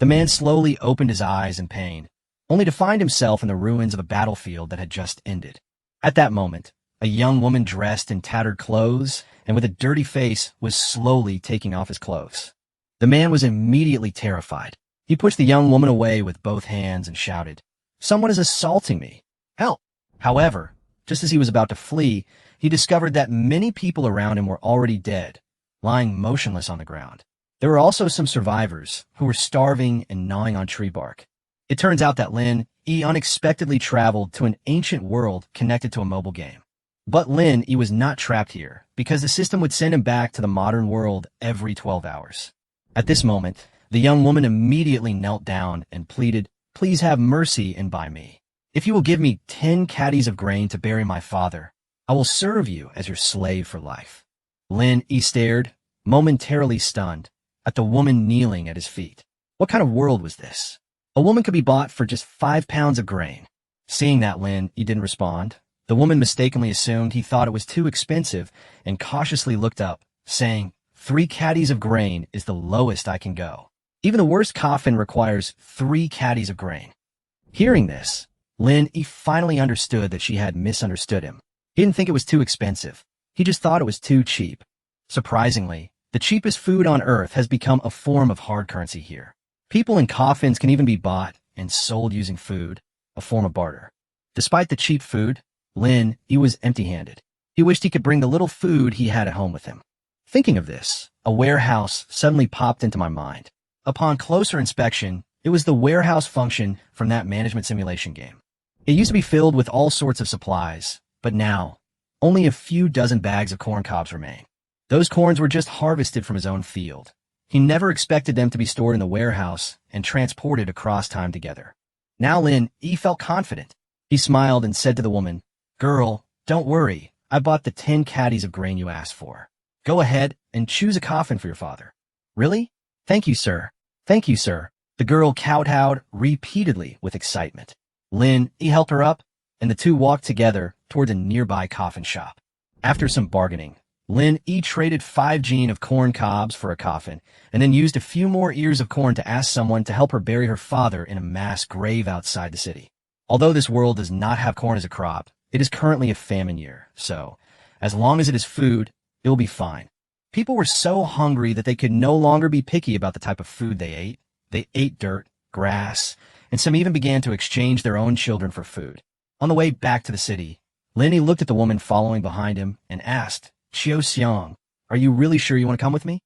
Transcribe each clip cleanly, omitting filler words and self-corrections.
The man slowly opened his eyes in pain, only to find himself in the ruins of a battlefield that had just ended. At that moment, a young woman dressed in tattered clothes and with a dirty face was slowly taking off his clothes. The man was immediately terrified. He pushed the young woman away with both hands and shouted, "Someone is assaulting me! Help!" However, just as he was about to flee, he discovered that many people around him were already dead, lying motionless on the ground. There were also some survivors who were starving and gnawing on tree bark. It turns out that Lin Yi unexpectedly traveled to an ancient world connected to a mobile game. But Lin Yi was not trapped here, because the system would send him back to the modern world every 12 hours. At this moment, the young woman immediately knelt down and pleaded, "Please have mercy and buy me. If you will give me 10 caddies of grain to bury my father, I will serve you as your slave for life." Lin Yi stared, momentarily stunned, at the woman kneeling at his feet. What kind of world was this? A woman could be bought for just 5 pounds of grain. Seeing that Lin Yi didn't respond, the woman mistakenly assumed he thought it was too expensive and cautiously looked up, saying, "3 caddies of grain is the lowest I can go. Even the worst coffin requires 3 caddies of grain." Hearing this, Lin Yi finally understood that she had misunderstood him. He didn't think it was too expensive. He just thought it was too cheap. Surprisingly, the cheapest food on Earth has become a form of hard currency here. People in coffins can even be bought and sold using food, a form of barter. Despite the cheap food, Lin Yi was empty-handed. He wished he could bring the little food he had at home with him. Thinking of this, a warehouse suddenly popped into my mind. Upon closer inspection, it was the warehouse function from that management simulation game. It used to be filled with all sorts of supplies, but now, only a few dozen bags of corn cobs remain. Those corns were just harvested from his own field. He never expected them to be stored in the warehouse and transported across time together. Now Lin Yi felt confident. He smiled and said to the woman, "Girl, don't worry. I bought the 10 caddies of grain you asked for. Go ahead and choose a coffin for your father." "Really? Thank you, sir. Thank you, sir." The girl kowtowed repeatedly with excitement. Lin Yi helped her up, and the two walked together toward a nearby coffin shop. After some bargaining, Lin Yi traded 5 jean of corn cobs for a coffin, and then used a few more ears of corn to ask someone to help her bury her father in a mass grave outside the city. Although this world does not have corn as a crop, it is currently a famine year, so as long as it is food, it will be fine. People were so hungry that they could no longer be picky about the type of food they ate. They ate dirt, grass, and some even began to exchange their own children for food. On the way back to the city, Lin Yi looked at the woman following behind him and asked, "Xiao Xiang, are you really sure you want to come with me?"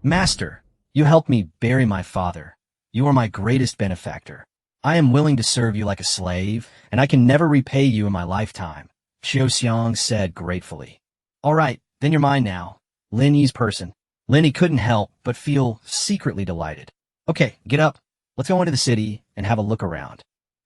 "Master, you helped me bury my father. You are my greatest benefactor. I am willing to serve you like a slave, and I can never repay you in my lifetime," Xiao Xiang said gratefully. "All right, then you're mine now, Lin Yi's person." Lin Yi couldn't help but feel secretly delighted. "Okay, get up. Let's go into the city and have a look around."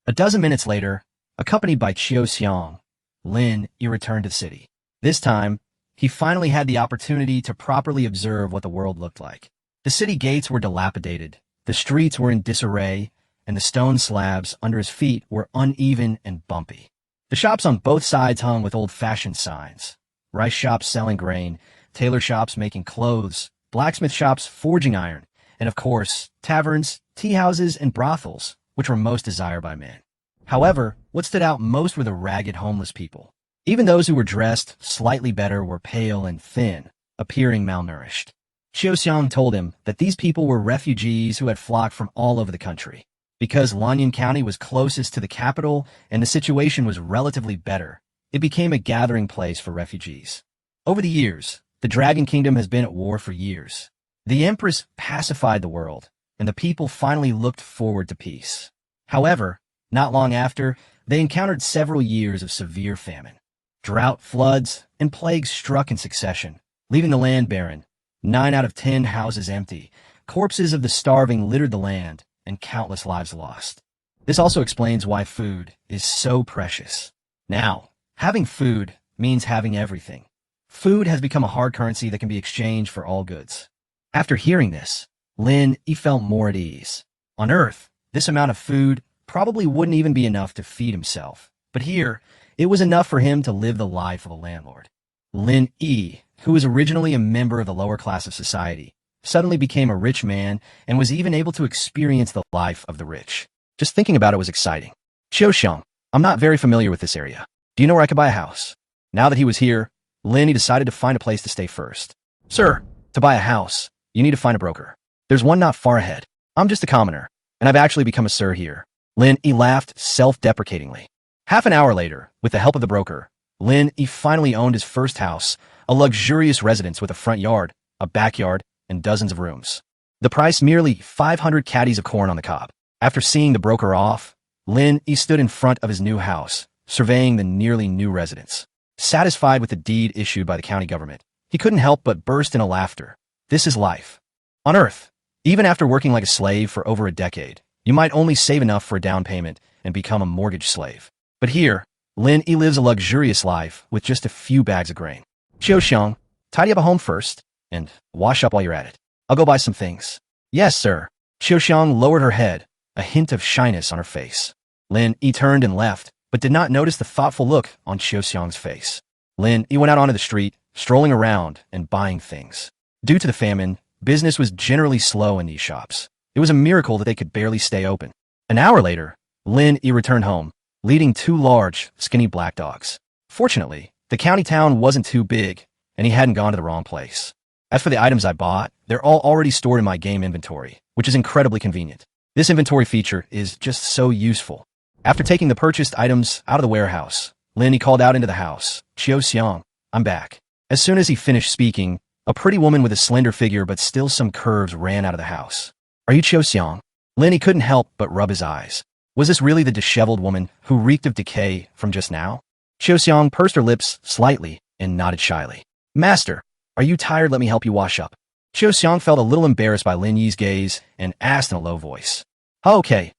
A dozen minutes later, accompanied by Xiao Xiang, Lin Yi returned to the city. This time, he finally had the opportunity to properly observe what the world looked like. The city gates were dilapidated, the streets were in disarray, and the stone slabs under his feet were uneven and bumpy. The shops on both sides hung with old-fashioned signs. Rice shops selling grain, tailor shops making clothes, blacksmith shops forging iron, and of course, taverns, tea houses, and brothels, which were most desired by men. However, what stood out most were the ragged homeless people. Even those who were dressed slightly better were pale and thin, appearing malnourished. Xiao Xiang told him that these people were refugees who had flocked from all over the country. Because Lanyan County was closest to the capital and the situation was relatively better, it became a gathering place for refugees. Over the years, the Dragon Kingdom has been at war for years. The Empress pacified the world, and the people finally looked forward to peace. However, not long after, they encountered several years of severe famine. Drought, floods, and plagues struck in succession, leaving the land barren. 9 out of 10 houses empty, corpses of the starving littered the land, and countless lives lost. This also explains why food is so precious. Now, having food means having everything. Food has become a hard currency that can be exchanged for all goods. After hearing this, Lin Yi felt more at ease. On Earth, this amount of food probably wouldn't even be enough to feed himself, but here, it was enough for him to live the life of a landlord. Lin Yi, who was originally a member of the lower class of society, suddenly became a rich man and was even able to experience the life of the rich. Just thinking about it was exciting. Xiao, I'm not very familiar with this area. Do you know where I could buy a house? Now that he was here, Lin Yi decided to find a place to stay first. Sir, to buy a house, you need to find a broker. There's one not far ahead. I'm just a commoner, and I've actually become a sir here. Lin Yi laughed self-deprecatingly. Half an hour later, with the help of the broker, Lin Yi finally owned his first house, a luxurious residence with a front yard, a backyard, and dozens of rooms. The price merely 500 caddies of corn on the cob. After seeing the broker off, Lin Yi stood in front of his new house, surveying the nearly new residence. Satisfied with the deed issued by the county government, he couldn't help but burst into laughter. This is life. On Earth, even after working like a slave for over a decade, you might only save enough for a down payment and become a mortgage slave. But here, Lin Yi lives a luxurious life with just a few bags of grain. Xiao, tidy up a home first, and wash up while you're at it. I'll go buy some things. Yes, sir. Xiao lowered her head, a hint of shyness on her face. Lin Yi turned and left, but did not notice the thoughtful look on Xiaoxiang's face. Lin Yi went out onto the street, strolling around and buying things. Due to the famine, business was generally slow in these shops. It was a miracle that they could barely stay open. An hour later, Lin Yi returned home, leading 2 large, skinny black dogs. Fortunately, the county town wasn't too big, and he hadn't gone to the wrong place. As for the items I bought, they're all already stored in my game inventory, which is incredibly convenient. This inventory feature is just so useful. After taking the purchased items out of the warehouse, Lin Yi called out into the house, Xiao, I'm back. As soon as he finished speaking, a pretty woman with a slender figure but still some curves ran out of the house. Are you Xiao? Lin Yi couldn't help but rub his eyes. Was this really the disheveled woman who reeked of decay from just now? Xiao pursed her lips slightly and nodded shyly. Master, are you tired? Let me help you wash up. Xiao felt a little embarrassed by Lin Yi's gaze and asked in a low voice. Okay.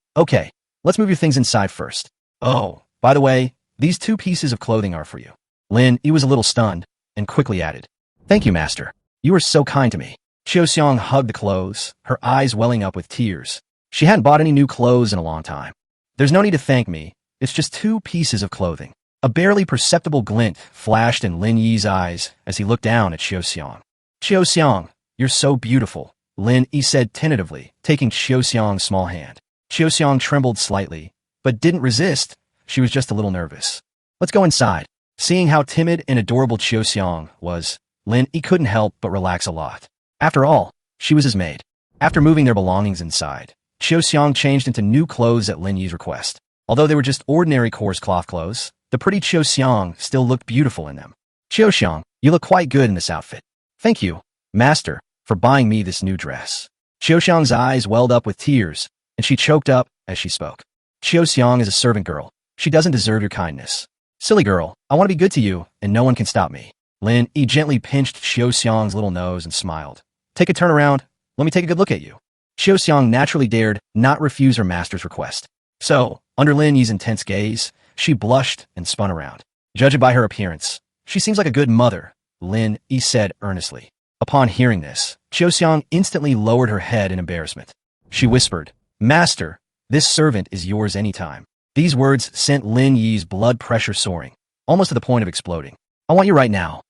Let's move your things inside first. Oh, by the way, these 2 pieces of clothing are for you. Lin Yi was a little stunned and quickly added, Thank you, master. You are so kind to me. Xiao hugged the clothes, her eyes welling up with tears. She hadn't bought any new clothes in a long time. There's no need to thank me. It's just 2 pieces of clothing. A barely perceptible glint flashed in Lin Yi's eyes as he looked down at Xiao. Xiao, you're so beautiful, Lin Yi said tentatively, taking Xiaoxiang's small hand. Xiao trembled slightly, but didn't resist. She was just a little nervous. Let's go inside. Seeing how timid and adorable Xiao was, Lin Yi couldn't help but relax a lot. After all, she was his maid. After moving their belongings inside, Xiao changed into new clothes at Lin Yi's request. Although they were just ordinary coarse cloth clothes, the pretty Xiao still looked beautiful in them. Xiao, you look quite good in this outfit. Thank you, master, for buying me this new dress. Xiaoxiang's eyes welled up with tears, and she choked up as she spoke. Xiao is a servant girl. She doesn't deserve your kindness. Silly girl, I want to be good to you, and no one can stop me. Lin Yi gently pinched Xiaoxiang's little nose and smiled. Take a turn around. Let me take a good look at you. Xiao naturally dared not refuse her master's request. So, under Lin Yi's intense gaze, she blushed and spun around. Judging by her appearance, she seems like a good mother, Lin Yi said earnestly. Upon hearing this, Xiao instantly lowered her head in embarrassment. She whispered, Master, this servant is yours anytime. These words sent Lin Yi's blood pressure soaring, almost to the point of exploding. I want you right now.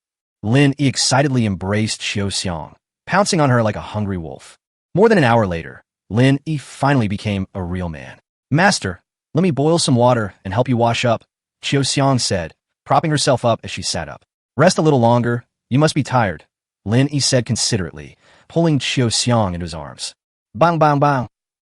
Lin Yi excitedly embraced Xiao, pouncing on her like a hungry wolf. More than an hour later, Lin Yi finally became a real man. Master, let me boil some water and help you wash up, Xiao said, propping herself up as she sat up. Rest a little longer. You must be tired, Lin Yi said considerately, pulling Xiao into his arms. Bang, bang, bang.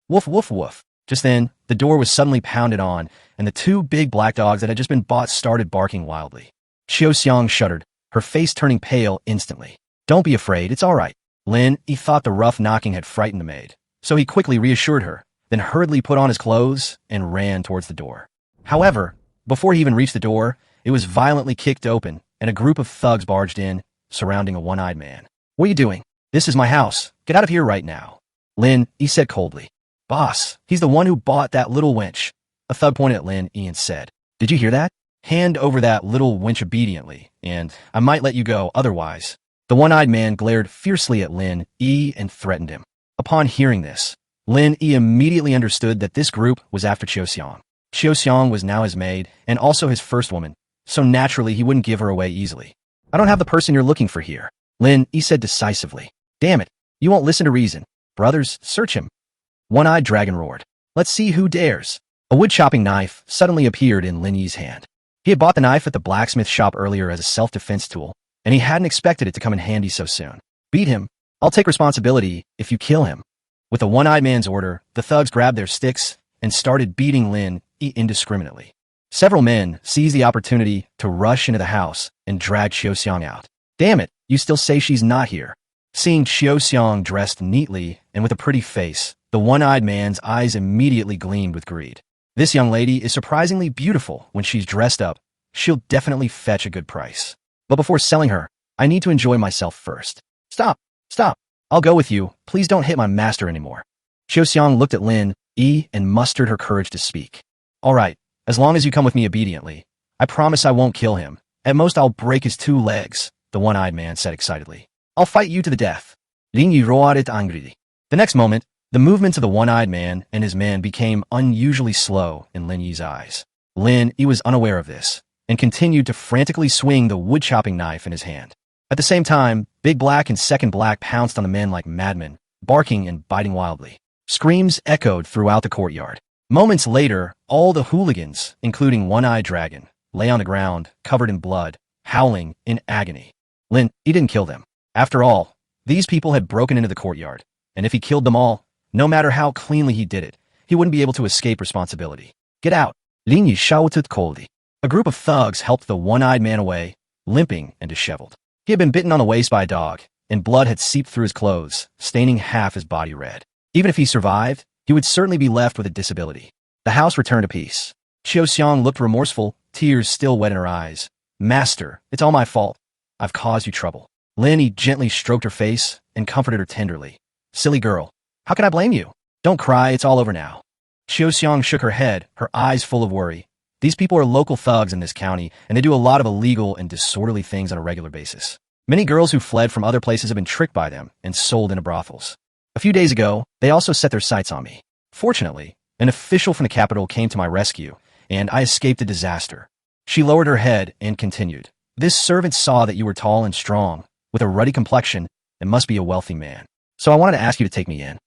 Woof, woof, woof. Just then, the door was suddenly pounded on, and the 2 big black dogs that had just been bought started barking wildly. Xiao shuddered, her face turning pale instantly. Don't be afraid, it's all right. Lin Yi thought the rough knocking had frightened the maid, so he quickly reassured her, then hurriedly put on his clothes and ran towards the door. However, before he even reached the door, it was violently kicked open, and a group of thugs barged in, surrounding a one-eyed man. What are you doing? This is my house. Get out of here right now. Lin Yi said coldly. Boss, he's the one who bought that little wench. A thug pointed at Lin Yi and said, Did you hear that? Hand over that little wench obediently, and I might let you go otherwise. The one-eyed man glared fiercely at Lin Yi and threatened him. Upon hearing this, Lin Yi immediately understood that this group was after Xiao. Xiao was now his maid and also his first woman, so naturally he wouldn't give her away easily. I don't have the person you're looking for here, Lin Yi said decisively. Damn it, You won't listen to reason. Brothers, search him. One-eyed dragon roared. Let's see who dares. A wood-chopping knife suddenly appeared in Lin Yi's hand. He had bought the knife at the blacksmith shop earlier as a self-defense tool, and he hadn't expected it to come in handy so soon. Beat him. I'll take responsibility if you kill him. With the one-eyed man's order, the thugs grabbed their sticks and started beating Lin Yi indiscriminately. Several men seized the opportunity to rush into the house and drag Xiaoxiang out. Damn it, you still say she's not here. Seeing Xiaoxiang dressed neatly and with a pretty face, the one-eyed man's eyes immediately gleamed with greed. This young lady is surprisingly beautiful when she's dressed up. She'll definitely fetch a good price. But before selling her, I need to enjoy myself first. Stop, stop. I'll go with you. Please don't hit my master anymore. Xiaoxiang looked at Lin Yi and mustered her courage to speak. All right, as long as you come with me obediently, I promise I won't kill him. At most, I'll break his 2 legs, the one-eyed man said excitedly. I'll fight you to the death. Lin Yi roared angrily. The next moment, the movements of the one-eyed man and his men became unusually slow in Lin Yi's eyes. Lin Yi was unaware of this and continued to frantically swing the wood-chopping knife in his hand. At the same time, Big Black and Second Black pounced on the men like madmen, barking and biting wildly. Screams echoed throughout the courtyard. Moments later, all the hooligans, including One-Eyed Dragon, lay on the ground, covered in blood, howling in agony. Lin Yi didn't kill them. After all, these people had broken into the courtyard, and if he killed them all, no matter how cleanly he did it, he wouldn't be able to escape responsibility. Get out! Lin Yi shouted coldly. A group of thugs helped the one-eyed man away, limping and disheveled. He had been bitten on the waist by a dog, and blood had seeped through his clothes, staining half his body red. Even if he survived, he would certainly be left with a disability. The house returned to peace. Xiaoxiang looked remorseful, tears still wet in her eyes. Master, it's all my fault. I've caused you trouble. Lin Yi gently stroked her face and comforted her tenderly. Silly girl, how can I blame you? Don't cry, it's all over now. Xiaoxiang shook her head, her eyes full of worry. These people are local thugs in this county, and they do a lot of illegal and disorderly things on a regular basis. Many girls who fled from other places have been tricked by them and sold into brothels. A few days ago, they also set their sights on me. Fortunately, an official from the capital came to my rescue, and I escaped a disaster. She lowered her head and continued. This servant saw that you were tall and strong, with a ruddy complexion, and must be a wealthy man. So I wanted to ask you to take me in.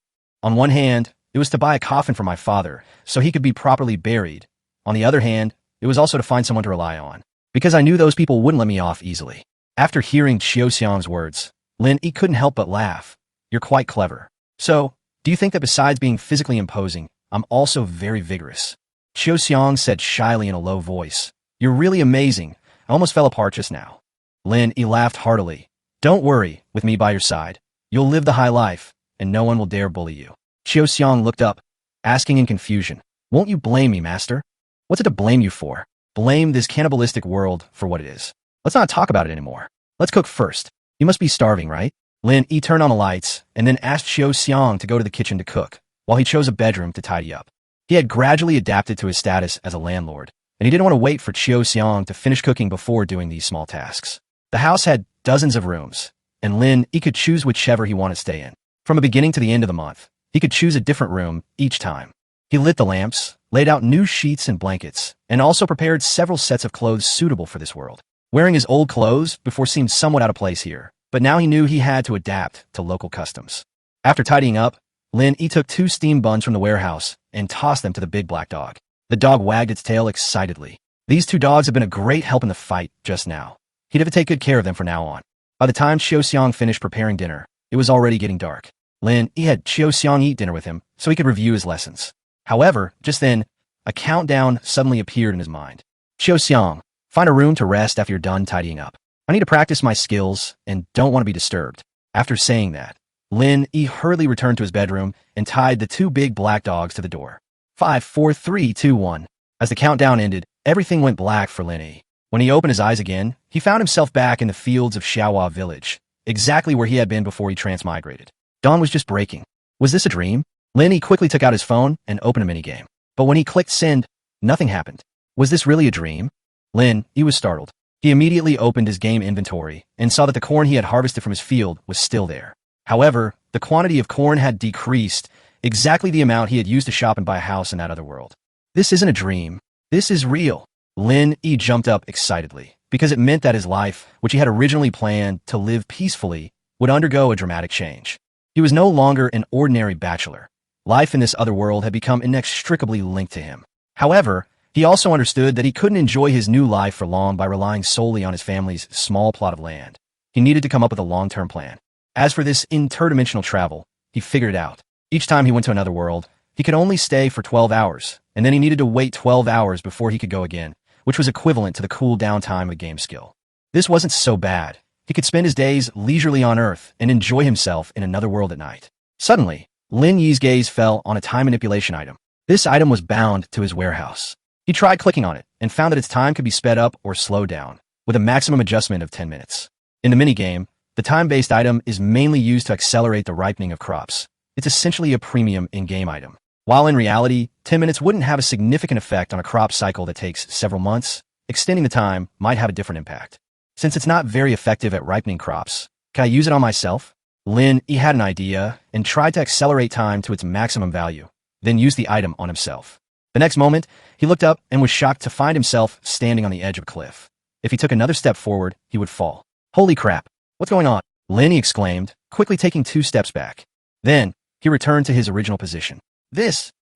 On one hand, it was to buy a coffin for my father, so he could be properly buried. On the other hand, it was also to find someone to rely on, because I knew those people wouldn't let me off easily. After hearing Xiaoxiang's words, Lin Yi couldn't help but laugh. You're quite clever. So, do you think that besides being physically imposing, I'm also very vigorous? Xiaoxiang said shyly in a low voice. You're really amazing. I almost fell apart just now. Lin Yi laughed heartily. Don't worry, with me by your side. You'll live the high life, and no one will dare bully you. Xiaoxiang looked up, asking in confusion. Won't you blame me, master? What's it to blame you for? Blame this cannibalistic world for what it is. Let's not talk about it anymore. Let's cook first. You must be starving, right? Lin Yi turned on the lights and then asked Xiaoxiang to go to the kitchen to cook, while he chose a bedroom to tidy up. He had gradually adapted to his status as a landlord, and he didn't want to wait for Xiaoxiang to finish cooking before doing these small tasks. The house had dozens of rooms, and Lin Yi could choose whichever he wanted to stay in. From the beginning to the end of the month, he could choose a different room each time. He lit the lamps, laid out new sheets and blankets, and also prepared several sets of clothes suitable for this world. Wearing his old clothes before seemed somewhat out of place here, but now he knew he had to adapt to local customs. After tidying up, Lin Yi took 2 steam buns from the warehouse and tossed them to the big black dog. The dog wagged its tail excitedly. These 2 dogs have been a great help in the fight just now. He'd have to take good care of them from now on. By the time Xiaoxiang finished preparing dinner, it was already getting dark. Lin Yi had Xiaoxiang eat dinner with him so he could review his lessons. However, just then, a countdown suddenly appeared in his mind. Xiaoxiang, find a room to rest after you're done tidying up. I need to practice my skills and don't want to be disturbed. After saying that, Lin Yi hurriedly returned to his bedroom and tied the 2 big black dogs to the door. 5, 4, 3, 2, 1. As the countdown ended, everything went black for Lin Yi. When he opened his eyes again, he found himself back in the fields of Xiaohua village, exactly where he had been before he transmigrated. Dawn was just breaking. Was this a dream? Lin Yi quickly took out his phone and opened a minigame. But when he clicked send, nothing happened. Was this really a dream? Lin Yi was startled. He immediately opened his game inventory and saw that the corn he had harvested from his field was still there. However, the quantity of corn had decreased, exactly the amount he had used to shop and buy a house in that other world. This isn't a dream. This is real. Lin Yi jumped up excitedly, because it meant that his life, which he had originally planned to live peacefully, would undergo a dramatic change. He was no longer an ordinary bachelor. Life in this other world had become inextricably linked to him. However, he also understood that he couldn't enjoy his new life for long by relying solely on his family's small plot of land. He needed to come up with a long-term plan. As for this interdimensional travel, he figured it out. Each time he went to another world, he could only stay for 12 hours, and then he needed to wait 12 hours before he could go again, which was equivalent to the cool-down time of a game skill. This wasn't so bad. He could spend his days leisurely on Earth and enjoy himself in another world at night. Suddenly, Lin Yi's gaze fell on a time manipulation item. This item was bound to his warehouse. He tried clicking on it and found that its time could be sped up or slowed down, with a maximum adjustment of 10 minutes. In the minigame, the time-based item is mainly used to accelerate the ripening of crops. It's essentially a premium in-game item. While in reality, 10 minutes wouldn't have a significant effect on a crop cycle that takes several months, extending the time might have a different impact. Since it's not very effective at ripening crops, can I use it on myself? Lin Yi had an idea and tried to accelerate time to its maximum value, then used the item on himself. The next moment, he looked up and was shocked to find himself standing on the edge of a cliff. If he took another step forward, he would fall. Holy crap! What's going on? Lin Yi exclaimed, quickly taking 2 steps back. Then, he returned to his original position.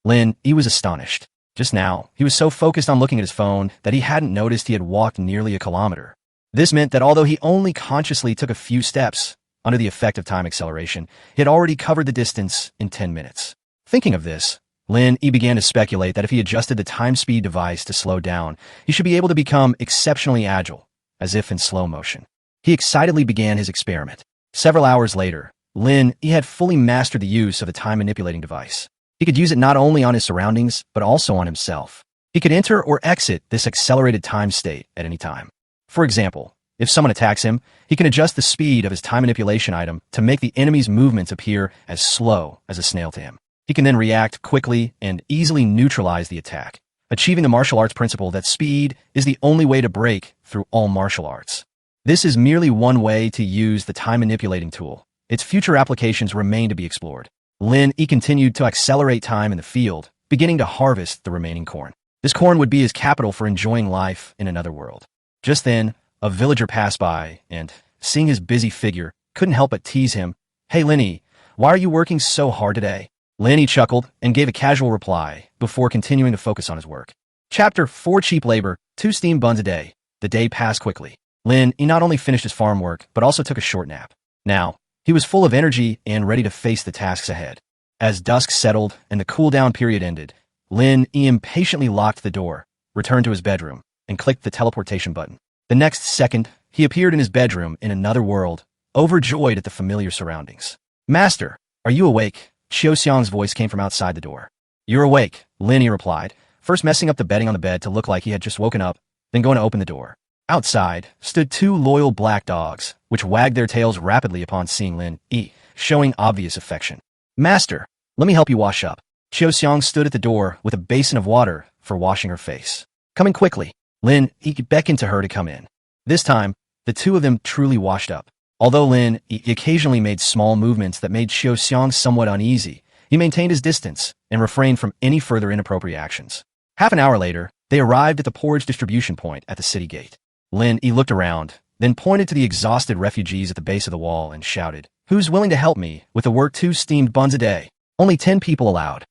Lin Yi was astonished. Just now, he was so focused on looking at his phone that he hadn't noticed he had walked nearly a kilometer. This meant that although he only consciously took a few steps, under the effect of time acceleration, he had already covered the distance in 10 minutes. Thinking of this, Lin Yi began to speculate that if he adjusted the time speed device to slow down, he should be able to become exceptionally agile, as if in slow motion. He excitedly began his experiment. Several hours later, Lin Yi had fully mastered the use of the time-manipulating device. He could use it not only on his surroundings, but also on himself. He could enter or exit this accelerated time state at any time. For example, if someone attacks him, he can adjust the speed of his time manipulation item to make the enemy's movements appear as slow as a snail to him. He can then react quickly and easily neutralize the attack, achieving the martial arts principle that speed is the only way to break through all martial arts. This is merely one way to use the time manipulating tool. Its future applications remain to be explored. Lin Yi continued to accelerate time in the field, beginning to harvest the remaining corn. This corn would be his capital for enjoying life in another world. Just then, a villager passed by and, seeing his busy figure, couldn't help but tease him. Hey Lin Yi, why are you working so hard today? Lin Yi chuckled and gave a casual reply before continuing to focus on his work. Chapter 4 Cheap Labor, 2 steamed buns a day. The day passed quickly. Lin Yi not only finished his farm work, but also took a short nap. Now, he was full of energy and ready to face the tasks ahead. As dusk settled and the cool-down period ended, Lin Yi impatiently locked the door, returned to his bedroom, and clicked the teleportation button. The next second, he appeared in his bedroom in another world, overjoyed at the familiar surroundings. Master, are you awake? Xiao Xiang's voice came from outside the door. You're awake, Lin Yi replied, first messing up the bedding on the bed to look like he had just woken up, then going to open the door. Outside stood 2 loyal black dogs, which wagged their tails rapidly upon seeing Lin Yi, showing obvious affection. Master, let me help you wash up. Xiao Xiang stood at the door with a basin of water for washing her face. Coming quickly, Lin Yi beckoned to her to come in. This time, the 2 of them truly washed up. Although Lin Yi occasionally made small movements that made Xiao Xiang somewhat uneasy, he maintained his distance and refrained from any further inappropriate actions. Half an hour later, they arrived at the porridge distribution point at the city gate. Lin Yi looked around, then pointed to the exhausted refugees at the base of the wall and shouted, "Who's willing to help me with the work 2 steamed buns a day? Only 10 people allowed."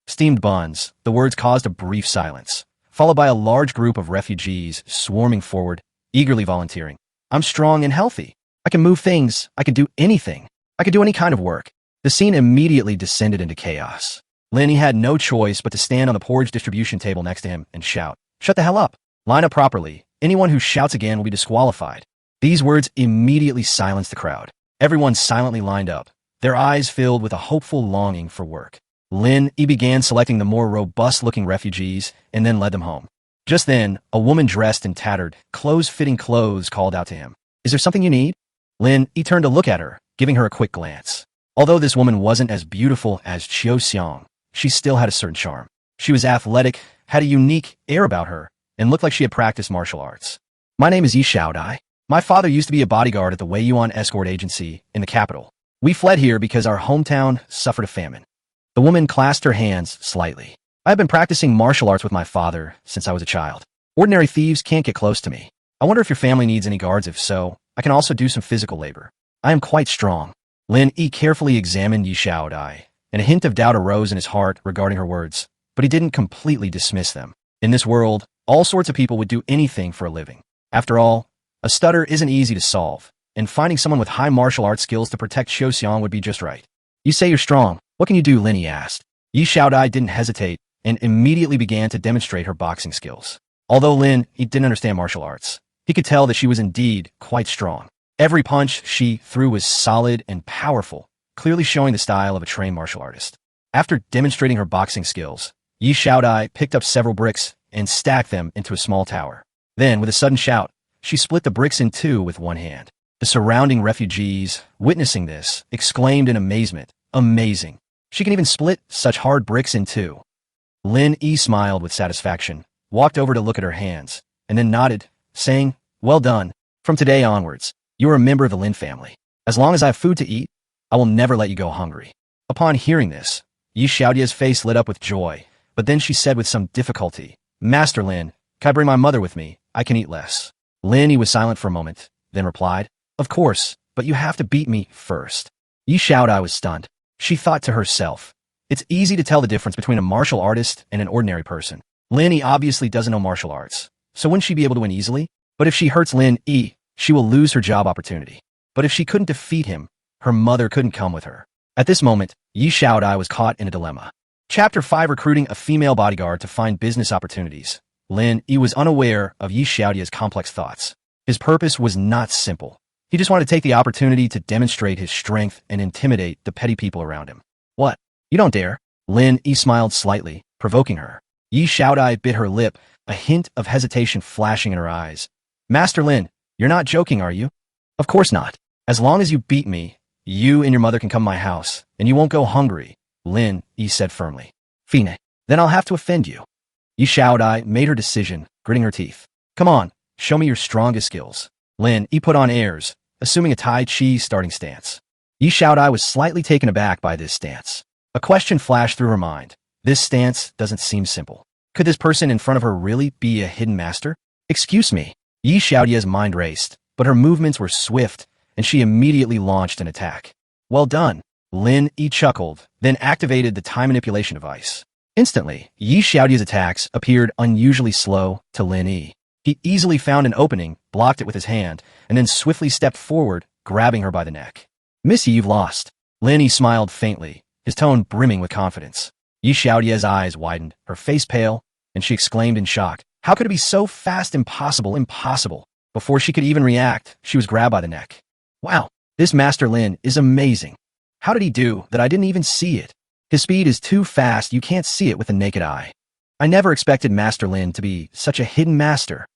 Steamed buns, the words caused a brief silence, followed by a large group of refugees swarming forward, eagerly volunteering. I'm strong and healthy. I can move things. I can do anything. I can do any kind of work. The scene immediately descended into chaos. Lin Yi had no choice but to stand on the porridge distribution table next to him and shout, "Shut the hell up. Line up properly. Anyone who shouts again will be disqualified." These words immediately silenced the crowd. Everyone silently lined up, their eyes filled with a hopeful longing for work. Lin Yi began selecting the more robust-looking refugees and then led them home. Just then, a woman dressed in tattered, close-fitting clothes called out to him. "Is there something you need?" Lin Yi turned to look at her, giving her a quick glance. Although this woman wasn't as beautiful as Xiao Xiang, she still had a certain charm. She was athletic, had a unique air about her, and looked like she had practiced martial arts. "My name is Yi Shaodai. My father used to be a bodyguard at the Wei Yuan escort agency in the capital. We fled here because our hometown suffered a famine." The woman clasped her hands slightly. "I have been practicing martial arts with my father since I was a child. Ordinary thieves can't get close to me. I wonder if your family needs any guards. If so, I can also do some physical labor. I am quite strong." Lin Yi carefully examined Yi Xiaodai, and a hint of doubt arose in his heart regarding her words, but he didn't completely dismiss them. In this world, all sorts of people would do anything for a living. After all, a stutter isn't easy to solve, and finding someone with high martial arts skills to protect Xiaoxiang would be just right. You say you're strong. What can you do? Lin Yi asked. Yi Xiaodai didn't hesitate and immediately began to demonstrate her boxing skills. Although Lin Yi didn't understand martial arts, he could tell that she was indeed quite strong. Every punch she threw was solid and powerful, clearly showing the style of a trained martial artist. After demonstrating her boxing skills, Yi Xiaodai picked up several bricks and stacked them into a small tower. Then, with a sudden shout, she split the bricks in two with one hand. The surrounding refugees, witnessing this, exclaimed in amazement, "Amazing! She can even split such hard bricks in two." Lin Yi smiled with satisfaction, walked over to look at her hands, and then nodded, saying, "Well done. From today onwards, you are a member of the Lin family. As long as I have food to eat, I will never let you go hungry." Upon hearing this, Yi Xiaodia's face lit up with joy, but then she said with some difficulty, "Master Lin, can I bring my mother with me? I can eat less." Lin Yi was silent for a moment, then replied, "Of course, but you have to beat me first." Yi Xiaodai was stunned. She thought to herself, it's easy to tell the difference between a martial artist and an ordinary person. Lin Yi obviously doesn't know martial arts, so wouldn't she be able to win easily? But if she hurts Lin Yi, she will lose her job opportunity. But if she couldn't defeat him, her mother couldn't come with her. At this moment, Yi Xiaodai was caught in a dilemma. Chapter 5: Recruiting a female bodyguard to find business opportunities. Lin Yi was unaware of Yi Xiaodia's complex thoughts. His purpose was not simple. He just wanted to take the opportunity to demonstrate his strength and intimidate the petty people around him. "What? You don't dare?" Lin Yi smiled slightly, provoking her. Yi Xiaodai bit her lip, a hint of hesitation flashing in her eyes. "Master Lin, you're not joking, are you?" "Of course not. As long as you beat me, you and your mother can come to my house, and you won't go hungry," Lin Yi said firmly. "Fine. Then I'll have to offend you." Yi Xiaodai made her decision, gritting her teeth. "Come on, show me your strongest skills." Lin Yi put on airs, assuming a Tai Chi starting stance. Yi Xiaodai was slightly taken aback by this stance. A question flashed through her mind. This stance doesn't seem simple. Could this person in front of her really be a hidden master? "Excuse me." Yi Xiaodia's mind raced, but her movements were swift, and she immediately launched an attack. "Well done." Lin Yi chuckled, then activated the time manipulation device. Instantly, Yi Xiaodia's attacks appeared unusually slow to Lin Yi. He easily found an opening, blocked it with his hand, and then swiftly stepped forward, grabbing her by the neck. "Miss Yi, you've lost." Lin Yi smiled faintly, his tone brimming with confidence. Yi Xiaodia's eyes widened, her face pale, and she exclaimed in shock, "How could it be so fast? Impossible, impossible." Before she could even react, she was grabbed by the neck. "Wow, this Master Lin is amazing. How did he do that? I didn't even see it. His speed is too fast, you can't see it with the naked eye. I never expected Master Lin to be such a hidden master."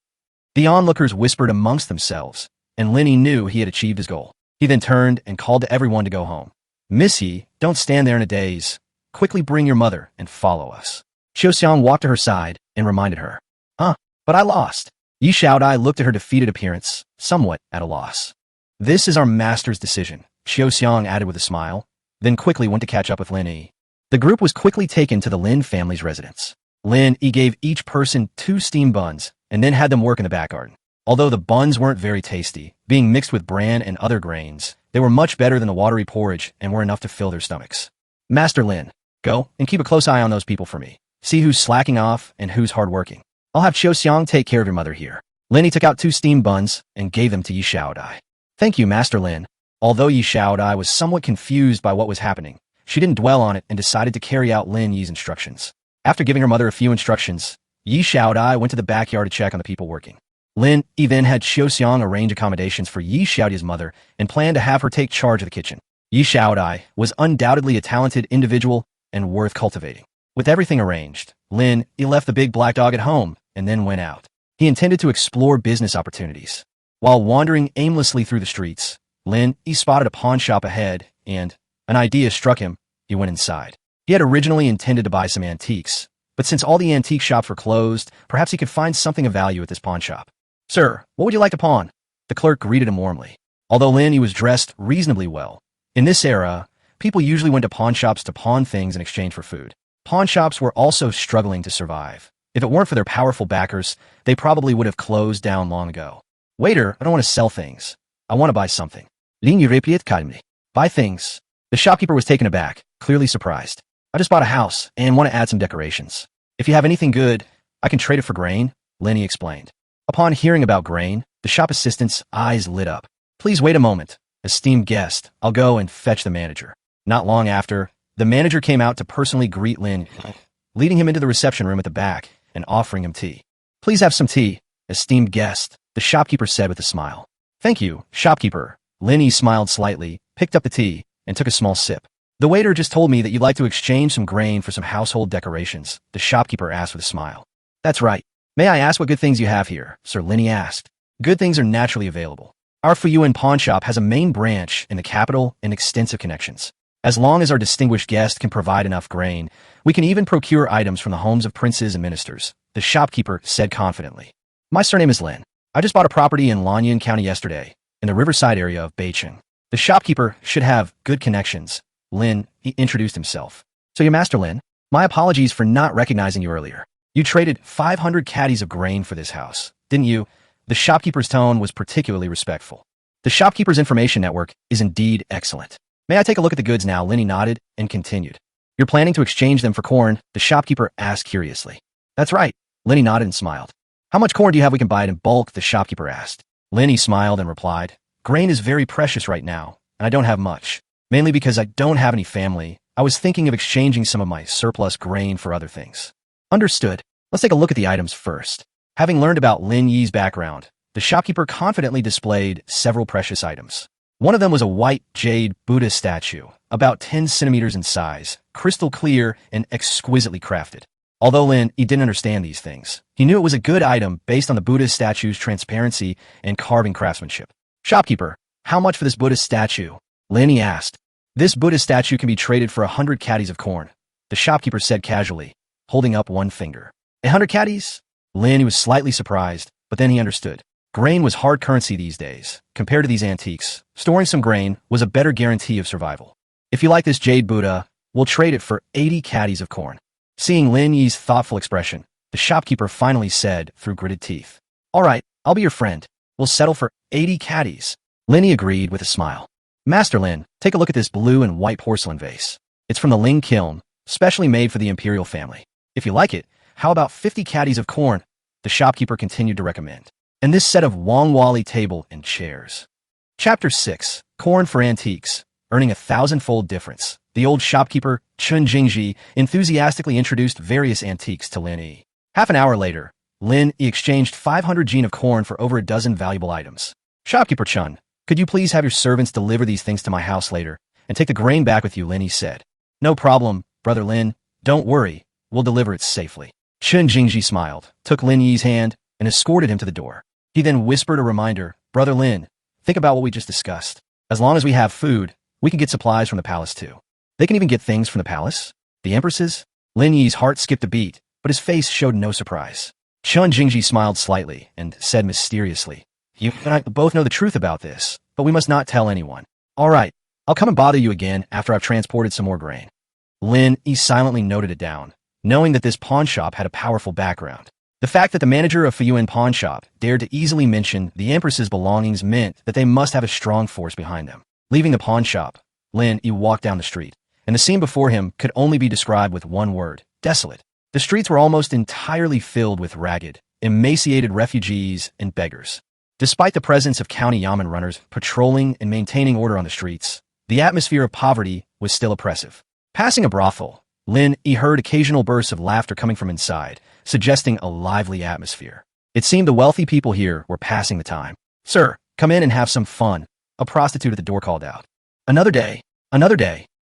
The onlookers whispered amongst themselves, and Lin Yi knew he had achieved his goal. He then turned and called to everyone to go home. "Miss Yi, don't stand there in a daze. Quickly bring your mother and follow us." Xiaoxiang walked to her side and reminded her. "Huh, but I lost." Yi Xiaodai looked at her defeated appearance, somewhat at a loss. "This is our master's decision," Xiaoxiang added with a smile, then quickly went to catch up with Lin Yi. The group was quickly taken to the Lin family's residence. Lin Yi gave each person 2 steamed buns and then had them work in the back garden. Although the buns weren't very tasty, being mixed with bran and other grains, they were much better than the watery porridge and were enough to fill their stomachs. "Master Lin, go and keep a close eye on those people for me. See who's slacking off and who's hardworking. I'll have Xiaoxiang take care of your mother here." Lin Yi took out 2 steamed buns and gave them to Yi Xiaodai. "Thank you, Master Lin." Although Yi Xiaodai was somewhat confused by what was happening, she didn't dwell on it and decided to carry out Lin Yi's instructions. After giving her mother a few instructions, Yi Xiaodai went to the backyard to check on the people working. Lin Yi then had Xiaoxiang arrange accommodations for Yi Xiaodia's mother and planned to have her take charge of the kitchen. Yi Xiaodai was undoubtedly a talented individual and worth cultivating. With everything arranged, Lin Yi left the big black dog at home and then went out. He intended to explore business opportunities. While wandering aimlessly through the streets, Lin Yi spotted a pawn shop ahead and an idea struck him. He went inside. He had originally intended to buy some antiques, but since all the antique shops were closed, perhaps he could find something of value at this pawn shop. "Sir, what would you like to pawn?" The clerk greeted him warmly. Although Lin Yi was dressed reasonably well, in this era, people usually went to pawn shops to pawn things in exchange for food. Pawn shops were also struggling to survive. If it weren't for their powerful backers, they probably would have closed down long ago. "Waiter, I don't want to sell things. I want to buy something." Lin Yi replied calmly. Buy things. The shopkeeper was taken aback, clearly surprised. I just bought a house and want to add some decorations. If you have anything good, I can trade it for grain, Lin Yi explained. Upon hearing about grain, the shop assistant's eyes lit up. Please wait a moment, esteemed guest. I'll go and fetch the manager. Not long after, the manager came out to personally greet Lin, leading him into the reception room at the back and offering him tea. Please have some tea, esteemed guest, the shopkeeper said with a smile. Thank you, shopkeeper. Lin Yi smiled slightly, picked up the tea, and took a small sip. The waiter just told me that you'd like to exchange some grain for some household decorations, the shopkeeper asked with a smile. That's right. May I ask what good things you have here, Sir, Lin Yi asked. Good things are naturally available. Our Fuyuan pawn shop has a main branch in the capital and extensive connections. As long as our distinguished guest can provide enough grain, we can even procure items from the homes of princes and ministers, the shopkeeper said confidently. My surname is Lin. I just bought a property in Lanyan County yesterday, in the riverside area of Beicheng. The shopkeeper should have good connections. Lin, he introduced himself. So you're Master Lin? My apologies for not recognizing you earlier. You traded 500 caddies of grain for this house, didn't you? The shopkeeper's tone was particularly respectful. The shopkeeper's information network is indeed excellent. May I take a look at the goods now? Lin Yi nodded and continued. You're planning to exchange them for corn? The shopkeeper asked curiously. That's right. Lin Yi nodded and smiled. How much corn do you have we can buy it in bulk? The shopkeeper asked. Lin Yi smiled and replied. Grain is very precious right now, and I don't have much. Mainly because I don't have any family, I was thinking of exchanging some of my surplus grain for other things. Understood. Let's take a look at the items first. Having learned about Lin Yi's background, the shopkeeper confidently displayed several precious items. One of them was a white jade Buddha statue, about 10 centimeters in size, crystal clear and exquisitely crafted. Although Lin Yi didn't understand these things, he knew it was a good item based on the Buddha statue's transparency and carving craftsmanship. Shopkeeper, how much for this Buddha statue? Lin Yi asked. This Buddha statue can be traded for 100 caddies of corn, the shopkeeper said casually, holding up one finger. 100 caddies? Lin Yi was slightly surprised, but then he understood. Grain was hard currency these days. Compared to these antiques, storing some grain was a better guarantee of survival. If you like this jade Buddha, we'll trade it for 80 caddies of corn. Seeing Lin Yi's thoughtful expression, the shopkeeper finally said through gritted teeth. All right, I'll be your friend. We'll settle for 80 caddies. Lin Yi agreed with a smile. Master Lin, take a look at this blue and white porcelain vase. It's from the Ling kiln, specially made for the imperial family. If you like it, how about 50 caddies of corn? The shopkeeper continued to recommend. And this set of Wangwali table and chairs. Chapter 6, Corn for Antiques, earning 1,000-fold difference. The old shopkeeper, Chun Jingji, enthusiastically introduced various antiques to Lin Yi. Half an hour later, Lin Yi exchanged 500 jin of corn for over a dozen valuable items. Shopkeeper Chun, could you please have your servants deliver these things to my house later and take the grain back with you? Lin Yi said. No problem, Brother Lin. Don't worry. We'll deliver it safely. Chun Jingji smiled, took Lin Yi's hand, and escorted him to the door. He then whispered a reminder, Brother Lin, think about what we just discussed. As long as we have food, we can get supplies from the palace too. They can even get things from the palace? The empresses? Lin Yi's heart skipped a beat, but his face showed no surprise. Chun Jingji smiled slightly and said mysteriously, You and I both know the truth about this, but we must not tell anyone. All right, I'll come and bother you again after I've transported some more grain. Lin Yi silently noted it down, knowing that this pawn shop had a powerful background. The fact that the manager of Fuyuan pawn shop dared to easily mention the empress's belongings meant that they must have a strong force behind them. Leaving the pawn shop, Lin Yi walked down the street, and the scene before him could only be described with one word, desolate. The streets were almost entirely filled with ragged, emaciated refugees and beggars. Despite the presence of county yamen runners patrolling and maintaining order on the streets, the atmosphere of poverty was still oppressive. Passing a brothel, Lin Yi heard occasional bursts of laughter coming from inside, suggesting a lively atmosphere. It seemed the wealthy people here were passing the time. Sir, come in and have some fun, a prostitute at the door called out. Another day,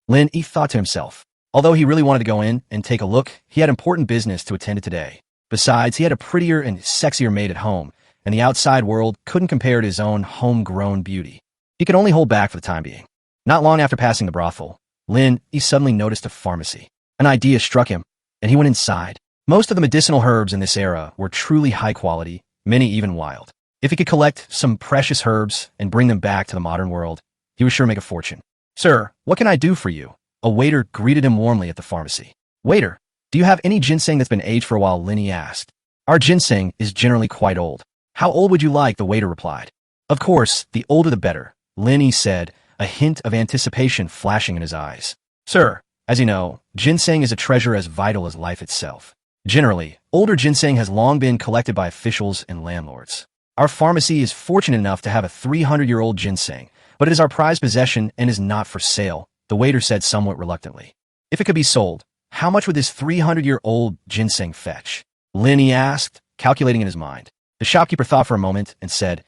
Lin Yi thought to himself. Although he really wanted to go in and take a look, he had important business to attend to today. Besides, he had a prettier and sexier maid at home, and the outside world couldn't compare to his own homegrown beauty. He could only hold back for the time being. Not long after passing the brothel, Lin Yi suddenly noticed a pharmacy. An idea struck him, and he went inside. Most of the medicinal herbs in this era were truly high quality, many even wild. If he could collect some precious herbs and bring them back to the modern world, he was sure to make a fortune. Sir, what can I do for you? A waiter greeted him warmly at the pharmacy. Waiter, do you have any ginseng that's been aged for a while? Lin Yi asked. Our ginseng is generally quite old. How old would you like? The waiter replied. Of course, the older the better, Lin Yi said, a hint of anticipation flashing in his eyes. Sir, as you know, ginseng is a treasure as vital as life itself. Generally, older ginseng has long been collected by officials and landlords. Our pharmacy is fortunate enough to have a 300-year-old ginseng, but it is our prized possession and is not for sale, the waiter said somewhat reluctantly. If it could be sold, how much would this 300-year-old ginseng fetch? Lin Yi asked, calculating in his mind. The shopkeeper thought for a moment and said,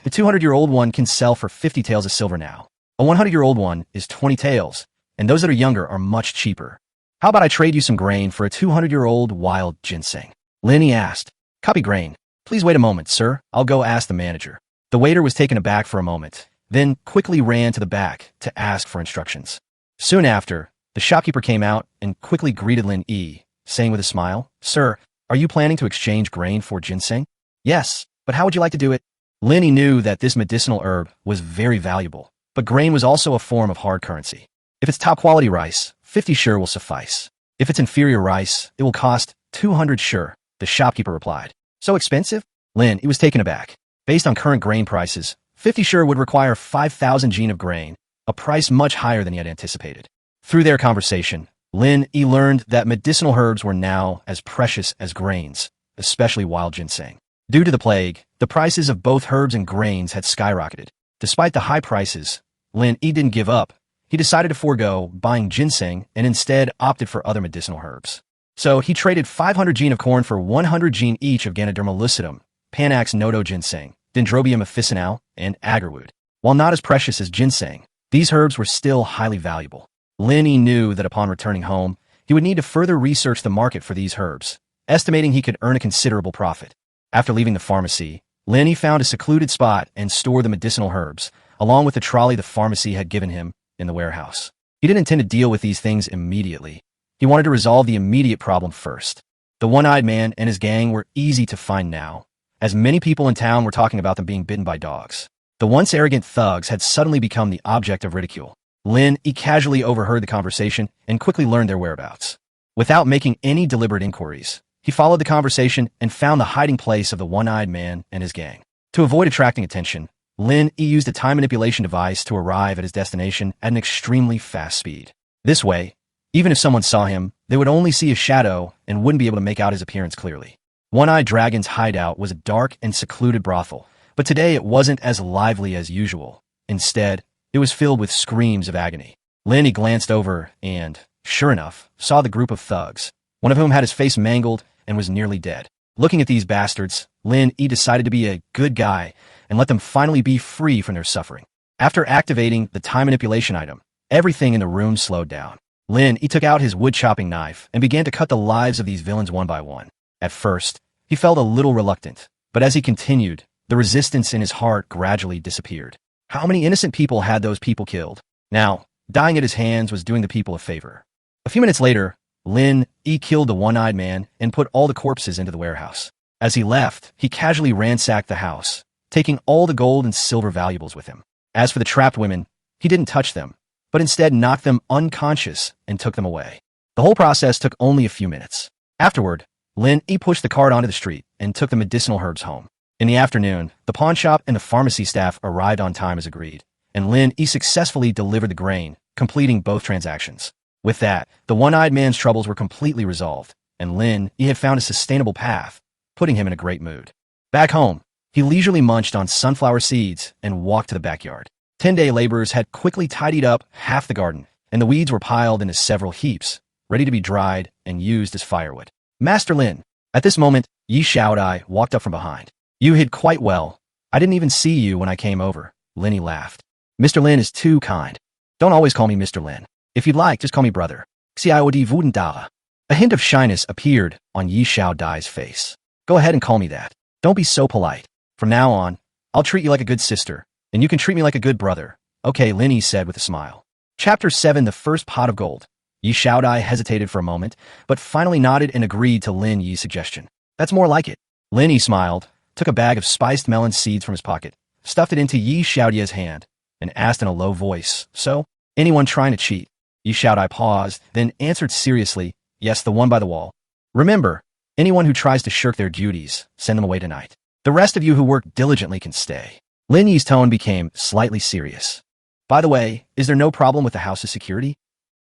the 200-year-old one can sell for 50 taels of silver now. A 100-year-old one is 20 taels, and those that are younger are much cheaper. How about I trade you some grain for a 200-year-old wild ginseng? Lin Yi asked. Copy grain. Please wait a moment, sir. I'll go ask the manager. The waiter was taken aback for a moment, then quickly ran to the back to ask for instructions. Soon after, the shopkeeper came out and quickly greeted Lin Yi, saying with a smile, Sir, are you planning to exchange grain for ginseng? Yes, but how would you like to do it? Lin Yi knew that this medicinal herb was very valuable, but grain was also a form of hard currency. If it's top-quality rice, 50 sure will suffice. If it's inferior rice, it will cost 200 sure, the shopkeeper replied. So expensive? Lin Yi was taken aback. Based on current grain prices, 50 sure would require 5,000 jin of grain, a price much higher than he had anticipated. Through their conversation, Lin Yi learned that medicinal herbs were now as precious as grains, especially wild ginseng. Due to the plague, the prices of both herbs and grains had skyrocketed. Despite the high prices, Lin Yi didn't give up. He decided to forego buying ginseng and instead opted for other medicinal herbs. So he traded 500 jin of corn for 100 jin each of Ganoderma lucidum, Panax nodo ginseng, Dendrobium officinale, and agarwood. While not as precious as ginseng, these herbs were still highly valuable. Lin Yi knew that upon returning home, he would need to further research the market for these herbs, estimating he could earn a considerable profit. After leaving the pharmacy, Lin Yi found a secluded spot and stored the medicinal herbs, along with the trolley the pharmacy had given him, in the warehouse. He didn't intend to deal with these things immediately. He wanted to resolve the immediate problem first. The one-eyed man and his gang were easy to find now, as many people in town were talking about them being bitten by dogs. The once arrogant thugs had suddenly become the object of ridicule. Lin Yi casually overheard the conversation and quickly learned their whereabouts. Without making any deliberate inquiries, he followed the conversation and found the hiding place of the one-eyed man and his gang. To avoid attracting attention, Lin Yi used a time manipulation device to arrive at his destination at an extremely fast speed. This way, even if someone saw him, they would only see a shadow and wouldn't be able to make out his appearance clearly. One-Eyed Dragon's hideout was a dark and secluded brothel, but today it wasn't as lively as usual. Instead, it was filled with screams of agony. Lin Yi glanced over and, sure enough, saw the group of thugs, one of whom had his face mangled and was nearly dead. Looking at these bastards, Lin Yi decided to be a good guy and let them finally be free from their suffering. After activating the time manipulation item, everything in the room slowed down. Lin Yi took out his wood-chopping knife and began to cut the lives of these villains one by one. At first, he felt a little reluctant, but as he continued, the resistance in his heart gradually disappeared. How many innocent people had those people killed? Now, dying at his hands was doing the people a favor. A few minutes later, Lin Yi killed the one-eyed man and put all the corpses into the warehouse. As he left, he casually ransacked the house, taking all the gold and silver valuables with him. As for the trapped women, he didn't touch them, but instead knocked them unconscious and took them away. The whole process took only a few minutes. Afterward, Lin Yi pushed the cart onto the street and took the medicinal herbs home. In the afternoon, the pawn shop and the pharmacy staff arrived on time as agreed, and Lin Yi successfully delivered the grain, completing both transactions. With that, the one-eyed man's troubles were completely resolved, and Lin Yi had found a sustainable path, putting him in a great mood. Back home, he leisurely munched on sunflower seeds and walked to the backyard. 10-day laborers had quickly tidied up half the garden, and the weeds were piled into several heaps, ready to be dried and used as firewood. Master Lin. At this moment, Yi Xiaodai walked up from behind. You hid quite well. I didn't even see you when I came over. Lin Yi laughed. Mr. Lin is too kind. Don't always call me Mr. Lin. If you'd like, just call me brother. Xiaodi Wudendala. A hint of shyness appeared on Yi Xiaodai's face. Go ahead and call me that. Don't be so polite. From now on, I'll treat you like a good sister, and you can treat me like a good brother. Okay, Lin Yi said with a smile. Chapter 7, The First Pot of Gold. Yi Xiaodai hesitated for a moment, but finally nodded and agreed to Lin Yi's suggestion. That's more like it. Lin Yi smiled, took a bag of spiced melon seeds from his pocket, stuffed it into Yi Xiaodai's hand, and asked in a low voice, So, anyone trying to cheat? Yi Xiaodai paused, then answered seriously, Yes, the one by the wall. Remember, anyone who tries to shirk their duties, send them away tonight. The rest of you who work diligently can stay. Lin Yi's tone became slightly serious. By the way, is there no problem with the house's security?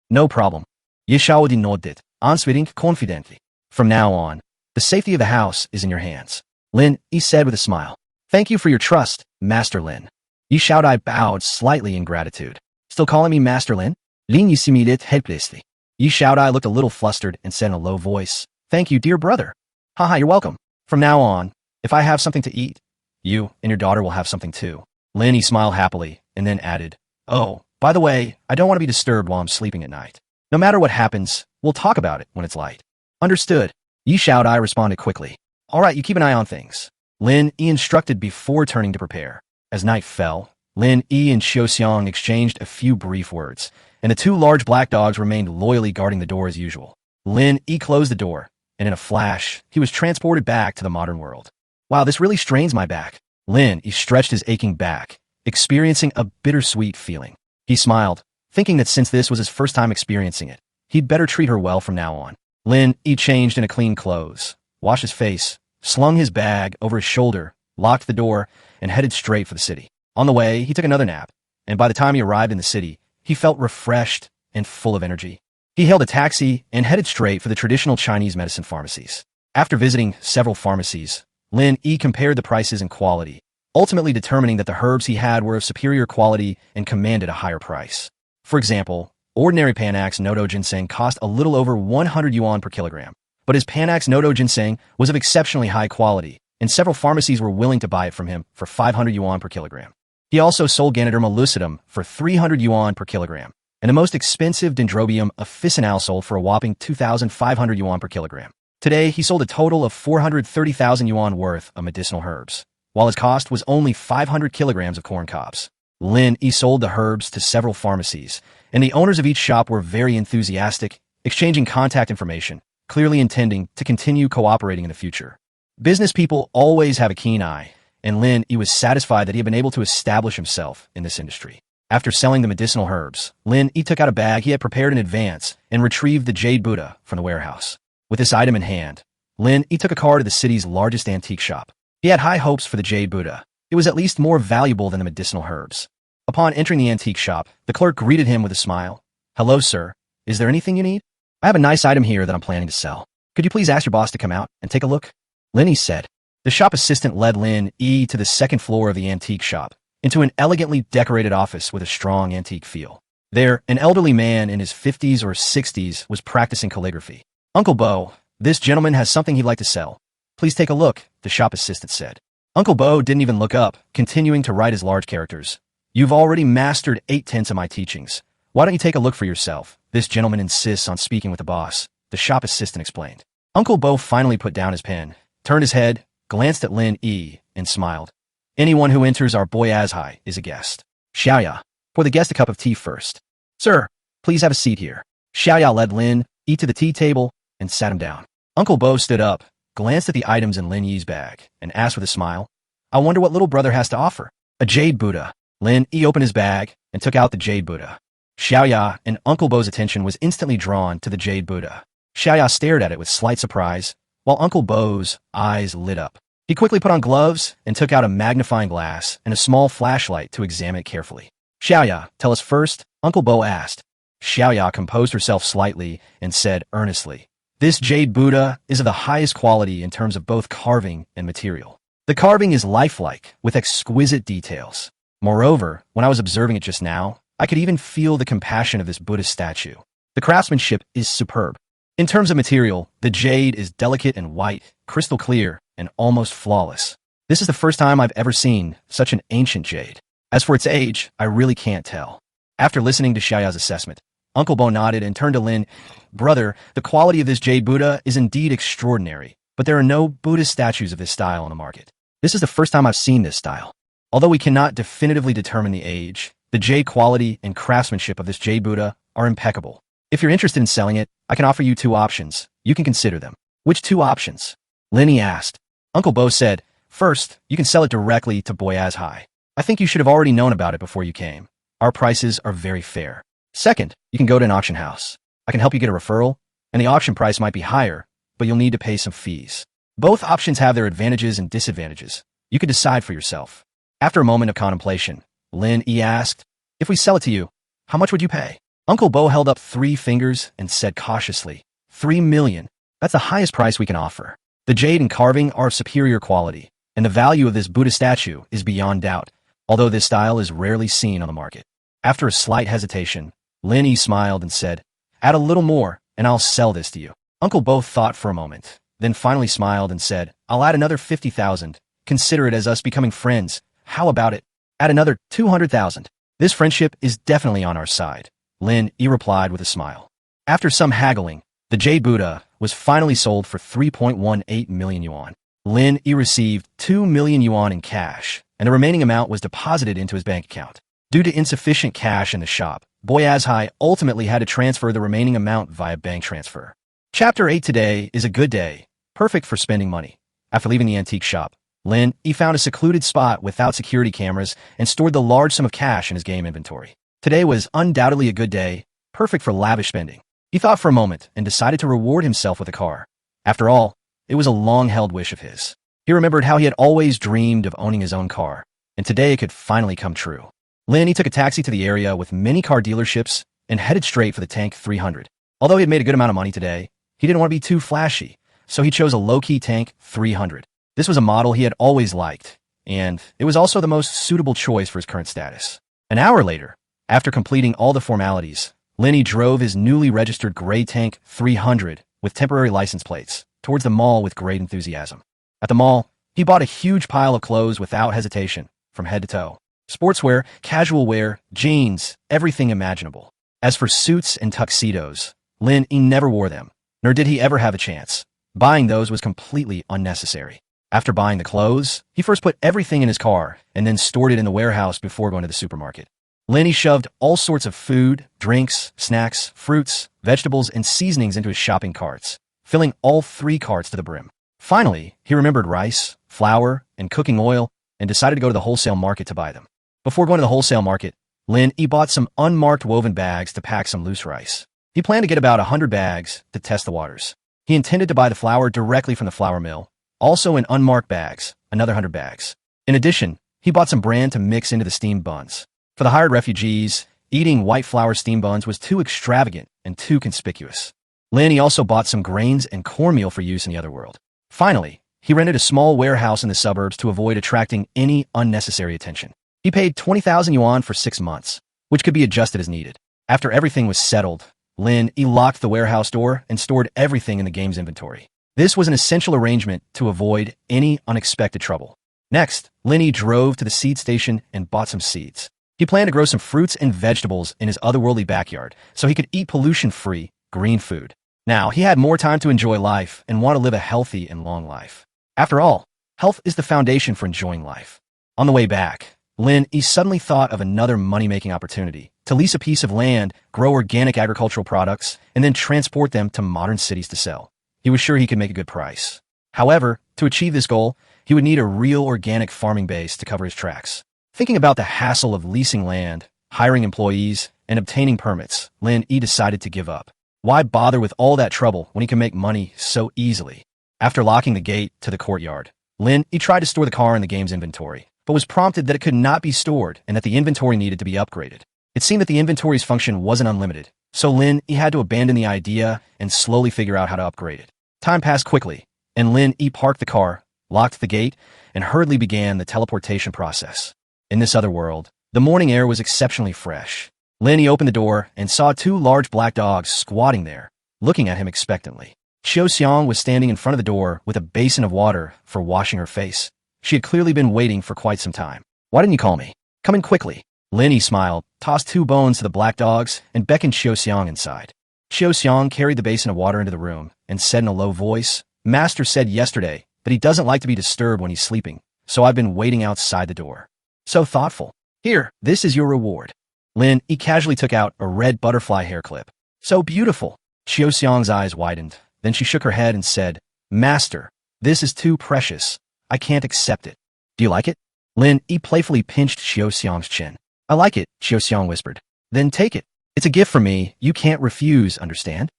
No problem. Yeshao nodded, answering confidently. From now on, the safety of the house is in your hands. Lin Yi said with a smile. Thank you for your trust, Master Lin. Yeshao bowed slightly in gratitude. Still calling me Master Lin? Lin Yi smiled helplessly. Yeshao looked a little flustered and said in a low voice, Thank you, dear brother. Haha, you're welcome. From now on, if I have something to eat, you and your daughter will have something too. Lin Yi smiled happily and then added, Oh, by the way, I don't want to be disturbed while I'm sleeping at night. No matter what happens, we'll talk about it when it's light. Understood. Yeshao responded quickly. All right, you keep an eye on things. Lin Yi instructed before turning to prepare. As night fell, Lin Yi and Xiaoxiang exchanged a few brief words, and the two large black dogs remained loyally guarding the door as usual. Lin Yi closed the door, and in a flash, he was transported back to the modern world. Wow, this really strains my back. Lin Yi stretched his aching back, experiencing a bittersweet feeling. He smiled, thinking that since this was his first time experiencing it, he'd better treat her well from now on. Lin Yi changed into clean clothes, washed his face, slung his bag over his shoulder, locked the door, and headed straight for the city. On the way, he took another nap, and by the time he arrived in the city, he felt refreshed and full of energy. He hailed a taxi and headed straight for the traditional Chinese medicine pharmacies. After visiting several pharmacies, Lin Yi compared the prices and quality, ultimately determining that the herbs he had were of superior quality and commanded a higher price. For example, ordinary Panax Nodo ginseng cost a little over 100 yuan per kilogram, but his Panax Nodo ginseng was of exceptionally high quality, and several pharmacies were willing to buy it from him for 500 yuan per kilogram. He also sold Ganoderma lucidum for 300 yuan per kilogram, and the most expensive Dendrobium officinale sold for a whopping 2,500 yuan per kilogram. Today, he sold a total of 430,000 yuan worth of medicinal herbs, while his cost was only 500 kilograms of corn cobs. Lin Yi sold the herbs to several pharmacies, and the owners of each shop were very enthusiastic, exchanging contact information, clearly intending to continue cooperating in the future. Business people always have a keen eye, and Lin Yi was satisfied that he had been able to establish himself in this industry. After selling the medicinal herbs, Lin Yi took out a bag he had prepared in advance and retrieved the Jade Buddha from the warehouse. With this item in hand, Lin Yi took a car to the city's largest antique shop. He had high hopes for the Jade Buddha. It was at least more valuable than the medicinal herbs. Upon entering the antique shop, the clerk greeted him with a smile. Hello, sir. Is there anything you need? I have a nice item here that I'm planning to sell. Could you please ask your boss to come out and take a look? Lin Yi said. The shop assistant led Lin Yi to the second floor of the antique shop, into an elegantly decorated office with a strong antique feel. There, an elderly man in his 50s or 60s was practicing calligraphy. Uncle Bo, this gentleman has something he'd like to sell. Please take a look, the shop assistant said. Uncle Bo didn't even look up, continuing to write his large characters. You've already mastered 8/10 of my teachings. Why don't you take a look for yourself? This gentleman insists on speaking with the boss, the shop assistant explained. Uncle Bo finally put down his pen, turned his head, glanced at Lin Yi, and smiled. Anyone who enters our Boy Azhai is a guest. Xiaoya, pour the guest a cup of tea first. Sir, please have a seat here. Xiaoya led Lin Yi to the tea table and sat him down. Uncle Bo stood up, glanced at the items in Lin Yi's bag, and asked with a smile, I wonder what little brother has to offer. A Jade Buddha. Lin Yi opened his bag and took out the Jade Buddha. Xiaoya and Uncle Bo's attention was instantly drawn to the Jade Buddha. Xiaoya stared at it with slight surprise, while Uncle Bo's eyes lit up. He quickly put on gloves and took out a magnifying glass and a small flashlight to examine it carefully. Xiaoya, tell us first, Uncle Bo asked. Xiaoya composed herself slightly and said earnestly, This Jade Buddha is of the highest quality in terms of both carving and material. The carving is lifelike, with exquisite details. Moreover, when I was observing it just now, I could even feel the compassion of this Buddhist statue. The craftsmanship is superb. In terms of material, the jade is delicate and white, crystal clear, and almost flawless. This is the first time I've ever seen such an ancient jade. As for its age, I really can't tell. After listening to Xiaoya's assessment, Uncle Bo nodded and turned to Lin. Brother, the quality of this Jade Buddha is indeed extraordinary, but there are no Buddhist statues of this style on the market. This is the first time I've seen this style. Although we cannot definitively determine the age, the jade quality and craftsmanship of this Jade Buddha are impeccable. If you're interested in selling it, I can offer you 2 options. You can consider them. Which 2 options? Lin Yi asked. Uncle Bo said, First, you can sell it directly to Boy Azhai. I think you should have already known about it before you came. Our prices are very fair. Second, you can go to an auction house. I can help you get a referral, and the auction price might be higher, but you'll need to pay some fees. Both options have their advantages and disadvantages. You can decide for yourself. After a moment of contemplation, Lin Yi asked, If we sell it to you, how much would you pay? Uncle Bo held up 3 fingers and said cautiously, 3 million. That's the highest price we can offer. The jade and carving are of superior quality, and the value of this Buddha statue is beyond doubt, although this style is rarely seen on the market. After a slight hesitation, Lin Yi smiled and said, add a little more, and I'll sell this to you. Uncle Bo thought for a moment, then finally smiled and said, I'll add another 50,000. Consider it as us becoming friends. How about it? Add another 200,000. This friendship is definitely on our side, Lin Yi replied with a smile. After some haggling, the Jade Buddha was finally sold for 3.18 million yuan. Lin Yi received 2 million yuan in cash, and the remaining amount was deposited into his bank account. Due to insufficient cash in the shop, Boy Azhai ultimately had to transfer the remaining amount via bank transfer. Chapter 8 today is a good day, perfect for spending money. After leaving the antique shop, Lin Yi found a secluded spot without security cameras and stored the large sum of cash in his game inventory. Today was undoubtedly a good day, perfect for lavish spending. He thought for a moment and decided to reward himself with a car. After all, it was a long-held wish of his. He remembered how he had always dreamed of owning his own car, and today it could finally come true. Lin Yi took a taxi to the area with many car dealerships and headed straight for the Tank 300. Although he had made a good amount of money today, he didn't want to be too flashy, so he chose a low-key Tank 300. This was a model he had always liked, and it was also the most suitable choice for his current status. An hour later, after completing all the formalities, Lin Yi drove his newly registered gray Tank 300 with temporary license plates towards the mall with great enthusiasm. At the mall, he bought a huge pile of clothes without hesitation, from head to toe. Sportswear, casual wear, jeans, everything imaginable. As for suits and tuxedos, Lin Yi never wore them, nor did he ever have a chance. Buying those was completely unnecessary. After buying the clothes, he first put everything in his car and then stored it in the warehouse before going to the supermarket. Lin Yi shoved all sorts of food, drinks, snacks, fruits, vegetables, and seasonings into his shopping carts, filling all 3 carts to the brim. Finally, he remembered rice, flour, and cooking oil and decided to go to the wholesale market to buy them. Before going to the wholesale market, Lin Yi bought some unmarked woven bags to pack some loose rice. He planned to get about 100 bags to test the waters. He intended to buy the flour directly from the flour mill, also in unmarked bags, another 100 bags. In addition, he bought some bran to mix into the steamed buns. For the hired refugees, eating white flour steamed buns was too extravagant and too conspicuous. Lin Yi also bought some grains and cornmeal for use in the other world. Finally, he rented a small warehouse in the suburbs to avoid attracting any unnecessary attention. He paid 20,000 yuan for 6 months, which could be adjusted as needed. After everything was settled, Lin Yi locked the warehouse door and stored everything in the game's inventory. This was an essential arrangement to avoid any unexpected trouble. Next, Lin Yi drove to the seed station and bought some seeds. He planned to grow some fruits and vegetables in his otherworldly backyard so he could eat pollution-free, green food. Now, he had more time to enjoy life and want to live a healthy and long life. After all, health is the foundation for enjoying life. On the way back, Lin Yi suddenly thought of another money-making opportunity to lease a piece of land, grow organic agricultural products, and then transport them to modern cities to sell. He was sure he could make a good price. However, to achieve this goal, he would need a real organic farming base to cover his tracks. Thinking about the hassle of leasing land, hiring employees, and obtaining permits, Lin Yi decided to give up. Why bother with all that trouble when he can make money so easily? After locking the gate to the courtyard, Lin Yi tried to store the car in the game's inventory, but was prompted that it could not be stored and that the inventory needed to be upgraded. It seemed that the inventory's function wasn't unlimited, so Lin Yi had to abandon the idea and slowly figure out how to upgrade it. Time passed quickly, and Lin Yi parked the car, locked the gate, and hurriedly began the teleportation process. In this other world, the morning air was exceptionally fresh. Lin Yi opened the door and saw 2 large black dogs squatting there, looking at him expectantly. Xiao Xiang was standing in front of the door with a basin of water for washing her face. She had clearly been waiting for quite some time. Why didn't you call me? Come in quickly. Lin Yi smiled, tossed 2 bones to the black dogs, and beckoned Xiao Xiang inside. Xiao Xiang carried the basin of water into the room and said in a low voice, Master said yesterday that he doesn't like to be disturbed when he's sleeping, so I've been waiting outside the door. So thoughtful. Here, this is your reward. Lin Yi casually took out a red butterfly hair clip. So beautiful. Xiao Xiang's eyes widened. Then she shook her head and said, Master, this is too precious. I can't accept it. Do you like it? Lin Yi playfully pinched Xiao Xiang's chin. I like it, Xiao Xiang whispered. Then take it. It's a gift from me. You can't refuse, understand?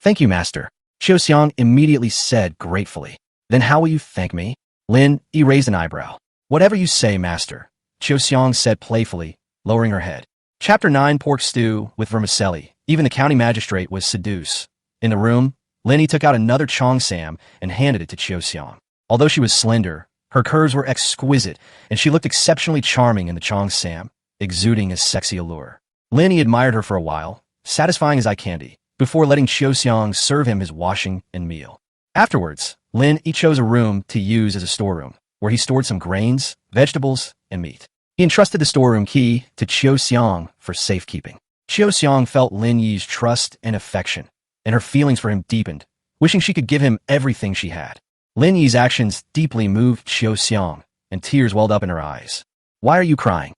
Thank you, Master. Xiao Xiang immediately said gratefully. Then how will you thank me? Lin Yi raised an eyebrow. Whatever you say, Master, Xiao Xiang said playfully, lowering her head. Chapter 9 Pork Stew with Vermicelli. Even the county magistrate was seduced. In the room, Lin Yi took out another Chong Sam and handed it to Chiu Xiang. Although she was slender, her curves were exquisite, and she looked exceptionally charming in the Chong Sam, exuding a sexy allure. Lin Yi admired her for a while, satisfying his eye candy, before letting Chiu Xiang serve him his washing and meal. Afterwards, Lin Yi chose a room to use as a storeroom, where he stored some grains, vegetables, and meat. He entrusted the storeroom key to Chiu Xiang for safekeeping. Chiu Xiang felt Lin Yi's trust and affection, and her feelings for him deepened, wishing she could give him everything she had. Lin Yi's actions deeply moved Chiu Xiang, and tears welled up in her eyes. "Why are you crying?"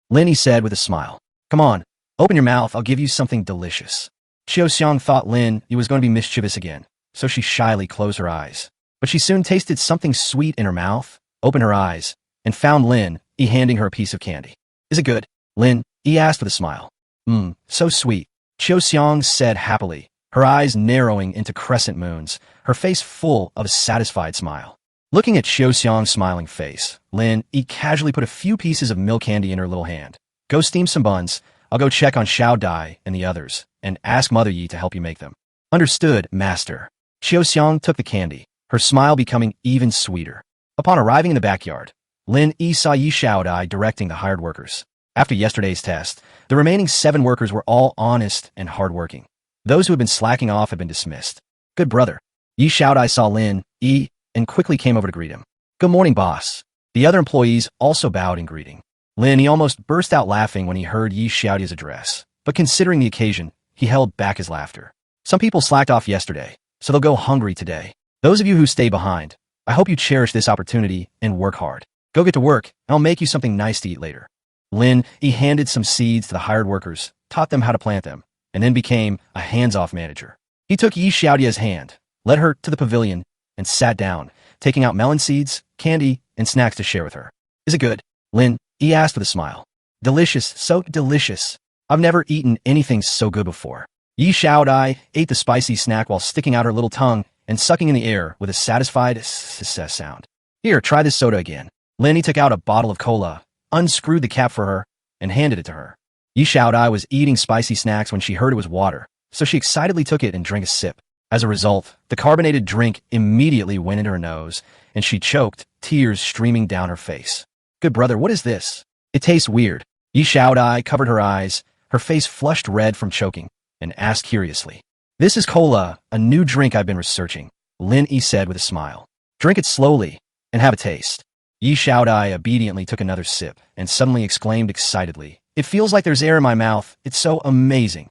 Lin Yi said with a smile. "Come on, open your mouth, I'll give you something delicious." Chiu Xiang thought Lin Yi was going to be mischievous again, so she shyly closed her eyes. But she soon tasted something sweet in her mouth, opened her eyes, and found Lin Yi handing her a piece of candy. "Is it good?" Lin Yi asked with a smile. So sweet," Chiu Xiang said happily, her eyes narrowing into crescent moons, her face full of a satisfied smile. Looking at Chiu Xiang's smiling face, Lin Yi casually put a few pieces of milk candy in her little hand. "Go steam some buns, I'll go check on Xiao Dai and the others, and ask Mother Yi to help you make them." "Understood, master." Chiu Xiang took the candy, her smile becoming even sweeter. Upon arriving in the backyard, Lin Yi saw Yi Xiaodai directing the hired workers. After yesterday's test, the remaining 7 workers were all honest and hardworking. Those who had been slacking off had been dismissed. "Good brother." Yi Xiaodai saw Lin Yi and quickly came over to greet him. "Good morning, boss." The other employees also bowed in greeting. Lin Yi almost burst out laughing when he heard Yi Xiaodai's address, but considering the occasion, he held back his laughter. Some people slacked off yesterday, so they'll go hungry today. Those of you who stay behind, I hope you cherish this opportunity and work hard. Go get to work, and I'll make you something nice to eat later. Lin Yi handed some seeds to the hired workers, taught them how to plant them, and then became a hands-off manager. He took Yi Xiaodai's hand, led her to the pavilion, and sat down, taking out melon seeds, candy, and snacks to share with her. "Is it good?" Lin Yi asked with a smile. "Delicious, so delicious. I've never eaten anything so good before." Yi Xiaodai ate the spicy snack while sticking out her little tongue and sucking in the air with a satisfied sound. "Here, try this soda again." Lin Yi took out a bottle of cola, unscrewed the cap for her, and handed it to her. Yi Xiaodai was eating spicy snacks when she heard it was water, so she excitedly took it and drank a sip. As a result, the carbonated drink immediately went into her nose, and she choked, tears streaming down her face. "Good brother, what is this? It tastes weird." Yi Xiaodai covered her eyes, her face flushed red from choking, and asked curiously. "This is cola, a new drink I've been researching," Lin Yi said with a smile. "Drink it slowly, and have a taste." Yi Xiaodai obediently took another sip, and suddenly exclaimed excitedly, "It feels like there's air in my mouth, it's so amazing.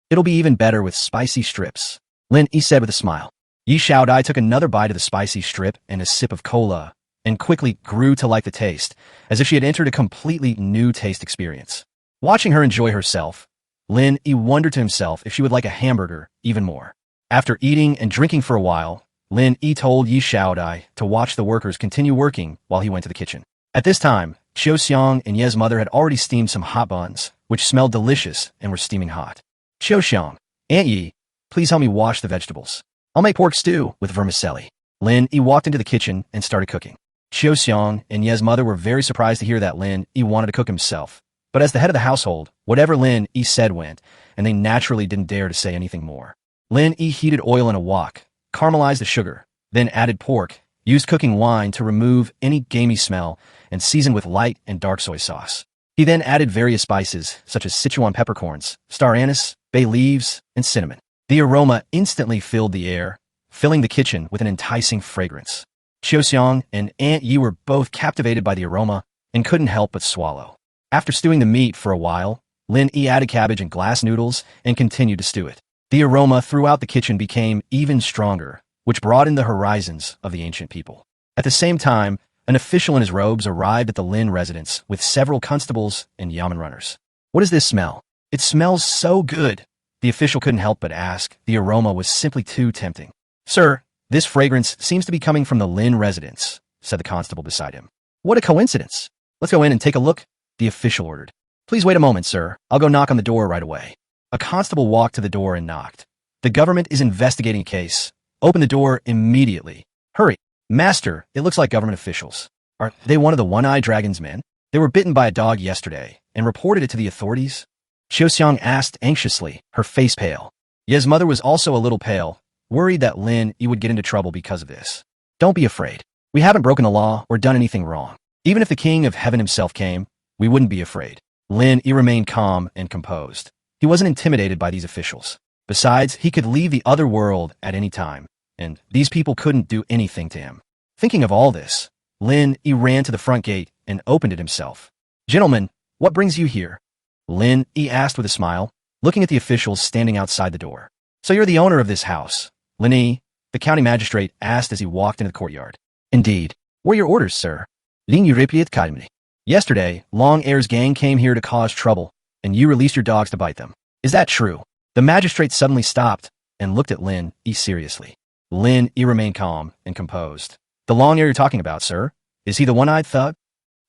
It'll be even better with spicy strips," Lin Yi said with a smile. Yi Xiaodai took another bite of the spicy strip and a sip of cola, and quickly grew to like the taste, as if she had entered a completely new taste experience. Watching her enjoy herself, Lin Yi wondered to himself if she would like a hamburger even more. After eating and drinking for a while, Lin Yi told Yi Xiaodai to watch the workers continue working while he went to the kitchen. At this time, Chiu Xiang and Ye's mother had already steamed some hot buns, which smelled delicious and were steaming hot. "Chiu Xiang, Aunt Yi, please help me wash the vegetables. I'll make pork stew with vermicelli." Lin Yi walked into the kitchen and started cooking. Chiu Xiang and Ye's mother were very surprised to hear that Lin Yi wanted to cook himself. But as the head of the household, whatever Lin Yi said went, and they naturally didn't dare to say anything more. Lin Yi heated oil in a wok, caramelized the sugar, then added pork, used cooking wine to remove any gamey smell, and seasoned with light and dark soy sauce. He then added various spices, such as Sichuan peppercorns, star anise, bay leaves, and cinnamon. The aroma instantly filled the air, filling the kitchen with an enticing fragrance. Chiu Xiang and Aunt Yi were both captivated by the aroma and couldn't help but swallow. After stewing the meat for a while, Lin Yi added cabbage and glass noodles and continued to stew it. The aroma throughout the kitchen became even stronger, which broadened the horizons of the ancient people. At the same time, an official in his robes arrived at the Lin residence with several constables and yamen runners. "What is this smell? It smells so good." The official couldn't help but ask. The aroma was simply too tempting. "Sir, this fragrance seems to be coming from the Lin residence," said the constable beside him. "What a coincidence. Let's go in and take a look," the official ordered. "Please wait a moment, sir. I'll go knock on the door right away." A constable walked to the door and knocked. "The government is investigating a case. Open the door immediately. Hurry." "Master, it looks like government officials. Are they one of the one-eyed dragon's men? They were bitten by a dog yesterday and reported it to the authorities." Xiaoxiang asked anxiously, her face pale. Ye's mother was also a little pale, worried that Lin Yi would get into trouble because of this. Don't be afraid. We haven't broken the law or done anything wrong. Even if the king of heaven himself came, we wouldn't be afraid. Lin Yi remained calm and composed. He wasn't intimidated by these officials. Besides, he could leave the other world at any time, and these people couldn't do anything to him. Thinking of all this, Lin Yi ran to the front gate and opened it himself. Gentlemen, what brings you here? Lin Yi asked with a smile, looking at the officials standing outside the door. So you're the owner of this house? Lin Yi, the county magistrate, asked as he walked into the courtyard. Indeed. What are your orders, sir? Lin Yi replied calmly. Yesterday, Long Air's gang came here to cause trouble, and you released your dogs to bite them. Is that true? The magistrate suddenly stopped and looked at Lin Yi seriously. Lin Yi remained calm and composed. The Long Air you're talking about, sir? Is he the one-eyed thug?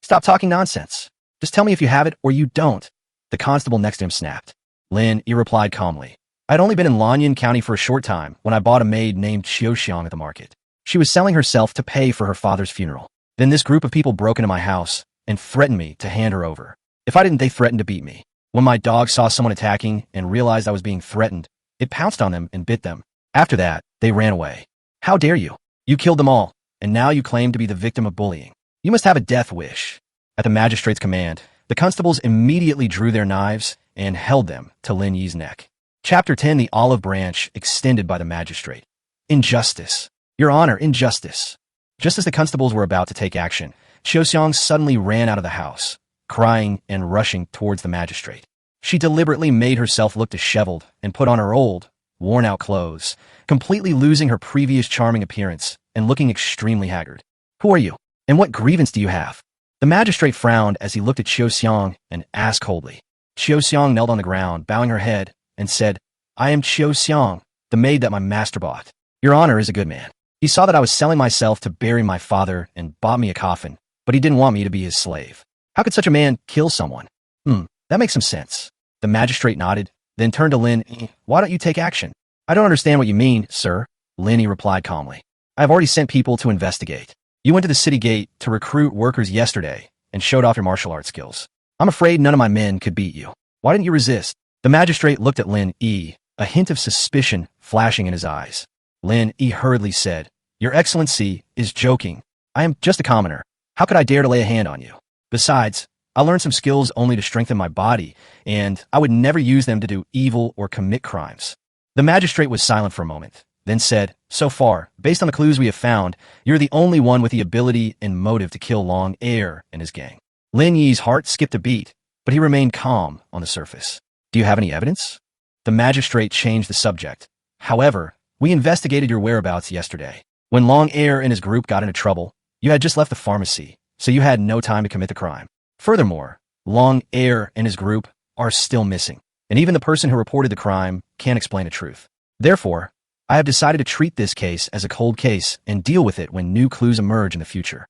Stop talking nonsense. Just tell me if you have it or you don't. The constable next to him snapped. Lin Yi replied calmly. I'd only been in Lanyan County for a short time when I bought a maid named Xiaoxiang at the market. She was selling herself to pay for her father's funeral. Then this group of people broke into my house and threatened me to hand her over. If I didn't, they threatened to beat me. When my dog saw someone attacking and realized I was being threatened, it pounced on them and bit them. After that, they ran away. How dare you? You killed them all, and now you claim to be the victim of bullying. You must have a death wish. At the magistrate's command, the constables immediately drew their knives and held them to Lin Yi's neck. Chapter 10: The Olive Branch Extended by the Magistrate. Injustice. Your Honor, injustice. Just as the constables were about to take action, Xiaoxiang suddenly ran out of the house, crying and rushing towards the magistrate. She deliberately made herself look disheveled and put on her old, worn-out clothes, completely losing her previous charming appearance and looking extremely haggard. Who are you? And what grievance do you have? The magistrate frowned as he looked at Xiaoxiang and asked coldly. Xiaoxiang knelt on the ground, bowing her head, and said, I am Xiaoxiang, the maid that my master bought. Your Honor is a good man. He saw that I was selling myself to bury my father and bought me a coffin, but he didn't want me to be his slave. How could such a man kill someone? That makes some sense. The magistrate nodded, then turned to Lin Yi. Why don't you take action? I don't understand what you mean, sir, Lin Yi replied calmly. I have already sent people to investigate. You went to the city gate to recruit workers yesterday and showed off your martial arts skills. I'm afraid none of my men could beat you. Why didn't you resist? The magistrate looked at Lin Yi, a hint of suspicion flashing in his eyes. Lin Yi hurriedly said, Your Excellency is joking. I am just a commoner. How could I dare to lay a hand on you? Besides, I learned some skills only to strengthen my body, and I would never use them to do evil or commit crimes. The magistrate was silent for a moment, then said, So far, based on the clues we have found, you're the only one with the ability and motive to kill Long Air and his gang. Lin Yi's heart skipped a beat, but he remained calm on the surface. Do you have any evidence? The magistrate changed the subject. However, we investigated your whereabouts yesterday. When Long Air and his group got into trouble, you had just left the pharmacy, so you had no time to commit the crime. Furthermore, Long Air and his group are still missing, and even the person who reported the crime can't explain the truth. Therefore, I have decided to treat this case as a cold case and deal with it when new clues emerge in the future.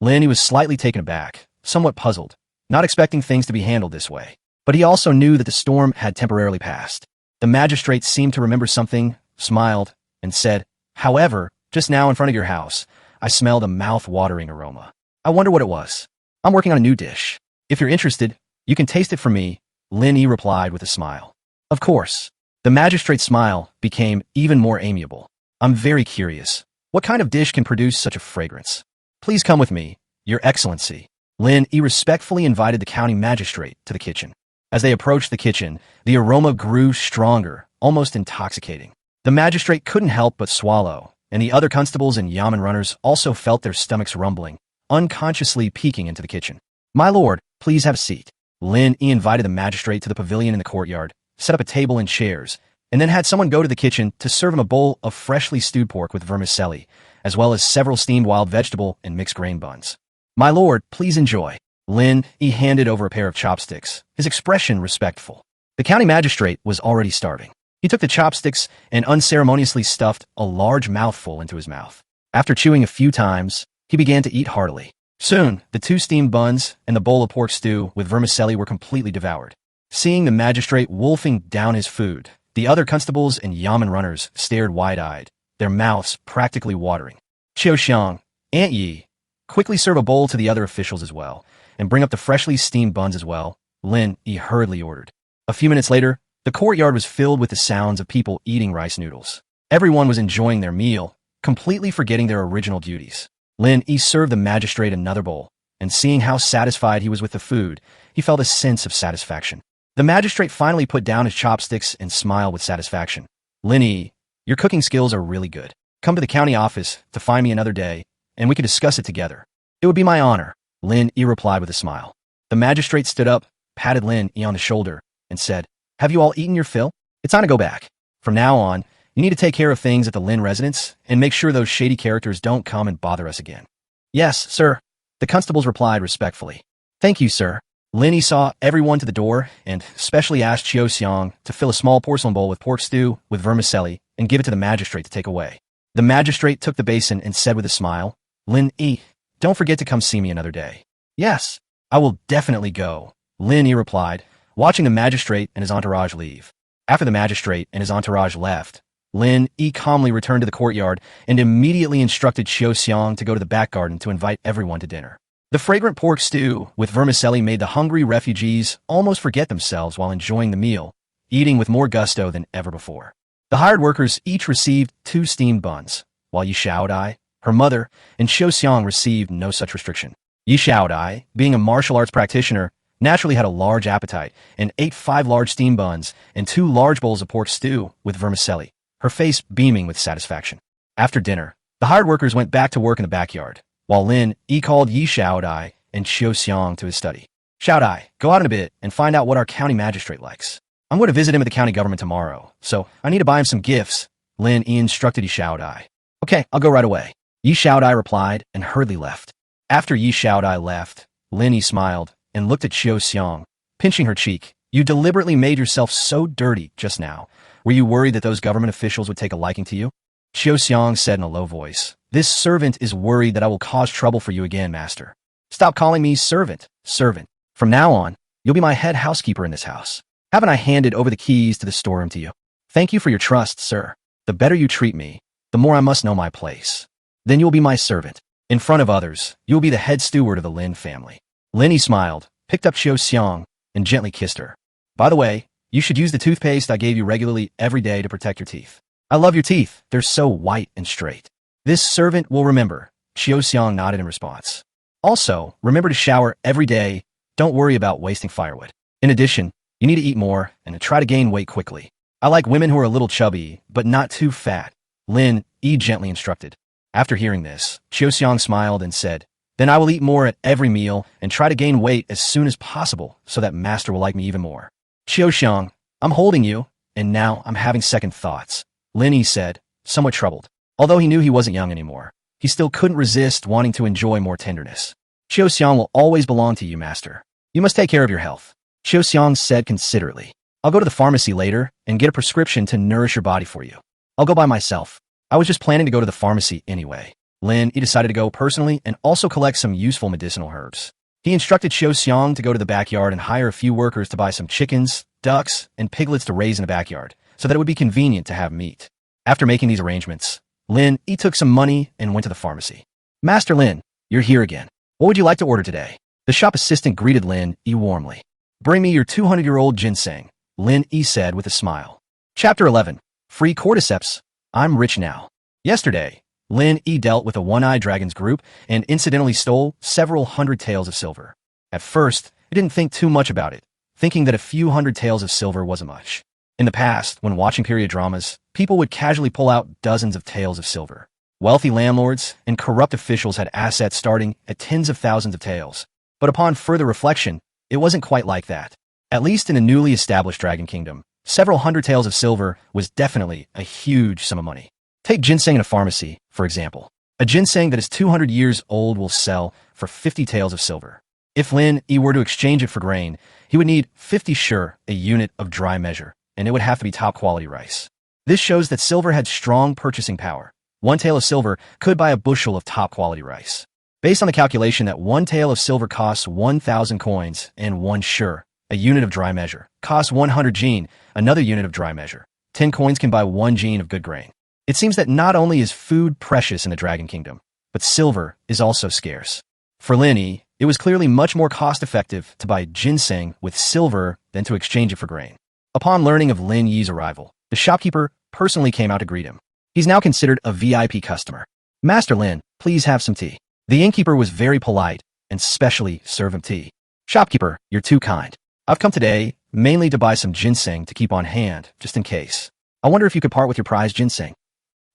Lin Yi was slightly taken aback, somewhat puzzled, not expecting things to be handled this way. But he also knew that the storm had temporarily passed. The magistrate seemed to remember something, smiled, and said, However, just now in front of your house, I smelled a mouth-watering aroma. I wonder what it was. I'm working on a new dish. If you're interested, you can taste it from me, Lin Yi replied with a smile. Of course. The magistrate's smile became even more amiable. I'm very curious. What kind of dish can produce such a fragrance? Please come with me, Your Excellency. Lin Yi respectfully invited the county magistrate to the kitchen. As they approached the kitchen, the aroma grew stronger, almost intoxicating. The magistrate couldn't help but swallow, and the other constables and yamen runners also felt their stomachs rumbling, unconsciously peeking into the kitchen. My lord, please have a seat. Lin Yi invited the magistrate to the pavilion in the courtyard, set up a table and chairs, and then had someone go to the kitchen to serve him a bowl of freshly stewed pork with vermicelli, as well as several steamed wild vegetable and mixed grain buns. My lord, please enjoy. Lin Yi handed over a pair of chopsticks, his expression respectful. The county magistrate was already starving. He took the chopsticks and unceremoniously stuffed a large mouthful into his mouth. After chewing a few times, he began to eat heartily. Soon, the 2 steamed buns and the bowl of pork stew with vermicelli were completely devoured. Seeing the magistrate wolfing down his food, the other constables and yamen runners stared wide-eyed, their mouths practically watering. Xiaoxiang, Aunt Yi, quickly serve a bowl to the other officials as well, and bring up the freshly steamed buns as well, Lin Yi hurriedly ordered. A few minutes later, the courtyard was filled with the sounds of people eating rice noodles. Everyone was enjoying their meal, completely forgetting their original duties. Lin Yi served the magistrate another bowl, and seeing how satisfied he was with the food, he felt a sense of satisfaction. The magistrate finally put down his chopsticks and smiled with satisfaction. Lin Yi, your cooking skills are really good. Come to the county office to find me another day, and we can discuss it together. It would be my honor, Lin Yi replied with a smile. The magistrate stood up, patted Lin Yi on the shoulder, and said, "Have you all eaten your fill? It's time to go back. From now on, you need to take care of things at the Lin residence and make sure those shady characters don't come and bother us again." "Yes, sir," the constables replied respectfully. "Thank you, sir." Lin Yi saw everyone to the door and specially asked Qiu Xiang to fill a small porcelain bowl with pork stew with vermicelli and give it to the magistrate to take away. The magistrate took the basin and said with a smile, "Lin Yi, don't forget to come see me another day." "Yes, I will definitely go," Lin Yi replied, watching the magistrate and his entourage leave. After the magistrate and his entourage left, Lin Yi calmly returned to the courtyard and immediately instructed Qiu Xiang to go to the back garden to invite everyone to dinner. The fragrant pork stew with vermicelli made the hungry refugees almost forget themselves while enjoying the meal, eating with more gusto than ever before. The hired workers each received 2 steamed buns, while Yi Xiaodai, her mother, and Qiu Xiang received no such restriction. Yi Xiaodai, being a martial arts practitioner, naturally had a large appetite and ate 5 large steamed buns and 2 large bowls of pork stew with vermicelli, her face beaming with satisfaction. After dinner, the hired workers went back to work in the backyard, while Lin Yi called Yi Xiaodai and Qiu Xiang to his study. "Xiaodai, go out in a bit and find out what our county magistrate likes. I'm going to visit him at the county government tomorrow, so I need to buy him some gifts," Lin Yi instructed Yi Xiaodai. "Okay, I'll go right away," Yi Xiaodai replied and hurriedly left. After Yi Xiaodai left, Lin Yi smiled and looked at Qiu Xiang, pinching her cheek. "You deliberately made yourself so dirty just now. Were you worried that those government officials would take a liking to you?" Qiu Xiang said in a low voice, "This servant is worried that I will cause trouble for you again, master. Stop calling me servant, servant. From now on, you'll be my head housekeeper in this house. Haven't I handed over the keys to the storeroom to you? Thank you for your trust, sir. The better you treat me, the more I must know my place. Then you'll be my servant. In front of others, you'll be the head steward of the Lin family." Lin Yi smiled, picked up Qiu Xiang, and gently kissed her. "By the way, you should use the toothpaste I gave you regularly every day to protect your teeth. I love your teeth. They're so white and straight." "This servant will remember," Qiu Xiang nodded in response. "Also, remember to shower every day. Don't worry about wasting firewood. In addition, you need to eat more and to try to gain weight quickly. I like women who are a little chubby, but not too fat," Lin Yi gently instructed. After hearing this, Qiu Xiang smiled and said, "Then I will eat more at every meal and try to gain weight as soon as possible so that master will like me even more." "Qiu Xiang, I'm holding you, and now I'm having second thoughts," Lin Yi said, somewhat troubled. Although he knew he wasn't young anymore, he still couldn't resist wanting to enjoy more tenderness. "Qiu Xiang will always belong to you, master. You must take care of your health," Qiu Xiang said considerately. "I'll go to the pharmacy later and get a prescription to nourish your body for you. I'll go by myself. I was just planning to go to the pharmacy anyway." Lin Yi decided to go personally and also collect some useful medicinal herbs. He instructed Qiu Xiang to go to the backyard and hire a few workers to buy some chickens, ducks, and piglets to raise in the backyard, so that it would be convenient to have meat. After making these arrangements, Lin Yi took some money and went to the pharmacy. "Master Lin, you're here again. What would you like to order today?" The shop assistant greeted Lin Yi warmly. "Bring me your 200-year-old ginseng," Lin Yi said with a smile. Chapter 11. Free cordyceps. I'm rich now. Yesterday, Lin Yi dealt with a one-eyed dragon's group and incidentally stole several hundred taels of silver. At first, he didn't think too much about it, thinking that a few hundred taels of silver wasn't much. In the past, when watching period dramas, people would casually pull out dozens of taels of silver. Wealthy landlords and corrupt officials had assets starting at tens of thousands of taels. But upon further reflection, it wasn't quite like that. At least in the newly established Dragon Kingdom, several hundred taels of silver was definitely a huge sum of money. Take ginseng in a pharmacy, for example. A ginseng that is 200 years old will sell for 50 taels of silver. If Lin Yi were to exchange it for grain, he would need 50 sure, a unit of dry measure, and it would have to be top-quality rice. This shows that silver had strong purchasing power. One tael of silver could buy a bushel of top-quality rice. Based on the calculation that one tael of silver costs 1,000 coins and one sure, a unit of dry measure, costs 100 jin, another unit of dry measure. 10 coins can buy 1 jin of good grain. It seems that not only is food precious in the Dragon Kingdom, but silver is also scarce. For Lin Yi, it was clearly much more cost-effective to buy ginseng with silver than to exchange it for grain. Upon learning of Lin Yi's arrival, the shopkeeper personally came out to greet him. He's now considered a VIP customer. "Master Lin, please have some tea." The innkeeper was very polite and specially served him tea. "Shopkeeper, you're too kind. I've come today mainly to buy some ginseng to keep on hand, just in case. I wonder if you could part with your prized ginseng."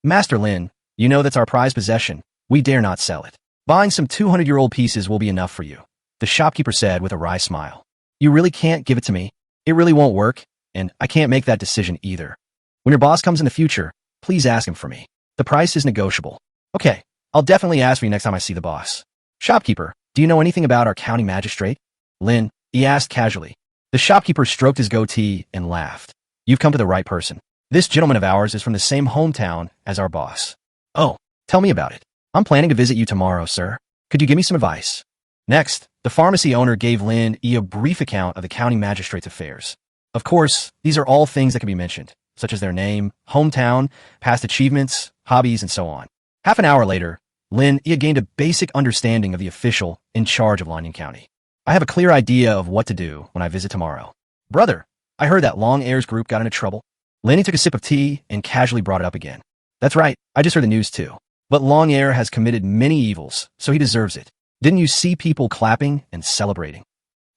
"Master Lin, you know that's our prized possession. We dare not sell it. Buying some 200-year-old pieces will be enough for you," the shopkeeper said with a wry smile. "You really can't give it to me. It really won't work, and I can't make that decision either. When your boss comes in the future, please ask him for me. The price is negotiable." "Okay, I'll definitely ask for you next time I see the boss." "Shopkeeper, do you know anything about our county magistrate?" "Lin," he asked casually. The shopkeeper stroked his goatee and laughed. "You've come to the right person. This gentleman of ours is from the same hometown as our boss." "Oh, tell me about it. I'm planning to visit you tomorrow, sir. Could you give me some advice?" Next, the pharmacy owner gave Lin Yi a brief account of the county magistrate's affairs. Of course, these are all things that can be mentioned, such as their name, hometown, past achievements, hobbies, and so on. Half an hour later, Lin Yi gained a basic understanding of the official in charge of Lanyan County. "I have a clear idea of what to do when I visit tomorrow." "Brother, I heard that Long Air's group got into trouble." Lin Yi took a sip of tea and casually brought it up again. "That's right, I just heard the news too. But Long Air has committed many evils, so he deserves it. Didn't you see people clapping and celebrating?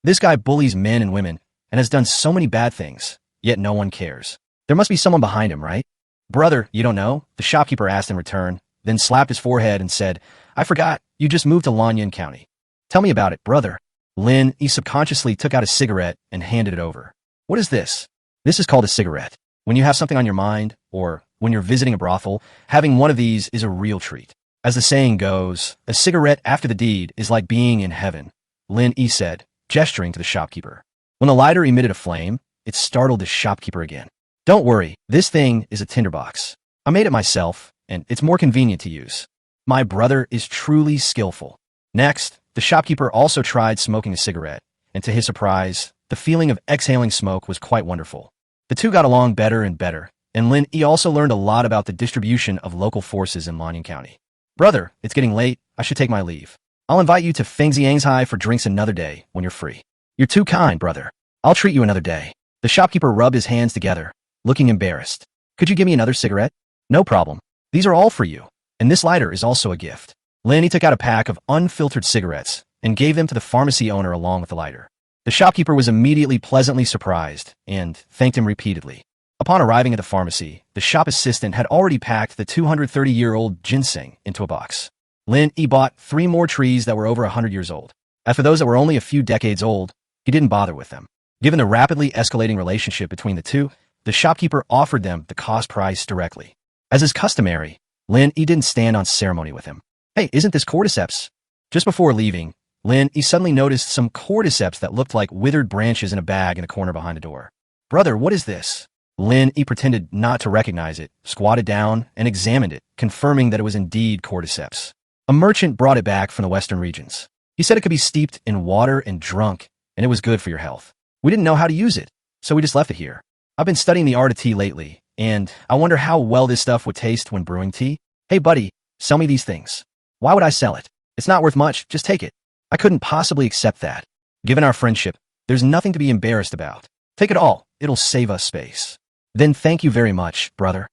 This guy bullies men and women and has done so many bad things, yet no one cares. There must be someone behind him, right?" "Brother, you don't know?" the shopkeeper asked in return, then slapped his forehead and said, "I forgot, you just moved to Lanyan County. Tell me about it, brother." Lin Yi subconsciously took out a cigarette and handed it over. "What is this?" "This is called a cigarette. When you have something on your mind, or when you're visiting a brothel, having one of these is a real treat. As the saying goes, a cigarette after the deed is like being in heaven," Lin Yi said, gesturing to the shopkeeper. When the lighter emitted a flame, it startled the shopkeeper again. "Don't worry, this thing is a tinderbox. I made it myself, and it's more convenient to use. My brother is truly skillful." Next, the shopkeeper also tried smoking a cigarette, and to his surprise, the feeling of exhaling smoke was quite wonderful. The two got along better and better, and Lin Yi also learned a lot about the distribution of local forces in Lanyan County. "Brother, it's getting late. I should take my leave. I'll invite you to Fengxiang's for drinks another day when you're free." "You're too kind, brother. I'll treat you another day." The shopkeeper rubbed his hands together, looking embarrassed. "Could you give me another cigarette?" "No problem. These are all for you, and this lighter is also a gift." Lin Yi took out a pack of unfiltered cigarettes and gave them to the pharmacy owner along with the lighter. The shopkeeper was immediately pleasantly surprised and thanked him repeatedly. Upon arriving at the pharmacy, the shop assistant had already packed the 230-year-old ginseng into a box. Lin Yi bought 3 more trees that were over 100 years old. As for those that were only a few decades old, he didn't bother with them. Given the rapidly escalating relationship between the two, the shopkeeper offered them the cost price directly. As is customary, Lin Yi didn't stand on ceremony with him. "Hey, isn't this cordyceps?" Just before leaving, Lin Yi suddenly noticed some cordyceps that looked like withered branches in a bag in the corner behind the door. "Brother, what is this?" Lin Yi pretended not to recognize it, squatted down, and examined it, confirming that it was indeed cordyceps. A merchant brought it back from the western regions. He said it could be steeped in water and drunk, and it was good for your health. We didn't know how to use it, so we just left it here. I've been studying the art of tea lately, and I wonder how well this stuff would taste when brewing tea. Hey buddy, sell me these things. Why would I sell it? It's not worth much, just take it. I couldn't possibly accept that. Given our friendship, there's nothing to be embarrassed about. Take it all, it'll save us space. Then thank you very much, brother.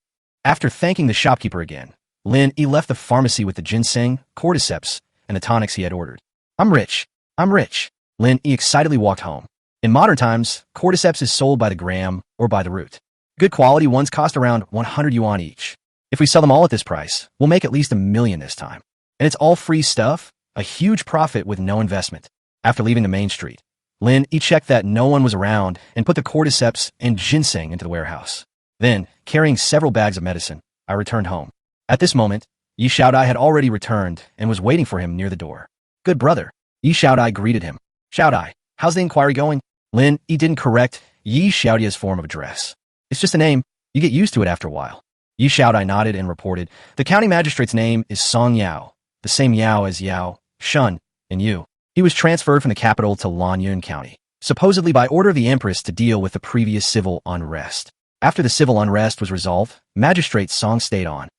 After thanking the shopkeeper again, Lin Yi left the pharmacy with the ginseng, cordyceps, and the tonics he had ordered. I'm rich. I'm rich. Lin Yi excitedly walked home. In modern times, cordyceps is sold by the gram or by the root. Good quality ones cost around 100 yuan each. If we sell them all at this price, we'll make at least 1 million this time. And it's all free stuff, a huge profit with no investment. After leaving the main street, Lin Yi checked that no one was around and put the cordyceps and ginseng into the warehouse. Then, carrying several bags of medicine, I returned home. At this moment, Yi Xiaodai had already returned and was waiting for him near the door. Good brother. Yi Xiaodai greeted him. Xiaodai, how's the inquiry going? Lin Yi didn't correct Yi Xiaodai's form of address. It's just a name. You get used to it after a while. Yi Xiaodai nodded and reported, the county magistrate's name is Song Yao, the same Yao as Yao, Shun, and Yu. He was transferred from the capital to Lanyan County, supposedly by order of the Empress to deal with the previous civil unrest. After the civil unrest was resolved, Magistrate Song stayed on.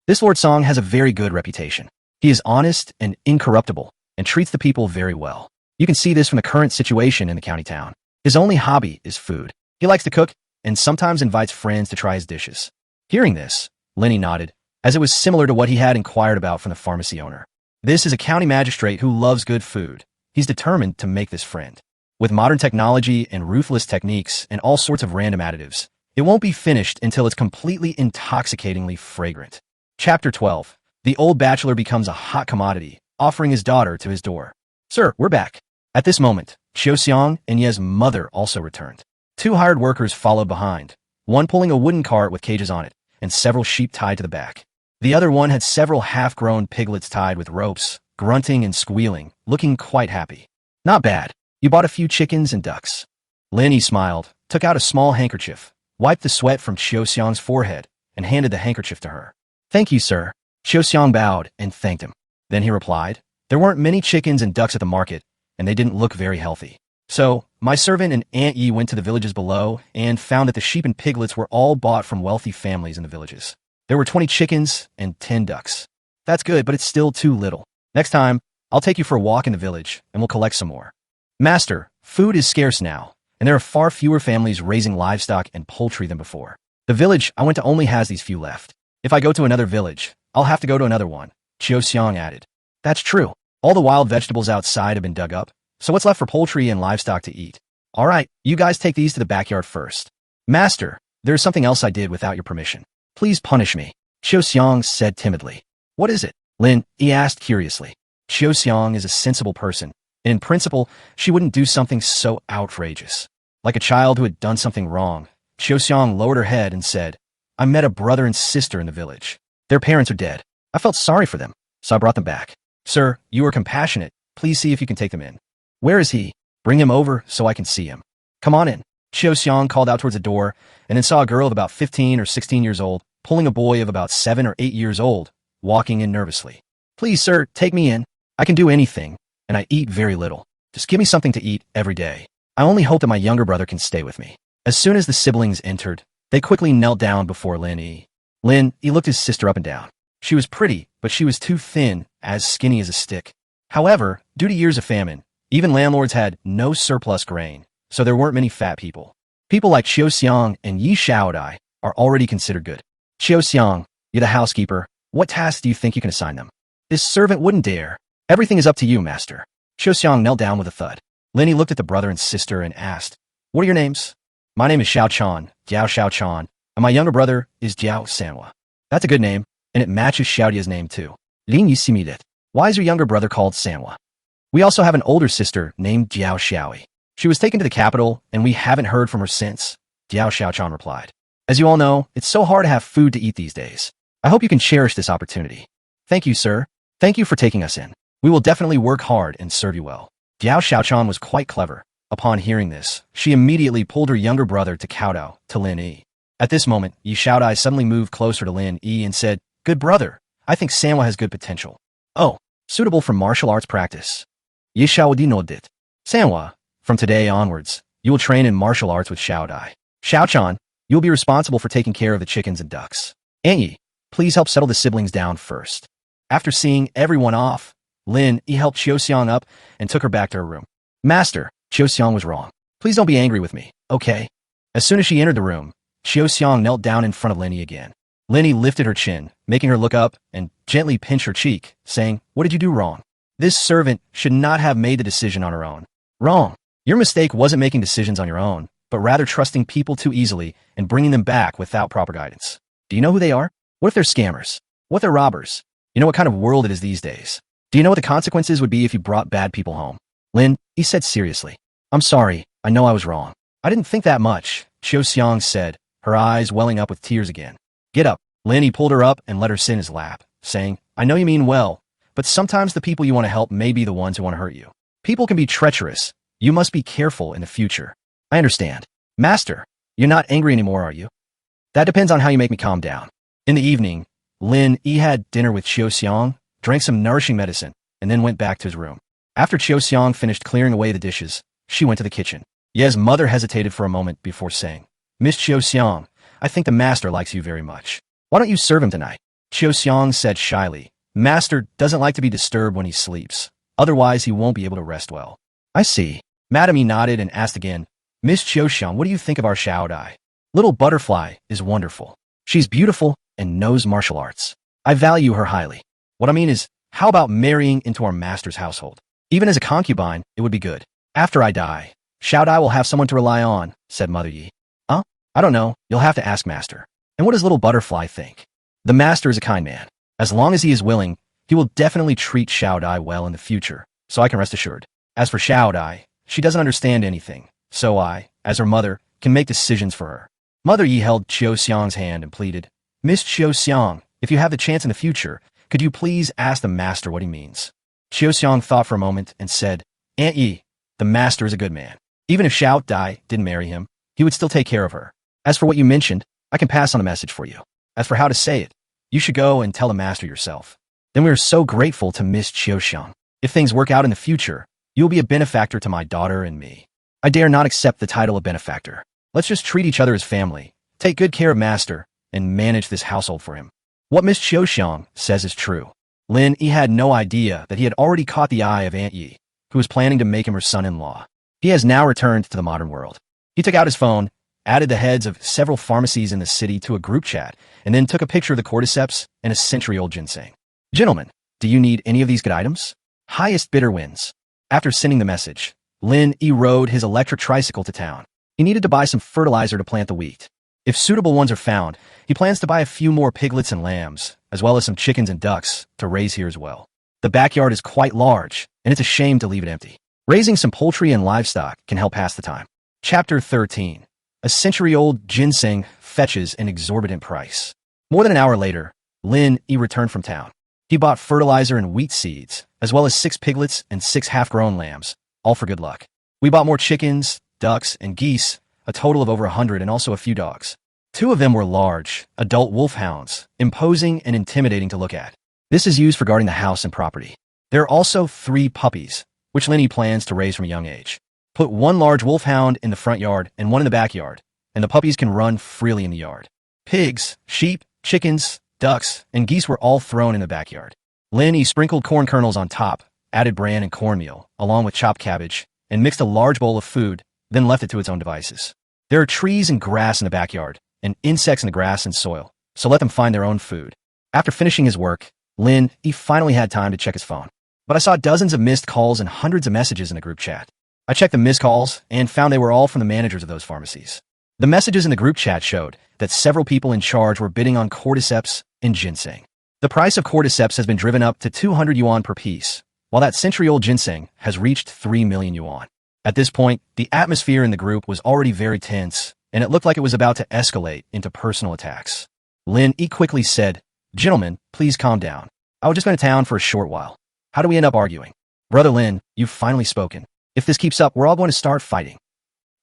This Lord Song has a very good reputation. He is honest and incorruptible, and treats the people very well. You can see this from the current situation in the county town. His only hobby is food. He likes to cook and sometimes invites friends to try his dishes. Hearing this, Lin Yi nodded, as it was similar to what he had inquired about from the pharmacy owner. This is a county magistrate who loves good food. He's determined to make this friend. With modern technology and ruthless techniques and all sorts of random additives, it won't be finished until it's completely intoxicatingly fragrant. Chapter 12. The old bachelor becomes a hot commodity, offering his daughter to his door. Sir, we're back. At this moment, Xiaoxiang and Ye's mother also returned. Two hired workers followed behind, one pulling a wooden cart with cages on it and several sheep tied to the back. The other one had several half-grown piglets tied with ropes, grunting and squealing, looking quite happy. Not bad. You bought a few chickens and ducks. Lin Yi smiled, took out a small handkerchief, wiped the sweat from Xiaoxiang's forehead, and handed the handkerchief to her. Thank you, sir. Xiaoxiang bowed and thanked him. Then he replied, there weren't many chickens and ducks at the market, and they didn't look very healthy. So, my servant and Aunt Yi went to the villages below and found that the sheep and piglets were all bought from wealthy families in the villages. There were 20 chickens and 10 ducks. That's good, but it's still too little. Next time, I'll take you for a walk in the village, and we'll collect some more. Master, food is scarce now, and there are far fewer families raising livestock and poultry than before. The village I went to only has these few left. If I go to another village, I'll have to go to another one, Xiaoxiang added. That's true. All the wild vegetables outside have been dug up, so what's left for poultry and livestock to eat? All right, you guys take these to the backyard first. Master, there's something else I did without your permission. Please punish me, Xiaoxiang said timidly. What is it? Lin Yi asked curiously. Xiaoxiang is a sensible person, and in principle, she wouldn't do something so outrageous. Like a child who had done something wrong, Xiaoxiang lowered her head and said, I met a brother and sister in the village. Their parents are dead. I felt sorry for them, so I brought them back. Sir, you are compassionate. Please see if you can take them in. Where is he? Bring him over so I can see him. Come on in. Xiaoxiang called out towards the door and then saw a girl of about 15 or 16 years old pulling a boy of about 7 or 8 years old, walking in nervously. Please, sir, take me in. I can do anything, and I eat very little. Just give me something to eat every day. I only hope that my younger brother can stay with me. As soon as the siblings entered, they quickly knelt down before Lin Yi. Lin Yi looked his sister up and down. She was pretty, but she was too thin, as skinny as a stick. However, due to years of famine, even landlords had no surplus grain, so there weren't many fat people. People like Xiaoxiang and Yi Shaodai are already considered good. Xiaoxiang, you're the housekeeper. What tasks do you think you can assign them? This servant wouldn't dare. Everything is up to you, master. Xiaoxiang knelt down with a thud. Lin Yi looked at the brother and sister and asked, What are your names? My name is Xiaochan, Jiao Xiaochan, and my younger brother is Jiao Sanhua. That's a good name, and it matches Xiaodia's name too. Lin Yi similed. Why is your younger brother called Sanhua? We also have an older sister named Jiao Xiaoi. She was taken to the capital, and we haven't heard from her since, Jiao Xiaochan replied. As you all know, it's so hard to have food to eat these days. I hope you can cherish this opportunity. Thank you, sir. Thank you for taking us in. We will definitely work hard and serve you well. Jiao Xiaochan was quite clever. Upon hearing this, she immediately pulled her younger brother to kowtow to Lin Yi. At this moment, Yi Shaodai suddenly moved closer to Lin Yi and said, Good brother, I think Sanhua has good potential. Oh, suitable for martial arts practice. Yi Shaodi nodded. Sanhua, from today onwards, you will train in martial arts with Shaodai. Xiaochan, you will be responsible for taking care of the chickens and ducks. Aunt Yi, please help settle the siblings down first. After seeing everyone off, Lin Yi helped Xiaoxiang up and took her back to her room. Master, Xiaoxiang was wrong. Please don't be angry with me, okay? As soon as she entered the room, Xiaoxiang knelt down in front of Lin Yi again. Lin Yi lifted her chin, making her look up and gently pinch her cheek, saying, What did you do wrong? This servant should not have made the decision on her own. Wrong. Your mistake wasn't making decisions on your own, but rather trusting people too easily and bringing them back without proper guidance. Do you know who they are? What if they're scammers? What if they're robbers? You know what kind of world it is these days. Do you know what the consequences would be if you brought bad people home? Lin Yi said seriously. I'm sorry, I know I was wrong. I didn't think that much, Xiaoxiang said, her eyes welling up with tears again. Get up. Lin Yi pulled her up and let her sit in his lap, saying, I know you mean well, but sometimes the people you want to help may be the ones who want to hurt you. People can be treacherous. You must be careful in the future. I understand. Master, you're not angry anymore, are you? That depends on how you make me calm down. In the evening, Lin Yi had dinner with Xiaoxiang, drank some nourishing medicine, and then went back to his room. After Xiaoxiang finished clearing away the dishes, she went to the kitchen. Ye's mother hesitated for a moment before saying, Miss Xiaoxiang, I think the master likes you very much. Why don't you serve him tonight? Xiaoxiang said shyly. Master doesn't like to be disturbed when he sleeps. Otherwise, he won't be able to rest well. I see. Madam Yi nodded and asked again, Miss Qiuxiang, what do you think of our Xiao Dai? Little butterfly is wonderful. She's beautiful and knows martial arts. I value her highly. What I mean is, how about marrying into our master's household? Even as a concubine, it would be good. After I die, Xiao Dai will have someone to rely on, said Mother Yi. I don't know. You'll have to ask Master. And what does little butterfly think? The Master is a kind man. As long as he is willing, he will definitely treat Xiao Dai well in the future, so I can rest assured. As for Xiao Dai, she doesn't understand anything, so I, as her mother, can make decisions for her. Mother Yi held Qiuxiang's hand and pleaded, Miss Qiuxiang, if you have the chance in the future, could you please ask the Master what he means? Qiuxiang thought for a moment and said, Aunt Yi, the Master is a good man. Even if Xiao Dai didn't marry him, he would still take care of her. As for what you mentioned, I can pass on a message for you. As for how to say it, you should go and tell the Master yourself. Then we are so grateful to Miss Qiuxiang. If things work out in the future, you will be a benefactor to my daughter and me. I dare not accept the title of benefactor. Let's just treat each other as family, take good care of Master, and manage this household for him. What Miss Qiuxiang says is true. Lin Yi had no idea that he had already caught the eye of Aunt Yi, who was planning to make him her son-in-law. He has now returned to the modern world. He took out his phone, added the heads of several pharmacies in the city to a group chat, and then took a picture of the cordyceps and a century-old ginseng. Gentlemen, do you need any of these good items? Highest bidder wins. After sending the message, Lin Yi rode his electric tricycle to town. He needed to buy some fertilizer to plant the wheat. If suitable ones are found, he plans to buy a few more piglets and lambs, as well as some chickens and ducks, to raise here as well. The backyard is quite large, and it's a shame to leave it empty. Raising some poultry and livestock can help pass the time. Chapter 13. A century-old ginseng fetches an exorbitant price. More than an hour later, Lin Yi returned from town. He bought fertilizer and wheat seeds, as well as 6 piglets and 6 half-grown lambs, all for good luck. We bought more chickens, ducks, and geese, a total of over 100, and also a few dogs. 2 of them were large, adult wolfhounds, imposing and intimidating to look at. This is used for guarding the house and property. There are also 3 puppies, which Lin Yi plans to raise from a young age. Put 1 large wolfhound in the front yard and 1 in the backyard, and the puppies can run freely in the yard. Pigs, sheep, chickens, ducks, and geese were all thrown in the backyard. Lin Yi sprinkled corn kernels on top, added bran and cornmeal, along with chopped cabbage, and mixed a large bowl of food, then left it to its own devices. There are trees and grass in the backyard, and insects in the grass and soil, so let them find their own food. After finishing his work, Lin Yi finally had time to check his phone. But I saw dozens of missed calls and hundreds of messages in the group chat. I checked the missed calls and found they were all from the managers of those pharmacies. The messages in the group chat showed that several people in charge were bidding on cordyceps and ginseng. The price of cordyceps has been driven up to 200 yuan per piece, while that century-old ginseng has reached 3 million yuan. At this point, the atmosphere in the group was already very tense, and it looked like it was about to escalate into personal attacks. Lin Yi quickly said, Gentlemen, please calm down. I was just going to town for a short while. How do we end up arguing? Brother Lin, you've finally spoken. If this keeps up, we're all going to start fighting.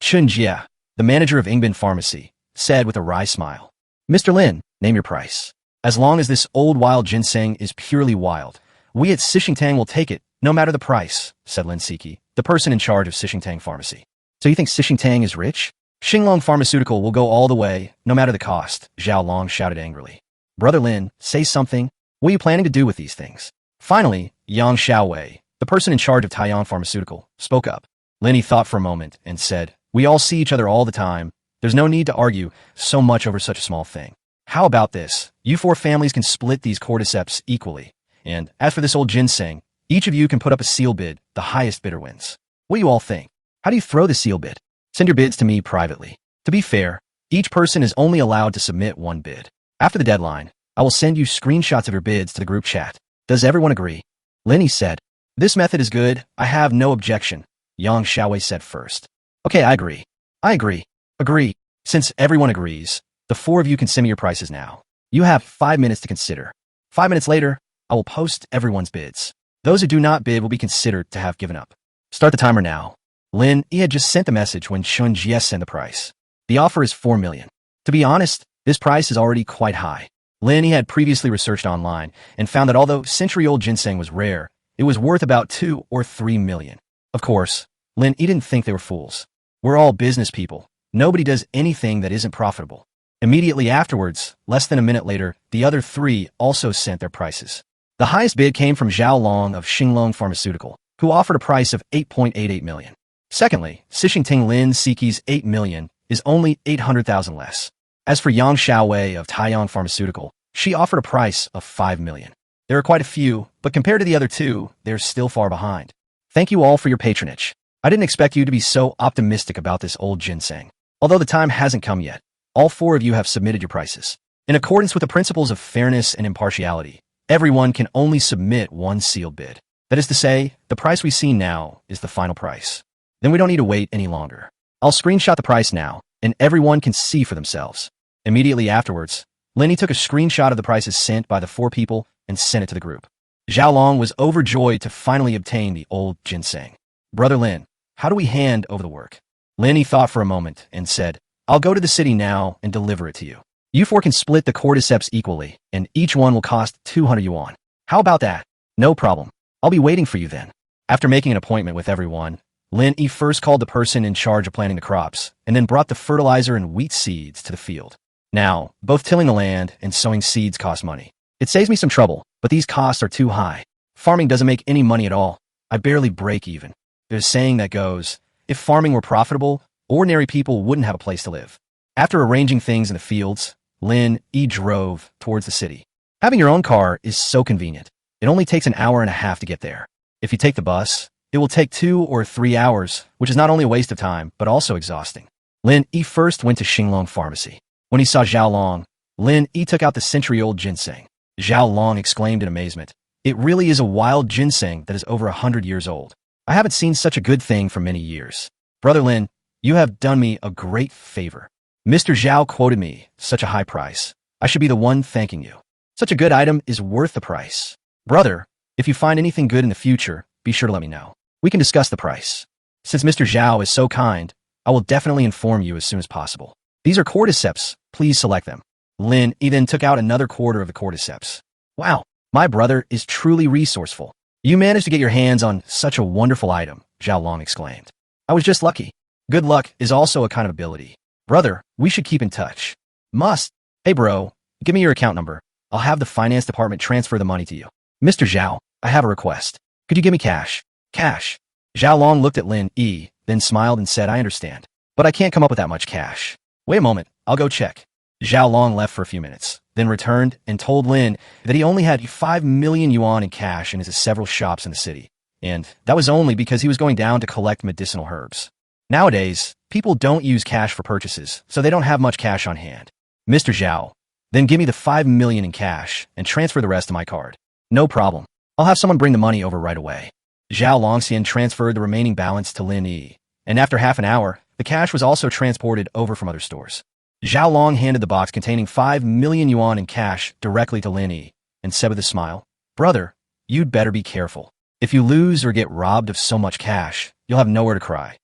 Chun Jia, the manager of Ingbin Pharmacy, said with a wry smile. Mr. Lin, name your price. As long as this old wild ginseng is purely wild, we at Xixingtang will take it, no matter the price, said Lin Siki, the person in charge of Xixingtang Pharmacy. So you think Xixingtang is rich? Xinglong Pharmaceutical will go all the way, no matter the cost, Zhao Long shouted angrily. Brother Lin, say something. What are you planning to do with these things? Finally, Yang Xiaowei, the person in charge of Taiyang Pharmaceutical, spoke up. Lin Yi thought for a moment and said, We all see each other all the time. There's no need to argue so much over such a small thing. How about this? You 4 families can split these cordyceps equally. And as for this old ginseng, each of you can put up a seal bid. The highest bidder wins. What do you all think? How do you throw the seal bid? Send your bids to me privately. To be fair, each person is only allowed to submit 1 bid. After the deadline, I will send you screenshots of your bids to the group chat. Does everyone agree? Lin Yi said, This method is good. I have no objection. Yang Xiaowei said first. Okay, I agree. I agree. Agree. Since everyone agrees, the 4 of you can send me your prices now. You have 5 minutes to consider. 5 minutes later, I will post everyone's bids. Those who do not bid will be considered to have given up. Start the timer now. Lin Yi had just sent the message when Chun Jia sent the price. The offer is 4 million. To be honest, this price is already quite high. Lin Yi had previously researched online and found that although century-old ginseng was rare, it was worth about 2 or 3 million. Of course, Lin Yi didn't think they were fools. We're all business people. Nobody does anything that isn't profitable. Immediately afterwards, less than a minute later, the other 3 also sent their prices. The highest bid came from Zhao Long of Xinglong Pharmaceutical, who offered a price of 8.88 million. Secondly, Sishingting Lin Siki's 8 million is only 800,000 less. As for Yang Xiaowei of Taiyang Pharmaceutical, she offered a price of 5 million. There are quite a few, but compared to the other two, they're still far behind. Thank you all for your patronage. I didn't expect you to be so optimistic about this old ginseng. Although the time hasn't come yet, all 4 of you have submitted your prices. In accordance with the principles of fairness and impartiality, everyone can only submit one sealed bid. That is to say, the price we see now is the final price. Then we don't need to wait any longer. I'll screenshot the price now, and everyone can see for themselves. Immediately afterwards, Lin Yi took a screenshot of the prices sent by the 4 people and sent it to the group. Zhao Long was overjoyed to finally obtain the old ginseng. Brother Lin, how do we hand over the work? Lin Yi thought for a moment and said, I'll go to the city now and deliver it to you. You 4 can split the cordyceps equally, and each one will cost 200 yuan. How about that? No problem. I'll be waiting for you then. After making an appointment with everyone, Lin Yi first called the person in charge of planting the crops, and then brought the fertilizer and wheat seeds to the field. Now, both tilling the land and sowing seeds cost money. It saves me some trouble, but these costs are too high. Farming doesn't make any money at all. I barely break even. There's a saying that goes, if farming were profitable, ordinary people wouldn't have a place to live. After arranging things in the fields, Lin Yi drove towards the city. Having your own car is so convenient. It only takes an hour and a half to get there. If you take the bus, it will take 2 or 3 hours, which is not only a waste of time, but also exhausting. Lin Yi first went to Xinglong Pharmacy. When he saw Zhao Long, Lin Yi took out the century-old ginseng. Zhao Long exclaimed in amazement, it really is a wild ginseng that is over 100 years old. I haven't seen such a good thing for many years. Brother Lin, you have done me a great favor. Mr. Zhao quoted me such a high price. I should be the one thanking you. Such a good item is worth the price. Brother, if you find anything good in the future, be sure to let me know. We can discuss the price. Since Mr. Zhao is so kind, I will definitely inform you as soon as possible. These are cordyceps. Please select them. Lin Yi then took out another quarter of the cordyceps. Wow, my brother is truly resourceful. You managed to get your hands on such a wonderful item, Zhao Long exclaimed. I was just lucky. Good luck is also a kind of ability. Brother, we should keep in touch. Must. Hey bro, give me your account number. I'll have the finance department transfer the money to you. Mr. Zhao, I have a request. Could you give me cash? Cash. Zhao Long looked at Lin Yi, then smiled and said, I understand. But I can't come up with that much cash. Wait a moment, I'll go check. Zhao Long left for a few minutes, then returned and told Lin that he only had 5 million yuan in cash in his several shops in the city. And that was only because he was going down to collect medicinal herbs. Nowadays, people don't use cash for purchases, so they don't have much cash on hand. Mr. Zhao, then give me the 5 million in cash and transfer the rest to my card. No problem. I'll have someone bring the money over right away. Zhao Longxian transferred the remaining balance to Lin Yi, and after half an hour, the cash was also transported over from other stores. Zhao Long handed the box containing 5 million yuan in cash directly to Lin Yi, and said with a smile, Brother, you'd better be careful. If you lose or get robbed of so much cash, you'll have nowhere to cry.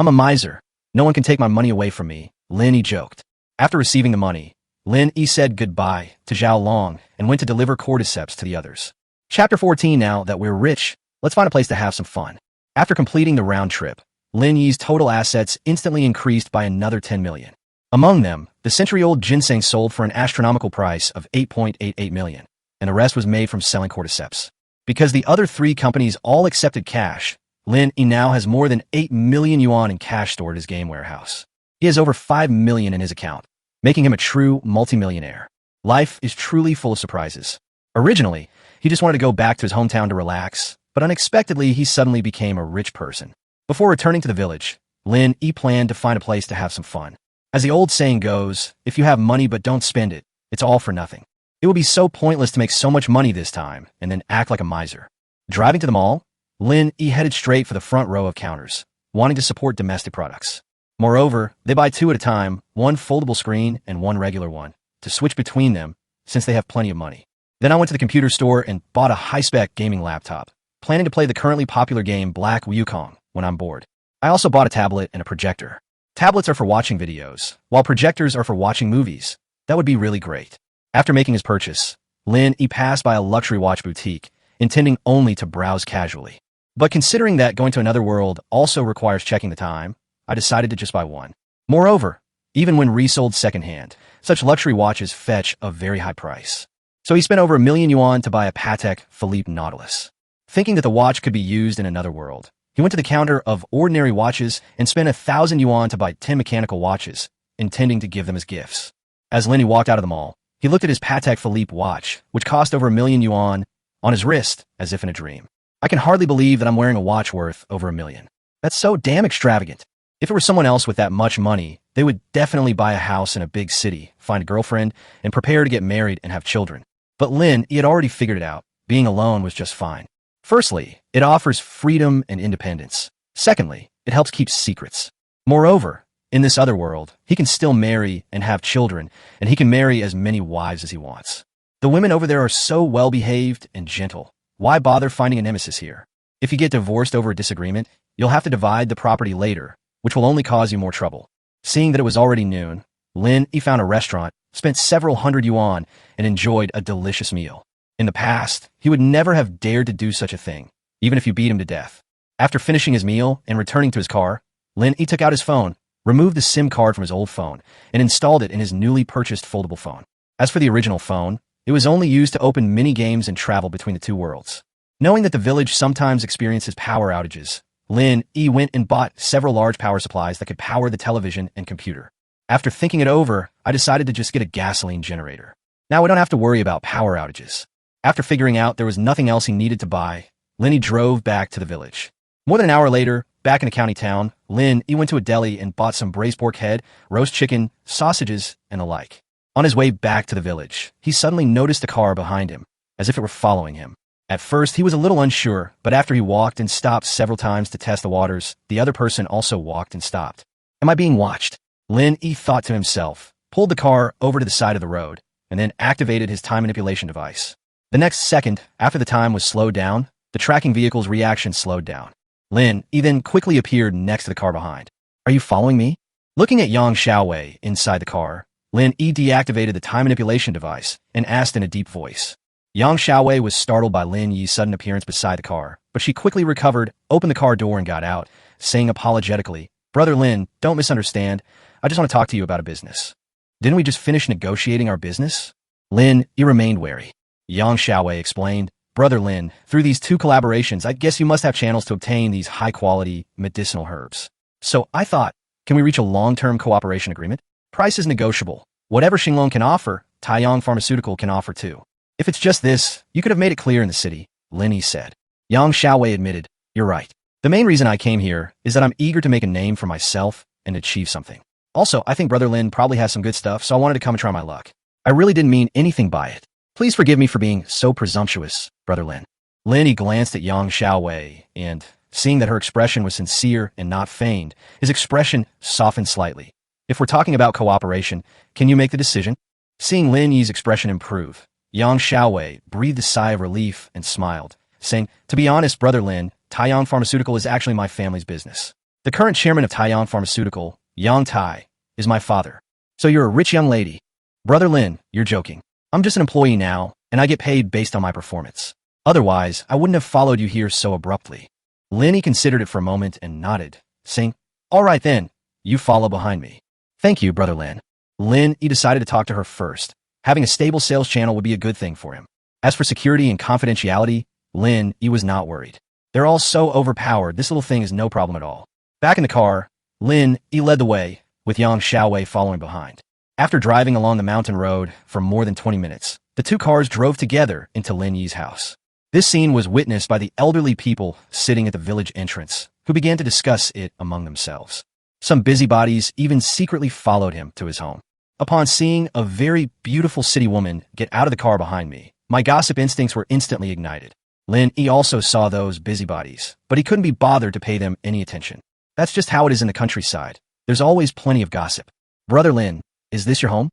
I'm a miser. No one can take my money away from me, Lin Yi joked. After receiving the money, Lin Yi said goodbye to Zhao Long and went to deliver cordyceps to the others. Chapter 14. Now that we're rich, let's find a place to have some fun. After completing the round trip, Lin Yi's total assets instantly increased by another 10 million. Among them, the century-old ginseng sold for an astronomical price of 8.88 million, and the rest was made from selling cordyceps. Because the other 3 companies all accepted cash, Lin Yi now has more than 8 million yuan in cash stored at his game warehouse. He has over 5 million in his account, making him a true multimillionaire. Life is truly full of surprises. Originally, he just wanted to go back to his hometown to relax, but unexpectedly he suddenly became a rich person. Before returning to the village, Lin Yi planned to find a place to have some fun. As the old saying goes, if you have money but don't spend it, it's all for nothing. It would be so pointless to make so much money this time and then act like a miser. Driving to the mall, Lin Yi headed straight for the front row of counters, wanting to support domestic products. Moreover, they buy 2 at a time, one foldable screen and one regular one, to switch between them since they have plenty of money. Then I went to the computer store and bought a high-spec gaming laptop, planning to play the currently popular game Black Wukong when I'm bored. I also bought a tablet and a projector. Tablets are for watching videos, while projectors are for watching movies. That would be really great. After making his purchase, Lin Yi passed by a luxury watch boutique, intending only to browse casually. But considering that going to another world also requires checking the time, I decided to just buy one. Moreover, even when resold secondhand, such luxury watches fetch a very high price. So he spent over 1,000,000 yuan to buy a Patek Philippe Nautilus. Thinking that the watch could be used in another world, he went to the counter of ordinary watches and spent 1,000 yuan to buy 10 mechanical watches, intending to give them as gifts. As Lin Yi walked out of the mall, he looked at his Patek Philippe watch, which cost over 1,000,000 yuan, on his wrist, as if in a dream. I can hardly believe that I'm wearing a watch worth over 1,000,000. That's so damn extravagant. If it were someone else with that much money, they would definitely buy a house in a big city, find a girlfriend, and prepare to get married and have children. But Lin, he had already figured it out. Being alone was just fine. Firstly, it offers freedom and independence. Secondly, it helps keep secrets. Moreover, in this other world, he can still marry and have children, and he can marry as many wives as he wants. The women over there are so well-behaved and gentle. Why bother finding a nemesis here? If you get divorced over a disagreement, you'll have to divide the property later, which will only cause you more trouble. Seeing that it was already noon, Lin, he found a restaurant, spent several hundred yuan, and enjoyed a delicious meal. In the past, he would never have dared to do such a thing, even if you beat him to death. After finishing his meal and returning to his car, Lin, he took out his phone, removed the SIM card from his old phone, and installed it in his newly purchased foldable phone. As for the original phone, it was only used to open mini-games and travel between the two worlds. Knowing that the village sometimes experiences power outages, Lin Yi went and bought several large power supplies that could power the television and computer. After thinking it over, I decided to just get a gasoline generator. Now we don't have to worry about power outages. After figuring out there was nothing else he needed to buy, Lin Yi drove back to the village. More than an hour later, back in a county town, Lin Yi went to a deli and bought some braised pork head, roast chicken, sausages, and the like. On his way back to the village, he suddenly noticed a car behind him, as if it were following him. At first, he was a little unsure, but after he walked and stopped several times to test the waters, the other person also walked and stopped. Am I being watched? Lin Yi thought to himself, pulled the car over to the side of the road, and then activated his time manipulation device. The next second, after the time was slowed down, the tracking vehicle's reaction slowed down. Lin Yi then quickly appeared next to the car behind. Are you following me? Looking at Yang Xiaowei inside the car, Lin Yi deactivated the time manipulation device and asked in a deep voice. Yang Xiaowei was startled by Lin Yi's sudden appearance beside the car, but she quickly recovered, opened the car door and got out, saying apologetically, Brother Lin, don't misunderstand. I just want to talk to you about a business. Didn't we just finish negotiating our business? Lin Yi remained wary. Yang Xiaowei explained, Brother Lin, through these two collaborations, I guess you must have channels to obtain these high-quality medicinal herbs. So I thought, can we reach a long-term cooperation agreement? Price is negotiable. Whatever Xinglong can offer, Taiyang Pharmaceutical can offer too. If it's just this, you could have made it clear in the city, Lin Yi said. Yang Xiaowei admitted, you're right. The main reason I came here is that I'm eager to make a name for myself and achieve something. Also, I think Brother Lin probably has some good stuff, so I wanted to come and try my luck. I really didn't mean anything by it. Please forgive me for being so presumptuous, Brother Lin. Lin Yi glanced at Yang Xiaowei and, seeing that her expression was sincere and not feigned, his expression softened slightly. If we're talking about cooperation, can you make the decision? Seeing Lin Yi's expression improve, Yang Xiaowei breathed a sigh of relief and smiled, saying, to be honest, Brother Lin, Taiyang Pharmaceutical is actually my family's business. The current chairman of Taiyang Pharmaceutical, Yang Tai, is my father. So you're a rich young lady. Brother Lin, you're joking. I'm just an employee now, and I get paid based on my performance. Otherwise, I wouldn't have followed you here so abruptly. Lin Yi considered it for a moment and nodded, saying, all right then, you follow behind me. Thank you, Brother Lin. Lin Yi decided to talk to her first. Having a stable sales channel would be a good thing for him. As for security and confidentiality, Lin Yi was not worried. They're all so overpowered, this little thing is no problem at all. Back in the car, Lin Yi led the way, with Yang Xiaowei following behind. After driving along the mountain road for more than 20 minutes, the two cars drove together into Lin Yi's house. This scene was witnessed by the elderly people sitting at the village entrance, who began to discuss it among themselves. Some busybodies even secretly followed him to his home. Upon seeing a very beautiful city woman get out of the car behind me, my gossip instincts were instantly ignited. Lin Yi also saw those busybodies, but he couldn't be bothered to pay them any attention. That's just how it is in the countryside. There's always plenty of gossip. Brother Lin, is this your home?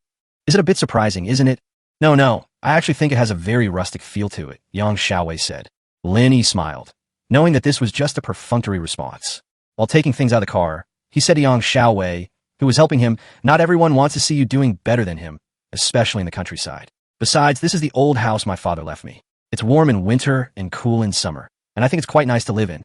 Is it a bit surprising, isn't it? No, I actually think it has a very rustic feel to it, Yang Xiaowei said. Lin Yi smiled, knowing that this was just a perfunctory response. While taking things out of the car, he said to Yang Xiaowei, who was helping him, not everyone wants to see you doing better than him, especially in the countryside. Besides, this is the old house my father left me. It's warm in winter and cool in summer, and I think it's quite nice to live in.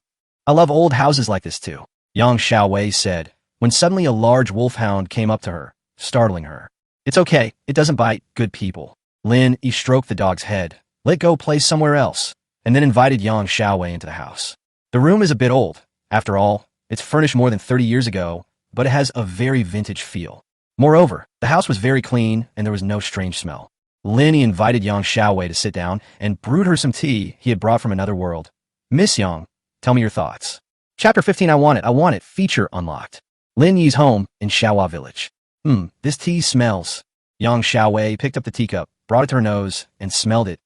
I love old houses like this too, Yang Xiaowei said, when suddenly a large wolfhound came up to her, startling her. It's okay, it doesn't bite good people. Lin Yi stroked the dog's head, let go play somewhere else, and then invited Yang Xiaowei into the house. The room is a bit old. After all, it's furnished more than 30 years ago, but it has a very vintage feel. Moreover, the house was very clean and there was no strange smell. Lin Yi invited Yang Xiaowei to sit down and brewed her some tea he had brought from another world. Miss Yang, tell me your thoughts. Chapter 15 I want it, feature unlocked. Lin Yi's home in Xiaohua village. This tea smells. Yang Xiaowei picked up the teacup, brought it to her nose, and smelled it.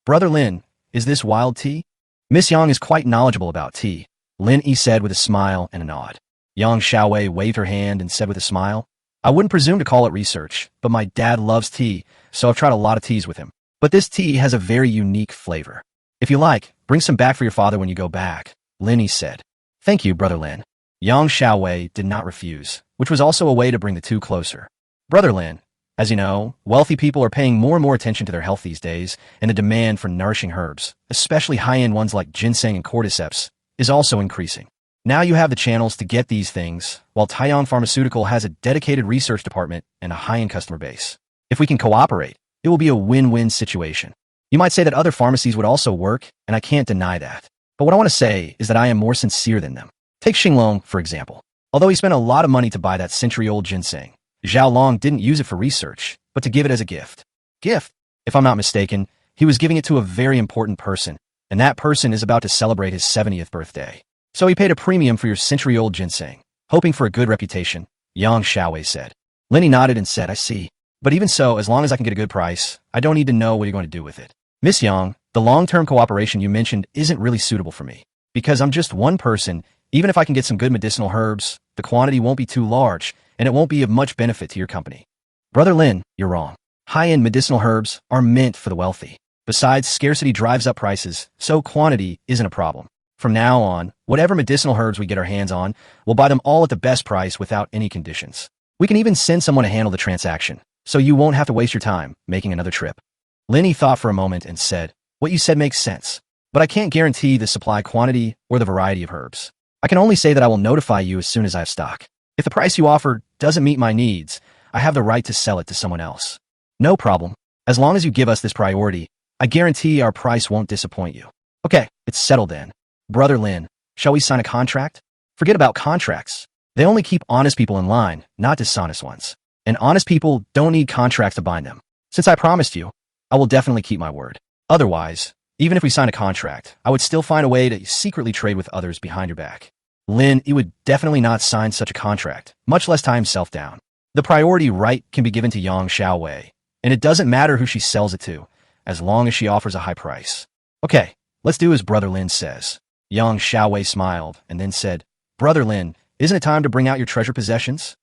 Brother Lin, is this wild tea? Miss Yang is quite knowledgeable about tea, Lin Yi said with a smile and a nod. Yang Xiaowei waved her hand and said with a smile, I wouldn't presume to call it research, but my dad loves tea, so I've tried a lot of teas with him. But this tea has a very unique flavor. If you like, bring some back for your father when you go back, Lin Yi said. Thank you, Brother Lin. Yang Xiaowei did not refuse, which was also a way to bring the two closer. Brother Lin, as you know, wealthy people are paying more and more attention to their health these days, and the demand for nourishing herbs, especially high-end ones like ginseng and cordyceps, is also increasing. Now you have the channels to get these things, while Taiyang Pharmaceutical has a dedicated research department and a high-end customer base. If we can cooperate, it will be a win-win situation. You might say that other pharmacies would also work, and I can't deny that. But what I want to say is that I am more sincere than them. Take Xinglong, for example. Although he spent a lot of money to buy that century-old ginseng, Zhao Long didn't use it for research, but to give it as a gift. Gift? If I'm not mistaken, he was giving it to a very important person, and that person is about to celebrate his 70th birthday. So he paid a premium for your century-old ginseng, hoping for a good reputation, Yang Xiaowei said. Lin Yi nodded and said, I see. But even so, as long as I can get a good price, I don't need to know what you're going to do with it. Miss Yang, the long-term cooperation you mentioned isn't really suitable for me. Because I'm just one person, even if I can get some good medicinal herbs, the quantity won't be too large, and it won't be of much benefit to your company. Brother Lin, you're wrong. High-end medicinal herbs are meant for the wealthy. Besides, scarcity drives up prices, so quantity isn't a problem. From now on, whatever medicinal herbs we get our hands on, we'll buy them all at the best price without any conditions. We can even send someone to handle the transaction, so you won't have to waste your time making another trip. Lin Yi thought for a moment and said, what you said makes sense, but I can't guarantee the supply quantity or the variety of herbs. I can only say that I will notify you as soon as I have stock. If the price you offer doesn't meet my needs, I have the right to sell it to someone else. No problem. As long as you give us this priority, I guarantee our price won't disappoint you. Okay, it's settled then. Brother Lin, shall we sign a contract? Forget about contracts. They only keep honest people in line, not dishonest ones. And honest people don't need contracts to bind them. Since I promised you, I will definitely keep my word. Otherwise, even if we sign a contract, I would still find a way to secretly trade with others behind your back. Lin Yi would definitely not sign such a contract, much less tie himself down. The priority right can be given to Yang Xiaowei, and it doesn't matter who she sells it to, as long as she offers a high price. Okay, let's do as Brother Lin says. Yang Xiaowei smiled and then said, Brother Lin, isn't it time to bring out your treasure possessions?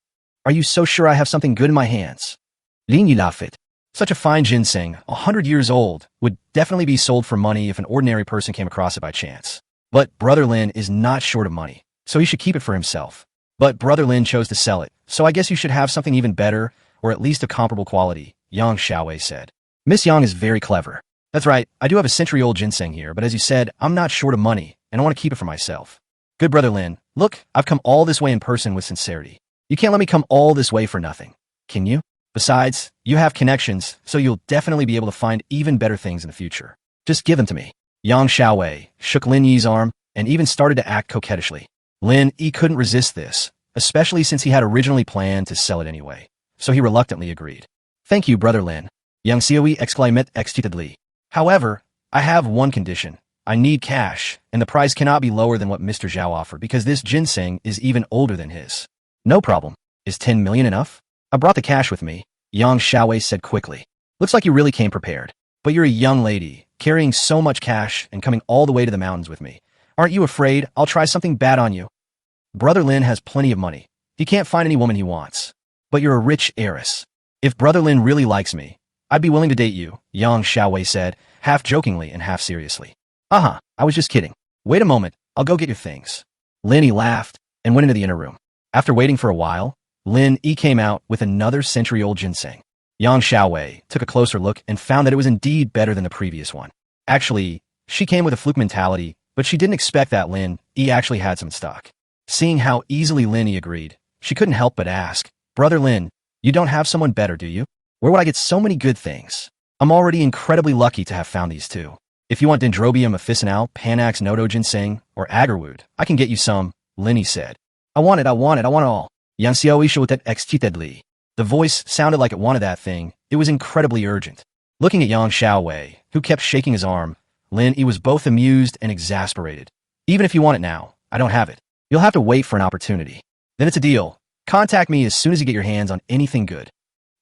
Are you so sure I have something good in my hands? Lin Yi laughed. Such a fine ginseng, 100 years old, would definitely be sold for money if an ordinary person came across it by chance. But Brother Lin is not short of money, so he should keep it for himself. But Brother Lin chose to sell it, so I guess you should have something even better, or at least of comparable quality, Yang Xiaowei said. Miss Yang is very clever. That's right, I do have a century-old ginseng here, but as you said, I'm not short of money, and I want to keep it for myself. Good Brother Lin, look, I've come all this way in person with sincerity. You can't let me come all this way for nothing, can you? Besides, you have connections, so you'll definitely be able to find even better things in the future. Just give them to me. Yang Xiaowei shook Lin Yi's arm and even started to act coquettishly. Lin Yi couldn't resist this, especially since he had originally planned to sell it anyway, so he reluctantly agreed. Thank you, Brother Lin. Yang Xiaowei exclaimed excitedly. However, I have one condition. I need cash, and the price cannot be lower than what Mr. Zhao offered because this ginseng is even older than his. No problem. Is 10 million enough? I brought the cash with me, Yang Xiaowei said quickly. Looks like you really came prepared. But you're a young lady, carrying so much cash and coming all the way to the mountains with me. Aren't you afraid I'll try something bad on you? Brother Lin has plenty of money. He can't find any woman he wants. But you're a rich heiress. If Brother Lin really likes me, I'd be willing to date you, Yang Xiaowei said, half jokingly and half seriously. I was just kidding. Wait a moment, I'll go get your things. Lin Yi laughed and went into the inner room. After waiting for a while, Lin Yi came out with another century-old ginseng. Yang Xiaowei took a closer look and found that it was indeed better than the previous one. Actually, she came with a fluke mentality, but she didn't expect that Lin Yi actually had some in stock. Seeing how easily Lin Yi agreed, she couldn't help but ask, Brother Lin, you don't have someone better, do you? Where would I get so many good things? I'm already incredibly lucky to have found these two. If you want Dendrobium officinale, Panax nodo ginseng, or agarwood, I can get you some, Lin Yi said. I want it all. Yanxiao ishuotet extitedli. The voice sounded like it wanted that thing. It was incredibly urgent. Looking at Yang Xiaowei, who kept shaking his arm, Lin Yi was both amused and exasperated. Even if you want it now, I don't have it. You'll have to wait for an opportunity. Then it's a deal. Contact me as soon as you get your hands on anything good.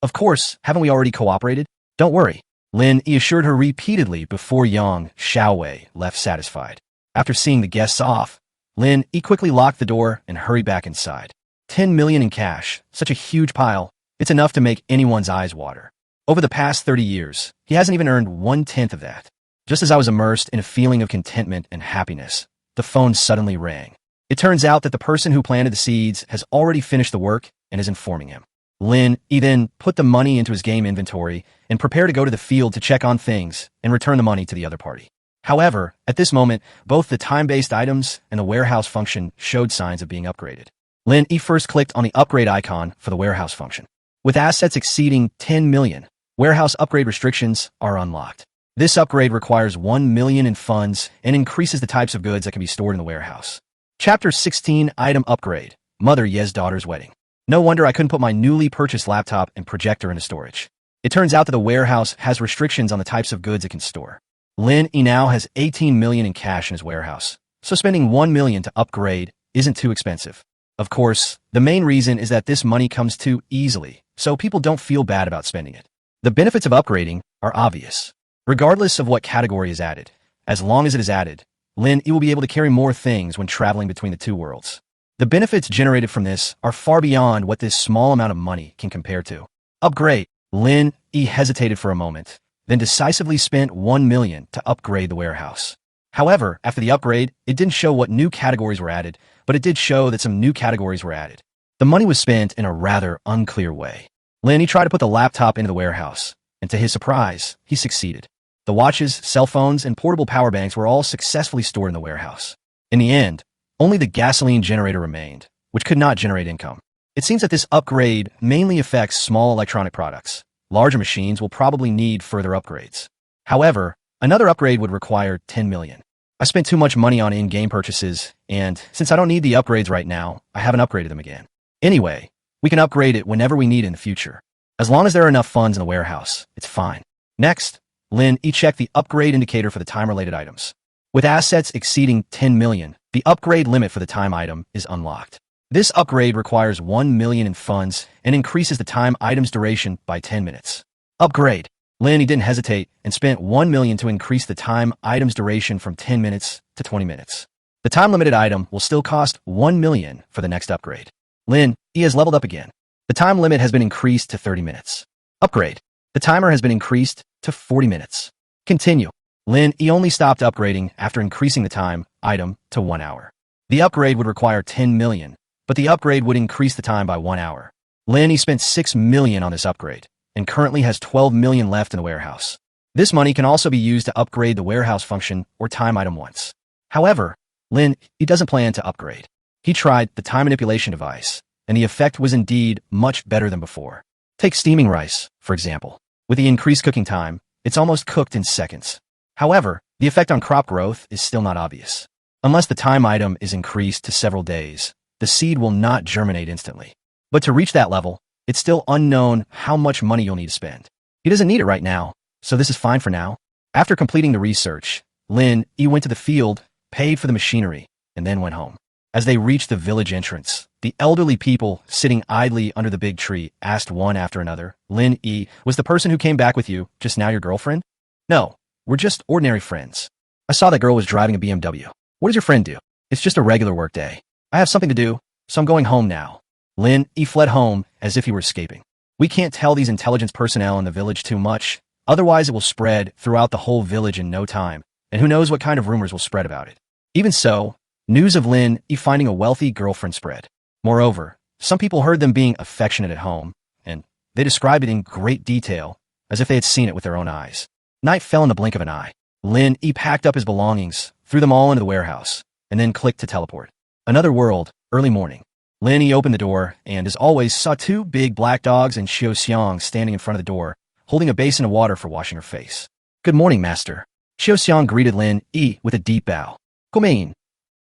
Of course, haven't we already cooperated? Don't worry. Lin Yi assured her repeatedly before Yang Xiaowei left satisfied. After seeing the guests off, Lin Yi quickly locked the door and hurried back inside. 10 million in cash, such a huge pile, it's enough to make anyone's eyes water. Over the past 30 years, he hasn't even earned 1/10 of that. Just as I was immersed in a feeling of contentment and happiness, the phone suddenly rang. It turns out that the person who planted the seeds has already finished the work and is informing him. Lin Yi then put the money into his game inventory and prepared to go to the field to check on things and return the money to the other party. However, at this moment, both the time-based items and the warehouse function showed signs of being upgraded. Lin Yi first clicked on the upgrade icon for the warehouse function. With assets exceeding 10 million, warehouse upgrade restrictions are unlocked. This upgrade requires 1 million in funds and increases the types of goods that can be stored in the warehouse. Chapter 16 Item Upgrade, Mother Ye's Daughter's Wedding. No wonder I couldn't put my newly purchased laptop and projector into storage. It turns out that the warehouse has restrictions on the types of goods it can store. Lin Yi now has 18 million in cash in his warehouse, so spending 1 million to upgrade isn't too expensive. Of course, the main reason is that this money comes too easily, so people don't feel bad about spending it. The benefits of upgrading are obvious. Regardless of what category is added, as long as it is added, Lin Yi will be able to carry more things when traveling between the two worlds. The benefits generated from this are far beyond what this small amount of money can compare to. Upgrade. Lin Yi hesitated for a moment, then decisively spent 1 million to upgrade the warehouse. However, after the upgrade, it didn't show what new categories were added, but it did show that some new categories were added. The money was spent in a rather unclear way. Lin Yi tried to put the laptop into the warehouse, and to his surprise, he succeeded. The watches, cell phones, and portable power banks were all successfully stored in the warehouse. In the end, only the gasoline generator remained, which could not generate income. It seems that this upgrade mainly affects small electronic products. Larger machines will probably need further upgrades. However, another upgrade would require 10 million. I spent too much money on in-game purchases, and since I don't need the upgrades right now, I haven't upgraded them again. Anyway, we can upgrade it whenever we need in the future. As long as there are enough funds in the warehouse, it's fine. Next, Lin Yi checked the upgrade indicator for the time-related items. With assets exceeding 10 million, the upgrade limit for the time item is unlocked. This upgrade requires 1 million in funds and increases the time item's duration by 10 minutes. Upgrade. Lin Yi didn't hesitate and spent 1 million to increase the time item's duration from 10 minutes to 20 minutes. The time-limited item will still cost 1 million for the next upgrade. Lin Yi has leveled up again. The time limit has been increased to 30 minutes. Upgrade. The timer has been increased to 40 minutes. Continue. Lin Yi only stopped upgrading after increasing the time item to 1 hour. The upgrade would require 10 million, but the upgrade would increase the time by 1 hour. Lin Yi spent 6 million on this upgrade, and currently has 12 million left in the warehouse. This money can also be used to upgrade the warehouse function or time item once. However, Lin Yi doesn't plan to upgrade. He tried the time manipulation device, and the effect was indeed much better than before. Take steaming rice, for example. With the increased cooking time, it's almost cooked in seconds. However, the effect on crop growth is still not obvious. Unless the time item is increased to several days, the seed will not germinate instantly. But to reach that level, it's still unknown how much money you'll need to spend. He doesn't need it right now, so this is fine for now. After completing the research, Lin Yi went to the field, paid for the machinery, and then went home. As they reached the village entrance, the elderly people sitting idly under the big tree asked one after another, Lin Yi, was the person who came back with you just now your girlfriend? No, we're just ordinary friends. I saw that girl was driving a BMW. What does your friend do? It's just a regular work day. I have something to do, so I'm going home now. Lin Yi fled home as if he were escaping. We can't tell these intelligence personnel in the village too much, otherwise it will spread throughout the whole village in no time, and who knows what kind of rumors will spread about it. Even so, news of Lin Yi finding a wealthy girlfriend spread. Moreover, some people heard them being affectionate at home, and they described it in great detail, as if they had seen it with their own eyes. Night fell in the blink of an eye. Lin Yi packed up his belongings, threw them all into the warehouse, and then clicked to teleport. Another world, early morning. Lin Yi opened the door, and as always saw two big black dogs and Xiao Xiang standing in front of the door, holding a basin of water for washing her face. Good morning, master. Xiao greeted Lin Yi with a deep bow. Come.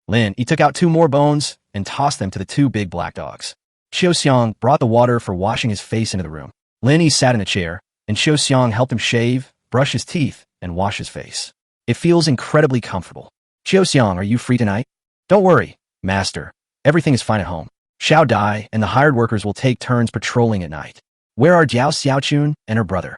Lin Yi took out 2 more bones and tossed them to the 2 big black dogs. Xiao brought the water for washing his face into the room. Lin Yi sat in a chair, and Xiao helped him shave, brush his teeth, and wash his face. It feels incredibly comfortable. Xiao, are you free tonight? Don't worry, master. Everything is fine at home. Xiao Dai and the hired workers will take turns patrolling at night. Where are Jiao Xiaochun and her brother?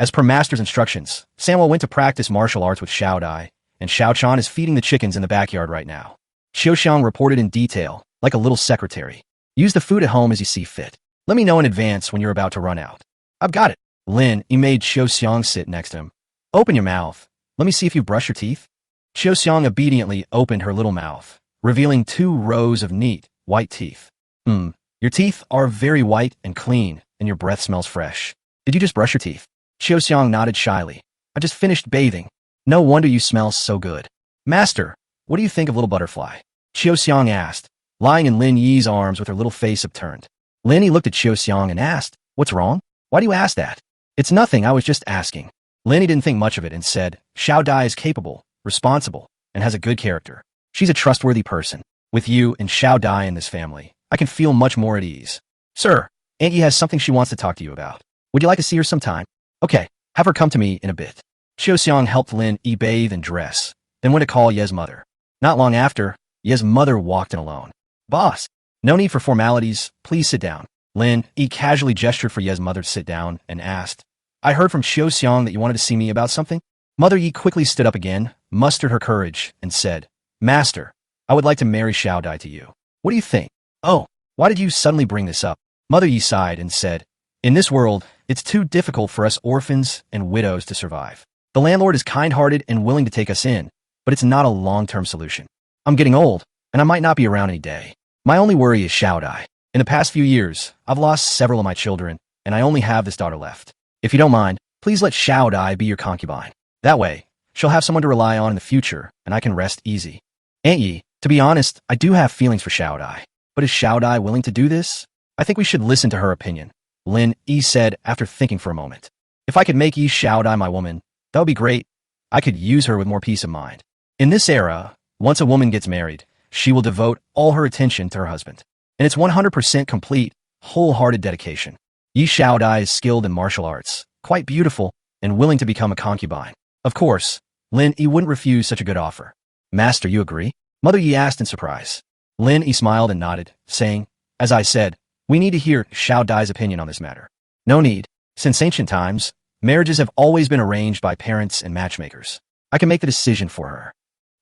As per master's instructions, Samuel went to practice martial arts with Xiao Dai, and Xiao Chan is feeding the chickens in the backyard right now. Xiao reported in detail, like a little secretary. Use the food at home as you see fit. Let me know in advance when you're about to run out. I've got it. Lin Yi made Xiao sit next to him. Open your mouth. Let me see if you brush your teeth. Xiao obediently opened her little mouth, revealing 2 rows of neat, white teeth. Your teeth are very white and clean, and your breath smells fresh. Did you just brush your teeth? Xiao nodded shyly. I just finished bathing. No wonder you smell so good. Master, what do you think of little butterfly? Xiao asked, lying in Lin Yi's arms with her little face upturned. Lin Yi looked at Xiao and asked, what's wrong? Why do you ask that? It's nothing, I was just asking. Lin Yi didn't think much of it and said, Xiao Dai is capable, responsible, and has a good character. She's a trustworthy person. With you and Xiao Dai in this family, I can feel much more at ease. Sir, Aunt Yi has something she wants to talk to you about. Would you like to see her sometime? Okay, have her come to me in a bit. Xiao helped Lin Yi bathe and dress, then went to call Ye's mother. Not long after, Ye's mother walked in alone. Boss, no need for formalities, please sit down. Lin Yi casually gestured for Ye's mother to sit down and asked, I heard from Xiao that you wanted to see me about something? Mother Yi quickly stood up again, mustered her courage, and said, Master, I would like to marry Xiao Dai to you. What do you think? Oh, why did you suddenly bring this up? Mother Yi sighed and said, in this world, it's too difficult for us orphans and widows to survive. The landlord is kind-hearted and willing to take us in, but it's not a long-term solution. I'm getting old, and I might not be around any day. My only worry is Xiao Dai. In the past few years, I've lost several of my children, and I only have this daughter left. If you don't mind, please let Xiao Dai be your concubine. That way, she'll have someone to rely on in the future, and I can rest easy. Aunt Yi, to be honest, I do have feelings for Xiao Dai. But is Xiao Dai willing to do this? I think we should listen to her opinion, Lin Yi said after thinking for a moment. If I could make Yi Xiao Dai my woman, that would be great. I could use her with more peace of mind. In this era, once a woman gets married, she will devote all her attention to her husband. And it's 100% complete, wholehearted dedication. Yi Xiao Dai is skilled in martial arts, quite beautiful, and willing to become a concubine. Of course, Lin Yi wouldn't refuse such a good offer. Master, you agree? Mother Yi asked in surprise. Lin Yi smiled and nodded, saying, as I said, we need to hear Xiao Dai's opinion on this matter. No need. Since ancient times, marriages have always been arranged by parents and matchmakers. I can make the decision for her.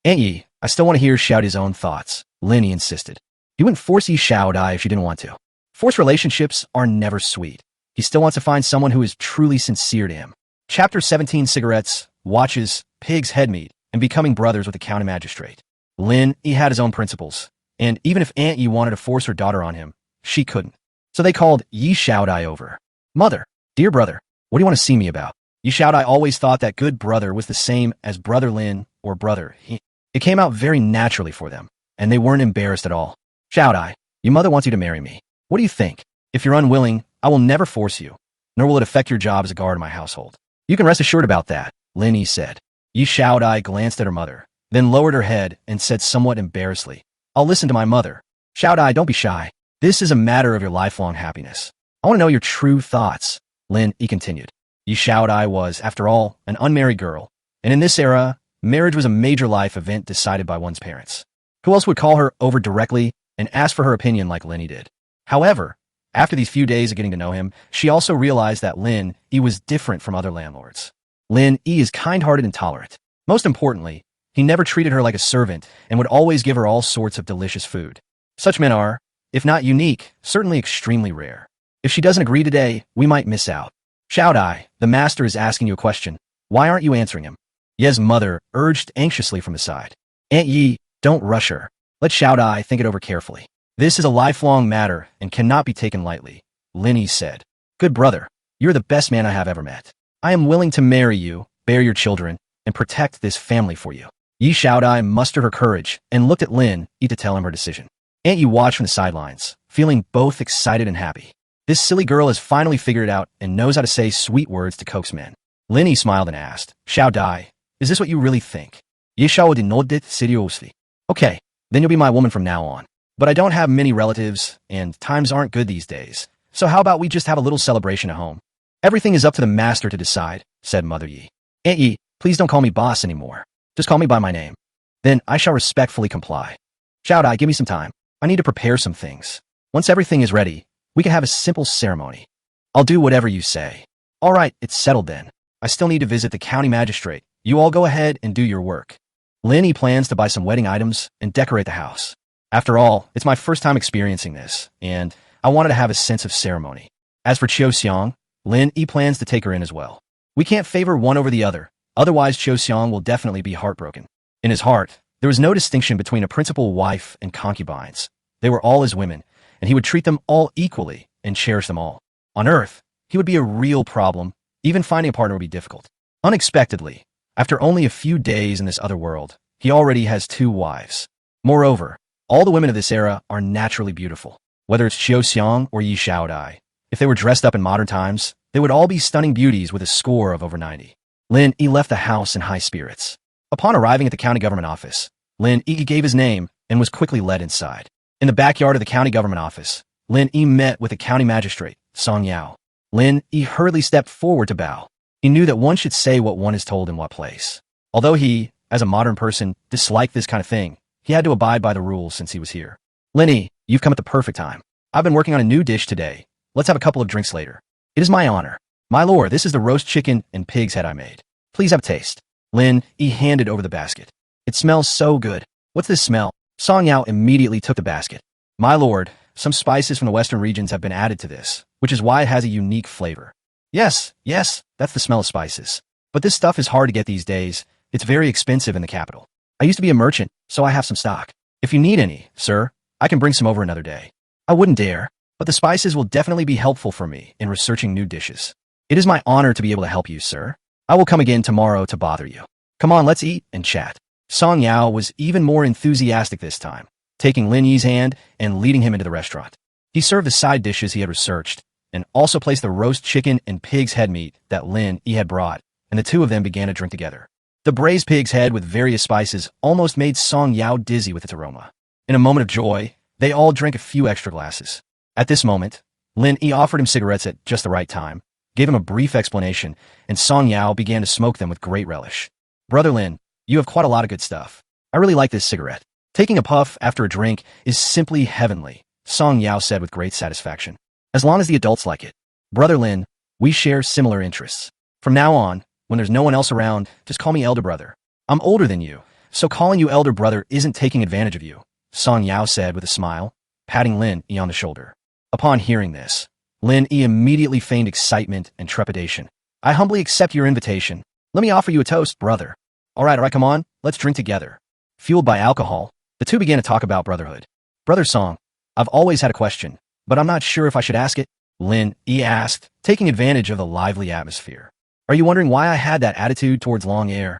Aunt Yi, I still want to hear Xiao Dai's own thoughts, Lin Yi insisted. You wouldn't force Yi Xiao Dai if you didn't want to. Forced relationships are never sweet. He still wants to find someone who is truly sincere to him. Chapter 17 Cigarettes, Watches, Pig's Head Meat, and Becoming Brothers with the County Magistrate. Lin Yi had his own principles, and even if Aunt Yi wanted to force her daughter on him, she couldn't. So they called Yi Xiao Dai over. Mother, dear brother, what do you want to see me about? Yi Xiao Dai always thought that good brother was the same as brother Lin or brother He. It came out very naturally for them, and they weren't embarrassed at all. Xiao Dai, your mother wants you to marry me. What do you think? If you're unwilling, I will never force you, nor will it affect your job as a guard in my household. You can rest assured about that, Lin Yi said. Yi Xiao Dai glanced at her mother, then lowered her head and said somewhat embarrassedly, I'll listen to my mother. Xiao Dai, don't be shy. This is a matter of your lifelong happiness. I want to know your true thoughts, Lin Yi continued. Yi Xiao Dai was, after all, an unmarried girl, and in this era, marriage was a major life event decided by one's parents. Who else would call her over directly and ask for her opinion like Lin Yi did? However, after these few days of getting to know him, she also realized that Lin Yi was different from other landlords. Lin Yi is kind-hearted and tolerant. Most importantly, he never treated her like a servant and would always give her all sorts of delicious food. Such men are, if not unique, certainly extremely rare. If she doesn't agree today, we might miss out. Xiao Dai, the master is asking you a question. Why aren't you answering him? Ye's mother urged anxiously from the side. Aunt Yi, don't rush her. Let Xiao Dai think it over carefully. This is a lifelong matter and cannot be taken lightly, Lin Yi said. Good brother, you're the best man I have ever met. I am willing to marry you, bear your children, and protect this family for you. Yi Xiao Dai mustered her courage and looked at Lin Yi to tell him her decision. Aunt Yi watched from the sidelines, feeling both excited and happy. This silly girl has finally figured it out and knows how to say sweet words to coax men. Lin Yi smiled and asked, Xiao Dai, is this what you really think? Ye shao di nodit seriously. Okay, then you'll be my woman from now on. But I don't have many relatives, and times aren't good these days. So how about we just have a little celebration at home? Everything is up to the master to decide, said Mother Yi. Aunt Yi, please don't call me boss anymore. Just call me by my name. Then I shall respectfully comply. Xiao Dai, give me some time. I need to prepare some things. Once everything is ready, we can have a simple ceremony. I'll do whatever you say. All right, it's settled then. I still need to visit the county magistrate. You all go ahead and do your work. Lin Yi plans to buy some wedding items and decorate the house. After all, it's my first time experiencing this, and I wanted to have a sense of ceremony. As for Qiu Xiang, Lin Yi plans to take her in as well. We can't favor one over the other, otherwise Qiu Xiang will definitely be heartbroken. In his heart, there was no distinction between a principal wife and concubines. They were all his women, and he would treat them all equally and cherish them all. On Earth, he would be a real problem. Even finding a partner would be difficult. Unexpectedly, after only a few days in this other world, he already has 2 wives. Moreover, all the women of this era are naturally beautiful. Whether it's Qiu Xiang or Yi Shaodai, if they were dressed up in modern times, they would all be stunning beauties with a score of over 90. Lin Yi left the house in high spirits. Upon arriving at the county government office, Lin Yi gave his name and was quickly led inside. In the backyard of the county government office, Lin Yi met with the county magistrate, Song Yao. Lin Yi hurriedly stepped forward to bow. He knew that one should say what one is told in what place. Although he, as a modern person, disliked this kind of thing, he had to abide by the rules since he was here. Lin Yi, you've come at the perfect time. I've been working on a new dish today. Let's have a couple of drinks later. It is my honor. My lord, this is the roast chicken and pig's head I made. Please have a taste. Lin Yi handed over the basket. It smells so good. What's this smell? Song Yao immediately took the basket. My lord, some spices from the western regions have been added to this, which is why it has a unique flavor. Yes, that's the smell of spices. But this stuff is hard to get these days. It's very expensive in the capital. I used to be a merchant, so I have some stock. If you need any, sir, I can bring some over another day. I wouldn't dare, but the spices will definitely be helpful for me in researching new dishes. It is my honor to be able to help you, sir. I will come again tomorrow to bother you. Come on, let's eat and chat. Song Yao was even more enthusiastic this time, taking Lin Yi's hand and leading him into the restaurant. He served the side dishes he had researched, and also placed the roast chicken and pig's head meat that Lin Yi had brought, and the two of them began to drink together. The braised pig's head with various spices almost made Song Yao dizzy with its aroma. In a moment of joy, they all drank a few extra glasses. At this moment, Lin Yi offered him cigarettes at just the right time, gave him a brief explanation, and Song Yao began to smoke them with great relish. Brother Lin, you have quite a lot of good stuff. I really like this cigarette. Taking a puff after a drink is simply heavenly, Song Yao said with great satisfaction. As long as the adults like it. Brother Lin, we share similar interests. From now on, when there's no one else around, just call me elder brother. I'm older than you, so calling you elder brother isn't taking advantage of you, Song Yao said with a smile, patting Lin Yi on the shoulder. Upon hearing this, Lin Yi immediately feigned excitement and trepidation. I humbly accept your invitation. Let me offer you a toast, brother. All right, come on, let's drink together. Fueled by alcohol, the two began to talk about brotherhood. Brother Song, I've always had a question, but I'm not sure if I should ask it, Lin Yi asked, taking advantage of the lively atmosphere. Are you wondering why I had that attitude towards long hair?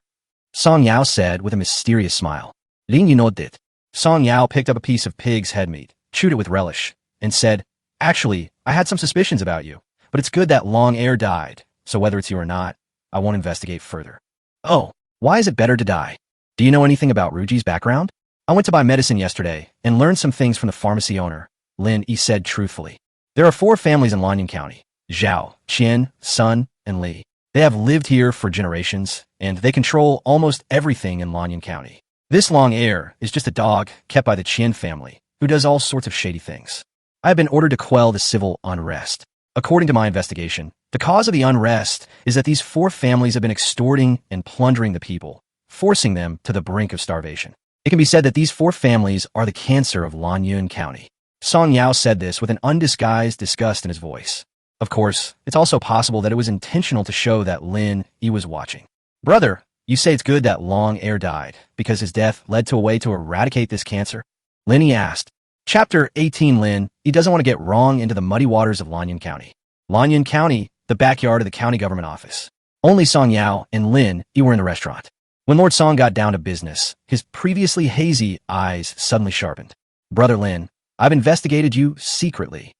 Song Yao said with a mysterious smile. Lin Yi nodded. Song Yao picked up a piece of pig's head meat, chewed it with relish, and said, Actually, I had some suspicions about you, but it's good that long hair died, so whether it's you or not, I won't investigate further. Oh, why is it better to die? Do you know anything about Ruji's background? I went to buy medicine yesterday and learned some things from the pharmacy owner, Lin Yi said truthfully. There are 4 families in Lanyan County, Zhao, Qian, Sun, and Li. They have lived here for generations, and they control almost everything in Lanyan County. This long heir is just a dog kept by the Qian family, who does all sorts of shady things. I have been ordered to quell the civil unrest. According to my investigation, the cause of the unrest is that these 4 families have been extorting and plundering the people, forcing them to the brink of starvation. It can be said that these 4 families are the cancer of Lanyan County. Song Yao said this with an undisguised disgust in his voice. Of course, it's also possible that it was intentional to show that Lin Yi was watching. Brother, you say it's good that Long Heir died, because his death led to a way to eradicate this cancer? Lin Yi asked. Chapter 18 Lin Yi doesn't want to get wrong into the muddy waters of Lanyan County. Lanyan County, the backyard of the county government office. Only Song Yao and Lin Yi were in the restaurant. When Lord Song got down to business, his previously hazy eyes suddenly sharpened. Brother Lin, I've investigated you secretly.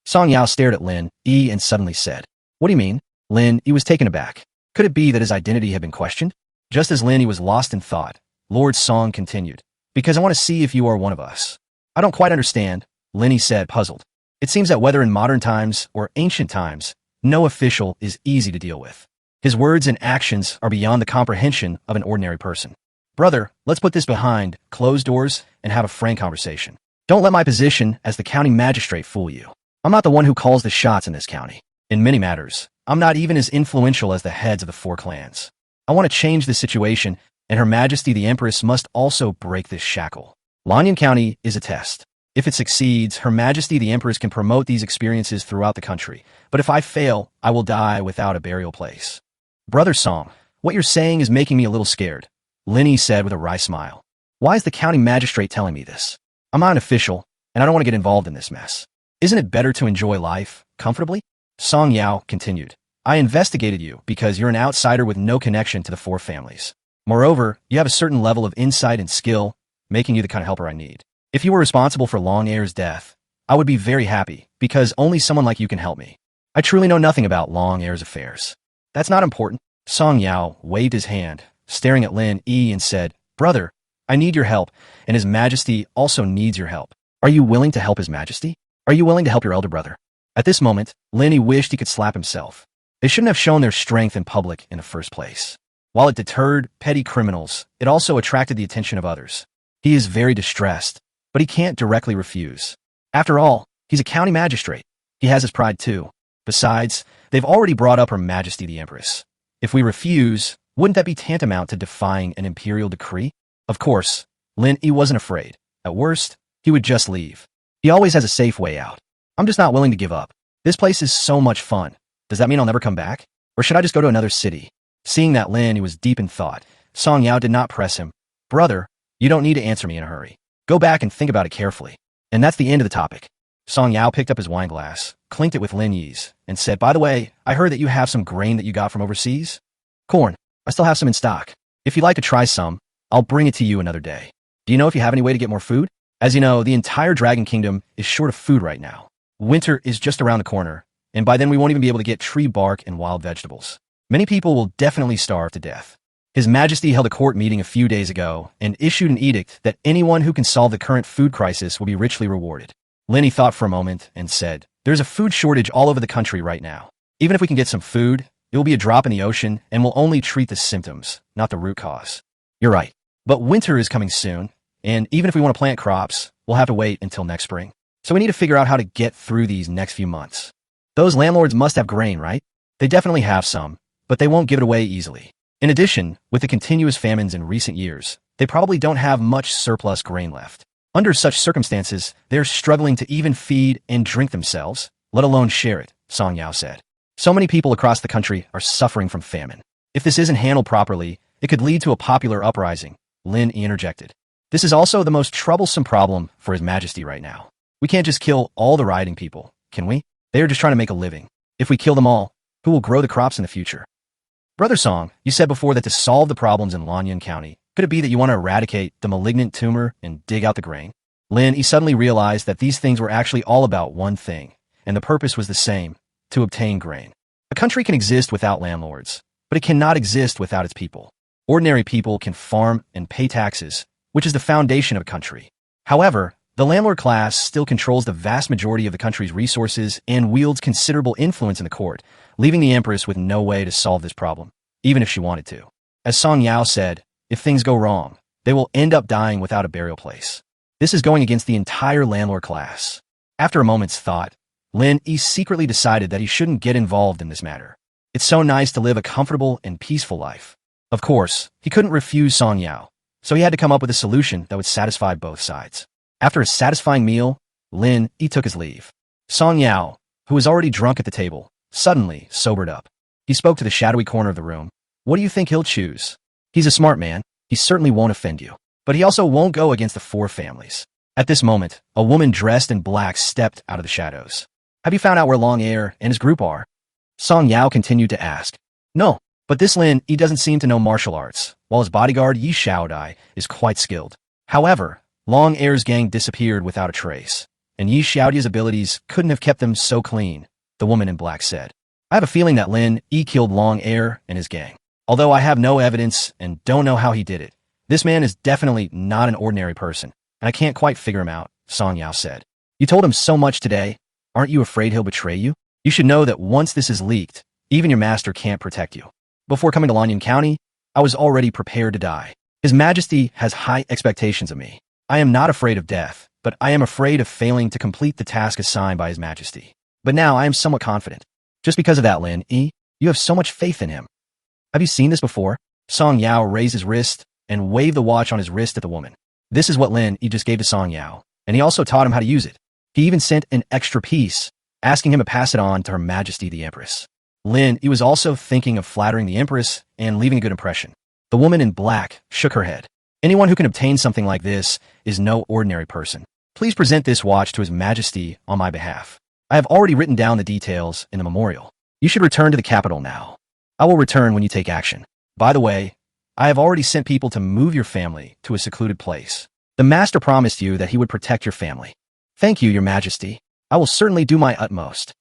Song Yao stared at Lin Yi and suddenly said, "What do you mean?" Lin Yi was taken aback. Could it be that his identity had been questioned? Just as Lin Yi was lost in thought, Lord Song continued, "Because I want to see if you are one of us." "I don't quite understand," Lin Yi said, puzzled. It seems that whether in modern times or ancient times, no official is easy to deal with. His words and actions are beyond the comprehension of an ordinary person. "Brother, let's put this behind closed doors and have a frank conversation. Don't let my position as the county magistrate fool you. I'm not the one who calls the shots in this county. In many matters, I'm not even as influential as the heads of the 4 clans. I want to change this situation, and Her Majesty the Empress must also break this shackle. Lanyan County is a test. If it succeeds, Her Majesty the Empress can promote these experiences throughout the country. But if I fail, I will die without a burial place." "Brother Song, what you're saying is making me a little scared," Lin Yi said with a wry smile. "Why is the county magistrate telling me this? I'm not an official, and I don't want to get involved in this mess. Isn't it better to enjoy life comfortably?" Song Yao continued, "I investigated you because you're an outsider with no connection to the 4 families. Moreover, you have a certain level of insight and skill, making you the kind of helper I need. If you were responsible for Long Heir's death, I would be very happy, because only someone like you can help me. I truly know nothing about Long Heir's affairs." "That's not important." Song Yao waved his hand, staring at Lin Yi and said, "Brother, I need your help, and His Majesty also needs your help. Are you willing to help His Majesty? Are you willing to help your elder brother?" At this moment, Lin Yi wished he could slap himself. They shouldn't have shown their strength in public in the first place. While it deterred petty criminals, it also attracted the attention of others. He is very distressed, but he can't directly refuse. After all, he's a county magistrate. He has his pride too. Besides, they've already brought up Her Majesty the Empress. If we refuse, wouldn't that be tantamount to defying an imperial decree? Of course, Lin Yi wasn't afraid. At worst, he would just leave. He always has a safe way out. "I'm just not willing to give up. This place is so much fun. Does that mean I'll never come back? Or should I just go to another city?" Seeing that Lin Yi was deep in thought, Song Yao did not press him. "Brother, you don't need to answer me in a hurry. Go back and think about it carefully." And that's the end of the topic. Song Yao picked up his wine glass, clinked it with Lin Yi's, and said, "By the way, I heard that you have some grain that you got from overseas?" "Corn. I still have some in stock. If you'd like to try some, I'll bring it to you another day. Do you know if you have any way to get more food? As you know, the entire Dragon Kingdom is short of food right now. Winter is just around the corner, and by then we won't even be able to get tree bark and wild vegetables. Many people will definitely starve to death." His Majesty held a court meeting a few days ago and issued an edict that anyone who can solve the current food crisis will be richly rewarded. Lin Yi thought for a moment and said, "There's a food shortage all over the country right now. Even if we can get some food, it will be a drop in the ocean and will only treat the symptoms, not the root cause." "You're right. But winter is coming soon, and even if we want to plant crops, we'll have to wait until next spring. So we need to figure out how to get through these next few months. Those landlords must have grain, right? They definitely have some, but they won't give it away easily. In addition, with the continuous famines in recent years, they probably don't have much surplus grain left. Under such circumstances, they're struggling to even feed and drink themselves, let alone share it," Song Yao said. "So many people across the country are suffering from famine. If this isn't handled properly, it could lead to a popular uprising," Lin Yi interjected. "This is also the most troublesome problem for His Majesty right now. We can't just kill all the rioting people, can we? They are just trying to make a living. If we kill them all, who will grow the crops in the future?" "Brother Song, you said before that to solve the problems in Lanyan County, could it be that you want to eradicate the malignant tumor and dig out the grain?" Lin Yi suddenly realized that these things were actually all about one thing, and the purpose was the same, to obtain grain. A country can exist without landlords, but it cannot exist without its people. Ordinary people can farm and pay taxes, which is the foundation of a country. However, the landlord class still controls the vast majority of the country's resources and wields considerable influence in the court, leaving the Empress with no way to solve this problem, even if she wanted to. As Song Yao said, if things go wrong, they will end up dying without a burial place. This is going against the entire landlord class. After a moment's thought, Lin Yi secretly decided that he shouldn't get involved in this matter. It's so nice to live a comfortable and peaceful life. Of course, he couldn't refuse Song Yao, so he had to come up with a solution that would satisfy both sides. After a satisfying meal, Lin Yi took his leave. Song Yao, who was already drunk at the table, suddenly sobered up. He spoke to the shadowy corner of the room. "What do you think he'll choose? He's a smart man. He certainly won't offend you. But he also won't go against the 4 families." At this moment, a woman dressed in black stepped out of the shadows. "Have you found out where Long Heir and his group are?" Song Yao continued to ask. "No, but this Lin Yi doesn't seem to know martial arts, while his bodyguard Yi Shaodai is quite skilled. However, Long Heir's gang disappeared without a trace. and Yi Xiaodia's abilities couldn't have kept them so clean, the woman in black said. I have a feeling that Lin Yi killed Long Air and his gang. Although I have no evidence and don't know how he did it, this man is definitely not an ordinary person, and I can't quite figure him out, Song Yao said. You told him so much today. Aren't you afraid he'll betray you? You should know that once this is leaked, even your master can't protect you. Before coming to Lanyan County, I was already prepared to die. His Majesty has high expectations of me. I am not afraid of death, but I am afraid of failing to complete the task assigned by His Majesty. But now I am somewhat confident. Just because of that, Lin Yi, you have so much faith in him. Have you seen this before? Song Yao raised his wrist and waved the watch on his wrist at the woman. This is what Lin Yi just gave to Song Yao, and he also taught him how to use it. He even sent an extra piece, asking him to pass it on to Her Majesty the Empress. Lin Yi was also thinking of flattering the Empress and leaving a good impression. The woman in black shook her head. Anyone who can obtain something like this is no ordinary person. Please present this watch to His Majesty on my behalf. I have already written down the details in the memorial. You should return to the capital now. I will return when you take action. By the way, I have already sent people to move your family to a secluded place. The master promised you that he would protect your family. Thank you, Your Majesty. I will certainly do my utmost.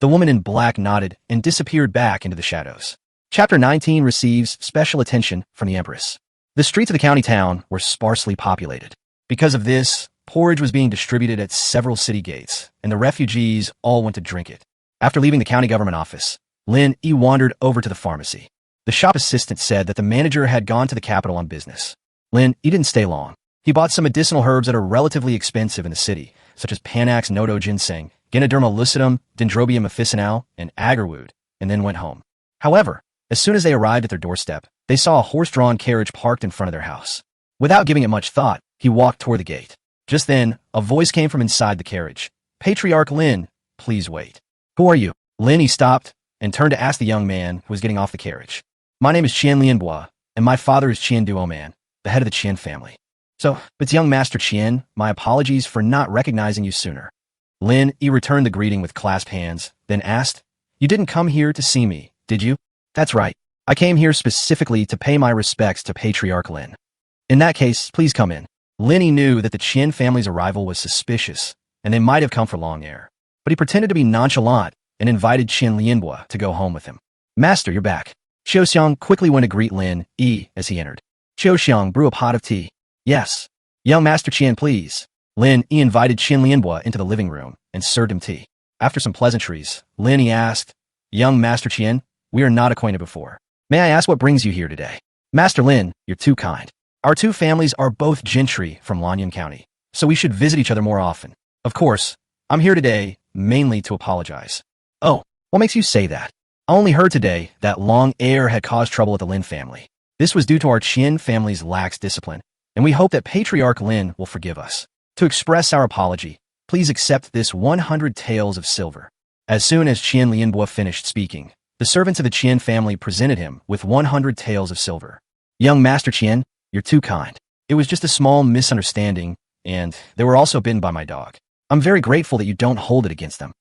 The woman in black nodded and disappeared back into the shadows. Chapter 19 receives special attention from the Empress. The streets of the county town were sparsely populated. Because of this, porridge was being distributed at several city gates, and the refugees all went to drink it. After leaving the county government office, Lin Yi wandered over to the pharmacy. The shop assistant said that the manager had gone to the capital on business. Lin Yi didn't stay long. He bought some medicinal herbs that are relatively expensive in the city, such as Panax nodo ginseng, Ganoderma lucidum, Dendrobium officinale, and agarwood, and then went home. However, as soon as they arrived at their doorstep, they saw a horse-drawn carriage parked in front of their house. Without giving it much thought, he walked toward the gate. Just then, a voice came from inside the carriage. Patriarch Lin, please wait. Who are you? Lin Yi stopped and turned to ask the young man who was getting off the carriage. My name is Qian Lianbua, and my father is Qian Duoman, the head of the Qian family. So, it's young Master Qian, my apologies for not recognizing you sooner. Lin Yi returned the greeting with clasped hands, then asked, You didn't come here to see me, did you? That's right. I came here specifically to pay my respects to Patriarch Lin. In that case, please come in. Lin Yi knew that the Qian family's arrival was suspicious, and they might have come for Long Air. But he pretended to be nonchalant and invited Qian Lianbua to go home with him. Master, you're back. Qiu Xiang quickly went to greet Lin Yi as he entered. Qiu Xiang, brew a pot of tea. Yes. Young Master Qian, please. Lin Yi invited Qian Lianbua into the living room and served him tea. After some pleasantries, Lin Yi asked, Young Master Qian, we are not acquainted before. May I ask what brings you here today? Master Lin, you're too kind. Our two families are both gentry from Lanyan County, so we should visit each other more often. Of course, I'm here today mainly to apologize. Oh, what makes you say that? I only heard today that Long Air had caused trouble with the Lin family. This was due to our Qian family's lax discipline, and we hope that Patriarch Lin will forgive us. To express our apology, please accept this 100 taels of silver. As soon as Qian Lianbua finished speaking, the servants of the Qian family presented him with 100 taels of silver. Young Master Qian, you're too kind. It was just a small misunderstanding, and they were also bitten by my dog. I'm very grateful that you don't hold it against them.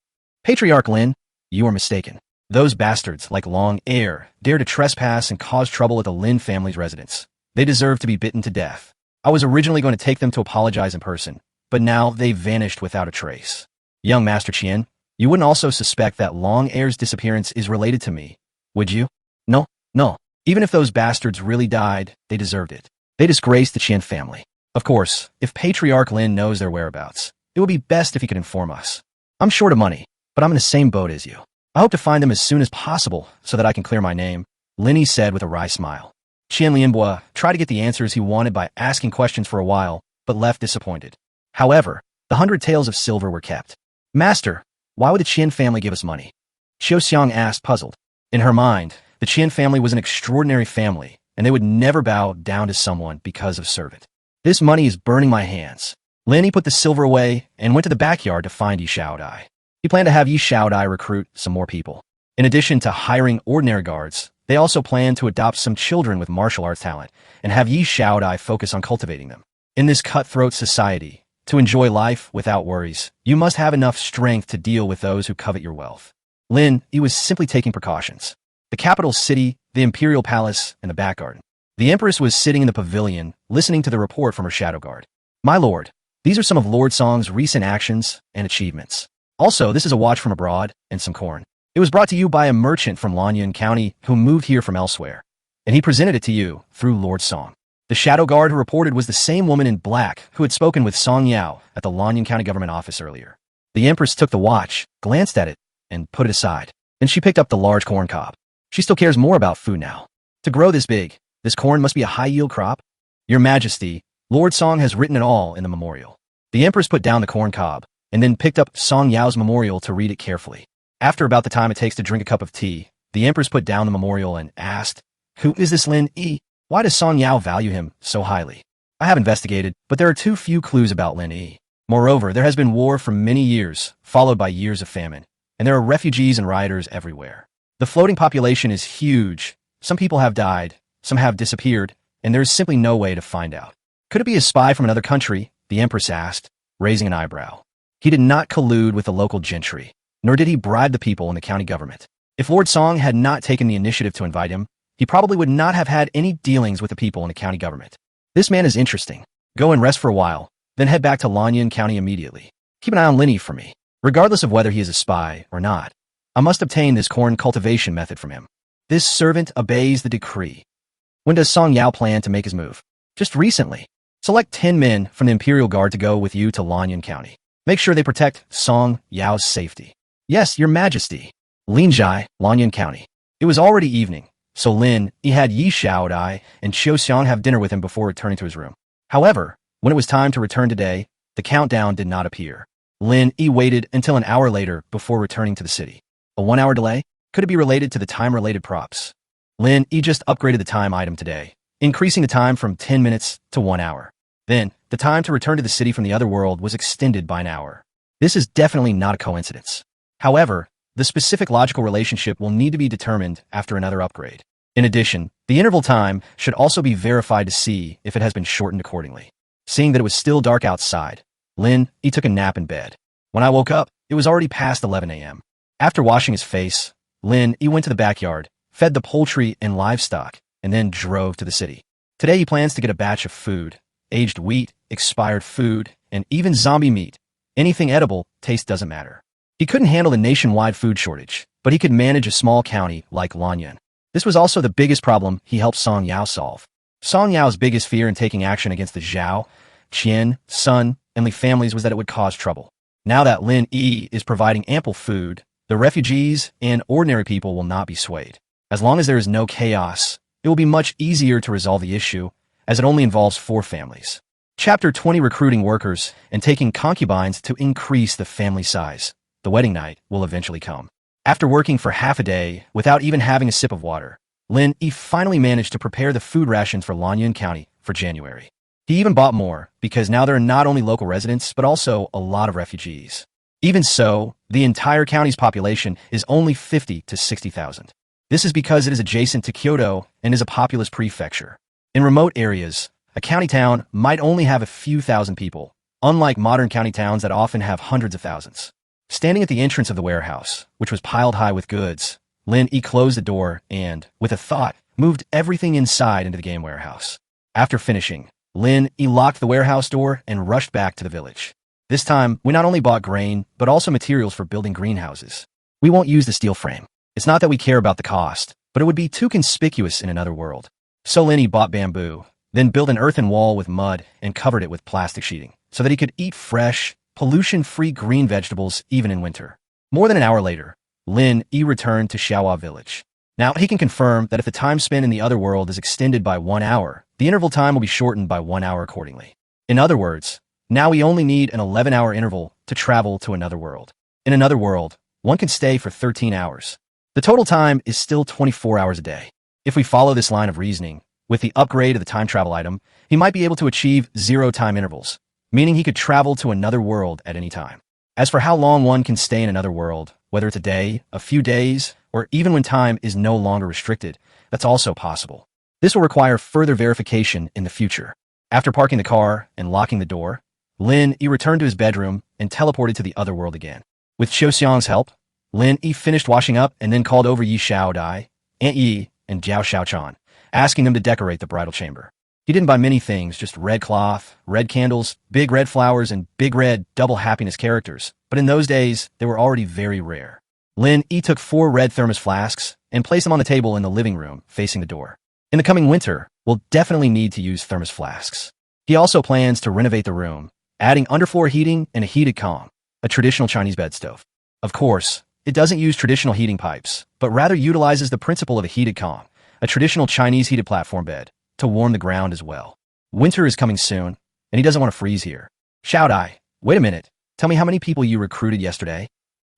Patriarch Lin, you are mistaken. Those bastards, like Long Air, dare to trespass and cause trouble at the Lin family's residence. They deserve to be bitten to death. I was originally going to take them to apologize in person, but now they've vanished without a trace. Young Master Qian, you wouldn't also suspect that Long Air's disappearance is related to me, would you? No. Even if those bastards really died, they deserved it. They disgraced the Qian family. Of course, if Patriarch Lin knows their whereabouts, it would be best if he could inform us. I'm short of money, but I'm in the same boat as you. I hope to find them as soon as possible so that I can clear my name, Lin Yi said with a wry smile. Qian Lianbua tried to get the answers he wanted by asking questions for a while, but left disappointed. However, the 100 taels of silver were kept. Master, why would the Qian family give us money? Qiu Xiang asked, puzzled. In her mind, the Qian family was an extraordinary family, and they would never bow down to someone because of servant. This money is burning my hands. Lin Yi put the silver away and went to the backyard to find Yi Xiaodai. He planned to have Yi Xiaodai recruit some more people. In addition to hiring ordinary guards, they also planned to adopt some children with martial arts talent and have Yi Xiaodai focus on cultivating them. In this cutthroat society, to enjoy life without worries, you must have enough strength to deal with those who covet your wealth. Lin Yi was simply taking precautions. The capital city, the imperial palace, and the back garden. The empress was sitting in the pavilion, listening to the report from her shadow guard. My lord, These are some of Lord Song's recent actions and achievements. Also, this is a watch from abroad and some corn. It was brought to you by a merchant from Lanyan County who moved here from elsewhere, and he presented it to you through Lord Song. The shadow guard who reported was the same woman in black who had spoken with Song Yao at the Lanyan County government office earlier. The Empress took the watch, glanced at it, and put it aside. Then she picked up the large corn cob. She still cares more about food now. To grow this big, this corn must be a high-yield crop? Your Majesty, Lord Song has written it all in the memorial. The Empress put down the corn cob, and then picked up Song Yao's memorial to read it carefully. After about the time it takes to drink a cup of tea, the Empress put down the memorial and asked, "Who is this Lin Yi? Why does Song Yao value him so highly?" I have investigated, but there are too few clues about Lin Yi. Moreover, there has been war for many years, followed by years of famine, and there are refugees and rioters everywhere. The floating population is huge. Some people have died, some have disappeared, and there is simply no way to find out. Could it be a spy from another country? The Empress asked, raising an eyebrow. He did not collude with the local gentry, nor did he bribe the people in the county government. If Lord Song had not taken the initiative to invite him, he probably would not have had any dealings with the people in the county government. This man is interesting. Go and rest for a while, then head back to Lanyan County immediately. Keep an eye on Lin Yi for me. Regardless of whether he is a spy or not, I must obtain this corn cultivation method from him. This servant obeys the decree. When does Song Yao plan to make his move? Just recently. Select 10 men from the Imperial Guard to go with you to Lanyan County. Make sure they protect Song Yao's safety. Yes, Your Majesty. Lin Yi, Lanyan County. It was already evening, so Lin Yi had Yi Xiaodai and Qiu Xiang have dinner with him before returning to his room. However, when it was time to return today, the countdown did not appear. Lin Yi waited until an hour later before returning to the city. A 1-hour delay? Could it be related to the time-related props? Lin Yi just upgraded the time item today, increasing the time from 10 minutes to 1 hour. Then, the time to return to the city from the other world was extended by an hour. This is definitely not a coincidence. However, the specific logical relationship will need to be determined after another upgrade. In addition, the interval time should also be verified to see if it has been shortened accordingly. Seeing that it was still dark outside, Lin Yi took a nap in bed. When I woke up, it was already past 11 a.m. After washing his face, Lin Yi went to the backyard, fed the poultry and livestock, and then drove to the city. Today he plans to get a batch of food, aged wheat, expired food, and even zombie meat. Anything edible, taste doesn't matter. He couldn't handle the nationwide food shortage, but he could manage a small county like Lanyan. This was also the biggest problem he helped Song Yao solve. Song Yao's biggest fear in taking action against the Zhao, Qian, Sun, and Li families was that it would cause trouble. Now that Lin Yi is providing ample food, the refugees and ordinary people will not be swayed. As long as there is no chaos, it will be much easier to resolve the issue, as it only involves 4 families. Chapter 20: Recruiting workers and taking concubines to increase the family size. The wedding night will eventually come. After working for half a day without even having a sip of water, Lin Yi finally managed to prepare the food rations for Lanyan County for January. He even bought more, because now there are not only local residents, but also a lot of refugees. Even so, the entire county's population is only 50 to 60,000. This is because it is adjacent to Kyoto and is a populous prefecture. In remote areas, a county town might only have a few thousand people, unlike modern county towns that often have hundreds of thousands. Standing at the entrance of the warehouse, which was piled high with goods, Lin Yi closed the door and, with a thought, moved everything inside into the game warehouse. After finishing, Lin Yi locked the warehouse door and rushed back to the village. This time, we not only bought grain, but also materials for building greenhouses. We won't use the steel frame. It's not that we care about the cost, but it would be too conspicuous in another world. So Lin Yi bought bamboo, then built an earthen wall with mud and covered it with plastic sheeting, so that he could eat fresh, pollution-free green vegetables even in winter. More than an hour later, Lin Yi returned to Xiaohua village. Now, he can confirm that if the time spent in the other world is extended by 1 hour, the interval time will be shortened by 1 hour accordingly. In other words, now we only need an 11-hour interval to travel to another world. In another world, one can stay for 13 hours. The total time is still 24 hours a day. If we follow this line of reasoning, with the upgrade of the time travel item, he might be able to achieve 0 time intervals, meaning he could travel to another world at any time. As for how long one can stay in another world, whether it's a day, a few days, or even when time is no longer restricted, that's also possible. This will require further verification in the future. After parking the car and locking the door, Lin Yi returned to his bedroom and teleported to the other world again. With Qiu Xiang's help, Lin Yi finished washing up and then called over Yi Xiaodai, Aunt Yi, and Jiao Xiaochan, asking them to decorate the bridal chamber. He didn't buy many things, just red cloth, red candles, big red flowers, and big red double happiness characters. But in those days, they were already very rare. Lin Yi took 4 red thermos flasks and placed them on the table in the living room, facing the door. In the coming winter, we'll definitely need to use thermos flasks. He also plans to renovate the room, adding underfloor heating and a heated comm, a traditional Chinese bed stove. Of course, it doesn't use traditional heating pipes, but rather utilizes the principle of a heated comm, a traditional Chinese heated platform bed, to warm the ground as well. Winter is coming soon, and he doesn't want to freeze here. Shout-I, wait a minute, tell me how many people you recruited yesterday?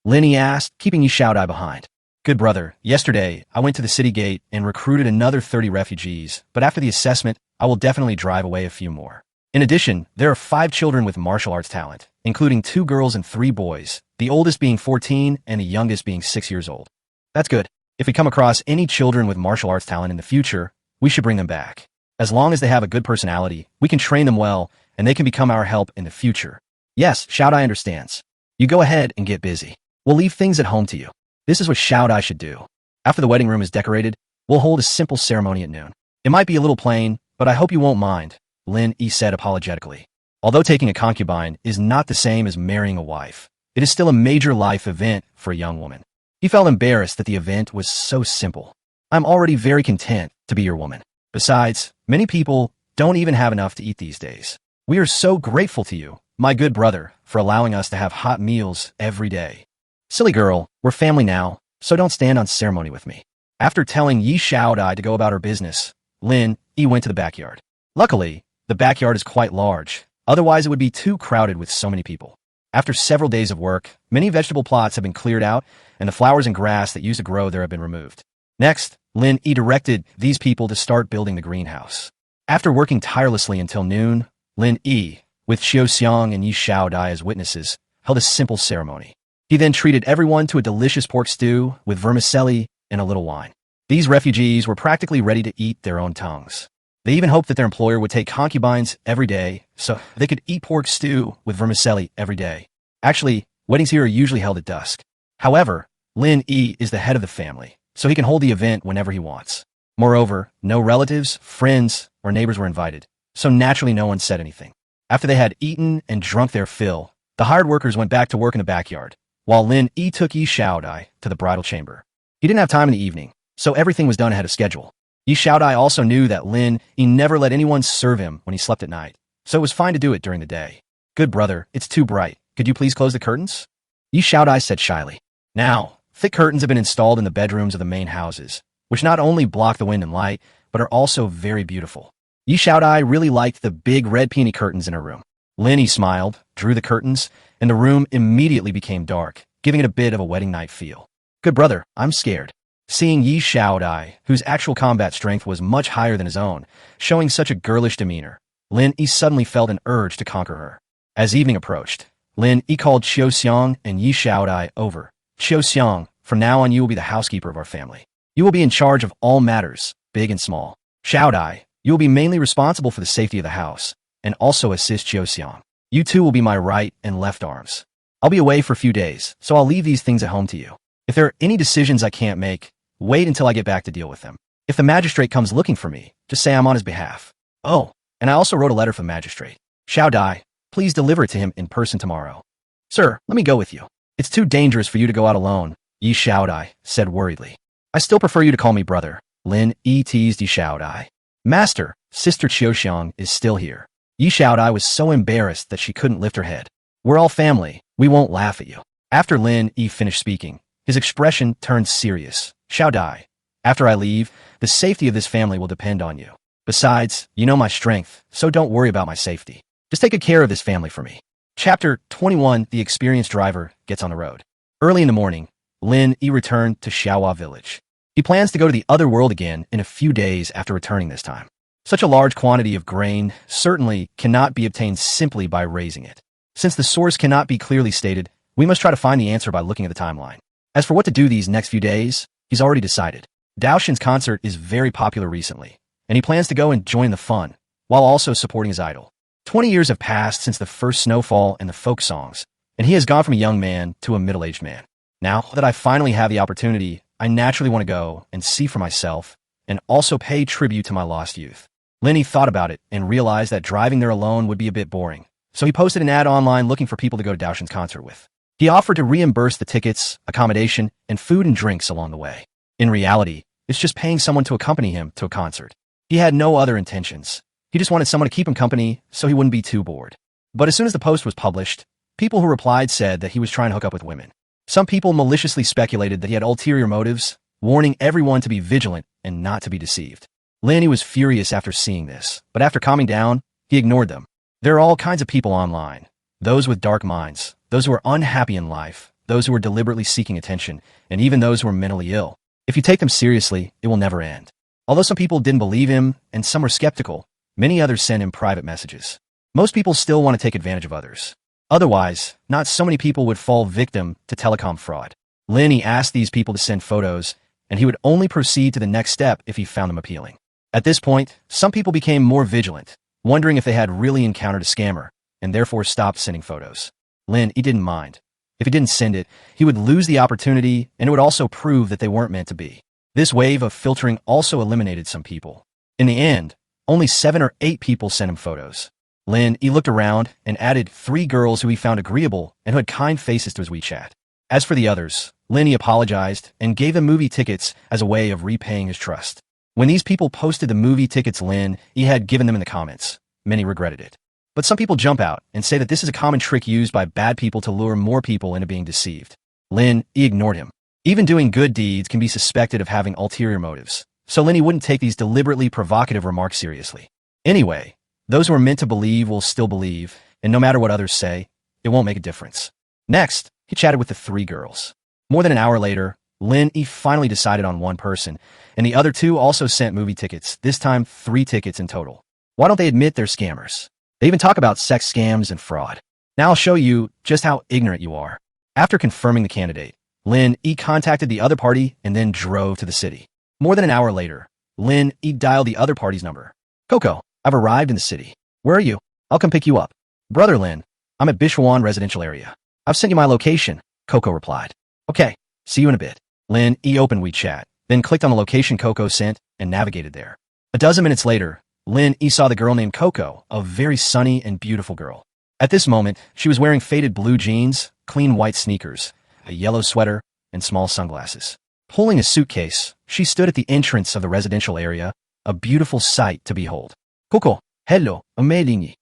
Lin Yi asked, keeping Yi Shout-I behind. Good brother, yesterday I went to the city gate and recruited another 30 refugees, but after the assessment, I will definitely drive away a few more. In addition, there are 5 children with martial arts talent, including 2 girls and 3 boys, the oldest being 14 and the youngest being 6 years old. That's good. If we come across any children with martial arts talent in the future, we should bring them back. As long as they have a good personality, we can train them well, and they can become our help in the future. Yes, Shout-I understands. You go ahead and get busy. We'll leave things at home to you. This is what Shout-I should do. After the wedding room is decorated, we'll hold a simple ceremony at noon. It might be a little plain, but I hope you won't mind, Lin Yi said apologetically. Although taking a concubine is not the same as marrying a wife, it is still a major life event for a young woman. He felt embarrassed that the event was so simple. I'm already very content to be your woman. Besides, many people don't even have enough to eat these days. We are so grateful to you, my good brother, for allowing us to have hot meals every day. Silly girl, we're family now, so don't stand on ceremony with me. After telling Yi Shout-I to go about her business, Lin Yi went to the backyard. Luckily, the backyard is quite large, otherwise it would be too crowded with so many people. After several days of work, many vegetable plots have been cleared out, and the flowers and grass that used to grow there have been removed. Next, Lin Yi directed these people to start building the greenhouse. After working tirelessly until noon, Lin Yi, with Xiao Xiang and Yi Shout-I as witnesses, held a simple ceremony. He then treated everyone to a delicious pork stew with vermicelli and a little wine. These refugees were practically ready to eat their own tongues. They even hoped that their employer would take concubines every day so they could eat pork stew with vermicelli every day. Actually, weddings here are usually held at dusk. However, Lin Yi is the head of the family, so he can hold the event whenever he wants. Moreover, no relatives, friends, or neighbors were invited, so naturally no one said anything. After they had eaten and drunk their fill, the hired workers went back to work in the backyard, while Lin Yi took Yi Shout-I to the bridal chamber. He didn't have time in the evening, so everything was done ahead of schedule. Yi Shout-I also knew that Lin Yi never let anyone serve him when he slept at night, so it was fine to do it during the day. Good brother, it's too bright. Could you please close the curtains? Yi Shout-I said shyly. Now, thick curtains have been installed in the bedrooms of the main houses, which not only block the wind and light, but are also very beautiful. Yi Shout-I really liked the big red peony curtains in her room. Lin Yi smiled, drew the curtains, and the room immediately became dark, giving it a bit of a wedding night feel. Good brother, I'm scared. Seeing Yi Shout-I, whose actual combat strength was much higher than his own, showing such a girlish demeanor, Lin Yi suddenly felt an urge to conquer her. As evening approached, Lin Yi called Xiao Xiang and Yi Shout-I over. Xiao Xiang, from now on you will be the housekeeper of our family. You will be in charge of all matters, big and small. Shout-I, you will be mainly responsible for the safety of the house, and also assist Xiao Xiang. You two will be my right and left arms. I'll be away for a few days, so I'll leave these things at home to you. If there are any decisions I can't make, wait until I get back to deal with them. If the magistrate comes looking for me, just say I'm on his behalf. Oh, and I also wrote a letter for the magistrate. Shout-I, please deliver it to him in person tomorrow. Sir, let me go with you. It's too dangerous for you to go out alone, Yi Shout-I said worriedly. I still prefer you to call me brother, Lin Yi teased Yi Shout-I. Master, Sister Xiao Xiang is still here. Yi Shout-I was so embarrassed that she couldn't lift her head. We're all family, we won't laugh at you. After Lin Yi finished speaking, his expression turned serious. Shout-I, after I leave, the safety of this family will depend on you. Besides, you know my strength, so don't worry about my safety. Just take good care of this family for me. Chapter 21, The Experienced Driver Gets on the Road. Early in the morning, Lin Yi returned to Xiaohua village. He plans to go to the other world again in a few days after returning this time. Such a large quantity of grain certainly cannot be obtained simply by raising it. Since the source cannot be clearly stated, we must try to find the answer by looking at the timeline. As for what to do these next few days, he's already decided. Daoshin's concert is very popular recently, and he plans to go and join the fun, while also supporting his idol. 20 years have passed since the first snowfall and the folk songs, and he has gone from a young man to a middle-aged man. Now that I finally have the opportunity, I naturally want to go and see for myself, and also pay tribute to my lost youth. Lin Yi thought about it and realized that driving there alone would be a bit boring. So he posted an ad online looking for people to go to Daoshin's concert with. He offered to reimburse the tickets, accommodation, and food and drinks along the way. In reality, it's just paying someone to accompany him to a concert. He had no other intentions. He just wanted someone to keep him company so he wouldn't be too bored. But as soon as the post was published, people who replied said that he was trying to hook up with women. Some people maliciously speculated that he had ulterior motives, warning everyone to be vigilant and not to be deceived. Lin Yi was furious after seeing this, but after calming down, he ignored them. There are all kinds of people online. Those with dark minds, those who are unhappy in life, those who are deliberately seeking attention, and even those who are mentally ill. If you take them seriously, it will never end. Although some people didn't believe him, and some were skeptical, many others sent him private messages. Most people still want to take advantage of others. Otherwise, not so many people would fall victim to telecom fraud. Lin Yi asked these people to send photos, and he would only proceed to the next step if he found them appealing. At this point, some people became more vigilant, wondering if they had really encountered a scammer, and therefore stopped sending photos. Lin Yi didn't mind. If he didn't send it, he would lose the opportunity, and it would also prove that they weren't meant to be. This wave of filtering also eliminated some people. In the end, only 7 or 8 people sent him photos. Lin Yi looked around and added 3 girls who he found agreeable and who had kind faces to his WeChat. As for the others, Lin Yi apologized and gave them movie tickets as a way of repaying his trust. When these people posted the movie tickets Lin Yi had given them in the comments, many regretted it. But some people jump out and say that this is a common trick used by bad people to lure more people into being deceived. Lin Yi ignored him. Even doing good deeds can be suspected of having ulterior motives, so Lin Yi wouldn't take these deliberately provocative remarks seriously. Anyway, those who are meant to believe will still believe, and no matter what others say, it won't make a difference. Next, he chatted with the 3 girls. More than an hour later, Lin Yi finally decided on one person, and the other 2 also sent movie tickets, this time 3 tickets in total. Why don't they admit they're scammers? They even talk about sex scams and fraud. Now I'll show you just how ignorant you are. After confirming the candidate, Lin Yi contacted the other party and then drove to the city. More than an hour later, Lin Yi dialed the other party's number. Coco, I've arrived in the city. Where are you? I'll come pick you up. Brother Lin, I'm at Bishwan residential area. I've sent you my location, Coco replied. Okay, see you in a bit. Lin Yi opened WeChat, then clicked on the location Coco sent and navigated there. A dozen minutes later, Lin Yi saw the girl named Coco, a very sunny and beautiful girl. At this moment, she was wearing faded blue jeans, clean white sneakers, a yellow sweater, and small sunglasses. Pulling a suitcase, she stood at the entrance of the residential area, a beautiful sight to behold. Coco, hello, maid Lin Yi.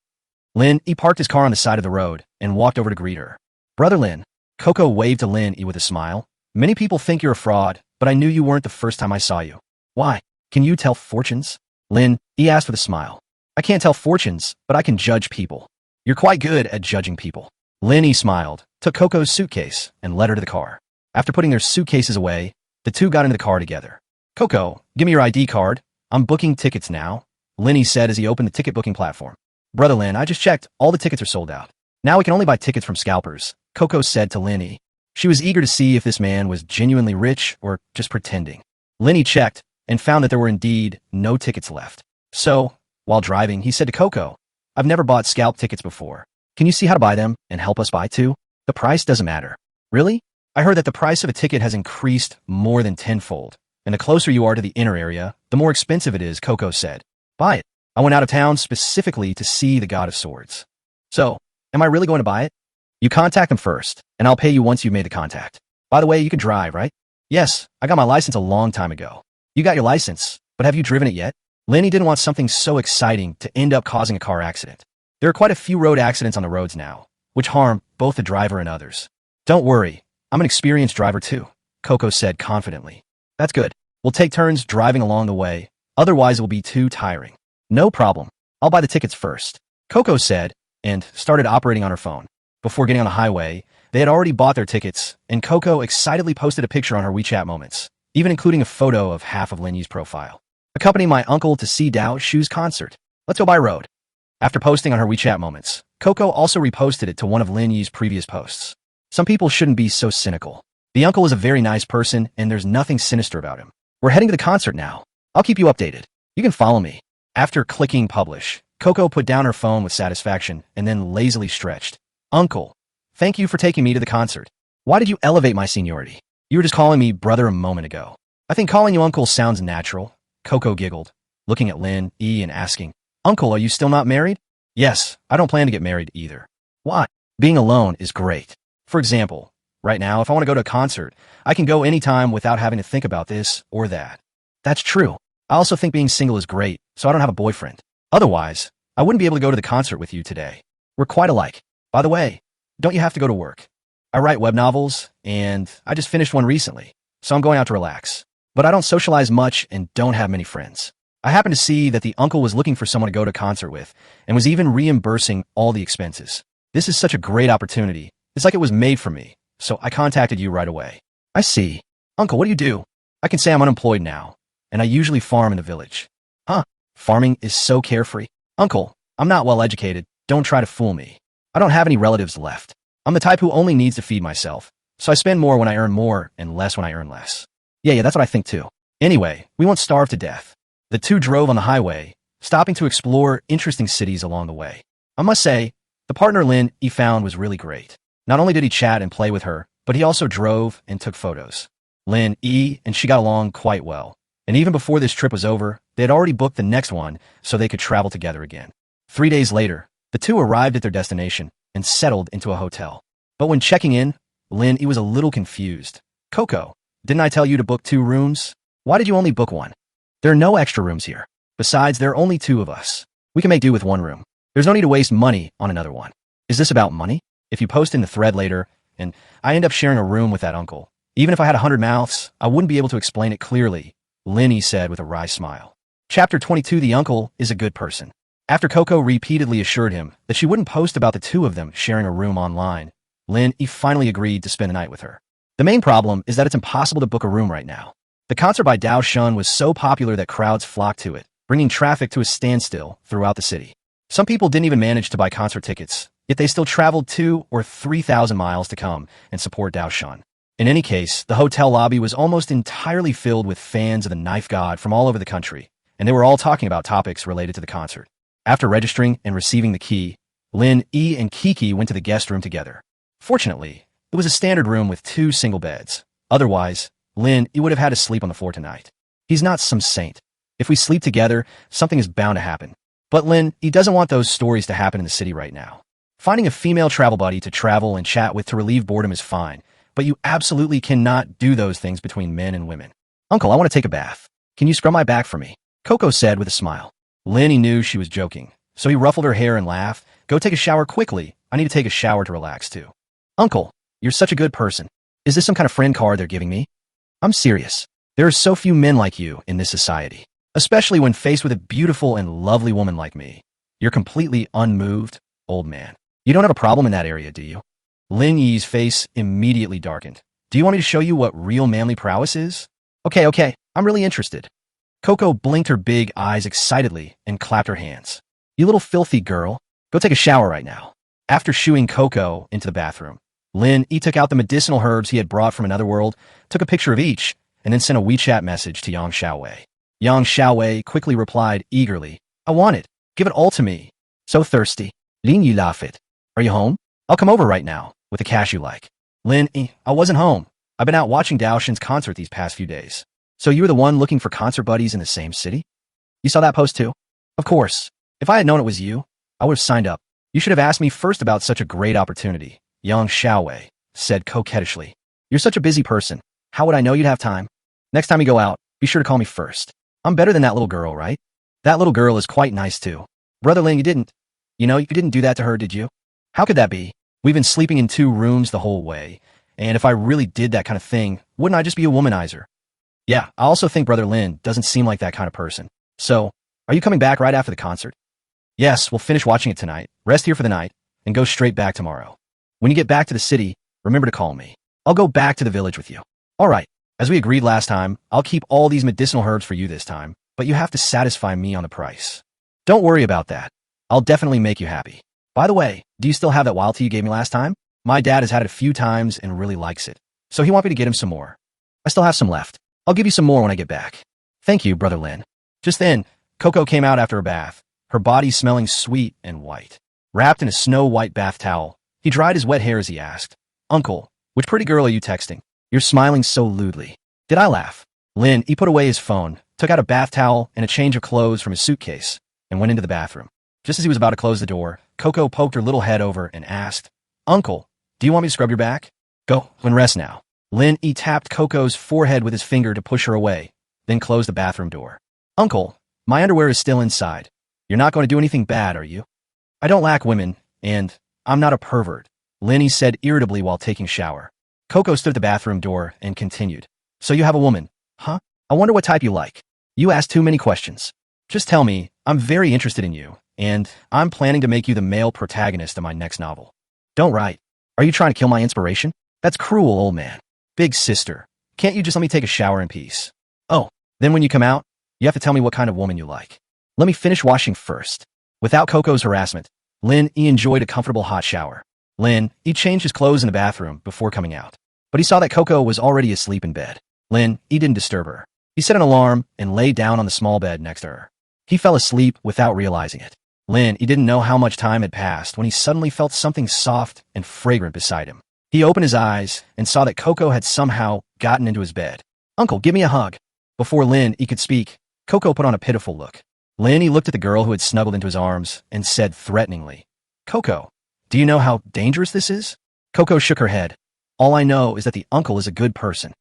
Lin Yi parked his car on the side of the road and walked over to greet her. Brother Lin, Coco waved to Lin Yi with a smile. Many people think you're a fraud, but I knew you weren't the first time I saw you. Why? Can you tell fortunes? Lin Yi asked with a smile. I can't tell fortunes, but I can judge people. You're quite good at judging people. Lin Yi smiled, took Coco's suitcase, and led her to the car. After putting their suitcases away, the 2 got into the car together. Coco, give me your ID card. I'm booking tickets now, Lin Yi said as he opened the ticket booking platform. Brother Lin, I just checked. All the tickets are sold out. Now we can only buy tickets from scalpers, Coco said to Lin Yi. She was eager to see if this man was genuinely rich or just pretending. Lin Yi checked and found that there were indeed no tickets left. So, while driving, he said to Coco, I've never bought scalp tickets before. Can you see how to buy them and help us buy too? The price doesn't matter. Really? I heard that the price of a ticket has increased more than tenfold, and the closer you are to the inner area, the more expensive it is, Coco said. Buy it. I went out of town specifically to see the God of Swords. So, am I really going to buy it? You contact them first, and I'll pay you once you've made the contact. By the way, you can drive, right? Yes, I got my license a long time ago. You got your license, but have you driven it yet? Lin Yi didn't want something so exciting to end up causing a car accident. There are quite a few road accidents on the roads now, which harm both the driver and others. Don't worry, I'm an experienced driver too, Coco said confidently. That's good. We'll take turns driving along the way, otherwise it will be too tiring. No problem. I'll buy the tickets first, Coco said, and started operating on her phone. Before getting on the highway, they had already bought their tickets, and Coco excitedly posted a picture on her WeChat moments, even including a photo of half of Lin Yi's profile. Accompany my uncle to see Dao Shu's concert. Let's go by road. After posting on her WeChat moments, Coco also reposted it to one of Lin Yi's previous posts. Some people shouldn't be so cynical. The uncle is a very nice person, and there's nothing sinister about him. We're heading to the concert now. I'll keep you updated. You can follow me. After clicking publish, Coco put down her phone with satisfaction and then lazily stretched. Uncle, thank you for taking me to the concert. Why did you elevate my seniority? You were just calling me brother a moment ago. I think calling you uncle sounds natural. Coco giggled. looking at Lin Yi and asking, "Uncle, are you still not married?" "Yes, I don't plan to get married either." "Why?" "Being alone is great. For example, right now, if I want to go to a concert, I can go anytime without having to think about this or that." "That's true. I also think being single is great, so I don't have a boyfriend. Otherwise, I wouldn't be able to go to the concert with you today. We're quite alike. By the way, don't you have to go to work?" "I write web novels, and I just finished one recently, so I'm going out to relax. But I don't socialize much and don't have many friends." I happened to see that the uncle was looking for someone to go to a concert with and was even reimbursing all the expenses. "This is such a great opportunity. It's like it was made for me, so I contacted you right away." "I see. Uncle, what do you do?" "I can say I'm unemployed now, and I usually farm in the village." "Huh? Farming is so carefree." "Uncle, I'm not well educated. Don't try to fool me. I don't have any relatives left. I'm the type who only needs to feed myself, so I spend more when I earn more and less when I earn less." Yeah, that's what I think too. "Anyway, we won't starve to death." The two drove on the highway, stopping to explore interesting cities along the way. I must say, the partner Lin Yi found was really great. Not only did he chat and play with her, but he also drove and took photos. Lin Yi and she got along quite well, and even before this trip was over, they had already booked the next one so they could travel together again. 3 days later, the two arrived at their destination and settled into a hotel. But when checking in, Lin Yi was a little confused. "Coco, didn't I tell you to book 2 rooms? Why did you only book 1? There are no extra rooms here. Besides, there are only 2 of us. We can make do with 1 room. There's no need to waste money on another one." "Is this about money? If you post in the thread later, and I end up sharing a room with that uncle, even if I had 100 mouths, I wouldn't be able to explain it clearly," Lin Yi said with a wry smile. Chapter 22. The uncle is a good person. After Coco repeatedly assured him that she wouldn't post about the 2 of them sharing a room online, Lin Yi finally agreed to spend the night with her. The main problem is that it's impossible to book a room right now. The concert by Dao Shun was so popular that crowds flocked to it, bringing traffic to a standstill throughout the city. Some people didn't even manage to buy concert tickets, yet they still traveled 2,000 or 3,000 miles to come and support Dao Shun. In any case, the hotel lobby was almost entirely filled with fans of the knife god from all over the country, and they were all talking about topics related to the concert. After registering and receiving the key, Lin Yi and Kiki went to the guest room together. Fortunately, it was a standard room with 2 single beds. Otherwise, Lin Yi would have had to sleep on the floor tonight. He's not some saint. If we sleep together, something is bound to happen. But Lin Yi doesn't want those stories to happen in the city right now. Finding a female travel buddy to travel and chat with to relieve boredom is fine, but you absolutely cannot do those things between men and women. "Uncle, I want to take a bath. Can you scrub my back for me?" Coco said with a smile. Lin Yi knew she was joking, so he ruffled her hair and laughed. "Go take a shower quickly. I need to take a shower to relax too." "Uncle, you're such a good person. Is this some kind of friend card they're giving me?" "I'm serious. There are so few men like you in this society, especially when faced with a beautiful and lovely woman like me. You're completely unmoved, old man. You don't have a problem in that area, do you?" Lin Yi's face immediately darkened. "Do you want me to show you what real manly prowess is?" Okay, I'm really interested." Coco blinked her big eyes excitedly and clapped her hands. "You little filthy girl. Go take a shower right now." After shooing Coco into the bathroom, Lin Yi took out the medicinal herbs he had brought from another world, took a picture of each, and then sent a WeChat message to Yang Xiaowei. Yang Xiaowei quickly replied eagerly, "I want it. Give it all to me. So thirsty." Lin Yi laughed. "Are you home? I'll come over right now, with the cash you like." "Lin Yi, I wasn't home. I've been out watching Dao Shin's concert these past few days." "So you were the one looking for concert buddies in the same city?" "You saw that post too?" "Of course. If I had known it was you, I would have signed up." "You should have asked me first about such a great opportunity," Yang Xiaowei said coquettishly. "You're such a busy person. How would I know you'd have time? Next time you go out, be sure to call me first. I'm better than that little girl, right?" "That little girl is quite nice too." "Brother Lin, you didn't do that to her, did you?" "How could that be? We've been sleeping in 2 rooms the whole way, and if I really did that kind of thing, wouldn't I just be a womanizer?" "Yeah, I also think Brother Lin doesn't seem like that kind of person. So, are you coming back right after the concert?" "Yes, we'll finish watching it tonight, rest here for the night, and go straight back tomorrow. When you get back to the city, remember to call me. I'll go back to the village with you." "All right. As we agreed last time, I'll keep all these medicinal herbs for you this time, but you have to satisfy me on the price." "Don't worry about that. I'll definitely make you happy. By the way, do you still have that wild tea you gave me last time? My dad has had it a few times and really likes it, so he wants me to get him some more. I still have some left. I'll give you some more when I get back." "Thank you, Brother Lin." Just then, Coco came out after a bath, her body smelling sweet and white. Wrapped in a snow-white bath towel, he dried his wet hair as he asked, "Uncle, which pretty girl are you texting? You're smiling so lewdly." "Did I laugh?" Lin Yi put away his phone, took out a bath towel and a change of clothes from his suitcase, and went into the bathroom. Just as he was about to close the door, Coco poked her little head over and asked, "Uncle, do you want me to scrub your back?" "Go and rest now." Lin Yi tapped Coco's forehead with his finger to push her away, then closed the bathroom door. "Uncle, my underwear is still inside. You're not going to do anything bad, are you?" "I don't lack women, and I'm not a pervert," Lin Yi said irritably while taking a shower. Coco stood at the bathroom door and continued. "So you have a woman, huh? I wonder what type you like. You ask too many questions. Just tell me, I'm very interested in you, and I'm planning to make you the male protagonist of my next novel." "Don't write. Are you trying to kill my inspiration? That's cruel, old man. Big sister, can't you just let me take a shower in peace? Oh, then when you come out, you have to tell me what kind of woman you like. Let me finish washing first." Without Coco's harassment, Lin Yi enjoyed a comfortable hot shower. Lin Yi changed his clothes in the bathroom before coming out, but he saw that Coco was already asleep in bed. Lin Yi didn't disturb her. He set an alarm and lay down on the small bed next to her. He fell asleep without realizing it. Lin Yi didn't know how much time had passed when he suddenly felt something soft and fragrant beside him. He opened his eyes and saw that Coco had somehow gotten into his bed. "Uncle, give me a hug." Before Lin Yi could speak, Coco put on a pitiful look. Lin Yi looked at the girl who had snuggled into his arms and said threateningly, "Coco, do you know how dangerous this is?" Coco shook her head. "All I know is that the uncle is a good person."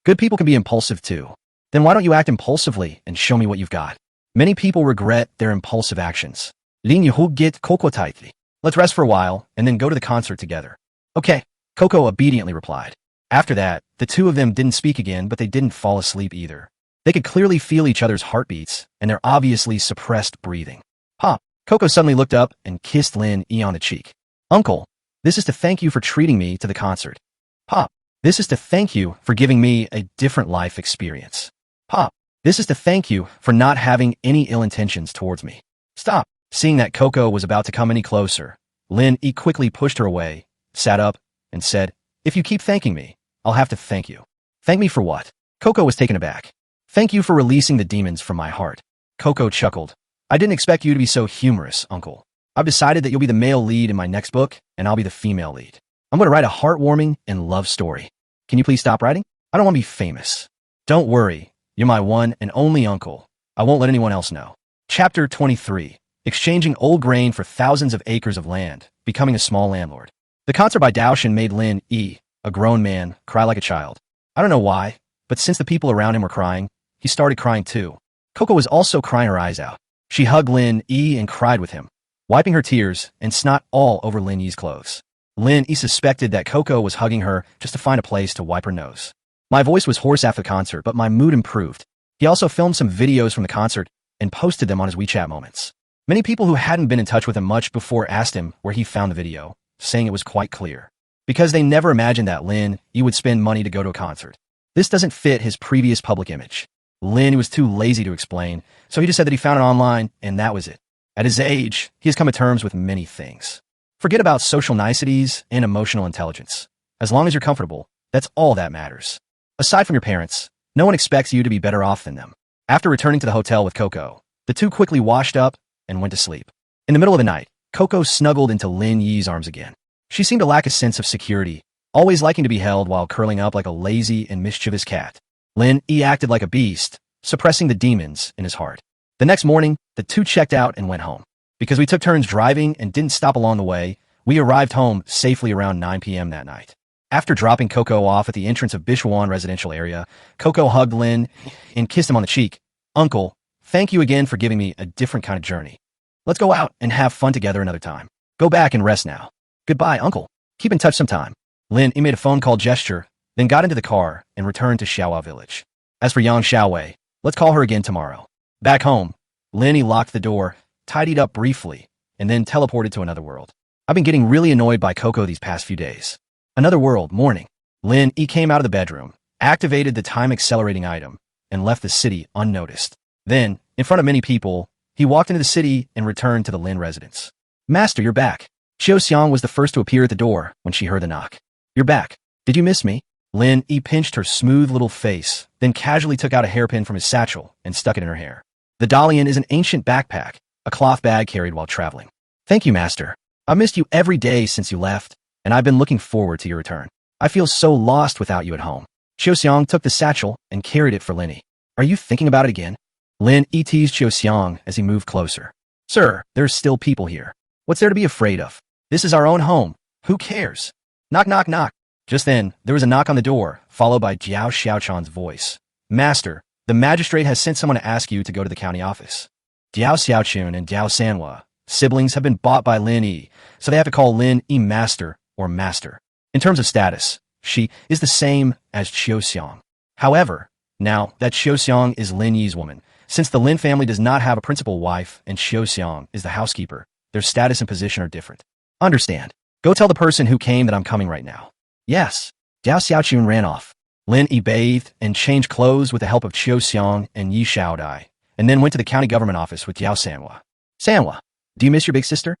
"Good people can be impulsive too. Then why don't you act impulsively and show me what you've got?" Many people regret their impulsive actions. Lin Yi get Coco tightly. "Let's rest for a while and then go to the concert together." "Okay," Coco obediently replied. After that, the two of them didn't speak again, but they didn't fall asleep either. They could clearly feel each other's heartbeats and their obviously suppressed breathing. "Pop!" Coco suddenly looked up and kissed Lin Yi on the cheek. "Uncle, this is to thank you for treating me to the concert." "Pop! This is to thank you for giving me a different life experience." "Pop! This is to thank you for not having any ill intentions towards me." "Stop!" Seeing that Coco was about to come any closer, Lin Yi quickly pushed her away, sat up, and said, "If you keep thanking me, I'll have to thank you." "Thank me for what?" Coco was taken aback. "Thank you for releasing the demons from my heart." Coco chuckled. "I didn't expect you to be so humorous, Uncle. I've decided that you'll be the male lead in my next book, and I'll be the female lead. I'm going to write a heartwarming and love story. Can you please stop writing? I don't want to be famous." "Don't worry. You're my one and only uncle. I won't let anyone else know." Chapter 23. Exchanging old grain for thousands of acres of land, becoming a small landlord. The concert by Daoshin made Lin Yi, a grown man, cry like a child. I don't know why, but since the people around him were crying, he started crying too. Coco was also crying her eyes out. She hugged Lin Yi and cried with him, wiping her tears and snot all over Lin Yi's clothes. Lin Yi suspected that Coco was hugging her just to find a place to wipe her nose. My voice was hoarse after the concert, but my mood improved. He also filmed some videos from the concert and posted them on his WeChat moments. Many people who hadn't been in touch with him much before asked him where he found the video, saying it was quite clear. Because they never imagined that Lin Yi would spend money to go to a concert. This doesn't fit his previous public image. Lin was too lazy to explain, so he just said that he found it online, and that was it. At his age, he has come to terms with many things. Forget about social niceties and emotional intelligence. As long as you're comfortable, that's all that matters. Aside from your parents, no one expects you to be better off than them. After returning to the hotel with Coco, the two quickly washed up and went to sleep. In the middle of the night, Coco snuggled into Lin Yi's arms again. She seemed to lack a sense of security, always liking to be held while curling up like a lazy and mischievous cat. Lin Yi acted like a beast, suppressing the demons in his heart. The next morning, the two checked out and went home. Because we took turns driving and didn't stop along the way, we arrived home safely around 9 p.m. that night. After dropping Coco off at the entrance of Bishwan residential area, Coco hugged Lin and kissed him on the cheek. "Uncle, thank you again for giving me a different kind of journey. Let's go out and have fun together another time. Go back and rest now. Goodbye, Uncle. Keep in touch sometime." Lin Yi made a phone call gesture, then got into the car and returned to Xiaohua village. As for Yang Xiaowei, let's call her again tomorrow. Back home, Lin Yi locked the door, tidied up briefly, and then teleported to another world. I've been getting really annoyed by Coco these past few days. Another world, morning. Lin Yi came out of the bedroom, activated the time-accelerating item, and left the city unnoticed. Then, in front of many people, he walked into the city and returned to the Lin residence. "Master, you're back." Xiao Xiang was the first to appear at the door when she heard the knock. "You're back. Did you miss me?" Lin Yi pinched her smooth little face, then casually took out a hairpin from his satchel and stuck it in her hair. The Dalian is an ancient backpack, a cloth bag carried while traveling. "Thank you, Master. I missed you every day since you left, and I've been looking forward to your return. I feel so lost without you at home." Xiao Xiang took the satchel and carried it for Lin Yi. Are you thinking about it again? Lin Yi teased Xiang as he moved closer. Sir, there's still people here. What's there to be afraid of? This is our own home. Who cares? Knock, knock, knock. Just then, there was a knock on the door, followed by Jiao Xiaochan's voice. Master, the magistrate has sent someone to ask you to go to the county office. Jiao Xiaochun and Jiao Sanhua, siblings, have been bought by Lin Yi, so they have to call Lin Yi master or master. In terms of status, she is the same as Xiang. However, now that Xiang is Lin Yi's woman, since the Lin family does not have a principal wife and Xiang is the housekeeper, their status and position are different. Understand. Go tell the person who came that I'm coming right now. Yes. Jiao Xiaochun ran off. Lin Yi bathed and changed clothes with the help of Xiang and Yi Xiaodai, and then went to the county government office with Jiao Sanhua. Sanhua, do you miss your big sister?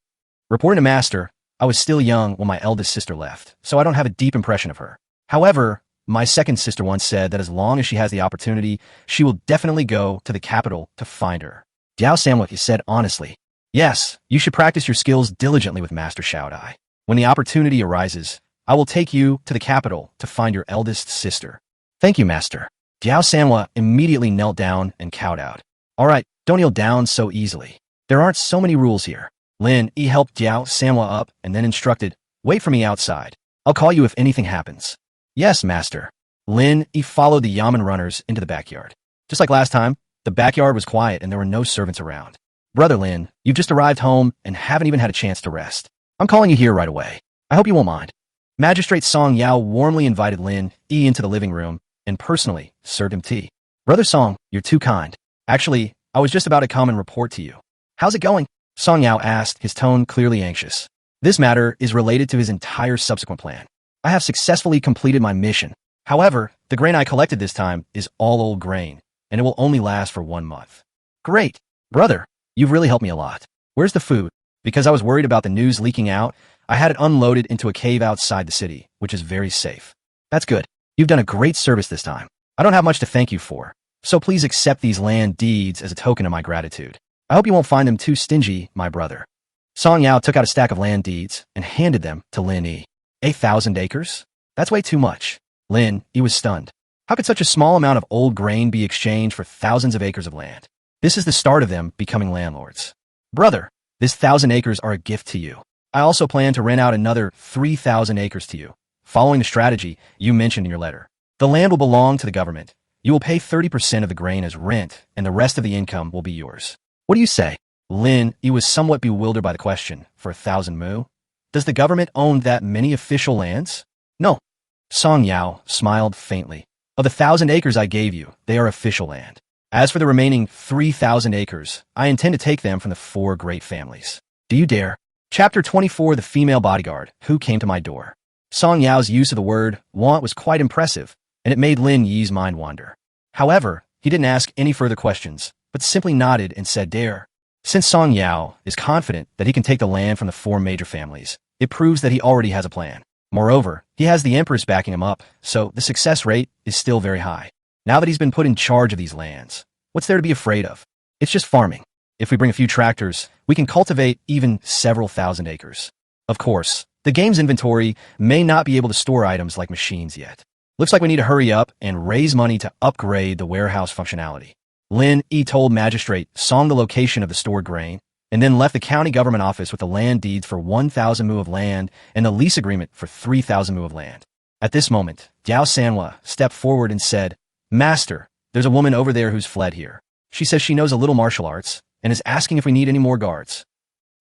Reporting to Master, I was still young when my eldest sister left, so I don't have a deep impression of her. However, my second sister once said that as long as she has the opportunity, she will definitely go to the capital to find her. Jiao Sanhua said honestly, yes, you should practice your skills diligently with Master Xiaodai. When the opportunity arises, I will take you to the capital to find your eldest sister. Thank you, Master. Jiao Sanhua immediately knelt down and kowed out. All right, don't kneel down so easily. There aren't so many rules here. Lin Yi helped Jiao Sanhua up and then instructed, wait for me outside. I'll call you if anything happens. Yes, Master. Lin Yi followed the yamen runners into the backyard. Just like last time, the backyard was quiet and there were no servants around. Brother Lin, you've just arrived home and haven't even had a chance to rest. I'm calling you here right away. I hope you won't mind. Magistrate Song Yao warmly invited Lin Yi into the living room and personally served him tea. Brother Song, you're too kind. Actually, I was just about to come and report to you. How's it going? Song Yao asked, his tone clearly anxious. This matter is related to his entire subsequent plan. I have successfully completed my mission. However, the grain I collected this time is all old grain, and it will only last for 1 month. Great. Brother, you've really helped me a lot. Where's the food? Because I was worried about the news leaking out, I had it unloaded into a cave outside the city, which is very safe. That's good. You've done a great service this time. I don't have much to thank you for, so please accept these land deeds as a token of my gratitude. I hope you won't find them too stingy, my brother. Song Yao took out a stack of land deeds and handed them to Lin Yi. 1,000 acres? That's way too much. Lin Yi was stunned. How could such a small amount of old grain be exchanged for thousands of acres of land? This is the start of them becoming landlords. Brother, this 1,000 acres are a gift to you. I also plan to rent out another 3,000 acres to you, following the strategy you mentioned in your letter. The land will belong to the government. You will pay 30% of the grain as rent, and the rest of the income will be yours. What do you say? Lin Yi was somewhat bewildered by the question. For 1,000 mu? Does the government own that many official lands? No. Song Yao smiled faintly. Of the 1,000 acres I gave you, they are official land. As for the remaining 3,000 acres, I intend to take them from the 4 great families. Do you dare? Chapter 24, The Female Bodyguard, Who Came to My Door. Song Yao's use of the word want was quite impressive, and it made Lin Yi's mind wander. However, he didn't ask any further questions, but simply nodded and said dare. Since Song Yao is confident that he can take the land from the 4 major families, it proves that he already has a plan. Moreover, he has the Empress backing him up, so the success rate is still very high. Now that he's been put in charge of these lands, what's there to be afraid of? It's just farming. If we bring a few tractors, we can cultivate even several thousand acres. Of course, the game's inventory may not be able to store items like machines yet. Looks like we need to hurry up and raise money to upgrade the warehouse functionality. Lin Yi told Magistrate Song the location of the stored grain, and then left the county government office with the land deeds for 1,000 mu of land and the lease agreement for 3,000 mu of land. At this moment, Jiao Sanhua stepped forward and said, Master, there's a woman over there who's fled here. She says she knows a little martial arts, and is asking if we need any more guards.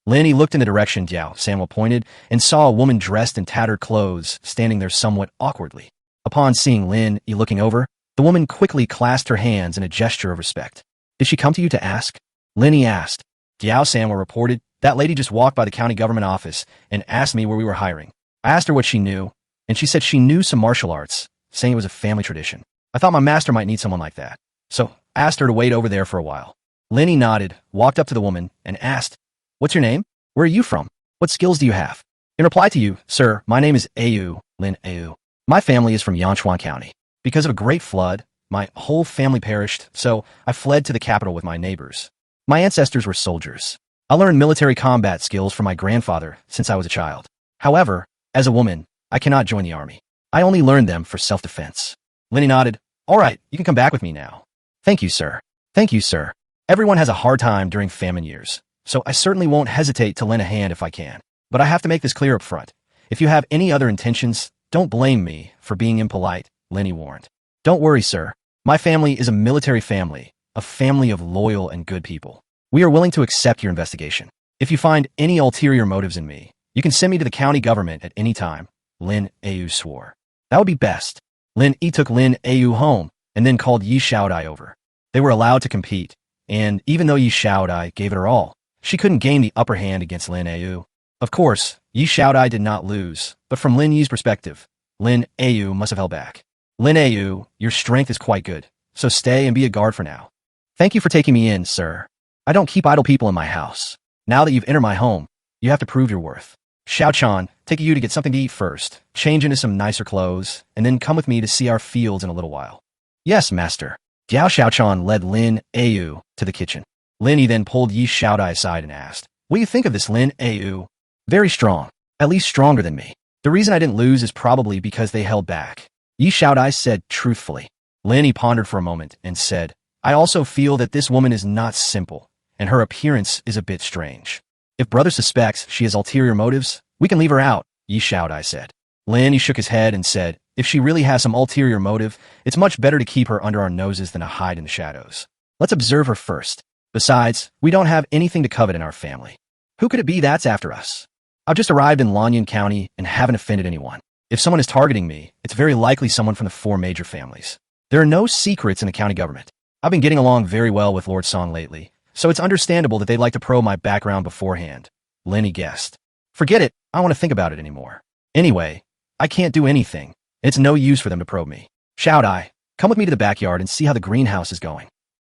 Lin Yi looked in the direction Jiao Sanhua pointed and saw a woman dressed in tattered clothes standing there somewhat awkwardly. Upon seeing Lin Yi looking over, the woman quickly clasped her hands in a gesture of respect. Did she come to you to ask? Lin Yi asked. Jiao Sanhua reported, that lady just walked by the county government office and asked me where we were hiring. I asked her what she knew, and she said she knew some martial arts, saying it was a family tradition. I thought my master might need someone like that, so I asked her to wait over there for a while. Lin Yi nodded, walked up to the woman, and asked, What's your name? Where are you from? What skills do you have? In reply to you, Sir, my name is Ayu, Lin Ayu. My family is from Yanchuan County. Because of a great flood, my whole family perished, so I fled to the capital with my neighbors. My ancestors were soldiers. I learned military combat skills from my grandfather since I was a child. However, as a woman, I cannot join the army. I only learned them for self-defense. Lin Yi nodded. All right, you can come back with me now. Thank you, sir. Thank you, sir. Everyone has a hard time during famine years, so I certainly won't hesitate to lend a hand if I can. But I have to make this clear up front. If you have any other intentions, don't blame me for being impolite, Lin Yi warned. Don't worry, sir. My family is a military family, a family of loyal and good people. We are willing to accept your investigation. If you find any ulterior motives in me, you can send me to the county government at any time, Lin Yi swore. That would be best. Lin Yi took Lin Yi home and then called Yi Xiaodai over. They were allowed to compete, and even though Yi Xiaodai gave it her all, she couldn't gain the upper hand against Lin Yi. Of course, Yi Xiaodai did not lose, but from Lin Yi's perspective, Lin Yi must have held back. Lin Yi, your strength is quite good, so stay and be a guard for now. Thank you for taking me in, sir. I don't keep idle people in my house. Now that you've entered my home, you have to prove your worth. Xiao-chan, take you to get something to eat first, change into some nicer clothes, and then come with me to see our fields in a little while. Yes, master. Diao Xiao-chan led Lin Yi to the kitchen. Lin Yi then pulled Yi Xiaodai aside and asked, "What do you think of this Lin Yi?" "Very strong. At least stronger than me. The reason I didn't lose is probably because they held back," Yi Xiaodai said truthfully. Lin Yi pondered for a moment and said, "I also feel that this woman is not simple, and her appearance is a bit strange. If brother suspects she has ulterior motives, we can leave her out," Yi Xiaodai said. Lin Yi shook his head and said, "If she really has some ulterior motive, it's much better to keep her under our noses than to hide in the shadows. Let's observe her first. Besides, we don't have anything to covet in our family. Who could it be that's after us? I've just arrived in Lanyan County and haven't offended anyone. If someone is targeting me, it's very likely someone from the 4 major families. There are no secrets in the county government. I've been getting along very well with Lord Song lately, so it's understandable that they'd like to probe my background beforehand," Lin Yi guessed. "Forget it. I don't want to think about it anymore. Anyway, I can't do anything. It's no use for them to probe me. Xiaodai, come with me to the backyard and see how the greenhouse is going."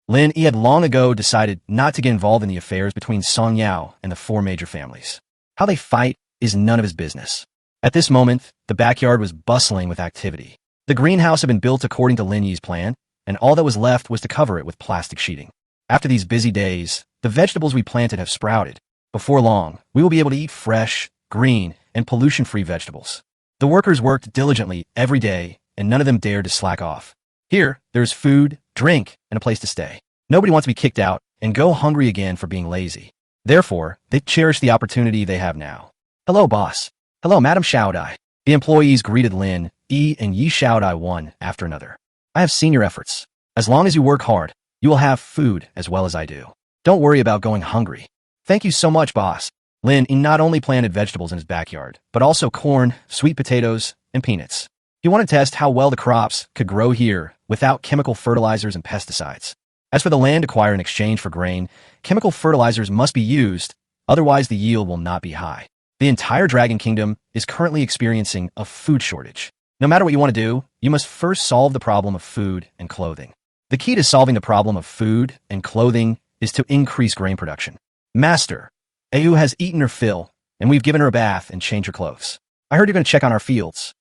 Lin Yi had long ago decided not to get involved in the affairs between Song Yao and the 4 major families. How they fight is none of his business. At this moment, the backyard was bustling with activity. The greenhouse had been built according to Lin Yi's plan, and all that was left was to cover it with plastic sheeting. After these busy days, the vegetables we planted have sprouted. Before long, we will be able to eat fresh, green, and pollution-free vegetables. The workers worked diligently every day, and none of them dared to slack off. Here, there's food, drink, and a place to stay. Nobody wants to be kicked out and go hungry again for being lazy. Therefore, they cherish the opportunity they have now. "Hello, boss." "Hello, Madam Xiaodai." The employees greeted Lin Yi and Yi Xiaodai one after another. "I have seen your efforts. As long as you work hard, you will have food as well as I do. Don't worry about going hungry." "Thank you so much, boss." Lin Yi not only planted vegetables in his backyard, but also corn, sweet potatoes, and peanuts. He wanted to test how well the crops could grow here without chemical fertilizers and pesticides. As for the land acquired in exchange for grain, chemical fertilizers must be used, otherwise the yield will not be high. The entire Dragon Kingdom is currently experiencing a food shortage. No matter what you want to do, you must first solve the problem of food and clothing. The key to solving the problem of food and clothing is to increase grain production. "Master, Ayu has eaten her fill, and we've given her a bath and changed her clothes. I heard you're going to check on our fields."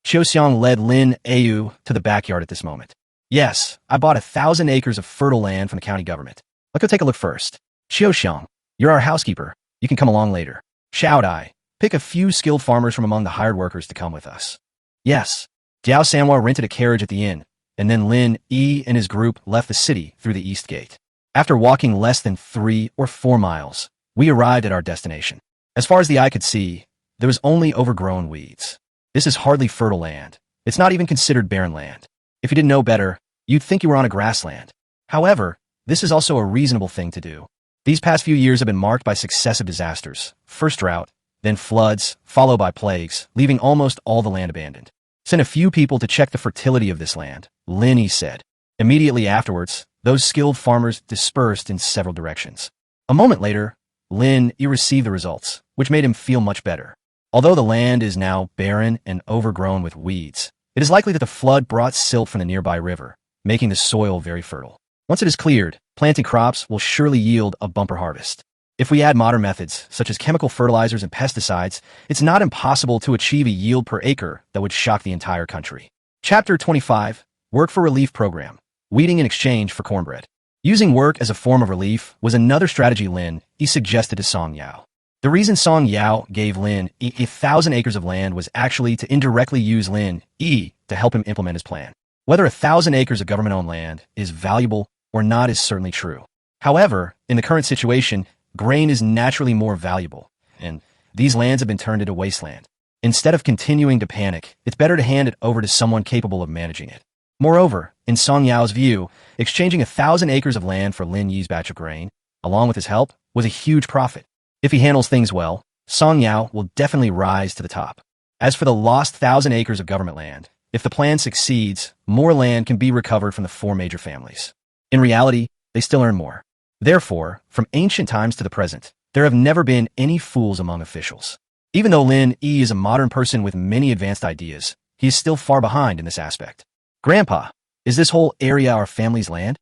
Xiaoxiang led Lin Ayu to the backyard at this moment. "Yes, I bought 1,000 acres of fertile land from the county government. Let's go take a look first. Xiaoxiang, you're our housekeeper. You can come along later. Xiaodai, pick a few skilled farmers from among the hired workers to come with us." "Yes." Diao Sanhua rented a carriage at the inn, and then Lin Yi and his group left the city through the east gate. After walking less than 3 or 4 miles, we arrived at our destination. As far as the eye could see, there was only overgrown weeds. This is hardly fertile land. It's not even considered barren land. If you didn't know better, you'd think you were on a grassland. However, this is also a reasonable thing to do. These past few years have been marked by successive disasters. First drought, then floods, followed by plagues, leaving almost all the land abandoned. "Send a few people to check the fertility of this land," Lin Yi said. Immediately afterwards, those skilled farmers dispersed in several directions. A moment later, Lin Yi received the results, which made him feel much better. Although the land is now barren and overgrown with weeds, it is likely that the flood brought silt from the nearby river, making the soil very fertile. Once it is cleared, planting crops will surely yield a bumper harvest. If we add modern methods, such as chemical fertilizers and pesticides, it's not impossible to achieve a yield per acre that would shock the entire country. Chapter 25, Work for Relief Program, Weeding in Exchange for Cornbread. Using work as a form of relief was another strategy Lin Yi suggested to Song Yao. The reason Song Yao gave Lin Yi 1,000 acres of land was actually to indirectly use Lin Yi to help him implement his plan. Whether 1,000 acres of government-owned land is valuable or not is certainly true. However, in the current situation, grain is naturally more valuable, and these lands have been turned into wasteland. Instead of continuing to panic, it's better to hand it over to someone capable of managing it. Moreover, in Song Yao's view, exchanging 1,000 acres of land for Lin Yi's batch of grain, along with his help, was a huge profit. If he handles things well, Song Yao will definitely rise to the top. As for the lost 1,000 acres of government land, if the plan succeeds, more land can be recovered from the 4 major families. In reality, they still earn more. Therefore, from ancient times to the present, there have never been any fools among officials. Even though Lin Yi is a modern person with many advanced ideas, he is still far behind in this aspect. Grandpa, is this whole area our family's land?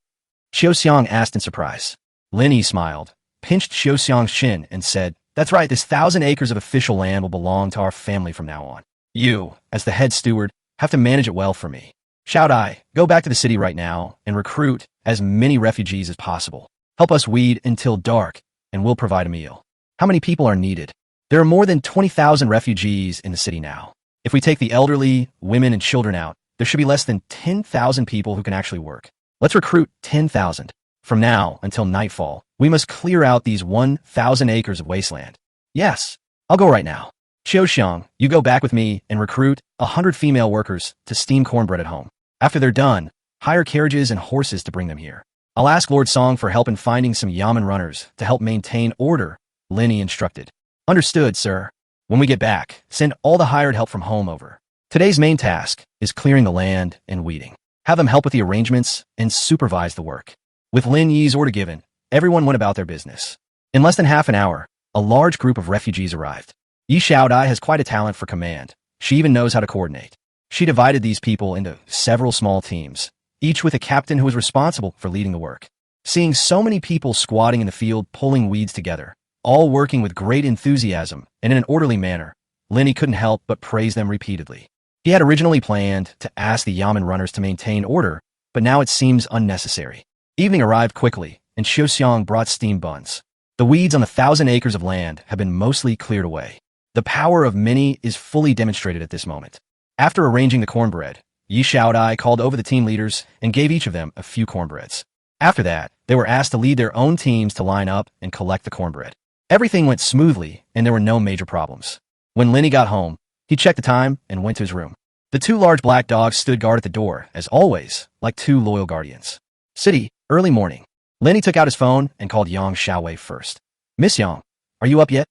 Xiaoxiang asked in surprise. Lin Yi smiled, pinched Xiaoxiang's chin, and said, "That's right, this 1,000 acres of official land will belong to our family from now on. You, as the head steward, have to manage it well for me. Xiaodai, go back to the city right now and recruit as many refugees as possible. Help us weed until dark, and we'll provide a meal." How many people are needed? There are more than 20,000 refugees in the city now. If we take the elderly, women, and children out, there should be less than 10,000 people who can actually work. Let's recruit 10,000. From now until nightfall, we must clear out these 1,000 acres of wasteland. Yes, I'll go right now. Xiaoxiang, you go back with me and recruit 100 female workers to steam cornbread at home. After they're done, hire carriages and horses to bring them here. I'll ask Lord Song for help in finding some yamen runners to help maintain order, Lin Yi instructed. Understood, sir. When we get back, send all the hired help from home over. Today's main task is clearing the land and weeding. Have them help with the arrangements and supervise the work. With Lin Yi's order given, everyone went about their business. In less than half an hour, a large group of refugees arrived. Yi Xiaodai has quite a talent for command. She even knows how to coordinate. She divided these people into several small teams, each with a captain who was responsible for leading the work. Seeing so many people squatting in the field pulling weeds together, all working with great enthusiasm and in an orderly manner, Lin Yi couldn't help but praise them repeatedly. He had originally planned to ask the yamen runners to maintain order, but now it seems unnecessary. Evening arrived quickly, and Xiaoxiang brought steam buns. The weeds on the 1,000 acres of land have been mostly cleared away. The power of many is fully demonstrated at this moment. After arranging the cornbread, Yi Xiaodai called over the team leaders and gave each of them a few cornbreads. After that, they were asked to lead their own teams to line up and collect the cornbread. Everything went smoothly, and there were no major problems. When Lin Yi got home, he checked the time and went to his room. The 2 large black dogs stood guard at the door, as always, like 2 loyal guardians. City, early morning. Lin Yi took out his phone and called Yang Xiaowei first. "Miss Yang, are you up yet?"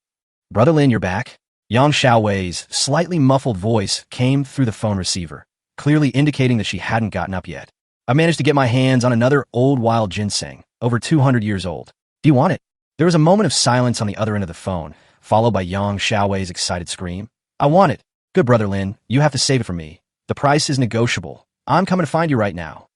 "Brother Lin, you're back?" Yang Xiaowei's slightly muffled voice came through the phone receiver, clearly indicating that she hadn't gotten up yet. "I managed to get my hands on another old wild ginseng, over 200 years old. Do you want it?" There was a moment of silence on the other end of the phone, followed by Yang Xiaowei's excited scream. "I want it. Good, Brother Lin, you have to save it for me. The price is negotiable. I'm coming to find you right now."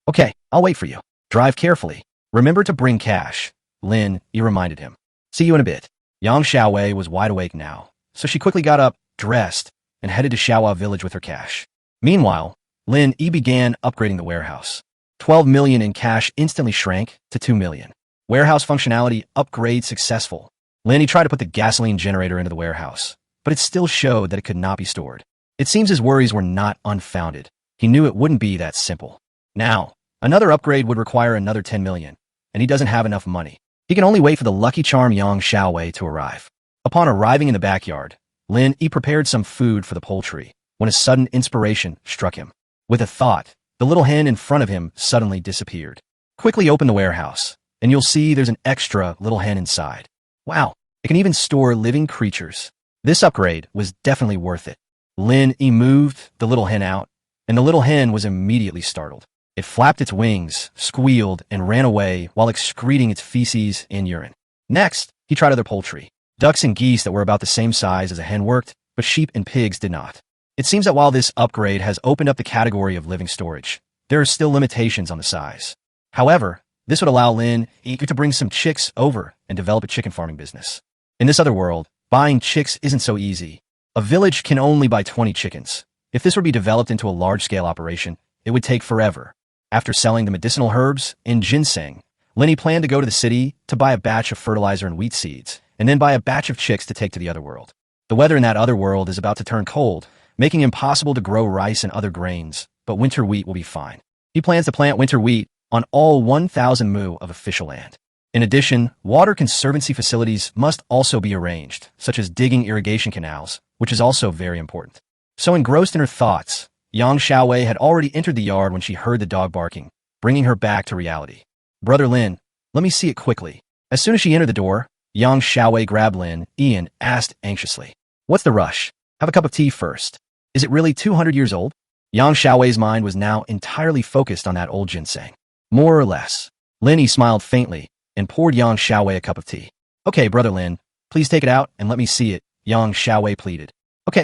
"Okay, I'll wait for you. Drive carefully. Remember to bring cash," Lin Yi reminded him. "See you in a bit." Yang Xiaowei was wide awake now, so she quickly got up, dressed, and headed to Xiaohua village with her cash. Meanwhile, Lin Yi began upgrading the warehouse. 12 million in cash instantly shrank to 2 million. Warehouse functionality upgrade successful. Lin Yi tried to put the gasoline generator into the warehouse, but it still showed that it could not be stored. It seems his worries were not unfounded. He knew it wouldn't be that simple. Now, another upgrade would require another 10 million, and he doesn't have enough money. He can only wait for the lucky charm Yang Xiaowei to arrive. Upon arriving in the backyard, Lin Yi prepared some food for the poultry, when a sudden inspiration struck him. With a thought, the little hen in front of him suddenly disappeared. Quickly open the warehouse, and you'll see there's an extra little hen inside. Wow, it can even store living creatures. This upgrade was definitely worth it. Lin Yi moved the little hen out, and the little hen was immediately startled. It flapped its wings, squealed, and ran away while excreting its feces and urine. Next, he tried other poultry. Ducks and geese that were about the same size as a hen worked, but sheep and pigs did not. It seems that while this upgrade has opened up the category of living storage, there are still limitations on the size. However, this would allow Lin Yi to bring some chicks over and develop a chicken farming business. In this other world, buying chicks isn't so easy. A village can only buy 20 chickens. If this were to be developed into a large-scale operation, it would take forever. After selling the medicinal herbs and ginseng, Lin Yi planned to go to the city to buy a batch of fertilizer and wheat seeds, and then buy a batch of chicks to take to the other world. The weather in that other world is about to turn cold, making it impossible to grow rice and other grains, but winter wheat will be fine. He plans to plant winter wheat on all 1,000 mu of official land. In addition, water conservancy facilities must also be arranged, such as digging irrigation canals, which is also very important. So engrossed in her thoughts, Yang Xiaowei had already entered the yard when she heard the dog barking, bringing her back to reality. Brother Lin, let me see it quickly. As soon as she entered the door, Yang Xiaowei grabbed Lin Yi and asked anxiously, "What's the rush? Have a cup of tea first. Is it really 200 years old?" Yang Xiaowei's mind was now entirely focused on that old ginseng. More or less. Lin Yi smiled faintly and poured Yang Xiaowei a cup of tea. "Okay, Brother Lin, please take it out and let me see it," Yang Xiaowei pleaded.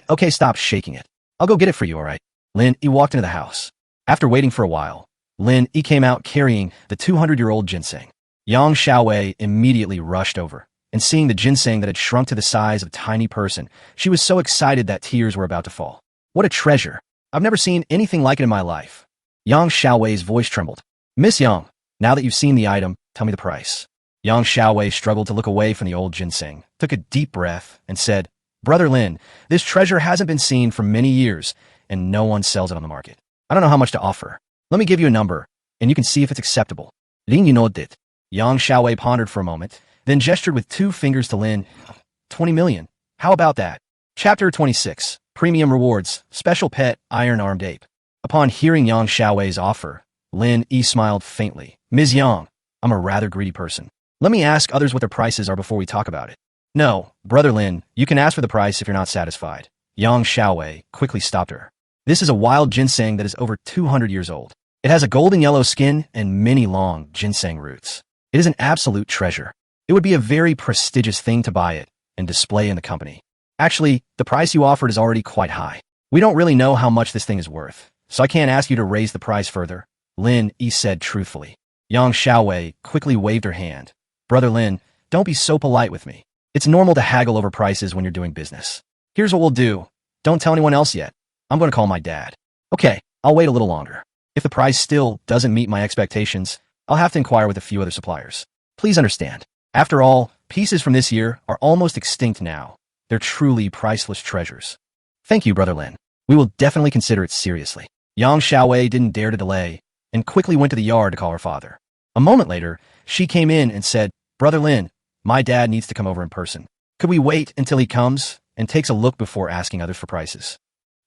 Okay, stop shaking it. I'll go get it for you, all right?" Lin Yi walked into the house. After waiting for a while, Lin Yi came out carrying the 200-year-old ginseng. Yang Xiaowei immediately rushed over, and seeing the ginseng that had shrunk to the size of a tiny person, she was so excited that tears were about to fall. "What a treasure! I've never seen anything like it in my life." Yang Xiaowei's voice trembled. "Miss Yang, now that you've seen the item, tell me the price." Yang Xiaowei struggled to look away from the old ginseng, took a deep breath, and said, "Brother Lin, this treasure hasn't been seen for many years, and no one sells it on the market. I don't know how much to offer. Let me give you a number, and you can see if it's acceptable." Lin Yi nodded. Yang Xiaowei pondered for a moment, then gestured with 2 fingers to Lin. 20 million. How about that? Chapter 26. Premium Rewards. Special Pet, Iron-Armed Ape. Upon hearing Yang Xiaowei's offer, Lin Yi smiled faintly. "Ms. Yang, I'm a rather greedy person. Let me ask others what their prices are before we talk about it." "No, Brother Lin, you can ask for the price if you're not satisfied." Yang Xiaowei quickly stopped her. "This is a wild ginseng that is over 200 years old. It has a golden yellow skin and many long ginseng roots. It is an absolute treasure. It would be a very prestigious thing to buy it and display in the company. Actually, the price you offered is already quite high. We don't really know how much this thing is worth, so I can't ask you to raise the price further," Lin Yi said truthfully. Yang Xiaowei quickly waved her hand. "Brother Lin, don't be so polite with me. It's normal to haggle over prices when you're doing business. Here's what we'll do. Don't tell anyone else yet. I'm going to call my dad." "Okay, I'll wait a little longer. If the price still doesn't meet my expectations, I'll have to inquire with a few other suppliers. Please understand. After all, pieces from this year are almost extinct now. They're truly priceless treasures." "Thank you, Brother Lin. We will definitely consider it seriously." Yang Xiaowei didn't dare to delay and quickly went to the yard to call her father. A moment later, she came in and said, "Brother Lin, my dad needs to come over in person. Could we wait until he comes and takes a look before asking others for prices?"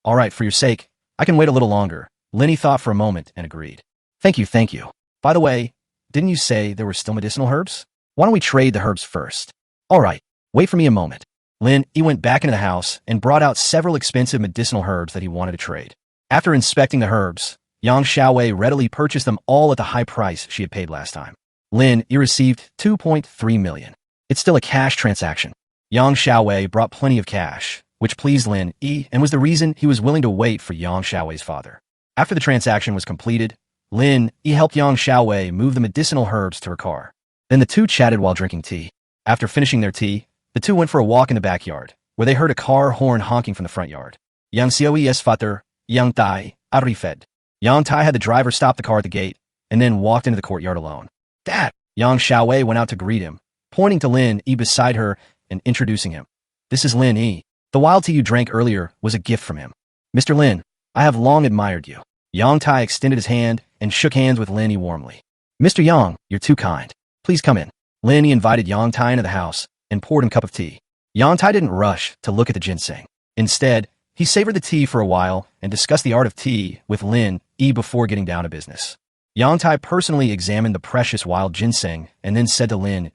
"All right, for your sake, I can wait a little longer." Lin Yi thought for a moment and agreed. Thank you. By the way, didn't you say there were still medicinal herbs? Why don't we trade the herbs first?" "All right, wait for me a moment." Lin Yi went back into the house and brought out several expensive medicinal herbs that he wanted to trade. After inspecting the herbs, Yang Xiaowei readily purchased them all at the high price she had paid last time. Lin Yi received 2.3 million. It's still a cash transaction. Yang Xiaowei brought plenty of cash, which pleased Lin Yi and was the reason he was willing to wait for Yang Xiaowei's father. After the transaction was completed, Lin Yi helped Yang Xiaowei move the medicinal herbs to her car. Then the two chatted while drinking tea. After finishing their tea, the two went for a walk in the backyard, where they heard a car horn honking from the front yard. Yang Xiaoi's father, Yang Tai, arrived. Yang Tai had the driver stop the car at the gate, and then walked into the courtyard alone. "Dad!" Yang Xiaowei went out to greet him, pointing to Lin Yi beside her and introducing him. "This is Lin Yi. The wild tea you drank earlier was a gift from him. Mr. Lin, I have long admired you." Yang Tai extended his hand and shook hands with Lin Yi warmly. "Mr. Yang, you're too kind. Please come in." Lin Yi invited Yang Tai into the house and poured him a cup of tea. Yang Tai didn't rush to look at the ginseng. Instead, he savored the tea for a while and discussed the art of tea with Lin Yi before getting down to business. Yang Tai personally examined the precious wild ginseng and then said to Lin,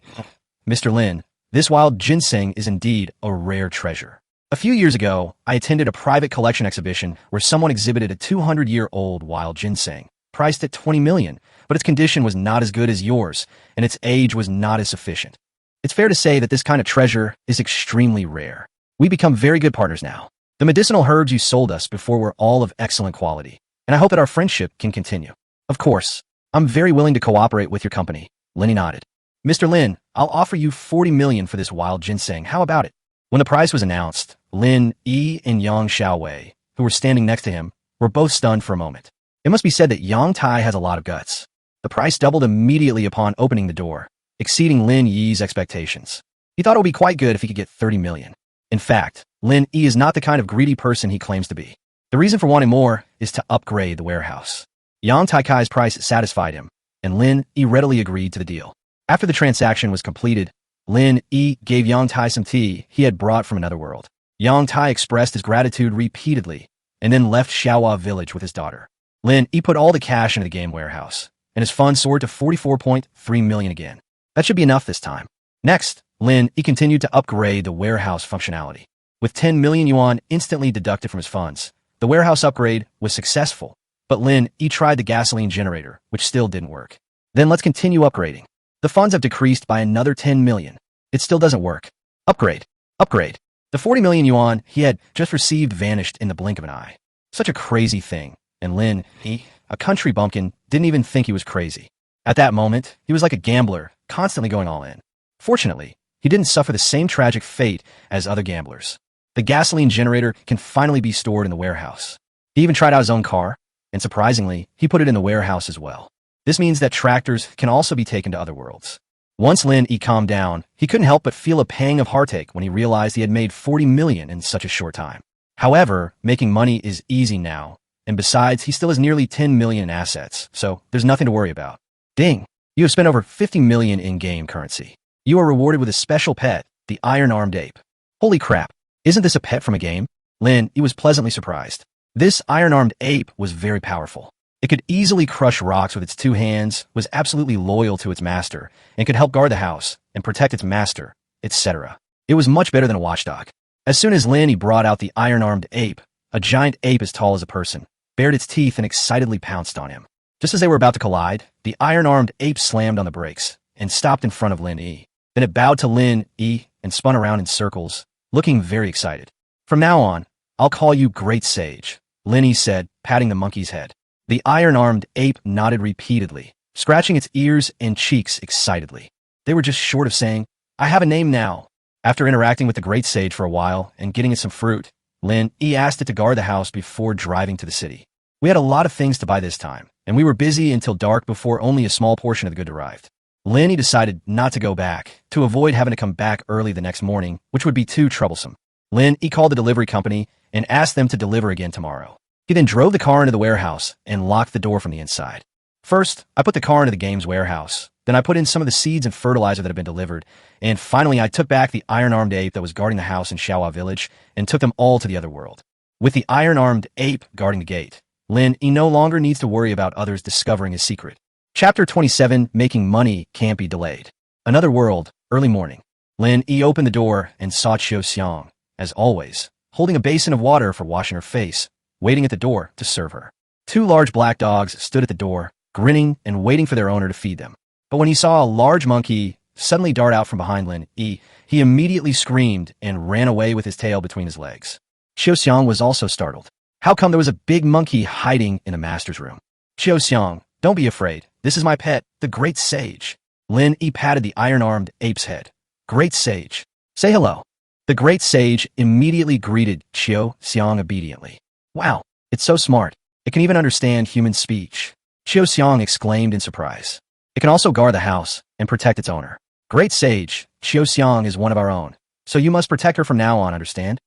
"Mr. Lin, this wild ginseng is indeed a rare treasure. A few years ago, I attended a private collection exhibition where someone exhibited a 200-year-old wild ginseng, priced at 20 million, but its condition was not as good as yours, and its age was not as sufficient. It's fair to say that this kind of treasure is extremely rare. We become very good partners now. The medicinal herbs you sold us before were all of excellent quality, and I hope that our friendship can continue. Of course, I'm very willing to cooperate with your company." Lin Yi nodded. "Mr. Lin, I'll offer you 40 million for this wild ginseng. How about it?" When the price was announced, Lin Yi and Yang Xiaowei, who were standing next to him, were both stunned for a moment. It must be said that Yang Tai has a lot of guts. The price doubled immediately upon opening the door, exceeding Lin Yi's expectations. He thought it would be quite good if he could get 30 million. In fact, Lin Yi is not the kind of greedy person he claims to be. The reason for wanting more is to upgrade the warehouse. Yang Tai Kai's price satisfied him, and Lin Yi readily agreed to the deal. After the transaction was completed, Lin Yi gave Yang Tai some tea he had brought from another world. Yang Tai expressed his gratitude repeatedly, and then left Xiaohua village with his daughter. Lin Yi put all the cash into the game warehouse, and his funds soared to 44.3 million again. That should be enough this time. Next, Lin Yi continued to upgrade the warehouse functionality. With 10 million yuan instantly deducted from his funds, the warehouse upgrade was successful, but Lin Yi tried the gasoline generator, which still didn't work. Then let's continue upgrading. The funds have decreased by another 10 million. It still doesn't work. Upgrade. Upgrade. The 40 million yuan he had just received vanished in the blink of an eye. Such a crazy thing, and Lin Yi, a country bumpkin, didn't even think he was crazy. At that moment, he was like a gambler, constantly going all in. Fortunately, he didn't suffer the same tragic fate as other gamblers. The gasoline generator can finally be stored in the warehouse. He even tried out his own car, and surprisingly, he put it in the warehouse as well. This means that tractors can also be taken to other worlds. Once Lin Yi calmed down, he couldn't help but feel a pang of heartache when he realized he had made 40 million in such a short time. However, making money is easy now, and besides, he still has nearly 10 million in assets, so there's nothing to worry about. Ding! You have spent over 50 million in-game currency. You are rewarded with a special pet, the iron-armed ape. Holy crap! Isn't this a pet from a game? Lin Yi was pleasantly surprised. This iron-armed ape was very powerful. It could easily crush rocks with its two hands, was absolutely loyal to its master, and could help guard the house and protect its master, etc. It was much better than a watchdog. As soon as Lin Yi brought out the iron-armed ape, a giant ape as tall as a person, bared its teeth and excitedly pounced on him. Just as they were about to collide, the iron-armed ape slammed on the brakes and stopped in front of Lin Yi. Then it bowed to Lin Yi and spun around in circles, looking very excited. From now on, I'll call you Great Sage, Lin Yi said, patting the monkey's head. The iron-armed ape nodded repeatedly, scratching its ears and cheeks excitedly. They were just short of saying, I have a name now. After interacting with the Great Sage for a while and getting it some fruit, Lin Yi asked it to guard the house before driving to the city. We had a lot of things to buy this time, and we were busy until dark before only a small portion of the good arrived. Lin Yi decided not to go back, to avoid having to come back early the next morning, which would be too troublesome. Lin Yi called the delivery company and asked them to deliver again tomorrow. He then drove the car into the warehouse and locked the door from the inside. First, I put the car into the game's warehouse. Then I put in some of the seeds and fertilizer that had been delivered. And finally, I took back the iron-armed ape that was guarding the house in Xiaohua village and took them all to the other world. With the iron-armed ape guarding the gate, Lin Yi no longer needs to worry about others discovering his secret. Chapter 27, Making Money Can't Be Delayed. Another world, early morning. Lin Yi opened the door and saw Qiu Xiang, as always, holding a basin of water for washing her face, waiting at the door to serve her. Two large black dogs stood at the door, grinning and waiting for their owner to feed them. But when he saw a large monkey suddenly dart out from behind Lin Yi, he immediately screamed and ran away with his tail between his legs. Qiu Xiang was also startled. How come there was a big monkey hiding in the master's room? Qiu Xiang, don't be afraid. This is my pet, the Great Sage. Lin Yi patted the iron-armed ape's head. Great Sage. Say hello. The Great Sage immediately greeted Qiu Xiang obediently. Wow, it's so smart. It can even understand human speech. Qiu Xiang exclaimed in surprise. It can also guard the house and protect its owner. Great Sage, Qiu Xiang is one of our own, so you must protect her from now on, understand?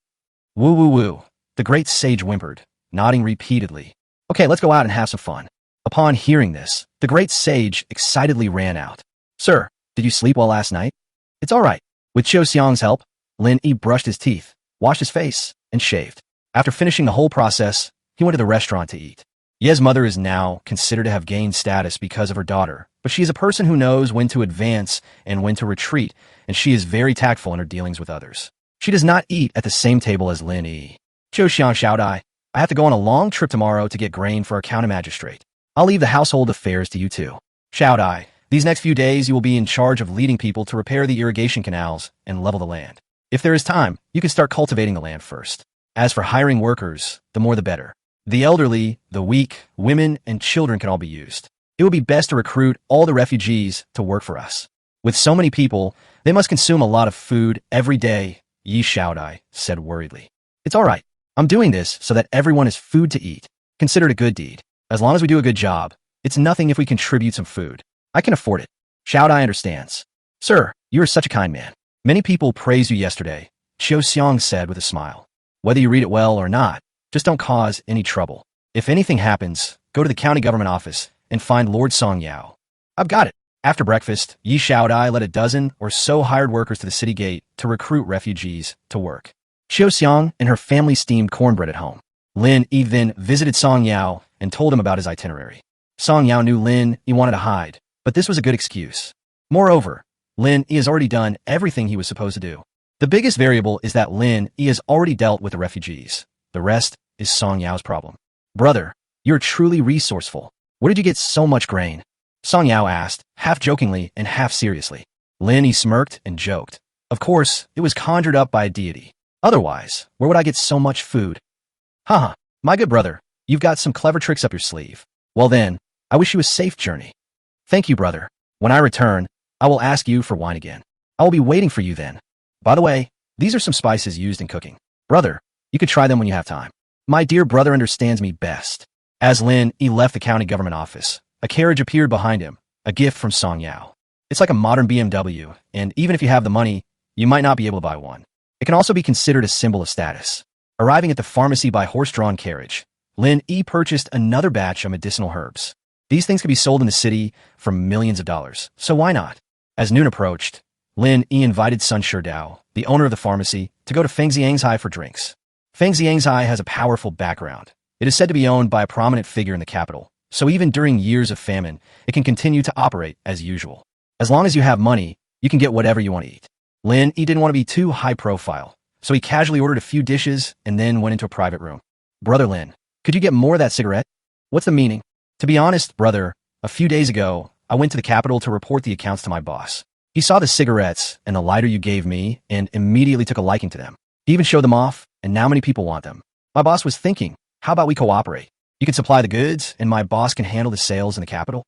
Woo woo woo, the Great Sage whimpered, nodding repeatedly. Okay, let's go out and have some fun. Upon hearing this, the Great Sage excitedly ran out. Sir, did you sleep well last night? It's all right. With Qiu Xiang's help, Lin Yi brushed his teeth, washed his face, and shaved. After finishing the whole process, he went to the restaurant to eat. Ye's mother is now considered to have gained status because of her daughter, but she is a person who knows when to advance and when to retreat, and she is very tactful in her dealings with others. She does not eat at the same table as Lin Yi. Qiu Xiang shouted, I have to go on a long trip tomorrow to get grain for our county magistrate. I'll leave the household affairs to you two. Shouted, these next few days you will be in charge of leading people to repair the irrigation canals and level the land. If there is time, you can start cultivating the land first. As for hiring workers, the more the better. The elderly, the weak, women, and children can all be used. It would be best to recruit all the refugees to work for us. With so many people, they must consume a lot of food every day, Yi Xiaodai said worriedly. It's all right. I'm doing this so that everyone has food to eat. Consider it a good deed. As long as we do a good job, it's nothing if we contribute some food. I can afford it. Xiaodai understands. Sir, you are such a kind man. Many people praised you yesterday, Qiu Xiang said with a smile. Whether you read it well or not, just don't cause any trouble. If anything happens, go to the county government office and find Lord Song Yao. I've got it. After breakfast, Yi Xiaodai led a dozen or so hired workers to the city gate to recruit refugees to work. Qiu Xiang and her family steamed cornbread at home. Lin Yi then visited Song Yao and told him about his itinerary. Song Yao knew Lin Yi wanted to hide, but this was a good excuse. Moreover, Lin Yi has already done everything he was supposed to do. The biggest variable is that Lin Yi has already dealt with the refugees. The rest is Song Yao's problem. Brother, you're truly resourceful. Where did you get so much grain? Song Yao asked, half jokingly and half seriously. Lin Yi smirked and joked. Of course, it was conjured up by a deity. Otherwise, where would I get so much food? Haha, my good brother, you've got some clever tricks up your sleeve. Well then, I wish you a safe journey. Thank you, brother. When I return, I will ask you for wine again. I will be waiting for you then. By the way, these are some spices used in cooking. Brother, you could try them when you have time. My dear brother understands me best. As Lin Yi left the county government office, a carriage appeared behind him, a gift from Song Yao. It's like a modern BMW, and even if you have the money, you might not be able to buy one. It can also be considered a symbol of status. Arriving at the pharmacy by horse-drawn carriage, Lin Yi purchased another batch of medicinal herbs. These things could be sold in the city for millions of dollars, so why not? As noon approached, Lin Yi invited Sun Shidao, the owner of the pharmacy, to go to Fengxiangzai for drinks. Fengxiangzai has a powerful background. It is said to be owned by a prominent figure in the capital, so even during years of famine, it can continue to operate as usual. As long as you have money, you can get whatever you want to eat. Lin Yi didn't want to be too high-profile, so he casually ordered a few dishes and then went into a private room. Brother Lin, could you get more of that cigarette? What's the meaning? To be honest, brother, a few days ago, I went to the capital to report the accounts to my boss. He saw the cigarettes and the lighter you gave me and immediately took a liking to them. He even showed them off, and now many people want them. My boss was thinking, how about we cooperate? You can supply the goods, and my boss can handle the sales in the capital?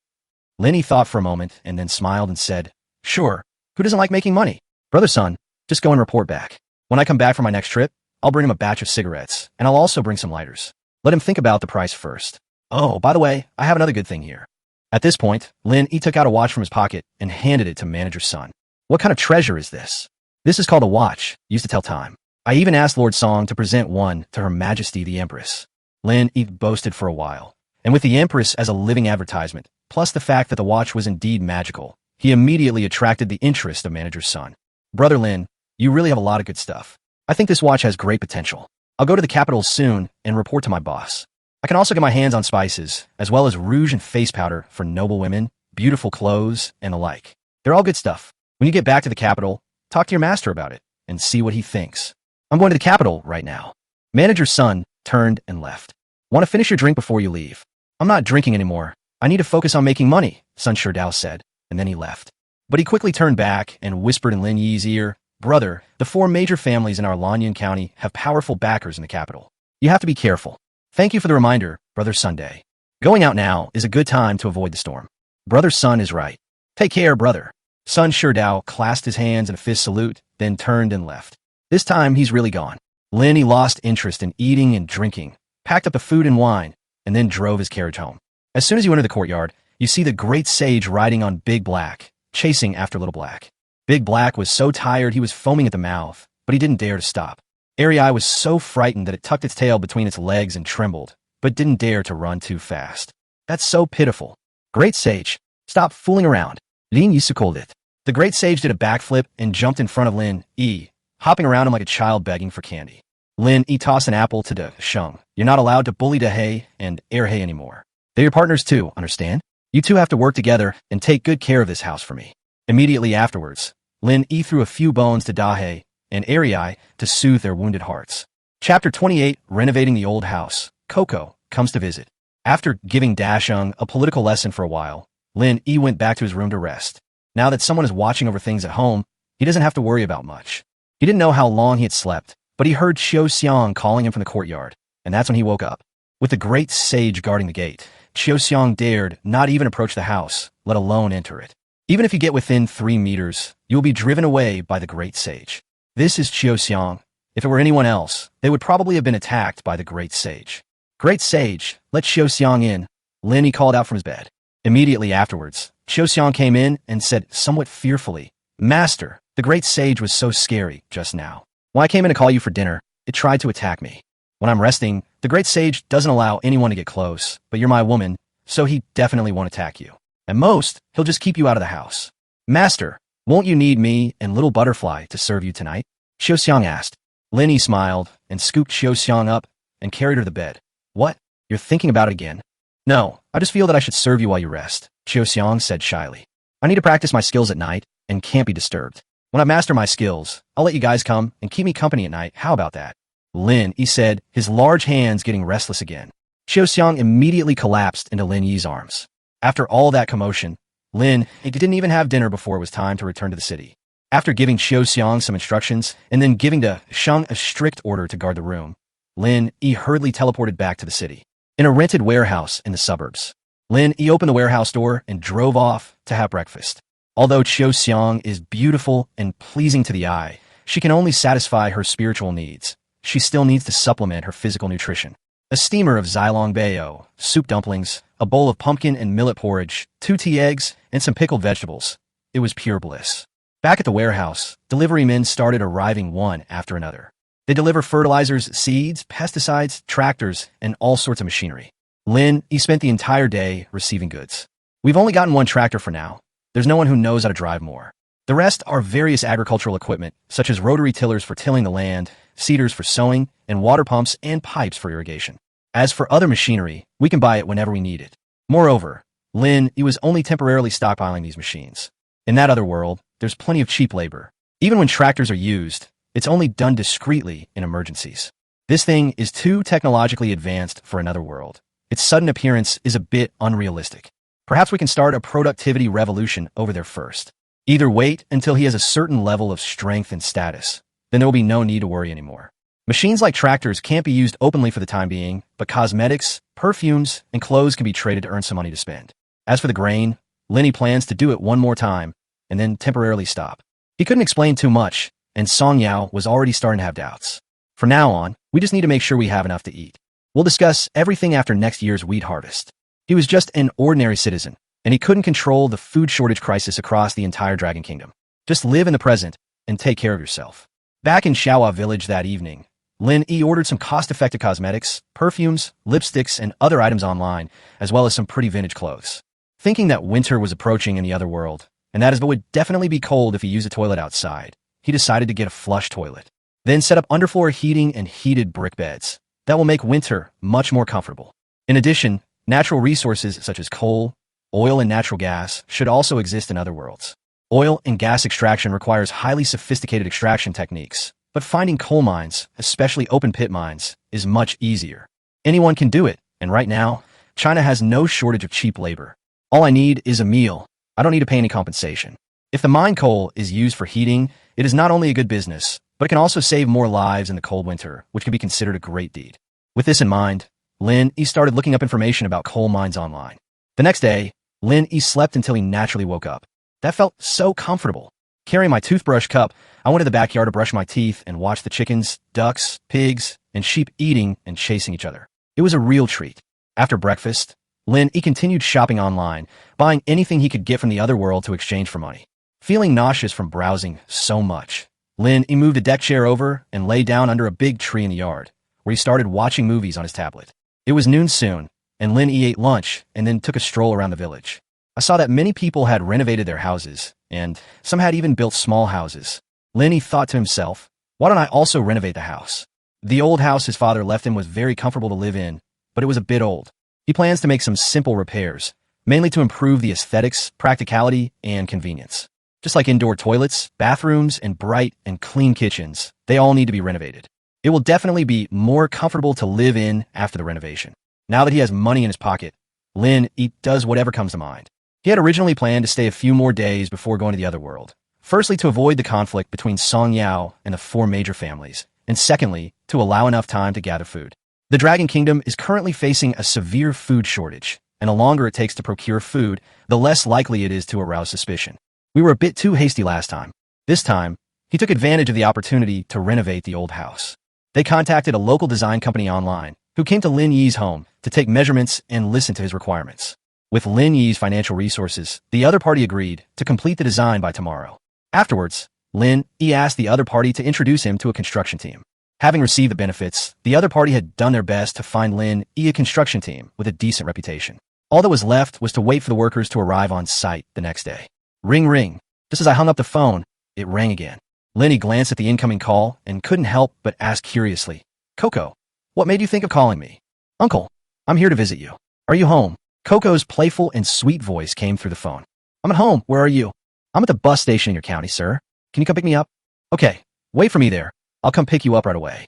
Lin Yi thought for a moment and then smiled and said, sure, who doesn't like making money? Brother Sun, just go and report back. When I come back from my next trip, I'll bring him a batch of cigarettes, and I'll also bring some lighters. Let him think about the price first. Oh, by the way, I have another good thing here. At this point, Lin Yi took out a watch from his pocket and handed it to Manager Sun. What kind of treasure is this? This is called a watch, used to tell time. I even asked Lord Song to present one to Her Majesty the Empress. Lin Yi boasted for a while, and with the Empress as a living advertisement, plus the fact that the watch was indeed magical, he immediately attracted the interest of Manager Sun. Brother Lin, you really have a lot of good stuff. I think this watch has great potential. I'll go to the capital soon and report to my boss. I can also get my hands on spices, as well as rouge and face powder for noble women, beautiful clothes, and the like. They're all good stuff. When you get back to the capital, talk to your master about it, and see what he thinks. I'm going to the capital right now. Manager Sun turned and left. Want to finish your drink before you leave? I'm not drinking anymore. I need to focus on making money, Sun Shidao said, and then he left. But he quickly turned back and whispered in Lin Yi's ear, brother, the 4 major families in our Lanyan County have powerful backers in the capital. You have to be careful. Thank you for the reminder, Brother Sunday. Going out now is a good time to avoid the storm. Brother Sun is right. Take care, brother. Sun Shidao clasped his hands in a fist salute, then turned and left. This time, he's really gone. Lin Yi lost interest in eating and drinking, packed up the food and wine, and then drove his carriage home. As soon as you enter the courtyard, you see the great sage riding on Big Black, chasing after Little Black. Big Black was so tired he was foaming at the mouth, but he didn't dare to stop. Airy-Eye was so frightened that it tucked its tail between its legs and trembled, but didn't dare to run too fast. That's so pitiful. Great Sage, stop fooling around. Lin Yi scolded. The Great Sage did a backflip and jumped in front of Lin Yi, hopping around him like a child begging for candy. Lin Yi tossed an apple to De Sheng. You're not allowed to bully De Hei and Air Hei anymore. They're your partners too, understand? You two have to work together and take good care of this house for me. Immediately afterwards, Lin Yi threw a few bones to Da Hei and Airy-Eye to soothe their wounded hearts. Chapter 28, Renovating the Old House. Coco comes to visit. After giving Dasheng a political lesson for a while, Lin Yi went back to his room to rest. Now that someone is watching over things at home, he doesn't have to worry about much. He didn't know how long he had slept, but he heard Qiu Xiang calling him from the courtyard, and that's when he woke up. With the great sage guarding the gate, Qiu Xiang dared not even approach the house, let alone enter it. Even if you get within 3 meters, you will be driven away by the great sage. This is Qiu Xiang. If it were anyone else, they would probably have been attacked by the great sage. Great sage, let Qiu Xiang in, Lin Yi called out from his bed. Immediately afterwards, Qiu Xiang came in and said somewhat fearfully, Master, the great sage was so scary just now. When I came in to call you for dinner, it tried to attack me. When I'm resting, the great sage doesn't allow anyone to get close, but you're my woman, so he definitely won't attack you. At most, he'll just keep you out of the house. Master, won't you need me and Little Butterfly to serve you tonight? Xiao asked. Lin Yi smiled and scooped Xiao up and carried her to the bed. What? You're thinking about it again? No, I just feel that I should serve you while you rest, Xiao said shyly. I need to practice my skills at night and can't be disturbed. When I master my skills, I'll let you guys come and keep me company at night. How about that? Lin Yi said, his large hands getting restless again. Xiao immediately collapsed into Lin Yi's arms. After all that commotion, Lin Yi didn't even have dinner before it was time to return to the city. After giving Xiao some instructions and then giving to Shang a strict order to guard the room, Lin Yi hurriedly teleported back to the city. In a rented warehouse in the suburbs, Lin Yi opened the warehouse door and drove off to have breakfast. Although Xiao is beautiful and pleasing to the eye, she can only satisfy her spiritual needs. She still needs to supplement her physical nutrition. A steamer of Xilong Bayo, soup dumplings, a bowl of pumpkin and millet porridge, 2 tea eggs, and some pickled vegetables. It was pure bliss. Back at the warehouse, delivery men started arriving one after another. They deliver fertilizers, seeds, pesticides, tractors, and all sorts of machinery. Lin Yi spent the entire day receiving goods. We've only gotten one tractor for now. There's no one who knows how to drive more. The rest are various agricultural equipment, such as rotary tillers for tilling the land, seeders for sowing, and water pumps and pipes for irrigation. As for other machinery, we can buy it whenever we need it. Moreover, Lin Yi was only temporarily stockpiling these machines. In that other world, there's plenty of cheap labor. Even when tractors are used, it's only done discreetly in emergencies. This thing is too technologically advanced for another world. Its sudden appearance is a bit unrealistic. Perhaps we can start a productivity revolution over there first. Either wait until he has a certain level of strength and status, then there will be no need to worry anymore. Machines like tractors can't be used openly for the time being, but cosmetics, perfumes, and clothes can be traded to earn some money to spend. As for the grain, Lin Yi plans to do it one more time, and then temporarily stop. He couldn't explain too much, and Song Yao was already starting to have doubts. From now on, we just need to make sure we have enough to eat. We'll discuss everything after next year's wheat harvest. He was just an ordinary citizen, and he couldn't control the food shortage crisis across the entire Dragon Kingdom. Just live in the present and take care of yourself. Back in Xiaohua village that evening, Lin Yi ordered some cost-effective cosmetics, perfumes, lipsticks, and other items online, as well as some pretty vintage clothes. Thinking that winter was approaching in the other world, and that it would definitely be cold if he used a toilet outside, he decided to get a flush toilet. Then set up underfloor heating and heated brick beds. That will make winter much more comfortable. In addition, natural resources such as coal, oil, and natural gas should also exist in other worlds. Oil and gas extraction requires highly sophisticated extraction techniques, but finding coal mines, especially open pit mines, is much easier. Anyone can do it, and right now, China has no shortage of cheap labor. All I need is a meal. I don't need to pay any compensation. If the mine coal is used for heating, it is not only a good business, but it can also save more lives in the cold winter, which can be considered a great deed. With this in mind, Lin Yi started looking up information about coal mines online. The next day, Lin Yi slept until he naturally woke up. That felt so comfortable. Carrying my toothbrush cup, I went to the backyard to brush my teeth and watch the chickens, ducks, pigs, and sheep eating and chasing each other. It was a real treat. After breakfast, Lin Yi continued shopping online, buying anything he could get from the other world to exchange for money. Feeling nauseous from browsing so much, Lin Yi moved a deck chair over and lay down under a big tree in the yard, where he started watching movies on his tablet. It was noon soon, and Lin Yi ate lunch and then took a stroll around the village. I saw that many people had renovated their houses, and some had even built small houses. Lin Yi thought to himself, why don't I also renovate the house? The old house his father left him was very comfortable to live in, but it was a bit old. He plans to make some simple repairs, mainly to improve the aesthetics, practicality, and convenience. Just like indoor toilets, bathrooms, and bright and clean kitchens, they all need to be renovated. It will definitely be more comfortable to live in after the renovation. Now that he has money in his pocket, Lin Yi does whatever comes to mind. He had originally planned to stay a few more days before going to the other world. Firstly, to avoid the conflict between Song Yao and the 4 major families, and secondly, to allow enough time to gather food. The Dragon Kingdom is currently facing a severe food shortage, and the longer it takes to procure food, the less likely it is to arouse suspicion. We were a bit too hasty last time. This time, he took advantage of the opportunity to renovate the old house. They contacted a local design company online, who came to Lin Yi's home to take measurements and listen to his requirements. With Lin Yi's financial resources, the other party agreed to complete the design by tomorrow. Afterwards, Lin Yi asked the other party to introduce him to a construction team. Having received the benefits, the other party had done their best to find Lin Yi a construction team with a decent reputation. All that was left was to wait for the workers to arrive on site the next day. Ring, ring. Just as I hung up the phone, it rang again. Lin Yi glanced at the incoming call and couldn't help but ask curiously, Coco, what made you think of calling me? Uncle, I'm here to visit you. Are you home? Coco's playful and sweet voice came through the phone. I'm at home. Where are you? I'm at the bus station in your county, sir. Can you come pick me up? Okay, wait for me there. I'll come pick you up right away.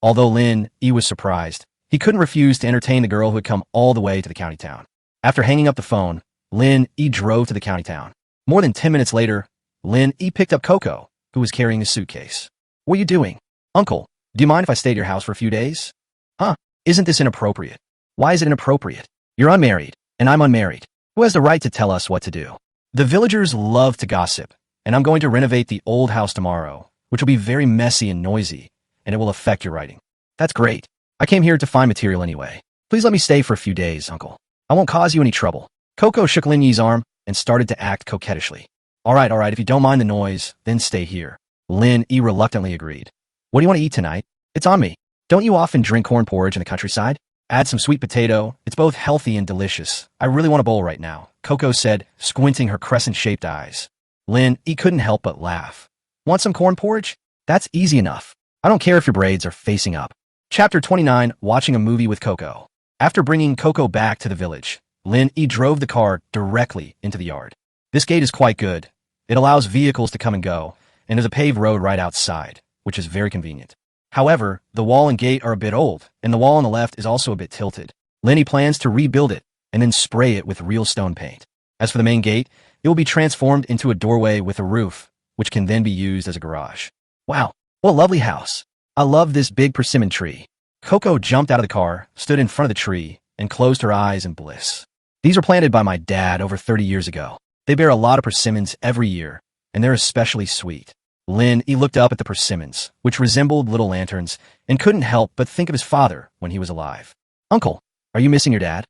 Although Lin Yi was surprised, he couldn't refuse to entertain the girl who had come all the way to the county town. After hanging up the phone, Lin Yi drove to the county town. More than 10 minutes later, Lin Yi picked up Coco, who was carrying a suitcase. What are you doing? Uncle, do you mind if I stay at your house for a few days? Huh? Isn't this inappropriate? Why is it inappropriate? You're unmarried, and I'm unmarried. Who has the right to tell us what to do? The villagers love to gossip, and I'm going to renovate the old house tomorrow, which will be very messy and noisy, and it will affect your writing. That's great. I came here to find material anyway. Please let me stay for a few days, Uncle. I won't cause you any trouble. Coco shook Lin Yi's arm and started to act coquettishly. All right, if you don't mind the noise, then stay here. Lin Yi reluctantly agreed. What do you want to eat tonight? It's on me. Don't you often drink corn porridge in the countryside? Add some sweet potato. It's both healthy and delicious. I really want a bowl right now, Coco said, squinting her crescent-shaped eyes. Lin Yi couldn't help but laugh. Want some corn porridge? That's easy enough. I don't care if your braids are facing up. Chapter 29, Watching a Movie with Coco. After bringing Coco back to the village, Lin Yi drove the car directly into the yard. This gate is quite good. It allows vehicles to come and go, and there's a paved road right outside, which is very convenient. However, the wall and gate are a bit old, and the wall on the left is also a bit tilted. Lin Yi plans to rebuild it and then spray it with real stone paint. As for the main gate, it will be transformed into a doorway with a roof, which can then be used as a garage. Wow, what a lovely house. I love this big persimmon tree. Coco jumped out of the car, stood in front of the tree, and closed her eyes in bliss. These were planted by my dad over 30 years ago. They bear a lot of persimmons every year, and they're especially sweet. Lin Yi looked up at the persimmons, which resembled little lanterns, and couldn't help but think of his father when he was alive. Uncle, are you missing your dad?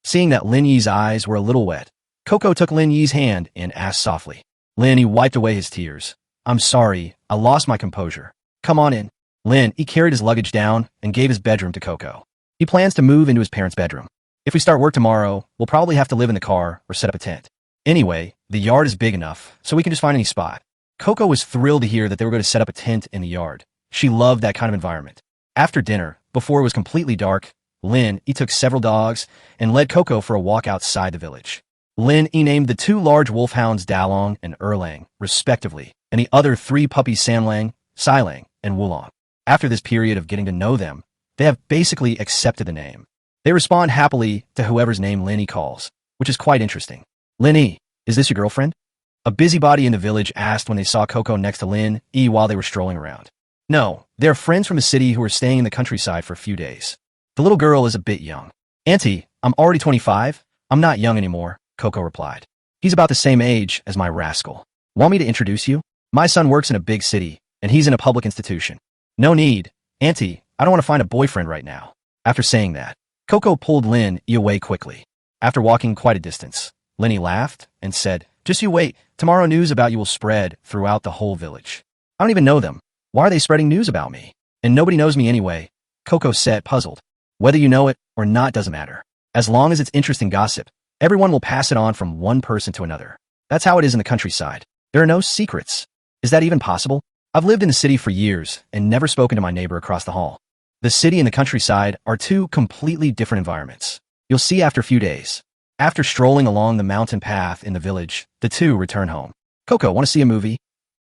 Seeing that Lin Yi's eyes were a little wet, Coco took Lin Yi's hand and asked softly. Lin Yi wiped away his tears. I'm sorry, I lost my composure. Come on in. Lin Yi carried his luggage down and gave his bedroom to Coco. He plans to move into his parents' bedroom. If we start work tomorrow, we'll probably have to live in the car or set up a tent. Anyway, the yard is big enough, so we can just find any spot. Coco was thrilled to hear that they were going to set up a tent in the yard. She loved that kind of environment. After dinner, before it was completely dark, Lin Yi took several dogs and led Coco for a walk outside the village. Lin Yi named the 2 large wolfhounds Dalong and Erlang, respectively, and the other 3 puppies Samlang, Silang, and Wulong. After this period of getting to know them, they have basically accepted the name. They respond happily to whoever's name Lin Yi calls, which is quite interesting. Lin Yi, is this your girlfriend? A busybody in the village asked when they saw Coco next to Lin Yi while they were strolling around. No, they're friends from the city who are staying in the countryside for a few days. The little girl is a bit young. Auntie, I'm already 25. I'm not young anymore, Coco replied. He's about the same age as my rascal. Want me to introduce you? My son works in a big city, and he's in a public institution. No need. Auntie, I don't want to find a boyfriend right now. After saying that, Coco pulled Lin Yi away quickly. After walking quite a distance, Lin Yi laughed and said, Just you wait. Tomorrow news about you will spread throughout the whole village. I don't even know them. Why are they spreading news about me? And nobody knows me anyway, Coco said, puzzled. Whether you know it or not doesn't matter. As long as it's interesting gossip, everyone will pass it on from one person to another. That's how it is in the countryside. There are no secrets. Is that even possible? I've lived in the city for years and never spoken to my neighbor across the hall. The city and the countryside are 2 completely different environments. You'll see after a few days. After strolling along the mountain path in the village, the 2 return home. Coco, want to see a movie?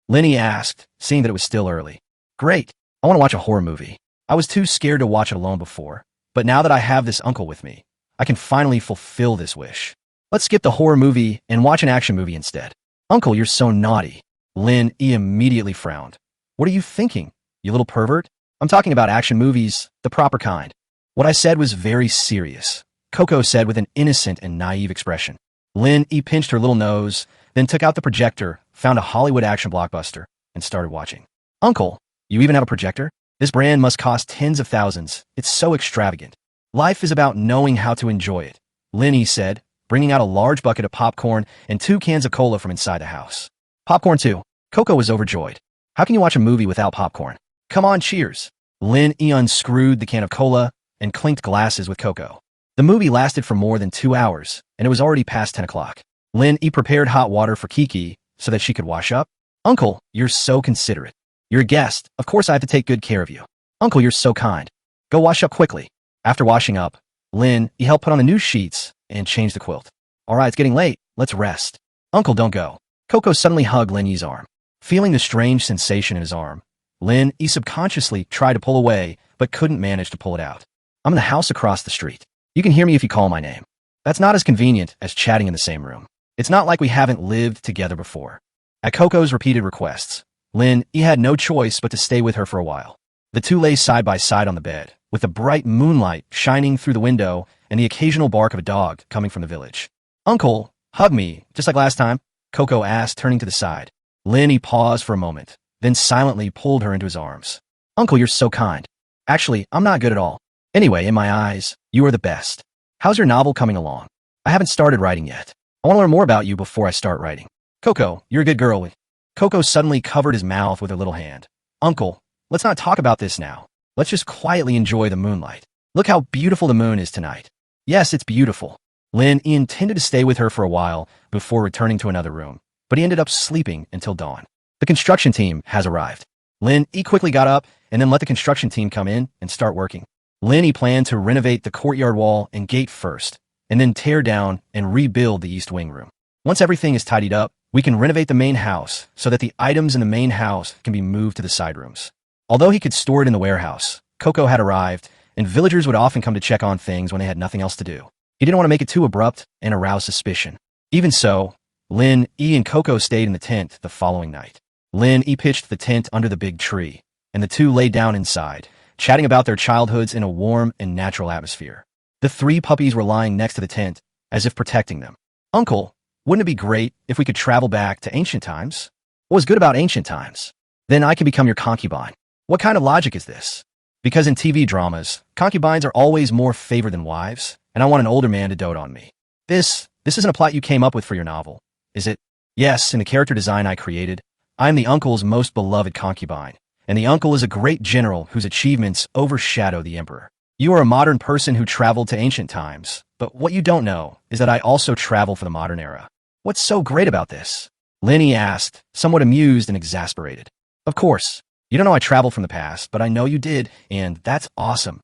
Lin Yi asked, seeing that it was still early. Great. I want to watch a horror movie. I was too scared to watch it alone before, but now that I have this uncle with me, I can finally fulfill this wish. Let's skip the horror movie and watch an action movie instead. Uncle, you're so naughty. Lin Yi immediately frowned. What are you thinking, you little pervert? I'm talking about action movies, the proper kind. What I said was very serious, Coco said with an innocent and naive expression. Lin Yi pinched her little nose, then took out the projector, found a Hollywood action blockbuster, and started watching. Uncle, you even have a projector? This brand must cost tens of thousands. It's so extravagant. Life is about knowing how to enjoy it, Lin Yi said, bringing out a large bucket of popcorn and 2 cans of cola from inside the house. Popcorn too. Coco was overjoyed. How can you watch a movie without popcorn? Come on, cheers. Lin Yi unscrewed the can of cola and clinked glasses with Coco. The movie lasted for more than 2 hours, and it was already past 10 o'clock. Lin Yi prepared hot water for Kiki so that she could wash up. Uncle, you're so considerate. You're a guest. Of course I have to take good care of you. Uncle, you're so kind. Go wash up quickly. After washing up, Lin Yi helped put on the new sheets and change the quilt. All right, it's getting late. Let's rest. Uncle, don't go. Coco suddenly hugged Lin Yi's arm. Feeling the strange sensation in his arm, Lin Yi subconsciously tried to pull away, but couldn't manage to pull it out. I'm in the house across the street. You can hear me if you call my name. That's not as convenient as chatting in the same room. It's not like we haven't lived together before. At Coco's repeated requests, Lin Yi had no choice but to stay with her for a while. The two lay side by side on the bed, with the bright moonlight shining through the window and the occasional bark of a dog coming from the village. Uncle, hug me, just like last time, Coco asked, turning to the side. Lin Yi paused for a moment, then silently pulled her into his arms. Uncle, you're so kind. Actually, I'm not good at all. Anyway, in my eyes, you are the best. How's your novel coming along? I haven't started writing yet. I want to learn more about you before I start writing. Coco, you're a good girl. Coco suddenly covered his mouth with her little hand. Uncle, let's not talk about this now. Let's just quietly enjoy the moonlight. Look how beautiful the moon is tonight. Yes, it's beautiful. Lin Yi intended to stay with her for a while before returning to another room, but he ended up sleeping until dawn. The construction team has arrived. Lin Yi quickly got up and then let the construction team come in and start working. Lin Yi planned to renovate the courtyard wall and gate first, and then tear down and rebuild the east wing room. Once everything is tidied up, we can renovate the main house so that the items in the main house can be moved to the side rooms. Although he could store it in the warehouse, Coco had arrived, and villagers would often come to check on things when they had nothing else to do. He didn't want to make it too abrupt and arouse suspicion. Even so, Lin Yi and Coco stayed in the tent the following night. Lin Yi pitched the tent under the big tree, and the two lay down inside, chatting about their childhoods in a warm and natural atmosphere. The three puppies were lying next to the tent, as if protecting them. Uncle, wouldn't it be great if we could travel back to ancient times? What was good about ancient times? Then I can become your concubine. What kind of logic is this? Because in TV dramas, concubines are always more favored than wives, and I want an older man to dote on me. This isn't a plot you came up with for your novel, is it? Yes, in the character design I created, I'm the uncle's most beloved concubine, and the uncle is a great general whose achievements overshadow the emperor. You are a modern person who traveled to ancient times, but what you don't know is that I also travel for the modern era. What's so great about this? Lin Yi asked, somewhat amused and exasperated. Of course, you don't know I traveled from the past, but I know you did, and that's awesome.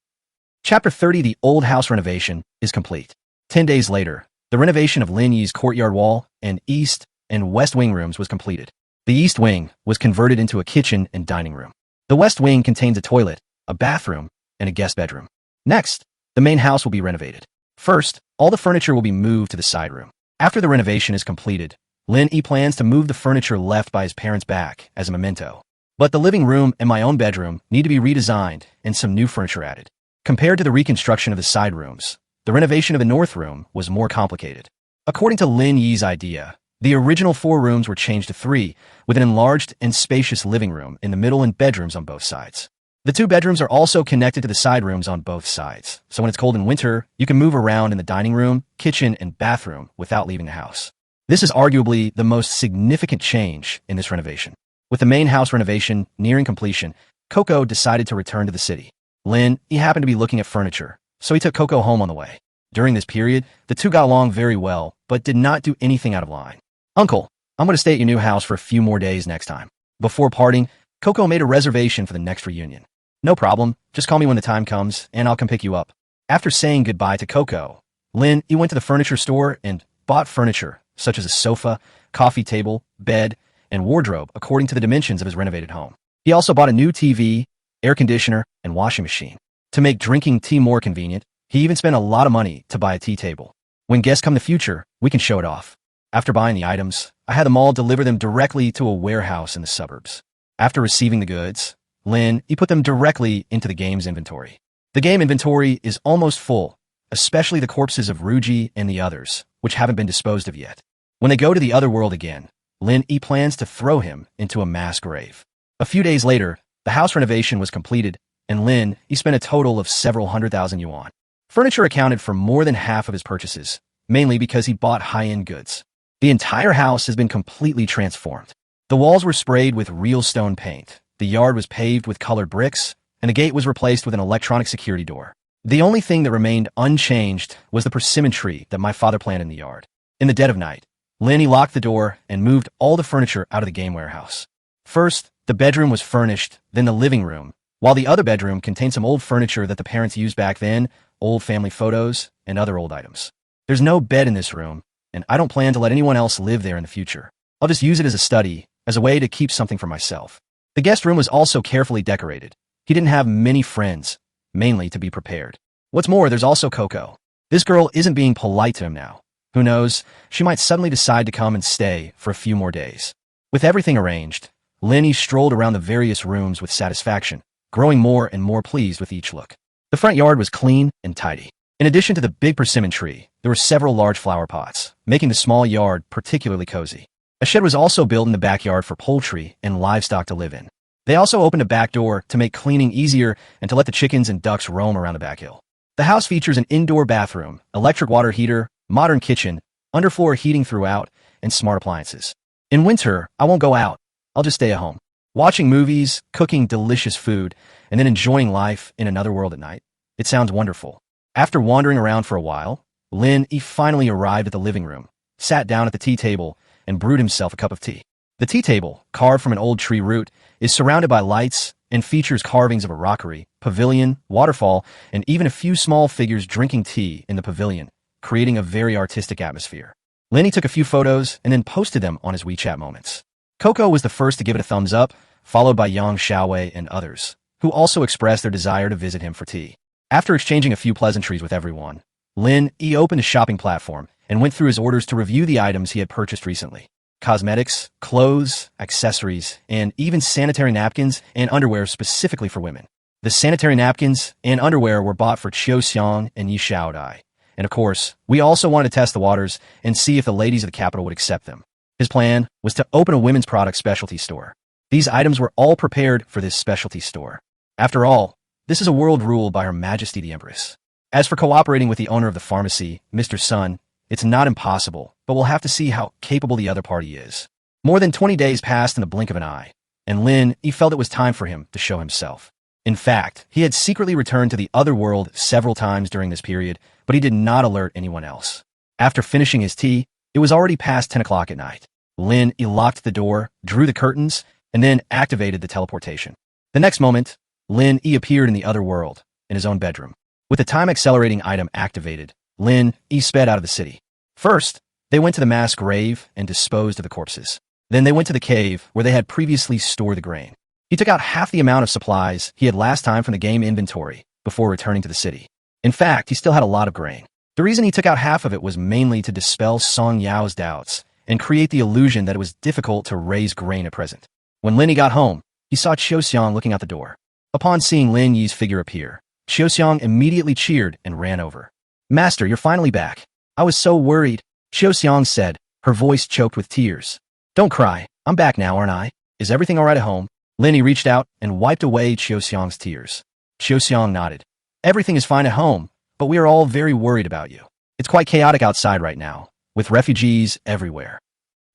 Chapter 30, the old house renovation, is complete. 10 days later, the renovation of Lin Yi's courtyard wall and east and west wing rooms was completed. The east wing was converted into a kitchen and dining room. The west wing contains a toilet, a bathroom, and a guest bedroom. Next, the main house will be renovated. First, all the furniture will be moved to the side room. After the renovation is completed, Lin Yi plans to move the furniture left by his parents back as a memento. But the living room and my own bedroom need to be redesigned and some new furniture added. Compared to the reconstruction of the side rooms, the renovation of the north room was more complicated. According to Lin Yi's idea, the original 4 rooms were changed to 3, with an enlarged and spacious living room in the middle and bedrooms on both sides. The 2 bedrooms are also connected to the side rooms on both sides, so when it's cold in winter, you can move around in the dining room, kitchen, and bathroom without leaving the house. This is arguably the most significant change in this renovation. With the main house renovation nearing completion, Coco decided to return to the city. Lin Yi happened to be looking at furniture, so he took Coco home on the way. During this period, the two got along very well, but did not do anything out of line. Uncle, I'm going to stay at your new house for a few more days next time. Before parting, Coco made a reservation for the next reunion. No problem, just call me when the time comes, and I'll come pick you up. After saying goodbye to Coco, Lin Yi went to the furniture store and bought furniture, such as a sofa, coffee table, bed, and wardrobe according to the dimensions of his renovated home. He also bought a new TV, air conditioner, and washing machine. To make drinking tea more convenient, he even spent a lot of money to buy a tea table. When guests come in the future, we can show it off. After buying the items, I had them all deliver them directly to a warehouse in the suburbs. After receiving the goods, Lin Yi put them directly into the game's inventory. The game inventory is almost full, especially the corpses of Ruji and the others, which haven't been disposed of yet. When they go to the other world again, Lin Yi plans to throw him into a mass grave. A few days later, the house renovation was completed, and Lin Yi spent a total of several 100,000 yuan. Furniture accounted for more than half of his purchases, mainly because he bought high-end goods. The entire house has been completely transformed. The walls were sprayed with real stone paint, the yard was paved with colored bricks, and the gate was replaced with an electronic security door. The only thing that remained unchanged was the persimmon tree that my father planted in the yard. In the dead of night, Lin Yi locked the door and moved all the furniture out of the game warehouse. First, the bedroom was furnished, then the living room, while the other bedroom contained some old furniture that the parents used back then, old family photos, and other old items. There's no bed in this room, and I don't plan to let anyone else live there in the future. I'll just use it as a study, as a way to keep something for myself. The guest room was also carefully decorated. He didn't have many friends, mainly to be prepared. What's more, there's also Coco. This girl isn't being polite to him now. Who knows, she might suddenly decide to come and stay for a few more days. With everything arranged, Lin Yi strolled around the various rooms with satisfaction, growing more and more pleased with each look. The front yard was clean and tidy. In addition to the big persimmon tree, there were several large flower pots, making the small yard particularly cozy. A shed was also built in the backyard for poultry and livestock to live in. They also opened a back door to make cleaning easier and to let the chickens and ducks roam around the back hill. The house features an indoor bathroom, electric water heater, modern kitchen, underfloor heating throughout, and smart appliances. In winter, I won't go out. I'll just stay at home, watching movies, cooking delicious food, and then enjoying life in another world at night. It sounds wonderful. After wandering around for a while, Lin Yi finally arrived at the living room, sat down at the tea table, and brewed himself a cup of tea. The tea table, carved from an old tree root, is surrounded by lights and features carvings of a rockery, pavilion, waterfall, and even a few small figures drinking tea in the pavilion, creating a very artistic atmosphere. Lin Yi took a few photos and then posted them on his WeChat moments. Coco was the first to give it a thumbs up, followed by Yang Xiaowei and others, who also expressed their desire to visit him for tea. After exchanging a few pleasantries with everyone, Lin Yi opened a shopping platform and went through his orders to review the items he had purchased recently. Cosmetics, clothes, accessories, and even sanitary napkins and underwear specifically for women. The sanitary napkins and underwear were bought for Qiu Xiang and Yi Xiaodai. And of course, we also wanted to test the waters and see if the ladies of the capital would accept them. His plan was to open a women's product specialty store. These items were all prepared for this specialty store. After all, this is a world ruled by Her Majesty the Empress. As for cooperating with the owner of the pharmacy, Mr. Sun, it's not impossible, but we'll have to see how capable the other party is. More than 20 days passed in the blink of an eye, and Lin Yi felt it was time for him to show himself. In fact, he had secretly returned to the other world several times during this period, but he did not alert anyone else. After finishing his tea, it was already past 10 o'clock at night. Lin Yi locked the door, drew the curtains, and then activated the teleportation. The next moment, Lin Yi appeared in the other world, in his own bedroom. With the time-accelerating item activated, Lin Yi sped out of the city. First, they went to the mass grave and disposed of the corpses. Then they went to the cave where they had previously stored the grain. He took out half the amount of supplies he had last time from the game inventory before returning to the city. In fact, he still had a lot of grain. The reason he took out half of it was mainly to dispel Song Yao's doubts and create the illusion that it was difficult to raise grain at present. When Lin Yi got home, he saw Qiu Xiang looking out the door. Upon seeing Lin Yi's figure appear, Qiu Xiang immediately cheered and ran over. "Master, you're finally back. I was so worried," Qiu Xiang said, her voice choked with tears. "Don't cry. I'm back now, aren't I? Is everything all right at home?" Lin Yi reached out and wiped away Qiu Xiang's tears. Qiu Xiang nodded. "Everything is fine at home, but we are all very worried about you. It's quite chaotic outside right now, with refugees everywhere."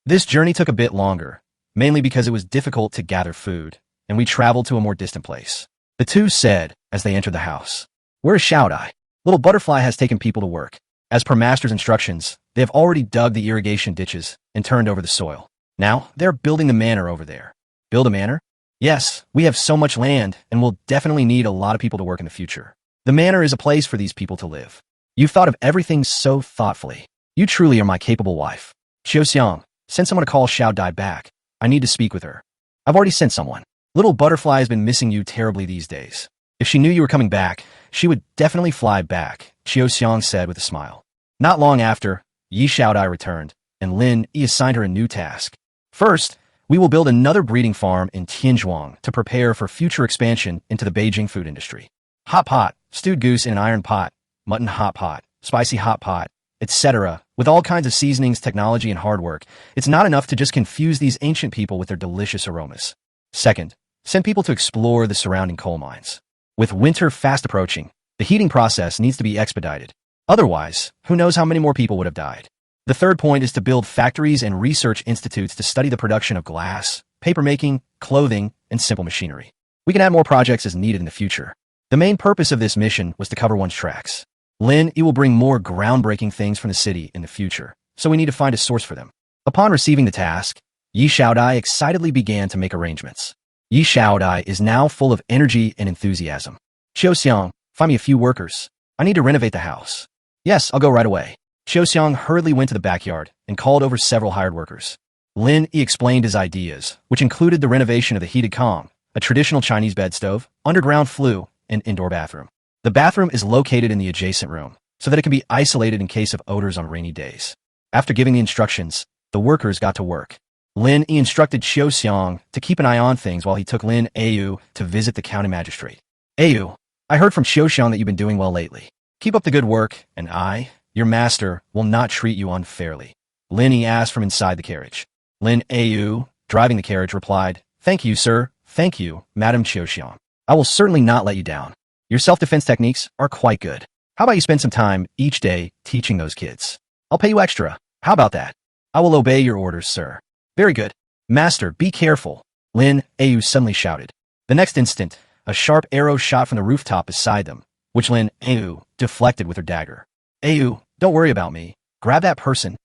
This journey took a bit longer, mainly because it was difficult to gather food, and we traveled to a more distant place. The two said as they entered the house, "Where is Xiaodai? Little Butterfly has taken people to work. As per Master's instructions, they have already dug the irrigation ditches and turned over the soil. Now, they're building the manor over there." "Build a manor?" "Yes, we have so much land, and we'll definitely need a lot of people to work in the future. The manor is a place for these people to live. You've thought of everything so thoughtfully. You truly are my capable wife." "Qiu Xiang, send someone to call Xiaodai back. I need to speak with her." "I've already sent someone. Little Butterfly has been missing you terribly these days. If she knew you were coming back, she would definitely fly back," Qiu Xiang said with a smile. Not long after, Yi Xiaodai returned, and Lin Yi assigned her a new task. "First, we will build another breeding farm in Tianzhuang to prepare for future expansion into the Beijing food industry. Hot pot, stewed goose in an iron pot, mutton hot pot, spicy hot pot, etc. With all kinds of seasonings, technology, and hard work, it's not enough to just confuse these ancient people with their delicious aromas. Second, send people to explore the surrounding coal mines. With winter fast approaching, the heating process needs to be expedited. Otherwise, who knows how many more people would have died. The third point is to build factories and research institutes to study the production of glass, papermaking, clothing, and simple machinery. We can add more projects as needed in the future. The main purpose of this mission was to cover one's tracks. Lin Yi will bring more groundbreaking things from the city in the future, so we need to find a source for them. Upon receiving the task, Yi Xiaodai excitedly began to make arrangements. Yi Xiaodai is now full of energy and enthusiasm. Xiao, find me a few workers. I need to renovate the house. Yes, I'll go right away. Xiao hurriedly went to the backyard and called over several hired workers. Lin Yi explained his ideas, which included the renovation of the heated kong, a traditional Chinese bed stove, underground flue, and indoor bathroom. The bathroom is located in the adjacent room, so that it can be isolated in case of odors on rainy days. After giving the instructions, the workers got to work. Lin Yi instructed Xiao to keep an eye on things while he took Lin Yi to visit the county magistrate. Yi, I heard from Xiao that you've been doing well lately. Keep up the good work, and I, your master, will not treat you unfairly. Lin Yi asked from inside the carriage. Lin Yi, driving the carriage, replied, Thank you, sir. Thank you, Madam Xiao. I will certainly not let you down. Your self-defense techniques are quite good. How about you spend some time each day teaching those kids? I'll pay you extra. How about that? I will obey your orders, sir. Very good. Master, be careful, Lin Yi suddenly shouted. The next instant, a sharp arrow shot from the rooftop beside them, which Lin Yi deflected with her dagger. Yi, don't worry about me. Grab that person.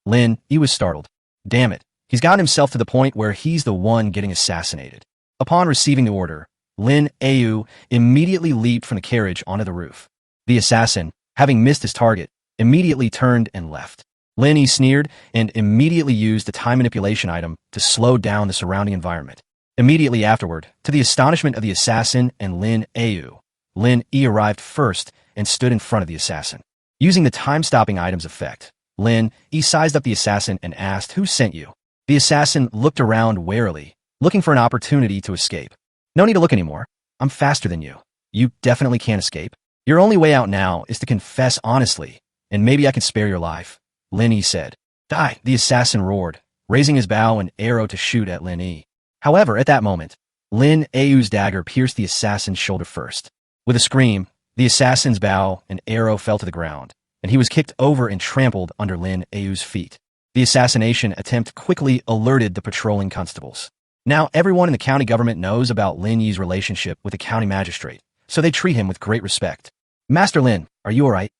Lin Yi was startled. Damn it. He's gotten himself to the point where he's the one getting assassinated. Upon receiving the order, Lin Yi immediately leaped from the carriage onto the roof. The assassin, having missed his target, immediately turned and left. Lin Yi sneered and immediately used the time manipulation item to slow down the surrounding environment. Immediately afterward, to the astonishment of the assassin and Lin Yi arrived first and stood in front of the assassin. Using the time-stopping item's effect, Lin Yi sized up the assassin and asked, Who sent you? The assassin looked around warily, looking for an opportunity to escape. No need to look anymore. I'm faster than you. You definitely can't escape. Your only way out now is to confess honestly, and maybe I can spare your life, Lin Yi said. Die, the assassin roared, raising his bow and arrow to shoot at Lin Yi. However, at that moment, Lin Yi's dagger pierced the assassin's shoulder first. With a scream, the assassin's bow and arrow fell to the ground, and he was kicked over and trampled under Lin Yi's feet. The assassination attempt quickly alerted the patrolling constables. Now everyone in the county government knows about Lin Yi's relationship with the county magistrate, so they treat him with great respect. Master Lin, are you alright?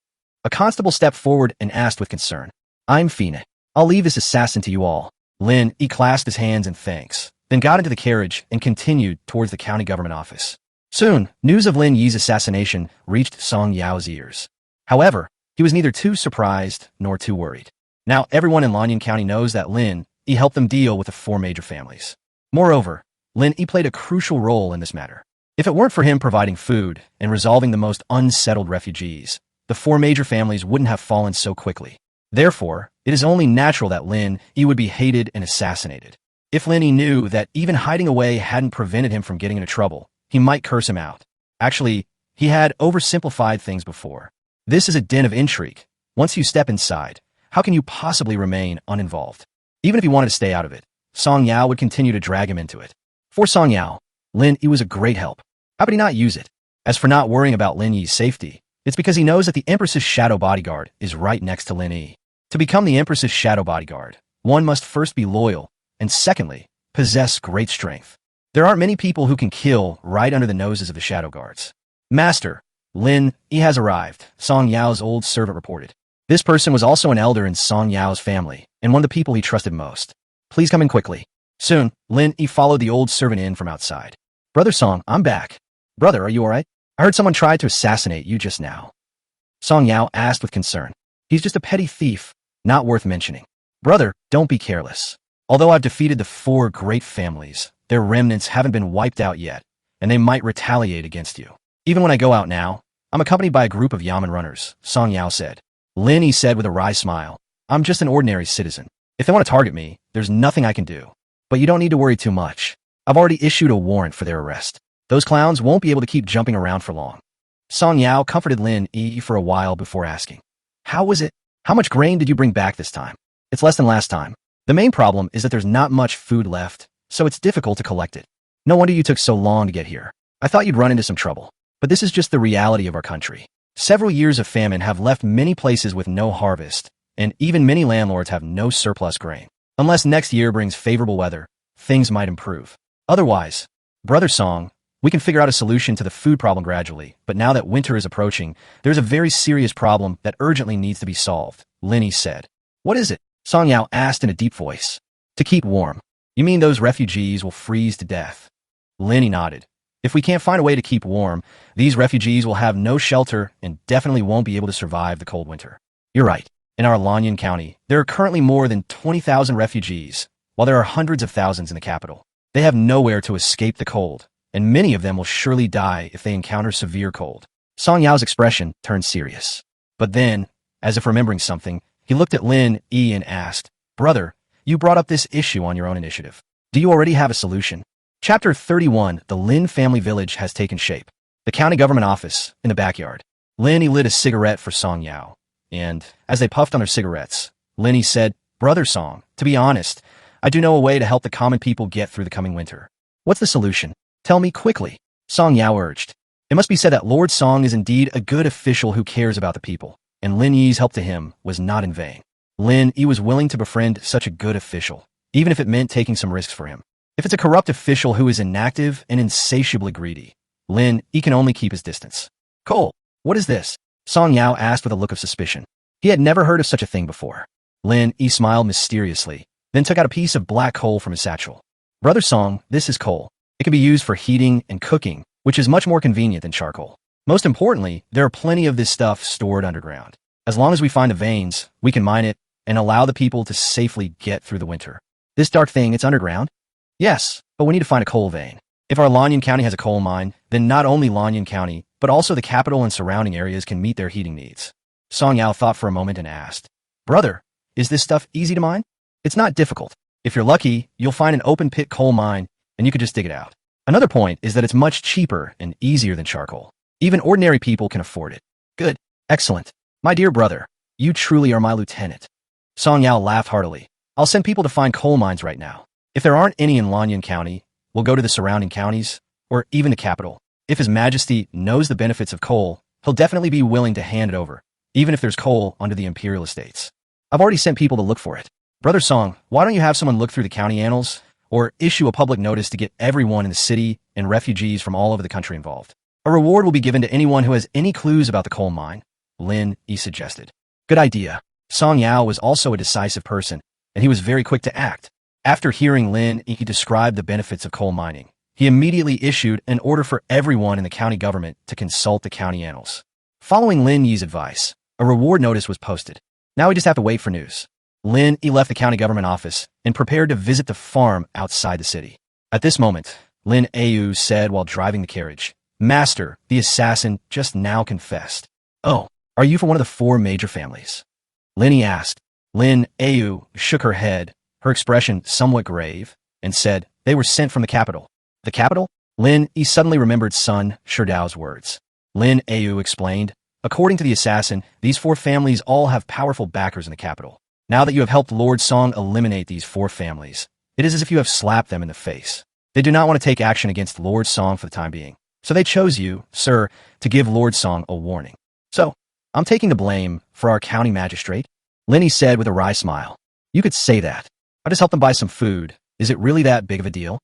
A constable stepped forward and asked with concern. I'm Fina. I'll leave this assassin to you all. Lin Yi clasped his hands in thanks, then got into the carriage and continued towards the county government office. Soon, news of Lin Yi's assassination reached Song Yao's ears. However, he was neither too surprised nor too worried. Now everyone in Lanyan County knows that Lin Yi helped them deal with the 4 major families. Moreover, Lin Yi played a crucial role in this matter. If it weren't for him providing food and resolving the most unsettled refugees, the 4 major families wouldn't have fallen so quickly. Therefore, it is only natural that Lin Yi would be hated and assassinated. If Lin Yi knew that even hiding away hadn't prevented him from getting into trouble, he might curse him out. Actually, he had oversimplified things before. This is a den of intrigue. Once you step inside, how can you possibly remain uninvolved? Even if he wanted to stay out of it, Song Yao would continue to drag him into it. For Song Yao, Lin Yi was a great help. How could he not use it? As for not worrying about Lin Yi's safety, it's because he knows that the Empress's shadow bodyguard is right next to Lin Yi. To become the Empress's shadow bodyguard, one must first be loyal, and secondly, possess great strength. There aren't many people who can kill right under the noses of the shadow guards. Master, Lin Yi has arrived, Song Yao's old servant reported. This person was also an elder in Song Yao's family, and one of the people he trusted most. Please come in quickly. Soon, Lin Yi followed the old servant in from outside. Brother Song, I'm back. Brother, are you alright? I heard someone tried to assassinate you just now. Song Yao asked with concern. He's just a petty thief, not worth mentioning. Brother, don't be careless. Although I've defeated the 4 great families, their remnants haven't been wiped out yet, and they might retaliate against you. Even when I go out now, I'm accompanied by a group of Yamen runners, Song Yao said. Lin Yi said with a wry smile. I'm just an ordinary citizen. If they want to target me, there's nothing I can do. But you don't need to worry too much. I've already issued a warrant for their arrest. Those clowns won't be able to keep jumping around for long. Song Yao comforted Lin Yi for a while before asking. How was it? How much grain did you bring back this time? It's less than last time. The main problem is that there's not much food left, so it's difficult to collect it. No wonder you took so long to get here. I thought you'd run into some trouble. But this is just the reality of our country. Several years of famine have left many places with no harvest, and even many landlords have no surplus grain. Unless next year brings favorable weather, things might improve. Otherwise, Brother Song, We can figure out a solution to the food problem gradually, but now that winter is approaching, there's a very serious problem that urgently needs to be solved, Lin Yi said. What is it? Song Yao asked in a deep voice. To keep warm. You mean those refugees will freeze to death? Lin Yi nodded. If we can't find a way to keep warm, these refugees will have no shelter and definitely won't be able to survive the cold winter. You're right. In our Lanyan County, there are currently more than 20,000 refugees, while there are hundreds of thousands in the capital. They have nowhere to escape the cold, and many of them will surely die if they encounter severe cold. Song Yao's expression turned serious. But then, as if remembering something, he looked at Lin Yi and asked, Brother, you brought up this issue on your own initiative. Do you already have a solution? Chapter 31, The Lin family village has taken shape. The county government office, in the backyard. Lin Yi lit a cigarette for Song Yao, and, as they puffed on their cigarettes, Lin Yi said, Brother Song, to be honest, I do know a way to help the common people get through the coming winter. What's the solution? Tell me quickly, Song Yao urged. It must be said that Lord Song is indeed a good official who cares about the people, and Lin Yi's help to him was not in vain. Lin Yi was willing to befriend such a good official, even if it meant taking some risks for him. If it's a corrupt official who is inactive and insatiably greedy, Lin Yi can only keep his distance. Coal, what is this? Song Yao asked with a look of suspicion. He had never heard of such a thing before. Lin Yi smiled mysteriously, then took out a piece of black coal from his satchel. Brother Song, this is coal. It can be used for heating and cooking, which is much more convenient than charcoal. Most importantly, there are plenty of this stuff stored underground. As long as we find the veins, we can mine it and allow the people to safely get through the winter. This dark thing, it's underground? Yes, but we need to find a coal vein. If our Lanyan County has a coal mine, then not only Lanyan County, but also the capital and surrounding areas can meet their heating needs. Song Yao thought for a moment and asked, Brother, is this stuff easy to mine? It's not difficult. If you're lucky, you'll find an open pit coal mine and you could just dig it out. Another point is that it's much cheaper and easier than charcoal. Even ordinary people can afford it. Good. Excellent. My dear brother, you truly are my lieutenant. Song Yao laughed heartily. I'll send people to find coal mines right now. If there aren't any in Lanyan County, we'll go to the surrounding counties, or even the capital. If His Majesty knows the benefits of coal, he'll definitely be willing to hand it over, even if there's coal under the imperial estates. I've already sent people to look for it. Brother Song, why don't you have someone look through the county annals, or issue a public notice to get everyone in the city and refugees from all over the country involved? A reward will be given to anyone who has any clues about the coal mine, Lin Yi suggested. Good idea. Song Yao was also a decisive person, and he was very quick to act. After hearing Lin Yi describe the benefits of coal mining, he immediately issued an order for everyone in the county government to consult the county annals. Following Lin Yi's advice, a reward notice was posted. Now we just have to wait for news. Lin Yi left the county government office and prepared to visit the farm outside the city. At this moment, Lin Yi said while driving the carriage, Master, the assassin just now confessed. Oh, are you from one of the 4 major families? Lin Yi asked. Lin Yi shook her head, her expression somewhat grave, and said, They were sent from the capital. The capital? Lin Yi suddenly remembered Sun Shidao's words. Lin Yi explained, According to the assassin, these 4 families all have powerful backers in the capital. Now that you have helped Lord Song eliminate these 4 families, it is as if you have slapped them in the face. They do not want to take action against Lord Song for the time being. So they chose you, sir, to give Lord Song a warning. So, I'm taking the blame for our county magistrate, Lin Yi said with a wry smile. You could say that. I just helped them buy some food. Is it really that big of a deal?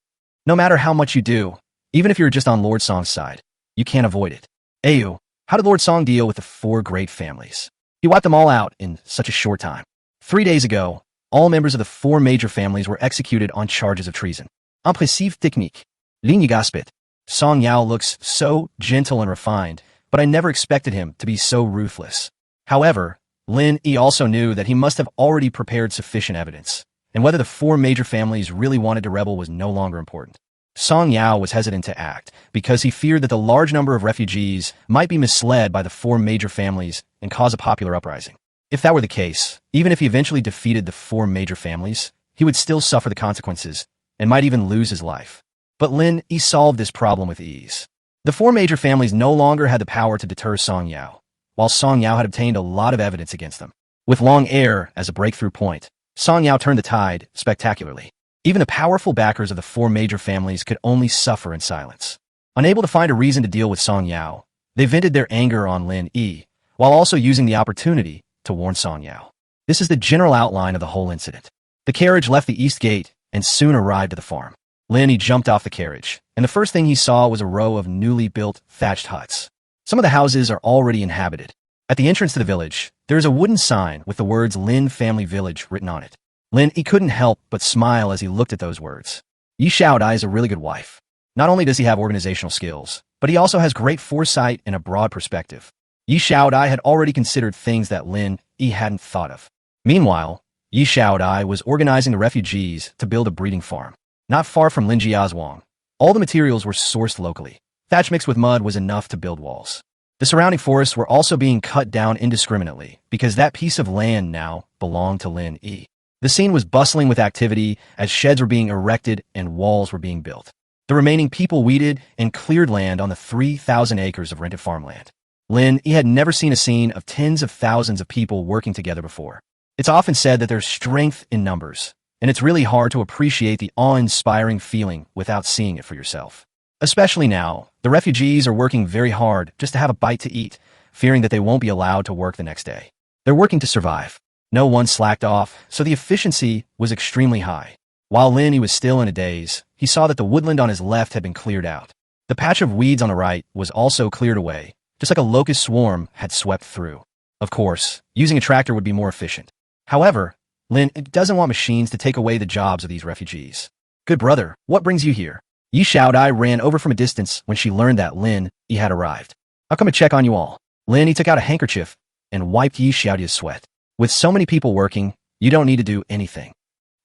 No matter how much you do, even if you're just on Lord Song's side, you can't avoid it. Ayu, how did Lord Song deal with the 4 great families? He wiped them all out in such a short time. 3 days ago, all members of the 4 major families were executed on charges of treason. Impressive technique. Lin Yi gasped. Song Yao looks so gentle and refined, but I never expected him to be so ruthless. However, Lin Yi also knew that he must have already prepared sufficient evidence, and whether the 4 major families really wanted to rebel was no longer important. Song Yao was hesitant to act because he feared that the large number of refugees might be misled by the 4 major families and cause a popular uprising. If that were the case, even if he eventually defeated the 4 major families, he would still suffer the consequences and might even lose his life. But Lin Yi solved this problem with ease. The 4 major families no longer had the power to deter Song Yao, while Song Yao had obtained a lot of evidence against them. With Long Air as a breakthrough point, Song Yao turned the tide spectacularly. Even the powerful backers of the 4 major families could only suffer in silence. Unable to find a reason to deal with Song Yao, they vented their anger on Lin Yi, while also using the opportunity to warn Song Yao. This is the general outline of the whole incident. The carriage left the east gate and soon arrived at the farm. Lin Yi jumped off the carriage, and the first thing he saw was a row of newly built thatched huts. Some of the houses are already inhabited. At the entrance to the village, there is a wooden sign with the words Lin Family Village written on it. Lin Yi couldn't help but smile as he looked at those words. Yi Xiaodai is a really good wife. Not only does he have organizational skills, but he also has great foresight and a broad perspective. Yi Xiaodai had already considered things that Lin Yi hadn't thought of. Meanwhile, Yi Xiaodai was organizing the refugees to build a breeding farm. Not far from Linjiazhuang, all the materials were sourced locally. Thatch mixed with mud was enough to build walls. The surrounding forests were also being cut down indiscriminately because that piece of land now belonged to Lin Yi. The scene was bustling with activity as sheds were being erected and walls were being built. The remaining people weeded and cleared land on the 3,000 acres of rented farmland. Lin Yi had never seen a scene of tens of thousands of people working together before. It's often said that there's strength in numbers, and it's really hard to appreciate the awe-inspiring feeling without seeing it for yourself. Especially now, the refugees are working very hard just to have a bite to eat, fearing that they won't be allowed to work the next day. They're working to survive. No one slacked off, so the efficiency was extremely high. While Lin Yi was still in a daze, he saw that the woodland on his left had been cleared out. The patch of weeds on the right was also cleared away, just like a locust swarm had swept through. Of course, using a tractor would be more efficient. However, Lin doesn't want machines to take away the jobs of these refugees. Good brother, what brings you here? Yi Xiaodai ran over from a distance when she learned that Lin Yi had arrived. I'll come and check on you all. Lin Yi took out a handkerchief and wiped Yi Xiaodai's sweat. With so many people working, you don't need to do anything.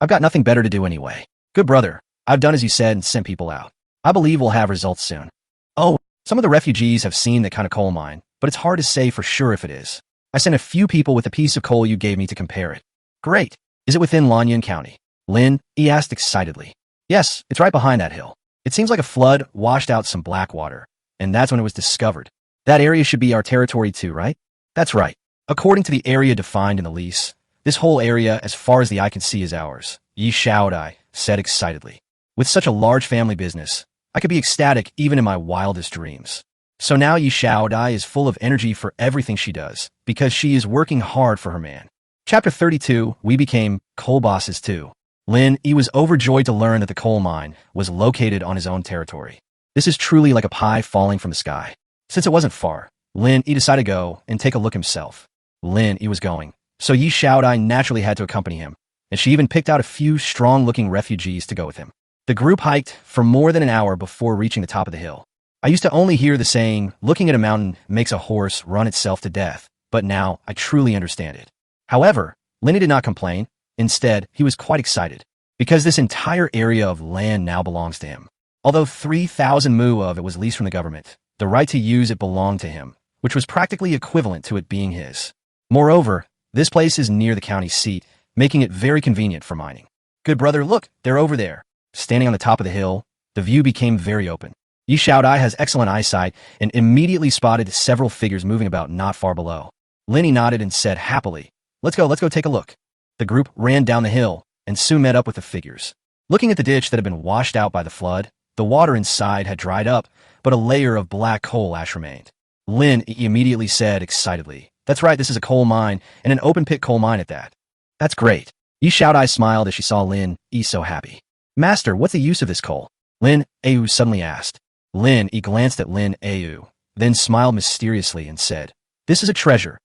I've got nothing better to do anyway. Good brother, I've done as you said and sent people out. I believe we'll have results soon. Oh, some of the refugees have seen that kind of coal mine, but it's hard to say for sure if it is. I sent a few people with a piece of coal you gave me to compare it. Great. Is it within Lanyan County? Lin Yi asked excitedly. Yes, it's right behind that hill. It seems like a flood washed out some black water, and that's when it was discovered. That area should be our territory too, right? That's right. According to the area defined in the lease, this whole area, as far as the eye can see, is ours, Yi Xiaodai said excitedly. With such a large family business, I could be ecstatic even in my wildest dreams. So now Yi Xiaodai is full of energy for everything she does, because she is working hard for her man. Chapter 32, we became coal bosses too. Lin Yi was overjoyed to learn that the coal mine was located on his own territory. This is truly like a pie falling from the sky. Since it wasn't far, Lin Yi decided to go and take a look himself. Lin Yi was going, so Yi Xiaodai naturally had to accompany him, and she even picked out a few strong-looking refugees to go with him. The group hiked for more than an hour before reaching the top of the hill. I used to only hear the saying, looking at a mountain makes a horse run itself to death, but now I truly understand it. However, Lin Yi did not complain. Instead, he was quite excited, because this entire area of land now belongs to him. Although 3,000 mu of it was leased from the government, the right to use it belonged to him, which was practically equivalent to it being his. Moreover, this place is near the county seat, making it very convenient for mining. Good brother, look, they're over there. Standing on the top of the hill, the view became very open. Yi Xiaodai has excellent eyesight and immediately spotted several figures moving about not far below. Lin Yi nodded and said happily, let's go take a look. The group ran down the hill and soon met up with the figures. Looking at the ditch that had been washed out by the flood, the water inside had dried up, but a layer of black coal ash remained. Lin Yi immediately said excitedly, that's right, this is a coal mine, and an open-pit coal mine at that. That's great. Yi Xiaodai smiled as she saw Lin Yi so happy. Master, what's the use of this coal? Lin Yi suddenly asked. Lin Yi glanced at Lin Yi, then smiled mysteriously and said, this is a treasure.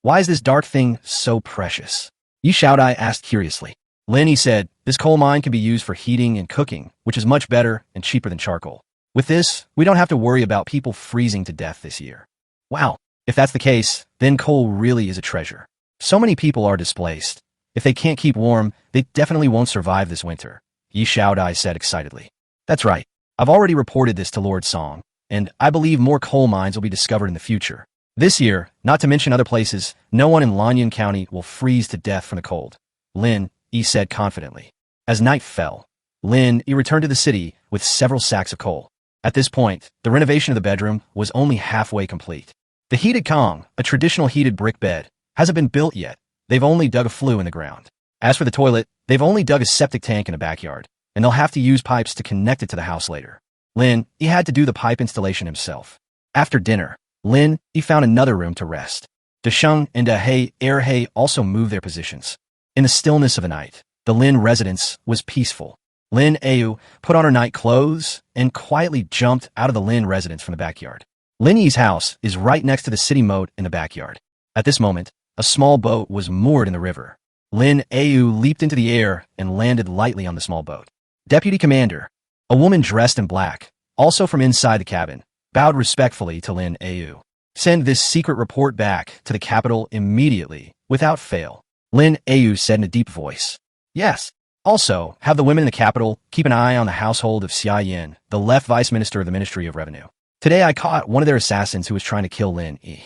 Why is this dark thing so precious? Yi Xiaodai asked curiously. Lin Yi said, this coal mine can be used for heating and cooking, which is much better and cheaper than charcoal. With this, we don't have to worry about people freezing to death this year. Wow, if that's the case, then coal really is a treasure. So many people are displaced. If they can't keep warm, they definitely won't survive this winter, Yi Xiaodai said excitedly. That's right. I've already reported this to Lord Song, and I believe more coal mines will be discovered in the future. This year, not to mention other places, no one in Lanyan County will freeze to death from the cold, Lin Yi said confidently. As night fell, Lin Yi returned to the city with several sacks of coal. At this point, the renovation of the bedroom was only halfway complete. The heated kong, a traditional heated brick bed, hasn't been built yet. They've only dug a flue in the ground. As for the toilet, they've only dug a septic tank in the backyard, and they'll have to use pipes to connect it to the house later. Lin Yi had to do the pipe installation himself. After dinner, Lin Yi found another room to rest. Desheng and Erhe also moved their positions. In the stillness of the night, the Lin residence was peaceful. Lin Yi put on her night clothes and quietly jumped out of the Lin residence from the backyard. Lin Yi's house is right next to the city moat in the backyard. At this moment, a small boat was moored in the river. Lin Yi leaped into the air and landed lightly on the small boat. Deputy Commander, a woman dressed in black, also from inside the cabin, bowed respectfully to Lin Yi. Send this secret report back to the capital immediately, without fail. Lin Yi said in a deep voice. Yes. Also, have the women in the capital keep an eye on the household of Xia Yin, the left vice minister of the Ministry of Revenue. Today I caught one of their assassins who was trying to kill Lin Yi.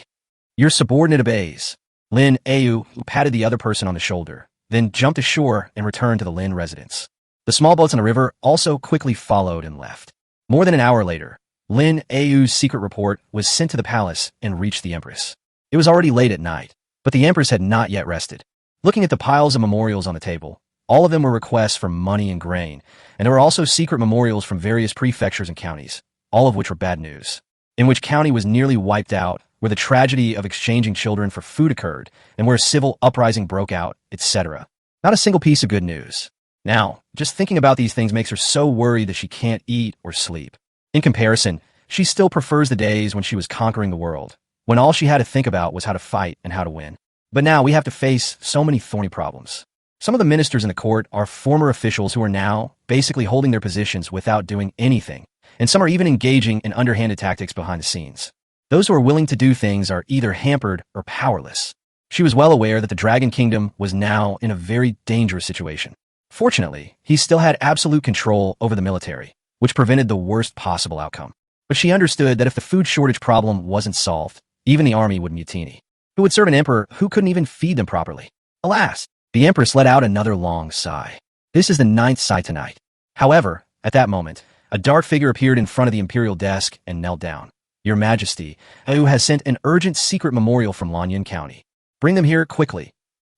Your subordinate obeys. Lin Yi patted the other person on the shoulder, then jumped ashore and returned to the Lin residence. The small boats on the river also quickly followed and left. More than an hour later, Lin Yi's secret report was sent to the palace and reached the Empress. It was already late at night, but the Empress had not yet rested. Looking at the piles of memorials on the table, all of them were requests for money and grain, and there were also secret memorials from various prefectures and counties, all of which were bad news. In which county was nearly wiped out, where the tragedy of exchanging children for food occurred, and where a civil uprising broke out, etc. Not a single piece of good news. Now, just thinking about these things makes her so worried that she can't eat or sleep. In comparison, she still prefers the days when she was conquering the world, when all she had to think about was how to fight and how to win. But now we have to face so many thorny problems. Some of the ministers in the court are former officials who are now basically holding their positions without doing anything, and some are even engaging in underhanded tactics behind the scenes. Those who are willing to do things are either hampered or powerless. She was well aware that the Dragon Kingdom was now in a very dangerous situation. Fortunately, he still had absolute control over the military, which prevented the worst possible outcome. But she understood that if the food shortage problem wasn't solved, even the army would mutiny. Who would serve an emperor who couldn't even feed them properly? Alas, the Empress let out another long sigh. This is the 9th sigh tonight. However, at that moment, a dark figure appeared in front of the imperial desk and knelt down. Your Majesty, who has sent an urgent secret memorial from Lanyan County. Bring them here quickly.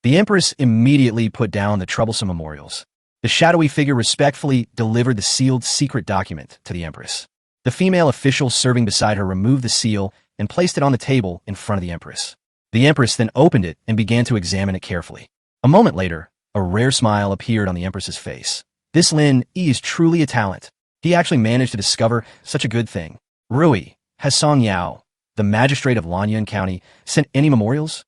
The Empress immediately put down the troublesome memorials. The shadowy figure respectfully delivered the sealed secret document to the Empress. The female official serving beside her removed the seal and placed it on the table in front of the Empress. The Empress then opened it and began to examine it carefully. A moment later, a rare smile appeared on the Empress's face. This Lin Yi is truly a talent. He actually managed to discover such a good thing. Rui, has Song Yao, the magistrate of Lanyan County, sent any memorials?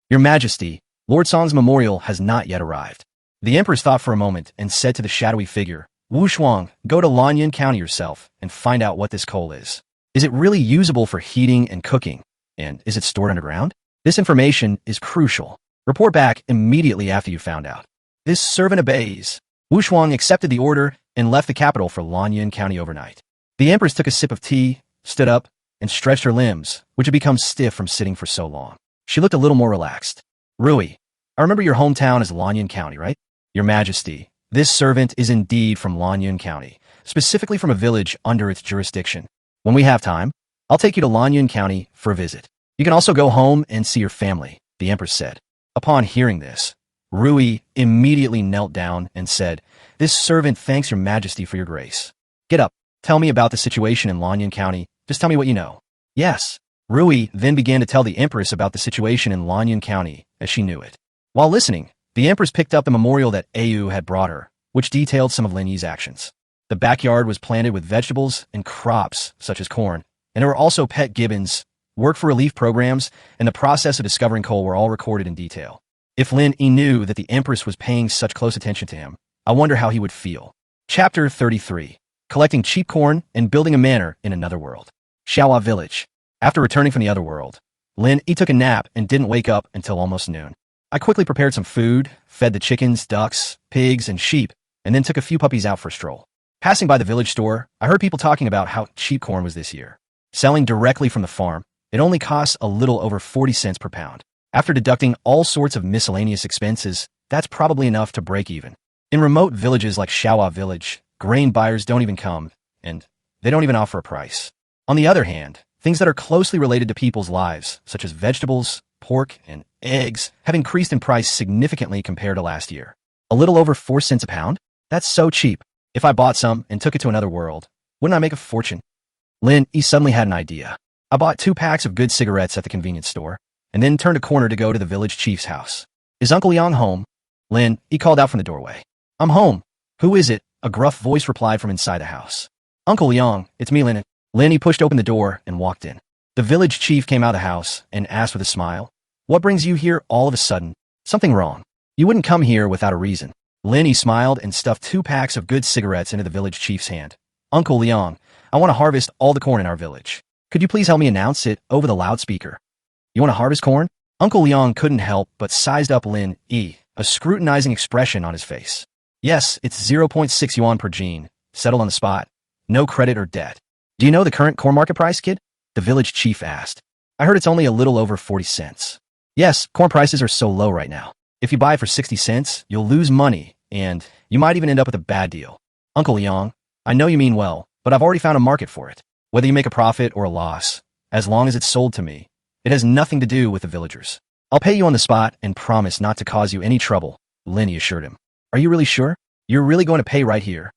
Your Majesty, Lord Song's memorial has not yet arrived. The Empress thought for a moment and said to the shadowy figure, Wu Shuang, go to Lanyan County yourself and find out what this coal is. Is it really usable for heating and cooking? And is it stored underground? This information is crucial. Report back immediately after you found out. This servant obeys. Wu Shuang accepted the order and left the capital for Lanyan County overnight. The Empress took a sip of tea, stood up, and stretched her limbs, which had become stiff from sitting for so long. She looked a little more relaxed. Rui, I remember your hometown is Lanyan County, right? Your Majesty, this servant is indeed from Lanyan County, specifically from a village under its jurisdiction. When we have time, I'll take you to Lanyan County for a visit. You can also go home and see your family, the Empress said. Upon hearing this, Rui immediately knelt down and said, This servant thanks your Majesty for your grace. Get up, tell me about the situation in Lanyan County. Just tell me what you know. Yes. Rui then began to tell the Empress about the situation in Lanyan County, as she knew it. While listening, the Empress picked up the memorial that Ayu had brought her, which detailed some of Lin Yi's actions. The backyard was planted with vegetables and crops, such as corn, and there were also pet gibbons. Work for relief programs and the process of discovering coal were all recorded in detail. If Lin Yi knew that the Empress was paying such close attention to him, I wonder how he would feel. Chapter 33. Collecting cheap corn and building a manor in another world. Xiaohua Village. After returning from the other world, Lin Yi took a nap and didn't wake up until almost noon. I quickly prepared some food, fed the chickens, ducks, pigs, and sheep, and then took a few puppies out for a stroll. Passing by the village store, I heard people talking about how cheap corn was this year. Selling directly from the farm, it only costs a little over 40 cents per pound. After deducting all sorts of miscellaneous expenses, that's probably enough to break even. In remote villages like Xiaohua Village, grain buyers don't even come, and they don't even offer a price. On the other hand, things that are closely related to people's lives, such as vegetables, pork, and eggs, have increased in price significantly compared to last year. A little over 4 cents a pound? That's so cheap. If I bought some and took it to another world, wouldn't I make a fortune? Lin Yi suddenly had an idea. I bought 2 packs of good cigarettes at the convenience store, and then turned a corner to go to the village chief's house. Is Uncle Yang home? Lin Yi called out from the doorway. I'm home. Who is it? A gruff voice replied from inside the house. Uncle Yang, it's me, Lin. Lin Yi pushed open the door and walked in. The village chief came out of the house and asked with a smile, "What brings you here all of a sudden? Something wrong. You wouldn't come here without a reason." Lin Yi smiled and stuffed 2 packs of good cigarettes into the village chief's hand. Uncle Liang, I want to harvest all the corn in our village. Could you please help me announce it over the loudspeaker? You want to harvest corn? Uncle Liang couldn't help but sized up Lin Yi, a scrutinizing expression on his face. Yes, it's 0.6 yuan per gene, settled on the spot. No credit or debt. Do you know the current corn market price, kid? The village chief asked. I heard it's only a little over 40 cents. Yes, corn prices are so low right now. If you buy it for 60 cents, you'll lose money, and you might even end up with a bad deal. Uncle Yang, I know you mean well, but I've already found a market for it. Whether you make a profit or a loss, as long as it's sold to me, it has nothing to do with the villagers. I'll pay you on the spot and promise not to cause you any trouble, Lin Yi assured him. Are you really sure? You're really going to pay right here?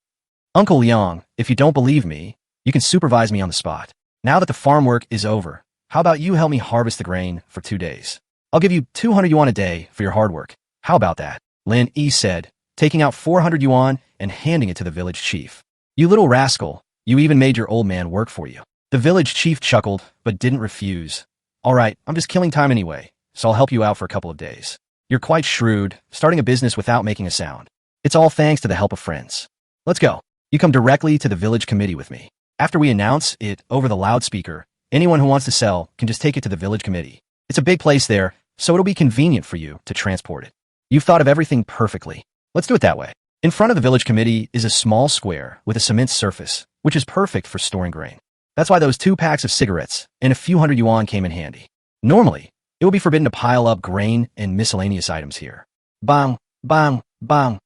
Uncle Yang, if you don't believe me, you can supervise me on the spot. Now that the farm work is over, how about you help me harvest the grain for 2 days? I'll give you 200 yuan a day for your hard work. How about that? Lin Yi said, taking out 400 yuan and handing it to the village chief. You little rascal, you even made your old man work for you. The village chief chuckled, but didn't refuse. All right, I'm just killing time anyway, so I'll help you out for a couple of days. You're quite shrewd, starting a business without making a sound. It's all thanks to the help of friends. Let's go. You come directly to the village committee with me. After we announce it over the loudspeaker, anyone who wants to sell can just take it to the village committee. It's a big place there, so it'll be convenient for you to transport it. You've thought of everything perfectly. Let's do it that way. In front of the village committee is a small square with a cement surface, which is perfect for storing grain. That's why those 2 packs of cigarettes and a few hundred yuan came in handy. Normally, it would be forbidden to pile up grain and miscellaneous items here. Bang, bang, bang.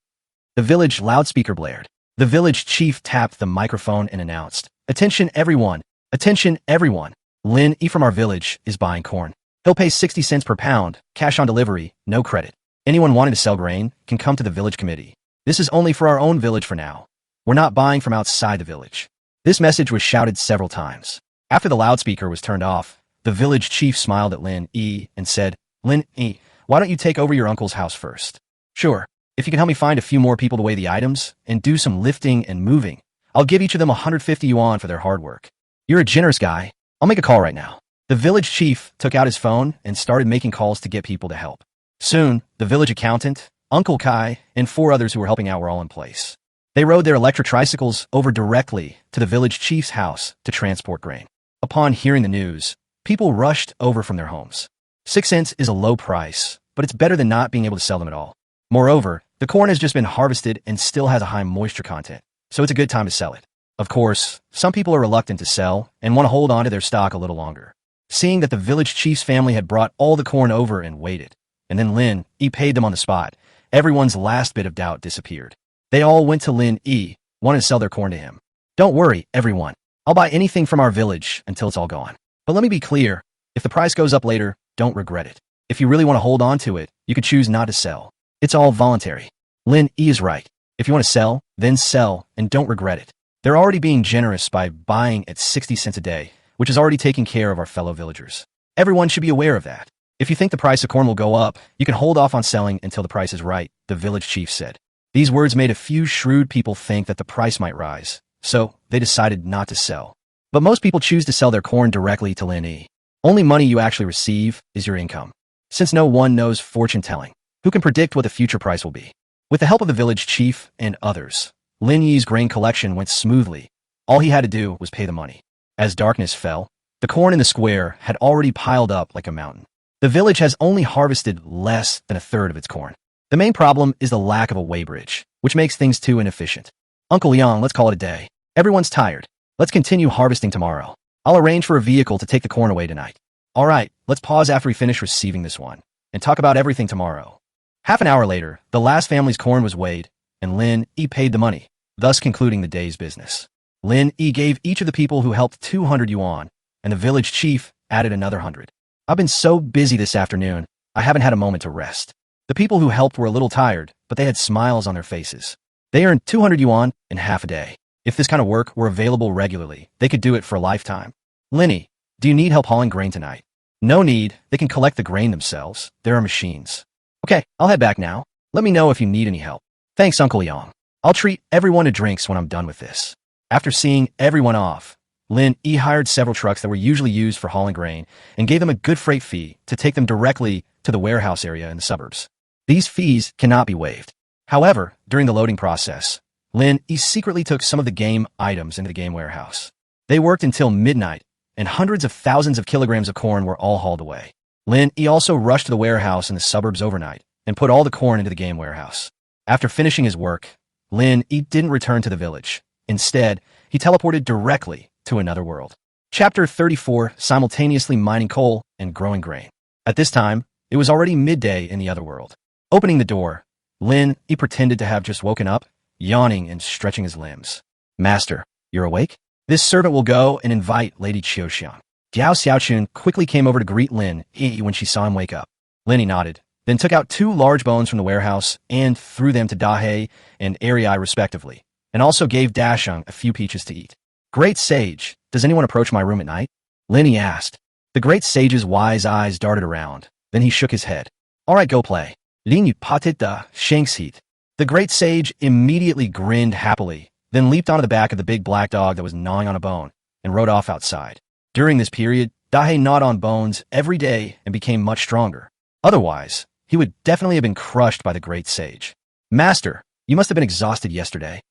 The village loudspeaker blared. The village chief tapped the microphone and announced, Attention everyone! Attention everyone! Lin Yi from our village is buying corn. He'll pay 60 cents per pound, cash on delivery, no credit. Anyone wanting to sell grain can come to the village committee. This is only for our own village for now. We're not buying from outside the village. This message was shouted several times. After the loudspeaker was turned off, the village chief smiled at Lin Yi and said, Lin Yi, why don't you take over your uncle's house first? Sure, if you can help me find a few more people to weigh the items and do some lifting and moving, I'll give each of them 150 yuan for their hard work. You're a generous guy. I'll make a call right now. The village chief took out his phone and started making calls to get people to help. Soon, the village accountant, Uncle Kai, and 4 others who were helping out were all in place. They rode their electric tricycles over directly to the village chief's house to transport grain. Upon hearing the news, people rushed over from their homes. 6 cents is a low price, but it's better than not being able to sell them at all. Moreover, the corn has just been harvested and still has a high moisture content, so it's a good time to sell it. Of course, some people are reluctant to sell and want to hold on to their stock a little longer. Seeing that the village chief's family had brought all the corn over and waited, and then Lin Yi paid them on the spot, everyone's last bit of doubt disappeared. They all went to Lin Yi, wanted to sell their corn to him. Don't worry, everyone. I'll buy anything from our village until it's all gone. But let me be clear, if the price goes up later, don't regret it. If you really want to hold on to it, you could choose not to sell. It's all voluntary. Lin Yi is right. If you want to sell, then sell, and don't regret it. They're already being generous by buying at 60 cents a day, which is already taking care of our fellow villagers. Everyone should be aware of that. If you think the price of corn will go up, you can hold off on selling until the price is right, the village chief said. These words made a few shrewd people think that the price might rise, so they decided not to sell. But most people choose to sell their corn directly to Lin Yi. Only money you actually receive is your income. Since no one knows fortune-telling, who can predict what the future price will be? With the help of the village chief and others, Lin Yi's grain collection went smoothly. All he had to do was pay the money. As darkness fell, the corn in the square had already piled up like a mountain. The village has only harvested less than a third of its corn. The main problem is the lack of a weighbridge, which makes things too inefficient. Uncle Yang, let's call it a day. Everyone's tired. Let's continue harvesting tomorrow. I'll arrange for a vehicle to take the corn away tonight. All right, let's pause after we finish receiving this one and talk about everything tomorrow. Half an hour later, the last family's corn was weighed, and Lin Yi paid the money, thus concluding the day's business. Lin Yi gave each of the people who helped 200 yuan, and the village chief added another 100. I've been so busy this afternoon, I haven't had a moment to rest. The people who helped were a little tired, but they had smiles on their faces. They earned 200 yuan in half a day. If this kind of work were available regularly, they could do it for a lifetime. Lin Yi, do you need help hauling grain tonight? No need, they can collect the grain themselves. There are machines. Okay, I'll head back now. Let me know if you need any help. Thanks, Uncle Yang. I'll treat everyone to drinks when I'm done with this. After seeing everyone off, Lin Yi hired several trucks that were usually used for hauling grain and gave them a good freight fee to take them directly to the warehouse area in the suburbs. These fees cannot be waived. However, during the loading process, Lin Yi secretly took some of the game items into the game warehouse. They worked until midnight, and hundreds of thousands of kilograms of corn were all hauled away. Lin Yi also rushed to the warehouse in the suburbs overnight and put all the corn into the game warehouse. After finishing his work, Lin Yi didn't return to the village. Instead, he teleported directly to another world. Chapter 34, simultaneously mining coal and growing grain. At this time, it was already midday in the other world. Opening the door, Lin Yi pretended to have just woken up, yawning and stretching his limbs. Master, you're awake? This servant will go and invite Lady Qiuxiang. Diao Xiaochun quickly came over to greet Lin Yi when she saw him wake up. Lin Yi nodded, then took out 2 large bones from the warehouse and threw them to Dahe and Ariai respectively, and also gave Dasheng a few peaches to eat. Great sage, does anyone approach my room at night? Lin Yi asked. The great sage's wise eyes darted around, then he shook his head. All right, go play. Lin Yi patit da Shanxheat. The great sage immediately grinned happily, then leaped onto the back of the big black dog that was gnawing on a bone, and rode off outside. During this period, Dahe gnawed on bones every day and became much stronger. Otherwise, he would definitely have been crushed by the great sage. Master, you must have been exhausted yesterday.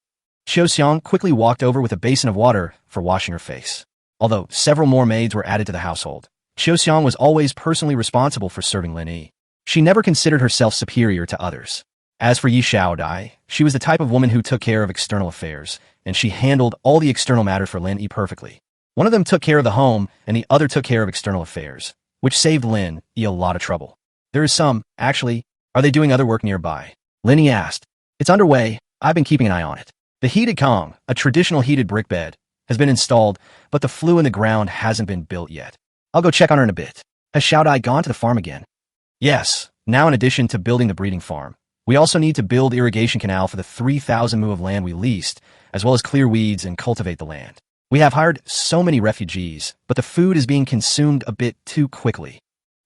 Qiuxiang quickly walked over with a basin of water for washing her face. Although several more maids were added to the household, Qiuxiang was always personally responsible for serving Lin Yi. She never considered herself superior to others. As for Yi Xiaodai, she was the type of woman who took care of external affairs, and she handled all the external matters for Lin Yi perfectly. One of them took care of the home, and the other took care of external affairs, which saved Lin Yi a lot of trouble. There is some, actually. Are they doing other work nearby? Lin Yi asked. It's underway. I've been keeping an eye on it. The heated Kong, a traditional heated brick bed, has been installed, but the flue in the ground hasn't been built yet. I'll go check on her in a bit. Has Xiaodai gone to the farm again? Yes. Now in addition to building the breeding farm, we also need to build irrigation canal for the 3,000 mu of land we leased, as well as clear weeds and cultivate the land. We have hired so many refugees, but the food is being consumed a bit too quickly.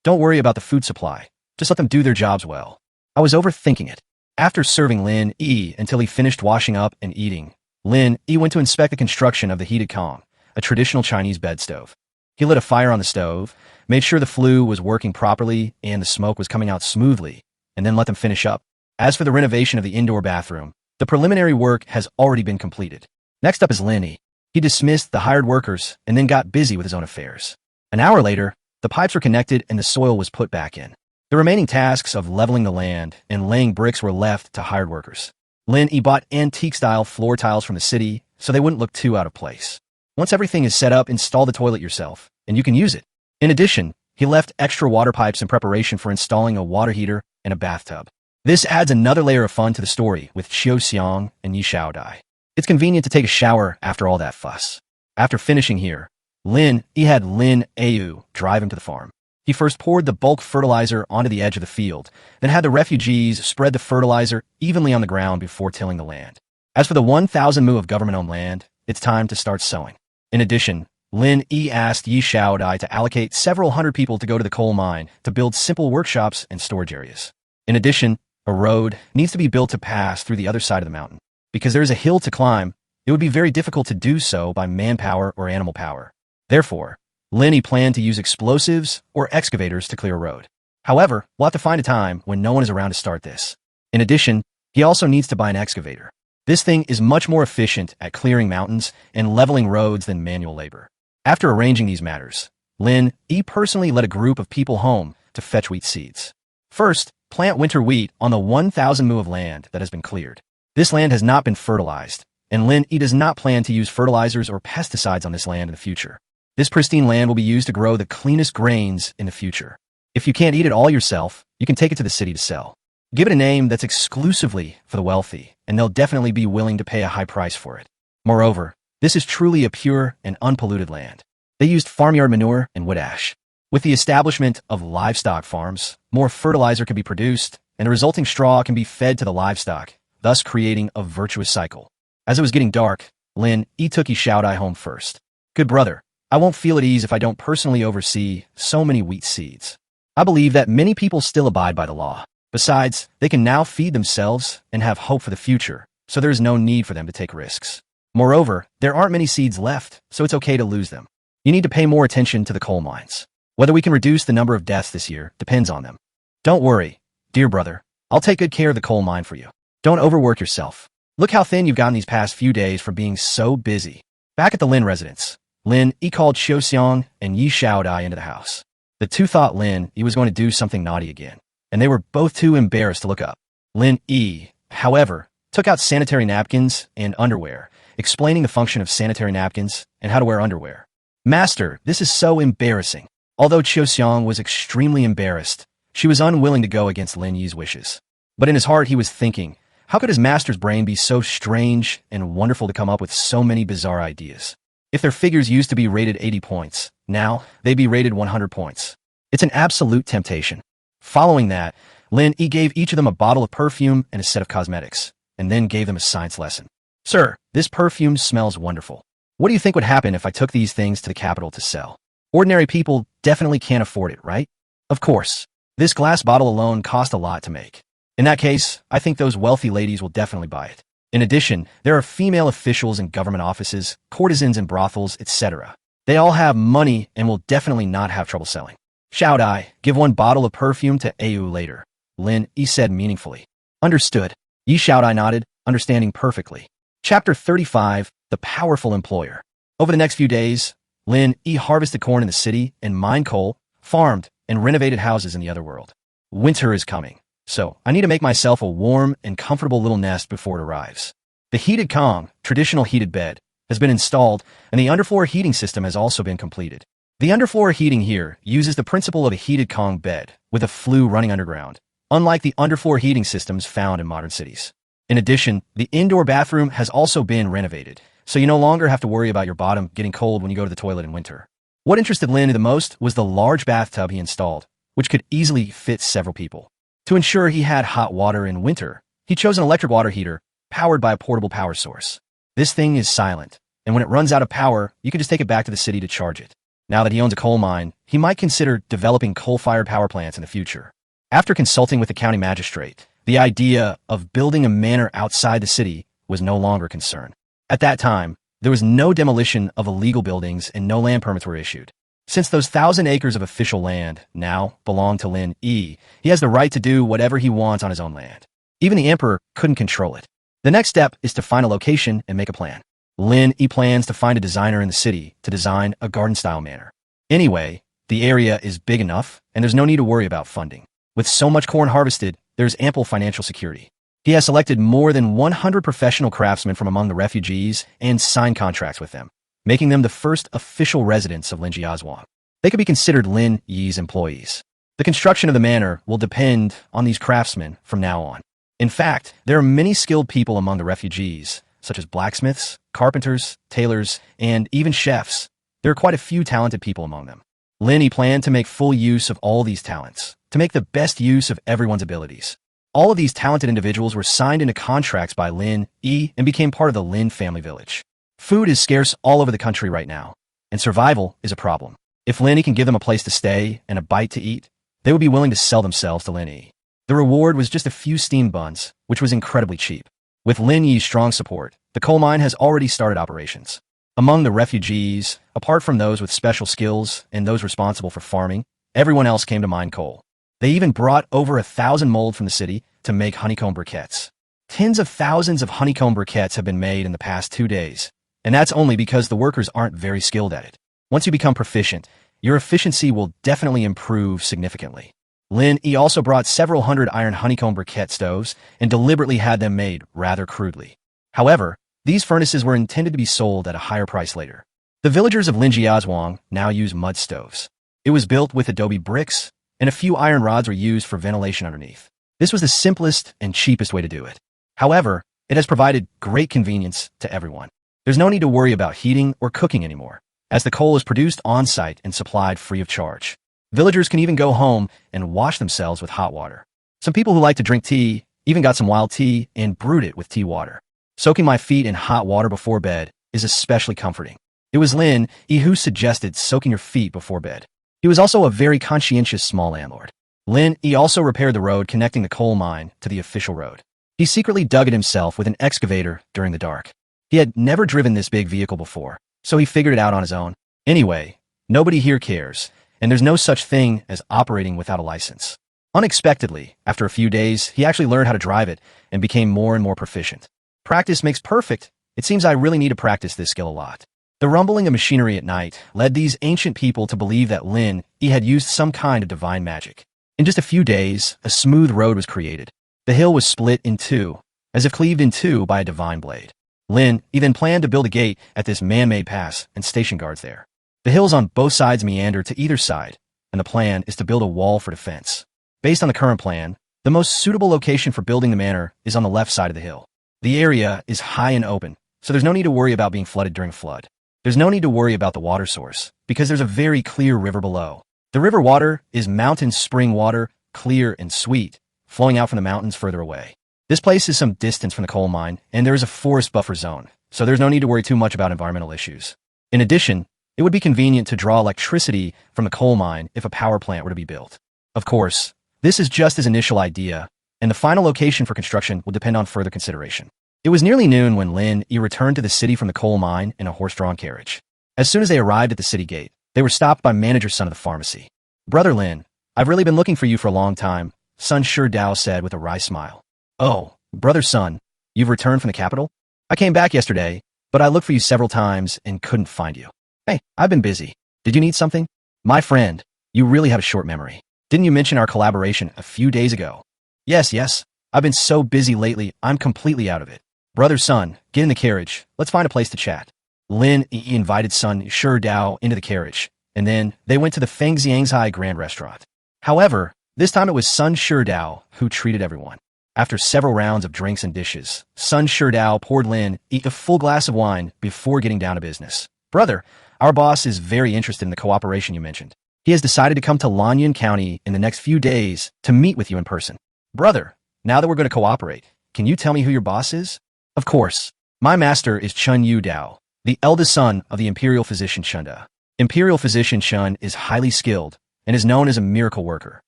Don't worry about the food supply. Just let them do their jobs well. I was overthinking it. After serving Lin Yi until he finished washing up and eating, Lin Yi went to inspect the construction of the heated Kong, a traditional Chinese bed stove. He lit a fire on the stove, made sure the flue was working properly and the smoke was coming out smoothly, and then let them finish up. As for the renovation of the indoor bathroom, the preliminary work has already been completed. Next up is Lin Yi. He dismissed the hired workers and then got busy with his own affairs. An hour later, the pipes were connected and the soil was put back in. The remaining tasks of leveling the land and laying bricks were left to hired workers. Lin Yi bought antique-style floor tiles from the city so they wouldn't look too out of place. Once everything is set up, install the toilet yourself, and you can use it. In addition, he left extra water pipes in preparation for installing a water heater and a bathtub. This adds another layer of fun to the story with Qiuxiang and Yi Xiaodai. It's convenient to take a shower after all that fuss. After finishing here, Lin Yi had Lin Yu drive him to the farm. He first poured the bulk fertilizer onto the edge of the field, then had the refugees spread the fertilizer evenly on the ground before tilling the land. As for the 1,000 mu of government-owned land, it's time to start sowing. In addition, Lin Yi asked Yi Xiaodai to allocate several hundred people to go to the coal mine to build simple workshops and storage areas. In addition, a road needs to be built to pass through the other side of the mountain. Because there is a hill to climb, it would be very difficult to do so by manpower or animal power. Therefore, Lin Yi planned to use explosives or excavators to clear a road. However, we'll have to find a time when no one is around to start this. In addition, he also needs to buy an excavator. This thing is much more efficient at clearing mountains and leveling roads than manual labor. After arranging these matters, Lin Yi personally led a group of people home to fetch wheat seeds. First, plant winter wheat on the 1,000 mu of land that has been cleared. This land has not been fertilized, and Lin Yi does not plan to use fertilizers or pesticides on this land in the future. This pristine land will be used to grow the cleanest grains in the future. If you can't eat it all yourself, you can take it to the city to sell. Give it a name that's exclusively for the wealthy, and they'll definitely be willing to pay a high price for it. Moreover, this is truly a pure and unpolluted land. They used farmyard manure and wood ash. With the establishment of livestock farms, more fertilizer can be produced, and the resulting straw can be fed to the livestock, thus creating a virtuous cycle. As it was getting dark, Lin Yi took Yi Xiaodai home first. Good brother, I won't feel at ease if I don't personally oversee so many wheat seeds. I believe that many people still abide by the law. Besides, they can now feed themselves and have hope for the future, so there is no need for them to take risks. Moreover, there aren't many seeds left, so it's okay to lose them. You need to pay more attention to the coal mines. Whether we can reduce the number of deaths this year depends on them. Don't worry, dear brother. I'll take good care of the coal mine for you. Don't overwork yourself. Look how thin you've gotten these past few days from being so busy. Back at the Lin residence, Lin Yi called Xiaoxiang and Yi Xiaodai into the house. The two thought Lin Yi was going to do something naughty again, and they were both too embarrassed to look up. Lin Yi, however, took out sanitary napkins and underwear, explaining the function of sanitary napkins and how to wear underwear. Master, this is so embarrassing. Although Xiaoxiang was extremely embarrassed, she was unwilling to go against Lin Yi's wishes. But in his heart he was thinking, how could his master's brain be so strange and wonderful to come up with so many bizarre ideas? If their figures used to be rated 80 points, now they'd be rated 100 points. It's an absolute temptation. Following that, Lin Yi gave each of them a bottle of perfume and a set of cosmetics, and then gave them a science lesson. Sir, this perfume smells wonderful. What do you think would happen if I took these things to the capital to sell? Ordinary people definitely can't afford it, right? Of course. This glass bottle alone cost a lot to make. In that case, I think those wealthy ladies will definitely buy it. In addition, there are female officials in government offices, courtesans in brothels, etc. They all have money and will definitely not have trouble selling. Xiaodai, give one bottle of perfume to Au later, Lin Yi said meaningfully. Understood. Yi Xiaodai nodded, understanding perfectly. Chapter 35, The Powerful Employer. Over the next few days, Lin Yi harvested corn in the city and mined coal, farmed, and renovated houses in the other world. Winter is coming, so I need to make myself a warm and comfortable little nest before it arrives. The heated Kong, traditional heated bed, has been installed, and the underfloor heating system has also been completed. The underfloor heating here uses the principle of a heated Kong bed, with a flue running underground, unlike the underfloor heating systems found in modern cities. In addition, the indoor bathroom has also been renovated, so you no longer have to worry about your bottom getting cold when you go to the toilet in winter. What interested Lin the most was the large bathtub he installed, which could easily fit several people. To ensure he had hot water in winter, he chose an electric water heater powered by a portable power source. This thing is silent, and when it runs out of power, you can just take it back to the city to charge it. Now that he owns a coal mine, he might consider developing coal-fired power plants in the future. After consulting with the county magistrate, the idea of building a manor outside the city was no longer a concern. At that time, there was no demolition of illegal buildings and no land permits were issued. Since those 1,000 acres of official land now belong to Lin Yi, he has the right to do whatever he wants on his own land. Even the emperor couldn't control it. The next step is to find a location and make a plan. Lin Yi plans to find a designer in the city to design a garden-style manor. Anyway, the area is big enough, and there's no need to worry about funding. With so much corn harvested, there's ample financial security. He has selected more than 100 professional craftsmen from among the refugees and signed contracts with them, making them the first official residents of Linjiazhuang. They could be considered Lin Yi's employees. The construction of the manor will depend on these craftsmen from now on. In fact, there are many skilled people among the refugees, such as blacksmiths, carpenters, tailors, and even chefs. There are quite a few talented people among them. Lin Yi planned to make full use of all these talents, to make the best use of everyone's abilities. All of these talented individuals were signed into contracts by Lin Yi and became part of the Lin family village. Food is scarce all over the country right now, and survival is a problem. If Lin Yi can give them a place to stay and a bite to eat, they would be willing to sell themselves to Lin Yi. The reward was just a few steamed buns, which was incredibly cheap. With Lin Yi's strong support, the coal mine has already started operations. Among the refugees, apart from those with special skills and those responsible for farming, everyone else came to mine coal. They even brought over 1,000 mold from the city to make honeycomb briquettes. Tens of thousands of honeycomb briquettes have been made in the past 2 days, and that's only because the workers aren't very skilled at it. Once you become proficient, your efficiency will definitely improve significantly. Lin Yi also brought several hundred iron honeycomb briquette stoves and deliberately had them made rather crudely. However, these furnaces were intended to be sold at a higher price later. The villagers of Linjiazhuang now use mud stoves. It was built with adobe bricks, and a few iron rods were used for ventilation underneath. This was the simplest and cheapest way to do it. However, it has provided great convenience to everyone. There's no need to worry about heating or cooking anymore, as the coal is produced on-site and supplied free of charge. Villagers can even go home and wash themselves with hot water. Some people who like to drink tea even got some wild tea and brewed it with tea water. Soaking my feet in hot water before bed is especially comforting. It was Lin Yi who suggested soaking your feet before bed. He was also a very conscientious small landlord. Lin Yi also repaired the road connecting the coal mine to the official road. He secretly dug it himself with an excavator during the dark. He had never driven this big vehicle before, so he figured it out on his own. Anyway, nobody here cares, and there's no such thing as operating without a license. Unexpectedly, after a few days, he actually learned how to drive it and became more and more proficient. Practice makes perfect. It seems I really need to practice this skill a lot. The rumbling of machinery at night led these ancient people to believe that Lin Yi had used some kind of divine magic. In just a few days, a smooth road was created. The hill was split in two, as if cleaved in two by a divine blade. Lin Yi then planned to build a gate at this man-made pass and station guards there. The hills on both sides meander to either side, and the plan is to build a wall for defense. Based on the current plan, the most suitable location for building the manor is on the left side of the hill. The area is high and open, so there's no need to worry about being flooded during a flood. There's no need to worry about the water source, because there's a very clear river below. The river water is mountain spring water, clear and sweet, flowing out from the mountains further away. This place is some distance from the coal mine, and there is a forest buffer zone, so there's no need to worry too much about environmental issues. In addition, it would be convenient to draw electricity from the coal mine if a power plant were to be built. Of course, this is just his initial idea, and the final location for construction will depend on further consideration. It was nearly noon when Lin Yi returned to the city from the coal mine in a horse-drawn carriage. As soon as they arrived at the city gate, they were stopped by manager's son of the pharmacy. "Brother Lin, I've really been looking for you for a long time," Sun Shi Dao said with a wry smile. "Oh, brother Sun, you've returned from the capital? I came back yesterday, but I looked for you several times and couldn't find you. Hey, I've been busy. Did you need something? My friend, you really have a short memory. Didn't you mention our collaboration a few days ago?" Yes. I've been so busy lately, I'm completely out of it. Brother Sun, get in the carriage. Let's find a place to chat. Lin Yi invited Sun Shi Dao into the carriage, and then they went to the Fengxiangzai Grand Restaurant. However, this time it was Sun Shi Dao who treated everyone. After several rounds of drinks and dishes, Sun Shi Dao poured Lin Yi a full glass of wine before getting down to business. "Brother, our boss is very interested in the cooperation you mentioned. He has decided to come to Lanyan County in the next few days to meet with you in person. Brother, now that we're going to cooperate, can you tell me who your boss is?" "Of course. My master is Chun Yu Dao, the eldest son of the imperial physician Chunda. Imperial physician Chun is highly skilled and is known as a miracle worker.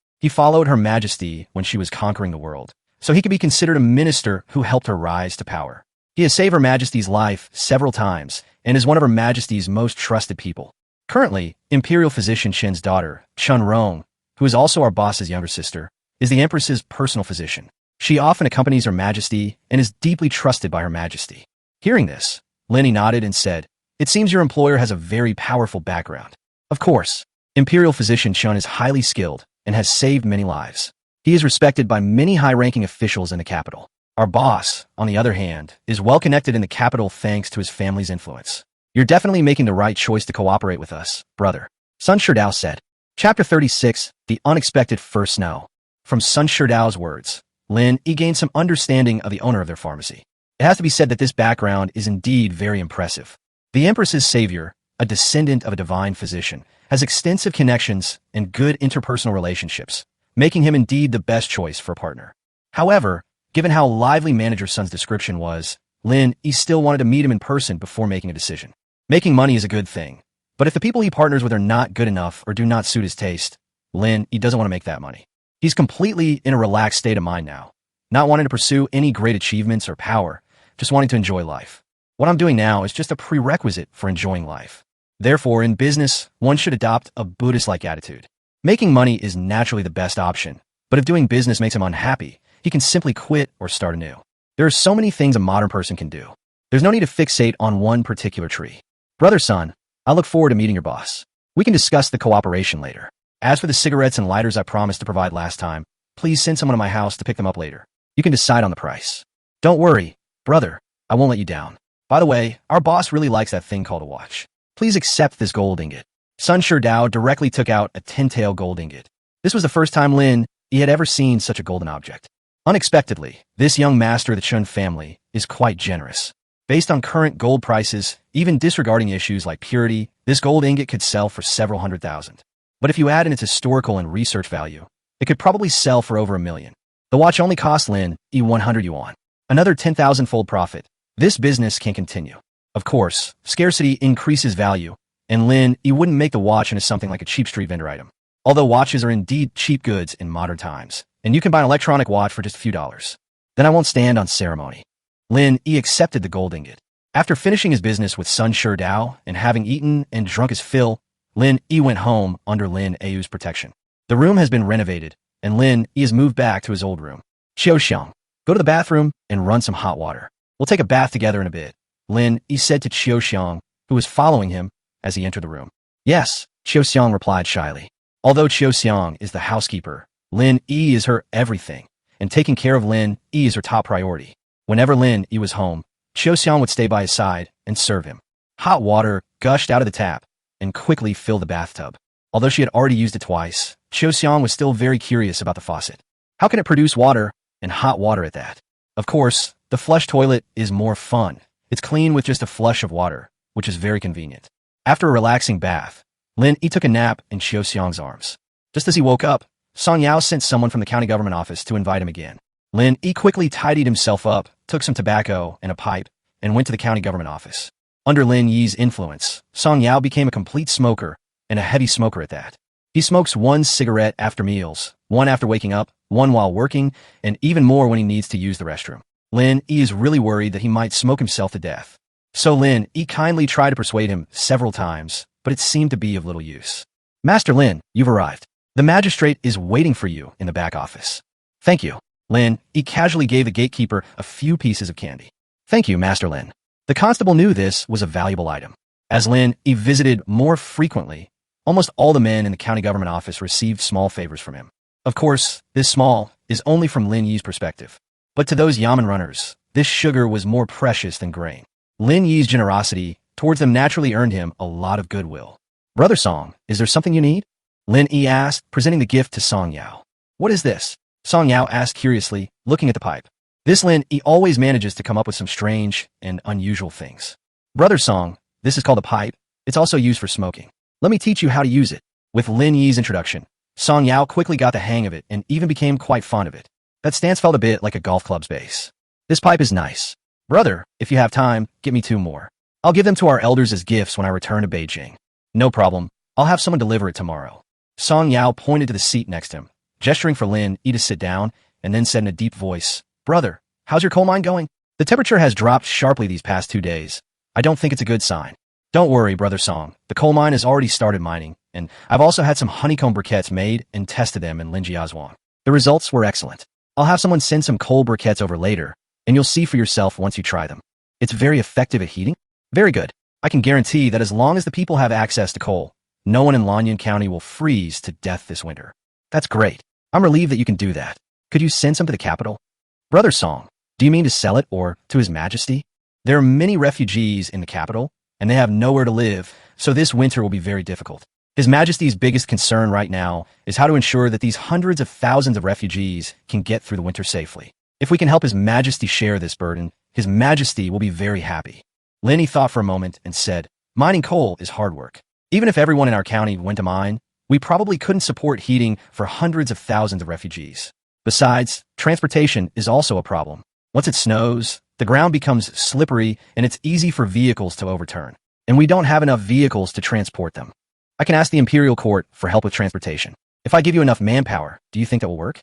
He followed Her Majesty when she was conquering the world, so he could be considered a minister who helped her rise to power. He has saved Her Majesty's life several times and is one of Her Majesty's most trusted people. Currently, Imperial physician Chen's daughter, Chun Rong, who is also our boss's younger sister, is the Empress's personal physician. She often accompanies Her Majesty and is deeply trusted by Her Majesty." Hearing this, Lin Yi nodded and said, "It seems your employer has a very powerful background. Of course, Imperial physician Chun is highly skilled and has saved many lives. He is respected by many high-ranking officials in the capital. Our boss, on the other hand, is well-connected in the capital thanks to his family's influence. You're definitely making the right choice to cooperate with us, brother," Sun Shi Dao said. Chapter 36, The Unexpected First Snow. From Sun Shi Dao's words, Lin Yi gained some understanding of the owner of their pharmacy. It has to be said that this background is indeed very impressive. The Empress's savior, a descendant of a divine physician, has extensive connections and good interpersonal relationships, making him indeed the best choice for a partner. However, given how lively Manager Sun's description was, Lin Yi still wanted to meet him in person before making a decision. Making money is a good thing, but if the people he partners with are not good enough or do not suit his taste, Lin Yi doesn't want to make that money. He's completely in a relaxed state of mind now, not wanting to pursue any great achievements or power, just wanting to enjoy life. What I'm doing now is just a prerequisite for enjoying life. Therefore, in business, one should adopt a Buddhist-like attitude. Making money is naturally the best option, but if doing business makes him unhappy, he can simply quit or start anew. There are so many things a modern person can do. There's no need to fixate on one particular tree. Brother Sun, I look forward to meeting your boss. We can discuss the cooperation later. As for the cigarettes and lighters I promised to provide last time, please send someone to my house to pick them up later. You can decide on the price. Don't worry, brother, I won't let you down. By the way, our boss really likes that thing called a watch. Please accept this gold ingot." Sun Shi Dao directly took out a 10-tael gold ingot. This was the first time Lin Yi had ever seen such a golden object. Unexpectedly, this young master of the Chun family is quite generous. Based on current gold prices, even disregarding issues like purity, this gold ingot could sell for several $100,000. But if you add in its historical and research value, it could probably sell for over $1 million. The watch only cost Lin Yi 100 yuan. Another 10,000-fold profit. This business can continue. Of course, scarcity increases value, and Lin Yi wouldn't make the watch into something like a cheap street vendor item. Although watches are indeed cheap goods in modern times, and you can buy an electronic watch for just a few dollars. Then I won't stand on ceremony. Lin Yi accepted the gold ingot. After finishing his business with Sun Shi Dao and having eaten and drunk his fill, Lin Yi went home under Lin Yu's protection. The room has been renovated, and Lin Yi has moved back to his old room. Qiu Xiang, go to the bathroom and run some hot water. We'll take a bath together in a bit, Lin Yi said to Qiu Xiang, who was following him as he entered the room. Yes, Qiu Xiang replied shyly. Although Qiu Xiang is the housekeeper, Lin Yi is her everything, and taking care of Lin Yi is her top priority. Whenever Lin Yi was home, Qiu Xiang would stay by his side and serve him. Hot water gushed out of the tap and quickly filled the bathtub. Although she had already used it twice, Qiu Xiang was still very curious about the faucet. How can it produce water, and hot water at that? Of course, the flush toilet is more fun. It's clean with just a flush of water, which is very convenient. After a relaxing bath, Lin Yi took a nap in Qiu Xiang's arms. Just as he woke up, Song Yao sent someone from the county government office to invite him again. Lin Yi quickly tidied himself up, took some tobacco and a pipe, and went to the county government office. Under Lin Yi's influence, Song Yao became a complete smoker, and a heavy smoker at that. He smokes one cigarette after meals, one after waking up, one while working, and even more when he needs to use the restroom. Lin Yi is really worried that he might smoke himself to death. So Lin Yi kindly tried to persuade him several times, but it seemed to be of little use. Master Lin, you've arrived. The magistrate is waiting for you in the back office. Thank you. Lin Yi casually gave the gatekeeper a few pieces of candy. Thank you, Master Lin. The constable knew this was a valuable item. As Lin Yi visited more frequently, almost all the men in the county government office received small favors from him. Of course, this small is only from Lin Yi's perspective. But to those yamen runners, this sugar was more precious than grain. Lin Yi's generosity towards them naturally earned him a lot of goodwill. Brother Song, is there something you need? Lin Yi asked, presenting the gift to Song Yao. What is this? Song Yao asked curiously, looking at the pipe. This Lin Yi always manages to come up with some strange and unusual things. Brother Song, this is called a pipe. It's also used for smoking. Let me teach you how to use it. With Lin Yi's introduction, Song Yao quickly got the hang of it and even became quite fond of it. That stance felt a bit like a golf club's base. This pipe is nice. Brother, if you have time, get me 2 more. I'll give them to our elders as gifts when I return to Beijing. No problem. I'll have someone deliver it tomorrow. Song Yao pointed to the seat next to him, gesturing for Lin Yi to sit down, and then said in a deep voice, Brother, how's your coal mine going? The temperature has dropped sharply these past 2 days. I don't think it's a good sign. Don't worry, Brother Song. The coal mine has already started mining, and I've also had some honeycomb briquettes made and tested them in Linjiazhuang. The results were excellent. I'll have someone send some coal briquettes over later, and you'll see for yourself once you try them. It's very effective at heating. Very good. I can guarantee that as long as the people have access to coal, no one in Lanyan County will freeze to death this winter. That's great. I'm relieved that you can do that. Could you send some to the capital? Brother Song, do you mean to sell it or to His Majesty? There are many refugees in the capital, and they have nowhere to live, so this winter will be very difficult. His Majesty's biggest concern right now is how to ensure that these hundreds of thousands of refugees can get through the winter safely. If we can help His Majesty share this burden, His Majesty will be very happy. Lin Yi thought for a moment and said, mining coal is hard work. Even if everyone in our county went to mine, we probably couldn't support heating for hundreds of thousands of refugees. Besides, transportation is also a problem. Once it snows, the ground becomes slippery and it's easy for vehicles to overturn. And we don't have enough vehicles to transport them. I can ask the Imperial Court for help with transportation. If I give you enough manpower, do you think that will work?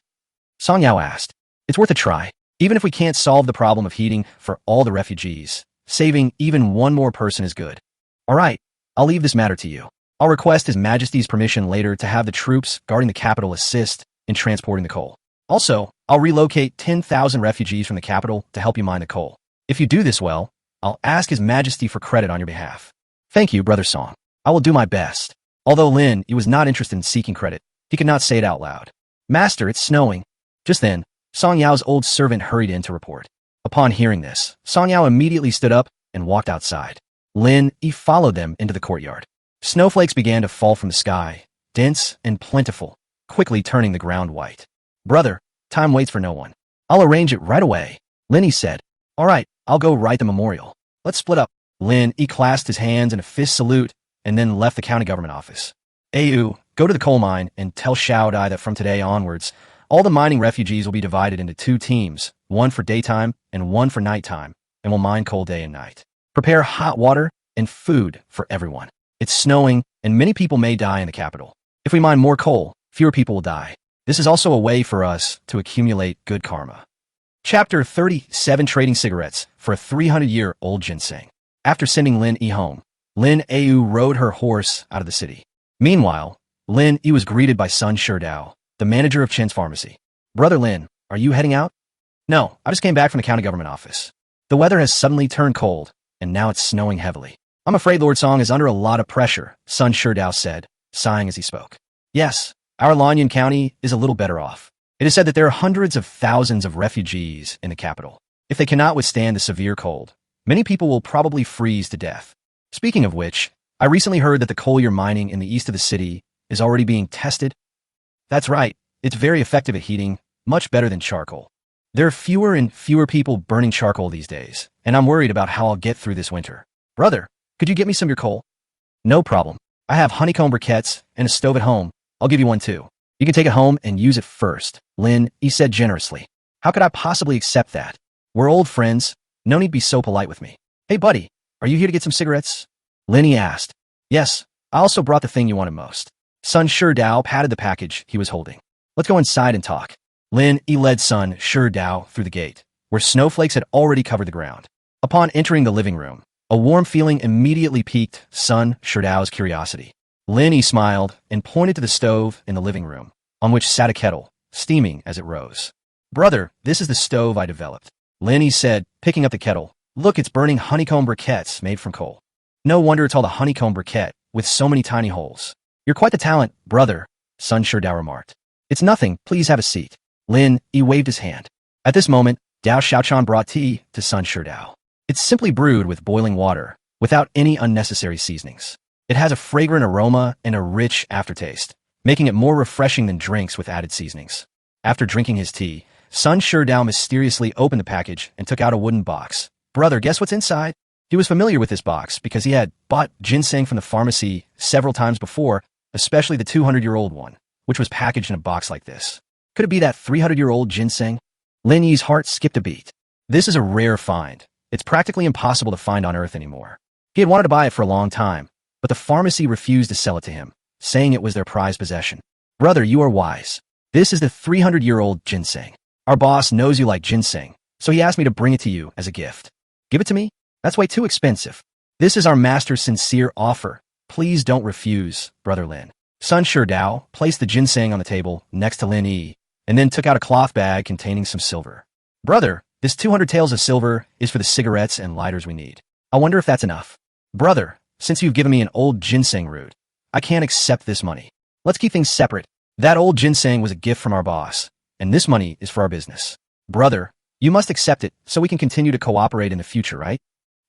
Song Yao asked. It's worth a try. Even if we can't solve the problem of heating for all the refugees, saving even one more person is good. All right, I'll leave this matter to you. I'll request His Majesty's permission later to have the troops guarding the capital assist in transporting the coal. Also, I'll relocate 10,000 refugees from the capital to help you mine the coal. If you do this well, I'll ask His Majesty for credit on your behalf. Thank you, Brother Song. I will do my best. Although Lin Yi was not interested in seeking credit, he could not say it out loud. Master, it's snowing. Just then, Song Yao's old servant hurried in to report. Upon hearing this, Song Yao immediately stood up and walked outside. Lin Yi followed them into the courtyard. Snowflakes began to fall from the sky, dense and plentiful, quickly turning the ground white. Brother, time waits for no one. I'll arrange it right away, Lin Yi said. All right, I'll go write the memorial. Let's split up. Lin Yi clasped his hands in a fist salute and then left the county government office. Ayu, go to the coal mine and tell Xiao Dai that from today onwards, all the mining refugees will be divided into 2 teams, one for daytime and one for nighttime, and will mine coal day and night. Prepare hot water and food for everyone. It's snowing, and many people may die in the capital. If we mine more coal, fewer people will die. This is also a way for us to accumulate good karma. Chapter 37 Trading Cigarettes for a 300-year-old ginseng. After sending Lin Yi home, Lin Yi rode her horse out of the city. Meanwhile, Lin Yi was greeted by Sun Sherdao, the manager of Chen's pharmacy. Brother Lin, are you heading out? No, I just came back from the county government office. The weather has suddenly turned cold, and now it's snowing heavily. I'm afraid Lord Song is under a lot of pressure, Sun Sherdao said, sighing as he spoke. Yes, our Lanyan County is a little better off. It is said that there are hundreds of thousands of refugees in the capital. If they cannot withstand the severe cold, many people will probably freeze to death. Speaking of which, I recently heard that the coal you're mining in the east of the city is already being tested. That's right, it's very effective at heating, much better than charcoal. There are fewer and fewer people burning charcoal these days, and I'm worried about how I'll get through this winter. Brother, could you get me some of your coal? No problem. I have honeycomb briquettes and a stove at home. I'll give you one too. You can take it home and use it first, Lin Yi said generously. How could I possibly accept that? We're old friends. No need to be so polite with me. Hey buddy, are you here to get some cigarettes? Lin Yi asked. Yes, I also brought the thing you wanted most. Sun Sherdao patted the package he was holding. Let's go inside and talk. Lin Yi led Sun Sherdao through the gate, where snowflakes had already covered the ground. Upon entering the living room, a warm feeling immediately piqued Sun Sherdao's curiosity. Lin Yi smiled and pointed to the stove in the living room, on which sat a kettle, steaming as it rose. Brother, this is the stove I developed. Lin Yi said, picking up the kettle. Look, it's burning honeycomb briquettes made from coal. No wonder it's called a honeycomb briquette, with so many tiny holes. You're quite the talent, brother, Sun Sherdao remarked. It's nothing, please have a seat. Lin Yi waved his hand. At this moment, Dao Xiaochan brought tea to Sun Sherdao. It's simply brewed with boiling water, without any unnecessary seasonings. It has a fragrant aroma and a rich aftertaste, making it more refreshing than drinks with added seasonings. After drinking his tea, Sun Sherdao mysteriously opened the package and took out a wooden box. Brother, guess what's inside? He was familiar with this box because he had bought ginseng from the pharmacy several times before, especially the 200-year-old one, which was packaged in a box like this. Could it be that 300-year-old ginseng? Lin Yi's heart skipped a beat. This is a rare find. It's practically impossible to find on Earth anymore. He had wanted to buy it for a long time, but the pharmacy refused to sell it to him, saying it was their prized possession. Brother, you are wise. This is the 300-year-old ginseng. Our boss knows you like ginseng, so he asked me to bring it to you as a gift. Give it to me? That's way too expensive. This is our master's sincere offer. Please don't refuse, Brother Lin. Sun Sherdao placed the ginseng on the table next to Lin Yi, and then took out a cloth bag containing some silver. Brother, this 200 taels of silver is for the cigarettes and lighters we need. I wonder if that's enough. Brother, since you've given me an old ginseng root, I can't accept this money. Let's keep things separate. That old ginseng was a gift from our boss, and this money is for our business. Brother, you must accept it so we can continue to cooperate in the future, right?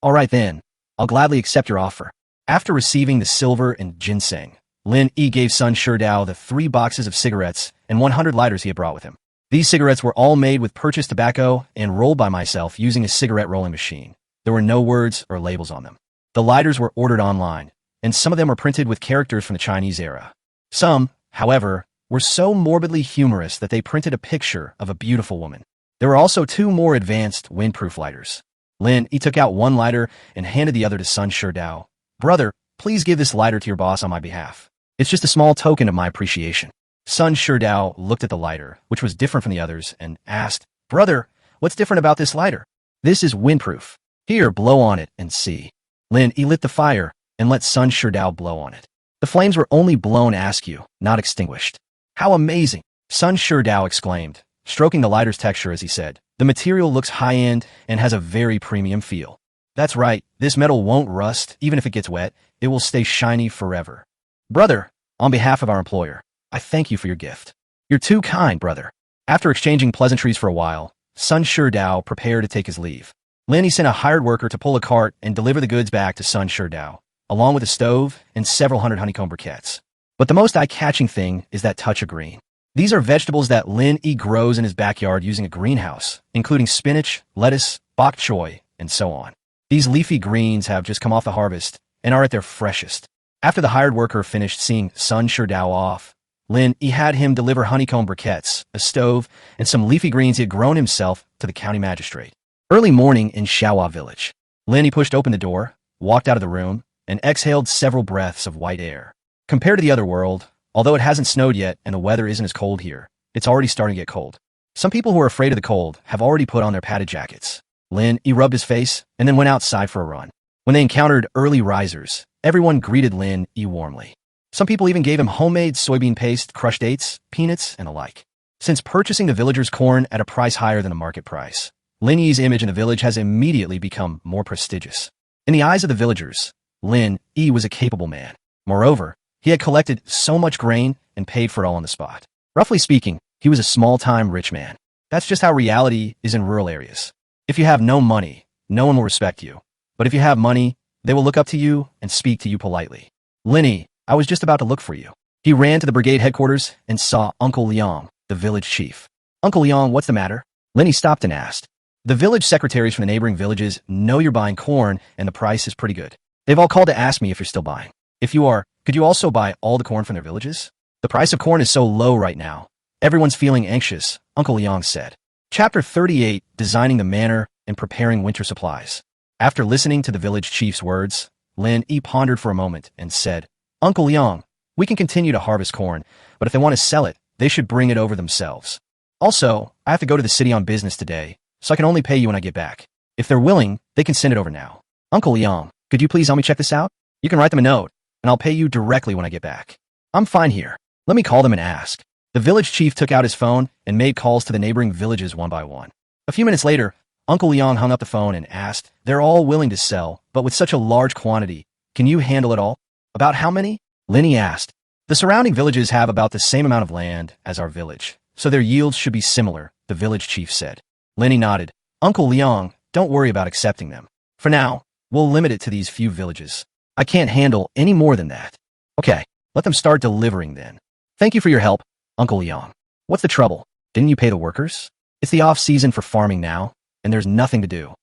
All right then, I'll gladly accept your offer. After receiving the silver and ginseng, Lin Yi gave Sun Sherdao the 3 boxes of cigarettes and 100 lighters he had brought with him. These cigarettes were all made with purchased tobacco and rolled by myself using a cigarette rolling machine. There were no words or labels on them. The lighters were ordered online, and some of them were printed with characters from the Chinese era. Some, however, were so morbidly humorous that they printed a picture of a beautiful woman. There were also 2 more advanced windproof lighters. Lin Yi took out one lighter and handed the other to Sun Sherdao. Brother, please give this lighter to your boss on my behalf. It's just a small token of my appreciation. Sun Sherdao looked at the lighter, which was different from the others, and asked, Brother, what's different about this lighter? This is windproof. Here, blow on it and see. Lin Yi lit the fire and let Sun Sherdao blow on it. The flames were only blown askew, not extinguished. How amazing! Sun Sherdao exclaimed, stroking the lighter's texture as he said, the material looks high-end and has a very premium feel. That's right, this metal won't rust even if it gets wet. It will stay shiny forever. Brother, on behalf of our employer, I thank you for your gift. You're too kind, brother. After exchanging pleasantries for a while, Sun Sherdao prepared to take his leave. Lin Yi sent a hired worker to pull a cart and deliver the goods back to Sun Sherdao, along with a stove and several hundred honeycomb briquettes. But the most eye-catching thing is that touch of green. These are vegetables that Lin Yi grows in his backyard using a greenhouse, including spinach, lettuce, bok choy, and so on. These leafy greens have just come off the harvest and are at their freshest. After the hired worker finished seeing Sun Sherdao off, Lin Yi had him deliver honeycomb briquettes, a stove, and some leafy greens he had grown himself to the county magistrate. Early morning in Shawa village. Lin Yi pushed open the door, walked out of the room, and exhaled several breaths of white air. Compared to the other world, although it hasn't snowed yet and the weather isn't as cold here, it's already starting to get cold. Some people who are afraid of the cold have already put on their padded jackets. Lin Yi rubbed his face and then went outside for a run. When they encountered early risers, everyone greeted Lin Yi warmly. Some people even gave him homemade soybean paste, crushed dates, peanuts, and the like. Since purchasing the villagers' corn at a price higher than the market price, Lin Yi's image in the village has immediately become more prestigious. In the eyes of the villagers, Lin Yi was a capable man. Moreover, he had collected so much grain and paid for it all on the spot. Roughly speaking, he was a small-time rich man. That's just how reality is in rural areas. If you have no money, no one will respect you. But if you have money, they will look up to you and speak to you politely. Lin Yi, I was just about to look for you. He ran to the brigade headquarters and saw Uncle Liang, the village chief. Uncle Liang, what's the matter? Lin Yi stopped and asked. The village secretaries from the neighboring villages know you're buying corn and the price is pretty good. They've all called to ask me if you're still buying. If you are, could you also buy all the corn from their villages? The price of corn is so low right now. Everyone's feeling anxious, Uncle Liang said. Chapter 38, Designing the Manor and Preparing Winter Supplies. After listening to the village chief's words, Lin Yi pondered for a moment and said, Uncle Liang, we can continue to harvest corn, but if they want to sell it, they should bring it over themselves. Also, I have to go to the city on business today, so I can only pay you when I get back. If they're willing, they can send it over now. Uncle Liang, could you please help me check this out? You can write them a note, and I'll pay you directly when I get back. I'm fine here. Let me call them and ask. The village chief took out his phone and made calls to the neighboring villages one by one. A few minutes later, Uncle Liang hung up the phone and asked, they're all willing to sell, but with such a large quantity, can you handle it all? About how many? Lin Yi asked. The surrounding villages have about the same amount of land as our village, so their yields should be similar, the village chief said. Lin Yi nodded. Uncle Liang, don't worry about accepting them. For now, we'll limit it to these few villages. I can't handle any more than that. Okay, let them start delivering then. Thank you for your help, Uncle Liang. What's the trouble? Didn't you pay the workers? It's the off-season for farming now, and there's nothing to do.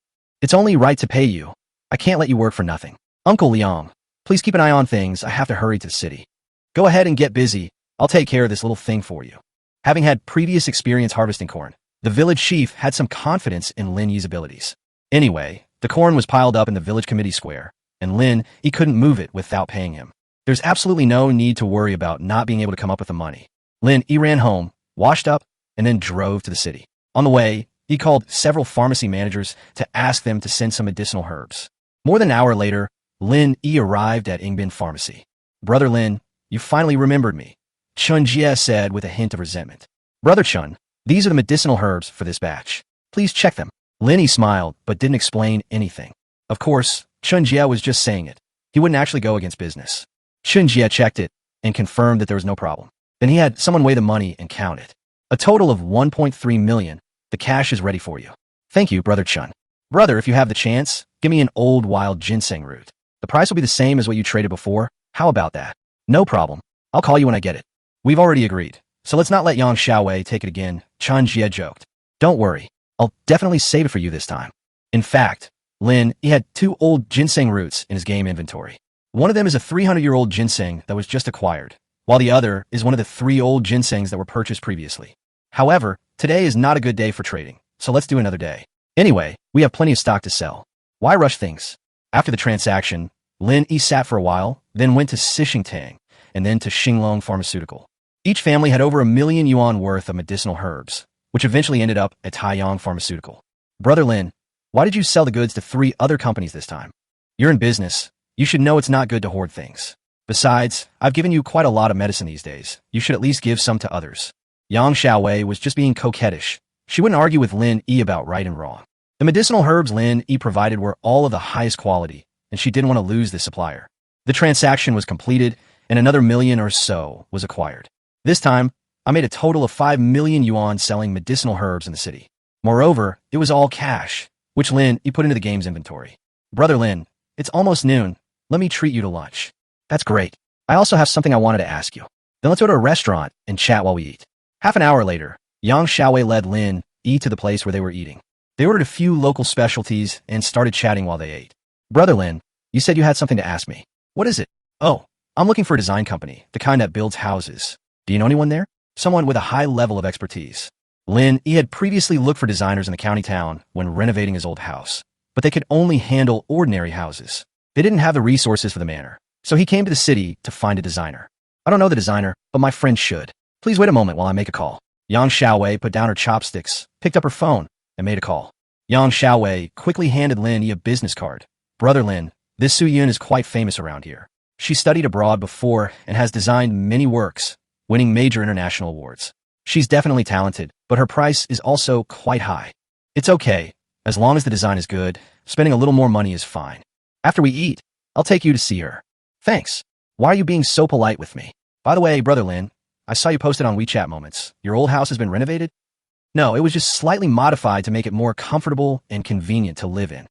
It's only right to pay you. I can't let you work for nothing. Uncle Liang, please keep an eye on things. I have to hurry to the city. Go ahead and get busy. I'll take care of this little thing for you. Having had previous experience harvesting corn, the village chief had some confidence in Lin Yi's abilities. Anyway, the corn was piled up in the village committee square, and Lin Yi couldn't move it without paying him. There's absolutely no need to worry about not being able to come up with the money. Lin Yi ran home, washed up, and then drove to the city. On the way, he called several pharmacy managers to ask them to send some medicinal herbs. More than an hour later, Lin Yi arrived at Ingbin Pharmacy. Brother Lin, you finally remembered me, Chun Jie said with a hint of resentment. Brother Chun, these are the medicinal herbs for this batch. Please check them. Lin Yi smiled, but didn't explain anything. Of course, Chun Jie was just saying it. He wouldn't actually go against business. Chun Jie checked it and confirmed that there was no problem. Then he had someone weigh the money and count it. A total of 1.3 million. The cash is ready for you. Thank you, Brother Chun. Brother, if you have the chance, give me an old wild ginseng root. The price will be the same as what you traded before. How about that? No problem. I'll call you when I get it. We've already agreed. So let's not let Yang Xiaowei take it again, Chun Jie joked. Don't worry. I'll definitely save it for you this time. In fact, Lin Yi had 2 old ginseng roots in his game inventory. One of them is a 300-year-old ginseng that was just acquired, while the other is one of the 3 old ginsengs that were purchased previously. However, today is not a good day for trading, so let's do another day. Anyway, we have plenty of stock to sell. Why rush things? After the transaction, Lin Yi sat for a while, then went to Xixingtang, and then to Xinglong Pharmaceutical. Each family had over 1 million yuan worth of medicinal herbs, which eventually ended up at Taiyang Pharmaceutical. Brother Lin, why did you sell the goods to 3 other companies this time? You're in business. You should know it's not good to hoard things. Besides, I've given you quite a lot of medicine these days. You should at least give some to others. Yang Xiaowei was just being coquettish. She wouldn't argue with Lin Yi about right and wrong. The medicinal herbs Lin Yi provided were all of the highest quality, and she didn't want to lose this supplier. The transaction was completed, and another million or so was acquired. This time, I made a total of 5 million yuan selling medicinal herbs in the city. Moreover, it was all cash, which Lin Yi put into the game's inventory. Brother Lin, it's almost noon. Let me treat you to lunch. That's great. I also have something I wanted to ask you. Then let's go to a restaurant and chat while we eat. Half an hour later, Yang Xiaowei led Lin Yi to the place where they were eating. They ordered a few local specialties and started chatting while they ate. Brother Lin, you said you had something to ask me. What is it? Oh, I'm looking for a design company, the kind that builds houses. Do you know anyone there? Someone with a high level of expertise. Lin Yi had previously looked for designers in the county town when renovating his old house, but they could only handle ordinary houses. They didn't have the resources for the manor, so he came to the city to find a designer. I don't know the designer, but my friend should. Please wait a moment while I make a call. Yang Xiaowei put down her chopsticks, picked up her phone, and made a call. Yang Xiaowei quickly handed Lin Yi a business card. Brother Lin, this Su Yun is quite famous around here. She studied abroad before and has designed many works, winning major international awards. She's definitely talented, but her price is also quite high. It's okay, as long as the design is good, spending a little more money is fine. After we eat, I'll take you to see her. Thanks. Why are you being so polite with me? By the way, Brother Lin, I saw you posted on WeChat Moments. Your old house has been renovated? No, it was just slightly modified to make it more comfortable and convenient to live in.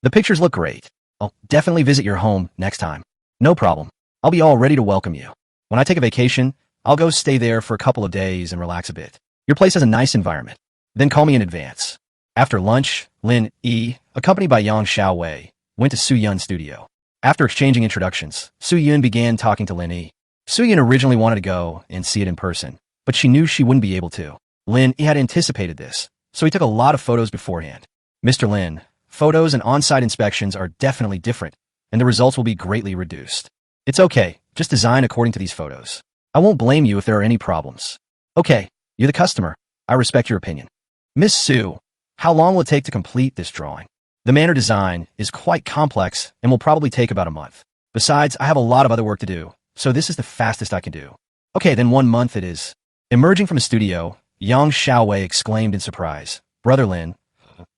The pictures look great. I'll definitely visit your home next time. No problem. I'll be all ready to welcome you. When I take a vacation, I'll go stay there for a couple of days and relax a bit. Your place has a nice environment. Then call me in advance. After lunch, Lin Yi, accompanied by Yang Xiaowei, went to Su Yun's studio. After exchanging introductions, Su Yun began talking to Lin Yi. Su Yun originally wanted to go and see it in person, but she knew she wouldn't be able to. Lin Yi had anticipated this, so he took a lot of photos beforehand. Mr. Lin, photos and on-site inspections are definitely different, and the results will be greatly reduced. It's okay, just design according to these photos. I won't blame you if there are any problems. Okay, you're the customer. I respect your opinion. Miss Su, how long will it take to complete this drawing? The manor design is quite complex and will probably take about a month. Besides, I have a lot of other work to do, so this is the fastest I can do. Okay, then 1 month it is. Emerging from a studio, Yang Xiaowei exclaimed in surprise. Brother Lin,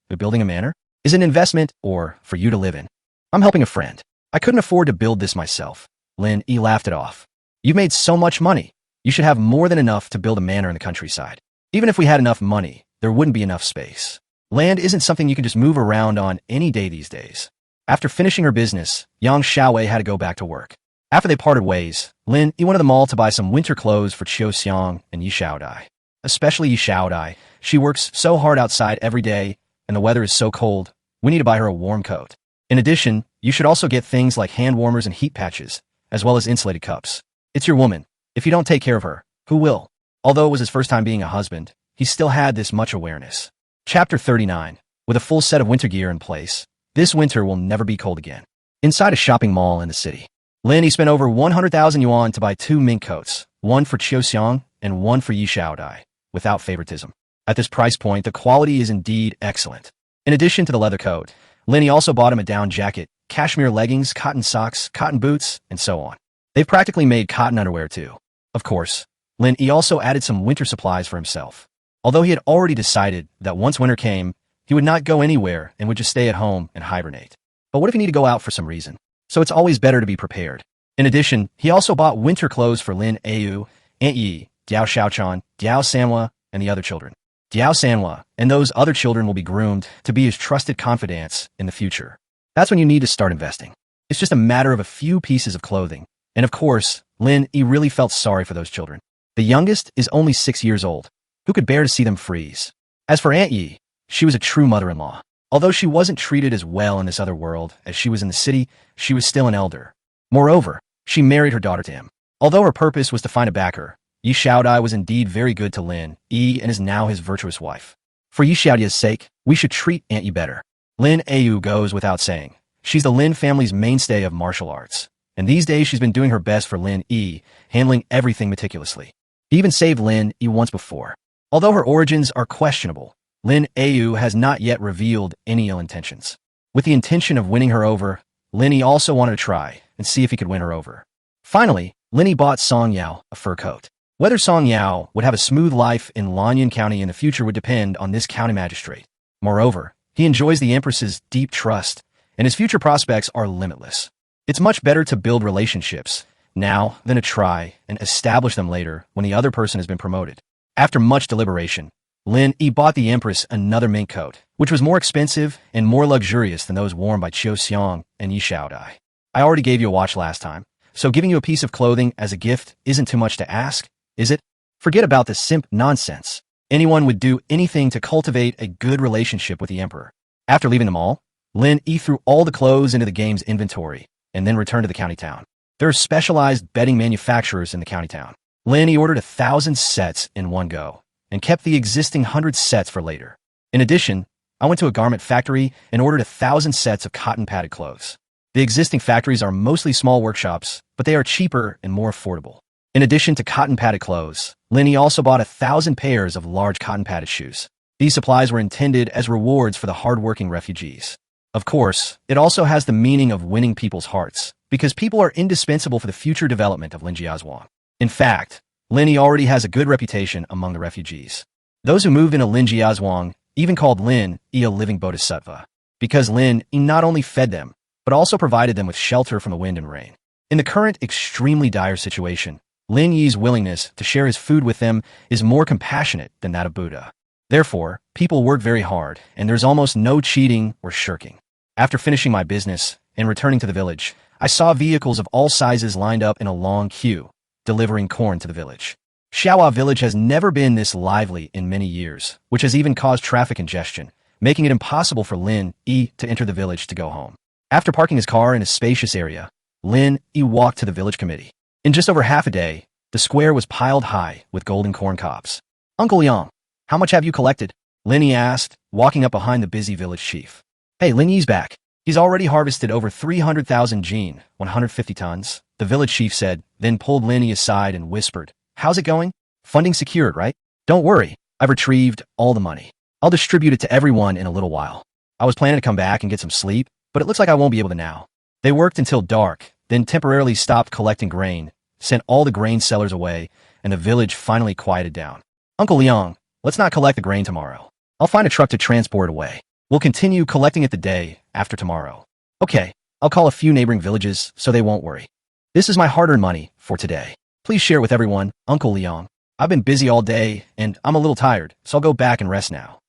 you're building a manor? Is it an investment or for you to live in? I'm helping a friend. I couldn't afford to build this myself. Lin Yi laughed it off. You've made so much money. You should have more than enough to build a manor in the countryside. Even if we had enough money, there wouldn't be enough space. Land isn't something you can just move around on any day these days. After finishing her business, Yang Xiaowei had to go back to work. After they parted ways, Lin Yi went to the mall to buy some winter clothes for Qiu Xiang and Yi Xiaodai. Especially Yi Xiaodai. She works so hard outside every day, and the weather is so cold, we need to buy her a warm coat. In addition, you should also get things like hand warmers and heat patches, as well as insulated cups. It's your woman. If you don't take care of her, who will? Although it was his first time being a husband, he still had this much awareness. Chapter 39. With a full set of winter gear in place, this winter will never be cold again. Inside a shopping mall in the city, Lin Yi spent over 100,000 yuan to buy 2 mink coats, one for Qiu Xiang and one for Yi Xiaodai, without favoritism. At this price point, the quality is indeed excellent. In addition to the leather coat, Lin Yi also bought him a down jacket, cashmere leggings, cotton socks, cotton boots, and so on. They've practically made cotton underwear too. Of course, Lin Yi also added some winter supplies for himself. Although he had already decided that once winter came, he would not go anywhere and would just stay at home and hibernate. But what if he need to go out for some reason? So it's always better to be prepared. In addition, he also bought winter clothes for Lin Yi, Aunt Yi, Diao Xiaochan, Diao Sanhua, and the other children. Diao Sanhua and those other children will be groomed to be his trusted confidants in the future. That's when you need to start investing. It's just a matter of a few pieces of clothing. And of course, Lin Yi really felt sorry for those children. The youngest is only 6 years old. Who could bear to see them freeze? As for Aunt Yi, she was a true mother-in-law. Although she wasn't treated as well in this other world as she was in the city, she was still an elder. Moreover, she married her daughter to him. Although her purpose was to find a backer, Yi Xiaodai was indeed very good to Lin Yi and is now his virtuous wife. For Yi Xiaodai's sake, we should treat Aunt Yi better. Lin Yi goes without saying. She's the Lin family's mainstay of martial arts. And these days she's been doing her best for Lin Yi, handling everything meticulously. He even saved Lin Yi once before. Although her origins are questionable, Lin Yi has not yet revealed any ill intentions. With the intention of winning her over, Lin Yi also wanted to try and see if he could win her over. Finally, Lin Yi bought Song Yao a fur coat. Whether Song Yao would have a smooth life in Lanyan County in the future would depend on this county magistrate. Moreover, he enjoys the Empress's deep trust, and his future prospects are limitless. It's much better to build relationships now than to try and establish them later when the other person has been promoted. After much deliberation, Lin Yi bought the Empress another mink coat, which was more expensive and more luxurious than those worn by Qiu Xiang and Yi Xiaodai. I already gave you a watch last time, so giving you a piece of clothing as a gift isn't too much to ask, is it? Forget about this simp nonsense. Anyone would do anything to cultivate a good relationship with the Emperor. After leaving the mall, Lin Yi threw all the clothes into the game's inventory and then returned to the county town. There are specialized bedding manufacturers in the county town. Lin Yi ordered 1,000 sets in one go and kept the existing 100 sets for later. In addition, I went to a garment factory and ordered 1,000 sets of cotton padded clothes. The existing factories are mostly small workshops, but they are cheaper and more affordable. In addition to cotton-padded clothes, Lin Yi also bought 1,000 pairs of large cotton-padded shoes. These supplies were intended as rewards for the hard-working refugees. Of course, it also has the meaning of winning people's hearts, because people are indispensable for the future development of Linjiazhuang. In fact, Lin Yi already has a good reputation among the refugees. Those who moved into Linjiazhuang even called Lin Yi a living bodhisattva, because Lin Yi not only fed them, but also provided them with shelter from the wind and rain. In the current extremely dire situation, Lin Yi's willingness to share his food with them is more compassionate than that of Buddha. Therefore, people work very hard, and there's almost no cheating or shirking. After finishing my business and returning to the village, I saw vehicles of all sizes lined up in a long queue, delivering corn to the village. Xiaohua village has never been this lively in many years, which has even caused traffic congestion, making it impossible for Lin Yi to enter the village to go home. After parking his car in a spacious area, Lin Yi walked to the village committee. In just over half a day, the square was piled high with golden corn cobs. "Uncle Yang, how much have you collected?" Lin Yi asked, walking up behind the busy village chief. "Hey, Lin Yi's back. He's already harvested over 300,000 jin, 150 tons, the village chief said, then pulled Lin Yi aside and whispered, "How's it going? Funding secured, right? Don't worry, I've retrieved all the money. I'll distribute it to everyone in a little while. I was planning to come back and get some sleep, but it looks like I won't be able to now." They worked until dark, then temporarily stopped collecting grain, sent all the grain sellers away, and the village finally quieted down. "Uncle Liang, let's not collect the grain tomorrow. I'll find a truck to transport it away. We'll continue collecting it the day after tomorrow." "Okay, I'll call a few neighboring villages so they won't worry. This is my hard-earned money for today. Please share with everyone, Uncle Liang. I've been busy all day, and I'm a little tired, so I'll go back and rest now."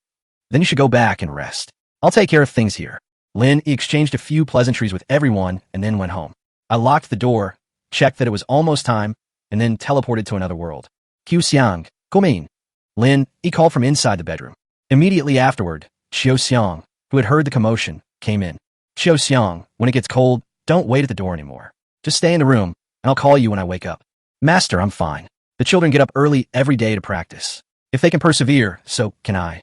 "Then you should go back and rest. I'll take care of things here." Lin Yi exchanged a few pleasantries with everyone and then went home. I locked the door, checked that it was almost time, and then teleported to another world. "Qiu Xiang, Guomin." Lin Yi called from inside the bedroom. Immediately afterward, Qiu Xiang, who had heard the commotion, came in. "Qiu Xiang, when it gets cold, don't wait at the door anymore. Just stay in the room, and I'll call you when I wake up." "Master, I'm fine. The children get up early every day to practice. If they can persevere, so can I.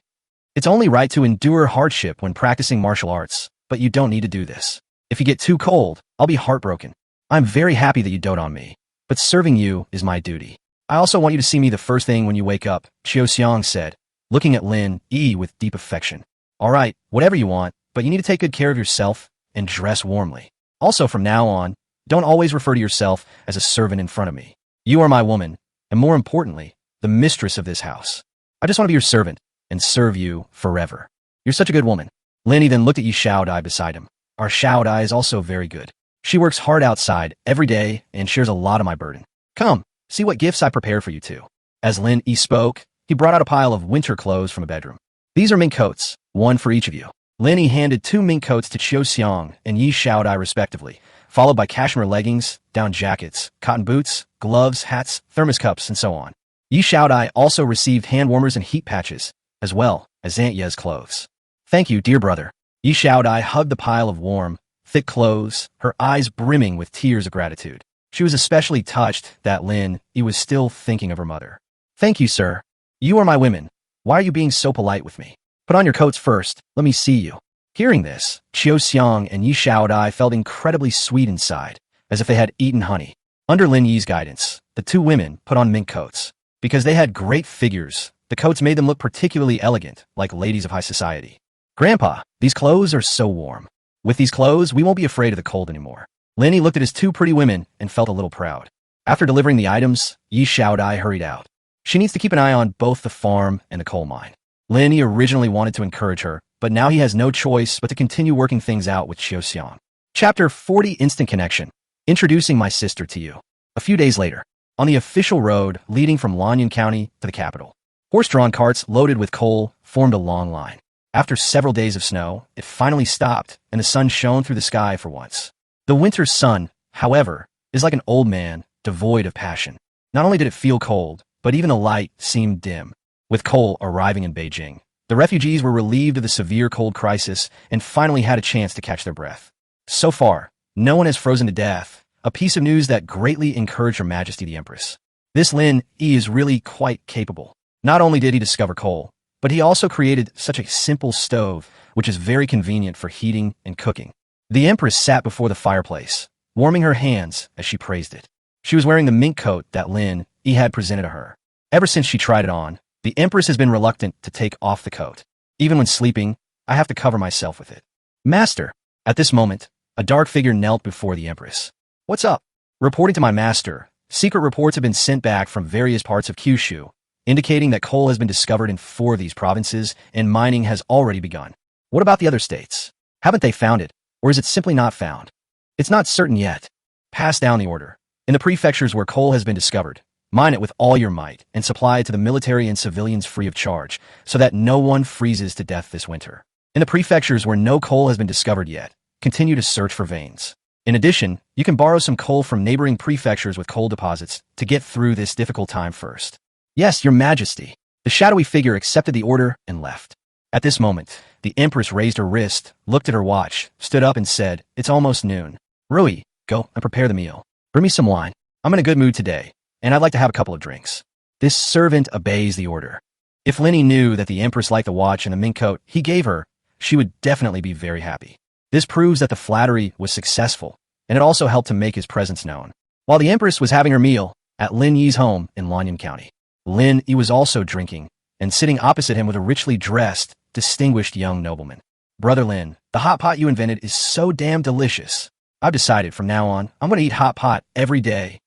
It's only right to endure hardship when practicing martial arts, but you don't need to do this. If you get too cold, I'll be heartbroken. I'm very happy that you dote on me, but serving you is my duty. I also want you to see me the first thing when you wake up," Qiu Xiang said, looking at Lin Yi with deep affection. "All right, whatever you want, but you need to take good care of yourself and dress warmly. Also, from now on, don't always refer to yourself as a servant in front of me. You are my woman, and more importantly, the mistress of this house. I just want to be your servant and serve you forever. You're such a good woman." Lin Yi then looked at Yi Xiaodai beside him. "Our Xiaodai is also very good. She works hard outside every day and shares a lot of my burden. Come, see what gifts I prepared for you too." As Lin Yi spoke, he brought out a pile of winter clothes from a bedroom. "These are mink coats, one for each of you." Lin Yi handed 2 mink coats to Qiu Xiang and Yi Xiaodai respectively, followed by cashmere leggings, down jackets, cotton boots, gloves, hats, thermos cups, and so on. Yi Xiaodai also received hand warmers and heat patches, as well as Aunt Ye's clothes. "Thank you, dear brother." Yi Xiaodai hugged the pile of warm, thick clothes, her eyes brimming with tears of gratitude. She was especially touched that Lin Yi was still thinking of her mother. "Thank you, sir. You are my women. Why are you being so polite with me? Put on your coats first. Let me see you." Hearing this, Qiu Xiang and Yi Xiaodai felt incredibly sweet inside, as if they had eaten honey. Under Lin Yi's guidance, the 2 women put on mink coats. Because they had great figures, the coats made them look particularly elegant, like ladies of high society. "Grandpa, these clothes are so warm. With these clothes, we won't be afraid of the cold anymore." Lin Yi looked at his 2 pretty women and felt a little proud. After delivering the items, Yi Xiaodai hurried out. She needs to keep an eye on both the farm and the coal mine. Lin Yi originally wanted to encourage her, but now he has no choice but to continue working things out with Qiu Xiang. Chapter 40 Instant Connection. Introducing my sister to you. A few days later, on the official road leading from Lanyan County to the capital, horse-drawn carts loaded with coal formed a long line. After several days of snow, it finally stopped, and the sun shone through the sky for once. The winter's sun, however, is like an old man, devoid of passion. Not only did it feel cold, but even the light seemed dim. With coal arriving in Beijing, the refugees were relieved of the severe cold crisis and finally had a chance to catch their breath. So far, no one has frozen to death, a piece of news that greatly encouraged Her Majesty the Empress. This Lin Yi is really quite capable. Not only did he discover coal, but he also created such a simple stove, which is very convenient for heating and cooking. The Empress sat before the fireplace, warming her hands as she praised it. She was wearing the mink coat that Lin Yi had presented to her. Ever since she tried it on, the Empress has been reluctant to take off the coat. Even when sleeping, I have to cover myself with it. Master! At this moment, a dark figure knelt before the Empress. What's up? Reporting to my master, secret reports have been sent back from various parts of Kyushu, indicating that coal has been discovered in 4 of these provinces and mining has already begun. What about the other states? Haven't they found it, or is it simply not found? It's not certain yet. Pass down the order. In the prefectures where coal has been discovered, mine it with all your might and supply it to the military and civilians free of charge, so that no one freezes to death this winter. In the prefectures where no coal has been discovered yet, continue to search for veins. In addition, you can borrow some coal from neighboring prefectures with coal deposits to get through this difficult time first. Yes, your majesty. The shadowy figure accepted the order and left. At this moment, the Empress raised her wrist, looked at her watch, stood up and said, "It's almost noon. Rui, go and prepare the meal. Bring me some wine. I'm in a good mood today, and I'd like to have a couple of drinks." This servant obeys the order. If Lin Yi knew that the Empress liked the watch and the mink coat he gave her, she would definitely be very happy. This proves that the flattery was successful, and it also helped to make his presence known. While the Empress was having her meal at Lin Yi's home in Lanyan County, Lin Yi was also drinking, and sitting opposite him was a richly dressed, distinguished young nobleman. "Brother Lin, the hot pot you invented is so damn delicious. I've decided from now on, I'm going to eat hot pot every day."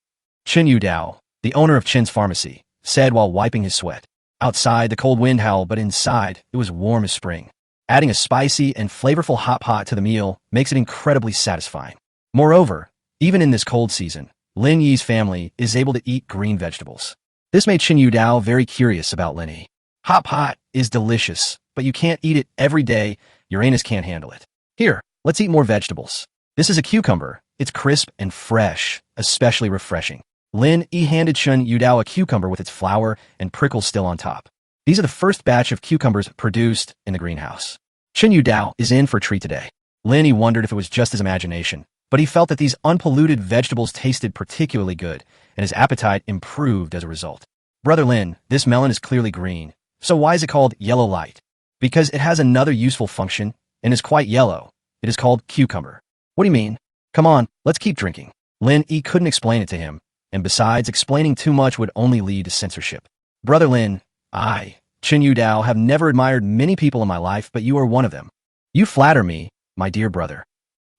Chen Yudao, the owner of Chen's pharmacy, said while wiping his sweat. Outside, the cold wind howled, but inside, it was warm as spring. Adding a spicy and flavorful hot pot to the meal makes it incredibly satisfying. Moreover, even in this cold season, Lin Yi's family is able to eat green vegetables. This made Chen Yudao very curious about Lin Yi. Hot pot is delicious, but you can't eat it every day. Uranus can't handle it. Here, let's eat more vegetables. This is a cucumber. It's crisp and fresh, especially refreshing. Lin Yi handed Chen Yudao a cucumber with its flower and prickles still on top. These are the first batch of cucumbers produced in the greenhouse. Chen Yudao is in for a treat today. Lin Yi wondered if it was just his imagination, but he felt that these unpolluted vegetables tasted particularly good, and his appetite improved as a result. "Brother Lin, this melon is clearly green. So why is it called yellow light?" "Because it has another useful function, and is quite yellow. It is called cucumber." "What do you mean?" "Come on, let's keep drinking." Lin Yi couldn't explain it to him, and besides, explaining too much would only lead to censorship. "Brother Lin, I, Chen Yudao, have never admired many people in my life, but you are one of them. You flatter me, my dear brother."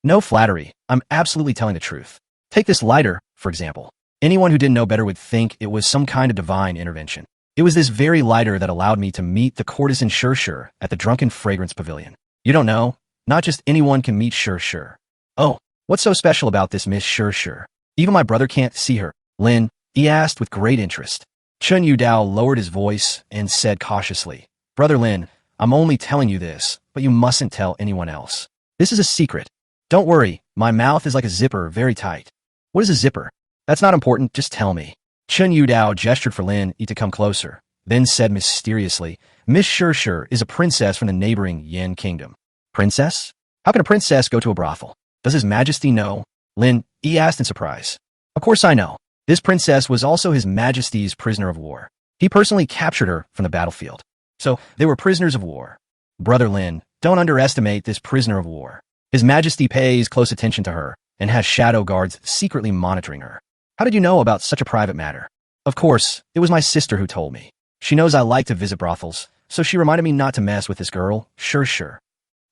"No flattery, I'm absolutely telling the truth. Take this lighter, for example. Anyone who didn't know better would think it was some kind of divine intervention. It was this very lighter that allowed me to meet the courtesan Shur at the Drunken Fragrance Pavilion. You don't know? Not just anyone can meet Shur. Oh, what's so special about this Miss Shur? Even my brother can't see her." Lin Yi asked with great interest. Chen Yudao lowered his voice and said cautiously, "Brother Lin, I'm only telling you this, but you mustn't tell anyone else. This is a secret. Don't worry, my mouth is like a zipper, very tight." "What is a zipper?" "That's not important, just tell me." Chen Yudao gestured for Lin Yi to come closer, then said mysteriously, "Miss Shur is a princess from the neighboring Yan kingdom." "Princess? How can a princess go to a brothel? Does His Majesty know?" Lin Yi asked in surprise. "Of course I know. This princess was also His Majesty's prisoner of war. He personally captured her from the battlefield. So they were prisoners of war." "Brother Lin, don't underestimate this prisoner of war. His Majesty pays close attention to her and has shadow guards secretly monitoring her." "How did you know about such a private matter?" "Of course, it was my sister who told me. She knows I like to visit brothels, so she reminded me not to mess with this girl, Shur."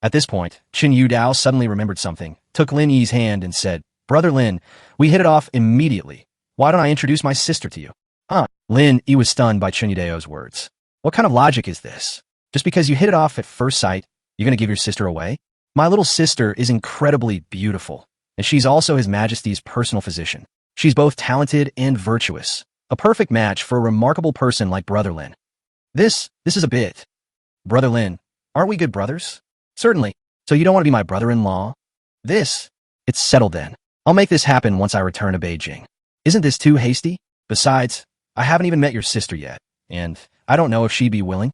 At this point, Chen Yudao suddenly remembered something, took Lin Yi's hand and said, "Brother Lin, we hit it off immediately. Why don't I introduce my sister to you?" "Huh?" Lin Yi was stunned by Chen Yudao's words. "What kind of logic is this? Just because you hit it off at first sight, you're going to give your sister away? My little sister is incredibly beautiful, and she's also His Majesty's personal physician. She's both talented and virtuous. A perfect match for a remarkable person like Brother Lin." This is a bit. "Brother Lin, aren't we good brothers?" "Certainly. So you don't want to be my brother-in-law?" It's settled then. I'll make this happen once I return to Beijing. Isn't this too hasty? Besides, I haven't even met your sister yet, and I don't know if she'd be willing.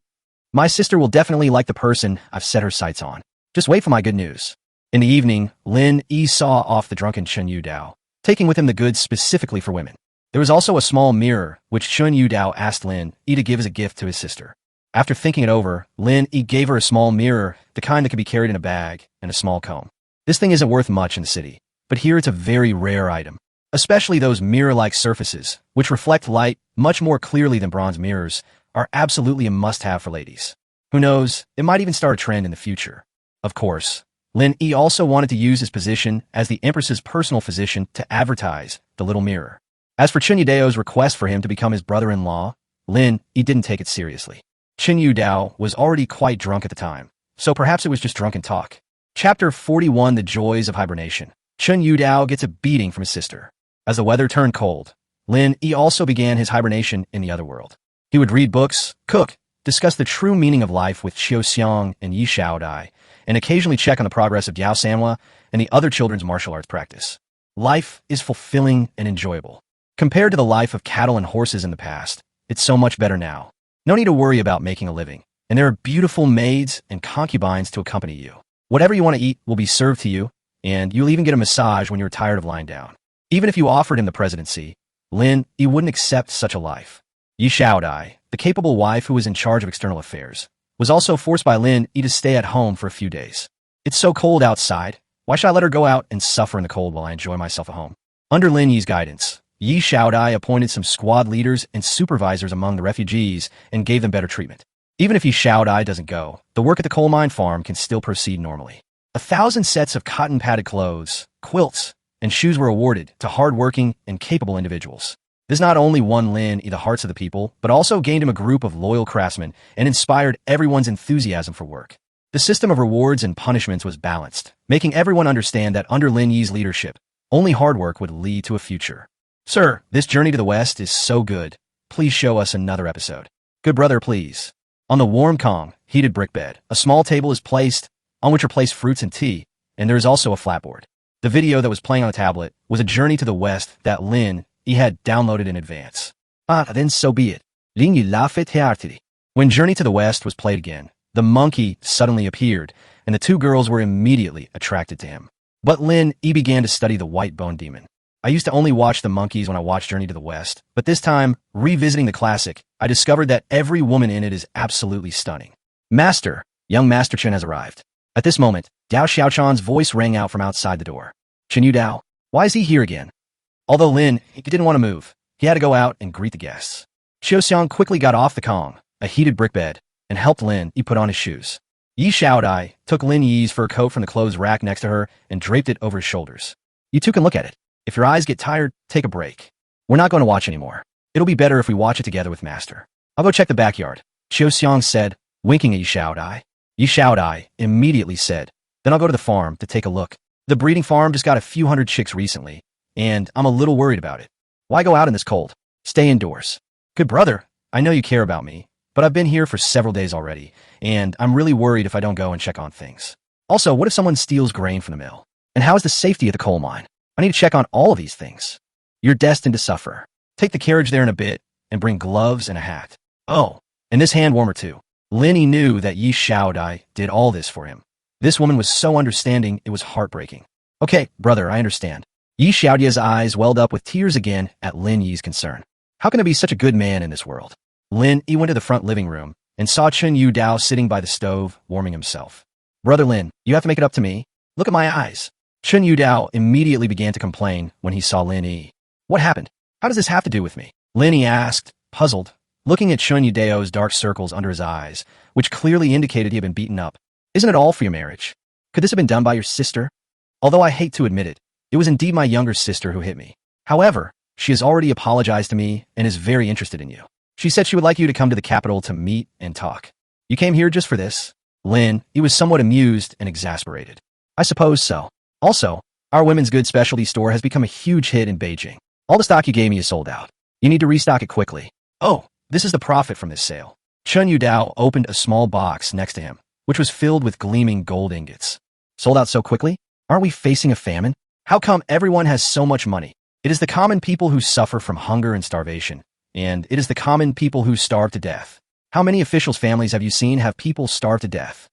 My sister will definitely like the person I've set her sights on. Just wait for my good news." In the evening, Lin Yi saw off the drunken Chen Yudao, taking with him the goods specifically for women. There was also a small mirror, which Chen Yudao asked Lin Yi to give as a gift to his sister. After thinking it over, Lin Yi gave her a small mirror, the kind that could be carried in a bag, and a small comb. "This thing isn't worth much in the city, but here it's a very rare item. especially those mirror-like surfaces, which reflect light much more clearly than bronze mirrors, are absolutely a must-have for ladies. Who knows, it might even start a trend in the future. Of course, Lin Yi also wanted to use his position as the Empress's personal physician to advertise the little mirror. As for Chen Yudao's request for him to become his brother-in-law, Lin Yi didn't take it seriously. Chen Yudao was already quite drunk at the time, so perhaps it was just drunken talk. Chapter 41: The Joys of Hibernation. Chen Yudao gets a beating from his sister. As the weather turned cold, Lin Yi also began his hibernation in the other world. He would read books, cook, discuss the true meaning of life with Qiu Xiang and Yi Shaodai, and occasionally check on the progress of Diao Sanhua and the other children's martial arts practice. Life is fulfilling and enjoyable. Compared to the life of cattle and horses in the past, it's so much better now. No need to worry about making a living, and there are beautiful maids and concubines to accompany you. Whatever you want to eat will be served to you, and you'll even get a massage when you're tired of lying down. Even if you offered him the presidency, Lin Yi wouldn't accept such a life. Yi Shaodai, the capable wife who was in charge of external affairs, was also forced by Lin Yi to stay at home for a few days. It's so cold outside. Why should I let her go out and suffer in the cold while I enjoy myself at home? Under Lin Yi's guidance, Yi Shaodai appointed some squad leaders and supervisors among the refugees and gave them better treatment. Even if Yi Shaodai doesn't go, the work at the coal mine farm can still proceed normally. 1,000 sets of cotton-padded clothes, quilts, and shoes were awarded to hard-working and capable individuals. This not only won Lin Yi the hearts of the people, but also gained him a group of loyal craftsmen and inspired everyone's enthusiasm for work. The system of rewards and punishments was balanced, making everyone understand that under Lin Yi's leadership, only hard work would lead to a future. Sir, this journey to the West is so good. Please show us another episode. Good brother, please. On the warm Kong, heated brick bed, a small table is placed, on which are placed fruits and tea, and there is also a flatboard. The video that was playing on the tablet was a journey to the West that Lin Yi had downloaded in advance. Then so be it. Lin Yi laughed heartily. When Journey to the West was played again, the monkey suddenly appeared, and the two girls were immediately attracted to him. But Lin Yi began to study the white bone demon. I used to only watch the monkeys when I watched Journey to the West, but this time, revisiting the classic, I discovered that every woman in it is absolutely stunning. Master, young Master Chen has arrived. At this moment, Dao Xiaochan's voice rang out from outside the door. Chen Yudao, why is he here again? Although Lin Yi didn't want to move, he had to go out and greet the guests. Qiu Xiang quickly got off the Kong, a heated brick bed, and helped Lin Yi put on his shoes. Yi Shaodai took Lin Yi's fur coat from the clothes rack next to her and draped it over his shoulders. You two can look at it. If your eyes get tired, take a break. We're not going to watch anymore. It'll be better if we watch it together with Master. I'll go check the backyard, Qiu Xiang said, winking at Yi Shaodai. Yi Shaodai immediately said, then I'll go to the farm to take a look. The breeding farm just got a few hundred chicks recently, and I'm a little worried about it. Why go out in this cold? Stay indoors. Good brother, I know you care about me, but I've been here for several days already, and I'm really worried if I don't go and check on things. Also, what if someone steals grain from the mill? And how is the safety of the coal mine? I need to check on all of these things. You're destined to suffer. Take the carriage there in a bit, and bring gloves and a hat. Oh, and this hand warmer too. Lin Yi knew that Yi Shaodai did all this for him. This woman was so understanding, it was heartbreaking. Okay, brother, I understand. Yi Shaodai's eyes welled up with tears again at Lin Yi's concern. How can I be such a good man in this world? Lin Yi went to the front living room and saw Chen Yudao sitting by the stove, warming himself. Brother Lin, you have to make it up to me. Look at my eyes. Chen Yudao immediately began to complain when he saw Lin Yi. What happened? How does this have to do with me? Lin Yi asked, puzzled, looking at Chen Yudao's dark circles under his eyes, which clearly indicated he had been beaten up. Isn't it all for your marriage? Could this have been done by your sister? Although I hate to admit it, it was indeed my younger sister who hit me. However, she has already apologized to me and is very interested in you. She said she would like you to come to the capital to meet and talk. You came here just for this? Lin Yi was somewhat amused and exasperated. I suppose so. Also, our women's goods specialty store has become a huge hit in Beijing. All the stock you gave me is sold out. You need to restock it quickly. Oh, this is the profit from this sale. Chen Yudao opened a small box next to him, which was filled with gleaming gold ingots. Sold out so quickly? Aren't we facing a famine? How come everyone has so much money? It is the common people who suffer from hunger and starvation, and it is the common people who starve to death. How many officials' families have you seen have people starve to death?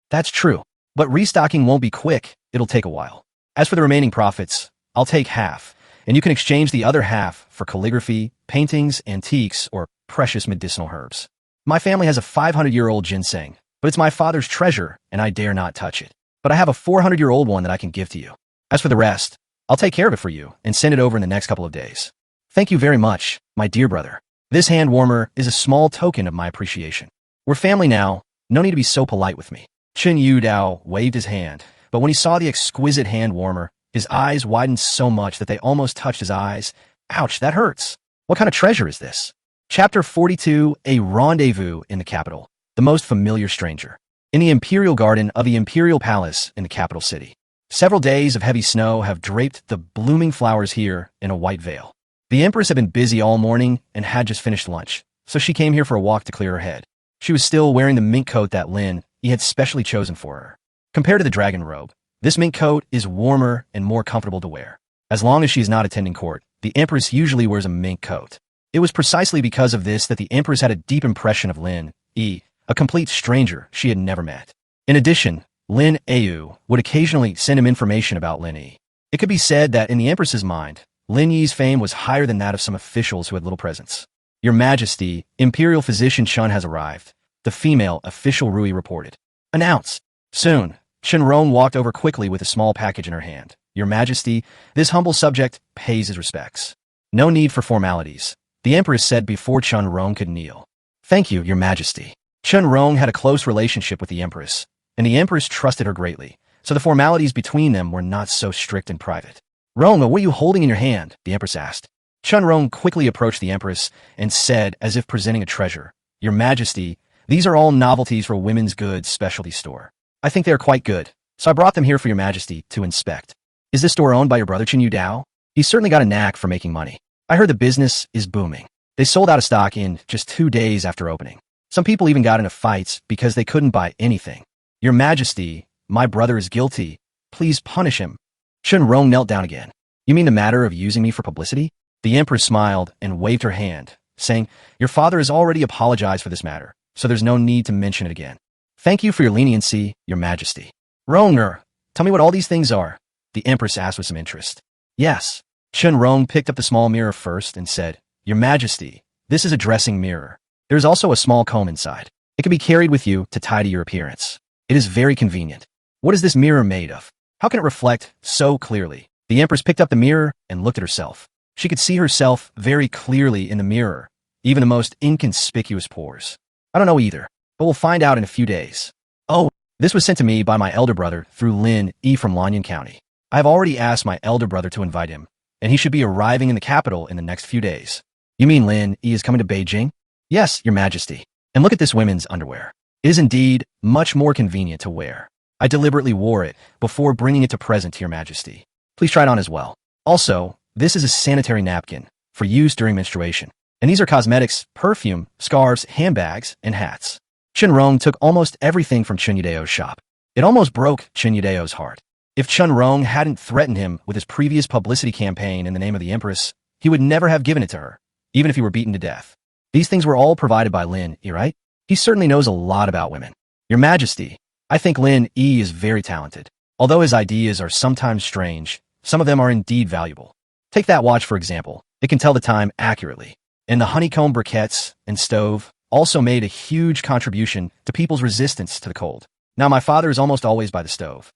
That's true, but restocking won't be quick. It'll take a while. As for the remaining profits, I'll take half, and you can exchange the other half for calligraphy, paintings, antiques, or precious medicinal herbs. My family has a 500-year-old ginseng, but it's my father's treasure, and I dare not touch it. But I have a 400-year-old one that I can give to you. As for the rest, I'll take care of it for you and send it over in the next couple of days. Thank you very much, my dear brother. This hand warmer is a small token of my appreciation. We're family now. No need to be so polite with me. Chen Yudao waved his hand, but when he saw the exquisite hand warmer, his eyes widened so much that they almost touched his eyes. Ouch, that hurts. What kind of treasure is this? Chapter 42, A Rendezvous in the Capital. The most familiar stranger. In the imperial garden of the imperial palace in the capital city. Several days of heavy snow have draped the blooming flowers here in a white veil. The empress had been busy all morning and had just finished lunch, so she came here for a walk to clear her head. She was still wearing the mink coat that Lin Yi had specially chosen for her. Compared to the dragon robe, this mink coat is warmer and more comfortable to wear. As long as she is not attending court, the empress usually wears a mink coat. It was precisely because of this that the empress had a deep impression of Lin Yi, a complete stranger she had never met. In addition, Lin Yi would occasionally send him information about Lin Yi. It could be said that in the empress's mind, Lin Yi's fame was higher than that of some officials who had little presence. Your Majesty, Imperial Physician Chun has arrived, the female official Rui reported. Announce. Soon, Chen Rong walked over quickly with a small package in her hand. Your Majesty, this humble subject pays his respects. No need for formalities, the empress said before Chen Rong could kneel. Thank you, Your Majesty. Chen Rong had a close relationship with the empress, and the empress trusted her greatly, so the formalities between them were not so strict and private. Rong, what are you holding in your hand? The empress asked. Chen Rong quickly approached the empress and said, as if presenting a treasure, Your Majesty, these are all novelties for a women's goods specialty store. I think they are quite good, so I brought them here for Your Majesty to inspect. Is this store owned by your brother Chen Yudao? He's certainly got a knack for making money. I heard the business is booming. They sold out of stock in just 2 days after opening. Some people even got into fights because they couldn't buy anything. Your Majesty, my brother is guilty. Please punish him. Chen Rong knelt down again. You mean the matter of using me for publicity? The empress smiled and waved her hand, saying, Your father has already apologized for this matter, so there's no need to mention it again. Thank you for your leniency, Your Majesty. Ronger, tell me what all these things are, the empress asked with some interest. Yes. Chen Rong picked up the small mirror first and said, Your Majesty, this is a dressing mirror. There is also a small comb inside. It can be carried with you to tidy your appearance. It is very convenient. What is this mirror made of? How can it reflect so clearly? The empress picked up the mirror and looked at herself. She could see herself very clearly in the mirror, even the most inconspicuous pores. I don't know either, but we'll find out in a few days. Oh, this was sent to me by my elder brother through Lin Yi from Lanyan County. I have already asked my elder brother to invite him, and he should be arriving in the capital in the next few days. You mean Lin Yi is coming to Beijing? Yes, Your Majesty. And look at this women's underwear. It is indeed much more convenient to wear. I deliberately wore it before bringing it to present to Your Majesty. Please try it on as well. Also, this is a sanitary napkin for use during menstruation. And these are cosmetics, perfume, scarves, handbags, and hats. Chen Rong took almost everything from Chen Yudeo's shop. It almost broke Chen Yudeo's heart. If Chen Rong hadn't threatened him with his previous publicity campaign in the name of the empress, he would never have given it to her, even if he were beaten to death. These things were all provided by Lin Yi, right? He certainly knows a lot about women. Your Majesty, I think Lin Yi is very talented. Although his ideas are sometimes strange, some of them are indeed valuable. Take that watch, for example. It can tell the time accurately. And the honeycomb briquettes and stove also made a huge contribution to people's resistance to the cold. Now, my father is almost always by the stove.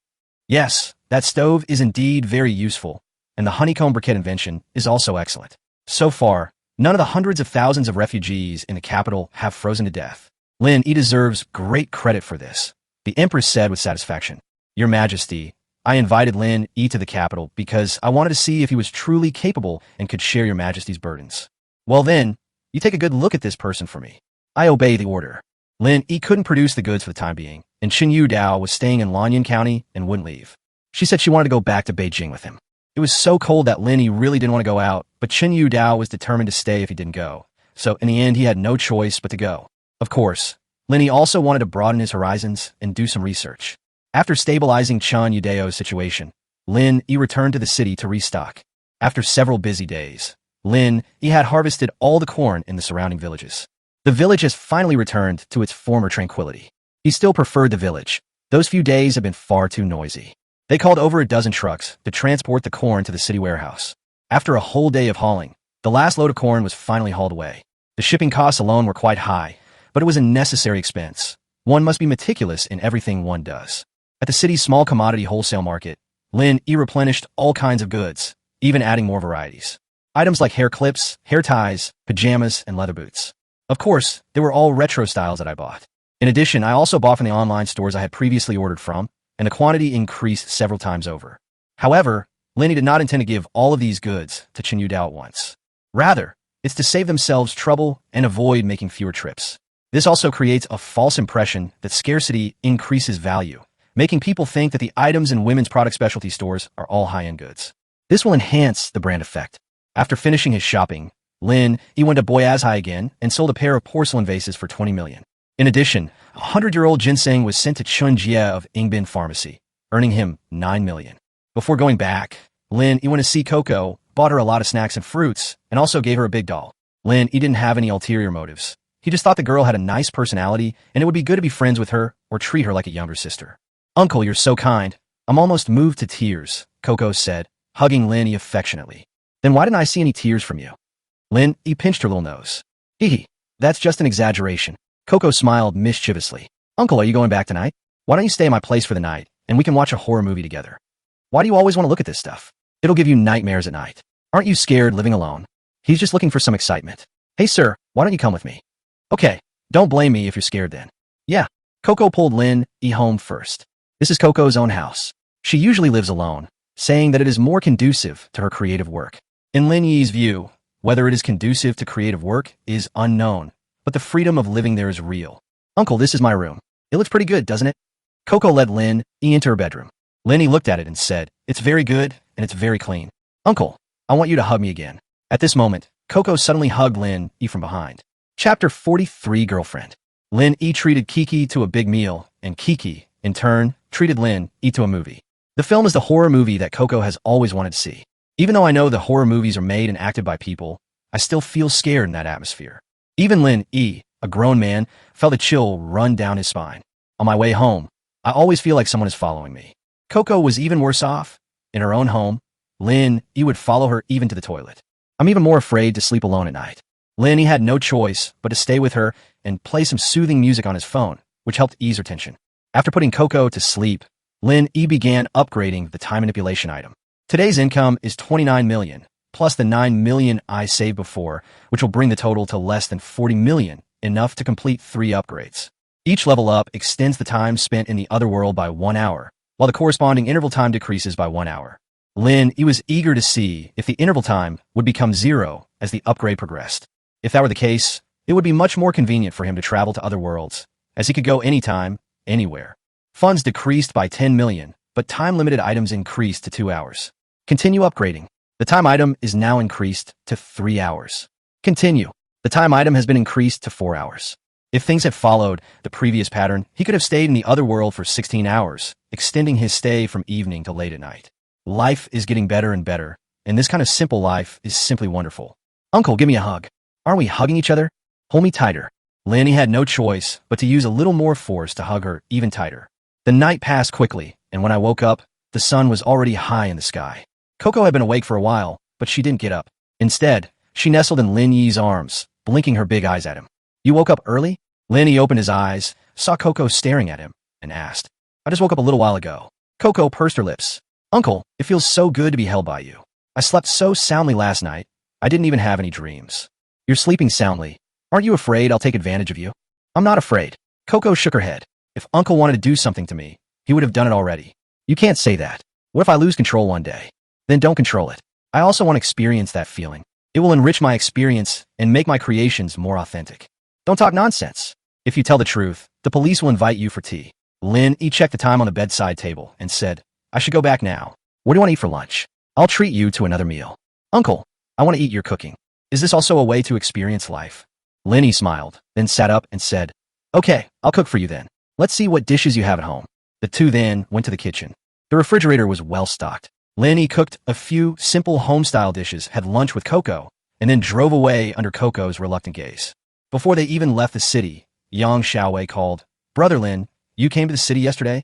Yes, that stove is indeed very useful, and the honeycomb briquette invention is also excellent. So far, none of the hundreds of thousands of refugees in the capital have frozen to death. Lin Yi deserves great credit for this, the empress said with satisfaction. Your Majesty, I invited Lin Yi to the capital because I wanted to see if he was truly capable and could share Your Majesty's burdens. Well then, you take a good look at this person for me. I obey the order. Lin Yi couldn't produce the goods for the time being, and Chen Yudao was staying in Lanyan County and wouldn't leave. She said she wanted to go back to Beijing with him. It was so cold that Lin Yi really didn't want to go out, but Chen Yudao was determined to stay if he didn't go. So in the end, he had no choice but to go. Of course, Lin Yi also wanted to broaden his horizons and do some research. After stabilizing Chen Yudeo's situation, Lin Yi returned to the city to restock. After several busy days, Lin Yi had harvested all the corn in the surrounding villages. The village has finally returned to its former tranquility. He still preferred the village. Those few days had been far too noisy. They called over a dozen trucks to transport the corn to the city warehouse. After a whole day of hauling, the last load of corn was finally hauled away. The shipping costs alone were quite high, but it was a necessary expense. One must be meticulous in everything one does. At the city's small commodity wholesale market, Lin Yi replenished all kinds of goods, even adding more varieties. Items like hair clips, hair ties, pajamas, and leather boots. Of course, they were all retro styles that I bought. In addition, I also bought from the online stores I had previously ordered from, and the quantity increased several times over. However, Lin Yi did not intend to give all of these goods to Chen Yudao at once. Rather, it's to save themselves trouble and avoid making fewer trips. This also creates a false impression that scarcity increases value, making people think that the items in women's product specialty stores are all high-end goods. This will enhance the brand effect. After finishing his shopping, Lin Yi went to Boyazhai again and sold a pair of porcelain vases for 20 million. In addition, a 100-year-old ginseng was sent to Chun Jie of Ingbin Pharmacy, earning him 9 million. Before going back, Lin Yi went to see Coco, bought her a lot of snacks and fruits, and also gave her a big doll. Lin Yi didn't have any ulterior motives. He just thought the girl had a nice personality, and it would be good to be friends with her or treat her like a younger sister. "Uncle, you're so kind. I'm almost moved to tears," Coco said, hugging Lin Yi affectionately. "Then why didn't I see any tears from you?" Lin Yi pinched her little nose. "Hee, that's just an exaggeration." Coco smiled mischievously. "Uncle, are you going back tonight? Why don't you stay at my place for the night, and we can watch a horror movie together? Why do you always want to look at this stuff? It'll give you nightmares at night. Aren't you scared living alone?" He's just looking for some excitement. "Hey sir, why don't you come with me?" "Okay, don't blame me if you're scared then." "Yeah." Coco pulled Lin Yi home first. This is Coco's own house. She usually lives alone, saying that it is more conducive to her creative work. In Lin Yi's view, whether it is conducive to creative work is unknown, but the freedom of living there is real. "Uncle, this is my room. It looks pretty good, doesn't it?" Coco led Lin Yi into her bedroom. Lin Yi looked at it and said, "It's very good, and it's very clean. Uncle, I want you to hug me again." At this moment, Coco suddenly hugged Lin Yi from behind. Chapter 43, Girlfriend. Lin Yi treated Kiki to a big meal, and Kiki, in turn, treated Lin Yi to a movie. The film is the horror movie that Coco has always wanted to see. Even though I know the horror movies are made and acted by people, I still feel scared in that atmosphere. Even Lin Yi, a grown man, felt a chill run down his spine. On my way home, I always feel like someone is following me. Coco was even worse off. In her own home, Lin Yi would follow her even to the toilet. I'm even more afraid to sleep alone at night. Lin Yi had no choice but to stay with her and play some soothing music on his phone, which helped ease her tension. After putting Coco to sleep, Lin Yi began upgrading the time manipulation item. Today's income is 29 million, plus the 9 million I saved before, which will bring the total to less than 40 million, enough to complete 3 upgrades. Each level up extends the time spent in the other world by 1 hour, while the corresponding interval time decreases by 1 hour. Lin Yi was eager to see if the interval time would become 0 as the upgrade progressed. If that were the case, it would be much more convenient for him to travel to other worlds, as he could go anytime, anywhere. Funds decreased by 10 million, but time-limited items increased to 2 hours. Continue upgrading. The time item is now increased to 3 hours. Continue. The time item has been increased to 4 hours. If things had followed the previous pattern, he could have stayed in the other world for 16 hours, extending his stay from evening to late at night. Life is getting better and better, and this kind of simple life is simply wonderful. "Uncle, give me a hug. Aren't we hugging each other? Hold me tighter." Lin Yi had no choice but to use a little more force to hug her even tighter. The night passed quickly, and when I woke up, the sun was already high in the sky. Coco had been awake for a while, but she didn't get up. Instead, she nestled in Lin Yi's arms, blinking her big eyes at him. "You woke up early?" Lin Yi opened his eyes, saw Coco staring at him, and asked. "I just woke up a little while ago." Coco pursed her lips. "Uncle, it feels so good to be held by you. I slept so soundly last night, I didn't even have any dreams." "You're sleeping soundly. Aren't you afraid I'll take advantage of you?" "I'm not afraid." Coco shook her head. "If Uncle wanted to do something to me, he would have done it already." "You can't say that. What if I lose control one day?" "Then don't control it. I also want to experience that feeling. It will enrich my experience and make my creations more authentic." "Don't talk nonsense. If you tell the truth, the police will invite you for tea." Lin Yi checked the time on the bedside table and said, "I should go back now. What do you want to eat for lunch? I'll treat you to another meal." "Uncle, I want to eat your cooking. Is this also a way to experience life?" Lin Yi smiled, then sat up and said, "Okay, I'll cook for you then. Let's see what dishes you have at home." The two then went to the kitchen. The refrigerator was well stocked. Lin Yi cooked a few simple home-style dishes, had lunch with Coco, and then drove away under Coco's reluctant gaze. Before they even left the city, Yang Xiaowei called, "Brother Lin, you came to the city yesterday?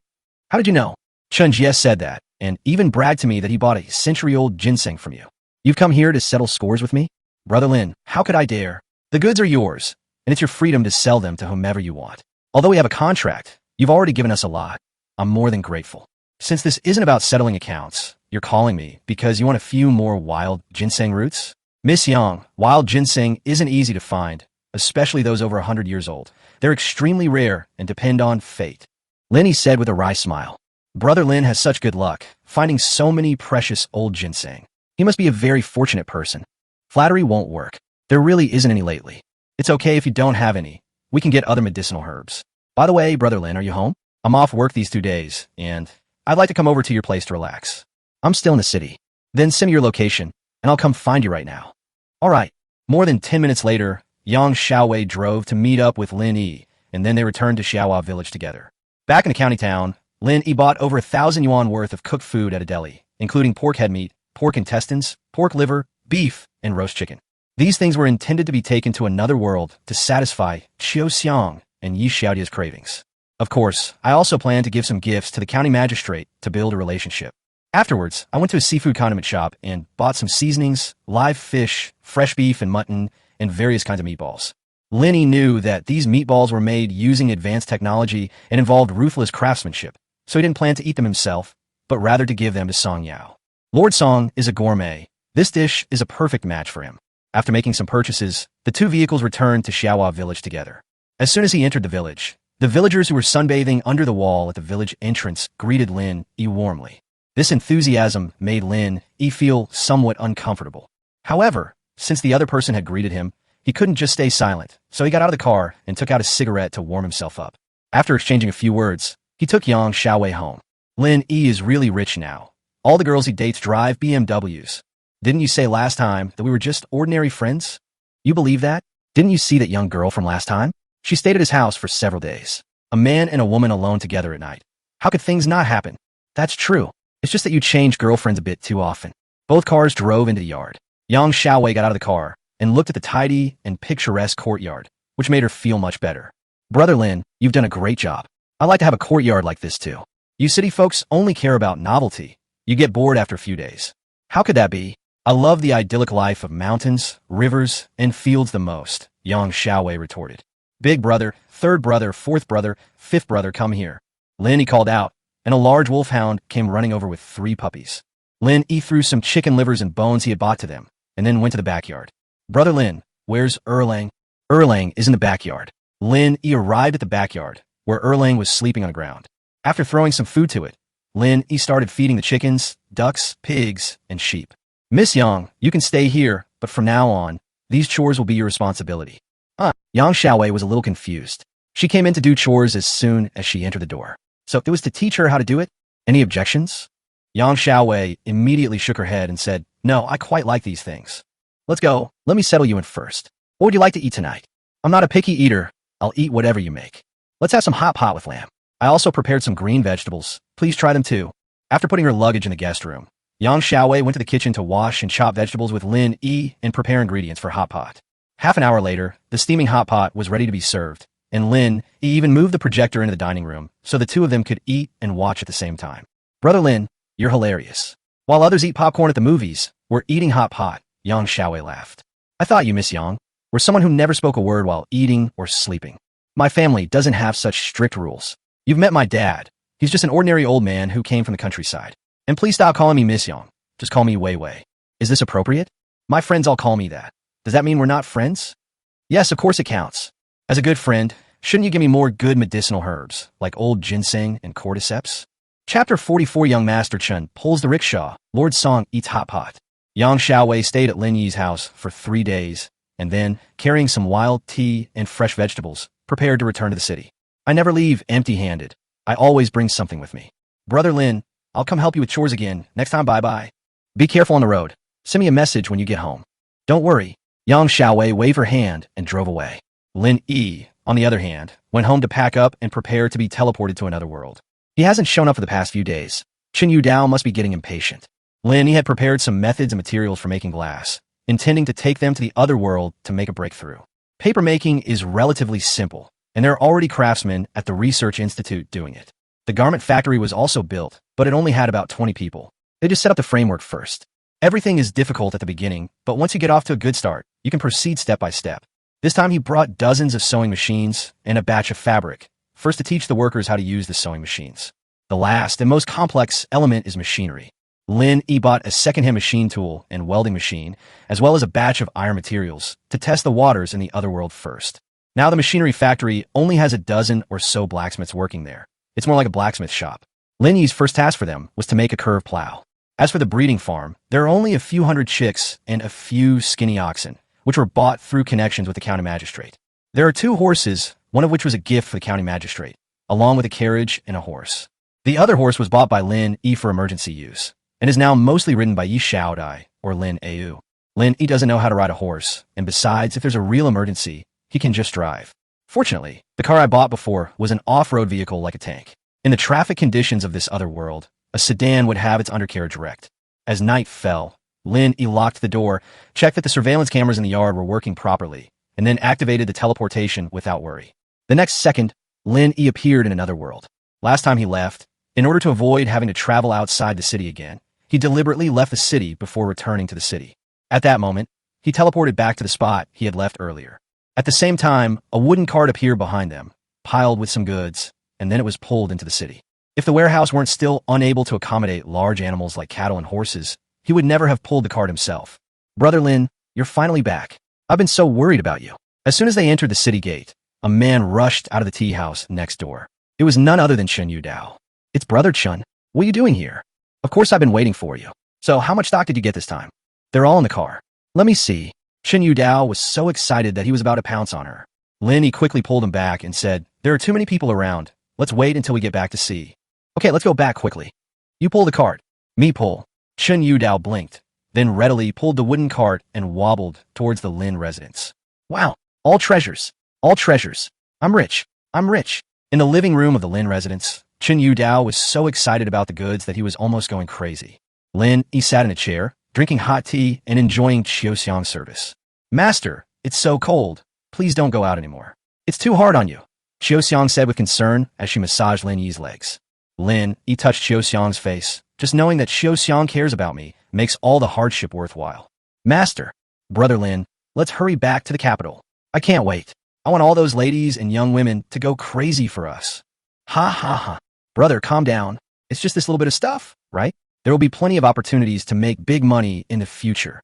How did you know?" Chun Jie said that, and even bragged to me that he bought a century-old ginseng from you. "You've come here to settle scores with me?" "Brother Lin, how could I dare? The goods are yours, and it's your freedom to sell them to whomever you want. Although we have a contract, you've already given us a lot. I'm more than grateful." Since this isn't about settling accounts, you're calling me because you want a few more wild ginseng roots? Miss Yang, wild ginseng isn't easy to find, especially those over 100 years old. They're extremely rare and depend on fate. Lin Yi said with a wry smile. Brother Lin has such good luck, finding so many precious old ginseng. He must be a very fortunate person. Flattery won't work. There really isn't any lately. It's okay if you don't have any. We can get other medicinal herbs. By the way, Brother Lin, are you home? I'm off work these 2 days, and I'd like to come over to your place to relax. I'm still in the city. Then send me your location, and I'll come find you right now. All right. More than 10 minutes later, Yang Xiaowei drove to meet up with Lin Yi, and then they returned to Xiaohua village together. Back in the county town, Lin Yi bought over 1,000 yuan worth of cooked food at a deli, including pork head meat, pork intestines, pork liver, beef, and roast chicken. These things were intended to be taken to another world to satisfy Qiu Xiang and Yi Xiaodia's cravings. Of course, I also planned to give some gifts to the county magistrate to build a relationship. Afterwards, I went to a seafood condiment shop and bought some seasonings, live fish, fresh beef and mutton, and various kinds of meatballs. Lin Yi knew that these meatballs were made using advanced technology and involved ruthless craftsmanship, so he didn't plan to eat them himself, but rather to give them to Song Yao. Lord Song is a gourmet. This dish is a perfect match for him. After making some purchases, the two vehicles returned to Xiaohua village together. As soon as he entered the village, the villagers who were sunbathing under the wall at the village entrance greeted Lin Yi warmly. This enthusiasm made Lin Yi feel somewhat uncomfortable. However, since the other person had greeted him, he couldn't just stay silent, so he got out of the car and took out a cigarette to warm himself up. After exchanging a few words, he took Yang Xiaowei home. Lin Yi is really rich now. All the girls he dates drive BMWs. Didn't you say last time that we were just ordinary friends? You believe that? Didn't you see that young girl from last time? She stayed at his house for several days. A man and a woman alone together at night. How could things not happen? That's true. It's just that you change girlfriends a bit too often. Both cars drove into the yard. Yang Xiaowei got out of the car and looked at the tidy and picturesque courtyard, which made her feel much better. Brother Lin, you've done a great job. I'd like to have a courtyard like this too. You city folks only care about novelty. You get bored after a few days. How could that be? I love the idyllic life of mountains, rivers, and fields the most, Yang Xiaowei retorted. Big brother, third brother, fourth brother, fifth brother, come here. Lin Yi called out, and a large wolfhound came running over with 3 puppies. Lin Yi threw some chicken livers and bones he had bought to them, and then went to the backyard. Brother Lin, where's Erlang? Erlang is in the backyard. Lin Yi arrived at the backyard, where Erlang was sleeping on the ground. After throwing some food to it, Lin Yi started feeding the chickens, ducks, pigs, and sheep. Miss Yang, you can stay here, but from now on, these chores will be your responsibility. Yang Xiaowei was a little confused. She came in to do chores as soon as she entered the door. So it was to teach her how to do it? Any objections? Yang Xiaowei immediately shook her head and said, no, I quite like these things. Let's go. Let me settle you in first. What would you like to eat tonight? I'm not a picky eater. I'll eat whatever you make. Let's have some hot pot with lamb. I also prepared some green vegetables. Please try them too. After putting her luggage in the guest room, Yang Xiaowei went to the kitchen to wash and chop vegetables with Lin Yi and prepare ingredients for hot pot. Half an hour later, the steaming hot pot was ready to be served, and Lin Yi even moved the projector into the dining room so the two of them could eat and watch at the same time. Brother Lin, you're hilarious. While others eat popcorn at the movies, we're eating hot pot, Yang Xiaowei laughed. I thought you, Miss Yang, were someone who never spoke a word while eating or sleeping. My family doesn't have such strict rules. You've met my dad. He's just an ordinary old man who came from the countryside. And please stop calling me Miss Yang. Just call me Wei Wei. Is this appropriate? My friends all call me that. Does that mean we're not friends? Yes, of course it counts. As a good friend, shouldn't you give me more good medicinal herbs, like old ginseng and cordyceps? Chapter 44 Young Master Chen pulls the rickshaw. Lord Song eats hot pot. Yang Xiaowei stayed at Lin Yi's house for 3 days, and then, carrying some wild tea and fresh vegetables, prepared to return to the city. I never leave empty-handed. I always bring something with me. Brother Lin, I'll come help you with chores again. Next time, bye-bye. Be careful on the road. Send me a message when you get home. Don't worry. Yang Xiaowei waved her hand and drove away. Lin Yi, on the other hand, went home to pack up and prepare to be teleported to another world. He hasn't shown up for the past few days. Chen Yudao must be getting impatient. Lin Yi had prepared some methods and materials for making glass, intending to take them to the other world to make a breakthrough. Paper making is relatively simple, and there are already craftsmen at the Research Institute doing it. The garment factory was also built, but it only had about 20 people. They just set up the framework first. Everything is difficult at the beginning, but once you get off to a good start, you can proceed step by step. This time he brought dozens of sewing machines and a batch of fabric, first to teach the workers how to use the sewing machines. The last and most complex element is machinery. Lin Yi bought a second-hand machine tool and welding machine, as well as a batch of iron materials, to test the waters in the otherworld first. Now the machinery factory only has a dozen or so blacksmiths working there. It's more like a blacksmith shop. Lin Yi's first task for them was to make a curved plow. As for the breeding farm, there are only a few hundred chicks and a few skinny oxen, which were bought through connections with the county magistrate. There are 2 horses, one of which was a gift for the county magistrate, along with a carriage and a horse. The other horse was bought by Lin Yi for emergency use, and is now mostly ridden by Yi Xiaodai or Lin Yi. Lin Yi doesn't know how to ride a horse, and besides, if there's a real emergency, he can just drive. Fortunately, the car I bought before was an off-road vehicle like a tank. In the traffic conditions of this other world, a sedan would have its undercarriage wrecked. As night fell, Lin Yi locked the door, checked that the surveillance cameras in the yard were working properly, and then activated the teleportation without worry. The next second, Lin Yi appeared in another world. Last time he left, in order to avoid having to travel outside the city again, he deliberately left the city before returning to the city. At that moment, he teleported back to the spot he had left earlier. At the same time, a wooden cart appeared behind them, piled with some goods, and then it was pulled into the city. If the warehouse weren't still unable to accommodate large animals like cattle and horses, he would never have pulled the cart himself. Brother Lin, you're finally back. I've been so worried about you. As soon as they entered the city gate, a man rushed out of the tea house next door. It was none other than Chen Yudao. It's Brother Chun. What are you doing here? Of course I've been waiting for you. So how much stock did you get this time? They're all in the car. Let me see. Chen Yudao was so excited that he was about to pounce on her. Lin Yi quickly pulled him back and said, there are too many people around. Let's wait until we get back to see. Okay, let's go back quickly. You pull the cart. Me pull. Chen Yudao blinked, then readily pulled the wooden cart and wobbled towards the Lin residence. Wow, all treasures. All treasures. I'm rich. I'm rich. In the living room of the Lin residence, Chen Yudao was so excited about the goods that he was almost going crazy. Lin Yi sat in a chair, drinking hot tea and enjoying Xiaoxiang's service. Master, it's so cold. Please don't go out anymore. It's too hard on you, Xiaoxiang said with concern as she massaged Lin Yi's legs. Lin Yi touched Xiaoxiang's face. Just knowing that Xiaoxiang cares about me makes all the hardship worthwhile. Master, Brother Lin, let's hurry back to the capital. I can't wait. I want all those ladies and young women to go crazy for us. Ha ha ha. Brother, calm down. It's just this little bit of stuff, right? There will be plenty of opportunities to make big money in the future.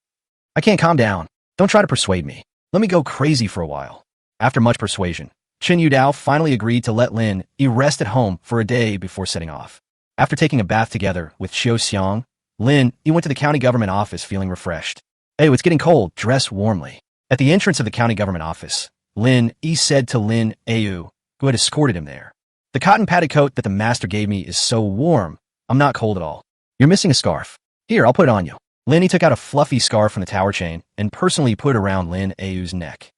I can't calm down. Don't try to persuade me. Let me go crazy for a while. After much persuasion, Chen Yudao finally agreed to let Lin Yi rest at home for a day before setting off. After taking a bath together with Xiaoxiang, Lin Yi went to the county government office feeling refreshed. Hey, it's getting cold. Dress warmly. At the entrance of the county government office, Lin Yi said to Lin Yi, who had escorted him there, the cotton padded coat that the master gave me is so warm. I'm not cold at all. You're missing a scarf. Here, I'll put it on you. Lin Yi took out a fluffy scarf from the tower chain and personally put it around Lin Yi's neck.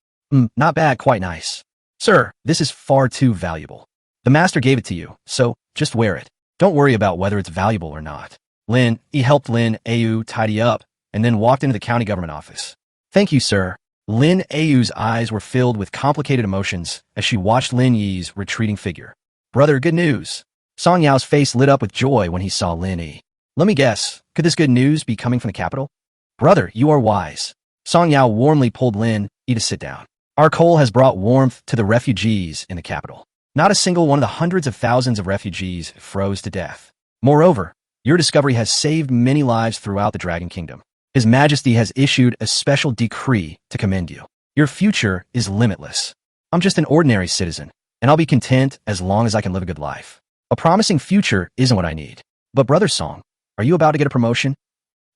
Not bad, quite nice. Sir, this is far too valuable. The master gave it to you, so just wear it. Don't worry about whether it's valuable or not. Lin Yi helped Lin Yi tidy up and then walked into the county government office. Thank you, sir. Lin Yi's eyes were filled with complicated emotions as she watched Lin Yi's retreating figure. Brother, good news. Song Yao's face lit up with joy when he saw Lin Yi. Let me guess, could this good news be coming from the capital? Brother, you are wise. Song Yao warmly pulled Lin Yi to sit down. Our coal has brought warmth to the refugees in the capital. Not a single one of the hundreds of thousands of refugees froze to death. Moreover, your discovery has saved many lives throughout the Dragon Kingdom. His Majesty has issued a special decree to commend you. Your future is limitless. I'm just an ordinary citizen, and I'll be content as long as I can live a good life. A promising future isn't what I need. But Brother Song, are you about to get a promotion?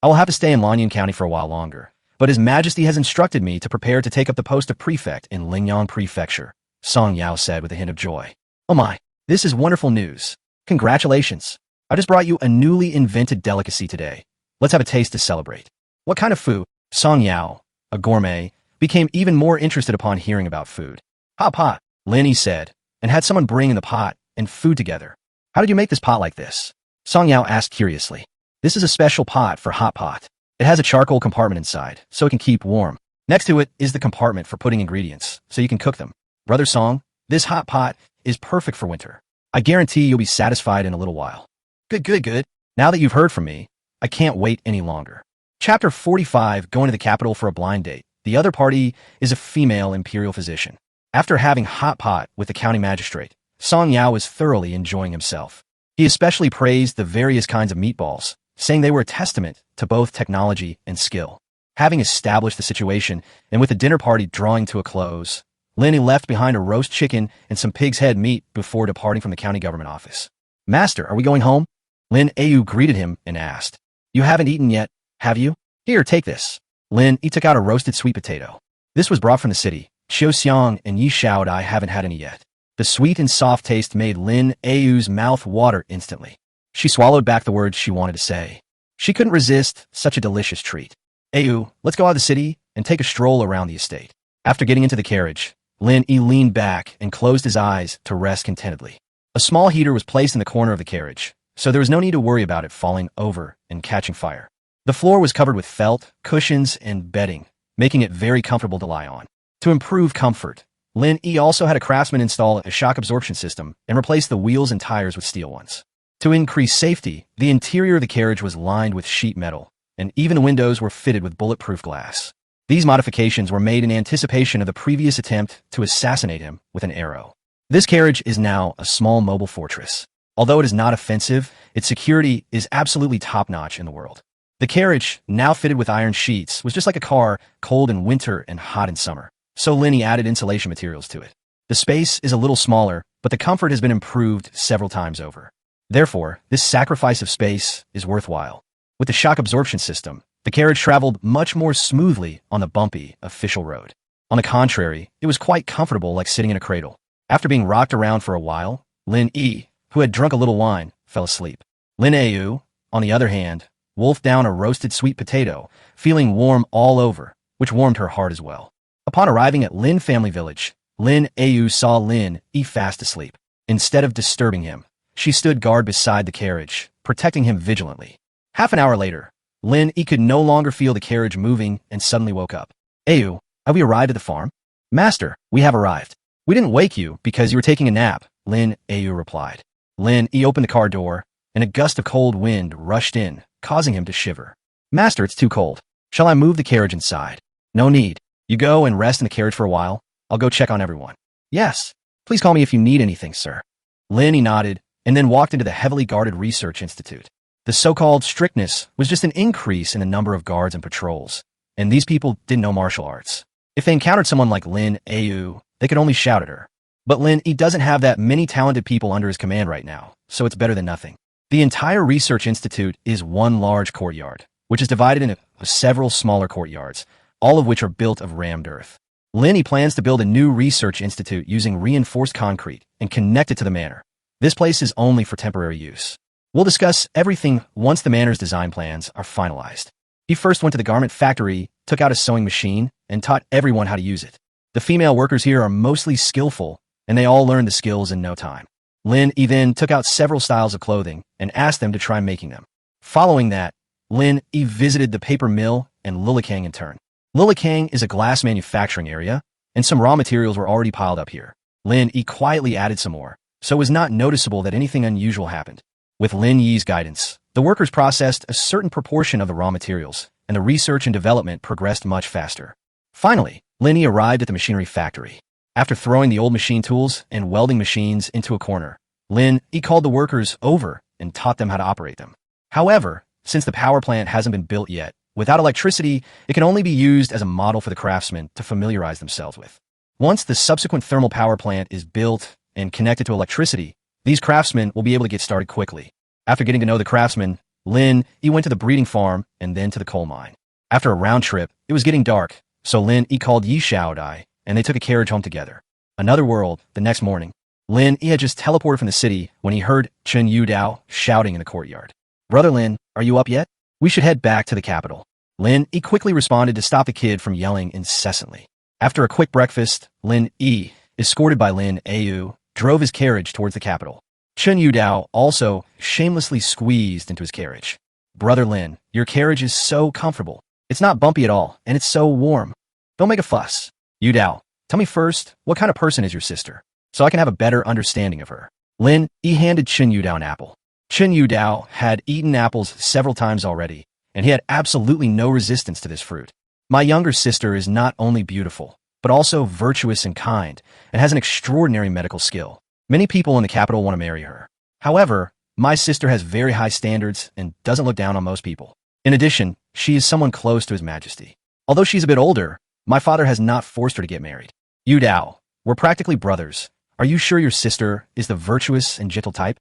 I will have to stay in Lanyan County for a while longer, but His Majesty has instructed me to prepare to take up the post of prefect in Lingyang Prefecture, Song Yao said with a hint of joy. Oh my, this is wonderful news. Congratulations. I just brought you a newly invented delicacy today. Let's have a taste to celebrate. What kind of food? Song Yao, a gourmet, became even more interested upon hearing about food. Hot pot, Lin Yi said, and had someone bring in the pot and food together. How did you make this pot like this? Song Yao asked curiously. This is a special pot for hot pot. It has a charcoal compartment inside, so it can keep warm. Next to it is the compartment for putting ingredients, so you can cook them. Brother Song, this hot pot is perfect for winter. I guarantee you'll be satisfied in a little while. Good. Now that you've heard from me, I can't wait any longer. Chapter 45, Going to the capital for a blind date. The other party is a female imperial physician. After having hot pot with the county magistrate, Song Yao was thoroughly enjoying himself. He especially praised the various kinds of meatballs, saying they were a testament to both technology and skill. Having established the situation, and with the dinner party drawing to a close, Lin Yi left behind a roast chicken and some pig's head meat before departing from the county government office. Master, are we going home? Lin Yi greeted him and asked. You haven't eaten yet, have you? Here, take this. Lin Yi took out a roasted sweet potato. This was brought from the city. Xiao Xiang and Yi Xiao I haven't had any yet. The sweet and soft taste made Lin Yi's mouth water instantly. She swallowed back the words she wanted to say. She couldn't resist such a delicious treat. Yi, let's go out of the city and take a stroll around the estate. After getting into the carriage, Lin Yi leaned back and closed his eyes to rest contentedly. A small heater was placed in the corner of the carriage, so there was no need to worry about it falling over and catching fire. The floor was covered with felt, cushions, and bedding, making it very comfortable to lie on. To improve comfort, Lin Yi also had a craftsman install a shock absorption system and replace the wheels and tires with steel ones. To increase safety, the interior of the carriage was lined with sheet metal, and even the windows were fitted with bulletproof glass. These modifications were made in anticipation of the previous attempt to assassinate him with an arrow. This carriage is now a small mobile fortress. Although it is not offensive, its security is absolutely top-notch in the world. The carriage, now fitted with iron sheets, was just like a car, cold in winter and hot in summer. So Lin Yi added insulation materials to it. The space is a little smaller, but the comfort has been improved several times over. Therefore, this sacrifice of space is worthwhile. With the shock absorption system, the carriage traveled much more smoothly on the bumpy, official road. On the contrary, it was quite comfortable like sitting in a cradle. After being rocked around for a while, Lin Yi, who had drunk a little wine, fell asleep. Lin Yi, on the other hand, wolfed down a roasted sweet potato, feeling warm all over, which warmed her heart as well. Upon arriving at Lin family village, Lin Yi saw Lin Yi fast asleep. Instead of disturbing him, she stood guard beside the carriage, protecting him vigilantly. Half an hour later, Lin Yi could no longer feel the carriage moving and suddenly woke up. Ayu, have we arrived at the farm? Master, we have arrived. We didn't wake you because you were taking a nap, Lin Yi replied. Lin Yi opened the car door, and a gust of cold wind rushed in, causing him to shiver. Master, it's too cold. Shall I move the carriage inside? No need. You go and rest in the carriage for a while. I'll go check on everyone. Yes. Please call me if you need anything, sir. Lin Yi nodded, and then walked into the heavily guarded research institute. The so-called strictness was just an increase in the number of guards and patrols, and these people didn't know martial arts. If they encountered someone like Lin Yi, they could only shout at her. But Lin Yi doesn't have that many talented people under his command right now, so it's better than nothing. The entire research institute is one large courtyard, which is divided into several smaller courtyards, all of which are built of rammed earth. Lin Yi plans to build a new research institute using reinforced concrete and connect it to the manor. This place is only for temporary use. We'll discuss everything once the manor's design plans are finalized. He first went to the garment factory, took out a sewing machine, and taught everyone how to use it. The female workers here are mostly skillful, and they all learned the skills in no time. Lin Yi then took out several styles of clothing and asked them to try making them. Following that, Lin Yi visited the paper mill and Lilikang in turn. Lilikang is a glass manufacturing area, and some raw materials were already piled up here. Lin Yi quietly added some more, so it was not noticeable that anything unusual happened. With Lin Yi's guidance, the workers processed a certain proportion of the raw materials, and the research and development progressed much faster. Finally, Lin Yi arrived at the machinery factory. After throwing the old machine tools and welding machines into a corner, Lin Yi called the workers over and taught them how to operate them. However, since the power plant hasn't been built yet, without electricity, it can only be used as a model for the craftsmen to familiarize themselves with. Once the subsequent thermal power plant is built and connected to electricity, these craftsmen will be able to get started quickly. After getting to know the craftsmen, Lin Yi went to the breeding farm and then to the coal mine. After a round trip, it was getting dark, so Lin Yi called Yi Xiao and they took a carriage home together. Another world, the next morning. Lin Yi had just teleported from the city when he heard Chen Yudao shouting in the courtyard. Brother Lin, are you up yet? We should head back to the capital. Lin Yi quickly responded to stop the kid from yelling incessantly. After a quick breakfast, Lin Yi, escorted by Lin Yi, drove his carriage towards the capital. Chen Yudao also shamelessly squeezed into his carriage. Brother Lin, your carriage is so comfortable. It's not bumpy at all, and it's so warm. Don't make a fuss. Yudao, tell me first, what kind of person is your sister, so I can have a better understanding of her. Lin Yi handed Chen Yudao an apple. Chen Yudao had eaten apples several times already, and he had absolutely no resistance to this fruit. My younger sister is not only beautiful, but also virtuous and kind, and has an extraordinary medical skill. Many people in the capital want to marry her. However, My sister has very high standards and doesn't look down on most people. In addition, she is someone close to His Majesty. Although she's a bit older, my father has not forced her to get married. Yu Dao, we're practically brothers. Are you sure your sister is the virtuous and gentle type?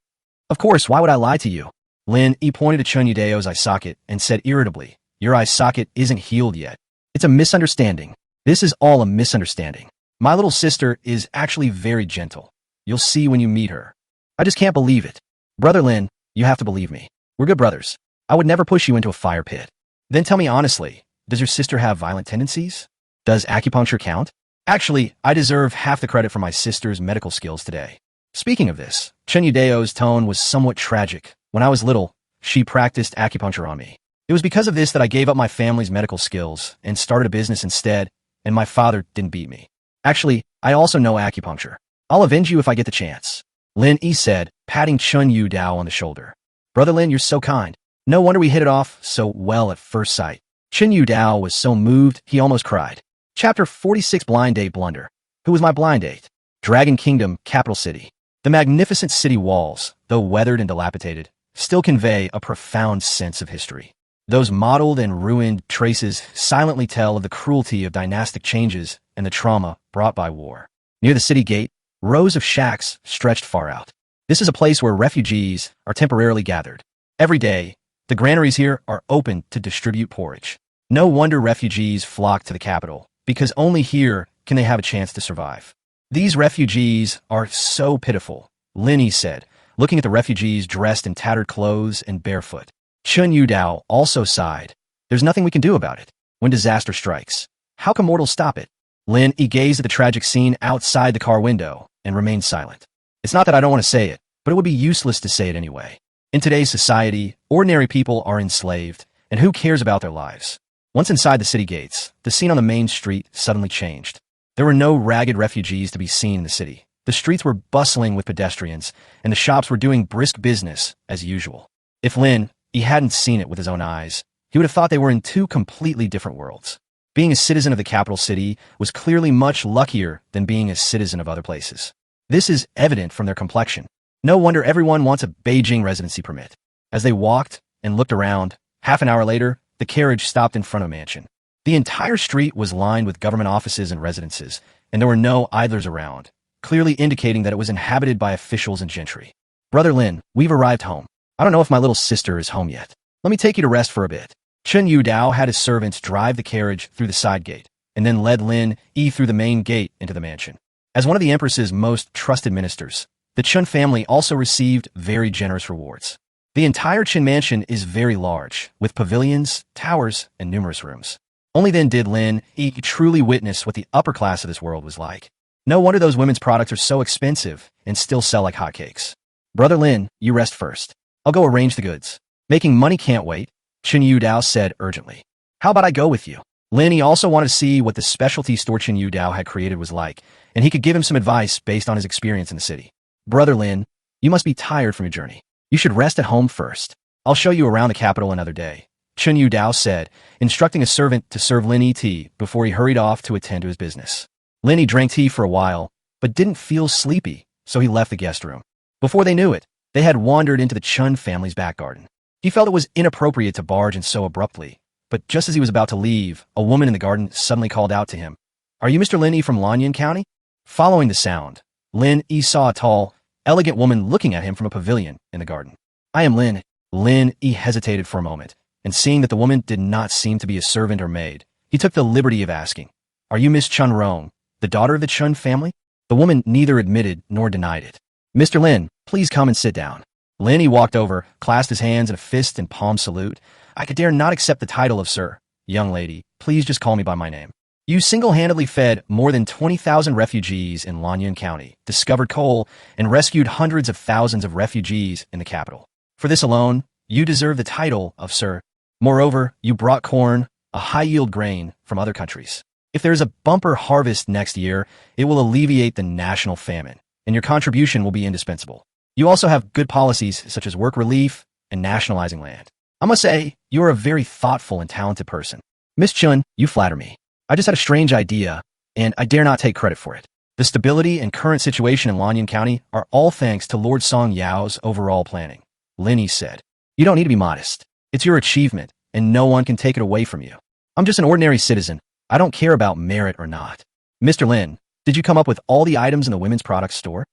Of course, why would I lie to you? Lin Yi pointed to Chun Yudeo's eye socket and said irritably, your eye socket isn't healed yet. It's a misunderstanding. This is all a misunderstanding. My little sister is actually very gentle. You'll see when you meet her. I just can't believe it. Brother Lin, you have to believe me. We're good brothers. I would never push you into a fire pit. Then tell me honestly, does your sister have violent tendencies? Does acupuncture count? Actually, I deserve half the credit for my sister's medical skills today. Speaking of this, Chen Yudeo's tone was somewhat tragic. When I was little, she practiced acupuncture on me. It was because of this that I gave up my family's medical skills and started a business instead, and my father didn't beat me. Actually, I also know acupuncture. I'll avenge you if I get the chance. Lin Yi said, patting Chun Yudao on the shoulder. Brother Lin, you're so kind. No wonder we hit it off so well at first sight. Chun Yudao was so moved, he almost cried. Chapter 46 Blind Date Blunder. Who was my blind date? Dragon Kingdom, capital city. The magnificent city walls, though weathered and dilapidated, still convey a profound sense of history. Those mottled and ruined traces silently tell of the cruelty of dynastic changes and the trauma brought by war. Near the city gate, rows of shacks stretched far out. This is a place where refugees are temporarily gathered. Every day, the granaries here are open to distribute porridge. No wonder refugees flock to the capital, because only here can they have a chance to survive. These refugees are so pitiful, Lin Yi said, looking at the refugees dressed in tattered clothes and barefoot. Chun Yudao also sighed. There's nothing we can do about it. When disaster strikes, how can mortals stop it? Lin Yi gazed at the tragic scene outside the car window and remained silent. It's not that I don't want to say it, but it would be useless to say it anyway. In today's society, ordinary people are enslaved, and who cares about their lives? Once inside the city gates, the scene on the main street suddenly changed. There were no ragged refugees to be seen in the city. The streets were bustling with pedestrians, and the shops were doing brisk business as usual. If Lin Yi hadn't seen it with his own eyes, he would have thought they were in two completely different worlds. Being a citizen of the capital city was clearly much luckier than being a citizen of other places. This is evident from their complexion. No wonder everyone wants a Beijing residency permit. As they walked and looked around, half an hour later, the carriage stopped in front of a mansion. The entire street was lined with government offices and residences, and there were no idlers around, clearly indicating that it was inhabited by officials and gentry. Brother Lin, we've arrived home. I don't know if my little sister is home yet. Let me take you to rest for a bit. Chun Yudao had his servants drive the carriage through the side gate, and then led Lin Yi through the main gate into the mansion. As one of the Empress's most trusted ministers, the Chun family also received very generous rewards. The entire Chun mansion is very large, with pavilions, towers, and numerous rooms. Only then did Lin Yi truly witness what the upper class of this world was like. No wonder those women's products are so expensive and still sell like hotcakes. Brother Lin, you rest first. I'll go arrange the goods. Making money can't wait, Chun Yudao said urgently. How about I go with you? Lin Yi also wanted to see what the specialty store Chun Yudao had created was like, and he could give him some advice based on his experience in the city. Brother Lin, you must be tired from your journey. You should rest at home first. I'll show you around the capital another day, Chun Yudao said, instructing a servant to serve Lin Yi tea before he hurried off to attend to his business. Lin Yi drank tea for a while, but didn't feel sleepy, so he left the guest room. Before they knew it, they had wandered into the Chun family's back garden. He felt it was inappropriate to barge in so abruptly, but just as he was about to leave, a woman in the garden suddenly called out to him. Are you Mr. Lin Yi from Lanyan County? Following the sound, Lin Yi saw a tall, elegant woman looking at him from a pavilion in the garden. I am Lin. Lin Yi hesitated for a moment, and seeing that the woman did not seem to be a servant or maid, he took the liberty of asking, Are you Miss Chun Rong, the daughter of the Chun family? The woman neither admitted nor denied it. Mr. Lin, please come and sit down. Lin Yi walked over, clasped his hands in a fist and palm salute. I could dare not accept the title of sir. Young lady, please just call me by my name. You single-handedly fed more than 20,000 refugees in Lanyan County, discovered coal, and rescued hundreds of thousands of refugees in the capital. For this alone, you deserve the title of sir. Moreover, you brought corn, a high-yield grain, from other countries. If there is a bumper harvest next year, it will alleviate the national famine, and your contribution will be indispensable. You also have good policies such as work relief and nationalizing land. I must say, you are a very thoughtful and talented person. Miss Chun, you flatter me. I just had a strange idea, and I dare not take credit for it. The stability and current situation in Lanyan County are all thanks to Lord Song Yao's overall planning. Lin Yi said. You don't need to be modest. It's your achievement, and no one can take it away from you. I'm just an ordinary citizen. I don't care about merit or not. Mr. Lin, did you come up with all the items in the women's products store?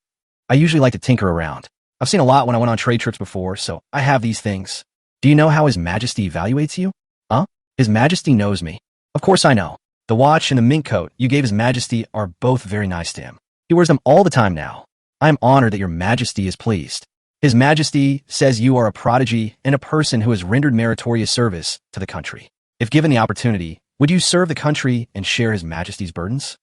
I usually like to tinker around. I've seen a lot when I went on trade trips before, so I have these things. Do you know how His Majesty evaluates you? Huh? His Majesty knows me. Of course I know. The watch and the mink coat you gave His Majesty are both very nice to him. He wears them all the time now. I am honored that your Majesty is pleased. His Majesty says you are a prodigy and a person who has rendered meritorious service to the country. If given the opportunity, would you serve the country and share His Majesty's burdens?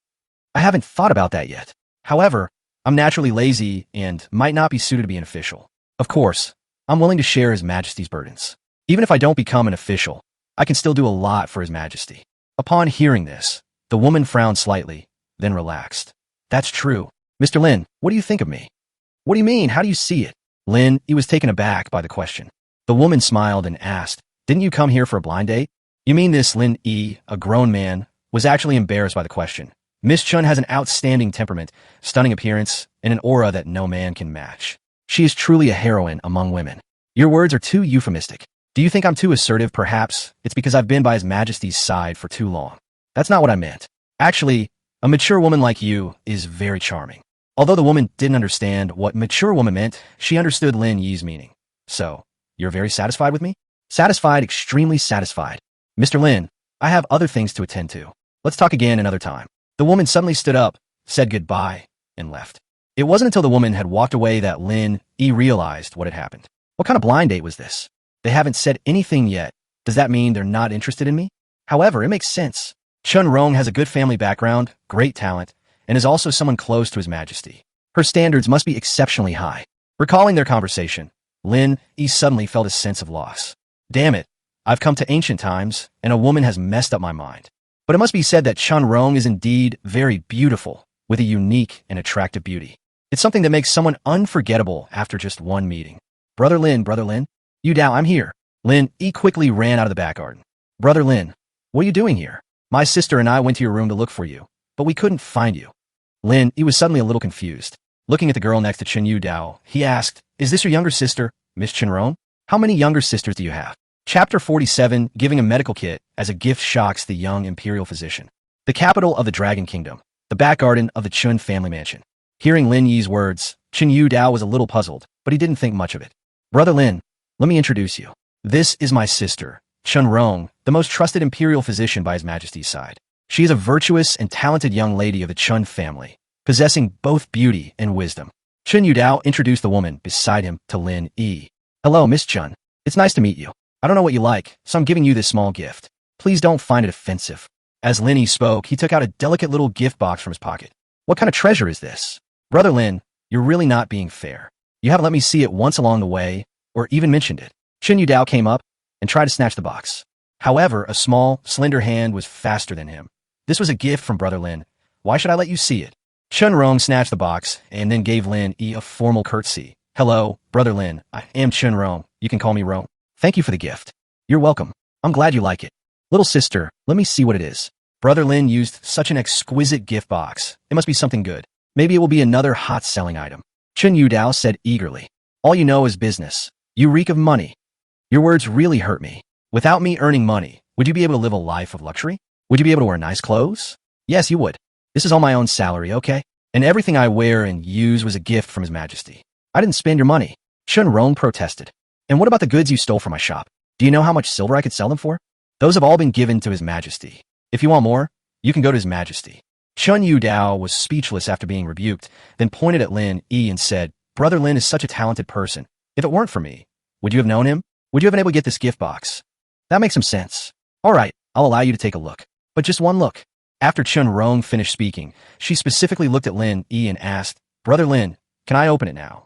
I haven't thought about that yet. However, I'm naturally lazy and might not be suited to be an official. Of course, I'm willing to share His Majesty's burdens. Even if I don't become an official, I can still do a lot for His Majesty. Upon hearing this, the woman frowned slightly, then relaxed. That's true. Mr. Lin, what do you think of me? What do you mean? How do you see it? Lin, he was taken aback by the question. The woman smiled and asked, didn't you come here for a blind date? You mean this Lin Yi, a grown man, was actually embarrassed by the question. Miss Chun has an outstanding temperament, stunning appearance, and an aura that no man can match. She is truly a heroine among women. Your words are too euphemistic. Do you think I'm too assertive? Perhaps it's because I've been by His Majesty's side for too long. That's not what I meant. Actually, a mature woman like you is very charming. Although the woman didn't understand what mature woman meant, she understood Lin Yi's meaning. So, you're very satisfied with me? Satisfied, extremely satisfied. Mr. Lin, I have other things to attend to. Let's talk again another time. The woman suddenly stood up, said goodbye, and left. It wasn't until the woman had walked away that Lin Yi realized what had happened. What kind of blind date was this? They haven't said anything yet. Does that mean they're not interested in me? However, it makes sense. Chun Rong has a good family background, great talent, and is also someone close to His Majesty. Her standards must be exceptionally high. Recalling their conversation, Lin Yi suddenly felt a sense of loss. Damn it, I've come to ancient times, and a woman has messed up my mind. But it must be said that Chun Rong is indeed very beautiful, with a unique and attractive beauty. It's something that makes someone unforgettable after just one meeting. Brother Lin, Yu Dao, I'm here. Lin Yi quickly ran out of the back garden. Brother Lin, what are you doing here? My sister and I went to your room to look for you, but we couldn't find you. Lin Yi was suddenly a little confused. Looking at the girl next to Chen Yu Dao, he asked, is this your younger sister, Miss Chen Rong? How many younger sisters do you have? Chapter 47, Giving a Medical Kit as a Gift Shocks the Young Imperial Physician. The capital of the Dragon Kingdom, the back garden of the Chun family mansion. Hearing Lin Yi's words, Chen Yu Dao was a little puzzled, but he didn't think much of it. Brother Lin, let me introduce you. This is my sister, Chun Rong, the most trusted imperial physician by His Majesty's side. She is a virtuous and talented young lady of the Chun family, possessing both beauty and wisdom. Chen Yu Dao introduced the woman beside him to Lin Yi. Hello, Miss Chun. It's nice to meet you. I don't know what you like, so I'm giving you this small gift. Please don't find it offensive. As Lin Yi spoke, he took out a delicate little gift box from his pocket. What kind of treasure is this? Brother Lin, you're really not being fair. You haven't let me see it once along the way, or even mentioned it. Chen Yu Dao came up and tried to snatch the box. However, a small, slender hand was faster than him. This was a gift from Brother Lin. Why should I let you see it? Chun Rong snatched the box and then gave Lin Yi a formal curtsy. Hello, Brother Lin. I am Chun Rong. You can call me Rong. Thank you for the gift. You're welcome. I'm glad you like it. Little sister, let me see what it is. Brother Lin used such an exquisite gift box. It must be something good. Maybe it will be another hot-selling item. Chen Yu Dao said eagerly. All you know is business. You reek of money. Your words really hurt me. Without me earning money, would you be able to live a life of luxury? Would you be able to wear nice clothes? Yes, you would. This is all my own salary, okay? And everything I wear and use was a gift from His Majesty. I didn't spend your money. Chun Rong protested. And what about the goods you stole from my shop? Do you know how much silver I could sell them for? Those have all been given to His Majesty. If you want more, you can go to His Majesty. Chun Yu Dao was speechless after being rebuked, then pointed at Lin Yi and said, Brother Lin is such a talented person. If it weren't for me, would you have known him? Would you have been able to get this gift box? That makes some sense. All right, I'll allow you to take a look. But just one look. After Chun Rong finished speaking, she specifically looked at Lin Yi and asked, Brother Lin, can I open it now?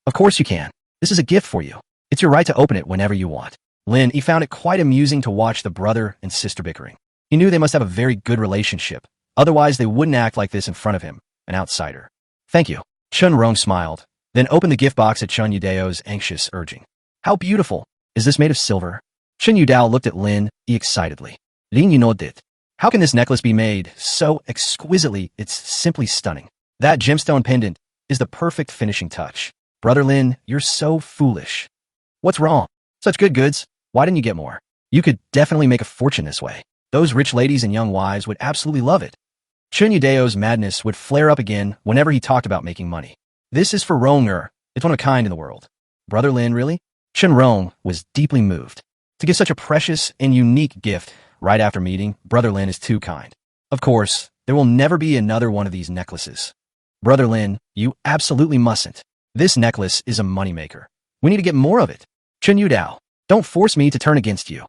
Of course you can. This is a gift for you. It's your right to open it whenever you want. Lin Yi found it quite amusing to watch the brother and sister bickering. He knew they must have a very good relationship. Otherwise, they wouldn't act like this in front of him, an outsider. Thank you. Chun Rong smiled, then opened the gift box at Chun Yu Dao's anxious urging. How beautiful. Is this made of silver? Chen Yu Dao looked at Lin Yi excitedly. Lin Yi nodded. How can this necklace be made so exquisitely? It's simply stunning. That gemstone pendant is the perfect finishing touch. Brother Lin, you're so foolish. What's wrong? Such good goods. Why didn't you get more? You could definitely make a fortune this way. Those rich ladies and young wives would absolutely love it. Chun Yudeo's madness would flare up again whenever he talked about making money. This is for Rong-er. It's one of a kind in the world. Brother Lin, really? Chen Rong was deeply moved. To give such a precious and unique gift right after meeting, Brother Lin is too kind. Of course, there will never be another one of these necklaces. Brother Lin, you absolutely mustn't. This necklace is a moneymaker. We need to get more of it. Chen Yudao, don't force me to turn against you.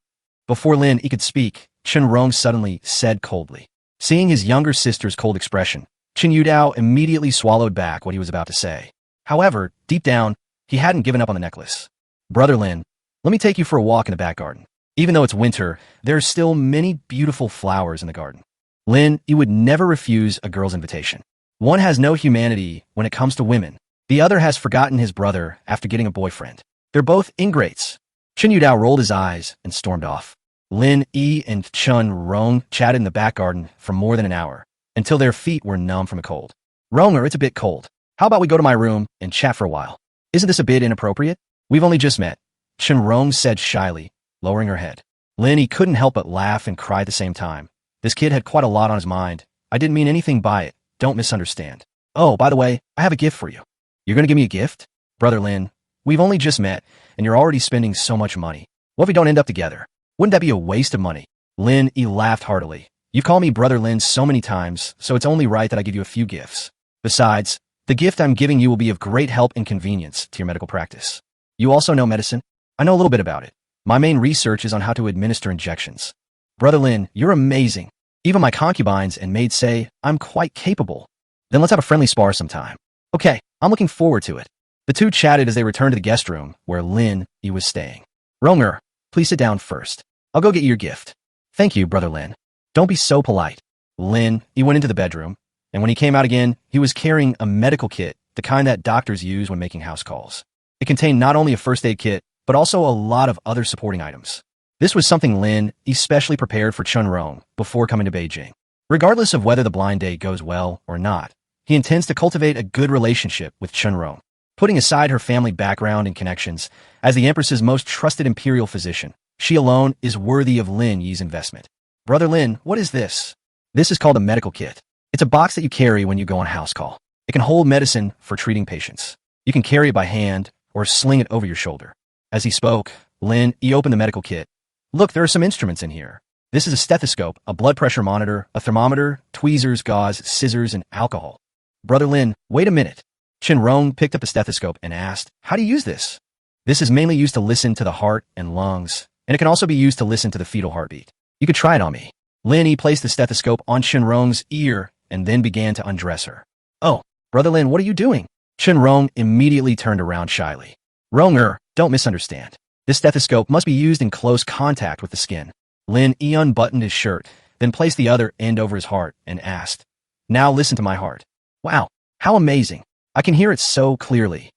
Before Lin Yi could speak, Chen Rong suddenly said coldly. Seeing his younger sister's cold expression, Chen Yudao immediately swallowed back what he was about to say. However, deep down, he hadn't given up on the necklace. Brother Lin, let me take you for a walk in the back garden. Even though it's winter, there are still many beautiful flowers in the garden. Lin Yi would never refuse a girl's invitation. One has no humanity when it comes to women. The other has forgotten his brother after getting a boyfriend. They're both ingrates. Chen Yudao rolled his eyes and stormed off. Lin Yi and Chen Rong chatted in the back garden for more than an hour, until their feet were numb from the cold. Rong-er, it's a bit cold. How about we go to my room and chat for a while? Isn't this a bit inappropriate? We've only just met, Chen Rong said shyly, lowering her head. Lin Yi couldn't help but laugh and cry at the same time. This kid had quite a lot on his mind. I didn't mean anything by it. Don't misunderstand. Oh, by the way, I have a gift for you. You're going to give me a gift? Brother Lin, we've only just met, and you're already spending so much money. What if we don't end up together? Wouldn't that be a waste of money? Lin Yi laughed heartily. You've called me Brother Lin so many times, so it's only right that I give you a few gifts. Besides, the gift I'm giving you will be of great help and convenience to your medical practice. You also know medicine? I know a little bit about it. My main research is on how to administer injections. Brother Lin, you're amazing. Even my concubines and maids say I'm quite capable. Then let's have a friendly spar sometime. Okay, I'm looking forward to it. The two chatted as they returned to the guest room where Lin Yi was staying. Rong-er, please sit down first. I'll go get you your gift. Thank you, Brother Lin. Don't be so polite. Lin Yi went into the bedroom, and when he came out again, he was carrying a medical kit, the kind that doctors use when making house calls. It contained not only a first aid kit, but also a lot of other supporting items. This was something Lin Yi specially prepared for Chen Rong before coming to Beijing. Regardless of whether the blind date goes well or not, he intends to cultivate a good relationship with Chen Rong. Putting aside her family background and connections, as the Empress's most trusted imperial physician, she alone is worthy of Lin Yi's investment. Brother Lin, what is this? This is called a medical kit. It's a box that you carry when you go on house call. It can hold medicine for treating patients. You can carry it by hand or sling it over your shoulder. As he spoke, Lin Yi opened the medical kit. Look, there are some instruments in here. This is a stethoscope, a blood pressure monitor, a thermometer, tweezers, gauze, scissors, and alcohol. Brother Lin, wait a minute. Chen Rong picked up the stethoscope and asked, how do you use this? This is mainly used to listen to the heart and lungs, and it can also be used to listen to the fetal heartbeat. You could try it on me. Lin Yi placed the stethoscope on Chen Rong's ear and then began to undress her. Oh, Brother Lin, what are you doing? Chen Rong immediately turned around shyly. Rong-er, don't misunderstand. This stethoscope must be used in close contact with the skin. Lin Yi unbuttoned his shirt, then placed the other end over his heart and asked, now listen to my heart. Wow, how amazing. I can hear it so clearly.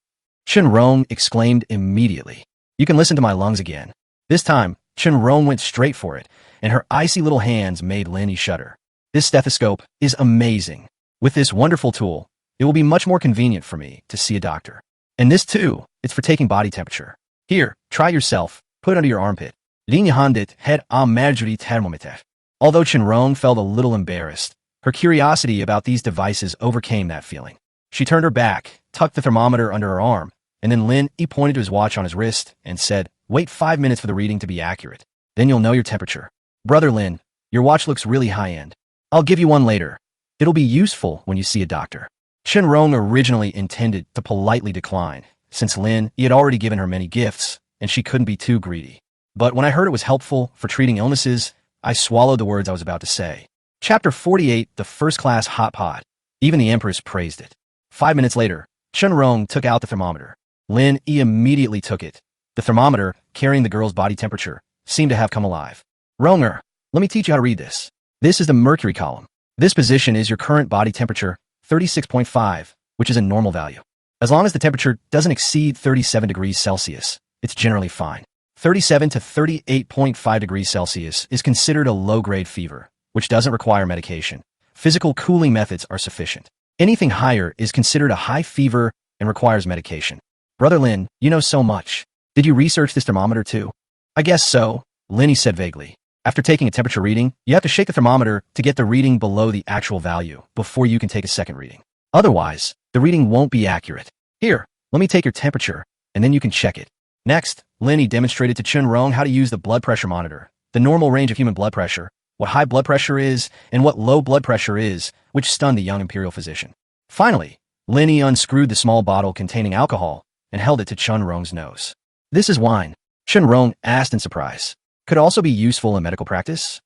Chen Rong exclaimed immediately. You can listen to my lungs again. This time, Chen Rong went straight for it, and her icy little hands made Lin Yi shudder. This stethoscope is amazing. With this wonderful tool, it will be much more convenient for me to see a doctor. And this too, it's for taking body temperature. Here, try yourself. Put it under your armpit. Lin Yi handed head on Marjorie thermometer. Although Chen Rong felt a little embarrassed, her curiosity about these devices overcame that feeling. She turned her back, tucked the thermometer under her arm, and then Lin Yi pointed to his watch on his wrist and said, wait 5 minutes for the reading to be accurate. Then you'll know your temperature. Brother Lin, your watch looks really high-end. I'll give you one later. It'll be useful when you see a doctor. Chen Rong originally intended to politely decline, since Lin Yi had already given her many gifts, and she couldn't be too greedy. But when I heard it was helpful for treating illnesses, I swallowed the words I was about to say. Chapter 48, the first-class hot pot. Even the Empress praised it. 5 minutes later, Chen Rong took out the thermometer. Lin Yi immediately took it. The thermometer, carrying the girl's body temperature, seemed to have come alive. Rong-er, let me teach you how to read this. This is the mercury column. This position is your current body temperature, 36.5, which is a normal value. As long as the temperature doesn't exceed 37 degrees Celsius, it's generally fine. 37 to 38.5 degrees Celsius is considered a low-grade fever, which doesn't require medication. Physical cooling methods are sufficient. Anything higher is considered a high fever and requires medication. Brother Lin, you know so much. Did you research this thermometer too? I guess so, Lin Yi said vaguely. After taking a temperature reading, you have to shake the thermometer to get the reading below the actual value before you can take a second reading. Otherwise, the reading won't be accurate. Here, let me take your temperature, and then you can check it. Next, Lin Yi demonstrated to Chun-Rong how to use the blood pressure monitor, the normal range of human blood pressure, what high blood pressure is, and what low blood pressure is, which stunned the young imperial physician. Finally, Lin Yi unscrewed the small bottle containing alcohol and held it to Chun-Rong's nose. This is wine, Chun-Rong asked in surprise. Could also be useful in medical practice?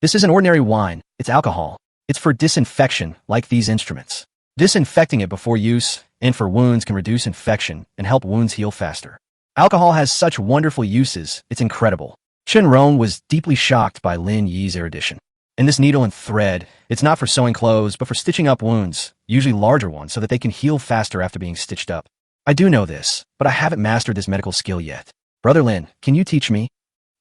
This isn't ordinary wine, it's alcohol. It's for disinfection, like these instruments. Disinfecting it before use and for wounds can reduce infection and help wounds heal faster. Alcohol has such wonderful uses, it's incredible. Chun-Rong was deeply shocked by Lin Yi's erudition. And this needle and thread, it's not for sewing clothes, but for stitching up wounds, usually larger ones, so that they can heal faster after being stitched up. I do know this, but I haven't mastered this medical skill yet. Brother Lin, can you teach me?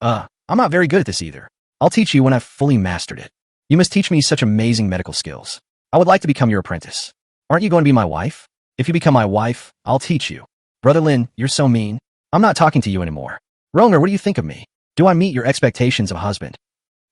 I'm not very good at this either. I'll teach you when I've fully mastered it. You must teach me such amazing medical skills. I would like to become your apprentice. Aren't you going to be my wife? If you become my wife, I'll teach you. Brother Lin, you're so mean. I'm not talking to you anymore. Ronger, what do you think of me? Do I meet your expectations of a husband?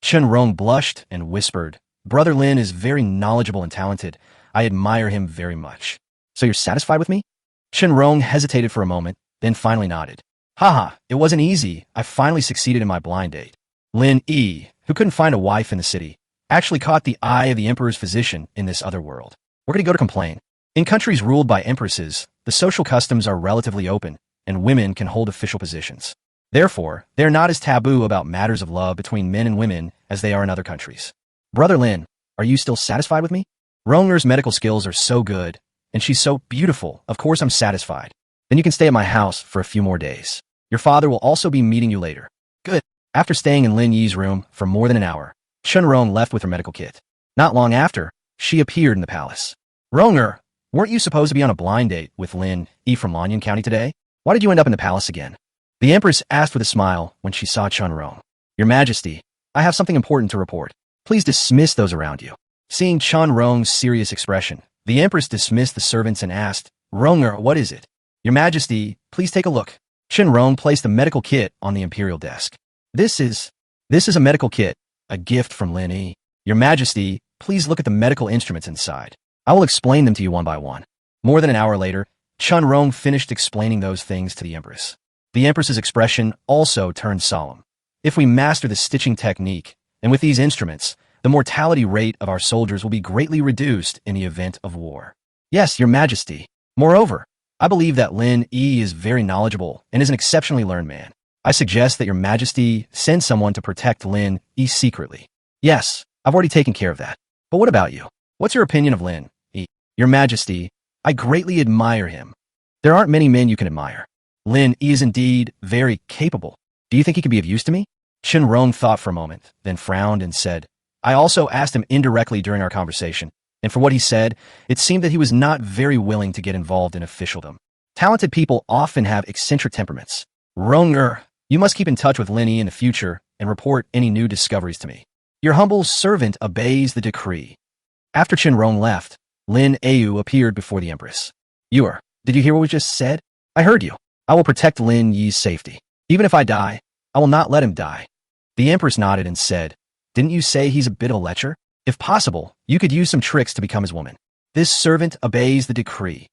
Chun-Rong blushed and whispered, Brother Lin is very knowledgeable and talented. I admire him very much. So you're satisfied with me? Chun-Rong hesitated for a moment, then finally nodded. Haha, it wasn't easy. I finally succeeded in my blind date. Lin Yi, who couldn't find a wife in the city, actually caught the eye of the emperor's physician in this other world. Where could he go to complain? In countries ruled by empresses, the social customs are relatively open, and women can hold official positions. Therefore, they are not as taboo about matters of love between men and women as they are in other countries. Brother Lin, are you still satisfied with me? Ronger's medical skills are so good, and she's so beautiful. Of course I'm satisfied. Then you can stay at my house for a few more days. Your father will also be meeting you later. Good. After staying in Lin Yi's room for more than an hour, Chun-Rong left with her medical kit. Not long after, she appeared in the palace. Ronger, weren't you supposed to be on a blind date with Lin Yi from Lanyan County today? Why did you end up in the palace again? The empress asked with a smile when she saw Chun-Rong. Your Majesty, I have something important to report. Please dismiss those around you. Seeing Chun-Rong's serious expression, the empress dismissed the servants and asked, Ronger, what is it? Your Majesty, please take a look. Chun-Rong placed the medical kit on the imperial desk. This is a medical kit, a gift from Lin Yi. Your Majesty, please look at the medical instruments inside. I will explain them to you one by one. More than an hour later, Chun-Rong finished explaining those things to the empress. The empress's expression also turned solemn. If we master the stitching technique, and with these instruments, the mortality rate of our soldiers will be greatly reduced in the event of war. Yes, Your Majesty. Moreover, I believe that Lin Yi is very knowledgeable and is an exceptionally learned man. I suggest that Your Majesty send someone to protect Lin Yi secretly. Yes, I've already taken care of that. But what about you? What's your opinion of Lin Yi? Your Majesty, I greatly admire him. There aren't many men you can admire. Lin Yi is indeed very capable. Do you think he could be of use to me? Chun-Rong thought for a moment, then frowned and said, I also asked him indirectly during our conversation, and for what he said, it seemed that he was not very willing to get involved in officialdom. Talented people often have eccentric temperaments. Ronger, you must keep in touch with Lin Yi in the future and report any new discoveries to me. Your humble servant obeys the decree. After Chun-Rong left, Lin Yi appeared before the empress. Did you hear what was just said? I heard you. I will protect Lin Yi's safety. Even if I die, I will not let him die. The empress nodded and said, Didn't you say he's a bit of a lecher? If possible, you could use some tricks to become his woman. This servant obeys the decree.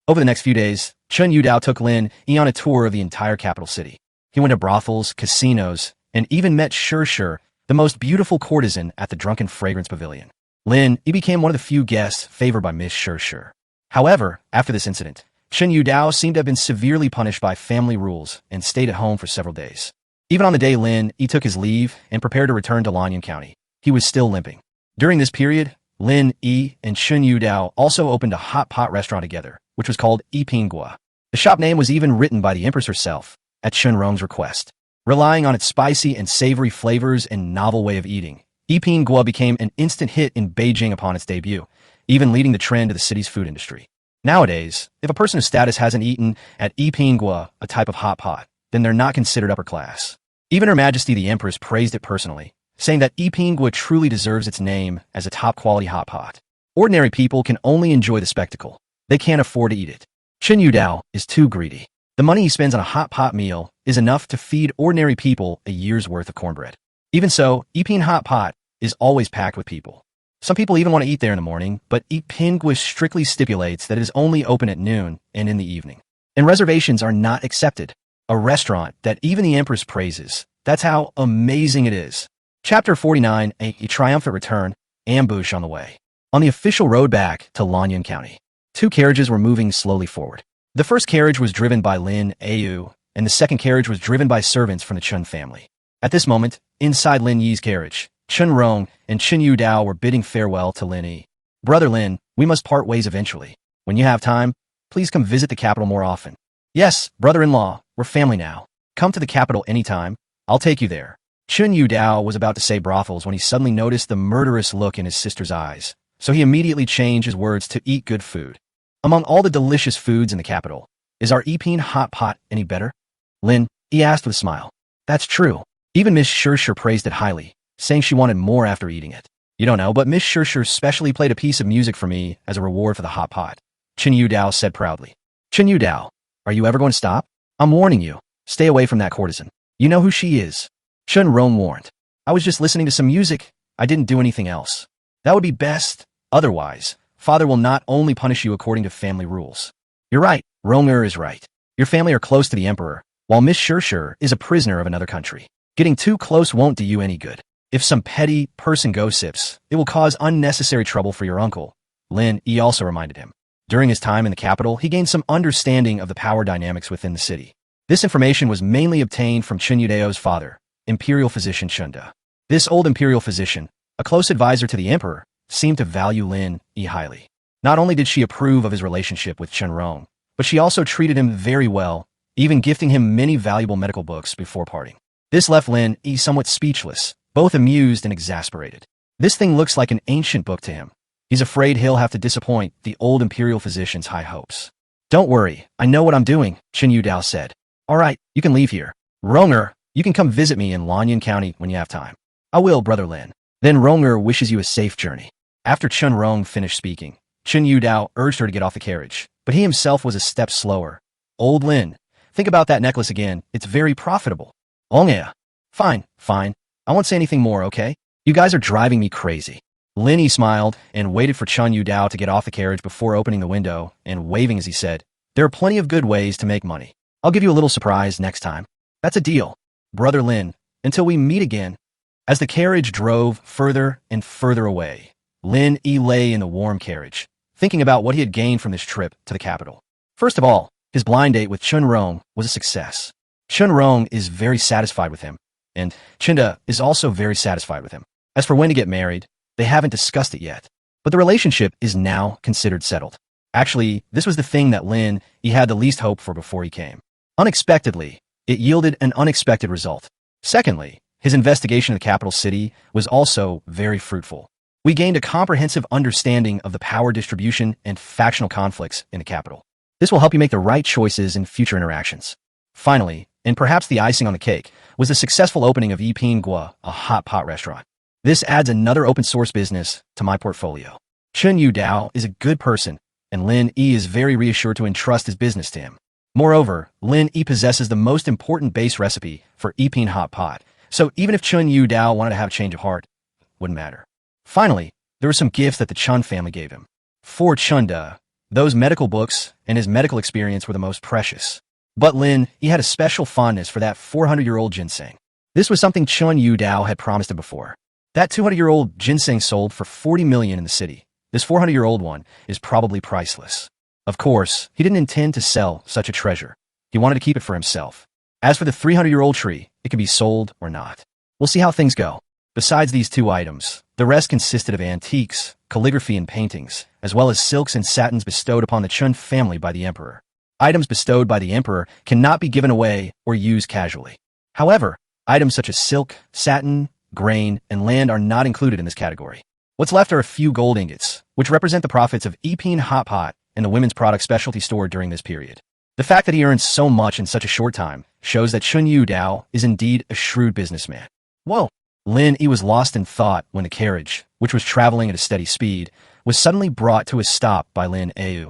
Over the next few days, Chun Yudao took Lin Yi on a tour of the entire capital city. He went to brothels, casinos, and even met Shir, the most beautiful courtesan at the Drunken Fragrance Pavilion. Lin Yi became one of the few guests favored by Miss Shir. However, after this incident, Chun Yudao seemed to have been severely punished by family rules and stayed at home for several days. Even on the day Lin Yi took his leave and prepared to return to Lanyan County, he was still limping. During this period, Lin Yi and Chun Yudao also opened a hot pot restaurant together, which was called Ipingwa. The shop name was even written by the empress herself, at Chun-Rong's request. Relying on its spicy and savory flavors and novel way of eating, Ipingwa became an instant hit in Beijing upon its debut, even leading the trend of the city's food industry. Nowadays, if a person of status hasn't eaten at Ipingwa, a type of hot pot, then they're not considered upper class. Even Her Majesty the Empress praised it personally, saying that Ipingwa truly deserves its name as a top-quality hot pot. Ordinary people can only enjoy the spectacle. They can't afford to eat it. Chun Yudao is too greedy. The money he spends on a hot pot meal is enough to feed ordinary people a year's worth of cornbread. Even so, Ipin hot pot is always packed with people. Some people even want to eat there in the morning, but Ipin strictly stipulates that it is only open at noon and in the evening. And reservations are not accepted. A restaurant that even the Empress praises. That's how amazing it is. Chapter 49, a triumphant return, ambush on the way. On the official road back to Lanyan County, two carriages were moving slowly forward. The first carriage was driven by Lin Yi, and the second carriage was driven by servants from the Chun family. At this moment, inside Lin Yi's carriage, Chun Rong and Chen Yu Dao were bidding farewell to Lin Yi. Brother Lin, we must part ways eventually. When you have time, please come visit the capital more often. Yes, brother-in-law, we're family now. Come to the capital anytime. I'll take you there. Chen Yu Dao was about to say brothels when he suddenly noticed the murderous look in his sister's eyes, so he immediately changed his words to eat good food. Among all the delicious foods in the capital, is our Ipin hot pot any better? Lin, he asked with a smile. That's true. Even Miss Shershur praised it highly, saying she wanted more after eating it. You don't know, but Miss Shershur specially played a piece of music for me as a reward for the hot pot, Chen Yu Dao said proudly. Chen Yu Dao, are you ever going to stop? I'm warning you. Stay away from that courtesan. You know who she is. Chen Rong warned. I was just listening to some music. I didn't do anything else. That would be best. Otherwise, father will not only punish you according to family rules. You're right. Ronger is right. Your family are close to the emperor, while Miss Shershur is a prisoner of another country. Getting too close won't do you any good. If some petty person gossips, it will cause unnecessary trouble for your uncle. Lin Yi also reminded him. During his time in the capital, he gained some understanding of the power dynamics within the city. This information was mainly obtained from Chen Yudao's father, imperial physician Chunda. This old imperial physician, a close advisor to the emperor, seemed to value Lin Yi highly. Not only did she approve of his relationship with Chen Rong, but she also treated him very well, even gifting him many valuable medical books before parting. This left Lin Yi somewhat speechless, both amused and exasperated. This thing looks like an ancient book to him. He's afraid he'll have to disappoint the old imperial physician's high hopes. Don't worry, I know what I'm doing, Chen Yu Dao said. All right, you can leave here. Ronger, you can come visit me in Lanyan County when you have time. I will, Brother Lin. Then Ronger wishes you a safe journey. After Chen Rong finished speaking, Chen Yu Dao urged her to get off the carriage, but he himself was a step slower. Old Lin, think about that necklace again. It's very profitable. Oh yeah. Fine. I won't say anything more, okay? You guys are driving me crazy. Lin Yi smiled and waited for Chen Yu Dao to get off the carriage before opening the window and waving as he said, there are plenty of good ways to make money. I'll give you a little surprise next time. That's a deal. Brother Lin, until we meet again. As the carriage drove further and further away, Lin Yi lay in the warm carriage, thinking about what he had gained from this trip to the capital. First of all, his blind date with Chen Rong was a success. Chen Rong is very satisfied with him, and Chinda is also very satisfied with him. As for when to get married, they haven't discussed it yet, but the relationship is now considered settled. Actually, this was the thing that Lin Yi had the least hope for before he came. Unexpectedly, it yielded an unexpected result. Secondly, his investigation of the capital city was also very fruitful. We gained a comprehensive understanding of the power distribution and factional conflicts in the capital. This will help you make the right choices in future interactions. Finally, and perhaps the icing on the cake, was the successful opening of Yiping Gua, a hot pot restaurant. This adds another open source business to my portfolio. Chen Yu Dao is a good person, and Lin Yi is very reassured to entrust his business to him. Moreover, Lin Yi possesses the most important base recipe for Yiping hot pot, so even if Chen Yu Dao wanted to have a change of heart, wouldn't matter. Finally, there were some gifts that the Chun family gave him. For Chunda, those medical books and his medical experience were the most precious. But Lin Yi had a special fondness for that 400-year-old ginseng. This was something Chen Yu Dao had promised him before. That 200-year-old ginseng sold for 40 million in the city. This 400-year-old one is probably priceless. Of course, he didn't intend to sell such a treasure. He wanted to keep it for himself. As for the 300-year-old tree, it could be sold or not. We'll see how things go. Besides these two items, the rest consisted of antiques, calligraphy and paintings, as well as silks and satins bestowed upon the Chun family by the emperor. Items bestowed by the emperor cannot be given away or used casually. However, items such as silk, satin, grain, and land are not included in this category. What's left are a few gold ingots, which represent the profits of Yiping Hot Pot and the women's product specialty store during this period. The fact that he earned so much in such a short time shows that Chen Yu Dao is indeed a shrewd businessman. Whoa! Lin Yi was lost in thought when the carriage, which was traveling at a steady speed, was suddenly brought to a stop by Lin Yi.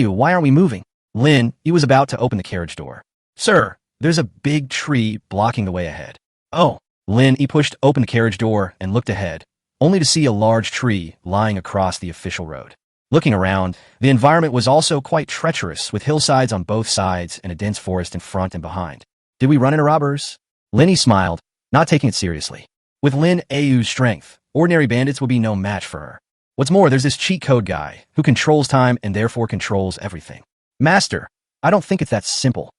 Why aren't we moving? Lin Yi was about to open the carriage door, Sir, there's a big tree blocking the way ahead. Oh, Lin Yi pushed open the carriage door and looked ahead, only to see a large tree lying across the official road. Looking around, the environment was also quite treacherous, with hillsides on both sides and a dense forest in front and behind. Did we run into robbers? Lin Yi smiled, not taking it seriously. With Lin Yi's strength, ordinary bandits would be no match for her. What's more, there's this cheat code guy who controls time and therefore controls everything. Master, I don't think it's that simple.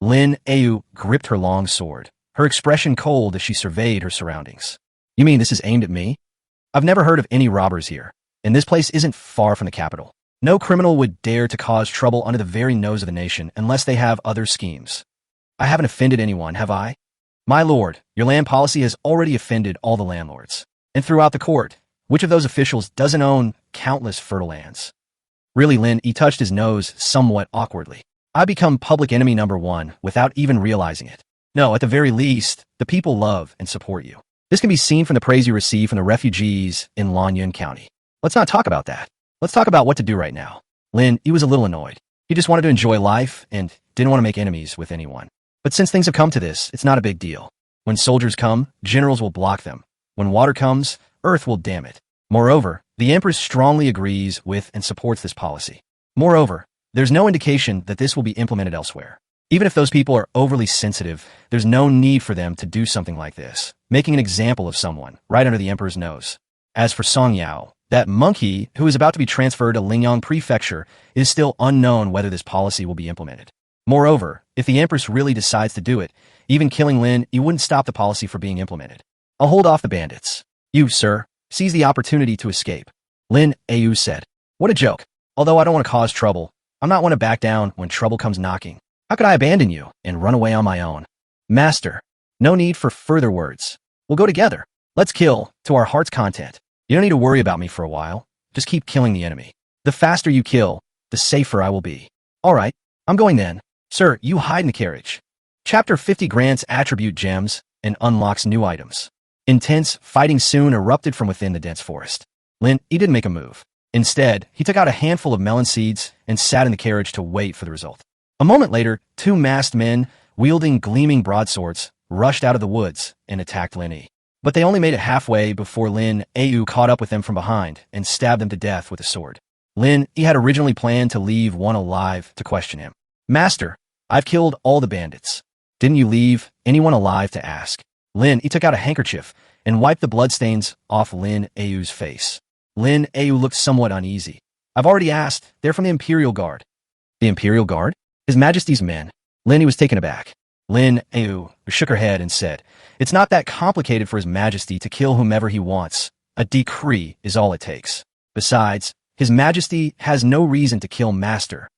Lin Yi gripped her long sword, her expression cold as she surveyed her surroundings. You mean this is aimed at me? I've never heard of any robbers here, and this place isn't far from the capital. No criminal would dare to cause trouble under the very nose of the nation unless they have other schemes. I haven't offended anyone, have I? My lord, your land policy has already offended all the landlords. And throughout the court, which of those officials doesn't own countless fertile lands? Really, Lin Yi touched his nose somewhat awkwardly. I become public enemy number one without even realizing it. No, at the very least, the people love and support you. This can be seen from the praise you receive from the refugees in Lanyin County. Let's not talk about that. Let's talk about what to do right now. Lin Yi was a little annoyed. He just wanted to enjoy life and didn't want to make enemies with anyone. But since things have come to this, it's not a big deal. When soldiers come, generals will block them. When water comes, earth will dam it. Moreover, the Empress strongly agrees with and supports this policy. Moreover, there's no indication that this will be implemented elsewhere. Even if those people are overly sensitive, there's no need for them to do something like this, making an example of someone right under the Emperor's nose. As for Song Yao, that monkey who is about to be transferred to Lingyang Prefecture, it is still unknown whether this policy will be implemented. Moreover, if the Empress really decides to do it, even killing Lin Yi wouldn't stop the policy from being implemented. I'll hold off the bandits. You, sir, seize the opportunity to escape. Lin Yi said. What a joke. Although I don't want to cause trouble, I'm not one to back down when trouble comes knocking. How could I abandon you and run away on my own? Master, no need for further words. We'll go together. Let's kill to our heart's content. You don't need to worry about me for a while. Just keep killing the enemy. The faster you kill, the safer I will be. All right, I'm going then. Sir, you hide in the carriage. Chapter 50 grants attribute gems and unlocks new items. Intense fighting soon erupted from within the dense forest. Lin Yi didn't make a move. Instead, he took out a handful of melon seeds and sat in the carriage to wait for the result. A moment later, two masked men, wielding gleaming broadswords, rushed out of the woods and attacked Lin Yi. But they only made it halfway before Lin Yi caught up with them from behind and stabbed them to death with a sword. Lin Yi had originally planned to leave one alive to question him. Master, I've killed all the bandits. Didn't you leave anyone alive to ask? Lin Yi took out a handkerchief and wiped the bloodstains off Lin Yi's face. Lin Yi looked somewhat uneasy. I've already asked. They're from the Imperial Guard. The Imperial Guard? His Majesty's men. Lin Yi was taken aback. Lin Yi shook her head and said, it's not that complicated for His Majesty to kill whomever he wants. A decree is all it takes. Besides, His Majesty has no reason to kill Master.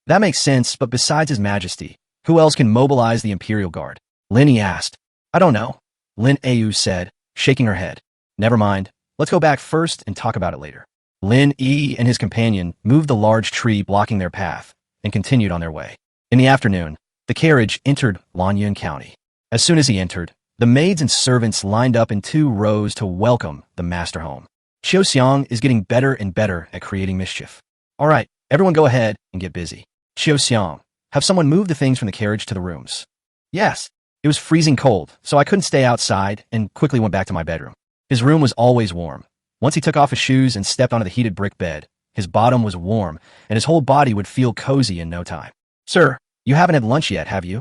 That makes sense, but besides His Majesty, who else can mobilize the Imperial Guard? Lin Yi asked. I don't know. Lin Yi said, shaking her head. Never mind. Let's go back first and talk about it later. Lin Yi and his companion moved the large tree blocking their path and continued on their way. In the afternoon, the carriage entered Lanyin County. As soon as he entered, the maids and servants lined up in 2 rows to welcome the master home. Xiao Xiang is getting better and better at creating mischief. All right, everyone go ahead and get busy. Xiao Xiang, have someone move the things from the carriage to the rooms. Yes. It was freezing cold, so I couldn't stay outside and quickly went back to my bedroom. His room was always warm. Once he took off his shoes and stepped onto the heated brick bed, his bottom was warm and his whole body would feel cozy in no time. Sir, you haven't had lunch yet, have you?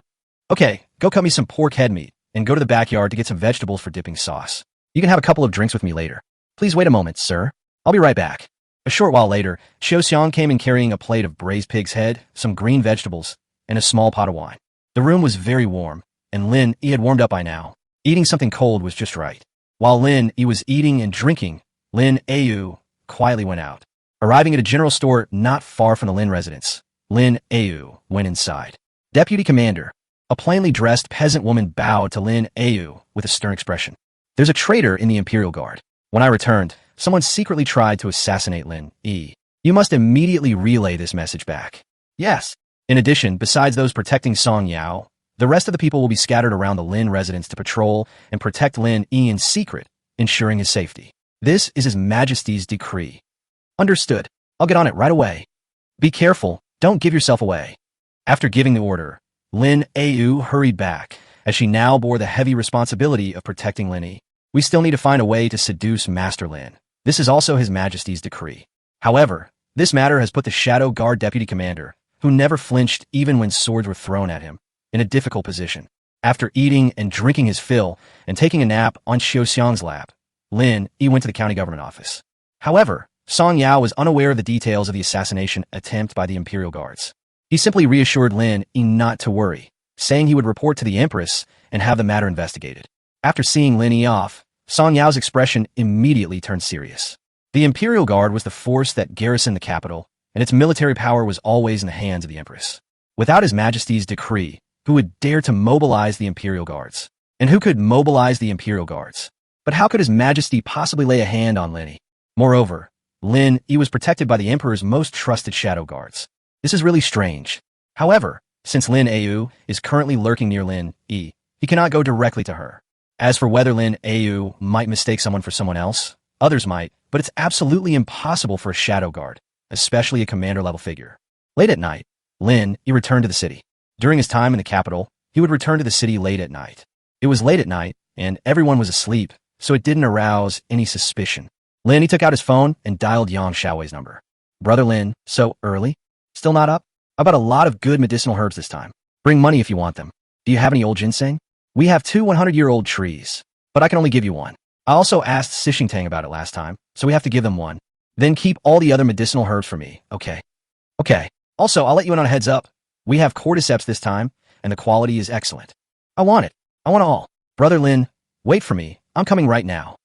Okay, go cut me some pork head meat and go to the backyard to get some vegetables for dipping sauce. You can have a couple of drinks with me later. Please wait a moment, sir. I'll be right back. A short while later, Xiao Xiang came in carrying a plate of braised pig's head, some green vegetables, and a small pot of wine. The room was very warm, and Lin Yi had warmed up by now. Eating something cold was just right. While Lin Yi was eating and drinking, Lin Yi quietly went out. Arriving at a general store not far from the Lin residence, Lin Yi went inside. Deputy Commander, a plainly dressed peasant woman bowed to Lin Yi with a stern expression. There's a traitor in the Imperial Guard. When I returned, someone secretly tried to assassinate Lin Yi. You must immediately relay this message back. Yes. In addition, besides those protecting Song Yao, the rest of the people will be scattered around the Lin residence to patrol and protect Lin Yi in secret, ensuring his safety. This is His Majesty's decree. Understood. I'll get on it right away. Be careful. Don't give yourself away. After giving the order, Lin Yi hurried back, as she now bore the heavy responsibility of protecting Lin Yi. We still need to find a way to seduce Master Lin. This is also His Majesty's decree. However, this matter has put the Shadow Guard deputy commander, who never flinched even when swords were thrown at him, in a difficult position. After eating and drinking his fill and taking a nap on Xiaoxiang's lap, Lin Yi went to the county government office. However, Song Yao was unaware of the details of the assassination attempt by the Imperial Guards. He simply reassured Lin Yi not to worry, saying he would report to the Empress and have the matter investigated. After seeing Lin Yi off, Song Yao's expression immediately turned serious. The Imperial Guard was the force that garrisoned the capital, and its military power was always in the hands of the Empress. Without His Majesty's decree, who would dare to mobilize the Imperial Guards? And who could mobilize the Imperial Guards? But how could His Majesty possibly lay a hand on Lin Yi? Moreover, Lin Yi was protected by the Emperor's most trusted shadow guards. This is really strange. However, since Lin Yi is currently lurking near Lin Yi, he cannot go directly to her. As for whether Lin Yi might mistake someone for someone else, others might, but it's absolutely impossible for a shadow guard, especially a commander-level figure. Late at night, Lin Yi returned to the city. During his time in the capital, he would return to the city late at night. It was late at night, and everyone was asleep, so it didn't arouse any suspicion. Lin Yi took out his phone and dialed Yang Xiaowei's number. Brother Lin, so early? Still not up? I bought a lot of good medicinal herbs this time. Bring money if you want them. Do you have any old ginseng? We have 2 100-year-old trees, but I can only give you one. I also asked Sishing Tang about it last time, so we have to give them one. Then keep all the other medicinal herbs for me, okay? Okay. Also, I'll let you in on a heads up. We have cordyceps this time, and the quality is excellent. I want it. I want it all. Brother Lin, wait for me. I'm coming right now.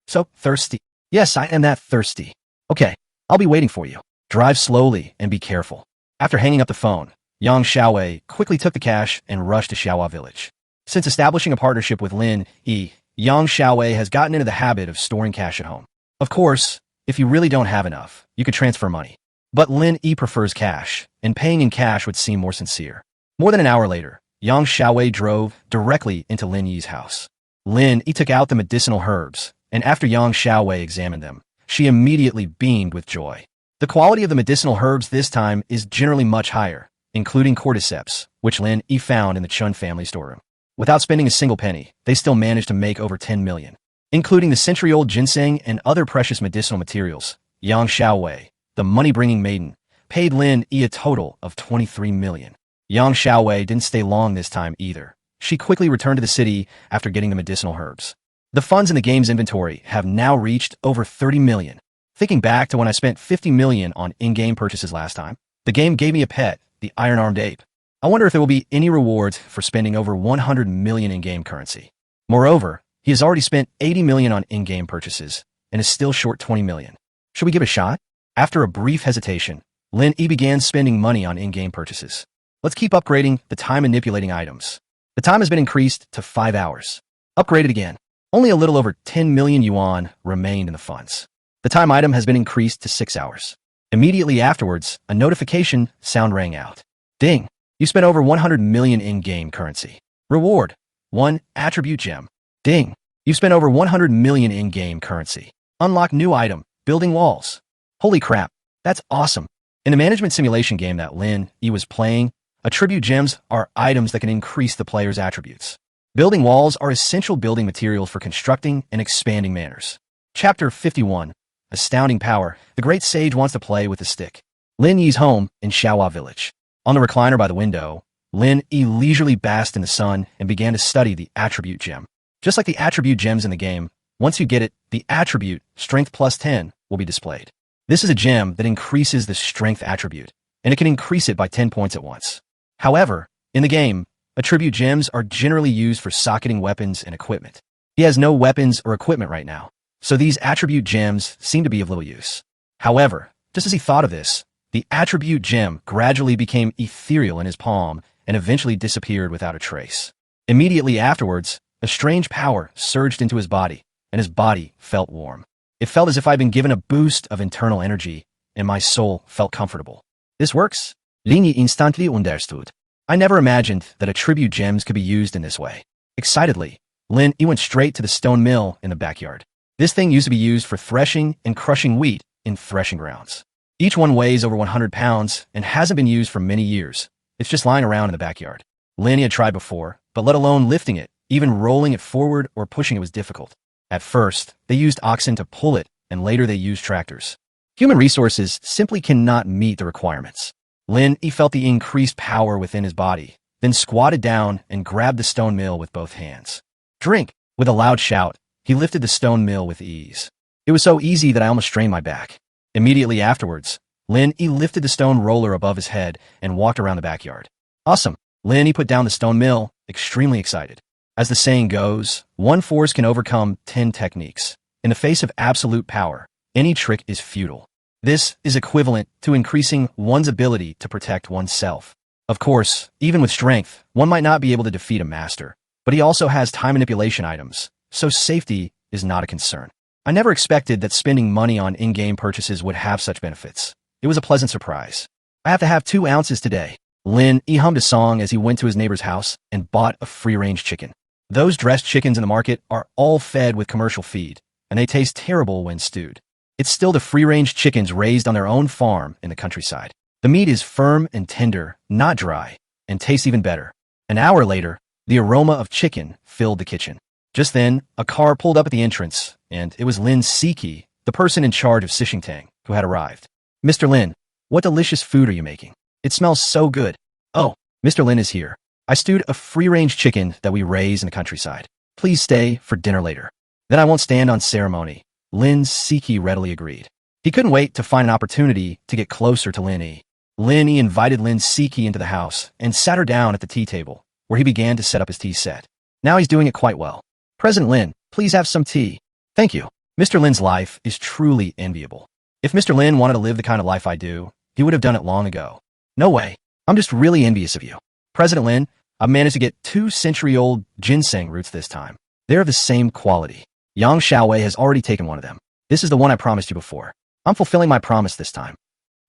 So, thirsty? Yes, I am that thirsty. Okay, I'll be waiting for you. Drive slowly and be careful. After hanging up the phone, Yang Xiaowei quickly took the cash and rushed to Xiaohua village. Since establishing a partnership with Lin Yi, Yang Xiaowei has gotten into the habit of storing cash at home. Of course, if you really don't have enough, you could transfer money. But Lin Yi prefers cash, and paying in cash would seem more sincere. More than an hour later, Yang Xiaowei drove directly into Lin Yi's house. Lin Yi took out the medicinal herbs, and after Yang Xiaowei examined them, she immediately beamed with joy. The quality of the medicinal herbs this time is generally much higher, including cordyceps, which Lin Yi found in the Chun family storeroom. Without spending a single penny, they still managed to make over 10 million. Including the century-old ginseng and other precious medicinal materials, Yang Xiaowei, the money-bringing maiden, paid Lin Yi a total of 23 million. Yang Xiaowei didn't stay long this time either. She quickly returned to the city after getting the medicinal herbs. The funds in the game's inventory have now reached over 30 million. Thinking back to when I spent 50 million on in-game purchases last time, the game gave me a pet, the iron-armed ape. I wonder if there will be any rewards for spending over 100 million in-game currency. Moreover, he has already spent 80 million on in-game purchases and is still short 20 million. Should we give it a shot? After a brief hesitation, Lin Yi began spending money on in-game purchases. Let's keep upgrading the time-manipulating items. The time has been increased to 5 hours. Upgraded again. Only a little over 10 million yuan remained in the funds. The time item has been increased to 6 hours. Immediately afterwards, a notification sound rang out. Ding! You spent over 100 million in-game currency. Reward: 1 attribute gem. Ding! You spent over 100 million in-game currency. Unlock new item, building walls. Holy crap, that's awesome. In the management simulation game that Lin Yi was playing, attribute gems are items that can increase the player's attributes. Building walls are essential building materials for constructing and expanding manors. Chapter 51. Astounding Power. The Great Sage wants to play with a stick. Lin Yi's home in Xiaohua village. On the recliner by the window, Lin Yi leisurely basked in the sun and began to study the attribute gem. Just like the attribute gems in the game, once you get it, the attribute, Strength plus 10, will be displayed. This is a gem that increases the Strength attribute, and it can increase it by 10 points at once. However, in the game, attribute gems are generally used for socketing weapons and equipment. He has no weapons or equipment right now, so these attribute gems seem to be of little use. However, just as he thought of this, the attribute gem gradually became ethereal in his palm and eventually disappeared without a trace. Immediately afterwards, a strange power surged into his body, and his body felt warm. It felt as if I'd been given a boost of internal energy, and my soul felt comfortable. This works? Lin Yi instantly understood. I never imagined that attribute gems could be used in this way. Excitedly, Lin Yi went straight to the stone mill in the backyard. This thing used to be used for threshing and crushing wheat in threshing grounds. Each one weighs over 100 pounds and hasn't been used for many years. It's just lying around in the backyard. Lin Yi had tried before, but let alone lifting it, even rolling it forward or pushing it was difficult. At first, they used oxen to pull it, and later they used tractors. Human resources simply cannot meet the requirements. Lin Yi felt the increased power within his body, then squatted down and grabbed the stone mill with both hands. Drink! With a loud shout, he lifted the stone mill with ease. It was so easy that I almost strained my back. Immediately afterwards, Lin Yi lifted the stone roller above his head and walked around the backyard. Awesome! Lin Yi put down the stone mill, extremely excited. As the saying goes, one force can overcome 10 techniques. In the face of absolute power, any trick is futile. This is equivalent to increasing one's ability to protect oneself. Of course, even with strength, one might not be able to defeat a master, but he also has time manipulation items, so safety is not a concern. I never expected that spending money on in-game purchases would have such benefits. It was a pleasant surprise. I have to have 2 ounces today. Lin Yi hummed a song as he went to his neighbor's house and bought a free-range chicken. Those dressed chickens in the market are all fed with commercial feed, and they taste terrible when stewed. It's still the free-range chickens raised on their own farm in the countryside. The meat is firm and tender, not dry, and tastes even better. An hour later, the aroma of chicken filled the kitchen. Just then, a car pulled up at the entrance, and it was Lin Yi, the person in charge of Sishingtang, who had arrived. Mr. Lin, what delicious food are you making? It smells so good. Oh, Mr. Lin is here. I stewed a free-range chicken that we raise in the countryside. Please stay for dinner later. Then I won't stand on ceremony. Lin Yi readily agreed. He couldn't wait to find an opportunity to get closer to Lin Yi. Lin Yi invited Lin Yi into the house and sat her down at the tea table, where he began to set up his tea set. Now he's doing it quite well. President Lin, please have some tea. Thank you. Mr. Lin's life is truly enviable. If Mr. Lin wanted to live the kind of life I do, he would have done it long ago. No way. I'm just really envious of you. President Lin, I've managed to get 2-century-old ginseng roots this time. They're of the same quality. Yang Xiaowei has already taken one of them. This is the one I promised you before. I'm fulfilling my promise this time.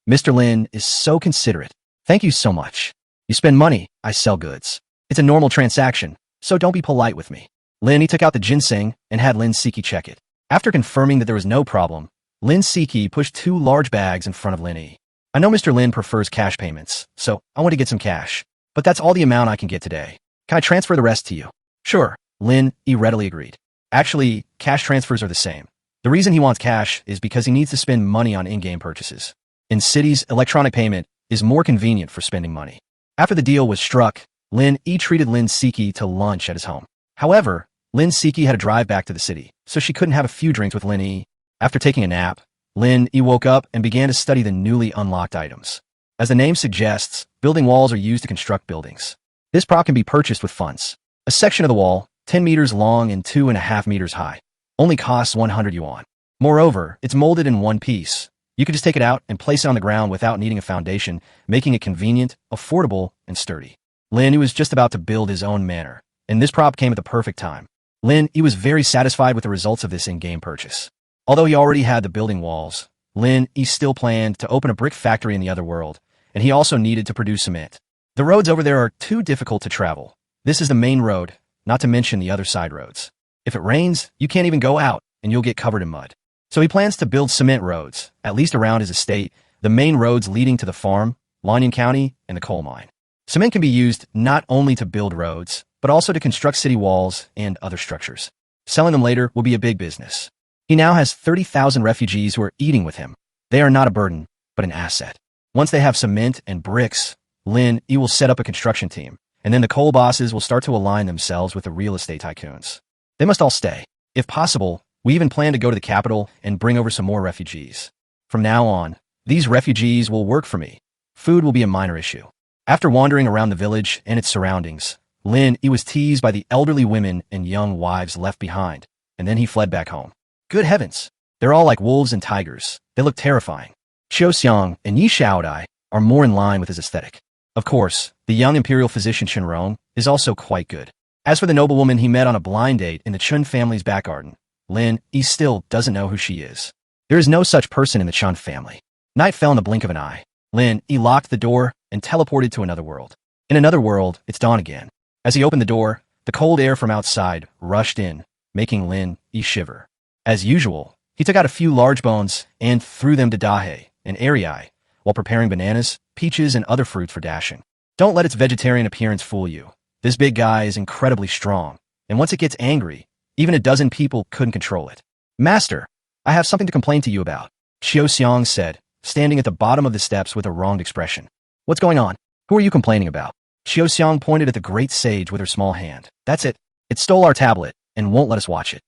Mr. Lin is so considerate. Thank you so much. You spend money, I sell goods. It's a normal transaction, so don't be polite with me. Lin Yi took out the ginseng and had Lin Yi check it. After confirming that there was no problem, Lin Yi pushed 2 large bags in front of Lin Yi. I know Mr. Lin prefers cash payments, so I want to get some cash. But that's all the amount I can get today. Can I transfer the rest to you? Sure, Lin Yi readily agreed. Actually, cash transfers are the same. The reason he wants cash is because he needs to spend money on in-game purchases. In cities, electronic payment is more convenient for spending money. After the deal was struck, Lin Yi treated Lin Yi to lunch at his home. However, Lin Yi had to drive back to the city, so she couldn't have a few drinks with Lin Yi. After taking a nap, Lin Yi woke up and began to study the newly unlocked items. As the name suggests, building walls are used to construct buildings. This prop can be purchased with funds. A section of the wall, 10 meters long and 2.5 meters high, only costs 100 yuan. Moreover, it's molded in one piece. You could just take it out and place it on the ground without needing a foundation, making it convenient, affordable, and sturdy. Lin Yi was just about to build his own manor, and this prop came at the perfect time. Lin Yi was very satisfied with the results of this in-game purchase. Although he already had the building walls, Lin Yi still planned to open a brick factory in the other world, and he also needed to produce cement. The roads over there are too difficult to travel. This is the main road, not to mention the other side roads. If it rains, you can't even go out, and you'll get covered in mud. So he plans to build cement roads, at least around his estate, the main roads leading to the farm, Lanyan County, and the coal mine. Cement can be used not only to build roads, but also to construct city walls and other structures. Selling them later will be a big business. He now has 30,000 refugees who are eating with him. They are not a burden, but an asset. Once they have cement and bricks, Lin Yi will set up a construction team, and then the coal bosses will start to align themselves with the real estate tycoons. They must all stay. If possible, we even plan to go to the capital and bring over some more refugees. From now on, these refugees will work for me. Food will be a minor issue. After wandering around the village and its surroundings, Lin Yi was teased by the elderly women and young wives left behind, and then he fled back home. Good heavens! They're all like wolves and tigers. They look terrifying. Qiu Xiang and Yi Xiaodai are more in line with his aesthetic. Of course, the young imperial physician Rong is also quite good. As for the noblewoman he met on a blind date in the Chun family's back garden, Lin Yi still doesn't know who she is. There is no such person in the Chun family. Night fell in the blink of an eye. Lin Yi locked the door and teleported to another world. In another world, it's dawn again. As he opened the door, the cold air from outside rushed in, making Lin Yi shiver. As usual, he took out a few large bones and threw them to Dahe and Ariai, while preparing bananas, peaches, and other fruits for dashing. Don't let its vegetarian appearance fool you. This big guy is incredibly strong, and once it gets angry, even a dozen people couldn't control it. Master, I have something to complain to you about, Xiao Xiang said, standing at the bottom of the steps with a wronged expression. What's going on? Who are you complaining about? Xiao Xiang pointed at the great sage with her small hand. That's it. It stole our tablet and won't let us watch it.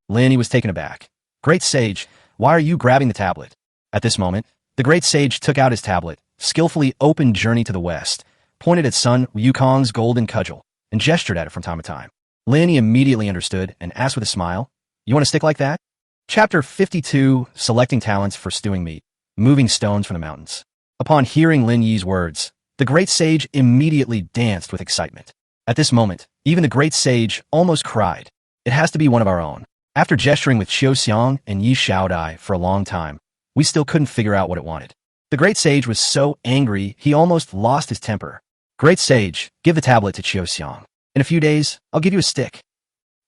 Lin Yi was taken aback. Great sage, why are you grabbing the tablet? At this moment, the great sage took out his tablet, skillfully opened Journey to the West, pointed at Sun Wukong's golden cudgel, and gestured at it from time to time. Lin Yi immediately understood and asked with a smile, You want to stick like that? Chapter 52, Selecting Talents for Stewing Meat, Moving Stones from the Mountains. Upon hearing Lin Yi's words, the great sage immediately danced with excitement. At this moment, even the great sage almost cried. It has to be one of our own. After gesturing with Xiao Xiang and Yi Shaodai for a long time, we still couldn't figure out what it wanted. The great sage was so angry he almost lost his temper. Great sage, give the tablet to Xiao Xiang. In a few days, I'll give you a stick.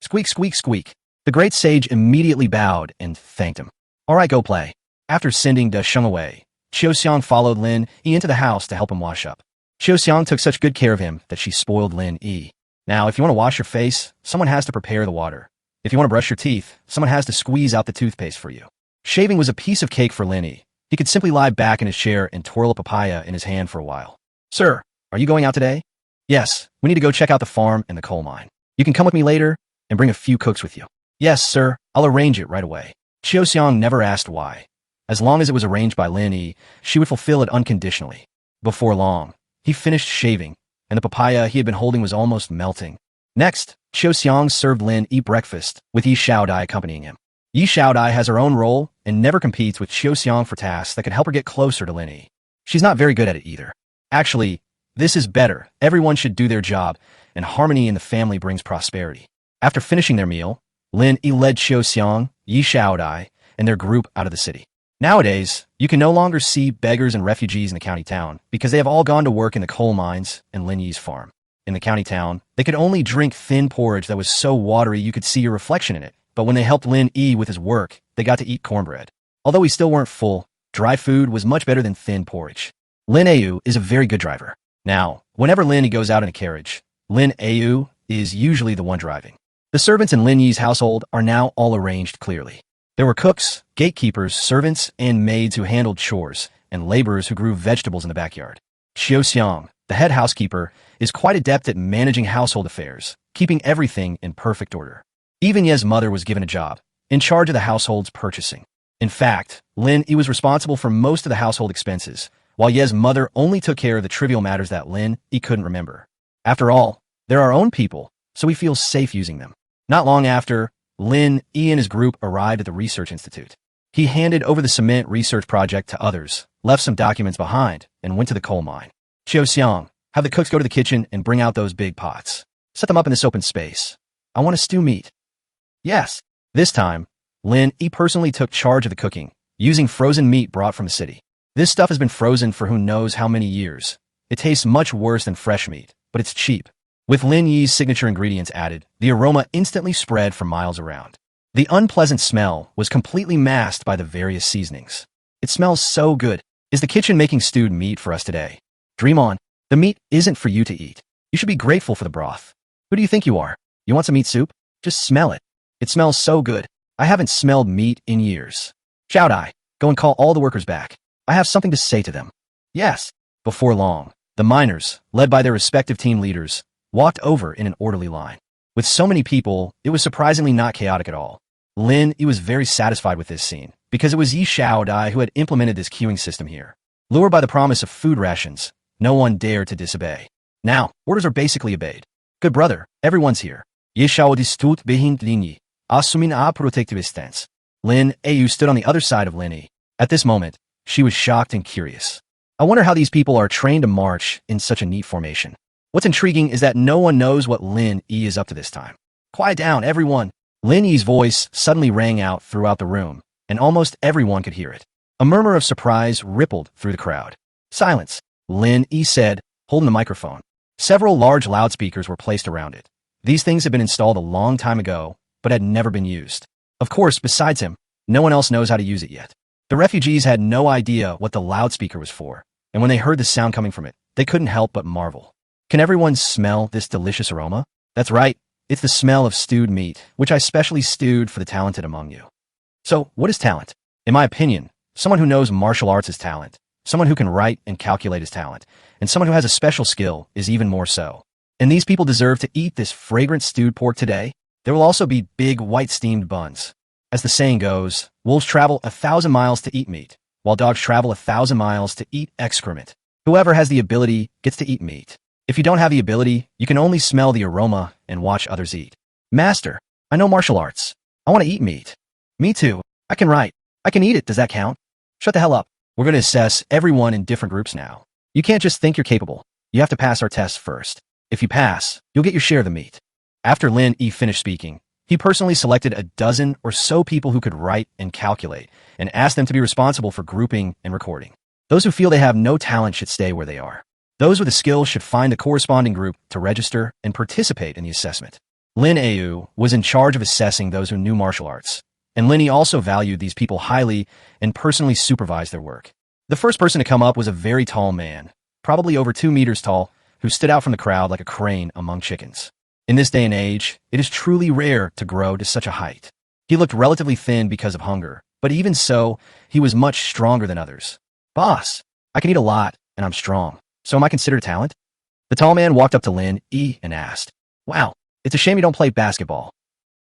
Squeak, squeak, squeak. The great sage immediately bowed and thanked him. All right, go play. After sending Da Sheng away, Xiao Xiang followed Lin Yi into the house to help him wash up. Xiao Xiang took such good care of him that she spoiled Lin Yi. Now, if you want to wash your face, someone has to prepare the water. If you want to brush your teeth, someone has to squeeze out the toothpaste for you. Shaving was a piece of cake for Lin Yi. He could simply lie back in his chair and twirl a papaya in his hand for a while. Sir, are you going out today? Yes, we need to go check out the farm and the coal mine. You can come with me later and bring a few cooks with you. Yes, sir, I'll arrange it right away. Xiao Xiang never asked why. As long as it was arranged by Lin Yi, she would fulfill it unconditionally. Before long, he finished shaving, and the papaya he had been holding was almost melting. Next, Xiao Xiang served Lin Yi breakfast, with Yi Shaodai accompanying him. Yi Shaodai has her own role and never competes with Xiao Xiang for tasks that could help her get closer to Lin Yi. She's not very good at it either. Actually, this is better. Everyone should do their job, and harmony in the family brings prosperity. After finishing their meal, Lin Yi led Xiao Xiang, Yi Shaodai, and their group out of the city. Nowadays, you can no longer see beggars and refugees in the county town because they have all gone to work in the coal mines and Lin Yi's farm. In the county town, they could only drink thin porridge that was so watery you could see your reflection in it. But when they helped Lin Yi with his work, they got to eat cornbread. Although we still weren't full, dry food was much better than thin porridge. Lin Yi is a very good driver. Now, whenever Lin Yi goes out in a carriage, Lin Yi is usually the one driving. The servants in Lin Yi's household are now all arranged clearly. There were cooks, gatekeepers, servants, and maids who handled chores, and laborers who grew vegetables in the backyard. Xiao Xiang, the head housekeeper, is quite adept at managing household affairs, keeping everything in perfect order. Even Ye's mother was given a job, in charge of the household's purchasing. In fact, Lin Yi was responsible for most of the household expenses, while Ye's mother only took care of the trivial matters that Lin Yi couldn't remember. After all, they're our own people, so we feel safe using them. Not long after, Lin Yi and his group arrived at the research institute. He handed over the cement research project to others, left some documents behind, and went to the coal mine. Xiao Xiang, have the cooks go to the kitchen and bring out those big pots. Set them up in this open space. I want to stew meat. Yes. This time, Lin Yi personally took charge of the cooking, using frozen meat brought from the city. This stuff has been frozen for who knows how many years. It tastes much worse than fresh meat, but it's cheap. With Lin Yi's signature ingredients added, the aroma instantly spread for miles around. The unpleasant smell was completely masked by the various seasonings. It smells so good. Is the kitchen making stewed meat for us today? Dream on. The meat isn't for you to eat. You should be grateful for the broth. Who do you think you are? You want some meat soup? Just smell it. It smells so good. I haven't smelled meat in years. Shaodai, go and call all the workers back. I have something to say to them. Yes. Before long, the miners, led by their respective team leaders, walked over in an orderly line. With so many people, it was surprisingly not chaotic at all. Lin Yi was very satisfied with this scene, because it was Yi Shaodai who had implemented this queuing system here. Lured by the promise of food rations, no one dared to disobey. Now, orders are basically obeyed. Good brother, everyone's here. Yi Shaodai stood behind Lin Yi, assuming a protective stance. Lin Yi stood on the other side of Lin Yi. At this moment, she was shocked and curious. I wonder how these people are trained to march in such a neat formation. What's intriguing is that no one knows what Lin Yi is up to this time. Quiet down, everyone. Lin Yi's voice suddenly rang out throughout the room, and almost everyone could hear it. A murmur of surprise rippled through the crowd. Silence, Lin Yi said, holding the microphone. Several large loudspeakers were placed around it. These things had been installed a long time ago, but had never been used. Of course, besides him, no one else knows how to use it yet. The refugees had no idea what the loudspeaker was for, and when they heard the sound coming from it, they couldn't help but marvel. Can everyone smell this delicious aroma? That's right, it's the smell of stewed meat, which I specially stewed for the talented among you. So, what is talent? In my opinion, someone who knows martial arts is talent, someone who can write and calculate is talent, and someone who has a special skill is even more so. And these people deserve to eat this fragrant stewed pork today. There will also be big white steamed buns. As the saying goes, wolves travel 1,000 miles to eat meat, while dogs travel 1,000 miles to eat excrement. Whoever has the ability gets to eat meat. If you don't have the ability, you can only smell the aroma and watch others eat. Master, I know martial arts. I want to eat meat. Me too. I can write. I can eat it. Does that count? Shut the hell up. We're going to assess everyone in different groups now. You can't just think you're capable. You have to pass our tests first. If you pass, you'll get your share of the meat. After Lin Yi finished speaking, he personally selected a dozen or so people who could write and calculate, and asked them to be responsible for grouping and recording. Those who feel they have no talent should stay where they are. Those with the skills should find the corresponding group to register and participate in the assessment. Lin Yi was in charge of assessing those who knew martial arts, and Lin Yi also valued these people highly and personally supervised their work. The first person to come up was a very tall man, probably over 2 meters tall, who stood out from the crowd like a crane among chickens. In this day and age, it is truly rare to grow to such a height. He looked relatively thin because of hunger, but even so, he was much stronger than others. Boss, I can eat a lot, and I'm strong. So am I considered talent? The tall man walked up to Lin Yi and asked, Wow, it's a shame you don't play basketball.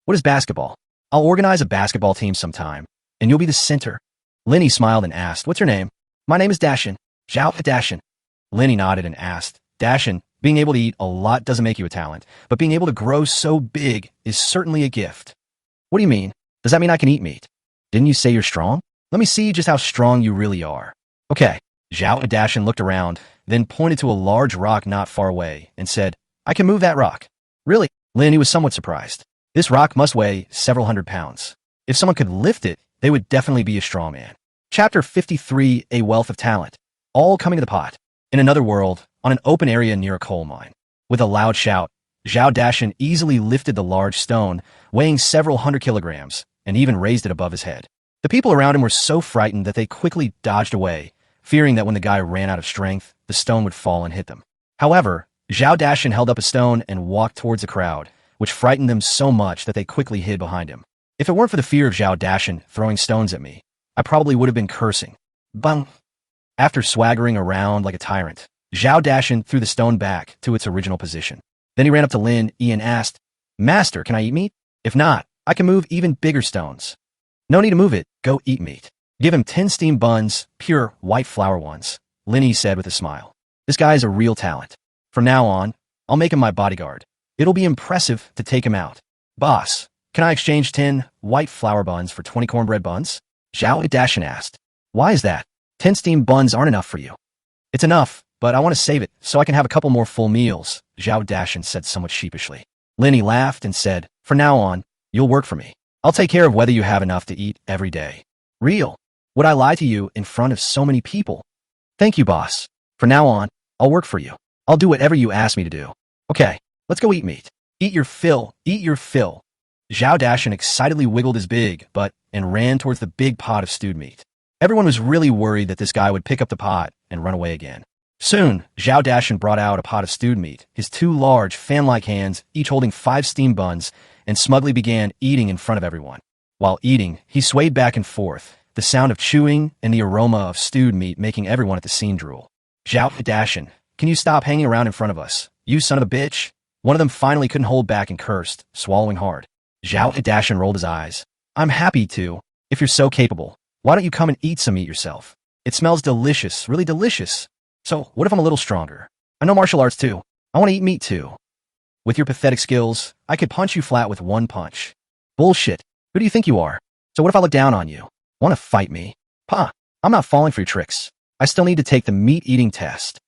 What is basketball? I'll organize a basketball team sometime, and you'll be the center. Lin Yi smiled and asked, What's your name? My name is Dashin. Zhao Dashin. Lin Yi nodded and asked, Dashin, being able to eat a lot doesn't make you a talent, but being able to grow so big is certainly a gift. What do you mean? Does that mean I can eat meat? Didn't you say you're strong? Let me see just how strong you really are. Okay. Zhao Dashin looked around, then pointed to a large rock not far away and said, I can move that rock. Really? Lin Yi was somewhat surprised. This rock must weigh several hundred pounds. If someone could lift it, they would definitely be a strong man. Chapter 53, A Wealth of Talent. All coming to the pot. In another world, on an open area near a coal mine. With a loud shout, Zhao Dashin easily lifted the large stone, weighing several hundred kilograms, and even raised it above his head. The people around him were so frightened that they quickly dodged away, fearing that when the guy ran out of strength, the stone would fall and hit them. However, Zhao Dashin held up a stone and walked towards the crowd, which frightened them so much that they quickly hid behind him. If it weren't for the fear of Zhao Dashin throwing stones at me, I probably would have been cursing. Bung! After swaggering around like a tyrant, Zhao Dashin threw the stone back to its original position. Then he ran up to Lin Yi and asked, Master, can I eat meat? If not, I can move even bigger stones. No need to move it, go eat meat. Give him 10 steamed buns, pure white flour ones, Lin Yi said with a smile. This guy is a real talent. From now on, I'll make him my bodyguard. It'll be impressive to take him out. Boss, can I exchange 10 white flour buns for 20 cornbread buns? Zhao Dashin asked. Why is that? 10 steamed buns aren't enough for you. It's enough, but I want to save it so I can have a couple more full meals, Zhao Dashin said somewhat sheepishly. Lin Yi laughed and said, From now on, you'll work for me. I'll take care of whether you have enough to eat every day. Real. Would I lie to you in front of so many people? Thank you, boss. From now on, I'll work for you. I'll do whatever you ask me to do. Okay, let's go eat meat. Eat your fill, eat your fill. Zhao Dashin excitedly wiggled his big butt and ran towards the big pot of stewed meat. Everyone was really worried that this guy would pick up the pot and run away again. Soon, Zhao Dashin brought out a pot of stewed meat, his 2 large, fan-like hands, each holding 5 steamed buns, and smugly began eating in front of everyone. While eating, he swayed back and forth, the sound of chewing and the aroma of stewed meat making everyone at the scene drool. Zhao Dashin, can you stop hanging around in front of us? You son of a bitch. One of them finally couldn't hold back and cursed, swallowing hard. Zhao Dashin rolled his eyes. I'm happy to. If you're so capable, why don't you come and eat some meat yourself? It smells delicious, really delicious. So, what if I'm a little stronger? I know martial arts too. I want to eat meat too. With your pathetic skills, I could punch you flat with one punch. Bullshit. Who do you think you are? So what if I look down on you? Want to fight me? Pa, I'm not falling for your tricks. I still need to take the meat-eating test.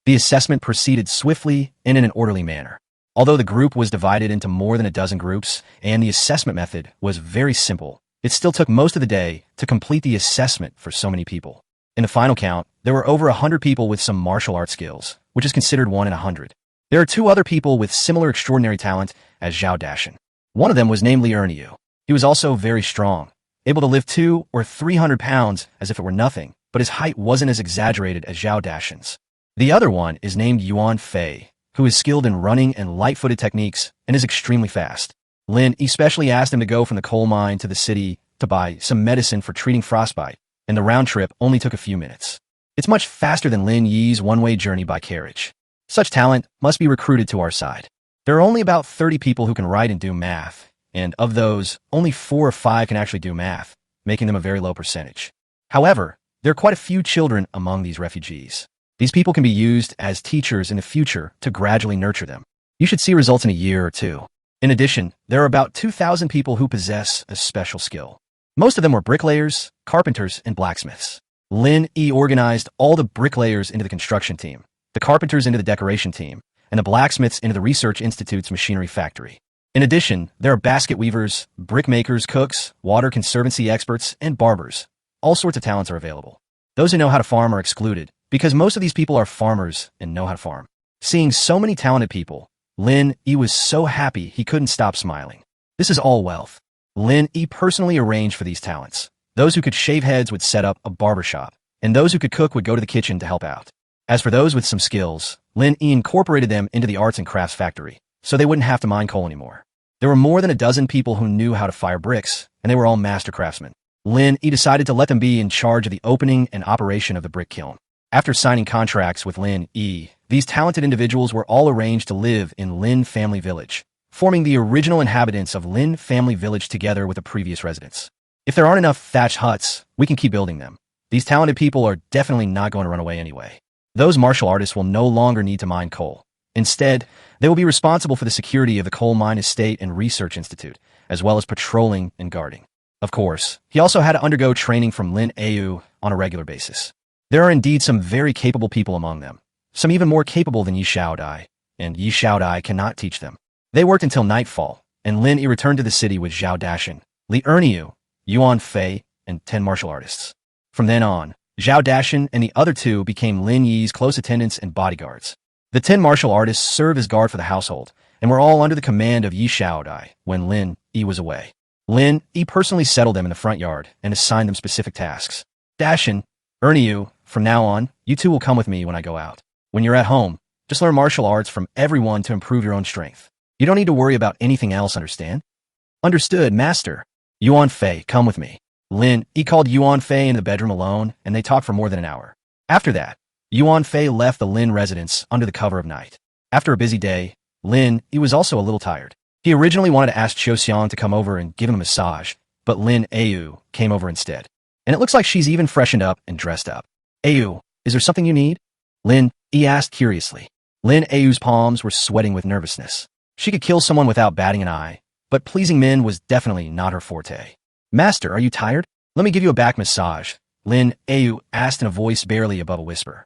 The assessment proceeded swiftly and in an orderly manner. Although the group was divided into more than a dozen groups, and the assessment method was very simple, it still took most of the day to complete the assessment for so many people. In the final count, there were over 100 people with some martial arts skills, which is considered 1 in 100. There are 2 other people with similar extraordinary talent as Zhao Dashin. One of them was named Lin Yi. He was also very strong, able to lift 200 or 300 pounds as if it were nothing, but his height wasn't as exaggerated as Zhao Dashin's. The other one is named Yuan Fei, who is skilled in running and light-footed techniques and is extremely fast. Lin especially asked him to go from the coal mine to the city to buy some medicine for treating frostbite, and the round trip only took a few minutes. It's much faster than Lin Yi's one-way journey by carriage. Such talent must be recruited to our side. There are only about 30 people who can write and do math, and of those, only 4 or 5 can actually do math, making them a very low percentage. However, there are quite a few children among these refugees. These people can be used as teachers in the future to gradually nurture them. You should see results in a year or 2. In addition, there are about 2,000 people who possess a special skill. Most of them were bricklayers, carpenters, and blacksmiths. Lin Yi organized all the bricklayers into the construction team, the carpenters into the decoration team, and the blacksmiths into the Research Institute's machinery factory. In addition, there are basket weavers, brick makers, cooks, water conservancy experts, and barbers. All sorts of talents are available. Those who know how to farm are excluded, because most of these people are farmers and know how to farm. Seeing so many talented people, Lin Yi was so happy he couldn't stop smiling. This is all wealth. Lin Yi personally arranged for these talents. Those who could shave heads would set up a barber shop, and those who could cook would go to the kitchen to help out. As for those with some skills, Lin Yi incorporated them into the arts and crafts factory, so they wouldn't have to mine coal anymore. There were more than a dozen people who knew how to fire bricks, and they were all master craftsmen. Lin Yi decided to let them be in charge of the opening and operation of the brick kiln. After signing contracts with Lin Yi, these talented individuals were all arranged to live in Lin Family Village, forming the original inhabitants of Lin Family Village together with the previous residents. If there aren't enough thatched huts, we can keep building them. These talented people are definitely not going to run away anyway. Those martial artists will no longer need to mine coal. Instead, they will be responsible for the security of the Coal Mine Estate and Research Institute, as well as patrolling and guarding. Of course, he also had to undergo training from Lin Yi on a regular basis. There are indeed some very capable people among them, some even more capable than Yi Xiaodai, and Yi Xiaodai cannot teach them. They worked until nightfall, and Lin Yi returned to the city with Zhao Dashan, Li Erniu, Yuan Fei, and 10 martial artists. From then on, Zhao Dashan and the other 2 became Lin Yi's close attendants and bodyguards. The 10 martial artists served as guard for the household, and were all under the command of Yi Xiaodai when Lin Yi was away. Lin Yi personally settled them in the front yard and assigned them specific tasks. Dashan, Erniu, from now on, you 2 will come with me when I go out. When you're at home, just learn martial arts from everyone to improve your own strength. You don't need to worry about anything else, understand? Understood, master. Yuan Fei, come with me. Lin Yi called Yuan Fei in the bedroom alone, and they talked for more than an hour. After that, Yuan Fei left the Lin residence under the cover of night. After a busy day, Lin Yi was also a little tired. He originally wanted to ask Qiu Xiang to come over and give him a massage, but Lin Yi came over instead. And it looks like she's even freshened up and dressed up. Yi, is there something you need? Lin Yi asked curiously. Lin Yi's palms were sweating with nervousness. She could kill someone without batting an eye, but pleasing men was definitely not her forte. Master, are you tired? Let me give you a back massage, Lin Yi asked in a voice barely above a whisper.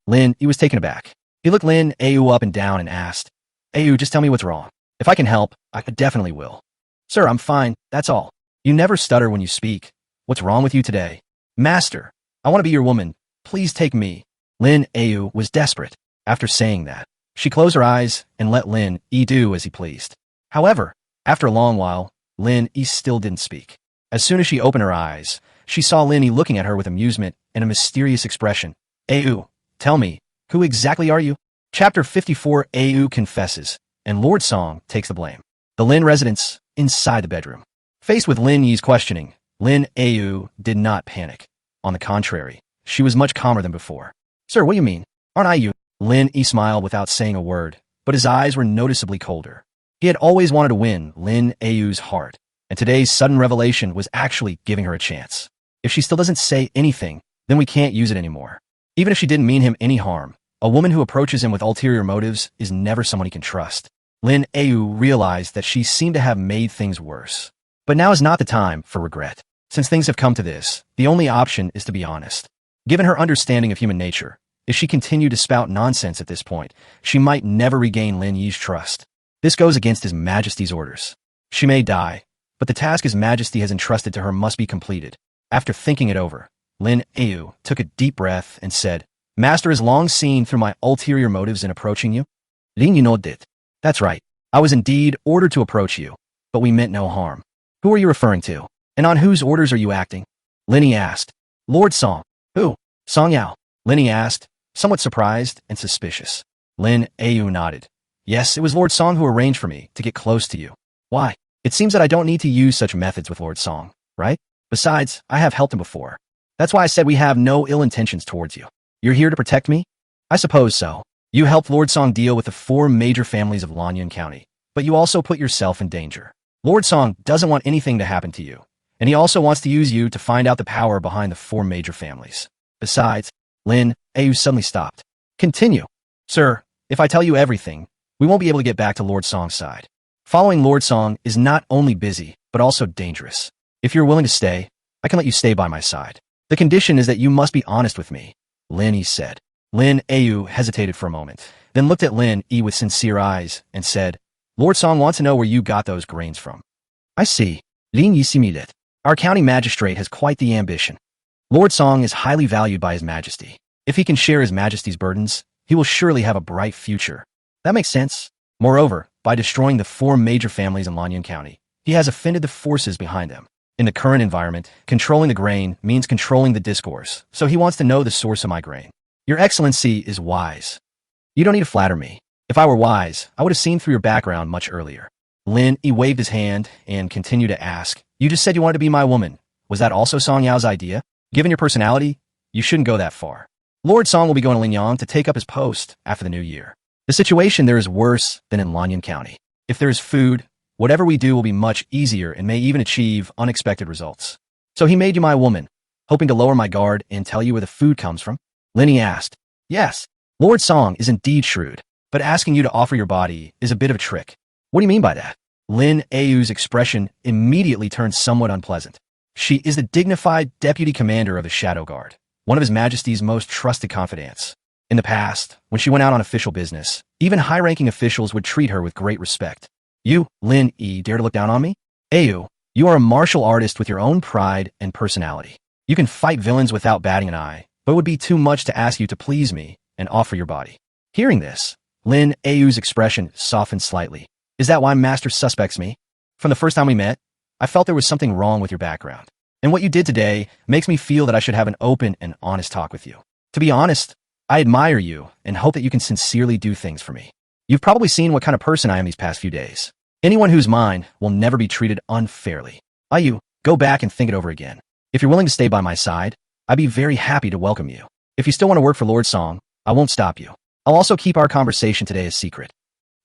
Lin Yi was taken aback. He looked Lin Yi up and down and asked, Yi, just tell me what's wrong. If I can help, I definitely will. Sir, I'm fine, that's all. You never stutter when you speak. What's wrong with you today? Master, I want to be your woman. Please take me. Lin Yi was desperate. After saying that, she closed her eyes and let Lin Yi do as he pleased. However, after a long while, Lin Yi still didn't speak. As soon as she opened her eyes, she saw Lin Yi looking at her with amusement and a mysterious expression. Yi, tell me, who exactly are you? Chapter 54. Yi confesses, and Lord Song takes the blame. The Lin residence, inside the bedroom. Faced with Lin Yi's questioning, Lin Yi did not panic. On the contrary, she was much calmer than before. Sir, what do you mean? Aren't I you? Lin Yi smiled without saying a word, but his eyes were noticeably colder. He had always wanted to win Lin Yi's heart, and today's sudden revelation was actually giving her a chance. If she still doesn't say anything, then we can't use it anymore. Even if she didn't mean him any harm, a woman who approaches him with ulterior motives is never someone he can trust. Lin Yi realized that she seemed to have made things worse. But now is not the time for regret. Since things have come to this, the only option is to be honest. Given her understanding of human nature, if she continued to spout nonsense at this point, she might never regain Lin Yi's trust. This goes against His Majesty's orders. She may die, but the task His Majesty has entrusted to her must be completed. After thinking it over, Lin Yi took a deep breath and said, Master has long seen through my ulterior motives in approaching you. Lin Yi nodded. That's right. I was indeed ordered to approach you, but we meant no harm. Who are you referring to? And on whose orders are you acting? Lin Yi asked. Lord Song. Who? Song Yao. Lin Yi asked, somewhat surprised and suspicious. Lin Yi nodded. Yes, it was Lord Song who arranged for me to get close to you. Why? It seems that I don't need to use such methods with Lord Song, right? Besides, I have helped him before. That's why I said we have no ill intentions towards you. You're here to protect me? I suppose so. You helped Lord Song deal with the 4 major families of Lanyan County, but you also put yourself in danger. Lord Song doesn't want anything to happen to you, and he also wants to use you to find out the power behind the 4 major families. Besides, Lin Yi suddenly stopped. Continue. Sir, if I tell you everything, we won't be able to get back to Lord Song's side. Following Lord Song is not only busy, but also dangerous. If you're willing to stay, I can let you stay by my side. The condition is that you must be honest with me, Lin Yi said. Lin Yi hesitated for a moment, then looked at Lin Yi with sincere eyes and said, Lord Song wants to know where you got those grains from. I see. Lin Yi similed. Our county magistrate has quite the ambition. Lord Song is highly valued by His Majesty. If he can share His Majesty's burdens, he will surely have a bright future. That makes sense. Moreover, by destroying the 4 major families in Lanyan County, he has offended the forces behind them. In the current environment, controlling the grain means controlling the discourse, so he wants to know the source of my grain. Your Excellency is wise. You don't need to flatter me. If I were wise, I would have seen through your background much earlier. Lin Yi waved his hand and continued to ask, You just said you wanted to be my woman. Was that also Song Yao's idea? Given your personality, you shouldn't go that far. Lord Song will be going to Linyang to take up his post after the new year. The situation there is worse than in Lanyan County. If there is food, whatever we do will be much easier and may even achieve unexpected results. So he made you my woman, hoping to lower my guard and tell you where the food comes from? Lin Yi asked. Yes, Lord Song is indeed shrewd, but asking you to offer your body is a bit of a trick. What do you mean by that? Lin Yi's expression immediately turned somewhat unpleasant. She is the dignified deputy commander of the Shadow Guard, one of His Majesty's most trusted confidants. In the past, when she went out on official business, even high-ranking officials would treat her with great respect. You, Lin Yi, dare to look down on me? Ayu, you are a martial artist with your own pride and personality. You can fight villains without batting an eye, but it would be too much to ask you to please me and offer your body. Hearing this, Lin Yi's expression softened slightly. Is that why Master suspects me? From the first time we met, I felt there was something wrong with your background. And what you did today makes me feel that I should have an open and honest talk with you. To be honest, I admire you and hope that you can sincerely do things for me. You've probably seen what kind of person I am these past few days. Anyone who's mine will never be treated unfairly. Ayu, go back and think it over again. If you're willing to stay by my side, I'd be very happy to welcome you. If you still want to work for Lord Song, I won't stop you. I'll also keep our conversation today a secret.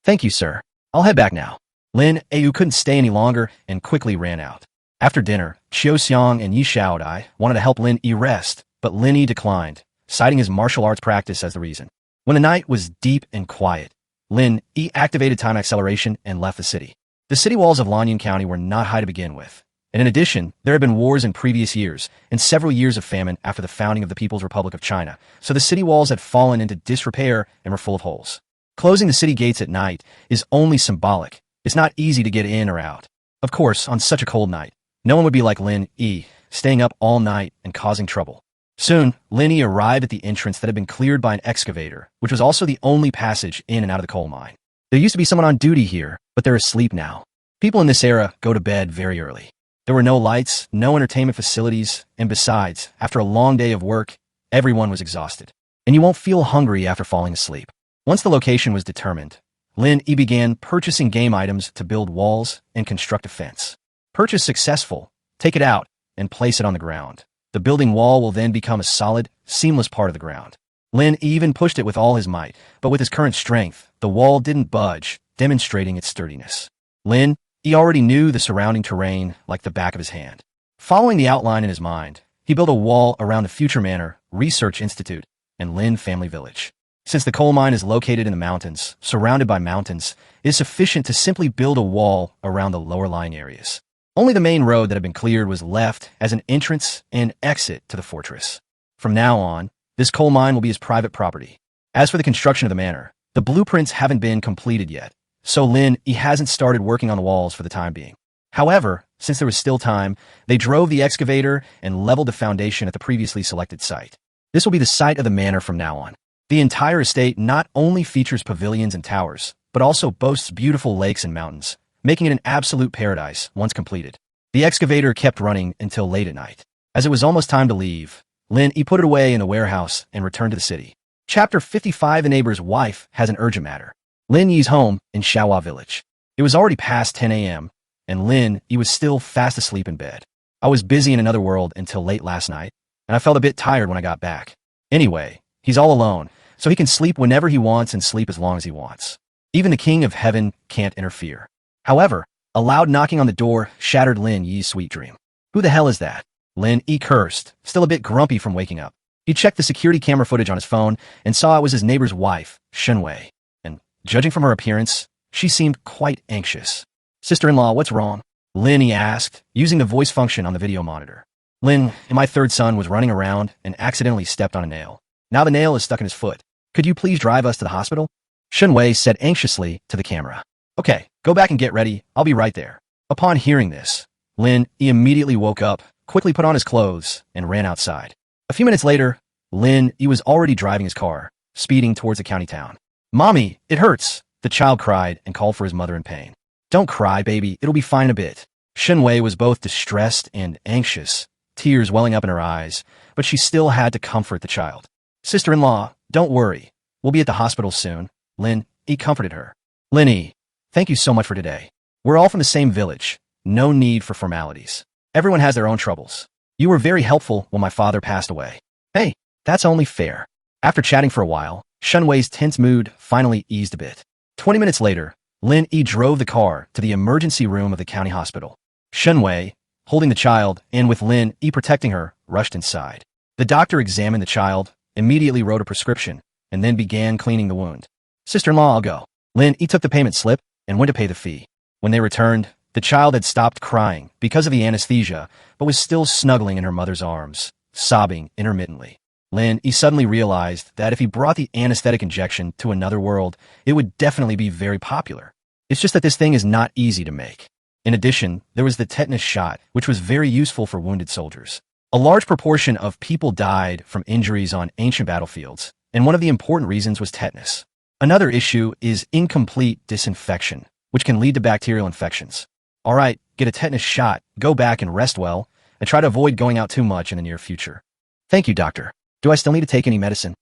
Thank you, sir. I'll head back now. Lin Yi couldn't stay any longer and quickly ran out. After dinner, Qiu Xiang and Yi Shaodai wanted to help Lin Yi rest, but Lin Yi declined, citing his martial arts practice as the reason. When the night was deep and quiet, Lin Yi activated time acceleration and left the city. The city walls of Lanyan County were not high to begin with, and in addition, there had been wars in previous years and several years of famine after the founding of the People's Republic of China, so the city walls had fallen into disrepair and were full of holes. Closing the city gates at night is only symbolic. It's not easy to get in or out. Of course, on such a cold night, no one would be like Lin Yi, staying up all night and causing trouble. Soon, Lin Yi arrived at the entrance that had been cleared by an excavator, which was also the only passage in and out of the coal mine. There used to be someone on duty here, but they're asleep now. People in this era go to bed very early. There were no lights, no entertainment facilities, and besides, after a long day of work, everyone was exhausted. And you won't feel hungry after falling asleep. Once the location was determined, Lin Yi began purchasing game items to build walls and construct a fence. Purchase successful, take it out, and place it on the ground. The building wall will then become a solid, seamless part of the ground. Lin even pushed it with all his might, but with his current strength, the wall didn't budge, demonstrating its sturdiness. Lin Yi already knew the surrounding terrain like the back of his hand. Following the outline in his mind, he built a wall around the Future Manor, Research Institute, and Lin Family Village. Since the coal mine is located in the mountains, surrounded by mountains, it is sufficient to simply build a wall around the lower-lying areas. Only the main road that had been cleared was left as an entrance and exit to the fortress. From now on, this coal mine will be his private property. As for the construction of the manor, the blueprints haven't been completed yet, so Lin Yi hasn't started working on the walls for the time being. However, since there was still time, they drove the excavator and leveled the foundation at the previously selected site. This will be the site of the manor from now on. The entire estate not only features pavilions and towers, but also boasts beautiful lakes and mountains, making it an absolute paradise once completed. The excavator kept running until late at night. As it was almost time to leave, Lin Yi put it away in the warehouse and returned to the city. Chapter 55. The neighbor's wife has an urgent matter. Lin Yi's home in Shaohua village. It was already past 10 a.m., and Lin Yi was still fast asleep in bed. I was busy in another world until late last night, and I felt a bit tired when I got back. Anyway, he's all alone, so he can sleep whenever he wants and sleep as long as he wants. Even the king of heaven can't interfere. However, a loud knocking on the door shattered Lin Yi's sweet dream. Who the hell is that? Lin Yi cursed, still a bit grumpy from waking up. He checked the security camera footage on his phone and saw it was his neighbor's wife, Shenwei. And, judging from her appearance, she seemed quite anxious. Sister-in-law, what's wrong? Lin Yi asked, using the voice function on the video monitor. Lin, my third son was running around and accidentally stepped on a nail. Now the nail is stuck in his foot. Could you please drive us to the hospital? Shenwei said anxiously to the camera. Okay, go back and get ready. I'll be right there. Upon hearing this, Lin Yi immediately woke up, quickly put on his clothes, and ran outside. A few minutes later, Lin Yi was already driving his car, speeding towards the county town. Mommy, it hurts, the child cried and called for his mother in pain. Don't cry, baby, it'll be fine in a bit. Shenwei was both distressed and anxious, tears welling up in her eyes, but she still had to comfort the child. Sister-in-law, don't worry. We'll be at the hospital soon. Lin Yi comforted her. Lin Yi, thank you so much for today. We're all from the same village. No need for formalities. Everyone has their own troubles. You were very helpful when my father passed away. Hey, that's only fair. After chatting for a while, Shenwei's tense mood finally eased a bit. 20 minutes later, Lin Yi drove the car to the emergency room of the county hospital. Shenwei, holding the child and with Lin Yi protecting her, rushed inside. The doctor examined the child, immediately wrote a prescription, and then began cleaning the wound. Sister-in-law, I'll go. Lin Yi took the payment slip and went to pay the fee. When they returned, the child had stopped crying because of the anesthesia, but was still snuggling in her mother's arms, sobbing intermittently. Lin Yi suddenly realized that if he brought the anesthetic injection to another world, it would definitely be very popular. It's just that this thing is not easy to make. In addition, there was the tetanus shot, which was very useful for wounded soldiers. A large proportion of people died from injuries on ancient battlefields, and one of the important reasons was tetanus. Another issue is incomplete disinfection, which can lead to bacterial infections. All right, get a tetanus shot, go back and rest well, and try to avoid going out too much in the near future. Thank you, doctor. Do I still need to take any medicine?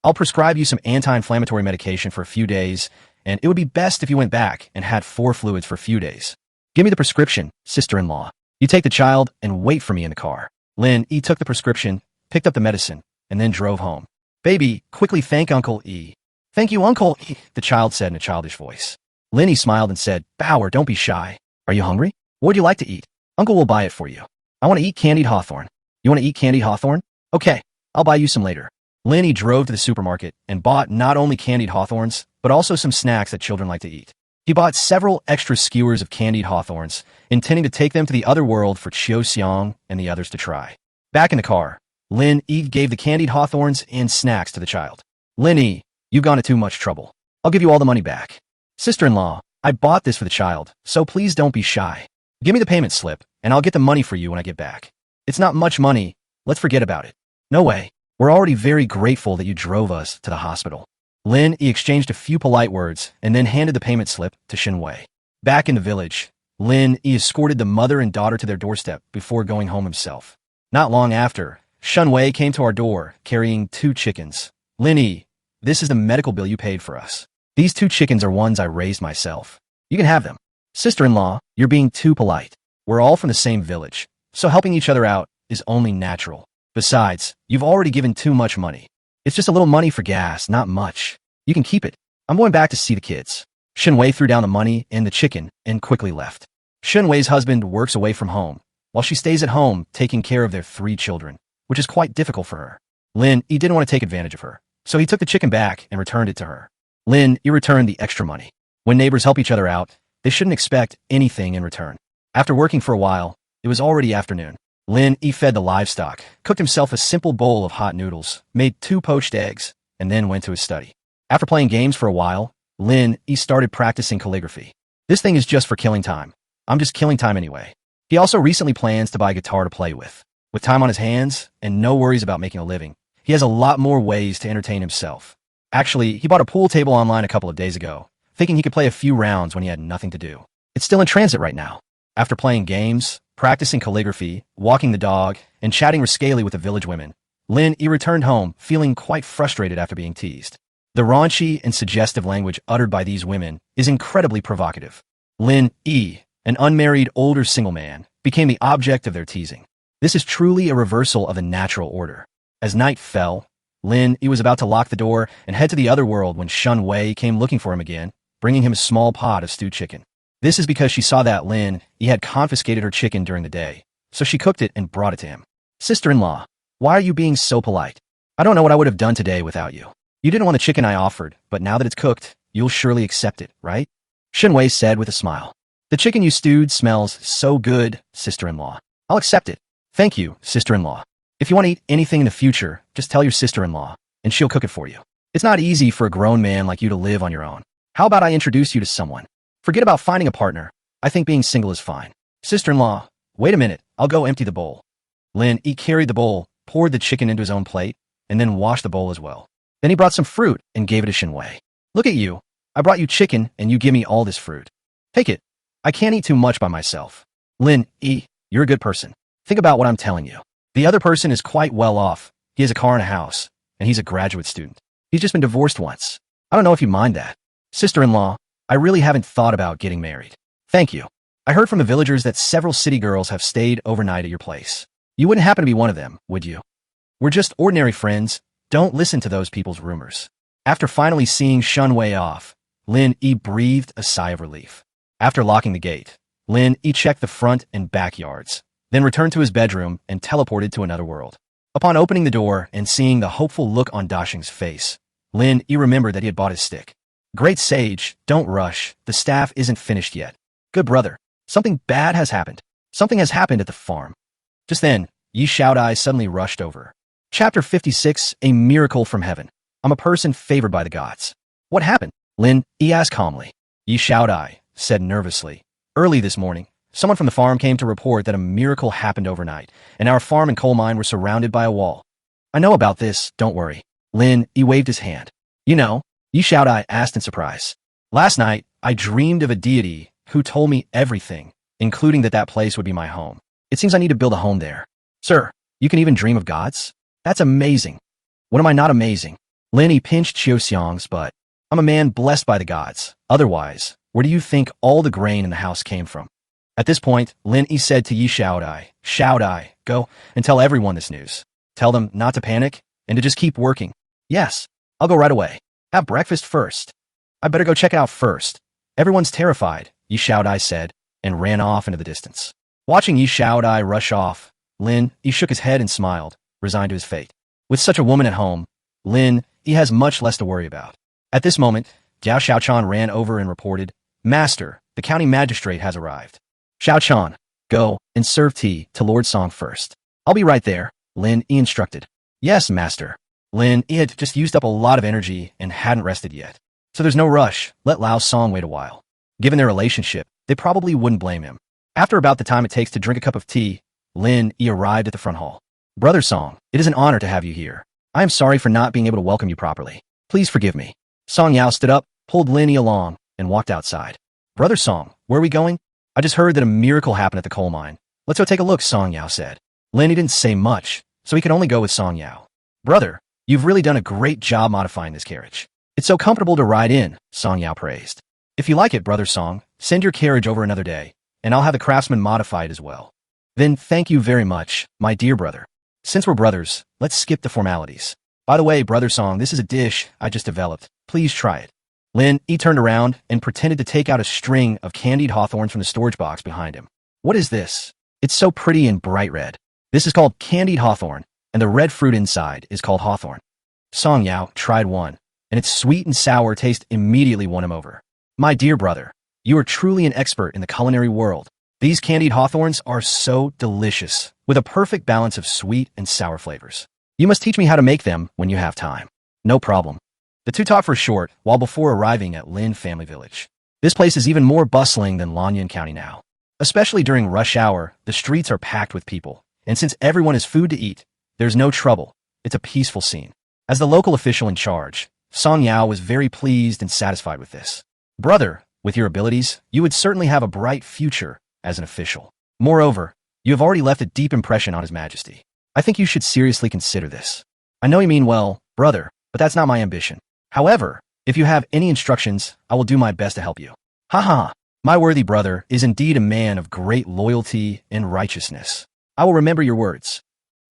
I'll prescribe you some anti-inflammatory medication for a few days, and it would be best if you went back and had 4 fluids for a few days. Give me the prescription, sister-in-law. You take the child and wait for me in the car. Lin Yi took the prescription, picked up the medicine, and then drove home. Baby, quickly thank Uncle Yi. Thank you, Uncle Yi, the child said in a childish voice. Lin Yi smiled and said, Bower, don't be shy. Are you hungry? What would you like to eat? Uncle will buy it for you. I want to eat candied hawthorn. You want to eat candied hawthorn? Okay, I'll buy you some later. Lin Yi drove to the supermarket and bought not only candied hawthorns, but also some snacks that children like to eat. He bought several extra skewers of candied hawthorns, intending to take them to the other world for Chiu Xiang and the others to try. Back in the car, Lin Yi gave the candied hawthorns and snacks to the child. Lin Yi, you've gone to too much trouble. I'll give you all the money back. Sister-in-law, I bought this for the child, so please don't be shy. Give me the payment slip, and I'll get the money for you when I get back. It's not much money. Let's forget about it. No way. We're already very grateful that you drove us to the hospital. Lin Yi exchanged a few polite words and then handed the payment slip to Shenwei. Back in the village, Lin Yi escorted the mother and daughter to their doorstep before going home himself. Not long after, Shenwei came to our door carrying 2 chickens. Lin Yi, this is the medical bill you paid for us. These 2 chickens are ones I raised myself. You can have them. Sister-in-law, you're being too polite. We're all from the same village, so helping each other out is only natural. Besides, you've already given too much money. It's just a little money for gas, not much. You can keep it. I'm going back to see the kids. Shenwei threw down the money and the chicken and quickly left. Shenwei's husband works away from home, while she stays at home taking care of their 3 children, which is quite difficult for her. Lin Yi didn't want to take advantage of her, so he took the chicken back and returned it to her. Lin Yi returned the extra money. When neighbors help each other out, they shouldn't expect anything in return. After working for a while, it was already afternoon. Lin Yi fed the livestock, cooked himself a simple bowl of hot noodles, made 2 poached eggs, and then went to his study. After playing games for a while, Lin Yi started practicing calligraphy. This thing is just for killing time. I'm just killing time anyway. He also recently plans to buy a guitar to play with. With time on his hands and no worries about making a living, he has a lot more ways to entertain himself. Actually, he bought a pool table online a couple of days ago, thinking he could play a few rounds when he had nothing to do. It's still in transit right now. After playing games, practicing calligraphy, walking the dog, and chatting risquely with the village women, Lin Yi returned home, feeling quite frustrated after being teased. The raunchy and suggestive language uttered by these women is incredibly provocative. Lin Yi, an unmarried older single man, became the object of their teasing. This is truly a reversal of the natural order. As night fell, Lin Yi was about to lock the door and head to the other world when Shun Wei came looking for him again, bringing him a small pot of stewed chicken. This is because she saw that Lin Yi had confiscated her chicken during the day, so she cooked it and brought it to him. Sister-in-law, why are you being so polite? I don't know what I would have done today without you. You didn't want the chicken I offered, but now that it's cooked, you'll surely accept it, right? Shun Wei said with a smile. The chicken you stewed smells so good, sister-in-law. I'll accept it. Thank you, sister-in-law. If you want to eat anything in the future, just tell your sister-in-law, and she'll cook it for you. It's not easy for a grown man like you to live on your own. How about I introduce you to someone? Forget about finding a partner. I think being single is fine. Sister-in-law, wait a minute. I'll go empty the bowl. Lin Yi carried the bowl, poured the chicken into his own plate, and then washed the bowl as well. Then he brought some fruit and gave it to Shun Wei. Look at you. I brought you chicken, and you give me all this fruit. Take it. I can't eat too much by myself. Lin Yi, you're a good person. Think about what I'm telling you. The other person is quite well off. He has a car and a house, and he's a graduate student. He's just been divorced once. I don't know if you mind that. Sister-in-law, I really haven't thought about getting married. Thank you. I heard from the villagers that several city girls have stayed overnight at your place. You wouldn't happen to be one of them, would you? We're just ordinary friends. Don't listen to those people's rumors. After finally seeing Shun Wei off, Lin Yi breathed a sigh of relief. After locking the gate, Lin Yi checked the front and backyards, then returned to his bedroom and teleported to another world. Upon opening the door and seeing the hopeful look on Dashing's face, Lin Yi remembered that he had bought his stick. Great sage, don't rush. The staff isn't finished yet. Good brother, something bad has happened. Something has happened at the farm. Just then, Yi Xiaodai suddenly rushed over. Chapter 56, A Miracle from Heaven. I'm a person favored by the gods. What happened? Lin Yi asked calmly. Yi Xiaodai said nervously. Early this morning, someone from the farm came to report that a miracle happened overnight, and our farm and coal mine were surrounded by a wall. I know about this, don't worry. Lin Yi waved his hand. You know, Yi Xiaodai asked in surprise. Last night, I dreamed of a deity who told me everything, including that place would be my home. It seems I need to build a home there. Sir, you can even dream of gods? That's amazing. What am I not amazing? Lin Yi pinched Xiaoxiang's butt. I'm a man blessed by the gods. Otherwise, where do you think all the grain in the house came from? At this point, Lin Yi said to Yi Xiaodai, Xiaodai, go and tell everyone this news. Tell them not to panic and to just keep working. Yes, I'll go right away. Have breakfast first. I better go check it out first. Everyone's terrified, Yi Xiaodai said, and ran off into the distance. Watching Yi Xiaodai rush off, Lin Yi shook his head and smiled, resigned to his fate. With such a woman at home, Lin Yi has much less to worry about. At this moment, Jiao Xiaochan ran over and reported, Master, the county magistrate has arrived. Xiaochan, go and serve tea to Lord Song first. I'll be right there, Lin Yi instructed. Yes, Master. Lin Yi had just used up a lot of energy and hadn't rested yet. So there's no rush, let Lao Song wait a while. Given their relationship, they probably wouldn't blame him. After about the time it takes to drink a cup of tea, Lin Yi arrived at the front hall. Brother Song, it is an honor to have you here. I am sorry for not being able to welcome you properly. Please forgive me. Song Yao stood up, pulled Lin Yi along, and walked outside. Brother Song, where are we going? I just heard that a miracle happened at the coal mine. Let's go take a look, Song Yao said. Lin Yi didn't say much, so he could only go with Song Yao. Brother, you've really done a great job modifying this carriage. It's so comfortable to ride in, Song Yao praised. If you like it, Brother Song, send your carriage over another day, and I'll have the craftsman modify it as well. Then thank you very much, my dear brother. Since we're brothers, let's skip the formalities. By the way, Brother Song, this is a dish I just developed. Please try it. Lin Yi turned around and pretended to take out a string of candied hawthorns from the storage box behind him. What is this? It's so pretty and bright red. This is called candied hawthorn, and the red fruit inside is called hawthorn. Song Yao tried one, and its sweet and sour taste immediately won him over. My dear brother, you are truly an expert in the culinary world. These candied hawthorns are so delicious, with a perfect balance of sweet and sour flavors. You must teach me how to make them when you have time. No problem. The two talked for short while before arriving at Lin Family Village. This place is even more bustling than Lanyan County now. Especially during rush hour, the streets are packed with people, and since everyone has food to eat, there's no trouble. It's a peaceful scene. As the local official in charge, Song Yao was very pleased and satisfied with this. Brother, with your abilities, you would certainly have a bright future as an official. Moreover, you have already left a deep impression on His Majesty. I think you should seriously consider this. I know you mean well, brother, but that's not my ambition. However, if you have any instructions, I will do my best to help you. Haha, my worthy brother is indeed a man of great loyalty and righteousness. I will remember your words.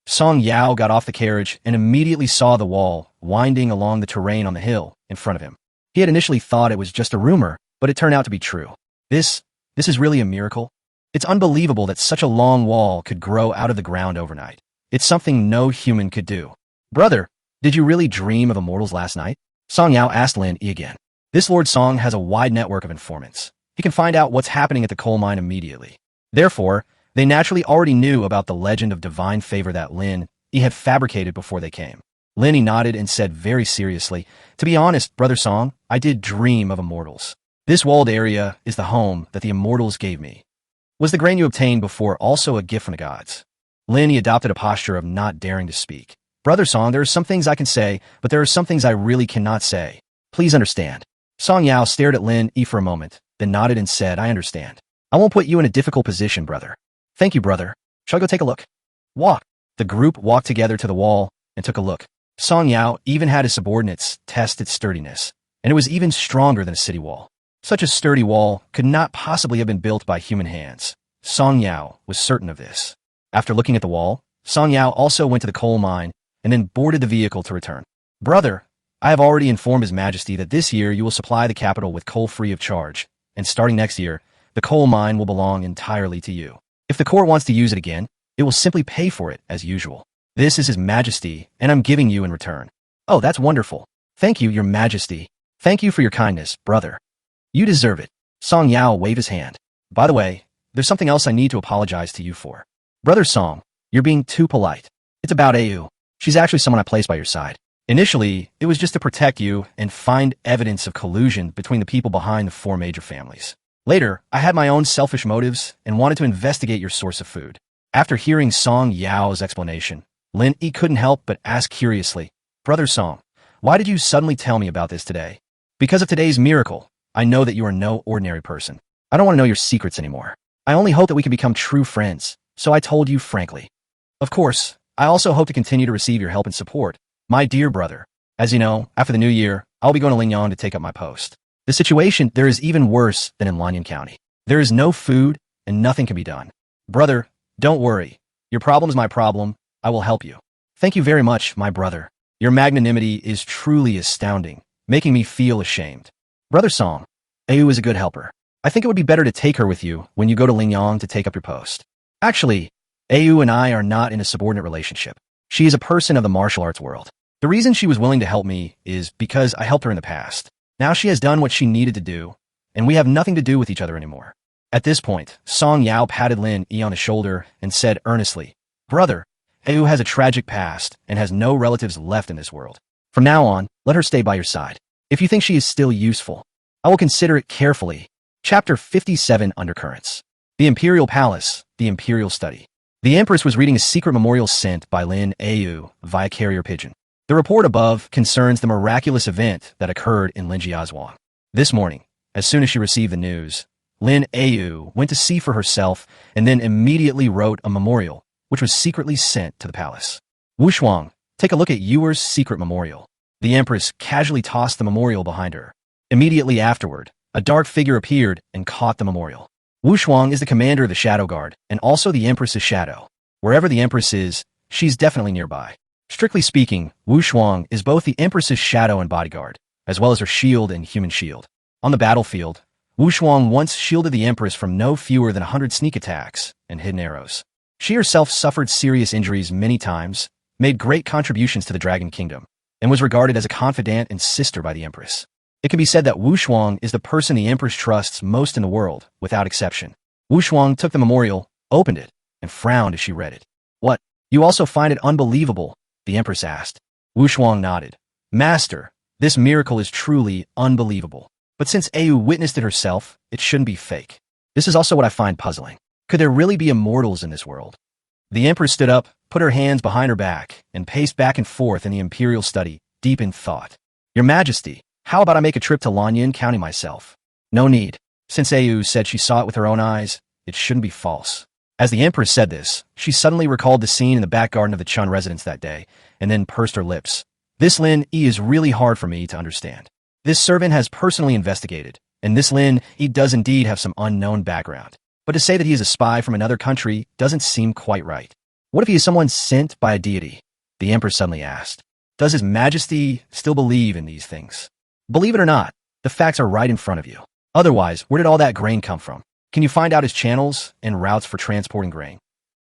Song Yao got off the carriage and immediately saw the wall winding along the terrain on the hill in front of him. He had initially thought it was just a rumor, but it turned out to be true. This is really a miracle. It's unbelievable that such a long wall could grow out of the ground overnight. It's something no human could do. Brother, did you really dream of immortals last night? Song Yao asked Lin Yi again. This Lord Song has a wide network of informants. He can find out what's happening at the coal mine immediately. Therefore, they naturally already knew about the legend of divine favor that Lin Yi had fabricated before they came. Lin Yi nodded and said very seriously, "To be honest, Brother Song, I did dream of immortals. This walled area is the home that the immortals gave me. Was the grain you obtained before also a gift from the gods?" Lin Yi adopted a posture of not daring to speak. "Brother Song, there are some things I can say, but there are some things I really cannot say. Please understand." Song Yao stared at Lin Yi for a moment, then nodded and said, "I understand. I won't put you in a difficult position, brother." "Thank you, brother. Shall I go take a look?" "Walk." The group walked together to the wall and took a look. Song Yao even had his subordinates test its sturdiness, and it was even stronger than a city wall. Such a sturdy wall could not possibly have been built by human hands. Song Yao was certain of this. After looking at the wall, Song Yao also went to the coal mine and then boarded the vehicle to return. "Brother, I have already informed His Majesty that this year you will supply the capital with coal free of charge, and starting next year, the coal mine will belong entirely to you. If the court wants to use it again, it will simply pay for it as usual. This is His Majesty, and I'm giving you in return." "Oh, that's wonderful. Thank you, Your Majesty. Thank you for your kindness, brother. You deserve it." Song Yao waved his hand. "By the way, there's something else I need to apologize to you for. Brother Song, you're being too polite. It's about Au. She's actually someone I placed by your side. Initially, it was just to protect you and find evidence of collusion between the people behind the four major families. Later, I had my own selfish motives and wanted to investigate your source of food." After hearing Song Yao's explanation, Lin Yi couldn't help but ask curiously, "Brother Song, why did you suddenly tell me about this today?" "Because of today's miracle. I know that you are no ordinary person. I don't want to know your secrets anymore. I only hope that we can become true friends, so I told you frankly. Of course, I also hope to continue to receive your help and support, my dear brother. As you know, after the new year, I'll be going to Lingyang to take up my post. The situation there is even worse than in Lanyan County. There is no food, and nothing can be done. Brother, don't worry. Your problem is my problem. I will help you." "Thank you very much, my brother. Your magnanimity is truly astounding, making me feel ashamed. Brother Song, Au is a good helper. I think it would be better to take her with you when you go to Lingyang to take up your post. Actually, Au and I are not in a subordinate relationship. She is a person of the martial arts world. The reason she was willing to help me is because I helped her in the past. Now she has done what she needed to do, and we have nothing to do with each other anymore." At this point, Song Yao patted Lin Yi on the shoulder and said earnestly, "Brother, Au has a tragic past and has no relatives left in this world. From now on, let her stay by your side. If you think she is still useful, I will consider it carefully." Chapter 57 Undercurrents. The Imperial Palace, the Imperial Study. The Empress was reading a secret memorial sent by Lin Au via carrier pigeon. The report above concerns the miraculous event that occurred in Linjiazhuang. This morning, as soon as she received the news, Lin Au went to see for herself and then immediately wrote a memorial, which was secretly sent to the palace. "Wu Shuang, take a look at Yuer's secret memorial." The Empress casually tossed the memorial behind her. Immediately afterward, a dark figure appeared and caught the memorial. Wu Shuang is the commander of the Shadow Guard and also the Empress's shadow. Wherever the Empress is, she's definitely nearby. Strictly speaking, Wu Shuang is both the Empress's shadow and bodyguard, as well as her shield and human shield. On the battlefield, Wu Shuang once shielded the Empress from no fewer than 100 sneak attacks and hidden arrows. She herself suffered serious injuries many times, made great contributions to the Dragon Kingdom, and was regarded as a confidant and sister by the Empress. It can be said that Wu Shuang is the person the Empress trusts most in the world, without exception. Wu Shuang took the memorial, opened it, and frowned as she read it. "What? You also find it unbelievable?" the Empress asked. Wu Shuang nodded. "Master, this miracle is truly unbelievable. But since Au witnessed it herself, it shouldn't be fake. This is also what I find puzzling. Could there really be immortals in this world?" The Empress stood up, put her hands behind her back, and paced back and forth in the imperial study, deep in thought. "Your Majesty, how about I make a trip to Lanyan County myself?" "No need. Since Au said she saw it with her own eyes, it shouldn't be false." As the Empress said this, she suddenly recalled the scene in the back garden of the Chun residence that day, and then pursed her lips. This Lin Yi is really hard for me to understand. This servant has personally investigated, and this Lin Yi does indeed have some unknown background. But to say that he is a spy from another country doesn't seem quite right. What if he is someone sent by a deity? The Empress suddenly asked. Does His Majesty still believe in these things? Believe it or not, the facts are right in front of you. Otherwise, where did all that grain come from? Can you find out his channels and routes for transporting grain?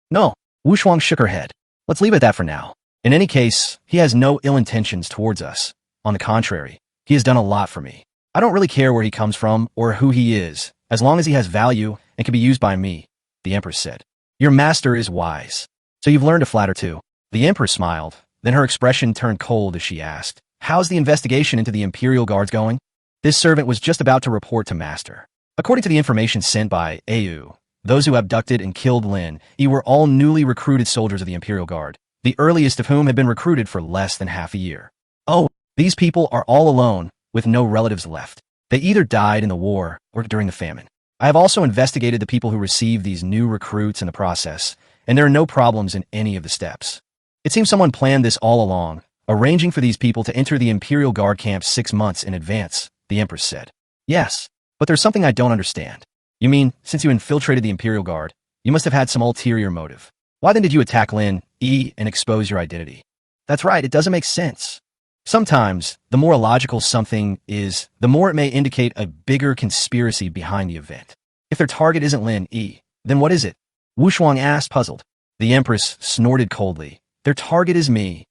No. Wu Shuang shook her head. Let's leave it at that for now. In any case, he has no ill intentions towards us. On the contrary, he has done a lot for me. I don't really care where he comes from or who he is, as long as he has value and can be used by me, the Empress said. Your master is wise. So you've learned to flatter too. The Empress smiled, then her expression turned cold as she asked, how's the investigation into the Imperial Guards going? This servant was just about to report to Master. According to the information sent by Au, those who abducted and killed Lin Yi were all newly recruited soldiers of the Imperial Guard, the earliest of whom had been recruited for less than half a year. Oh, these people are all alone, with no relatives left. They either died in the war or during the famine. I have also investigated the people who received these new recruits in the process, and there are no problems in any of the steps. It seems someone planned this all along, arranging for these people to enter the Imperial Guard camp 6 months in advance, the Empress said. Yes, but there's something I don't understand. You mean, since you infiltrated the Imperial Guard, you must have had some ulterior motive. Why then did you attack Lin Yi and expose your identity? That's right, it doesn't make sense. Sometimes, the more illogical something is, the more it may indicate a bigger conspiracy behind the event. If their target isn't Lin Yi, then what is it? Wu Shuang asked, puzzled. The Empress snorted coldly. Their target is me.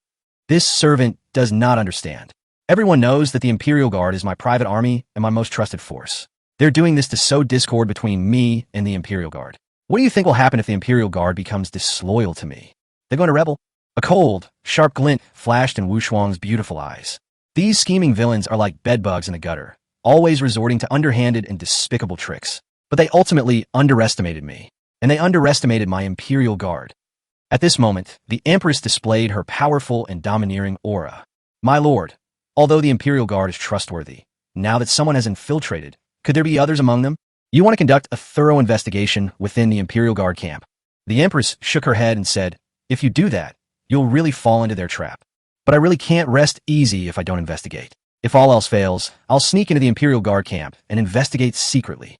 This servant does not understand. Everyone knows that the Imperial Guard is my private army and my most trusted force. They're doing this to sow discord between me and the Imperial Guard. What do you think will happen if the Imperial Guard becomes disloyal to me? They're going to rebel? A cold, sharp glint flashed in Wu Shuang's beautiful eyes. These scheming villains are like bedbugs in the gutter, always resorting to underhanded and despicable tricks. But they ultimately underestimated me, and they underestimated my Imperial Guard. At this moment, the Empress displayed her powerful and domineering aura. My lord, although the Imperial Guard is trustworthy, now that someone has infiltrated, could there be others among them? You want to conduct a thorough investigation within the Imperial Guard camp. The Empress shook her head and said, if you do that, you'll really fall into their trap. But I really can't rest easy if I don't investigate. If all else fails, I'll sneak into the Imperial Guard camp and investigate secretly.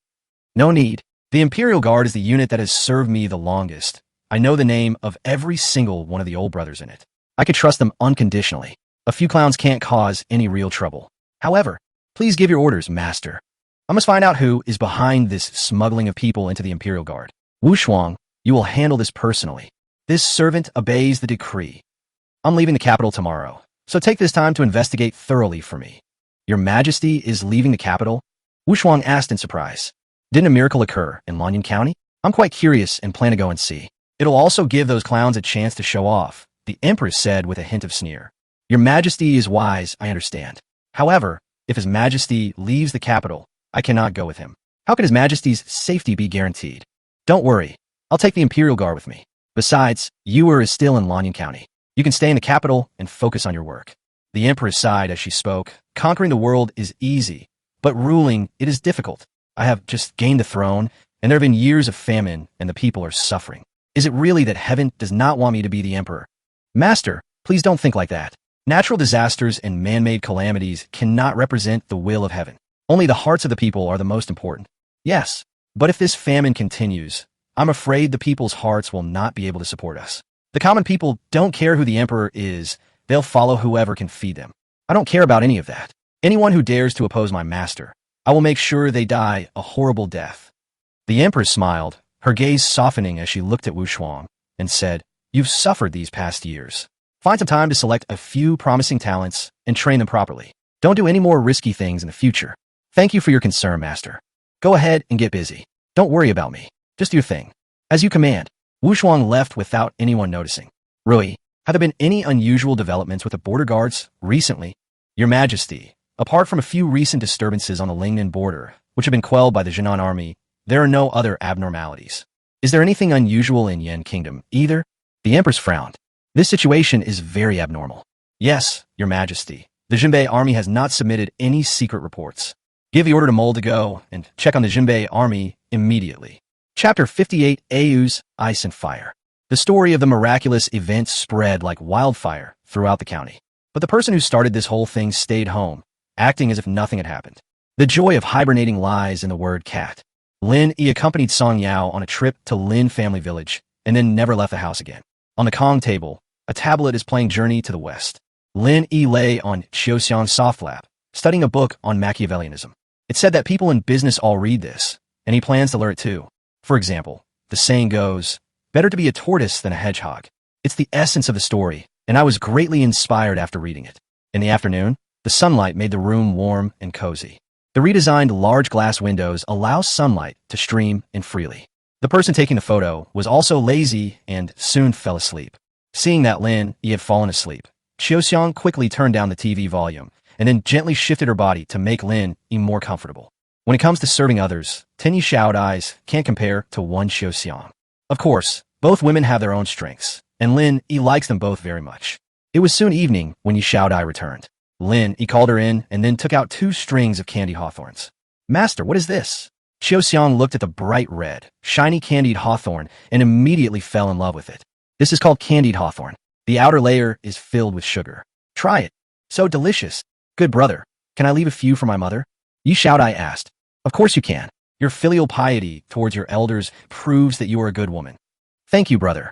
No need. The Imperial Guard is the unit that has served me the longest. I know the name of every single one of the old brothers in it. I could trust them unconditionally. A few clowns can't cause any real trouble. However, please give your orders, Master. I must find out who is behind this smuggling of people into the Imperial Guard. Wu Shuang, you will handle this personally. This servant obeys the decree. I'm leaving the capital tomorrow, so take this time to investigate thoroughly for me. Your Majesty is leaving the capital? Wu Shuang asked in surprise. Didn't a miracle occur in Lin Yi County? I'm quite curious and plan to go and see. It'll also give those clowns a chance to show off, the Empress said with a hint of sneer. Your Majesty is wise, I understand. However, if His Majesty leaves the capital, I cannot go with him. How can His Majesty's safety be guaranteed? Don't worry, I'll take the Imperial Guard with me. Besides, Yuer is still in Lin Yi County. You can stay in the capital and focus on your work. The Empress sighed as she spoke. Conquering the world is easy, but ruling it is difficult. I have just gained the throne, and there have been years of famine, and the people are suffering. Is it really that heaven does not want me to be the emperor? Master, please don't think like that. Natural disasters and man-made calamities cannot represent the will of heaven. Only the hearts of the people are the most important. Yes, but if this famine continues, I'm afraid the people's hearts will not be able to support us. The common people don't care who the emperor is. They'll follow whoever can feed them. I don't care about any of that. Anyone who dares to oppose my master, I will make sure they die a horrible death. The Empress smiled, her gaze softening as she looked at Wu Shuang, and said, You've suffered these past years. Find some time to select a few promising talents and train them properly. Don't do any more risky things in the future. Thank you for your concern, Master. Go ahead and get busy. Don't worry about me. Just do your thing. As you command. Wu Shuang left without anyone noticing. Rui, have there been any unusual developments with the border guards recently? Your Majesty, apart from a few recent disturbances on the Lingnan border, which have been quelled by the Jinan army, there are no other abnormalities. Is there anything unusual in Yan Kingdom either? The Empress frowned. This situation is very abnormal. Yes, Your Majesty. The Jinbei army has not submitted any secret reports. Give the order to Mole to go and check on the Jinbei army immediately. Chapter 58, Au's Ice and Fire. The story of the miraculous event spread like wildfire throughout the county. But the person who started this whole thing stayed home, acting as if nothing had happened. The joy of hibernating lies in the word cat. Lin Yi accompanied Song Yao on a trip to Lin family village and then never left the house again. On the Kong table, a tablet is playing Journey to the West. Lin Yi lay on Xiaoxiang's soft lap, studying a book on Machiavellianism. It said that people in business all read this, and he plans to learn it too. For example, the saying goes, better to be a tortoise than a hedgehog. It's the essence of the story, and I was greatly inspired after reading it. In the afternoon, the sunlight made the room warm and cozy. The redesigned large glass windows allow sunlight to stream in freely. The person taking the photo was also lazy and soon fell asleep. Seeing that Lin Yi had fallen asleep, Xiaoxiang quickly turned down the TV volume and then gently shifted her body to make Lin Yi more comfortable. When it comes to serving others, 10 Yi Shaodai's can't compare to one Xiaoxiang. Of course, both women have their own strengths, and Lin Yi likes them both very much. It was soon evening when Yi Shaodai returned. Lin Yi called her in and then took out 2 strings of candy hawthorns. Master, what is this? Xiaoxiang looked at the bright red, shiny candied hawthorn and immediately fell in love with it. This is called candied hawthorn. The outer layer is filled with sugar. Try it. So delicious. Good brother, can I leave a few for my mother? Yi Shaodai asked. Of course you can. Your filial piety towards your elders proves that you are a good woman. Thank you, brother.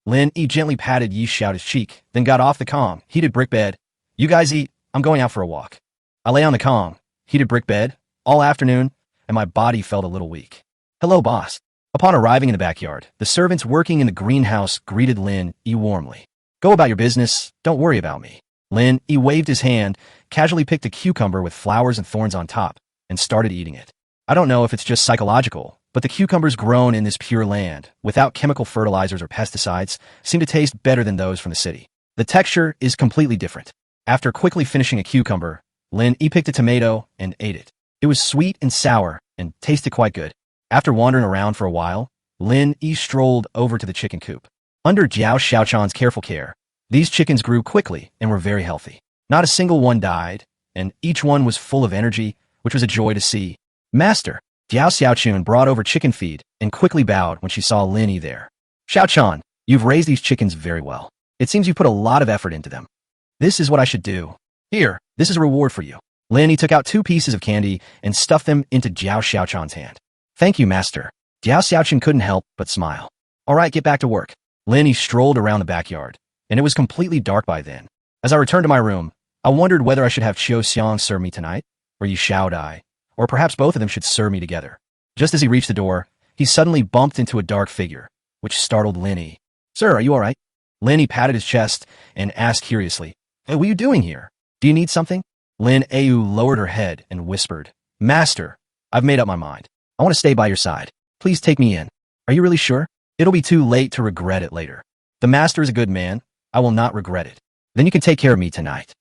Lin Yi gently patted Yi Shaodai's cheek, then got off the calm, heated brick bed. You guys eat. I'm going out for a walk. I lay on the calm, heated brick bed, all afternoon, and my body felt a little weak. Hello, boss. Upon arriving in the backyard, the servants working in the greenhouse greeted Lin Yi warmly. Go about your business. Don't worry about me. Lin Yi waved his hand, casually picked a cucumber with flowers and thorns on top, and started eating it. I don't know if it's just psychological, but the cucumbers grown in this pure land, without chemical fertilizers or pesticides, seem to taste better than those from the city. The texture is completely different. After quickly finishing a cucumber, Lin Yi picked a tomato and ate it. It was sweet and sour and tasted quite good. After wandering around for a while, Lin Yi strolled over to the chicken coop. Under Jiao Xiaochan's careful care, these chickens grew quickly and were very healthy. Not a single one died, and each one was full of energy, which was a joy to see. Master, Jiao Xiaochun brought over chicken feed and quickly bowed when she saw Lin Yi there. Xiaochan, you've raised these chickens very well. It seems you put a lot of effort into them. This is what I should do. Here, this is a reward for you. Lin Yi took out 2 pieces of candy and stuffed them into Jiao Xiaochan's hand. Thank you, master. Jiao Xiaochun couldn't help but smile. All right, get back to work. Lin Yi strolled around the backyard, and it was completely dark by then. As I returned to my room, I wondered whether I should have Xiaoxiang serve me tonight, or Yi Shaodai, or perhaps both of them should serve me together. Just as he reached the door, he suddenly bumped into a dark figure, which startled Lin Yi. Sir, are you all right? Lin Yi patted his chest and asked curiously, Hey, what are you doing here? Do you need something? Lin Yi lowered her head and whispered, Master, I've made up my mind. I want to stay by your side. Please take me in. Are you really sure? It'll be too late to regret it later. The master is a good man. I will not regret it. Then you can take care of me tonight.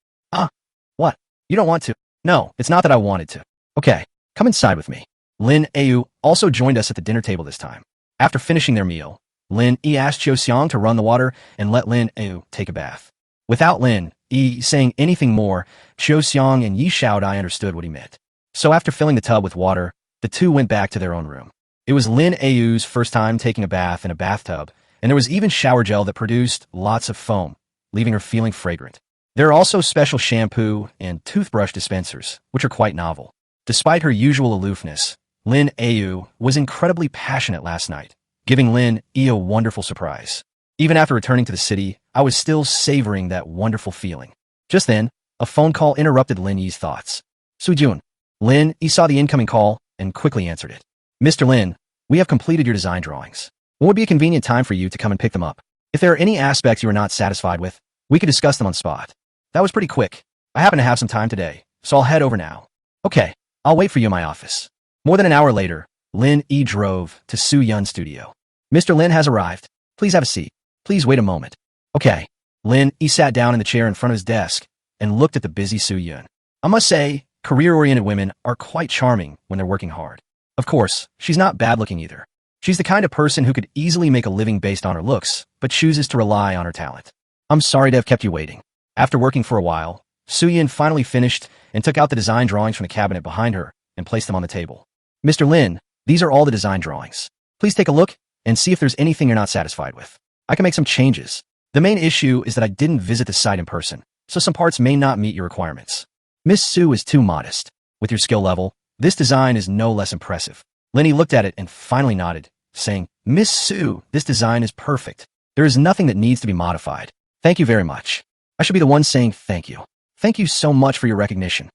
What? You don't want to? No, it's not that I wanted to. Okay, come inside with me. Lin Yi also joined us at the dinner table this time. After finishing their meal, Lin Yi asked Xiaoxiang to run the water and let Lin Yi take a bath. Without Lin Yi saying anything more, Xiaoxiang and Yi Shaodai understood what he meant. So after filling the tub with water, the two went back to their own room. It was Lin Yi's first time taking a bath in a bathtub, and there was even shower gel that produced lots of foam, leaving her feeling fragrant. There are also special shampoo and toothbrush dispensers, which are quite novel. Despite her usual aloofness, Lin Yi was incredibly passionate last night, giving Lin Yi a wonderful surprise. Even after returning to the city, I was still savoring that wonderful feeling. Just then, a phone call interrupted Lin Yi's thoughts. Sujun. Lin Yi saw the incoming call and quickly answered it. Mr. Lin, we have completed your design drawings. When would be a convenient time for you to come and pick them up? If there are any aspects you are not satisfied with, we could discuss them on spot. That was pretty quick. I happen to have some time today, so I'll head over now. Okay, I'll wait for you in my office. More than an hour later, Lin Yi drove to Su Yun's studio. Mr. Lin has arrived. Please have a seat. Please wait a moment. Okay. Lin Yi sat down in the chair in front of his desk and looked at the busy Su Yun. I must say, career-oriented women are quite charming when they're working hard. Of course, she's not bad-looking either. She's the kind of person who could easily make a living based on her looks, but chooses to rely on her talent. I'm sorry to have kept you waiting. After working for a while, Su Yun finally finished and took out the design drawings from the cabinet behind her and placed them on the table. Mr. Lin, these are all the design drawings. Please take a look and see if there's anything you're not satisfied with. I can make some changes. The main issue is that I didn't visit the site in person, so some parts may not meet your requirements. Miss Su is too modest. With your skill level, this design is no less impressive. Lin Yi looked at it and finally nodded, saying, Miss Su, this design is perfect. There is nothing that needs to be modified. Thank you very much. I should be the one saying thank you. Thank you so much for your recognition.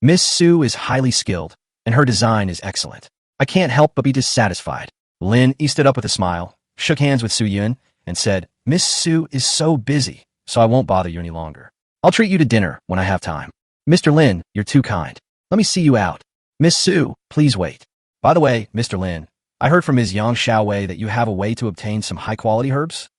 Miss Su is highly skilled, and her design is excellent. I can't help but be dissatisfied. Lin Yi stood up with a smile, shook hands with Su Yun, and said, Miss Su is so busy, so I won't bother you any longer. I'll treat you to dinner when I have time. Mr. Lin, you're too kind. Let me see you out. Miss Su, please wait. By the way, Mr. Lin, I heard from Ms. Yang Xiaowei that you have a way to obtain some high-quality herbs.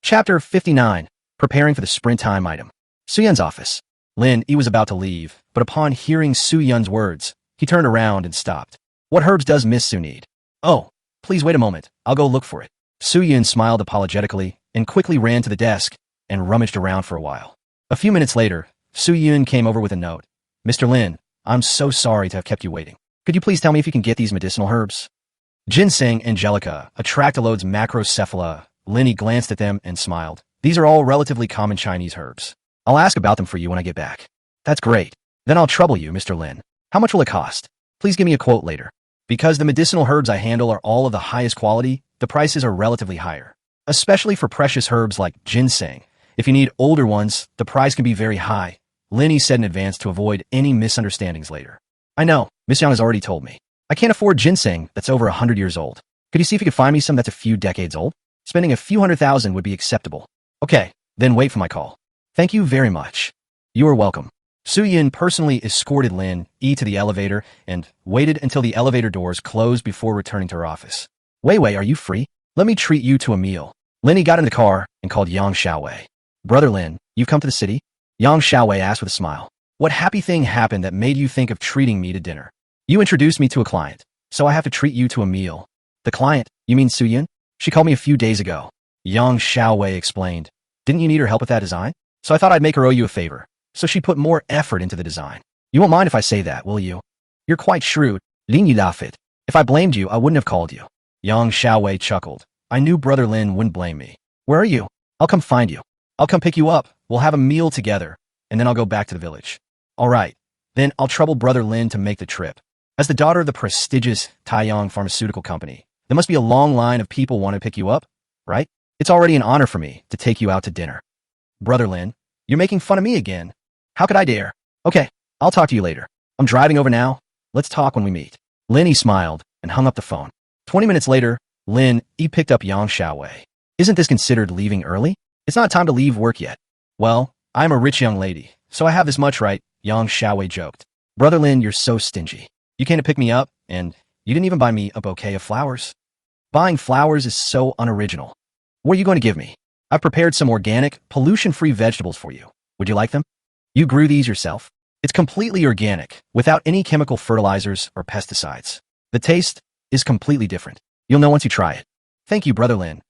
Chapter 59. Preparing for the sprint time item. Su Yun's office. Lin Yi was about to leave, but upon hearing Su Yun's words, he turned around and stopped. What herbs does Miss Su need? Oh, please wait a moment. I'll go look for it. Su Yun smiled apologetically and quickly ran to the desk and rummaged around for a while. A few minutes later, Su Yun came over with a note. Mr. Lin, I'm so sorry to have kept you waiting. Could you please tell me if you can get these medicinal herbs? Ginseng, Angelica, Atractylodes, Macrocephala. Lin Yi glanced at them and smiled. These are all relatively common Chinese herbs. I'll ask about them for you when I get back. That's great. Then I'll trouble you, Mr. Lin. How much will it cost? Please give me a quote later. Because the medicinal herbs I handle are all of the highest quality, the prices are relatively higher. Especially for precious herbs like ginseng. If you need older ones, the price can be very high. Lin Yi said in advance to avoid any misunderstandings later. I know, Miss Yang has already told me. I can't afford ginseng that's over 100 years old. Could you see if you could find me some that's a few decades old? Spending a few $100,000 would be acceptable. Okay, then wait for my call. Thank you very much. You are welcome. Su Yun personally escorted Lin Yi to the elevator and waited until the elevator doors closed before returning to her office. Wei, are you free? Let me treat you to a meal. Lin Yi got in the car and called Yang Xiaowei. Brother Lin, you've come to the city? Yang Xiaowei asked with a smile. What happy thing happened that made you think of treating me to dinner? You introduced me to a client, so I have to treat you to a meal. The client? You mean Su Yun? She called me a few days ago. Yang Xiaowei explained. Didn't you need her help with that design? So I thought I'd make her owe you a favor. So she put more effort into the design. You won't mind if I say that, will you? You're quite shrewd. Lin Yi laughed. If I blamed you, I wouldn't have called you. Yang Xiaowei chuckled. I knew Brother Lin wouldn't blame me. Where are you? I'll come find you. I'll come pick you up. We'll have a meal together, and then I'll go back to the village. All right. Then I'll trouble Brother Lin to make the trip. As the daughter of the prestigious Taiyang Pharmaceutical Company, there must be a long line of people wanting to pick you up, right? It's already an honor for me to take you out to dinner. Brother Lin, you're making fun of me again. How could I dare? Okay, I'll talk to you later. I'm driving over now. Let's talk when we meet. Lin Yi smiled and hung up the phone. 20 minutes later, Lin Yi picked up Yang Xiaowei. Isn't this considered leaving early? It's not time to leave work yet. Well, I'm a rich young lady, so I have this much right, Yang Xiaowei joked. Brother Lin, you're so stingy. You came to pick me up, and you didn't even buy me a bouquet of flowers. Buying flowers is so unoriginal. What are you going to give me? I've prepared some organic, pollution-free vegetables for you. Would you like them? You grew these yourself? It's completely organic, without any chemical fertilizers or pesticides. The taste is completely different. You'll know once you try it. Thank you, Brother Lin.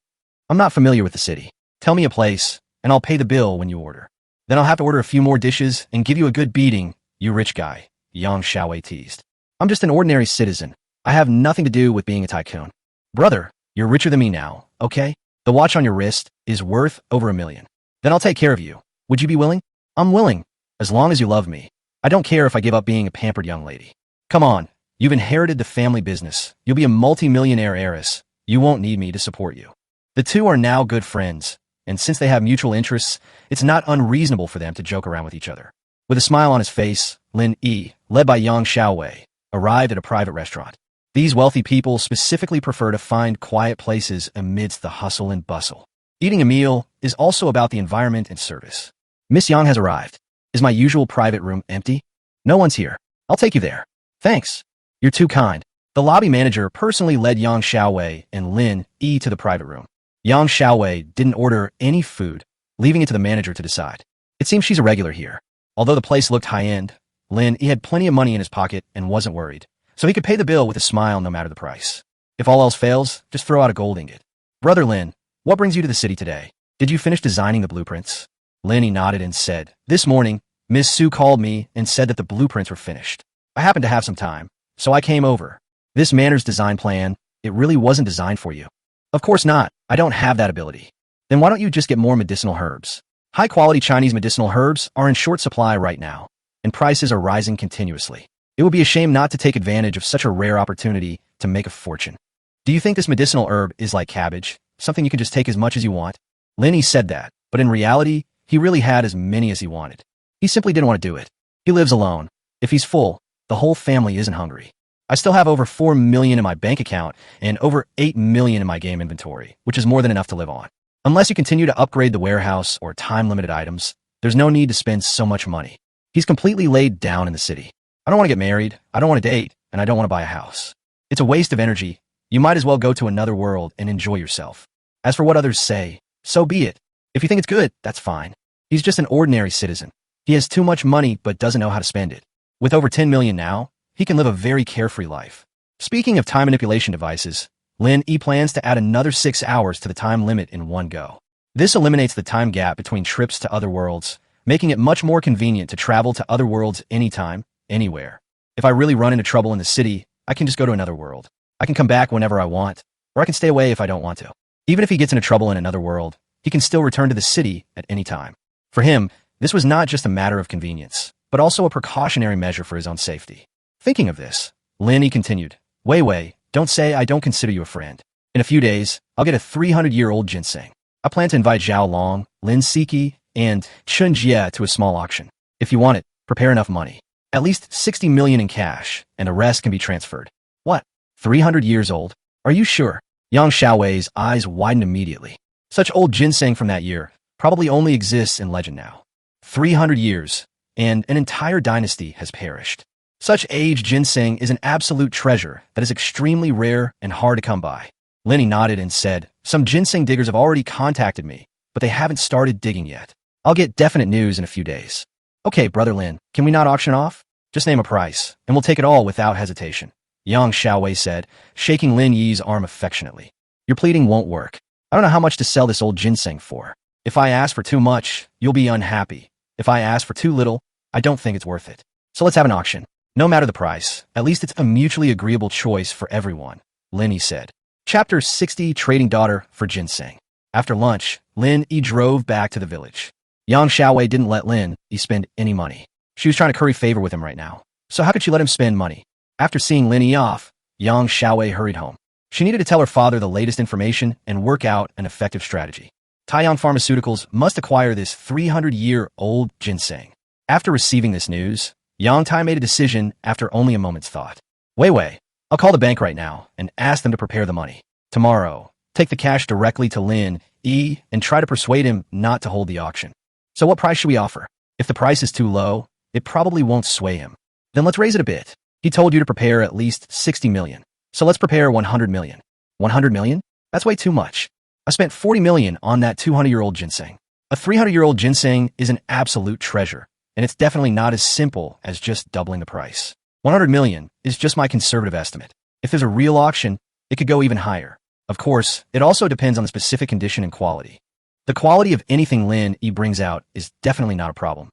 I'm not familiar with the city. Tell me a place, and I'll pay the bill when you order. Then I'll have to order a few more dishes and give you a good beating, you rich guy, Yang Xiaowei teased. I'm just an ordinary citizen. I have nothing to do with being a tycoon. Brother, you're richer than me now, okay? The watch on your wrist is worth over $1 million. Then I'll take care of you. Would you be willing? I'm willing, as long as you love me. I don't care if I give up being a pampered young lady. Come on, you've inherited the family business. You'll be a multi-millionaire heiress. You won't need me to support you. The two are now good friends, and since they have mutual interests, it's not unreasonable for them to joke around with each other. With a smile on his face, Lin Yi, led by Yang Xiaowei, arrived at a private restaurant. These wealthy people specifically prefer to find quiet places amidst the hustle and bustle. Eating a meal is also about the environment and service. Miss Yang has arrived. Is my usual private room empty? No one's here. I'll take you there. Thanks. You're too kind. The lobby manager personally led Yang Xiaowei and Lin Yi to the private room. Yang Xiaowei didn't order any food, leaving it to the manager to decide. It seems she's a regular here. Although the place looked high-end, Lin Yi had plenty of money in his pocket and wasn't worried, so he could pay the bill with a smile no matter the price. If all else fails, just throw out a gold ingot. Brother Lin, what brings you to the city today? Did you finish designing the blueprints? Lin Yi nodded and said, This morning, Miss Su called me and said that the blueprints were finished. I happened to have some time, so I came over. This manor's design plan it really wasn't designed for you. Of course not. I don't have that ability. Then why don't you just get more medicinal herbs? High-quality Chinese medicinal herbs are in short supply right now, and prices are rising continuously. It would be a shame not to take advantage of such a rare opportunity to make a fortune. Do you think this medicinal herb is like cabbage, something you can just take as much as you want? Lin Yi said that, but in reality, he really had as many as he wanted. He simply didn't want to do it. He lives alone. If he's full, the whole family isn't hungry. I still have over 4 million in my bank account and over 8 million in my game inventory, which is more than enough to live on. Unless you continue to upgrade the warehouse or time-limited items, there's no need to spend so much money. He's completely laid down in the city. I don't want to get married, I don't want to date, and I don't want to buy a house. It's a waste of energy. You might as well go to another world and enjoy yourself. As for what others say, so be it. If you think it's good, that's fine. He's just an ordinary citizen. He has too much money but doesn't know how to spend it. With over 10 million now, he can live a very carefree life. Speaking of time manipulation devices, Lin Yi plans to add another 6 hours to the time limit in one go. This eliminates the time gap between trips to other worlds, making it much more convenient to travel to other worlds anytime, anywhere. If I really run into trouble in the city, I can just go to another world. I can come back whenever I want, or I can stay away if I don't want to. Even if he gets into trouble in another world, he can still return to the city at any time. For him, this was not just a matter of convenience, but also a precautionary measure for his own safety. Thinking of this, Lin Yi continued, Wei, don't say I don't consider you a friend. In a few days, I'll get a 300-year-old ginseng. I plan to invite Zhao Long, Lin Siki, and Chun Jie to a small auction. If you want it, prepare enough money. At least 60 million in cash, and the rest can be transferred. What? 300 years old? Are you sure? Yang Xiaowei's eyes widened immediately. Such old ginseng from that year probably only exists in legend now. 300 years, and an entire dynasty has perished. Such aged ginseng is an absolute treasure that is extremely rare and hard to come by. Lin Yi nodded and said, some ginseng diggers have already contacted me, but they haven't started digging yet. I'll get definite news in a few days. Okay, Brother Lin, can we not auction off? Just name a price, and we'll take it all without hesitation. Yang Xiaowei said, shaking Lin Yi's arm affectionately. Your pleading won't work. I don't know how much to sell this old ginseng for. If I ask for too much, you'll be unhappy. If I ask for too little, I don't think it's worth it. So let's have an auction. No matter the price, at least it's a mutually agreeable choice for everyone, Lin Yi said. Chapter 60, Trading Daughter for Ginseng. After lunch, Lin Yi drove back to the village. Yang Xiaowei didn't let Lin Yi spend any money. She was trying to curry favor with him right now. So how could she let him spend money? After seeing Lin Yi off, Yang Xiaowei hurried home. She needed to tell her father the latest information and work out an effective strategy. Taiyang Pharmaceuticals must acquire this 300-year-old ginseng. After receiving this news, Yang Tai made a decision after only a moment's thought. Wei, I'll call the bank right now and ask them to prepare the money. Tomorrow, take the cash directly to Lin Yi and try to persuade him not to hold the auction. So what price should we offer? If the price is too low, it probably won't sway him. Then let's raise it a bit. He told you to prepare at least 60 million. So let's prepare 100 million. 100 million? That's way too much. I spent 40 million on that 200-year-old ginseng. A 300-year-old ginseng is an absolute treasure, and it's definitely not as simple as just doubling the price. 100 million is just my conservative estimate. If there's a real auction, it could go even higher. Of course, it also depends on the specific condition and quality. The quality of anything Lin Yi brings out is definitely not a problem.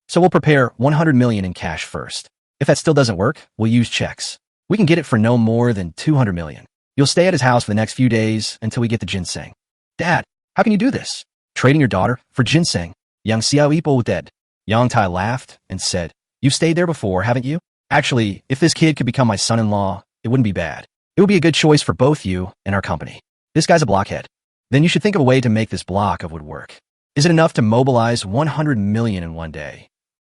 So we'll prepare 100 million in cash first. If that still doesn't work, we'll use checks. We can get it for no more than 200 million. You'll stay at his house for the next few days until we get the ginseng. Dad, how can you do this? Trading your daughter for ginseng. Yang Xiaoipo dead. Yang Tai laughed and said, you've stayed there before, haven't you? Actually, if this kid could become my son-in-law, it wouldn't be bad. It would be a good choice for both you and our company. This guy's a blockhead. Then you should think of a way to make this block of wood work. Is it enough to mobilize 100 million in one day?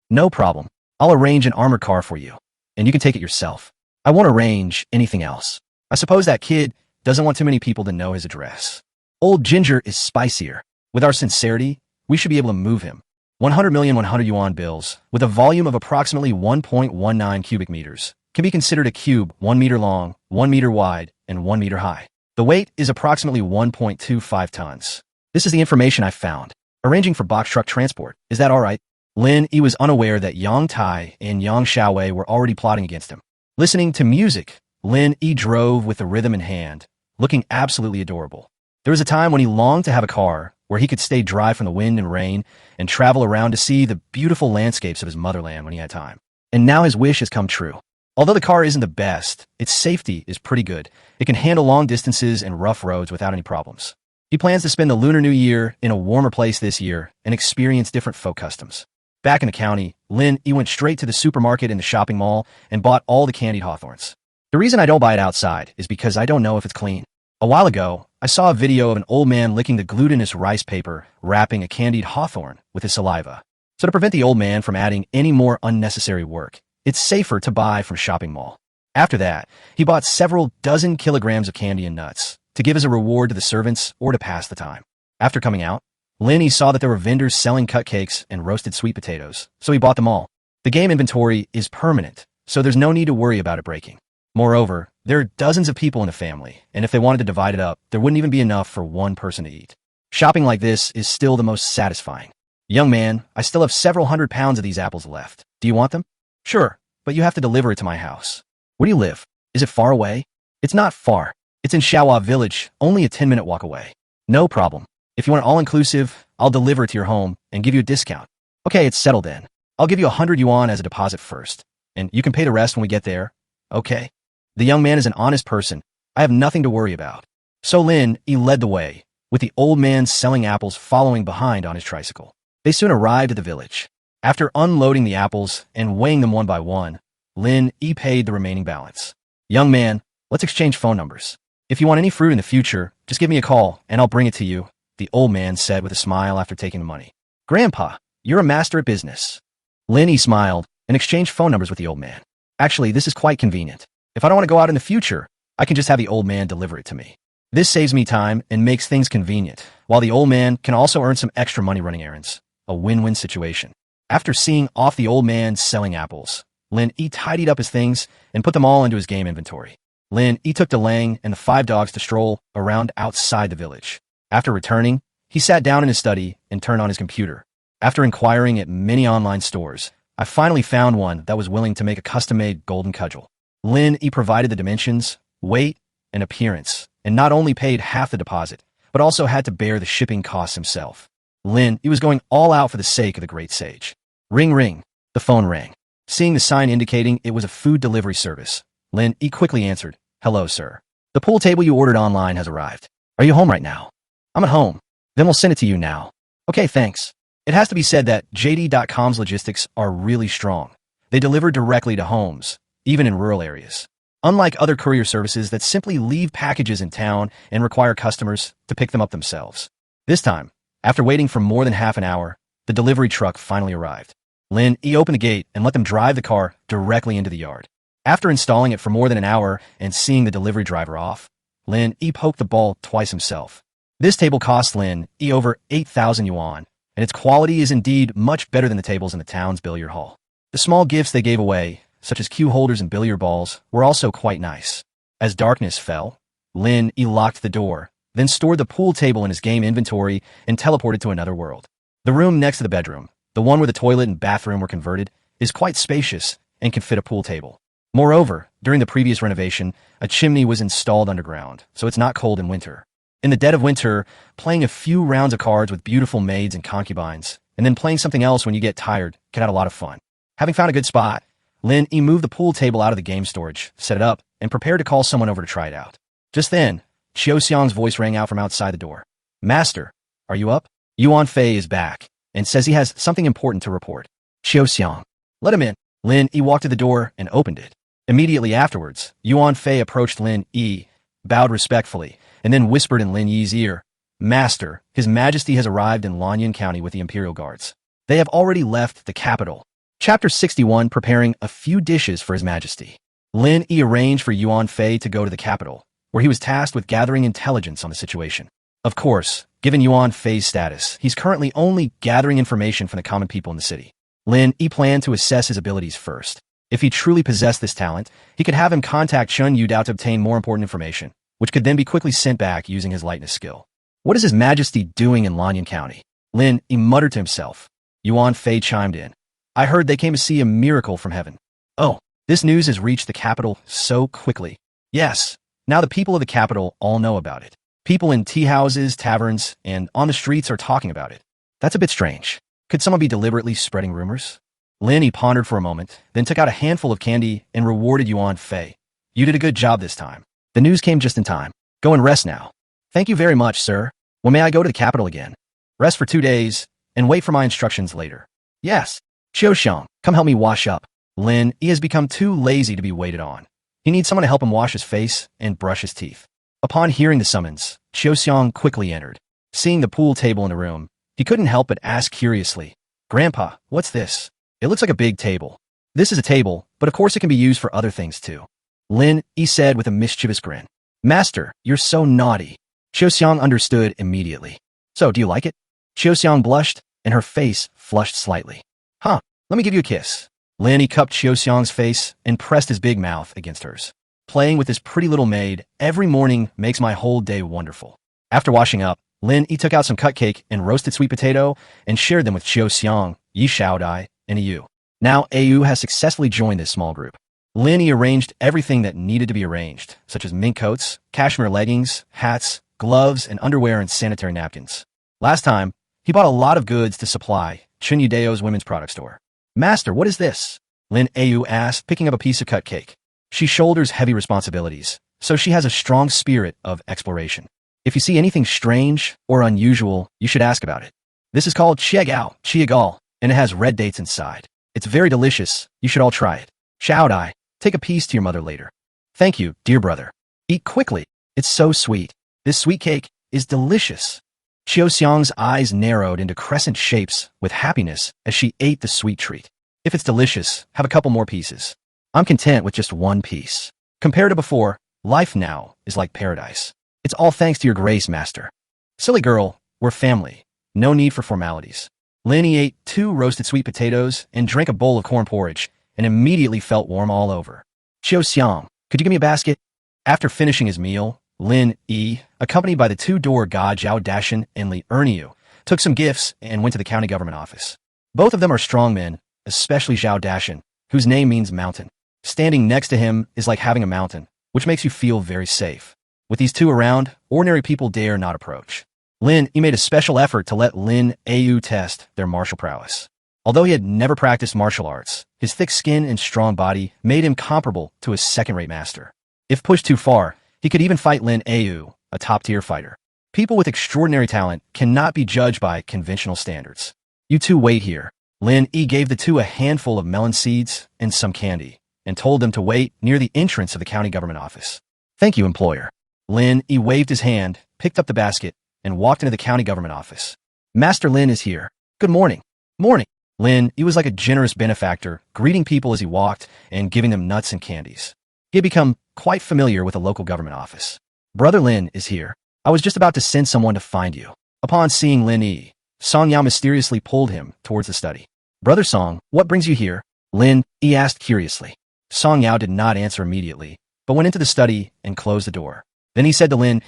No problem. I'll arrange an armored car for you, and you can take it yourself. I won't arrange anything else. I suppose that kid doesn't want too many people to know his address. Old Ginger is spicier. With our sincerity, we should be able to move him. 100 million 100 yuan bills, with a volume of approximately 1.19 cubic meters, can be considered a cube 1 meter long, 1 meter wide, and 1 meter high. The weight is approximately 1.25 tons. This is the information I found. Arranging for box truck transport. Is that all right? Lin Yi was unaware that Yang Tai and Yang Xiaowei were already plotting against him. Listening to music, Lin Yi drove with the rhythm in hand, looking absolutely adorable. There was a time when he longed to have a car where he could stay dry from the wind and rain and travel around to see the beautiful landscapes of his motherland when he had time. And now his wish has come true. Although the car isn't the best, its safety is pretty good. It can handle long distances and rough roads without any problems. He plans to spend the Lunar New Year in a warmer place this year and experience different folk customs. Back in the county, Lin Yi went straight to the supermarket in the shopping mall and bought all the candied hawthorns. The reason I don't buy it outside is because I don't know if it's clean. A while ago, I saw a video of an old man licking the glutinous rice paper, wrapping a candied hawthorn with his saliva. So to prevent the old man from adding any more unnecessary work, it's safer to buy from a shopping mall. After that, he bought several dozen kilograms of candy and nuts to give as a reward to the servants or to pass the time. After coming out, Lin Yi saw that there were vendors selling cupcakes and roasted sweet potatoes, so he bought them all. The game inventory is permanent, so there's no need to worry about it breaking. Moreover, there are dozens of people in the family, and if they wanted to divide it up, there wouldn't even be enough for one person to eat. Shopping like this is still the most satisfying. Young man, I still have several £100s of these apples left. Do you want them? Sure, but you have to deliver it to my house. Where do you live? Is it far away? It's not far. It's in Shawa village, only a 10-minute walk away. No problem. If you want all-inclusive, I'll deliver it to your home and give you a discount. Okay, it's settled then. I'll give you 100 yuan as a deposit first, and you can pay the rest when we get there. Okay? The young man is an honest person. I have nothing to worry about. So Lin Yi led the way, with the old man selling apples following behind on his tricycle. They soon arrived at the village. After unloading the apples and weighing them one by one, Lin Yi paid the remaining balance. Young man, let's exchange phone numbers. If you want any fruit in the future, just give me a call and I'll bring it to you, the old man said with a smile after taking the money. Grandpa, you're a master at business. Lin Yi smiled and exchanged phone numbers with the old man. Actually, this is quite convenient. If I don't want to go out in the future, I can just have the old man deliver it to me. This saves me time and makes things convenient, while the old man can also earn some extra money running errands. A win-win situation. After seeing off the old man selling apples, Lin Yi tidied up his things and put them all into his game inventory. Lin Yi took Delang and the 5 dogs to stroll around outside the village. After returning, he sat down in his study and turned on his computer. After inquiring at many online stores, I finally found one that was willing to make a custom-made golden cudgel. Lin Yi provided the dimensions, weight, and appearance, and not only paid half the deposit, but also had to bear the shipping costs himself. Lin Yi was going all out for the sake of the great sage. Ring ring. The phone rang. Seeing the sign indicating it was a food delivery service, Lin Yi quickly answered, "Hello, sir. The pool table you ordered online has arrived. Are you home right now?" "I'm at home." "Then we'll send it to you now." "Okay, thanks." It has to be said that JD.com's logistics are really strong. They deliver directly to homes, even in rural areas. Unlike other courier services that simply leave packages in town and require customers to pick them up themselves. This time, after waiting for more than half an hour, the delivery truck finally arrived. Lin Yi opened the gate and let them drive the car directly into the yard. After installing it for more than an hour and seeing the delivery driver off, Lin Yi poked the ball twice himself. This table cost Lin Yi over 8,000 yuan, and its quality is indeed much better than the tables in the town's billiard hall. The small gifts they gave away, such as cue holders and billiard balls, were also quite nice. As darkness fell, Lin Yi locked the door, then stored the pool table in his game inventory and teleported to another world. The room next to the bedroom, the one where the toilet and bathroom were converted, is quite spacious and can fit a pool table. Moreover, during the previous renovation, a chimney was installed underground, so it's not cold in winter. In the dead of winter, playing a few rounds of cards with beautiful maids and concubines, and then playing something else when you get tired, can add a lot of fun. Having found a good spot, Lin Yi moved the pool table out of the game storage, set it up, and prepared to call someone over to try it out. Just then, Qiu Xiang's voice rang out from outside the door. "Master, are you up? Yuan Fei is back, and says he has something important to report." "Qiu Xiang, let him in." Lin Yi walked to the door and opened it. Immediately afterwards, Yuan Fei approached Lin Yi, bowed respectfully, and then whispered in Lin Yi's ear, "Master, His Majesty has arrived in Lanyan County with the Imperial Guards. They have already left the capital." Chapter 61, preparing a few dishes for His Majesty. Lin Yi arranged for Yuan Fei to go to the capital, where he was tasked with gathering intelligence on the situation. Of course, given Yuan Fei's status, he's currently only gathering information from the common people in the city. Lin Yi planned to assess his abilities first. If he truly possessed this talent, he could have him contact Chun Yu Dao to obtain more important information, which could then be quickly sent back using his lightness skill. What is His Majesty doing in Lanyan County? Lin Yi muttered to himself. Yuan Fei chimed in. "I heard they came to see a miracle from heaven." "Oh, this news has reached the capital so quickly." "Yes, now the people of the capital all know about it. People in tea houses, taverns, and on the streets are talking about it. That's a bit strange. Could someone be deliberately spreading rumors?" Lin Yi pondered for a moment, then took out a handful of candy and rewarded Yuan Fei. You did a good job this time. The news came just in time. Go and rest now. Thank you very much, sir. When may I go to the capital again? Rest for 2 days, and wait for my instructions later. Yes. Xiao, come help me wash up. Lin Yi has become too lazy to be waited on. He needs someone to help him wash his face and brush his teeth. Upon hearing the summons, Xiao quickly entered. Seeing the pool table in the room, he couldn't help but ask curiously, Grandpa, what's this? It looks like a big table. This is a table, but of course it can be used for other things too. Lin Yi said with a mischievous grin. Master, you're so naughty. Xiao understood immediately. So, do you like it? Xiao blushed, and her face flushed slightly. Huh, let me give you a kiss. Lin Yi cupped Xiao's face and pressed his big mouth against hers. Playing with this pretty little maid every morning makes my whole day wonderful. After washing up, Lin Yi took out some cut cake and roasted sweet potato and shared them with Xiao, Yi Shaodai, and Yu. Now Yu has successfully joined this small group. Lin Yi arranged everything that needed to be arranged, such as mink coats, cashmere leggings, hats, gloves, and underwear and sanitary napkins. Last time, he bought a lot of goods to supply Chunyadeo's women's product store. Master, what is this? Lin Yu asked, picking up a piece of cut cake. She shoulders heavy responsibilities, so she has a strong spirit of exploration. If you see anything strange or unusual, you should ask about it. This is called Chiagal, and it has red dates inside. It's very delicious. You should all try it. Shaodai, take a piece to your mother later. Thank you, dear brother. Eat quickly. It's so sweet. This sweet cake is delicious. Xiao's eyes narrowed into crescent shapes with happiness as she ate the sweet treat. If it's delicious, have a couple more pieces. I'm content with just one piece. Compared to before, life now is like paradise. It's all thanks to your grace, master. Silly girl, we're family. No need for formalities. Lin Yi ate 2 roasted sweet potatoes and drank a bowl of corn porridge and immediately felt warm all over. Xiao, could you give me a basket? After finishing his meal, Lin Yi, accompanied by the 2-door god Zhao Dashan and Li Erniu, took some gifts and went to the county government office. Both of them are strong men, especially Zhao Dashan, whose name means mountain. Standing next to him is like having a mountain, which makes you feel very safe. With these two around, ordinary people dare not approach. Lin Yi made a special effort to let Lin Yu test their martial prowess. Although he had never practiced martial arts, his thick skin and strong body made him comparable to a second-rate master. If pushed too far, he could even fight Lin Yu, a top-tier fighter. People with extraordinary talent cannot be judged by conventional standards. You two wait here. Lin Yi gave the two a handful of melon seeds and some candy, and told them to wait near the entrance of the county government office. Thank you, employer. Lin Yi waved his hand, picked up the basket, and walked into the county government office. Master Lin is here. Good morning. Morning. Lin Yi was like a generous benefactor, greeting people as he walked and giving them nuts and candies. He had become quite familiar with the local government office. Brother Lin is here. I was just about to send someone to find you. Upon seeing Lin Yi, Song Yao mysteriously pulled him towards the study. Brother Song, what brings you here? Lin Yi asked curiously. Song Yao did not answer immediately, but went into the study and closed the door. Then he said to Lin,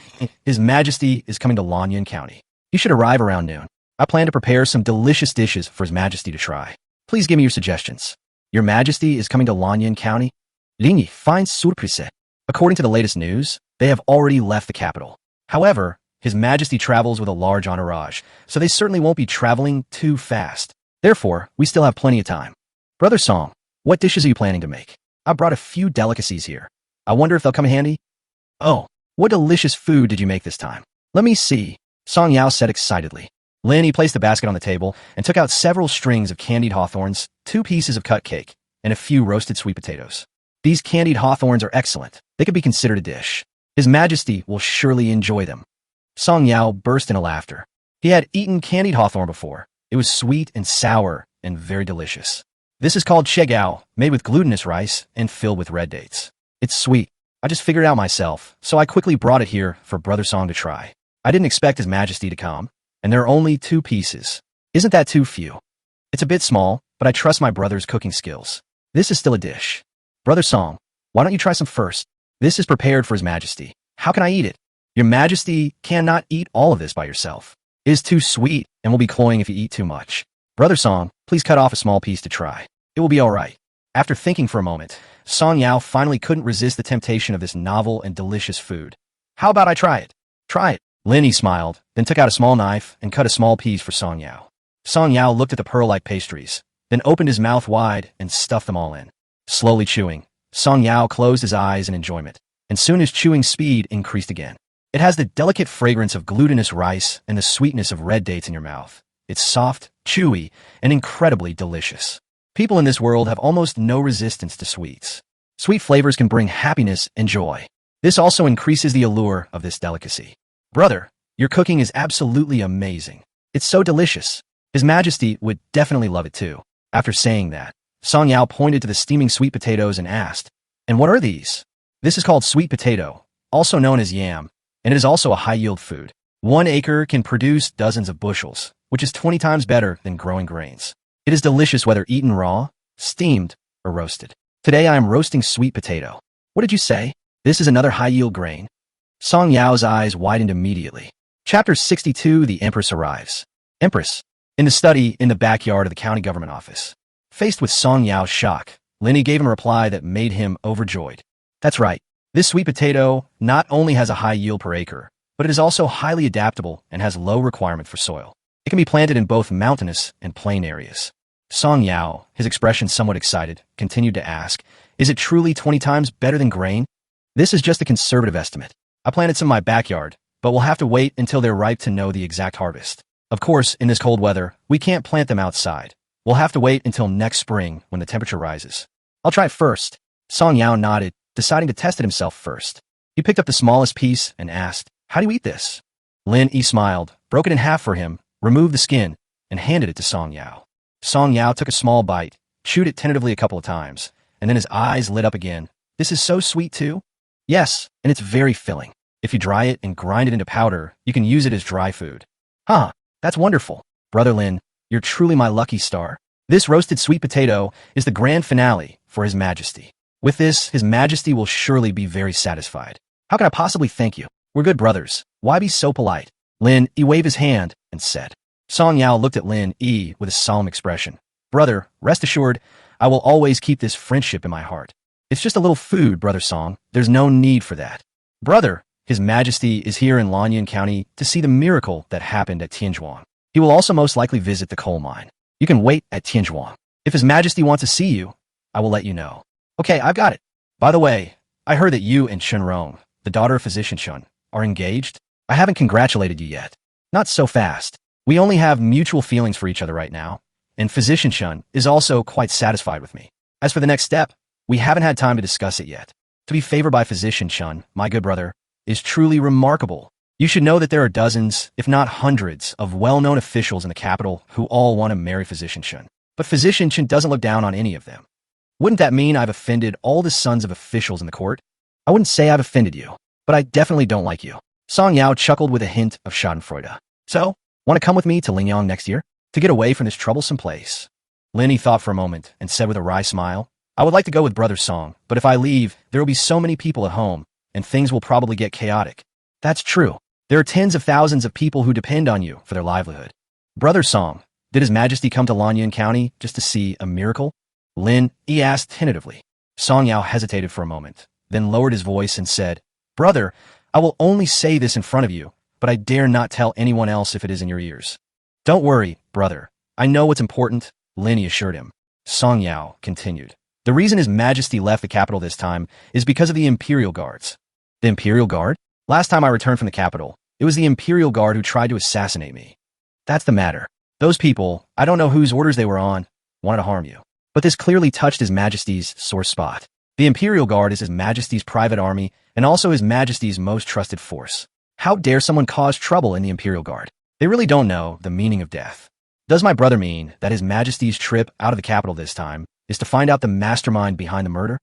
His Majesty is coming to Lanyan County. He should arrive around noon. I plan to prepare some delicious dishes for His Majesty to try. Please give me your suggestions. Your Majesty is coming to Lanyan County? Lin Yi, fine surprise. According to the latest news, they have already left the capital. However, His Majesty travels with a large entourage, so they certainly won't be traveling too fast. Therefore, we still have plenty of time. Brother Song, what dishes are you planning to make? I brought a few delicacies here. I wonder if they'll come in handy? Oh, what delicious food did you make this time? Let me see, Song Yao said excitedly. Lin Yi placed the basket on the table and took out several strings of candied hawthorns, 2 pieces of cut cake, and a few roasted sweet potatoes. These candied hawthorns are excellent. They could be considered a dish. His Majesty will surely enjoy them. Song Yao burst into laughter. He had eaten candied hawthorn before. It was sweet and sour and very delicious. This is called chegao, made with glutinous rice and filled with red dates. It's sweet. I just figured it out myself, so I quickly brought it here for Brother Song to try. I didn't expect His Majesty to come, and there are only 2 pieces. Isn't that too few? It's a bit small, but I trust my brother's cooking skills. This is still a dish. Brother Song, why don't you try some first? This is prepared for His Majesty. How can I eat it? Your Majesty cannot eat all of this by yourself. It is too sweet and will be cloying if you eat too much. Brother Song, please cut off a small piece to try. It will be all right. After thinking for a moment, Song Yao finally couldn't resist the temptation of this novel and delicious food. How about I try it? Try it. Lin Yi smiled, then took out a small knife and cut a small piece for Song Yao. Song Yao looked at the pearl-like pastries, then opened his mouth wide and stuffed them all in. Slowly chewing, Song Yao closed his eyes in enjoyment, and soon his chewing speed increased again. It has the delicate fragrance of glutinous rice and the sweetness of red dates in your mouth. It's soft, chewy, and incredibly delicious. People in this world have almost no resistance to sweets. Sweet flavors can bring happiness and joy. This also increases the allure of this delicacy. Brother, your cooking is absolutely amazing. It's so delicious. His Majesty would definitely love it too. After saying that, Song Yao pointed to the steaming sweet potatoes and asked, "And what are these?" This is called sweet potato, also known as yam, and it is also a high-yield food. 1 acre can produce dozens of bushels, which is 20 times better than growing grains. It is delicious whether eaten raw, steamed, or roasted. Today I am roasting sweet potato. What did you say? This is another high-yield grain? Song Yao's eyes widened immediately. Chapter 62, The Empress Arrives. Empress. In the study in the backyard of the county government office. Faced with Song Yao's shock, Lin Yi gave him a reply that made him overjoyed. That's right. This sweet potato not only has a high yield per acre, but it is also highly adaptable and has low requirement for soil. It can be planted in both mountainous and plain areas. Song Yao, his expression somewhat excited, continued to ask, "Is it truly 20 times better than grain?" "This is just a conservative estimate. I planted some in my backyard, but we'll have to wait until they're ripe to know the exact harvest. Of course, in this cold weather, we can't plant them outside. We'll have to wait until next spring when the temperature rises. I'll try it first." Song Yao nodded, deciding to test it himself first. He picked up the smallest piece and asked, "How do you eat this?" Lin Yi smiled, broke it in half for him, removed the skin, and handed it to Song Yao. Song Yao took a small bite, chewed it tentatively a couple of times, and then his eyes lit up again. "This is so sweet too?" "Yes, and it's very filling. If you dry it and grind it into powder, you can use it as dry food." "Huh, that's wonderful. Brother Lin, you're truly my lucky star. This roasted sweet potato is the grand finale for His Majesty. With this, His Majesty will surely be very satisfied. How can I possibly thank you? We're good brothers. Why be so polite?" Lin Yi waved his hand and said. Song Yao looked at Lin Yi with a solemn expression. "Brother, rest assured, I will always keep this friendship in my heart. It's just a little food, Brother Song. There's no need for that." "Brother, His Majesty is here in Lanyan County to see the miracle that happened at Tianzhuang. He will also most likely visit the coal mine. You can wait at Tianzhuang. If His Majesty wants to see you, I will let you know." "Okay, I've got it. By the way, I heard that you and Rong, the daughter of Physician Shun, are engaged. I haven't congratulated you yet. Not so fast. We only have mutual feelings for each other right now, and Physician Shun is also quite satisfied with me. As for the next step, we haven't had time to discuss it yet. To be favored by Physician Shun, my good brother, is truly remarkable. You should know that there are dozens, if not hundreds, of well-known officials in the capital who all want to marry Physician Shun. But Physician Shun doesn't look down on any of them. Wouldn't that mean I've offended all the sons of officials in the court? I wouldn't say I've offended you, but I definitely don't like you." Song Yao chuckled with a hint of schadenfreude. "So, want to come with me to Lingyang next year? To get away from this troublesome place?" Lin Yi thought for a moment and said with a wry smile, "I would like to go with Brother Song, but if I leave, there will be so many people at home, and things will probably get chaotic." "That's true. There are tens of thousands of people who depend on you for their livelihood." "Brother Song, did His Majesty come to Lanyan County just to see a miracle?" Lin Yi asked tentatively. Song Yao hesitated for a moment, then lowered his voice and said, "Brother, I will only say this in front of you, but I dare not tell anyone else if it is in your ears." "Don't worry, brother. I know what's important," Lin Yi assured him. Song Yao continued. "The reason His Majesty left the capital this time is because of the Imperial Guards." "The Imperial Guard? Last time I returned from the capital, it was the Imperial Guard who tried to assassinate me." "That's the matter. Those people, I don't know whose orders they were on, wanted to harm you. But this clearly touched His Majesty's sore spot. The Imperial Guard is His Majesty's private army and also His Majesty's most trusted force. How dare someone cause trouble in the Imperial Guard? They really don't know the meaning of death. Does my brother mean that His Majesty's trip out of the capital this time is to find out the mastermind behind the murder?"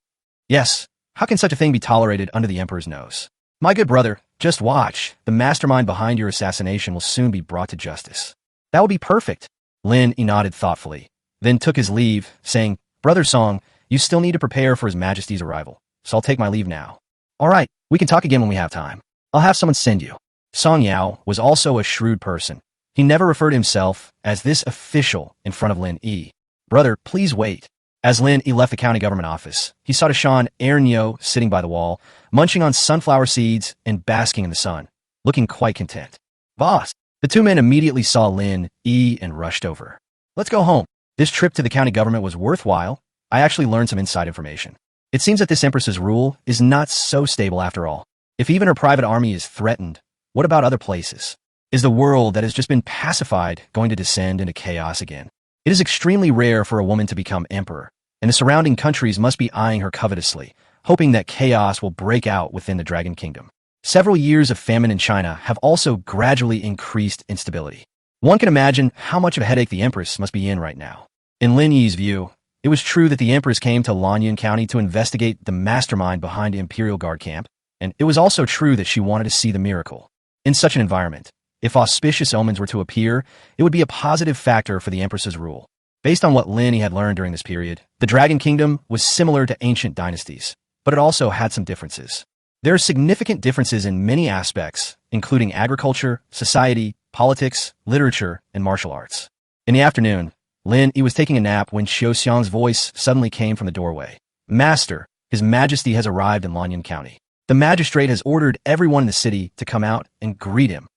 "Yes. How can such a thing be tolerated under the Emperor's nose? My good brother, just watch. The mastermind behind your assassination will soon be brought to justice." "That would be perfect." Lin Yi nodded thoughtfully, then took his leave, saying, "Brother Song, you still need to prepare for His Majesty's arrival, so I'll take my leave now." "All right, we can talk again when we have time. I'll have someone send you." Song Yao was also a shrewd person. He never referred to himself as this official in front of Lin Yi. "Brother, please wait." As Lin Yi left the county government office, he saw Deshaun Ernyo sitting by the wall, munching on sunflower seeds and basking in the sun, looking quite content. "Boss!" The two men immediately saw Lin Yi and rushed over. "Let's go home. This trip to the county government was worthwhile. I actually learned some inside information. It seems that this empress's rule is not so stable after all. If even her private army is threatened, what about other places? Is the world that has just been pacified going to descend into chaos again? It is extremely rare for a woman to become emperor, and the surrounding countries must be eyeing her covetously, hoping that chaos will break out within the Dragon Kingdom. Several years of famine in China have also gradually increased instability. One can imagine how much of a headache the empress must be in right now. In Lin Yi's view, it was true that the empress came to Lanyan County to investigate the mastermind behind the Imperial Guard camp, and it was also true that she wanted to see the miracle. In such an environment, if auspicious omens were to appear, it would be a positive factor for the empress's rule. Based on what Lin Yi had learned during this period, the Dragon Kingdom was similar to ancient dynasties, but it also had some differences. There are significant differences in many aspects, including agriculture, society, politics, literature, and martial arts. In the afternoon, Lin Yi was taking a nap when Xiao Xiang's voice suddenly came from the doorway. Master, His Majesty has arrived in Lanyan County. The magistrate has ordered everyone in the city to come out and greet him.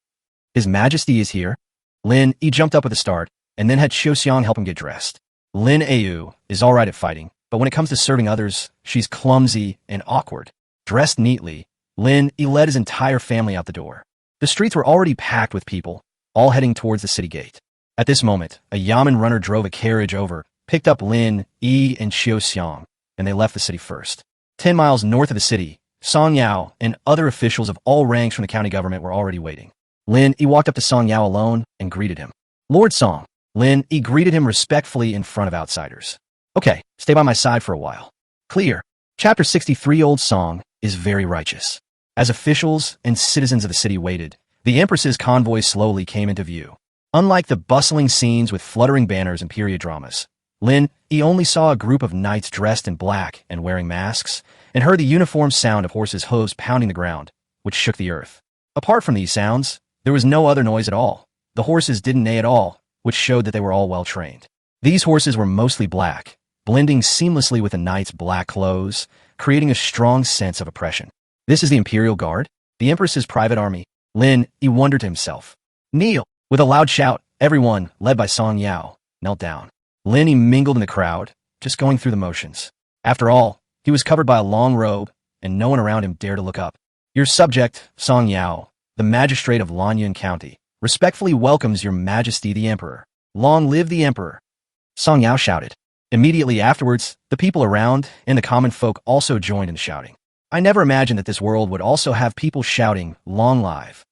His Majesty is here? Lin Yi jumped up with a start, and then had Xiao Xiang help him get dressed. Lin Yi is all right at fighting, but when it comes to serving others, she's clumsy and awkward. Dressed neatly, Lin Yi led his entire family out the door. The streets were already packed with people, all heading towards the city gate. At this moment, a Yamen runner drove a carriage over, picked up Lin Yi and Xiao Xiang, and they left the city first. 10 miles north of the city, Song Yao and other officials of all ranks from the county government were already waiting. Lin Yi walked up to Song Yao alone and greeted him. Lord Song. Lin Yi greeted him respectfully in front of outsiders. Okay, stay by my side for a while. Clear. Chapter 63. Old Song is very righteous. As officials and citizens of the city waited, the Empress's convoy slowly came into view. Unlike the bustling scenes with fluttering banners and period dramas, Lin Yi only saw a group of knights dressed in black and wearing masks, and heard the uniform sound of horses' hooves pounding the ground, which shook the earth. Apart from these sounds, there was no other noise at all. The horses didn't neigh at all, which showed that they were all well trained. These horses were mostly black, blending seamlessly with the knights' black clothes, creating a strong sense of oppression. This is the Imperial Guard, the Empress's private army. Lin Yi wondered to himself. Kneel! With a loud shout, everyone, led by Song Yao, knelt down. Lin Yi mingled in the crowd, just going through the motions. After all, he was covered by a long robe, and no one around him dared to look up. Your subject, Song Yao, the magistrate of Lanyan County, respectfully welcomes your Majesty the Emperor. Long live the Emperor! Song Yao shouted. Immediately afterwards, the people around and the common folk also joined in shouting. I never imagined that this world would also have people shouting, Long live.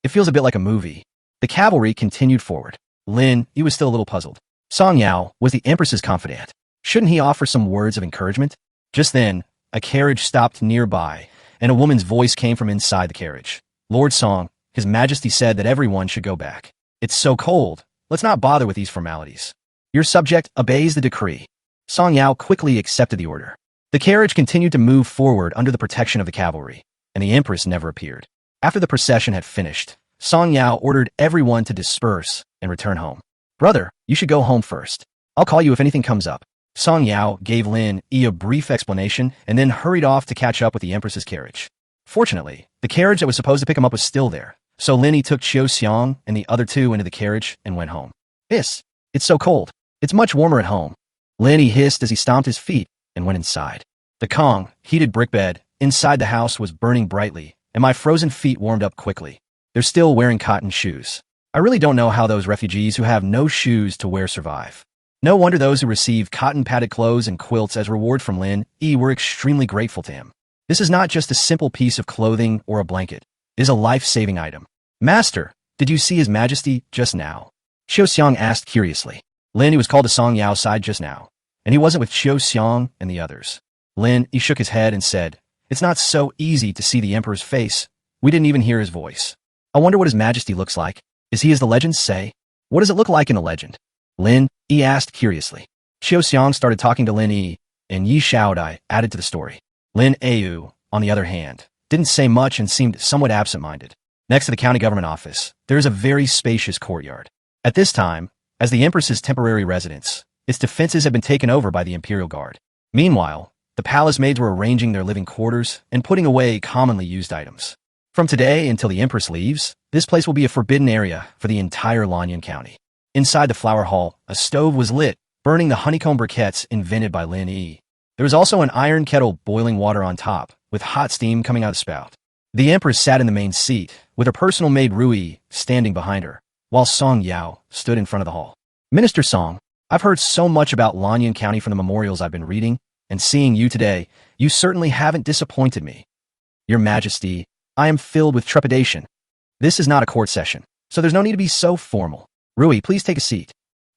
It feels a bit like a movie. The cavalry continued forward. Lin Yi was still a little puzzled. Song Yao was the Empress's confidant. Shouldn't he offer some words of encouragement? Just then, a carriage stopped nearby, and a woman's voice came from inside the carriage. Lord Song, His Majesty said that everyone should go back. It's so cold. Let's not bother with these formalities. Your subject obeys the decree. Song Yao quickly accepted the order. The carriage continued to move forward under the protection of the cavalry, and the Empress never appeared. After the procession had finished, Song Yao ordered everyone to disperse and return home. Brother, you should go home first. I'll call you if anything comes up. Song Yao gave Lin Yi a brief explanation and then hurried off to catch up with the Empress's carriage. Fortunately, the carriage that was supposed to pick him up was still there, so Lin Yi took Xiao Xiang and the other two into the carriage and went home. It's so cold. It's much warmer at home. Lin Yi hissed as he stomped his feet and went inside. The Kong, heated brick bed, inside the house was burning brightly, and my frozen feet warmed up quickly. They're still wearing cotton shoes. I really don't know how those refugees who have no shoes to wear survive. No wonder those who receive cotton-padded clothes and quilts as reward from Lin Yi were extremely grateful to him. This is not just a simple piece of clothing or a blanket. It is a life-saving item. Master, did you see His Majesty just now? Xiao Xiang asked curiously. Lin Yi was called to Song Yao's side just now, and he wasn't with Xiao Xiang and the others. Lin Yi shook his head and said, It's not so easy to see the Emperor's face. We didn't even hear his voice. I wonder what His Majesty looks like. Is he as the legends say? What does it look like in the legend? Lin Yi asked curiously. Xiao Xiang started talking to Lin Yi, and Yi Shaodai added to the story. Lin Yi, on the other hand, didn't say much and seemed somewhat absent-minded. Next to the county government office, there is a very spacious courtyard. At this time, as the Empress's temporary residence, its defenses had been taken over by the Imperial Guard. Meanwhile, the palace maids were arranging their living quarters and putting away commonly used items. From today until the Empress leaves, this place will be a forbidden area for the entire Lanyan County. Inside the flower hall, a stove was lit, burning the honeycomb briquettes invented by Lin Yi. There was also an iron kettle boiling water on top, with hot steam coming out of the spout. The empress sat in the main seat, with her personal maid Rui standing behind her, while Song Yao stood in front of the hall. Minister Song, I've heard so much about Lanyan County from the memorials I've been reading, and seeing you today, you certainly haven't disappointed me. Your Majesty, I am filled with trepidation. This is not a court session, so there's no need to be so formal. Rui, please take a seat.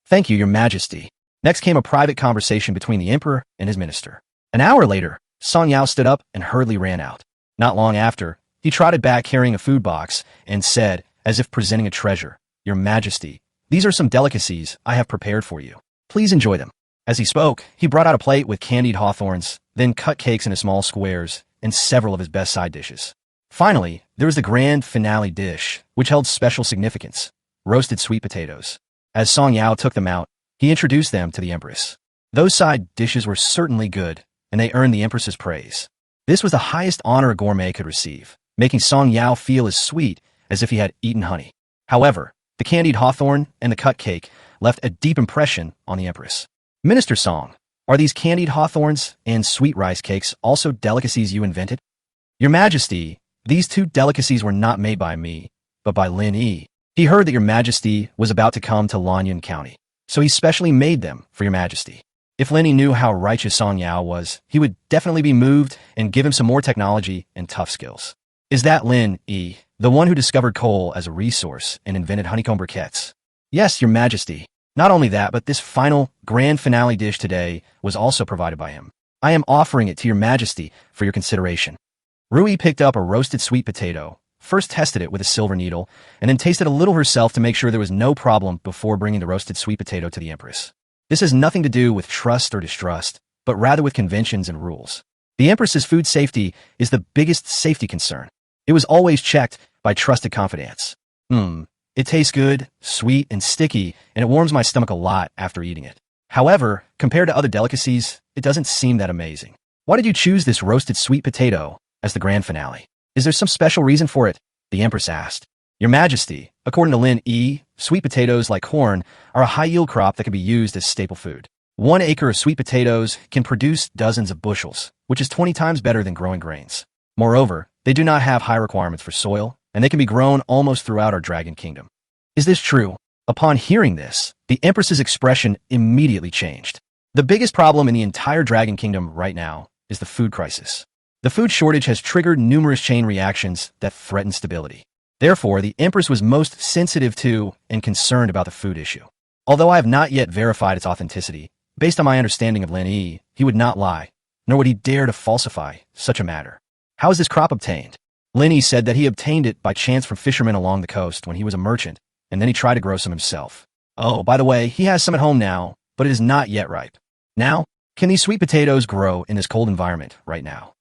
Thank you, Your Majesty. Next came a private conversation between the emperor and his minister. An hour later, Song Yao stood up and hurriedly ran out. Not long after, he trotted back carrying a food box and said, as if presenting a treasure, Your Majesty, these are some delicacies I have prepared for you. Please enjoy them. As he spoke, he brought out a plate with candied hawthorns, then cut cakes into small squares, and several of his best side dishes. Finally, there was the grand finale dish, which held special significance, roasted sweet potatoes. As Song Yao took them out, he introduced them to the empress. Those side dishes were certainly good, and they earned the empress's praise. This was the highest honor a gourmet could receive, making Song Yao feel as sweet as if he had eaten honey. However, the candied hawthorn and the cut cake left a deep impression on the empress. Minister Song, are these candied hawthorns and sweet rice cakes also delicacies you invented? Your Majesty, these two delicacies were not made by me, but by Lin Yi. He heard that Your Majesty was about to come to Lanyan County, so he specially made them for Your Majesty. If Lin Yi knew how righteous Song Yao was, he would definitely be moved and give him some more technology and tough skills. Is that Lin Yi, the one who discovered coal as a resource and invented honeycomb briquettes? Yes, Your Majesty. Not only that, but this final grand finale dish today was also provided by him. I am offering it to Your Majesty for your consideration. Rui picked up a roasted sweet potato, first tested it with a silver needle, and then tasted a little herself to make sure there was no problem before bringing the roasted sweet potato to the empress. This has nothing to do with trust or distrust, but rather with conventions and rules. The empress's food safety is the biggest safety concern. It was always checked by trusted confidants. It tastes good, sweet, and sticky, and it warms my stomach a lot after eating it. However, compared to other delicacies, it doesn't seem that amazing. Why did you choose this roasted sweet potato as the grand finale? Is there some special reason for it? The empress asked. Your Majesty, according to Lin Yi, sweet potatoes like corn are a high-yield crop that can be used as staple food. 1 acre of sweet potatoes can produce dozens of bushels, which is 20 times better than growing grains. Moreover, they do not have high requirements for soil, and they can be grown almost throughout our dragon kingdom. Is this true? Upon hearing this, the empress's expression immediately changed. The biggest problem in the entire dragon kingdom right now is the food crisis. The food shortage has triggered numerous chain reactions that threaten stability. Therefore, the empress was most sensitive to and concerned about the food issue. Although I have not yet verified its authenticity, based on my understanding of Lin Yi, he would not lie, nor would he dare to falsify such a matter. How is this crop obtained? Lin Yi said that he obtained it by chance from fishermen along the coast when he was a merchant, and then he tried to grow some himself. Oh, by the way, he has some at home now, but it is not yet ripe. Now, can these sweet potatoes grow in this cold environment right now?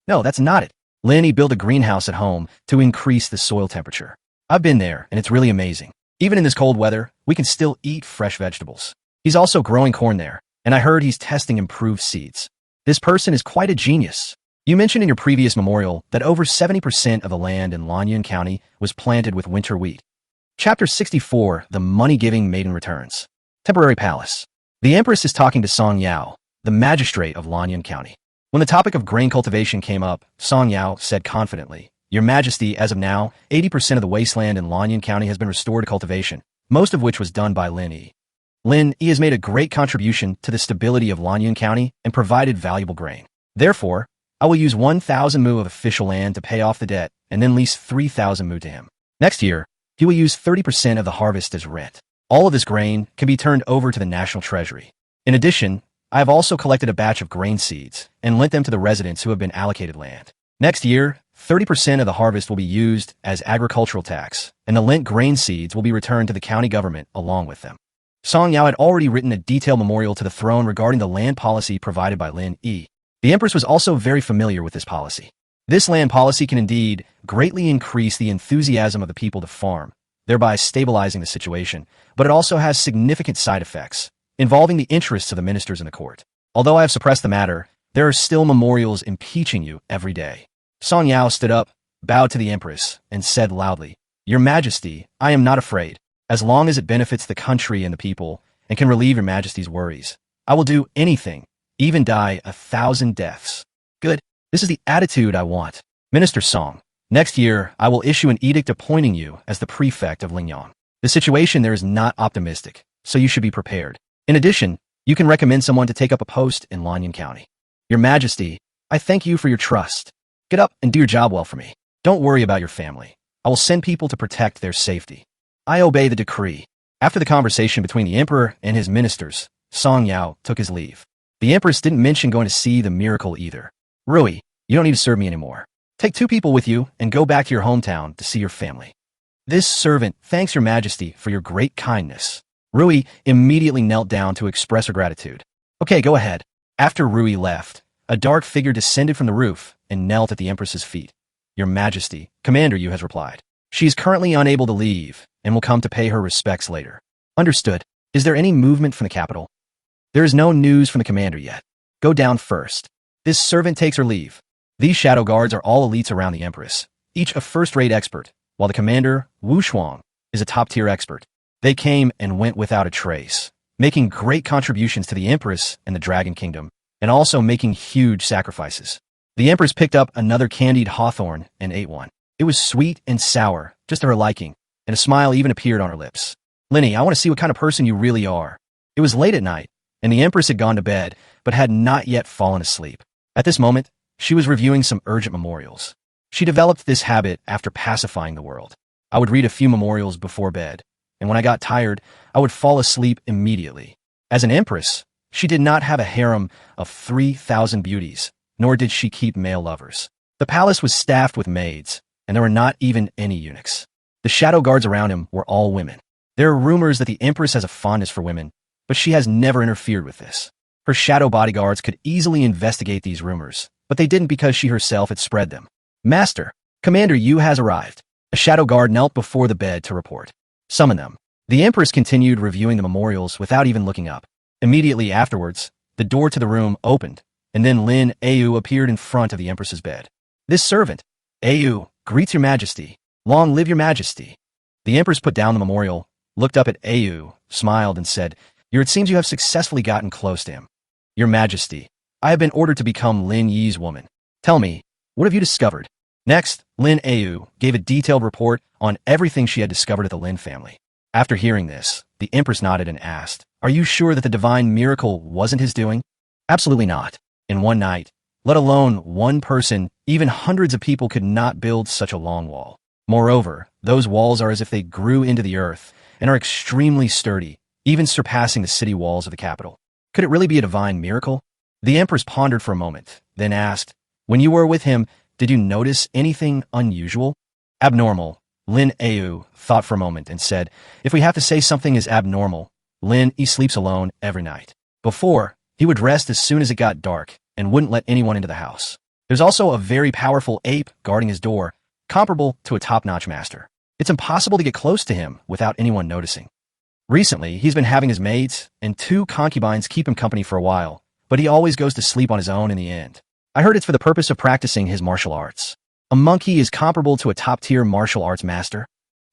No, that's not it. Lin Yi built a greenhouse at home to increase the soil temperature. I've been there, and it's really amazing. Even in this cold weather, we can still eat fresh vegetables. He's also growing corn there, and I heard he's testing improved seeds. This person is quite a genius. You mentioned in your previous memorial that over 70% of the land in Lanyan County was planted with winter wheat. Chapter 64, The Money-Giving Maiden Returns. Temporary Palace. The Empress is talking to Song Yao, the magistrate of Lanyan County. When the topic of grain cultivation came up, Song Yao said confidently, Your Majesty, as of now, 80% of the wasteland in Lanyan County has been restored to cultivation, most of which was done by Lin Yi. Lin Yi has made a great contribution to the stability of Lanyan County and provided valuable grain. Therefore, I will use 1,000 mu of official land to pay off the debt and then lease 3,000 mu to him. Next year, he will use 30% of the harvest as rent. All of this grain can be turned over to the national treasury. In addition, I have also collected a batch of grain seeds and lent them to the residents who have been allocated land. Next year, 30% of the harvest will be used as agricultural tax, and the lent grain seeds will be returned to the county government along with them. Song Yao had already written a detailed memorial to the throne regarding the land policy provided by Lin Yi. The Empress was also very familiar with this policy. This land policy can indeed greatly increase the enthusiasm of the people to farm, thereby stabilizing the situation, but it also has significant side effects, involving the interests of the ministers in the court. Although I have suppressed the matter, there are still memorials impeaching you every day. Song Yao stood up, bowed to the Empress, and said loudly, Your Majesty, I am not afraid. As long as it benefits the country and the people, and can relieve your majesty's worries. I will do anything, even die 1,000 deaths. Good. This is the attitude I want. Minister Song, next year I will issue an edict appointing you as the prefect of Lingyang. The situation there is not optimistic, so you should be prepared. In addition, you can recommend someone to take up a post in Lanyan County. Your Majesty, I thank you for your trust. Get up and do your job well for me. Don't worry about your family. I will send people to protect their safety. I obey the decree. After the conversation between the emperor and his ministers, Song Yao took his leave. The empress didn't mention going to see the miracle either. Rui, you don't need to serve me anymore. Take 2 people with you and go back to your hometown to see your family. This servant thanks your majesty for your great kindness. Rui immediately knelt down to express her gratitude. Okay, go ahead. After Rui left, a dark figure descended from the roof and knelt at the empress's feet. Your majesty, Commander Yu has replied. She is currently unable to leave and will come to pay her respects later. Understood. Is there any movement from the capital? There is no news from the commander yet. Go down first. This servant takes her leave. These shadow guards are all elites around the empress, each a first-rate expert, while the commander, Wu Shuang, is a top-tier expert. They came and went without a trace, making great contributions to the empress and the Dragon Kingdom, and also making huge sacrifices. The empress picked up another candied hawthorn and ate one. It was sweet and sour, just to her liking, and a smile even appeared on her lips. Lin Yi, I want to see what kind of person you really are. It was late at night, and the empress had gone to bed, but had not yet fallen asleep. At this moment, she was reviewing some urgent memorials. She developed this habit after pacifying the world. I would read a few memorials before bed, and when I got tired, I would fall asleep immediately. As an empress, she did not have a harem of 3,000 beauties, nor did she keep male lovers. The palace was staffed with maids, and there were not even any eunuchs. The shadow guards around him were all women. There are rumors that the empress has a fondness for women, but she has never interfered with this. Her shadow bodyguards could easily investigate these rumors, but they didn't because she herself had spread them. Master, Commander Yu has arrived. A shadow guard knelt before the bed to report. Summon them. The empress continued reviewing the memorials without even looking up. Immediately afterwards, the door to the room opened, and then Lin Yi appeared in front of the empress's bed. This servant, Yi, greets your majesty. Long live your majesty. The empress put down the memorial, looked up at Yi, smiled, and said, It seems you have successfully gotten close to him. Your majesty, I have been ordered to become Lin Yi's woman. Tell me, what have you discovered? Next, Lin Yi gave a detailed report on everything she had discovered at the Lin family. After hearing this, the empress nodded and asked, Are you sure that the divine miracle wasn't his doing? Absolutely not. In one night, let alone one person, even hundreds of people could not build such a long wall. Moreover, those walls are as if they grew into the earth and are extremely sturdy, even surpassing the city walls of the capital. Could it really be a divine miracle? The empress pondered for a moment, then asked, When you were with him, did you notice anything unusual? Abnormal. Lin Yi thought for a moment and said, If we have to say something is abnormal, Lin Yi sleeps alone every night. Before, he would rest as soon as it got dark and wouldn't let anyone into the house. There's also a very powerful ape guarding his door, comparable to a top-notch master. It's impossible to get close to him without anyone noticing. Recently, he's been having his maids and 2 concubines keep him company for a while, but he always goes to sleep on his own in the end. I heard it's for the purpose of practicing his martial arts. A monkey is comparable to a top-tier martial arts master.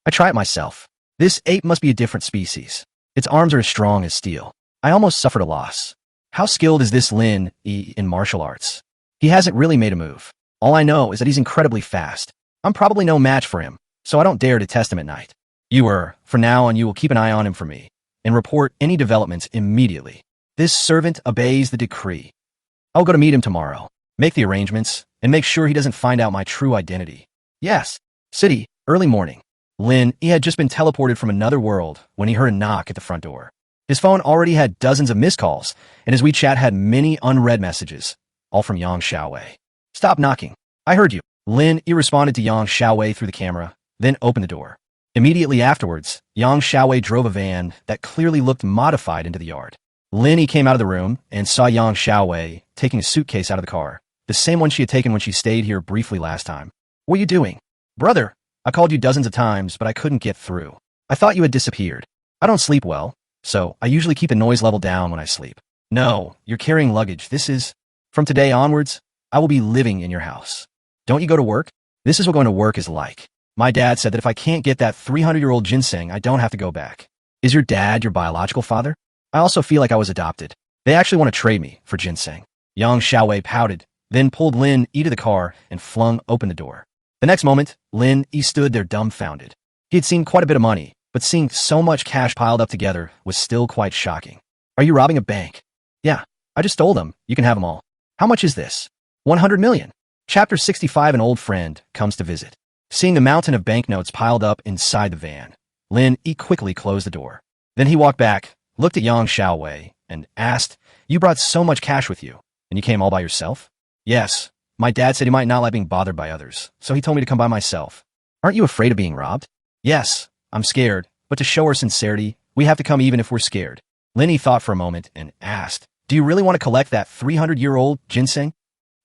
I try it myself. This ape must be a different species. Its arms are as strong as steel. I almost suffered a loss. How skilled is this Lin Yi in martial arts? He hasn't really made a move. All I know is that he's incredibly fast. I'm probably no match for him, so I don't dare to test him at night. From now on you will keep an eye on him for me, and report any developments immediately. This servant obeys the decree. I'll go to meet him tomorrow, make the arrangements, and make sure he doesn't find out my true identity. Yes. City, early morning. Lin Yi had just been teleported from another world when he heard a knock at the front door. His phone already had dozens of missed calls, and his WeChat had many unread messages, all from Yang Xiaowei. Stop knocking. I heard you. Lin Yi responded to Yang Xiaowei through the camera, then opened the door. Immediately afterwards, Yang Xiaowei drove a van that clearly looked modified into the yard. Lin Yi came out of the room and saw Yang Xiaowei taking a suitcase out of the car, the same one she had taken when she stayed here briefly last time. What are you doing? Brother, I called you dozens of times, but I couldn't get through. I thought you had disappeared. I don't sleep well, so I usually keep the noise level down when I sleep. No, you're carrying luggage. From today onwards, I will be living in your house. Don't you go to work? This is what going to work is like. My dad said that if I can't get that 300-year-old ginseng, I don't have to go back. Is your dad your biological father? I also feel like I was adopted. They actually want to trade me for ginseng. Yang Xiaowei pouted, then pulled Lin Yi to the car and flung open the door. The next moment, Lin Yi stood there dumbfounded. He had seen quite a bit of money, but seeing so much cash piled up together was still quite shocking. Are you robbing a bank? Yeah, I just stole them. You can have them all. How much is this? 100 million. Chapter 65. An old friend comes to visit. Seeing the mountain of banknotes piled up inside the van, Lin Yi quickly closed the door. Then he walked back, looked at Yang Xiaowei, and asked, "You brought so much cash with you, and you came all by yourself?" "Yes. My dad said he might not like being bothered by others, so he told me to come by myself." "Aren't you afraid of being robbed?" "Yes, I'm scared, but to show our sincerity, we have to come even if we're scared." Lin Yi thought for a moment and asked, "Do you really want to collect that 300-year-old ginseng?"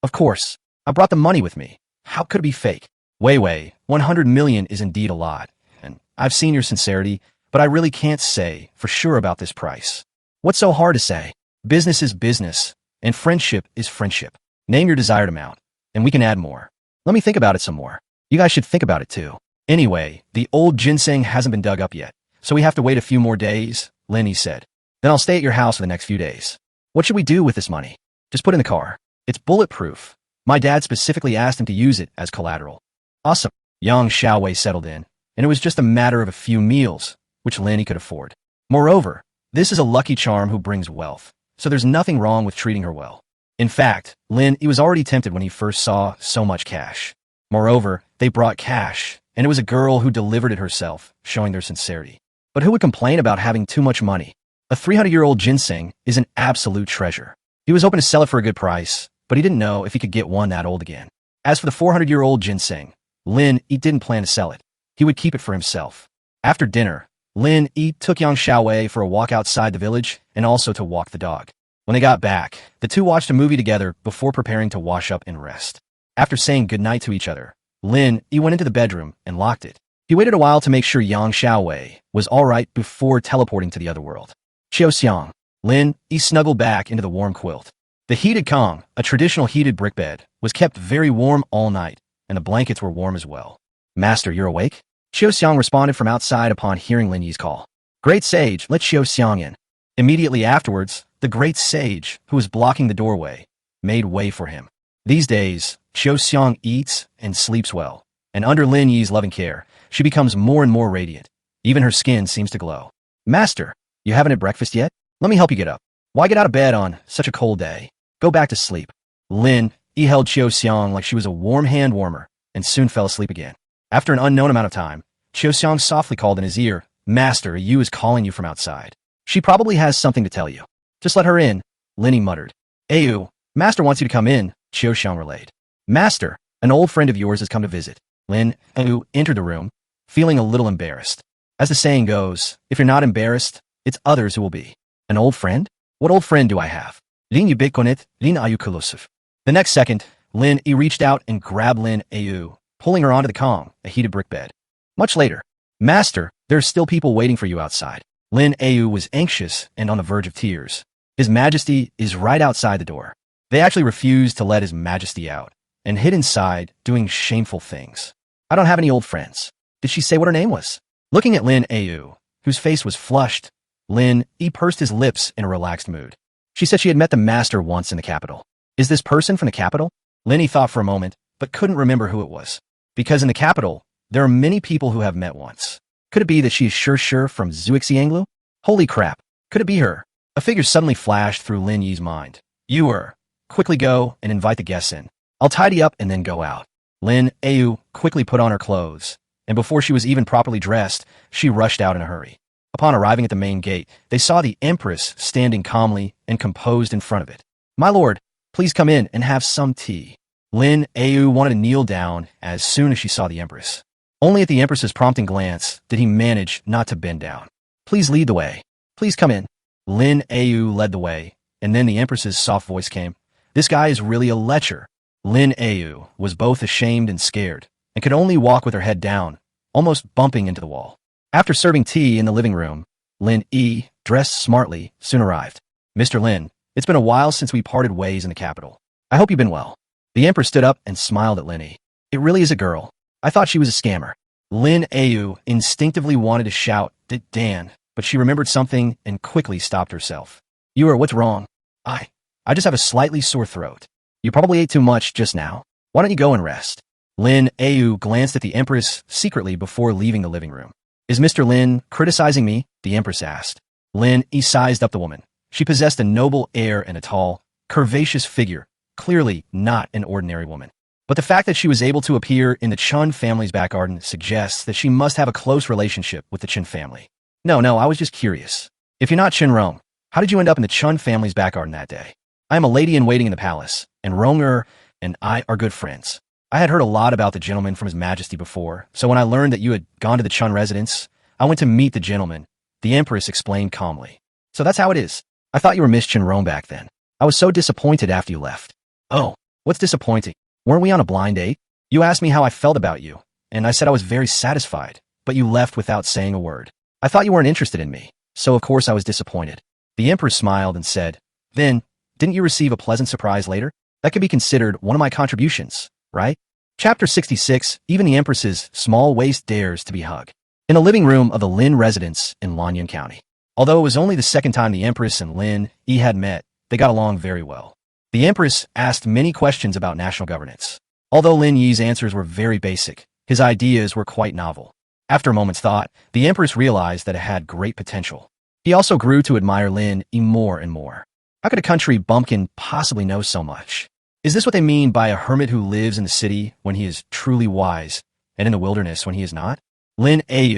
"Of course. I brought the money with me. How could it be fake?" Wei, 100 million is indeed a lot, and I've seen your sincerity, but I really can't say for sure about this price." "What's so hard to say? Business is business, and friendship is friendship. Name your desired amount, and we can add more." "Let me think about it some more." "You guys should think about it too. Anyway, the old ginseng hasn't been dug up yet, so we have to wait a few more days," Lin Yi said. "Then I'll stay at your house for the next few days." "What should we do with this money?" "Just put it in the car. It's bulletproof. My dad specifically asked him to use it as collateral." "Awesome." Yang Xiaowei settled in, and it was just a matter of a few meals, which Lin Yi could afford. Moreover, this is a lucky charm who brings wealth, so there's nothing wrong with treating her well. In fact, Lin Yi was already tempted when he first saw so much cash. Moreover, they brought cash, and it was a girl who delivered it herself, showing their sincerity. But who would complain about having too much money? A 300-year-old ginseng is an absolute treasure. He was hoping to sell it for a good price, but he didn't know if he could get one that old again. As for the 400-year-old ginseng, Lin Yi didn't plan to sell it. He would keep it for himself. After dinner, Lin Yi took Yang Xiaowei for a walk outside the village and also to walk the dog. When they got back, the two watched a movie together before preparing to wash up and rest. After saying goodnight to each other, Lin Yi went into the bedroom and locked it. He waited a while to make sure Yang Xiaowei was all right before teleporting to the other world. "Xiao, Lin Yi snuggled back into the warm quilt. The heated kong, a traditional heated brick bed, was kept very warm all night, and the blankets were warm as well. "Master, you're awake?" Xiao responded from outside upon hearing Lin Yi's call. "Great Sage, let Xiao in." Immediately afterwards, the Great Sage, who was blocking the doorway, made way for him. These days, Xiao eats and sleeps well, and under Lin Yi's loving care, she becomes more and more radiant. Even her skin seems to glow. "Master, you haven't had breakfast yet? Let me help you get up. Why get out of bed on such a cold day? Go back to sleep." Lin Yi held Xiao like she was a warm hand warmer and soon fell asleep again. After an unknown amount of time, Xiao softly called in his ear, "Master, Yu is calling you from outside. She probably has something to tell you. Just let her in," Lin Yi muttered. "Ayu, Master wants you to come in," Xiao relayed. "Master, an old friend of yours has come to visit." Lin Yi entered the room, feeling a little embarrassed. As the saying goes, if you're not embarrassed, it's others who will be. "An old friend? What old friend do I have?" Lin Yi bitkonit, Lin Ayu kulusif. The next second, Lin Yi reached out and grabbed Lin Ayu, pulling her onto the kong, a heated brick bed. Much later, "Master, there are still people waiting for you outside." Lin Ayu was anxious and on the verge of tears. "His Majesty is right outside the door." They actually refused to let His Majesty out, and hid inside, doing shameful things. "I don't have any old friends." Did she say what her name was? Looking at Lin Ayu, whose face was flushed, Lin Yi pursed his lips in a relaxed mood. She said she had met the master once in the capital. Is this person from the capital? Lin Yi thought for a moment, but couldn't remember who it was. Because in the capital, there are many people who have met once. Could it be that she is sure from Zuixianglu? Holy crap, could it be her? A figure suddenly flashed through Lin Yi's mind. "You quickly go and invite the guests in. I'll tidy up and then go out." Lin Ayu quickly put on her clothes, and before she was even properly dressed, she rushed out in a hurry. Upon arriving at the main gate, they saw the Empress standing calmly and composed in front of it. "My lord, please come in and have some tea." Lin Ayu wanted to kneel down as soon as she saw the Empress. Only at the Empress's prompting glance did he manage not to bend down. "Please lead the way. Please come in." Lin Ayu led the way, and then the Empress's soft voice came. "This guy is really a lecher." Lin Ayu was both ashamed and scared, and could only walk with her head down, almost bumping into the wall. After serving tea in the living room, Lin Yi, dressed smartly, soon arrived. "Mr. Lin, it's been a while since we parted ways in the capital. I hope you've been well." The Empress stood up and smiled at Lin Yi. "It really is a girl. I thought she was a scammer." Lin Ayu instinctively wanted to shout, "Dan," but she remembered something and quickly stopped herself. What's wrong? I just have a slightly sore throat. You probably ate too much just now. Why don't you go and rest? Lin Yi glanced at the Empress secretly before leaving the living room. Is Mr. Lin criticizing me? The Empress asked. Lin Yi sized up the woman. She possessed a noble air and a tall, curvaceous figure, clearly not an ordinary woman. But the fact that she was able to appear in the Chun family's back garden suggests that she must have a close relationship with the Chun family. No, I was just curious. If you're not Chun Rong, how did you end up in the Chun family's back garden that day? I am a lady in waiting in the palace, and Rong and I are good friends. I had heard a lot about the gentleman from His Majesty before, so when I learned that you had gone to the Chun residence, I went to meet the gentleman, the Empress explained calmly. So that's how it is. I thought you were Miss Chun Rong back then. I was so disappointed after you left. Oh, what's disappointing? Weren't we on a blind date? You asked me how I felt about you, and I said I was very satisfied, but you left without saying a word. I thought you weren't interested in me, so of course I was disappointed. The Empress smiled and said, Then, didn't you receive a pleasant surprise later? That could be considered one of my contributions, right? Chapter 66, even the Empress's small waist dares to be hugged. In the living room of the Lin residence in Lanyan County. Although it was only the second time the Empress and Lin Yi had met, they got along very well. The Empress asked many questions about national governance. Although Lin Yi's answers were very basic, his ideas were quite novel. After a moment's thought, the Empress realized that it had great potential. He also grew to admire Lin Yi more and more. How could a country bumpkin possibly know so much? Is this what they mean by a hermit who lives in the city when he is truly wise, and in the wilderness when he is not? Lin Yi,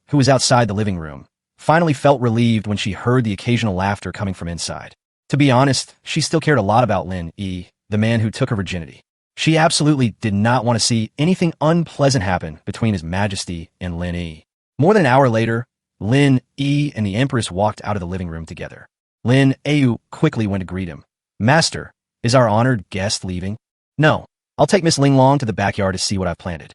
who was outside the living room, finally felt relieved when she heard the occasional laughter coming from inside. To be honest, she still cared a lot about Lin Yi, the man who took her virginity. She absolutely did not want to see anything unpleasant happen between His Majesty and Lin Yi. More than an hour later, Lin Yi and the Empress walked out of the living room together. Lin Yi quickly went to greet him. Master, is our honored guest leaving? No. I'll take Miss Ling Long to the backyard to see what I've planted.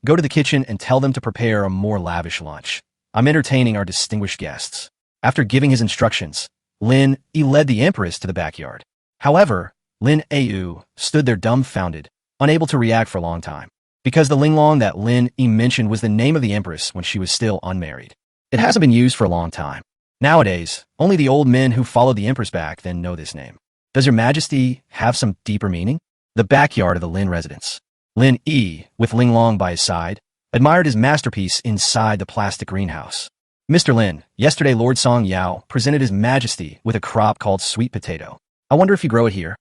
Go to the kitchen and tell them to prepare a more lavish lunch. I'm entertaining our distinguished guests. After giving his instructions, Lin Yi led the Empress to the backyard. However, Lin Yi stood there dumbfounded, unable to react for a long time, because the Ling Long that Lin Yi mentioned was the name of the Empress when she was still unmarried. It hasn't been used for a long time. Nowadays, only the old men who followed the Empress back then know this name. Does Your Majesty have some deeper meaning? The backyard of the Lin residence. Lin Yi, with Ling Long by his side, admired his masterpiece inside the plastic greenhouse. Mr. Lin, yesterday Lord Song Yao presented His Majesty with a crop called sweet potato. I wonder if you grow it here?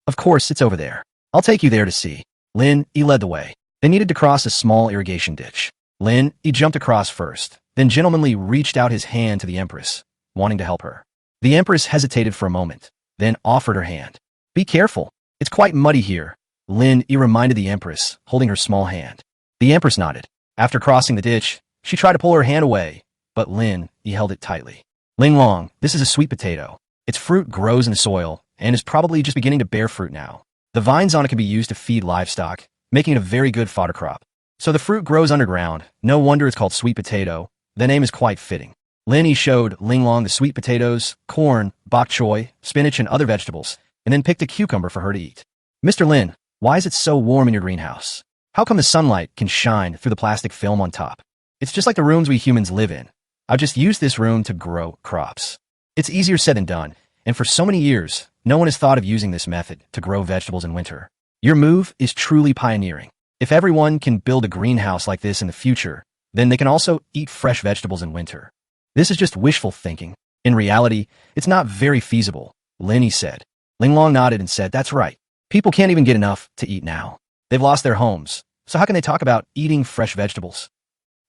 Of course, it's over there. I'll take you there to see. Lin Yi led the way. They needed to cross a small irrigation ditch. Lin Yi jumped across first, then gentlemanly reached out his hand to the Empress, wanting to help her. The Empress hesitated for a moment, then offered her hand. Be careful. It's quite muddy here. Lin Yi reminded the Empress, holding her small hand. The Empress nodded. After crossing the ditch, she tried to pull her hand away, but Lin Yi held it tightly. Ling Long, this is a sweet potato. Its fruit grows in the soil and is probably just beginning to bear fruit now. The vines on it can be used to feed livestock, making it a very good fodder crop. So the fruit grows underground. No wonder it's called sweet potato. The name is quite fitting. Lin Yi showed Ling Long the sweet potatoes, corn, bok choy, spinach, and other vegetables, and then picked a cucumber for her to eat. Mr. Lin, why is it so warm in your greenhouse? How come the sunlight can shine through the plastic film on top? It's just like the rooms we humans live in. I've just used this room to grow crops. It's easier said than done, and for so many years, no one has thought of using this method to grow vegetables in winter. Your move is truly pioneering. If everyone can build a greenhouse like this in the future, then they can also eat fresh vegetables in winter. This is just wishful thinking. In reality, it's not very feasible, Lin Yi said. Ling Long nodded and said, that's right. People can't even get enough to eat now. They've lost their homes, so how can they talk about eating fresh vegetables?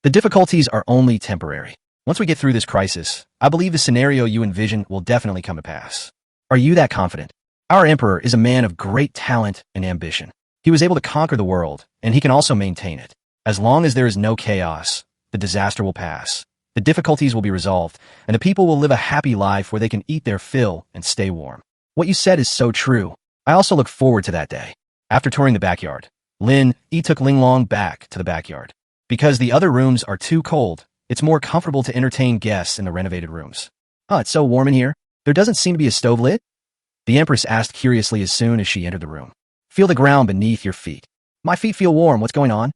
The difficulties are only temporary. Once we get through this crisis, I believe the scenario you envision will definitely come to pass. Are you that confident? Our emperor is a man of great talent and ambition. He was able to conquer the world, and he can also maintain it. As long as there is no chaos, the disaster will pass. The difficulties will be resolved, and the people will live a happy life where they can eat their fill and stay warm. What you said is so true. I also look forward to that day. After touring the backyard, Lin Yi took Ling Long back to the backyard. Because the other rooms are too cold, it's more comfortable to entertain guests in the renovated rooms. Oh, it's so warm in here. There doesn't seem to be a stove lit? The Empress asked curiously as soon as she entered the room. Feel the ground beneath your feet. My feet feel warm. What's going on?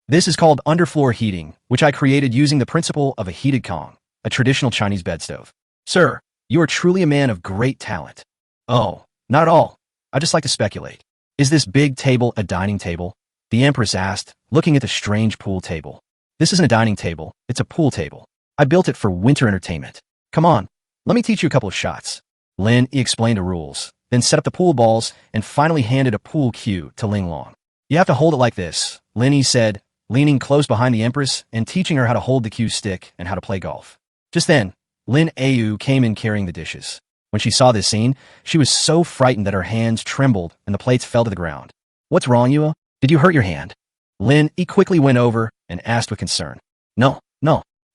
This is called underfloor heating, which I created using the principle of a heated Kong. a traditional Chinese bedstove. Sir, you are truly a man of great talent. Oh, not at all. I just like to speculate. Is this big table a dining table? The Empress asked, looking at the strange pool table. This isn't a dining table, it's a pool table. I built it for winter entertainment. Come on, let me teach you a couple of shots. Lin Yi explained the rules, then set up the pool balls and finally handed a pool cue to Ling Long. You have to hold it like this, Lin Yi said, leaning close behind the Empress and teaching her how to hold the cue stick and how to play golf. Just then, Lin Yi came in carrying the dishes. When she saw this scene, she was so frightened that her hands trembled and the plates fell to the ground. What's wrong, Yua? Did you hurt your hand? Lin Yi quickly went over and asked with concern. No,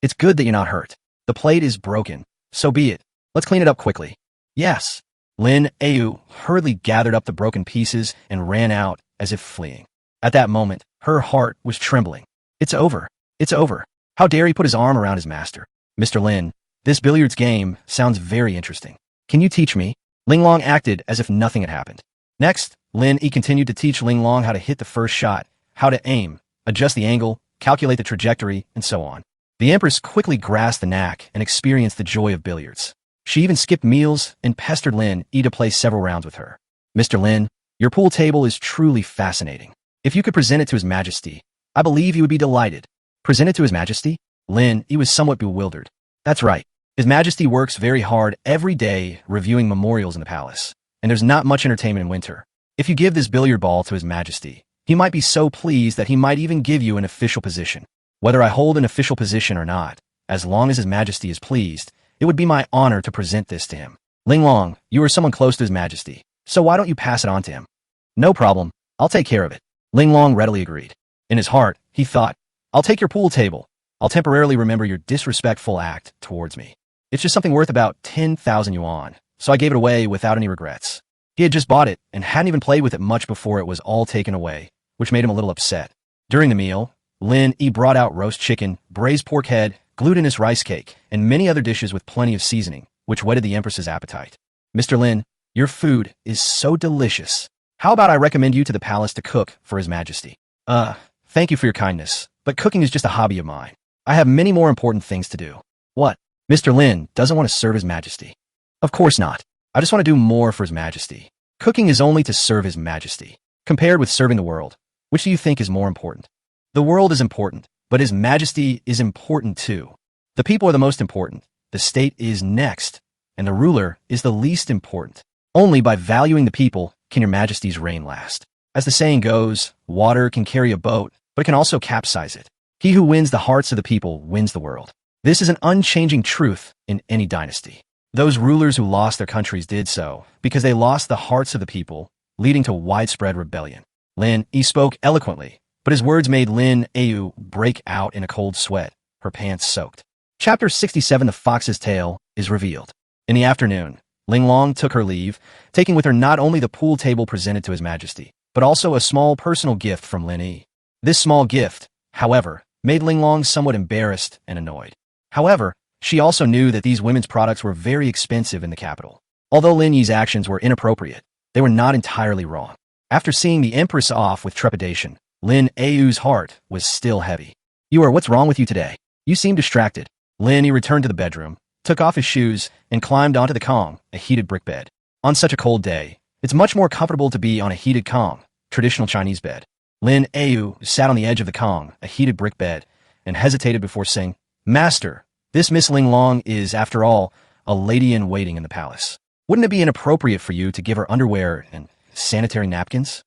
it's good that you're not hurt. The plate is broken. So be it. Let's clean it up quickly. Yes. Lin Yi hurriedly gathered up the broken pieces and ran out as if fleeing. At that moment, her heart was trembling. It's over. It's over. How dare he put his arm around his master? Mr. Lin, this billiards game sounds very interesting. Can you teach me? Ling Long acted as if nothing had happened. Next, Lin Yi continued to teach Ling Long how to hit the first shot, how to aim, adjust the angle, calculate the trajectory, and so on. The Empress quickly grasped the knack and experienced the joy of billiards. She even skipped meals and pestered Lin Yi to play several rounds with her. Mr. Lin, your pool table is truly fascinating. If you could present it to His Majesty, I believe he would be delighted. Present it to His Majesty? Lin Yi was somewhat bewildered. That's right. His Majesty works very hard every day reviewing memorials in the palace, and there's not much entertainment in winter. If you give this billiard ball to His Majesty, he might be so pleased that he might even give you an official position. Whether I hold an official position or not, as long as His Majesty is pleased, it would be my honor to present this to him. Ling Long, you are someone close to His Majesty, so why don't you pass it on to him? No problem, I'll take care of it. Ling Long readily agreed. In his heart, he thought, I'll take your pool table. I'll temporarily remember your disrespectful act towards me. It's just something worth about 10,000 yuan, so I gave it away without any regrets. He had just bought it and hadn't even played with it much before it was all taken away, which made him a little upset. During the meal, Lin Yi brought out roast chicken, braised pork head, glutinous rice cake, and many other dishes with plenty of seasoning, which whetted the Empress's appetite. Mr. Lin, your food is so delicious. How about I recommend you to the palace to cook for His Majesty? Thank you for your kindness, but cooking is just a hobby of mine. I have many more important things to do. What? Mr. Lin doesn't want to serve His Majesty. Of course not. I just want to do more for His Majesty. Cooking is only to serve His Majesty. Compared with serving the world, which do you think is more important? The world is important, but His Majesty is important too. The people are the most important, the state is next, and the ruler is the least important. Only by valuing the people can your Majesty's reign last. As the saying goes, water can carry a boat, but it can also capsize it. He who wins the hearts of the people wins the world. This is an unchanging truth in any dynasty. Those rulers who lost their countries did so because they lost the hearts of the people, leading to widespread rebellion. Lin Yi spoke eloquently, but his words made Lin Yi break out in a cold sweat, her pants soaked. Chapter 67, The Fox's Tale, is revealed. In the afternoon, Ling Long took her leave, taking with her not only the pool table presented to His Majesty, but also a small personal gift from Lin Yi. This small gift, however, made Ling Long somewhat embarrassed and annoyed. However, she also knew that these women's products were very expensive in the capital. Although Lin Yi's actions were inappropriate, they were not entirely wrong. After seeing the Empress off with trepidation, Lin Yi's heart was still heavy. What's wrong with you today? You seem distracted. Lin Yi returned to the bedroom, took off his shoes, and climbed onto the kong, a heated brick bed. On such a cold day, it's much more comfortable to be on a heated kong, traditional Chinese bed. Lin Yi sat on the edge of the kong, a heated brick bed, and hesitated before saying, Master, this Miss Ling Long is, after all, a lady-in-waiting in the palace. Wouldn't it be inappropriate for you to give her underwear and sanitary napkins?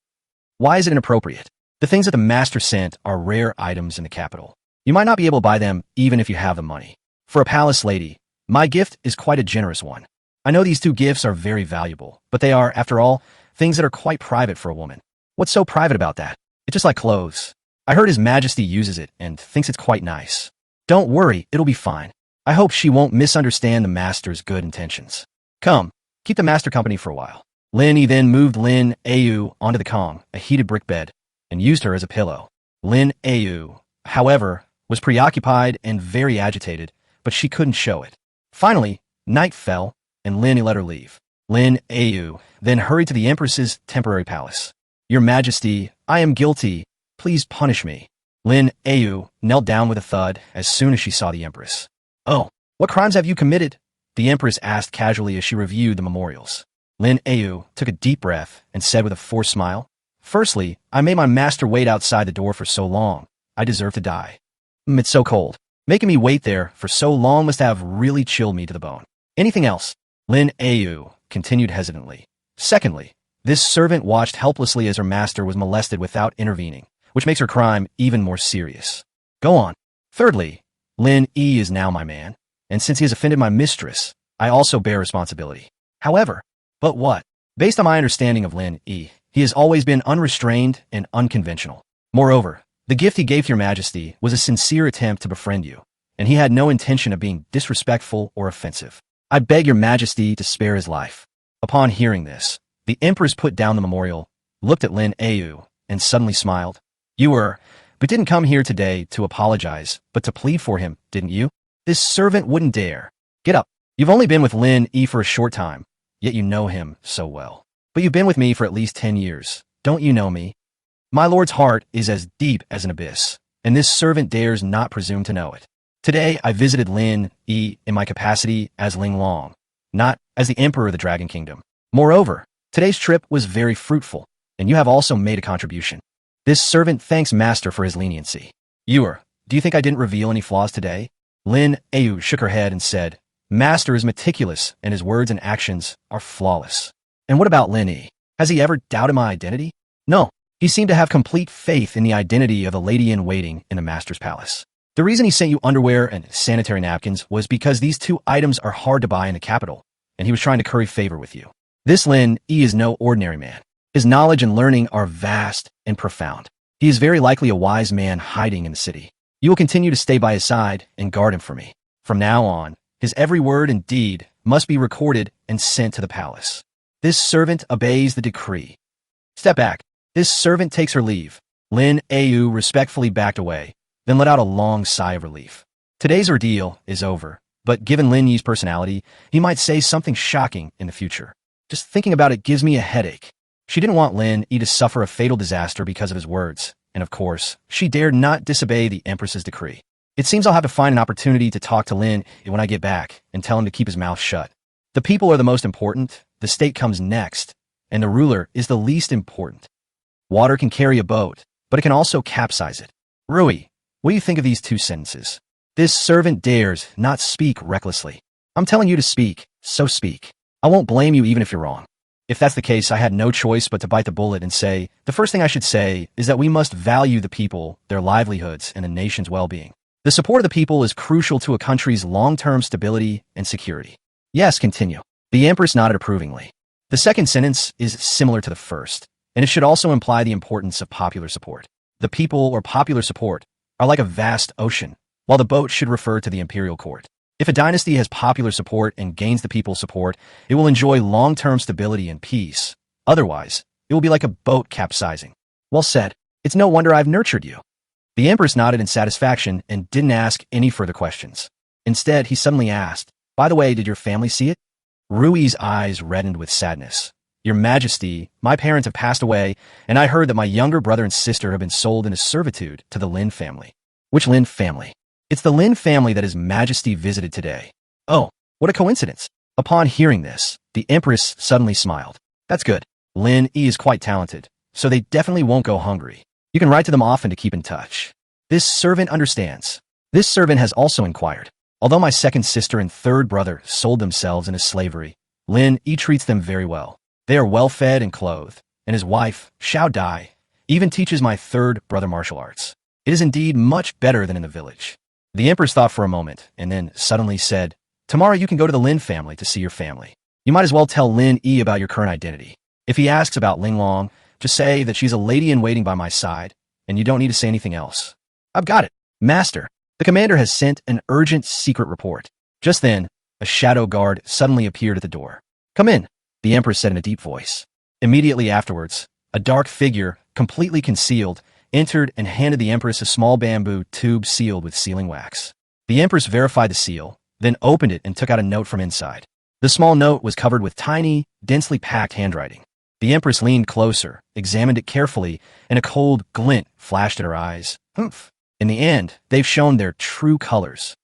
Why is it inappropriate? The things that the master sent are rare items in the capital. You might not be able to buy them even if you have the money. For a palace lady, my gift is quite a generous one. I know these two gifts are very valuable, but they are, after all, things that are quite private for a woman. What's so private about that? It's just like clothes. I heard His Majesty uses it and thinks it's quite nice. Don't worry, it'll be fine. I hope she won't misunderstand the master's good intentions. Come, keep the master company for a while. Lin Yi then moved Lin Yi onto the kong, a heated brick bed, and used her as a pillow. Lin Yi, however, was preoccupied and very agitated, but she couldn't show it. Finally, night fell, and Lin Yi let her leave. Lin Yi then hurried to the Empress's temporary palace. Your Majesty, I am guilty. Please punish me. Lin Yi knelt down with a thud as soon as she saw the Empress. Oh, What crimes have you committed? The Empress asked casually as she reviewed the memorials. Lin Yi took a deep breath and said with a forced smile, "Firstly, I made my master wait outside the door for so long. I deserve to die. It's so cold. Making me wait there for so long must have really chilled me to the bone. Anything else?" Lin Yi continued hesitantly. "Secondly, this servant watched helplessly as her master was molested without intervening, which makes her crime even more serious. Go on. Thirdly, Lin Yi is now my man, and since he has offended my mistress, I also bear responsibility. However, but what? Based on my understanding of Lin Yi, he has always been unrestrained and unconventional. Moreover, the gift he gave to your majesty was a sincere attempt to befriend you, and he had no intention of being disrespectful or offensive. I beg your majesty to spare his life." Upon hearing this, the empress put down the memorial, looked at Lin Yi, and suddenly smiled. But didn't come here today to apologize, but to plead for him, didn't you? This servant wouldn't dare. Get up. You've only been with Lin Yi for a short time, yet you know him so well. But you've been with me for at least 10 years. Don't you know me? My lord's heart is as deep as an abyss, and this servant dares not presume to know it. Today I visited Lin Yi in my capacity as Ling Long, not as the emperor of the Dragon Kingdom. Moreover, today's trip was very fruitful, and you have also made a contribution. This servant thanks master for his leniency. Do you think I didn't reveal any flaws today? Lin Yi shook her head and said, "Master is meticulous, and his words and actions are flawless." And what about Lin Yi? Has he ever doubted my identity? No. He seemed to have complete faith in the identity of a lady-in-waiting in the master's palace. The reason he sent you underwear and sanitary napkins was because these two items are hard to buy in the capital, and he was trying to curry favor with you. This Lin Yi is no ordinary man. His knowledge and learning are vast and profound. He is very likely a wise man hiding in the city. You will continue to stay by his side and guard him for me. From now on, his every word and deed must be recorded and sent to the palace. This servant obeys the decree. Step back. This servant takes her leave. Lin Yi respectfully backed away, then let out a long sigh of relief. Today's ordeal is over, but given Lin Yi's personality, he might say something shocking in the future. Just thinking about it gives me a headache. She didn't want Lin Yi to suffer a fatal disaster because of his words, and of course, she dared not disobey the Empress's decree. It seems I'll have to find an opportunity to talk to Lin Yi when I get back and tell him to keep his mouth shut. The people are the most important, the state comes next, and the ruler is the least important. Water can carry a boat, but it can also capsize it. Rui, what do you think of these two sentences? This servant dares not speak recklessly. I'm telling you to speak, so speak. I won't blame you even if you're wrong. If that's the case, I had no choice but to bite the bullet and say, the first thing I should say is that we must value the people, their livelihoods, and the nation's well-being. The support of the people is crucial to a country's long-term stability and security. Yes, continue. The Empress nodded approvingly. The second sentence is similar to the first, and it should also imply the importance of popular support. The people or popular support are like a vast ocean, while the boat should refer to the imperial court. If a dynasty has popular support and gains the people's support, it will enjoy long-term stability and peace. Otherwise, it will be like a boat capsizing. Well said. It's no wonder I've nurtured you. The Empress nodded in satisfaction and didn't ask any further questions. Instead, he suddenly asked, "By the way, did your family see it?" Rui's eyes reddened with sadness. "Your Majesty, my parents have passed away, and I heard that my younger brother and sister have been sold into servitude to the Lin family." Which Lin family? It's the Lin family that His Majesty visited today. Oh, what a coincidence. Upon hearing this, the Empress suddenly smiled. That's good. Lin Yi is quite talented, so they definitely won't go hungry. You can write to them often to keep in touch. This servant understands. This servant has also inquired. Although my second sister and third brother sold themselves into slavery, Lin Yi treats them very well. They are well-fed and clothed, and his wife, Xiao Dai, even teaches my third brother martial arts. It is indeed much better than in the village. The Empress thought for a moment, and then suddenly said, "Tomorrow you can go to the Lin family to see your family. You might as well tell Lin Yi about your current identity. If he asks about Ling Long, just say that she's a lady-in-waiting by my side, and you don't need to say anything else." "I've got it. Master, the commander has sent an urgent secret report." Just then, a shadow guard suddenly appeared at the door. "Come in," the Empress said in a deep voice. Immediately afterwards, a dark figure, completely concealed, entered and handed the Empress a small bamboo tube sealed with sealing wax. The Empress verified the seal, then opened it and took out a note from inside. The small note was covered with tiny, densely packed handwriting. The Empress leaned closer, examined it carefully, and a cold glint flashed at her eyes. Humph. In the end, they've shown their true colors.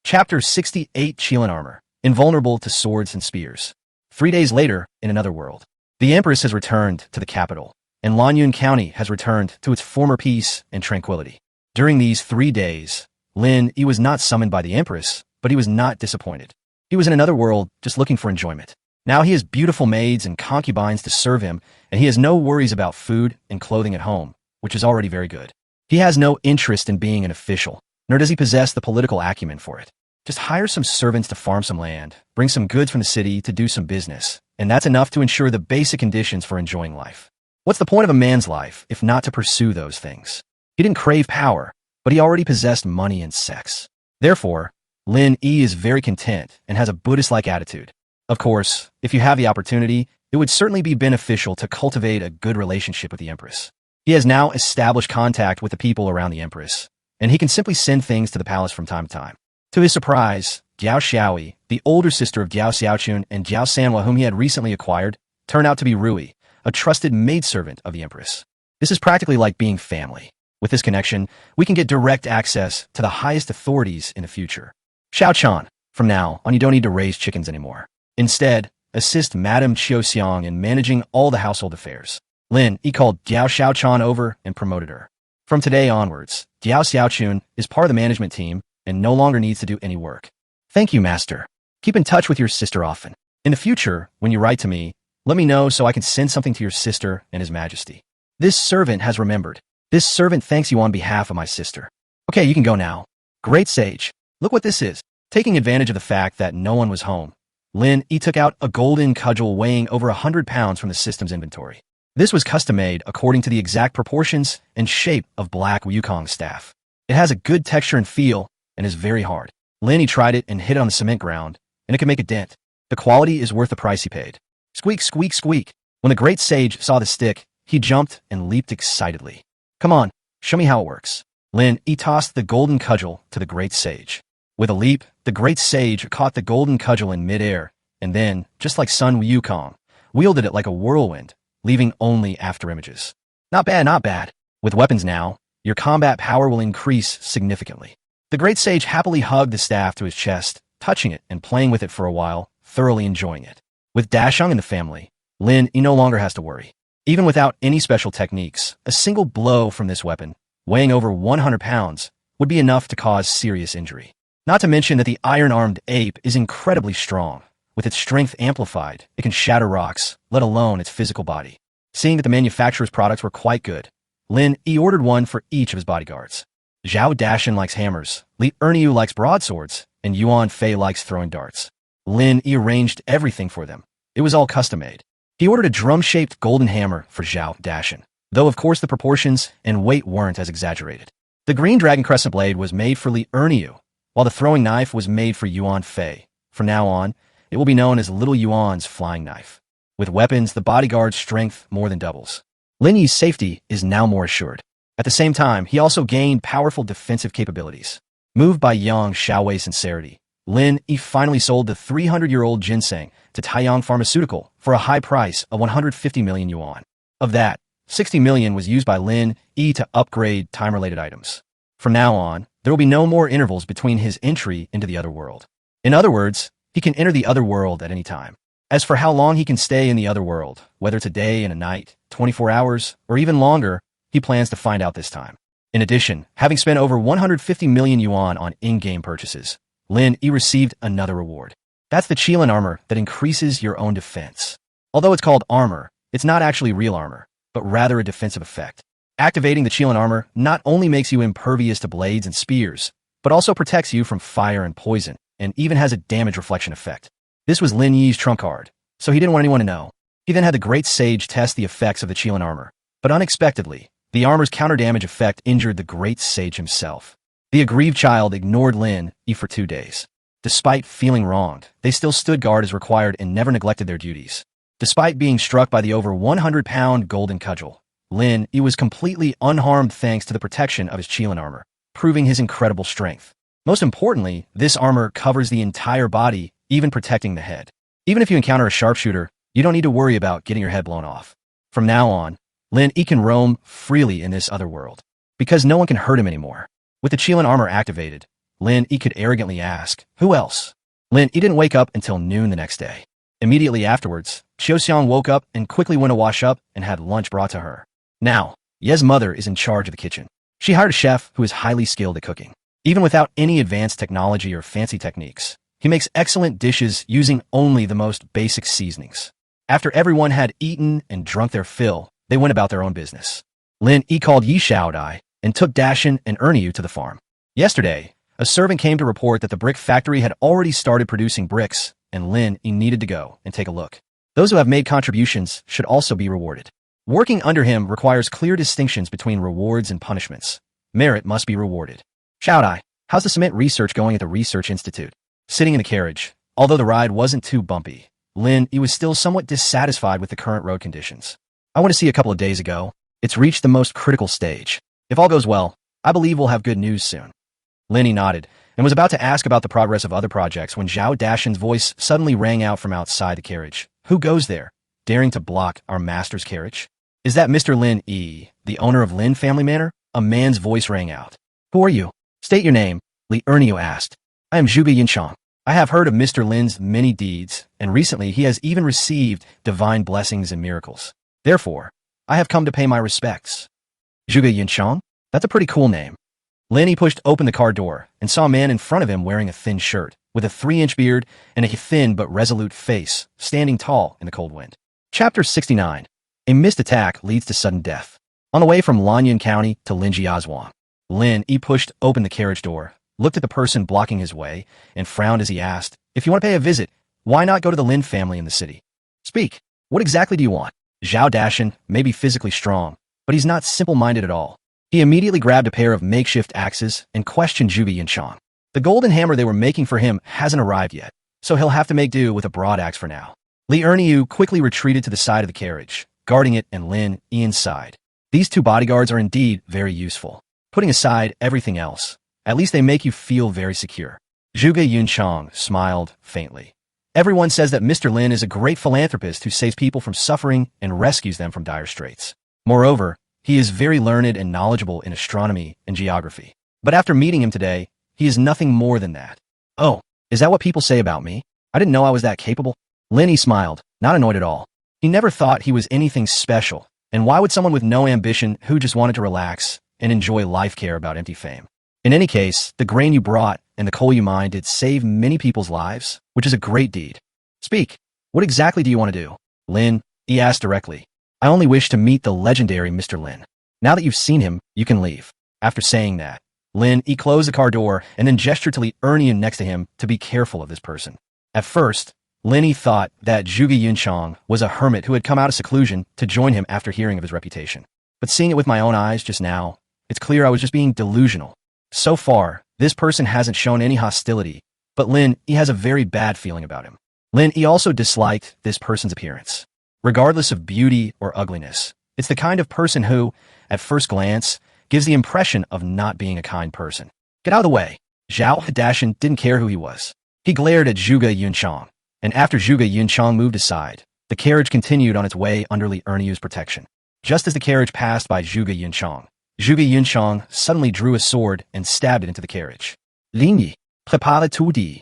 Chapter 68 Qilin Armor, invulnerable to swords and spears. 3 days later, in another world, the Empress has returned to the capital, and Lanyun County has returned to its former peace and tranquility. During these 3 days, Lin Yi was not summoned by the Empress, but he was not disappointed. He was in another world just looking for enjoyment. Now he has beautiful maids and concubines to serve him, and he has no worries about food and clothing at home, which is already very good. He has no interest in being an official, nor does he possess the political acumen for it. Just hire some servants to farm some land, bring some goods from the city to do some business, and that's enough to ensure the basic conditions for enjoying life. What's the point of a man's life if not to pursue those things? He didn't crave power, but he already possessed money and sex. Therefore, Lin Yi is very content and has a Buddhist-like attitude. Of course, if you have the opportunity, it would certainly be beneficial to cultivate a good relationship with the Empress. He has now established contact with the people around the Empress, and he can simply send things to the palace from time to time. To his surprise, Jiao Xiaoyi, the older sister of Jiao Xiaochun and Jiao Sanhua, whom he had recently acquired, turned out to be Rui, a trusted maidservant of the Empress. This is practically like being family. With this connection, we can get direct access to the highest authorities in the future. Xiaochan, from now on you don't need to raise chickens anymore. Instead, assist Madame Qiuxiang in managing all the household affairs. Lin Yi called Jiao Xiaochan over and promoted her. From today onwards, Jiao Xiaochun is part of the management team and no longer needs to do any work. Thank you, Master. Keep in touch with your sister often. In the future, when you write to me, let me know so I can send something to your sister and His Majesty. This servant has remembered. This servant thanks you on behalf of my sister. Okay, you can go now. Great sage. Look what this is. Taking advantage of the fact that no one was home, Lin Yi took out a golden cudgel weighing over 100 pounds from the system's inventory. This was custom-made according to the exact proportions and shape of Black Wukong's staff. It has a good texture and feel, and is very hard. Lin Yi tried it and hit it on the cement ground, and it could make a dent. The quality is worth the price he paid. Squeak, squeak, squeak. When the great sage saw the stick, he jumped and leaped excitedly. Come on, show me how it works. Lin Yi tossed the golden cudgel to the great sage. With a leap, the great sage caught the golden cudgel in midair, and then, just like Sun Wukong, wielded it like a whirlwind, leaving only after images. Not bad, not bad. With weapons now, your combat power will increase significantly. The great sage happily hugged the staff to his chest, touching it and playing with it for a while, thoroughly enjoying it. With Dasheng in the family, Lin Yi no longer has to worry. Even without any special techniques, a single blow from this weapon, weighing over 100 pounds, would be enough to cause serious injury. Not to mention that the iron-armed ape is incredibly strong. With its strength amplified, it can shatter rocks, let alone its physical body. Seeing that the manufacturer's products were quite good, Lin Yi ordered one for each of his bodyguards. Zhao Dashen likes hammers, Li Erniu likes broadswords, and Yuan Fei likes throwing darts. Lin Yi arranged everything for them. It was all custom-made. He ordered a drum-shaped golden hammer for Zhao Dashen, though of course the proportions and weight weren't as exaggerated. The green dragon crescent blade was made for Li Erniu, while the throwing knife was made for Yuan Fei. From now on, it will be known as Little Yuan's flying knife. With weapons, the bodyguard's strength more than doubles. Lin Yi's safety is now more assured. At the same time, he also gained powerful defensive capabilities. Moved by young Xiaowei's sincerity, Lin Yi finally sold the 300-year-old ginseng to Taiyang Pharmaceutical for a high price of 150 million yuan. Of that, 60 million was used by Lin Yi to upgrade time-related items. From now on, there will be no more intervals between his entry into the other world. In other words, he can enter the other world at any time. As for how long he can stay in the other world, whether it's a day and a night, 24 hours, or even longer, he plans to find out this time. In addition, having spent over 150 million yuan on in-game purchases, Lin Yi received another reward. That's the Qilin armor that increases your own defense. Although it's called armor, it's not actually real armor, but rather a defensive effect. Activating the Qilin armor not only makes you impervious to blades and spears, but also protects you from fire and poison, and even has a damage reflection effect. This was Lin Yi's trump card, so he didn't want anyone to know. He then had the great sage test the effects of the Qilin armor, but unexpectedly, the armor's counter-damage effect injured the great sage himself. The aggrieved child ignored Lin Yi for 2 days. Despite feeling wronged, they still stood guard as required and never neglected their duties. Despite being struck by the over 100-pound golden cudgel, Lin Yi was completely unharmed thanks to the protection of his Qilin armor, proving his incredible strength. Most importantly, this armor covers the entire body, even protecting the head. Even if you encounter a sharpshooter, you don't need to worry about getting your head blown off. From now on, Lin Yi can roam freely in this other world, because no one can hurt him anymore. With the Qilin armor activated, Lin Yi could arrogantly ask. Who else? Lin Yi didn't wake up until noon the next day. Immediately afterwards, Xiaoxiang woke up and quickly went to wash up and had lunch brought to her. Now, Ye's mother is in charge of the kitchen. She hired a chef who is highly skilled at cooking. Even without any advanced technology or fancy techniques, he makes excellent dishes using only the most basic seasonings. After everyone had eaten and drunk their fill, they went about their own business. Lin Yi called Yi Xiaodai and took Dashan and Erniu to the farm. Yesterday, a servant came to report that the brick factory had already started producing bricks, and Lin Yi needed to go and take a look. Those who have made contributions should also be rewarded. Working under him requires clear distinctions between rewards and punishments. Merit must be rewarded. Xiaodai, how's the cement research going at the Research Institute? Sitting in the carriage, although the ride wasn't too bumpy, Lin Yi was still somewhat dissatisfied with the current road conditions. I went to see a couple of days ago. It's reached the most critical stage. If all goes well, I believe we'll have good news soon. Lin Yi nodded and was about to ask about the progress of other projects when Zhao Dashan's voice suddenly rang out from outside the carriage. Who goes there, daring to block our master's carriage? Is that Mr. Lin Yi, the owner of Lin Family Manor? A man's voice rang out. Who are you? State your name, Li Erniu asked. I am Zhuge Yinchang. I have heard of Mr. Lin's many deeds, and recently he has even received divine blessings and miracles. Therefore, I have come to pay my respects. Zhuge Yinchang? That's a pretty cool name. Lin Yi pushed open the car door and saw a man in front of him wearing a thin shirt, with a 3-inch beard and a thin but resolute face, standing tall in the cold wind. Chapter 69. A missed attack leads to sudden death. On the way from Lanyan County to Linjiazhuang, Lin Yi pushed open the carriage door, looked at the person blocking his way, and frowned as he asked, if you want to pay a visit, why not go to the Lin family in the city? Speak. What exactly do you want? Zhao Dashan may be physically strong, but he's not simple-minded at all. He immediately grabbed a pair of makeshift axes and questioned Zhuge Yinchang. The golden hammer they were making for him hasn't arrived yet, so he'll have to make do with a broadaxe for now. Li Erniu quickly retreated to the side of the carriage, guarding it and Lin Yi inside. These two bodyguards are indeed very useful. Putting aside everything else, at least they make you feel very secure. Zhuge Yunchang smiled faintly. Everyone says that Mr. Lin is a great philanthropist who saves people from suffering and rescues them from dire straits. Moreover, he is very learned and knowledgeable in astronomy and geography. But after meeting him today, he is nothing more than that. Oh, is that what people say about me? I didn't know I was that capable. Lin Yi smiled, not annoyed at all. He never thought he was anything special, and why would someone with no ambition who just wanted to relax and enjoy life care about empty fame? In any case, the grain you brought and the coal you mined did save many people's lives, which is a great deed. Speak. What exactly do you want to do? Lin Yi asked directly. I only wish to meet the legendary Mr. Lin. Now that you've seen him, you can leave. After saying that, Lin Yi closed the car door and then gestured to Li Erniu next to him to be careful of this person. At first, Lin Yi thought that Zhuge Yunchang was a hermit who had come out of seclusion to join him after hearing of his reputation. But seeing it with my own eyes just now, it's clear I was just being delusional. So far, this person hasn't shown any hostility, but Lin Yi has a very bad feeling about him. Lin Yi also disliked this person's appearance. Regardless of beauty or ugliness, it's the kind of person who, at first glance, gives the impression of not being a kind person. Get out of the way. Zhao Dashan didn't care who he was. He glared at Zhuge Yunchang, and after Zhuge Yunchang moved aside, the carriage continued on its way under Li Erniu's protection. Just as the carriage passed by Zhuge Yunchang suddenly drew a sword and stabbed it into the carriage. Lin Yi, prépare tout dit.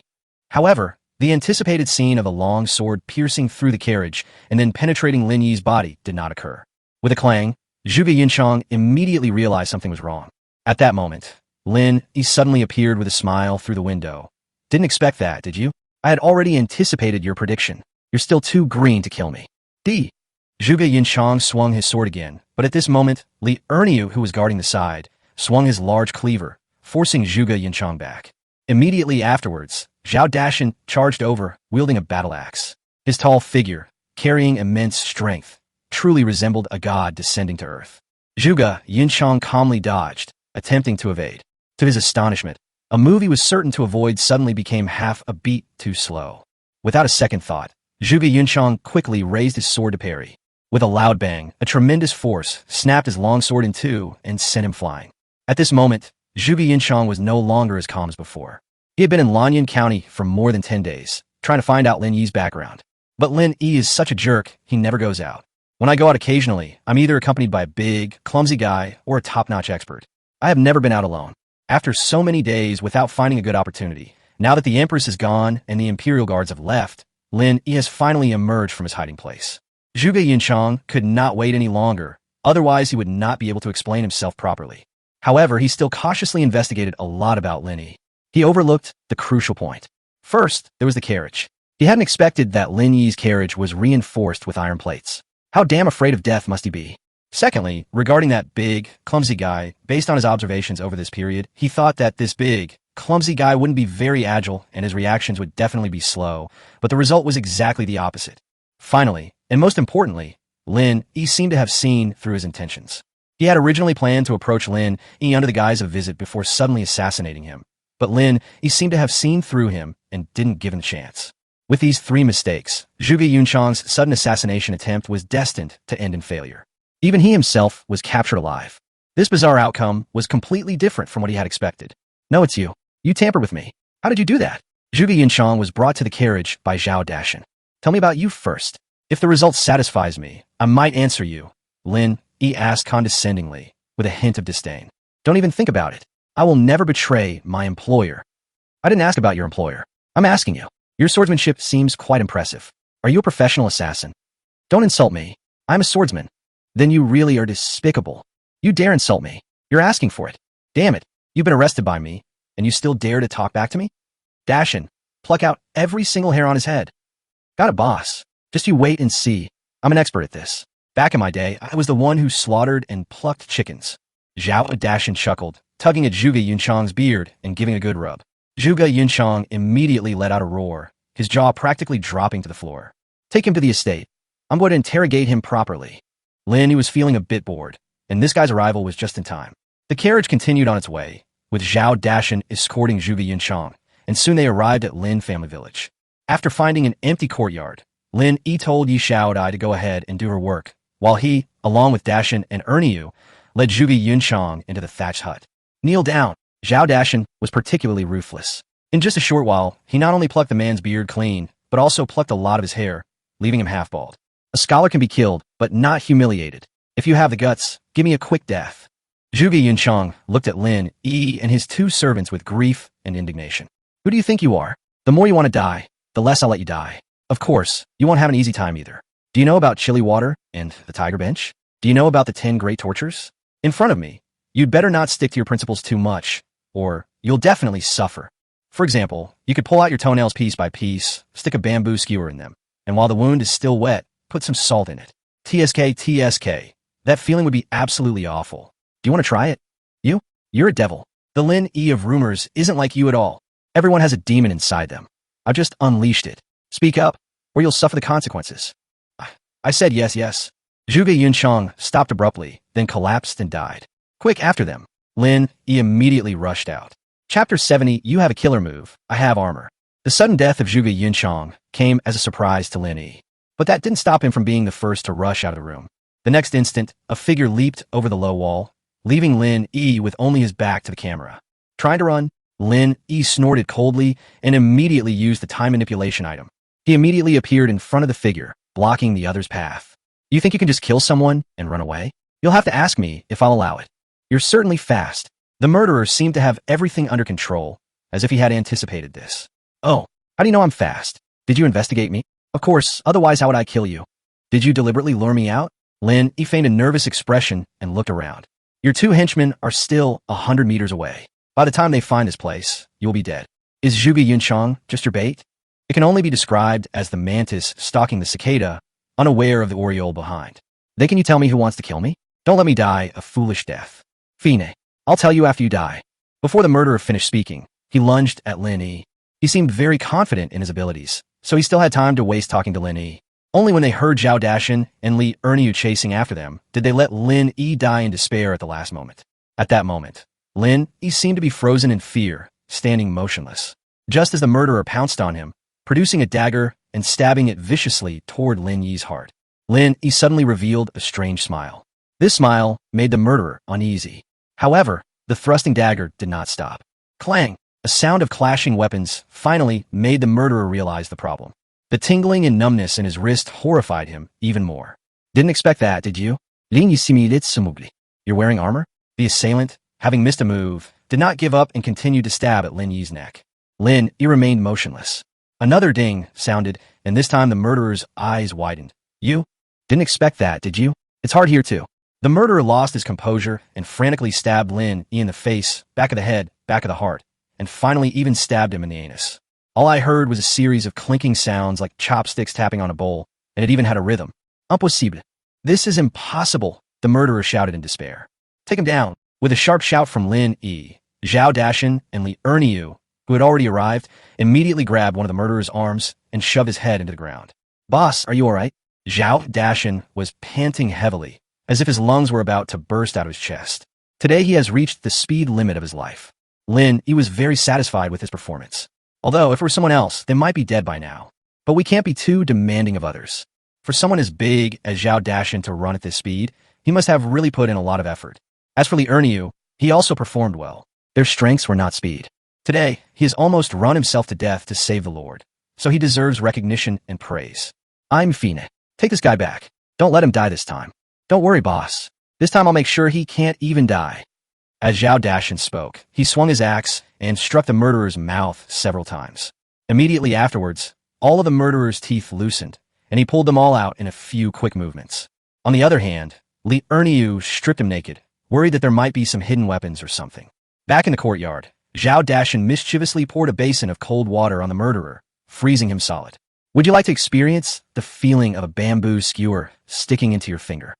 However, the anticipated scene of a long sword piercing through the carriage and then penetrating Lin Yi's body did not occur. With a clang, Zhuge Yunchang immediately realized something was wrong. At that moment, Lin Yi suddenly appeared with a smile through the window. Didn't expect that, did you? I had already anticipated your prediction. You're still too green to kill me. D. Zhuge Yunchang swung his sword again, but at this moment, Li Erniu, who was guarding the side, swung his large cleaver, forcing Zhuge Yunchang back. Immediately afterwards, Zhao Dashan charged over, wielding a battle axe. His tall figure, carrying immense strength, truly resembled a god descending to earth. Zhuge Yunchang calmly dodged, attempting to evade. To his astonishment, a move he was certain to avoid suddenly became half a beat too slow. Without a second thought, Zhuge Yunchang quickly raised his sword to parry. With a loud bang, a tremendous force snapped his long sword in two and sent him flying. At this moment, Zhuge Yunchang was no longer as calm as before. He had been in Lanyan County for more than 10 days, trying to find out Lin Yi's background. But Lin Yi is such a jerk, he never goes out. When I go out occasionally, I'm either accompanied by a big, clumsy guy or a top-notch expert. I have never been out alone. After so many days without finding a good opportunity, now that the Empress is gone and the Imperial Guards have left, Lin Yi has finally emerged from his hiding place. Zhuge Yunchang could not wait any longer, otherwise he would not be able to explain himself properly. However, he still cautiously investigated a lot about Lin Yi. He overlooked the crucial point. First, there was the carriage. He hadn't expected that Lin Yi's carriage was reinforced with iron plates. How damn afraid of death must he be? Secondly, regarding that big, clumsy guy, based on his observations over this period, he thought that this big, clumsy guy wouldn't be very agile and his reactions would definitely be slow, but the result was exactly the opposite. Finally, and most importantly, Lin Yi seemed to have seen through his intentions. He had originally planned to approach Lin Yi under the guise of a visit before suddenly assassinating him, but Lin Yi seemed to have seen through him and didn't give him the chance. With these three mistakes, Zhuge Yunchang's sudden assassination attempt was destined to end in failure. Even he himself was captured alive. This bizarre outcome was completely different from what he had expected. No, it's you. You tampered with me. How did you do that? Zhuge Yunchang was brought to the carriage by Zhao Dashan. Tell me about you first. If the result satisfies me, I might answer you, Lin Yi asked condescendingly, with a hint of disdain. Don't even think about it. I will never betray my employer. I didn't ask about your employer. I'm asking you. Your swordsmanship seems quite impressive. Are you a professional assassin? Don't insult me. I'm a swordsman. Then you really are despicable. You dare insult me. You're asking for it. Damn it. You've been arrested by me, and you still dare to talk back to me? Dashan, pluck out every single hair on his head. Got a boss. Just you wait and see. I'm an expert at this. Back in my day, I was the one who slaughtered and plucked chickens. Zhao Dashan chuckled, tugging at Zhuge Yunchang's beard and giving a good rub. Zhuge Yunchang immediately let out a roar, his jaw practically dropping to the floor. Take him to the estate. I'm going to interrogate him properly. Lin Yi was feeling a bit bored, and this guy's arrival was just in time. The carriage continued on its way, with Zhao Dashan escorting Zhuge Yunchang, and soon they arrived at Lin family village. After finding an empty courtyard, Lin Yi told Yi Shaodai to go ahead and do her work, while he, along with Dashan and Erniu, led Zhuge Yunchang into the thatched hut. Kneel down. Zhao Dashan was particularly ruthless. In just a short while, he not only plucked the man's beard clean, but also plucked a lot of his hair, leaving him half bald. A scholar can be killed, but not humiliated. If you have the guts, give me a quick death. Zhuge Yunchang looked at Lin Yi and his two servants with grief and indignation. Who do you think you are? The more you want to die, the less I'll let you die. Of course, you won't have an easy time either. Do you know about chili water and the tiger bench? Do you know about the 10 great tortures? In front of me, you'd better not stick to your principles too much, or you'll definitely suffer. For example, you could pull out your toenails piece by piece, stick a bamboo skewer in them, and while the wound is still wet, put some salt in it. TSK. That feeling would be absolutely awful. Do you want to try it? You're a devil. The Lin Yi of rumors isn't like you at all. Everyone has a demon inside them. I've just unleashed it. Speak up, or you'll suffer the consequences. I said yes. Zhuge Yunchang stopped abruptly, then collapsed and died. Quick after them, Lin Yi immediately rushed out. Chapter 70, You have a killer move. I have armor. The sudden death of Zhuge Yunchang came as a surprise to Lin Yi, but that didn't stop him from being the first to rush out of the room. The next instant, a figure leaped over the low wall, leaving Lin Yi with only his back to the camera. Trying to run, Lin Yi snorted coldly and immediately used the time manipulation item. He immediately appeared in front of the figure, blocking the other's path. You think you can just kill someone and run away? You'll have to ask me if I'll allow it. You're certainly fast. The murderer seemed to have everything under control, as if he had anticipated this. Oh, how do you know I'm fast? Did you investigate me? Of course, otherwise how would I kill you? Did you deliberately lure me out? Lin Yi feigned a nervous expression and looked around. Your two henchmen are still 100 meters away. By the time they find this place, you will be dead. Is Zhuge Yunchang just your bait? It can only be described as the mantis stalking the cicada, unaware of the oriole behind. Then can you tell me who wants to kill me? Don't let me die a foolish death. Fine. I'll tell you after you die. Before the murderer finished speaking, he lunged at Lin Yi. He seemed very confident in his abilities, so he still had time to waste talking to Lin Yi. Only when they heard Zhao Dashan and Li Erniu chasing after them did they let Lin Yi die in despair at the last moment. At that moment, Lin Yi seemed to be frozen in fear, standing motionless. Just as the murderer pounced on him, producing a dagger and stabbing it viciously toward Lin Yi's heart, Lin Yi suddenly revealed a strange smile. This smile made the murderer uneasy. However, the thrusting dagger did not stop. Clang! A sound of clashing weapons finally made the murderer realize the problem. The tingling and numbness in his wrist horrified him even more. Didn't expect that, did you? Lin Yi similitsumugli. You're wearing armor? The assailant, having missed a move, did not give up and continued to stab at Lin Yi's neck. Lin Yi remained motionless. Another ding sounded, and this time the murderer's eyes widened. You? Didn't expect that, did you? It's hard here too. The murderer lost his composure and frantically stabbed Lin Yi in the face, back of the head, back of the heart, and finally even stabbed him in the anus. All I heard was a series of clinking sounds like chopsticks tapping on a bowl, and it even had a rhythm. Impossible. This is impossible, the murderer shouted in despair. Take him down. With a sharp shout from Lin Yi, Zhao Dashan and Li Erniu, who had already arrived, immediately grabbed one of the murderer's arms and shoved his head into the ground. Boss, are you all right? Zhao Dashan was panting heavily, as if his lungs were about to burst out of his chest. Today he has reached the speed limit of his life. Lin Yi was very satisfied with his performance. Although, if it were someone else, they might be dead by now. But we can't be too demanding of others. For someone as big as Zhao Dashan to run at this speed, he must have really put in a lot of effort. As for Li Erniu, he also performed well. Their strengths were not speed. Today, he has almost run himself to death to save the Lord. So he deserves recognition and praise. I'm Fine. Take this guy back. Don't let him die this time. Don't worry, boss. This time I'll make sure he can't even die. As Zhao Dashan spoke, he swung his axe and struck the murderer's mouth several times. Immediately afterwards, all of the murderer's teeth loosened, and he pulled them all out in a few quick movements. On the other hand, Li Erniu stripped him naked, worried that there might be some hidden weapons or something. Back in the courtyard, Zhao Dashan mischievously poured a basin of cold water on the murderer, freezing him solid. Would you like to experience the feeling of a bamboo skewer sticking into your finger?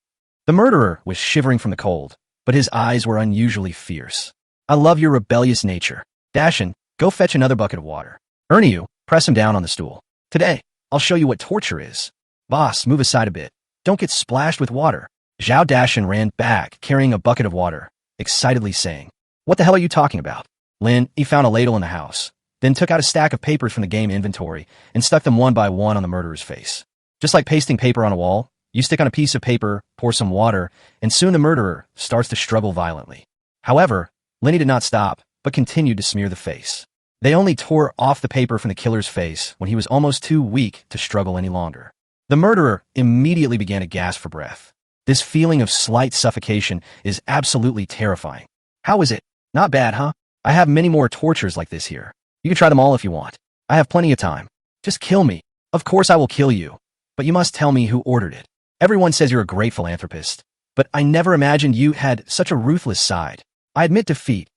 The murderer was shivering from the cold, but his eyes were unusually fierce. I love your rebellious nature. Dashan, go fetch another bucket of water. Erniu, press him down on the stool. Today, I'll show you what torture is. Boss, move aside a bit. Don't get splashed with water. Zhao Dashan ran back, carrying a bucket of water, excitedly saying, What the hell are you talking about? Lin Yi found a ladle in the house, then took out a stack of papers from the game inventory and stuck them one by one on the murderer's face. Just like pasting paper on a wall, you stick on a piece of paper, pour some water, and soon the murderer starts to struggle violently. However, Lin Yi did not stop, but continued to smear the face. They only tore off the paper from the killer's face when he was almost too weak to struggle any longer. The murderer immediately began to gasp for breath. This feeling of slight suffocation is absolutely terrifying. How is it? Not bad, huh? I have many more tortures like this here. You can try them all if you want. I have plenty of time. Just kill me. Of course I will kill you. But you must tell me who ordered it. Everyone says you're a great philanthropist, but I never imagined you had such a ruthless side. I admit defeat.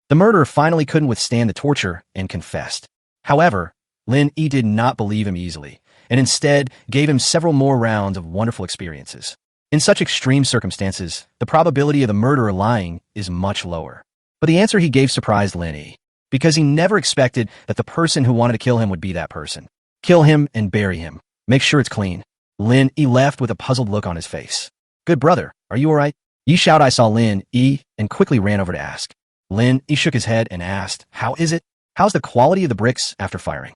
The murderer finally couldn't withstand the torture and confessed. However, Lin Yi did not believe him easily, and instead gave him several more rounds of wonderful experiences. In such extreme circumstances, the probability of the murderer lying is much lower. But the answer he gave surprised Lin Yi, because he never expected that the person who wanted to kill him would be that person. Kill him and bury him. Make sure it's clean. Lin Yi left with a puzzled look on his face. Good brother, are you all right? Yi shouted I saw Lin Yi and quickly ran over to ask. Lin Yi shook his head and asked, How is it? How's the quality of the bricks after firing?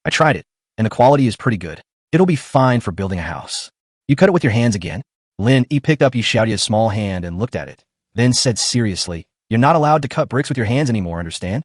I tried it, and the quality is pretty good. It'll be fine for building a house. You cut it with your hands again? Lin Yi picked up Yi Xiaotia's small hand and looked at it, then said seriously, You're not allowed to cut bricks with your hands anymore, understand?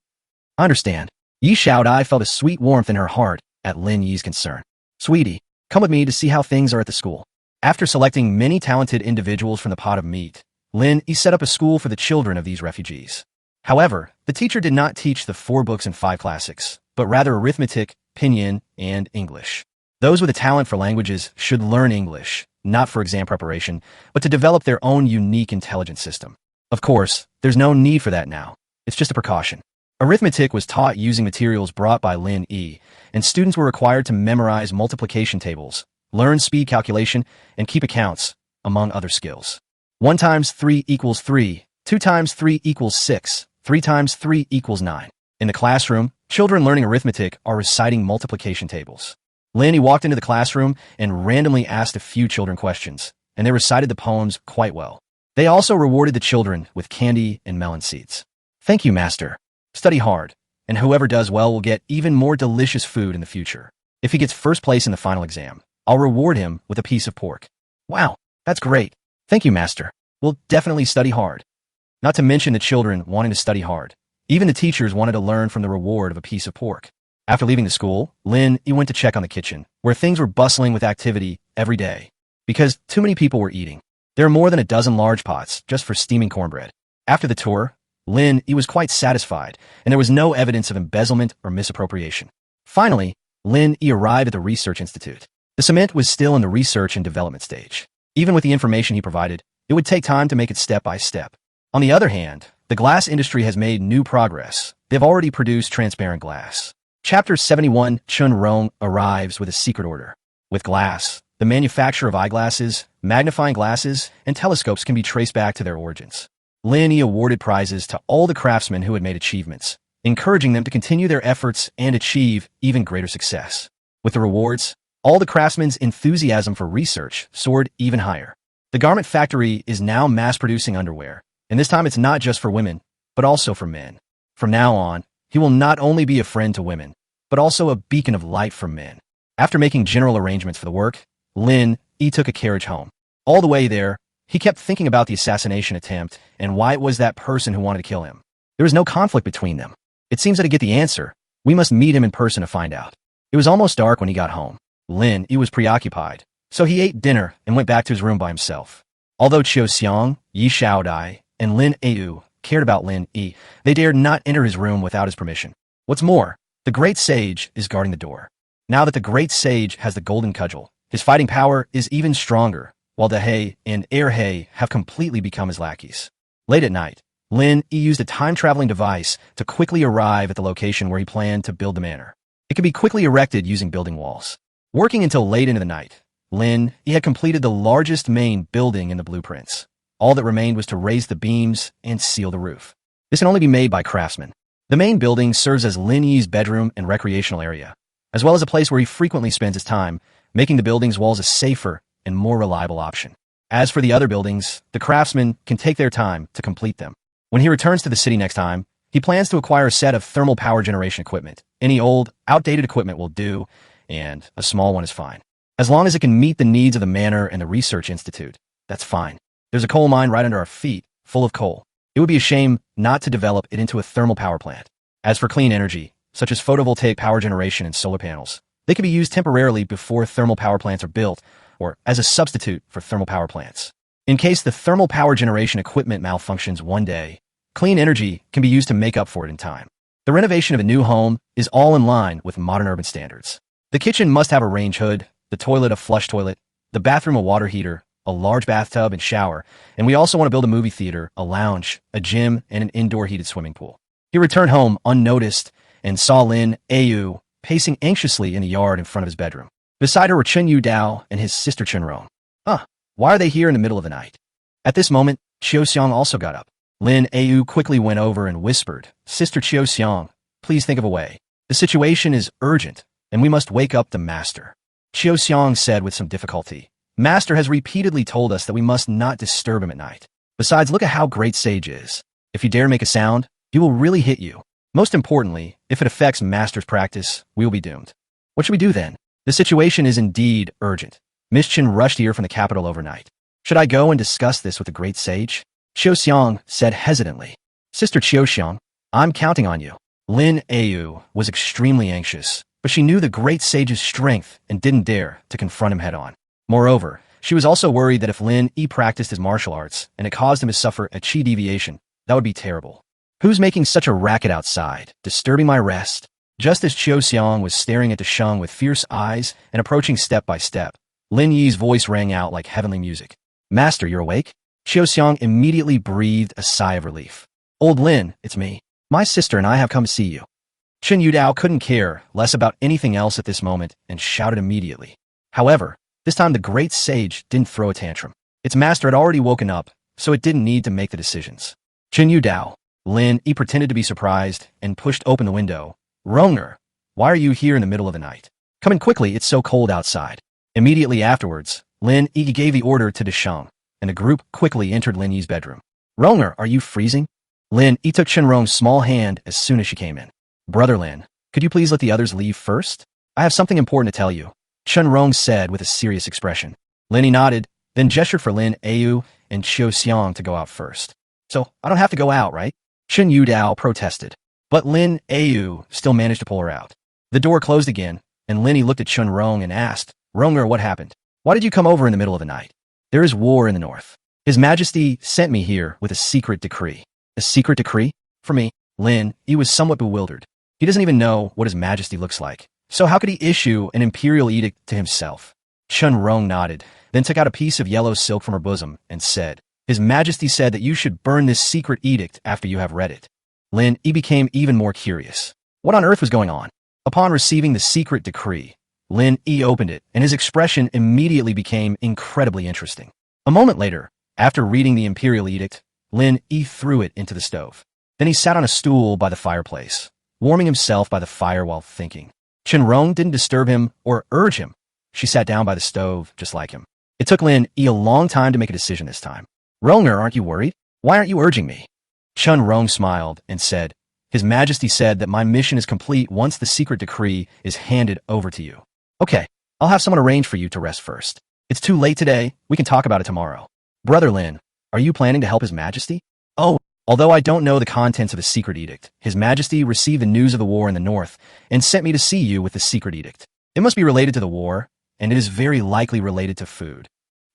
I understand. Yi Xiaotia felt a sweet warmth in her heart at Lin Yi's concern. Sweetie, come with me to see how things are at the school. After selecting many talented individuals from the pot of meat, Lin Yi set up a school for the children of these refugees. However, the teacher did not teach the 4 books and 5 classics, but rather arithmetic, pinyin, and English. Those with a talent for languages should learn English, not for exam preparation, but to develop their own unique intelligence system. Of course, there's no need for that now. It's just a precaution. Arithmetic was taught using materials brought by Lin Yi, and students were required to memorize multiplication tables, learn speed calculation, and keep accounts, among other skills. 1 times 3 equals 3, 2 times 3 equals 6, 3 times 3 equals 9. In the classroom, children learning arithmetic are reciting multiplication tables. Lin Yi walked into the classroom and randomly asked a few children questions, and they recited the poems quite well. They also rewarded the children with candy and melon seeds. Thank you, master. Study hard, and whoever does well will get even more delicious food in the future. If he gets first place in the final exam, I'll reward him with a piece of pork. Wow, that's great. Thank you, master. We'll definitely study hard. Not to mention the children wanting to study hard. Even the teachers wanted to learn from the reward of a piece of pork. After leaving the school, Lin Yi went to check on the kitchen, where things were bustling with activity every day. Because too many people were eating. There are more than a dozen large pots just for steaming cornbread. After the tour, Lin Yi was quite satisfied, and there was no evidence of embezzlement or misappropriation. Finally, Lin Yi arrived at the research institute. The cement was still in the research and development stage. Even with the information he provided, it would take time to make it step by step. On the other hand, the glass industry has made new progress. They've already produced transparent glass. Chapter 71, Chun Rong arrives with a secret order. With glass, the manufacture of eyeglasses, magnifying glasses, and telescopes can be traced back to their origins. Lin Yi awarded prizes to all the craftsmen who had made achievements, encouraging them to continue their efforts and achieve even greater success. With the rewards, all the craftsmen's enthusiasm for research soared even higher. The garment factory is now mass-producing underwear, and this time it's not just for women, but also for men. From now on, he will not only be a friend to women, but also a beacon of light for men. After making general arrangements for the work, Lin Yi took a carriage home. All the way there, he kept thinking about the assassination attempt and why it was that person who wanted to kill him. There was no conflict between them. It seems that to get the answer, we must meet him in person to find out. It was almost dark when he got home. Lin Yi was preoccupied, so he ate dinner and went back to his room by himself. Although Qiu Xiang, Yi Shaodai, and Lin Yu cared about Lin Yi, they dared not enter his room without his permission. What's more, the great sage is guarding the door. Now that the great sage has the golden cudgel, his fighting power is even stronger, while Dehei and Erhei have completely become his lackeys. Late at night, Lin Yi used a time-traveling device to quickly arrive at the location where he planned to build the manor. It could be quickly erected using building walls. Working until late into the night, Lin Yi had completed the largest main building in the blueprints. All that remained was to raise the beams and seal the roof. This can only be made by craftsmen. The main building serves as Lin Yi's bedroom and recreational area, as well as a place where he frequently spends his time, making the building's walls a safer and more reliable option. As for the other buildings, the craftsmen can take their time to complete them. When he returns to the city next time, he plans to acquire a set of thermal power generation equipment. Any old, outdated equipment will do, and a small one is fine. As long as it can meet the needs of the manor and the research institute, that's fine. There's a coal mine right under our feet, full of coal. It would be a shame not to develop it into a thermal power plant. As for clean energy, such as photovoltaic power generation and solar panels, they can be used temporarily before thermal power plants are built, or as a substitute for thermal power plants. In case the thermal power generation equipment malfunctions one day, clean energy can be used to make up for it in time. The renovation of a new home is all in line with modern urban standards. The kitchen must have a range hood, the toilet a flush toilet, the bathroom a water heater, a large bathtub and shower, and we also want to build a movie theater, a lounge, a gym, and an indoor heated swimming pool. He returned home unnoticed and saw Lin Yu pacing anxiously in the yard in front of his bedroom. Beside her were Chun Yu Dao and his sister Chun Rong. Why are they here in the middle of the night? At this moment, Qiu Xiang also got up. Lin Yu quickly went over and whispered, Sister Qiu Xiang, please think of a way. The situation is urgent, and we must wake up the master. Qiu Xiang said with some difficulty, Master has repeatedly told us that we must not disturb him at night. Besides, look at how great Sage is. If you dare make a sound, he will really hit you. Most importantly, if it affects Master's practice, we will be doomed. What should we do then? The situation is indeed urgent. Miss Chen rushed here from the capital overnight. Should I go and discuss this with the great sage? Qiu Xiang said hesitantly. Sister Qiu Xiang, I'm counting on you. Lin Yu was extremely anxious, but she knew the great sage's strength and didn't dare to confront him head-on. Moreover, she was also worried that if Lin Yi practiced his martial arts and it caused him to suffer a chi deviation, that would be terrible. Who's making such a racket outside, disturbing my rest? Just as Qiu Xiang was staring at Sheng with fierce eyes and approaching step by step, Lin Yi's voice rang out like heavenly music. Master, you're awake? Qiu Xiang immediately breathed a sigh of relief. Old Lin, it's me. My sister and I have come to see you. Chen Yudao couldn't care less about anything else at this moment and shouted immediately. However, this time the great sage didn't throw a tantrum. Its master had already woken up, so it didn't need to make the decisions. Chen Yudao, Lin Yi pretended to be surprised and pushed open the window. Rongner, why are you here in the middle of the night? Come in quickly, it's so cold outside. Immediately afterwards, Lin Yi gave the order to Sheng, and the group quickly entered Lin Yi's bedroom. Rongner, are you freezing? Lin Yi took Chen Rong's small hand as soon as she came in. Brother Lin, could you please let the others leave first? I have something important to tell you, Chen Rong said with a serious expression. Lin Yi nodded, then gestured for Lin Yu and Qiu Xiang to go out first. So, I don't have to go out, right? Chen Yudao protested. But Lin Yu still managed to pull her out. The door closed again, and Lin Yi looked at Chun Rong and asked, Rongner, what happened? Why did you come over in the middle of the night? There is war in the north. His Majesty sent me here with a secret decree. A secret decree? For me, Lin Yi was somewhat bewildered. He doesn't even know what His Majesty looks like. So how could he issue an imperial edict to himself? Chun Rong nodded, then took out a piece of yellow silk from her bosom and said, His Majesty said that you should burn this secret edict after you have read it. Lin Yi became even more curious. What on earth was going on? Upon receiving the secret decree, Lin Yi opened it, and his expression immediately became incredibly interesting. A moment later, after reading the imperial edict, Lin Yi threw it into the stove. Then he sat on a stool by the fireplace, warming himself by the fire while thinking. Chun Rong didn't disturb him or urge him. She sat down by the stove, just like him. It took Lin Yi a long time to make a decision this time. Rongner, aren't you worried? Why aren't you urging me? Chun Rong smiled and said, His Majesty said that my mission is complete once the secret decree is handed over to you. Okay, I'll have someone arrange for you to rest first. It's too late today. We can talk about it tomorrow. Brother Lin, are you planning to help His Majesty? Oh, although I don't know the contents of the secret edict, His Majesty received the news of the war in the north and sent me to see you with the secret edict. It must be related to the war, and it is very likely related to food.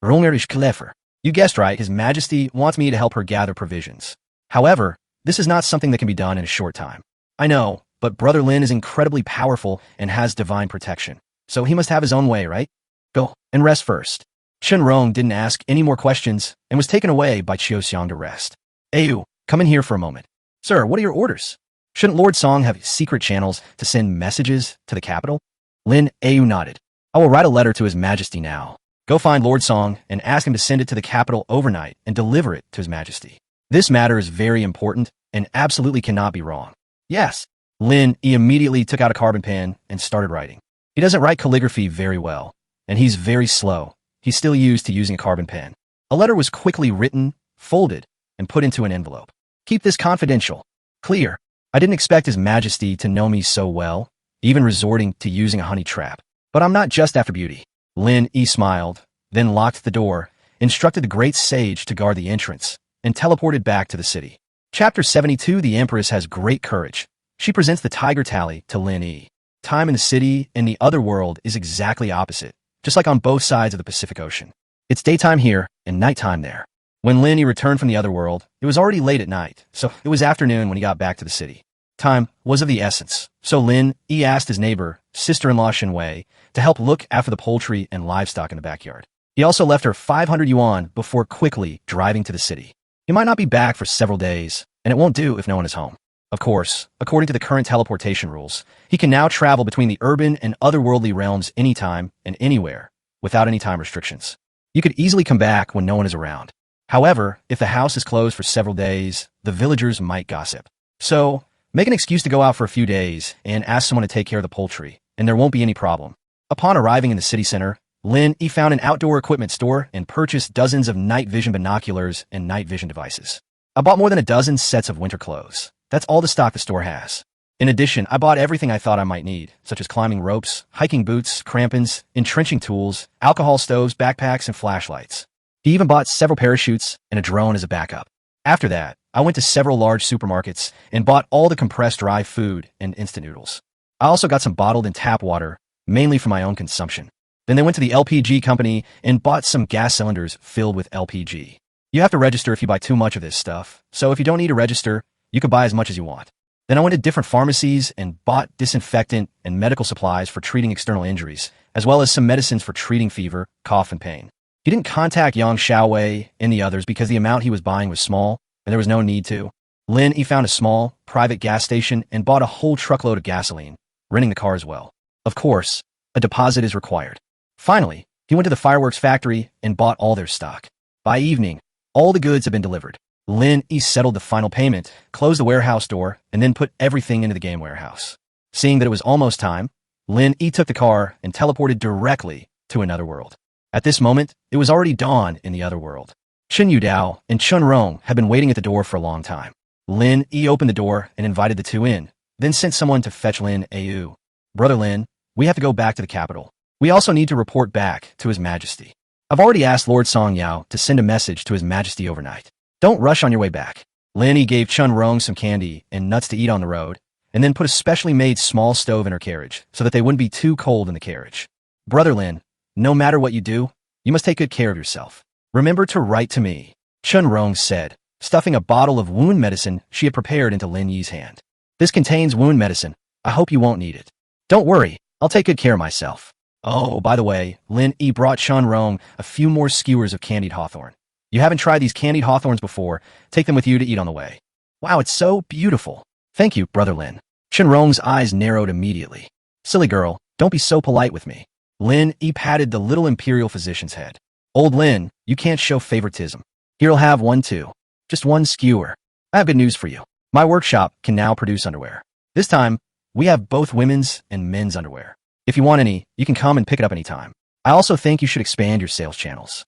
Rongner is clever. You guessed right, His Majesty wants me to help her gather provisions. However, this is not something that can be done in a short time. I know, but Brother Lin is incredibly powerful and has divine protection. So he must have his own way, right? Go and rest first. Chun Rong didn't ask any more questions and was taken away by Chiu Xiang to rest. Ayu, come in here for a moment. Sir, what are your orders? Shouldn't Lord Song have secret channels to send messages to the capital? Lin Ayu nodded. I will write a letter to His Majesty now. Go find Lord Song and ask him to send it to the capital overnight and deliver it to His Majesty. This matter is very important and absolutely cannot be wrong. Yes. Lin Yi immediately took out a carbon pen and started writing. He doesn't write calligraphy very well, and he's very slow. He's still used to using a carbon pen. A letter was quickly written, folded, and put into an envelope. Keep this confidential. Clear. I didn't expect His Majesty to know me so well, even resorting to using a honey trap. But I'm not just after beauty. Lin Yi smiled, then locked the door, instructed the great sage to guard the entrance, and teleported back to the city. Chapter 72. The Empress has great courage. She presents the tiger tally to Lin Yi. Time in the city and the other world is exactly opposite, just like on both sides of the Pacific Ocean. It's daytime here and nighttime there. When Lin Yi returned from the other world, it was already late at night, so it was afternoon when he got back to the city. Time was of the essence, so Lin Yi asked his neighbor, sister-in-law Shen Wei, to help look after the poultry and livestock in the backyard. He also left her 500 yuan before quickly driving to the city. He might not be back for several days, and it won't do if no one is home. Of course, according to the current teleportation rules, he can now travel between the urban and otherworldly realms anytime and anywhere, without any time restrictions. You could easily come back when no one is around. However, if the house is closed for several days, the villagers might gossip. So, make an excuse to go out for a few days and ask someone to take care of the poultry, and there won't be any problem. Upon arriving in the city center, Lin Yi found an outdoor equipment store and purchased dozens of night vision binoculars and night vision devices. I bought more than a dozen sets of winter clothes. That's all the stock the store has. In addition, I bought everything I thought I might need, such as climbing ropes, hiking boots, crampons, entrenching tools, alcohol stoves, backpacks, and flashlights. He even bought several parachutes and a drone as a backup. After that, I went to several large supermarkets and bought all the compressed dry food and instant noodles. I also got some bottled and tap water, mainly for my own consumption. Then they went to the LPG company and bought some gas cylinders filled with LPG. You have to register if you buy too much of this stuff, so if you don't need to register, you can buy as much as you want. Then I went to different pharmacies and bought disinfectant and medical supplies for treating external injuries, as well as some medicines for treating fever, cough, and pain. He didn't contact Yang Xiaowei and the others because the amount he was buying was small, and there was no need to. Lin Yi found a small, private gas station and bought a whole truckload of gasoline, renting the car as well. Of course, a deposit is required. Finally, he went to the fireworks factory and bought all their stock. By evening, all the goods had been delivered. Lin Yi settled the final payment, closed the warehouse door, and then put everything into the game warehouse. Seeing that it was almost time, Lin Yi took the car and teleported directly to another world. At this moment, it was already dawn in the other world. Chen Yudao and Chun Rong had been waiting at the door for a long time. Lin Yi opened the door and invited the two in, then sent someone to fetch Lin Ayu. Brother Lin, we have to go back to the capital. We also need to report back to His Majesty. I've already asked Lord Song Yao to send a message to His Majesty overnight. Don't rush on your way back. Lin Yi gave Chun Rong some candy and nuts to eat on the road, and then put a specially made small stove in her carriage so that they wouldn't be too cold in the carriage. Brother Lin, no matter what you do, you must take good care of yourself. Remember to write to me, Chun Rong said, stuffing a bottle of wound medicine she had prepared into Lin Yi's hand. This contains wound medicine. I hope you won't need it. Don't worry, I'll take good care of myself. Oh, by the way, Lin Yi brought Chun Rong a few more skewers of candied hawthorn. You haven't tried these candied hawthorns before, take them with you to eat on the way. Wow, it's so beautiful. Thank you, Brother Lin. Chun Rong's eyes narrowed immediately. Silly girl, don't be so polite with me. Lin Yi patted the little imperial physician's head. Old Lin, you can't show favoritism. Here'll have one too. Just one skewer. I have good news for you. My workshop can now produce underwear. This time, we have both women's and men's underwear. If you want any, you can come and pick it up anytime. I also think you should expand your sales channels.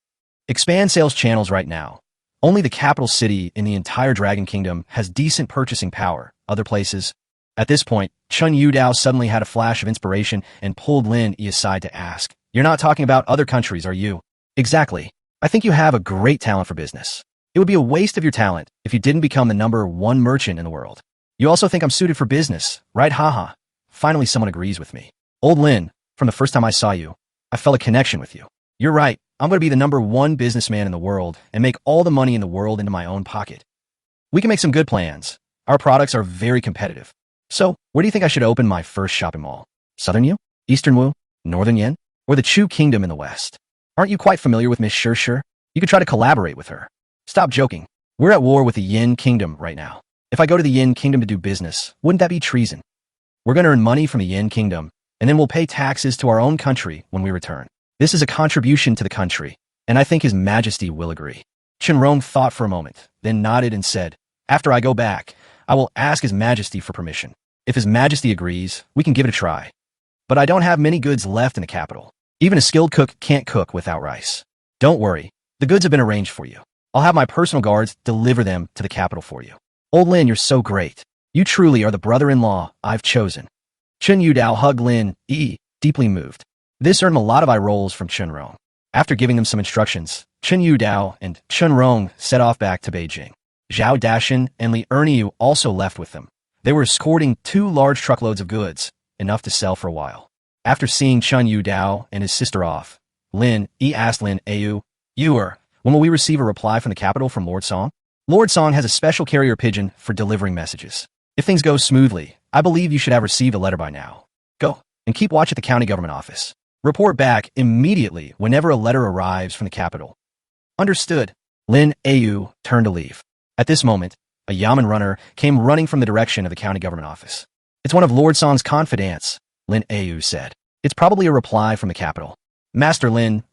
Expand sales channels right now. Only the capital city in the entire Dragon Kingdom has decent purchasing power. Other places. At this point, Chun Yudao suddenly had a flash of inspiration and pulled Lin Yi aside to ask, "You're not talking about other countries, are you?" "Exactly. I think you have a great talent for business. It would be a waste of your talent if you didn't become the #1 merchant in the world. You also think I'm suited for business, right? Haha. Finally someone agrees with me. Old Lin, from the first time I saw you, I felt a connection with you. You're right. I'm going to be the #1 businessman in the world and make all the money in the world into my own pocket. We can make some good plans. Our products are very competitive. So, where do you think I should open my first shopping mall? Southern Yu? Eastern Wu? Northern Yen? Or the Chu Kingdom in the West? Aren't you quite familiar with Miss Shir? You could try to collaborate with her. Stop joking. We're at war with the Yin Kingdom right now. If I go to the Yin Kingdom to do business, wouldn't that be treason? We're going to earn money from the Yin Kingdom, and then we'll pay taxes to our own country when we return. This is a contribution to the country, and I think His Majesty will agree." Chun Rong thought for a moment, then nodded and said, "After I go back, I will ask His Majesty for permission. If His Majesty agrees, we can give it a try. But I don't have many goods left in the capital. Even a skilled cook can't cook without rice. Don't worry, the goods have been arranged for you. I'll have my personal guards deliver them to the capital for you. Old Lin, you're so great. You truly are the brother-in-law I've chosen." Chun Yudao hugged Lin Yi, deeply moved. This earned him a lot of eye rolls from Chun Rong. After giving them some instructions, Chun Yudao and Chun Rong set off back to Beijing. Zhao Dashin and Li Erniu also left with them. They were escorting 2 large truckloads of goods, enough to sell for a while. After seeing Chun Yudao and his sister off, Lin Yi asked Lin Yu, "When will we receive a reply from the capital from Lord Song?" Lord Song has a special carrier pigeon for delivering messages. If things go smoothly, I believe you should have received a letter by now. Go, and keep watch at the county government office. Report back immediately whenever a letter arrives from the capital. Understood. Lin Yu turned to leave. At this moment, a yamen runner came running from the direction of the county government office. "It's one of Lord Song's confidants," Lin Yu said. "It's probably a reply from the capital. Master Lin,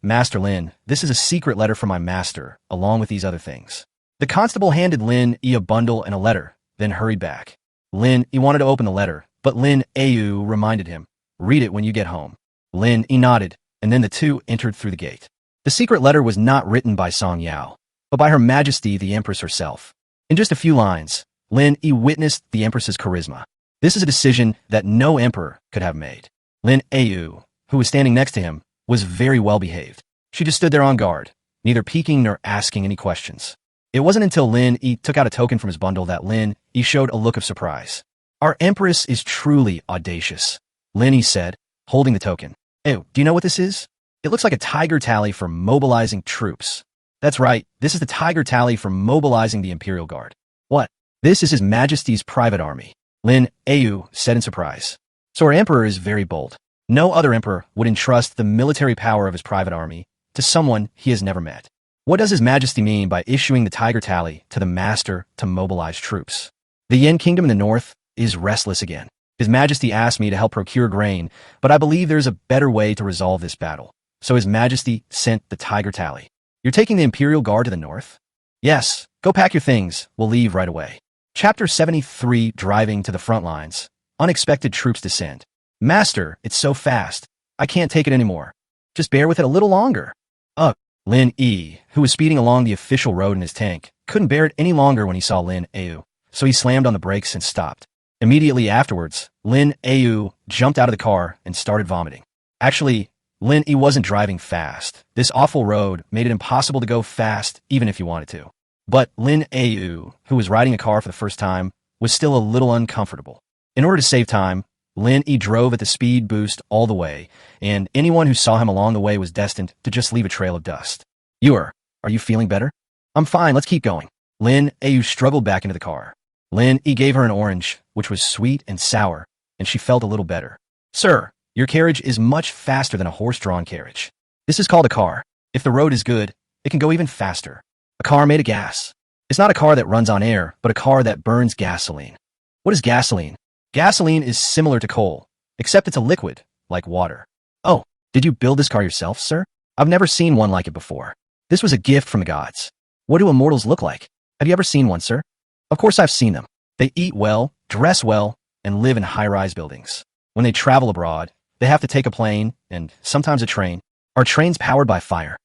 this is a secret letter from my master, along with these other things." The constable handed Lin Yi a bundle and a letter, then hurried back. Lin Yi wanted to open the letter, but Lin Yu reminded him, "Read it when you get home." Lin Yi nodded, and then the two entered through the gate. The secret letter was not written by Song Yao, but by Her Majesty the Empress herself. In just a few lines, Lin Yi witnessed the Empress's charisma. This is a decision that no emperor could have made. Lin Yu, who was standing next to him, was very well behaved. She just stood there on guard, neither peeking nor asking any questions. It wasn't until Lin Yi took out a token from his bundle that Lin Yi showed a look of surprise. "Our Empress is truly audacious," Lin Yi said, holding the token. "Ew, do you know what this is? It looks like a tiger tally for mobilizing troops." "That's right, this is the tiger tally for mobilizing the Imperial Guard." "What? This is His Majesty's private army," Lin Yu said in surprise. "So our emperor is very bold. No other emperor would entrust the military power of his private army to someone he has never met. What does His Majesty mean by issuing the tiger tally to the master to mobilize troops?" "The Yin Kingdom in the north is restless again. His Majesty asked me to help procure grain, but I believe there's a better way to resolve this battle. So His Majesty sent the tiger tally." "You're taking the Imperial Guard to the north?" "Yes. Go pack your things. We'll leave right away." Chapter 73, Driving to the Front Lines. Unexpected troops descend. "Master, it's so fast. I can't take it anymore. Just bear with it a little longer." Ugh. Lin Yi, who was speeding along the official road in his tank, couldn't bear it any longer when he saw Lin Yu, so he slammed on the brakes and stopped. Immediately afterwards, Lin Yu jumped out of the car and started vomiting. Actually, Lin Yi wasn't driving fast. This awful road made it impossible to go fast even if you wanted to. But Lin Yu, who was riding a car for the first time, was still a little uncomfortable. In order to save time, Lin Yi drove at the speed boost all the way, and anyone who saw him along the way was destined to just leave a trail of dust. Are you feeling better?" "I'm fine, let's keep going." Lin Yi struggled back into the car. Lin Yi gave her an orange, which was sweet and sour, and she felt a little better. Sir, your carriage is much faster than a horse-drawn carriage. This is called a car. If the road is good, it can go even faster. A car made of gas. It's not a car that runs on air, but a car that burns gasoline. What is gasoline? Gasoline is similar to coal, except it's a liquid, like water. Oh, did you build this car yourself, sir? I've never seen one like it before. This was a gift from the gods. What do immortals look like? Have you ever seen one, sir? Of course I've seen them. They eat well, dress well, and live in high-rise buildings. When they travel abroad, they have to take a plane, and sometimes a train. Are trains powered by fire?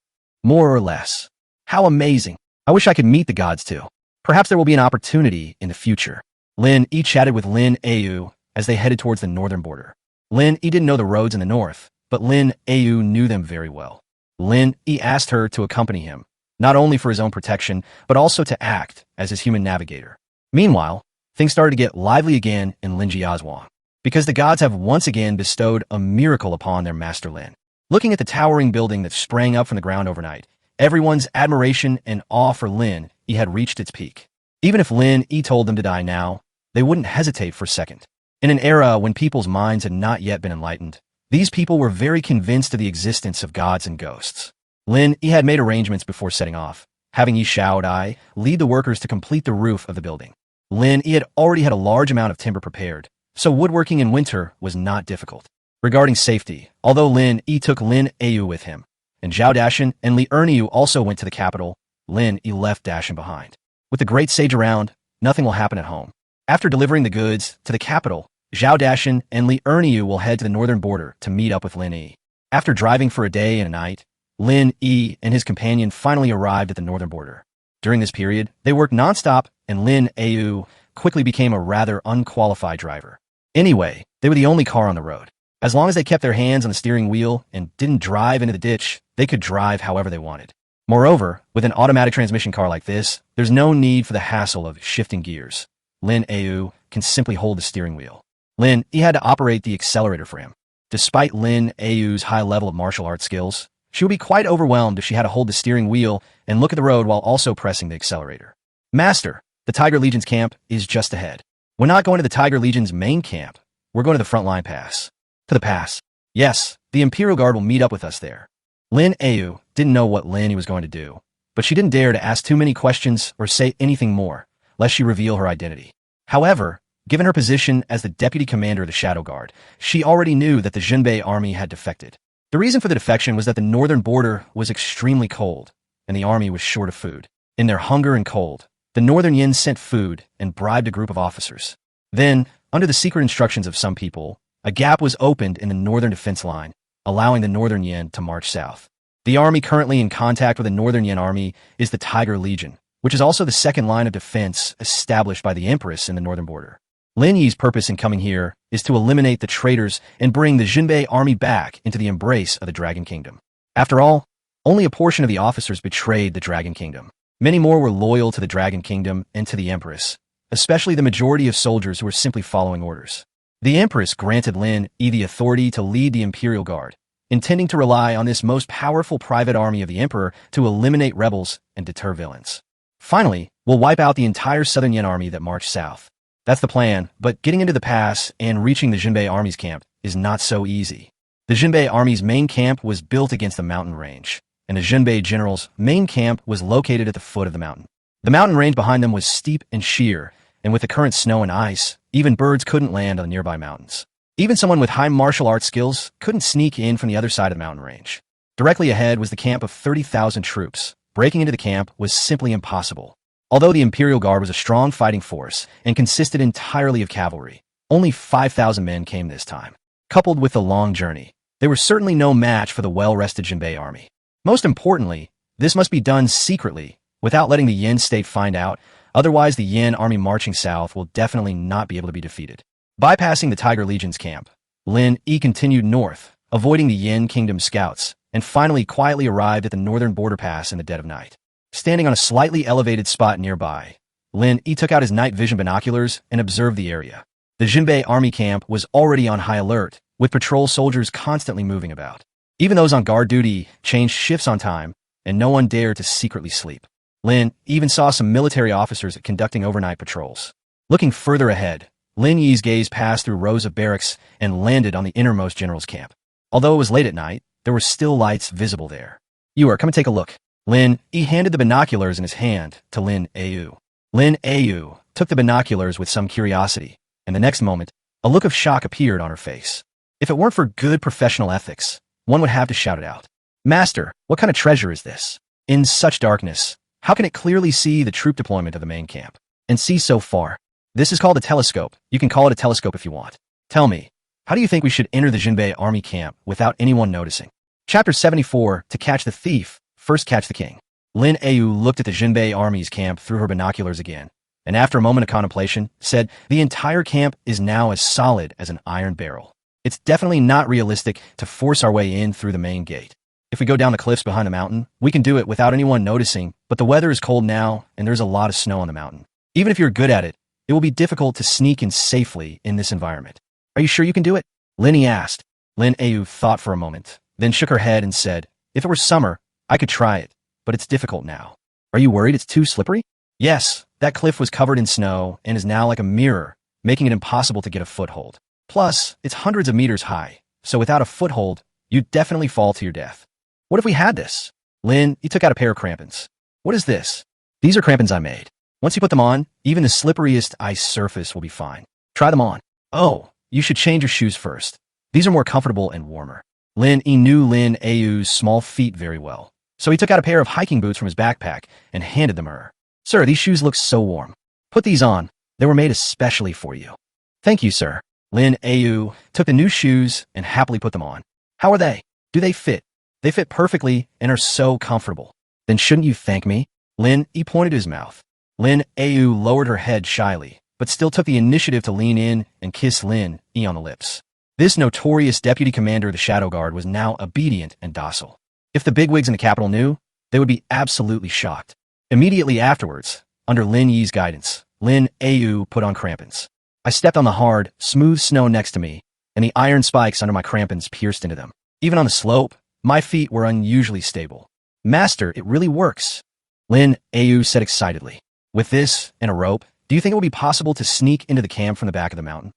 More or less. How amazing. I wish I could meet the gods too. Perhaps there will be an opportunity in the future. Lin Yi chatted with Lin Yi as they headed towards the northern border. Lin Yi didn't know the roads in the north, but Lin Yi knew them very well. Lin Yi asked her to accompany him, not only for his own protection, but also to act as his human navigator. Meanwhile, things started to get lively again in Linjiazhuang, because the gods have once again bestowed a miracle upon their master Lin. Looking at the towering building that sprang up from the ground overnight, everyone's admiration and awe for Lin Yi had reached its peak. Even if Lin Yi told them to die now, they wouldn't hesitate for a second. In an era when people's minds had not yet been enlightened, these people were very convinced of the existence of gods and ghosts. Lin Yi had made arrangements before setting off, having Yi Shaodai lead the workers to complete the roof of the building. Lin Yi had already had a large amount of timber prepared, so woodworking in winter was not difficult. Regarding safety, although Lin Yi took Lin Yi with him, and Zhao Dashan and Li Erniu also went to the capital, Lin Yi left Dashan behind. With the great sage around, nothing will happen at home. After delivering the goods to the capital, Zhao Dashan and Li Erniu will head to the northern border to meet up with Lin Yi. After driving for a day and a night, Lin Yi and his companion finally arrived at the northern border. During this period, they worked nonstop, and Lin Yi quickly became a rather unqualified driver. Anyway, they were the only car on the road. As long as they kept their hands on the steering wheel and didn't drive into the ditch, they could drive however they wanted. Moreover, with an automatic transmission car like this, there's no need for the hassle of shifting gears. Lin Yi can simply hold the steering wheel. Lin Yi had to operate the accelerator for him. Despite Lin Yi's high level of martial arts skills, she would be quite overwhelmed if she had to hold the steering wheel and look at the road while also pressing the accelerator. Master, the Tiger Legion's camp is just ahead. We're not going to the Tiger Legion's main camp. We're going to the frontline pass. To the pass. Yes, the Imperial Guard will meet up with us there. Lin Yi didn't know what Lin Yi was going to do, but she didn't dare to ask too many questions or say anything more, lest she reveal her identity. However, given her position as the deputy commander of the Shadow Guard, she already knew that the Jinbei army had defected. The reason for the defection was that the northern border was extremely cold, and the army was short of food. In their hunger and cold, the northern Yin sent food and bribed a group of officers. Then, under the secret instructions of some people, a gap was opened in the northern defense line, allowing the northern Yin to march south. The army currently in contact with the northern Yin army is the Tiger Legion, which is also the second line of defense established by the Empress in the northern border. Lin Yi's purpose in coming here is to eliminate the traitors and bring the Jinbei army back into the embrace of the Dragon Kingdom. After all, only a portion of the officers betrayed the Dragon Kingdom. Many more were loyal to the Dragon Kingdom and to the Empress, especially the majority of soldiers who were simply following orders. The Empress granted Lin Yi the authority to lead the Imperial Guard, intending to rely on this most powerful private army of the Emperor to eliminate rebels and deter villains. Finally, we'll wipe out the entire Southern Yin army that marched south. That's the plan, but getting into the pass and reaching the Jinbei army's camp is not so easy. The Jinbei army's main camp was built against the mountain range, and the Jinbei general's main camp was located at the foot of the mountain. The mountain range behind them was steep and sheer, and with the current snow and ice, even birds couldn't land on the nearby mountains. Even someone with high martial arts skills couldn't sneak in from the other side of the mountain range. Directly ahead was the camp of 30,000 troops. Breaking into the camp was simply impossible. Although the Imperial Guard was a strong fighting force and consisted entirely of cavalry, only 5,000 men came this time. Coupled with the long journey, they were certainly no match for the well-rested Jinbei army. Most importantly, this must be done secretly, without letting the Yin state find out, otherwise the Yin army marching south will definitely not be able to be defeated. Bypassing the Tiger Legion's camp, Lin Yi continued north, avoiding the Yin Kingdom scouts, and finally quietly arrived at the northern border pass in the dead of night. Standing on a slightly elevated spot nearby, Lin Yi took out his night vision binoculars and observed the area. The Jinbei army camp was already on high alert, with patrol soldiers constantly moving about. Even those on guard duty changed shifts on time, and no one dared to secretly sleep. Lin even saw some military officers conducting overnight patrols. Looking further ahead, Lin Yi's gaze passed through rows of barracks and landed on the innermost general's camp. Although it was late at night, there were still lights visible there. "You come and take a look." Lin Yi handed the binoculars in his hand to Lin Yi. Lin Yi took the binoculars with some curiosity, and the next moment, a look of shock appeared on her face. If it weren't for good professional ethics, one would have to shout it out. "Master, what kind of treasure is this? In such darkness, how can it clearly see the troop deployment of the main camp? And see so far? This is called a telescope. You can call it a telescope if you want. Tell me, how do you think we should enter the Jinbei army camp without anyone noticing?" Chapter 74, To Catch the Thief, First Catch the King. Lin Yi looked at the Jinbei army's camp through her binoculars again, and after a moment of contemplation, said, "The entire camp is now as solid as an iron barrel. It's definitely not realistic to force our way in through the main gate. If we go down the cliffs behind the mountain, we can do it without anyone noticing, but the weather is cold now, and there's a lot of snow on the mountain. Even if you're good at it, it will be difficult to sneak in safely in this environment. Are you sure you can do it?" Lin Yi asked. Lin Yi thought for a moment, then shook her head and said, "If it were summer, I could try it, but it's difficult now." "Are you worried it's too slippery?" "Yes, that cliff was covered in snow and is now like a mirror, making it impossible to get a foothold. Plus, it's hundreds of meters high, so without a foothold, you'd definitely fall to your death." "What if we had this?" Lin Yi took out a pair of crampons. "What is this?" "These are crampons I made. Once you put them on, even the slipperiest ice surface will be fine. Try them on." "Oh, you should change your shoes first. These are more comfortable and warmer." Lin Yi knew Lin Yi's small feet very well, so he took out a pair of hiking boots from his backpack and handed them her. "Sir, these shoes look so warm. Put these on. They were made especially for you." "Thank you, sir." Lin Yi took the new shoes and happily put them on. "How are they? Do they fit?" "They fit perfectly and are so comfortable." "Then shouldn't you thank me?" Lin Yi pointed to his mouth. Lin Yi lowered her head shyly, but still took the initiative to lean in and kiss Lin Yi on the lips. This notorious deputy commander of the Shadow Guard was now obedient and docile. If the bigwigs in the capital knew, they would be absolutely shocked. Immediately afterwards, under Lin Yi's guidance, Lin Yi put on crampons. I stepped on the hard, smooth snow next to me, and the iron spikes under my crampons pierced into them. Even on the slope, my feet were unusually stable. "Master, it really works," Lin Yi said excitedly. "With this and a rope, do you think it will be possible to sneak into the camp from the back of the mountain?"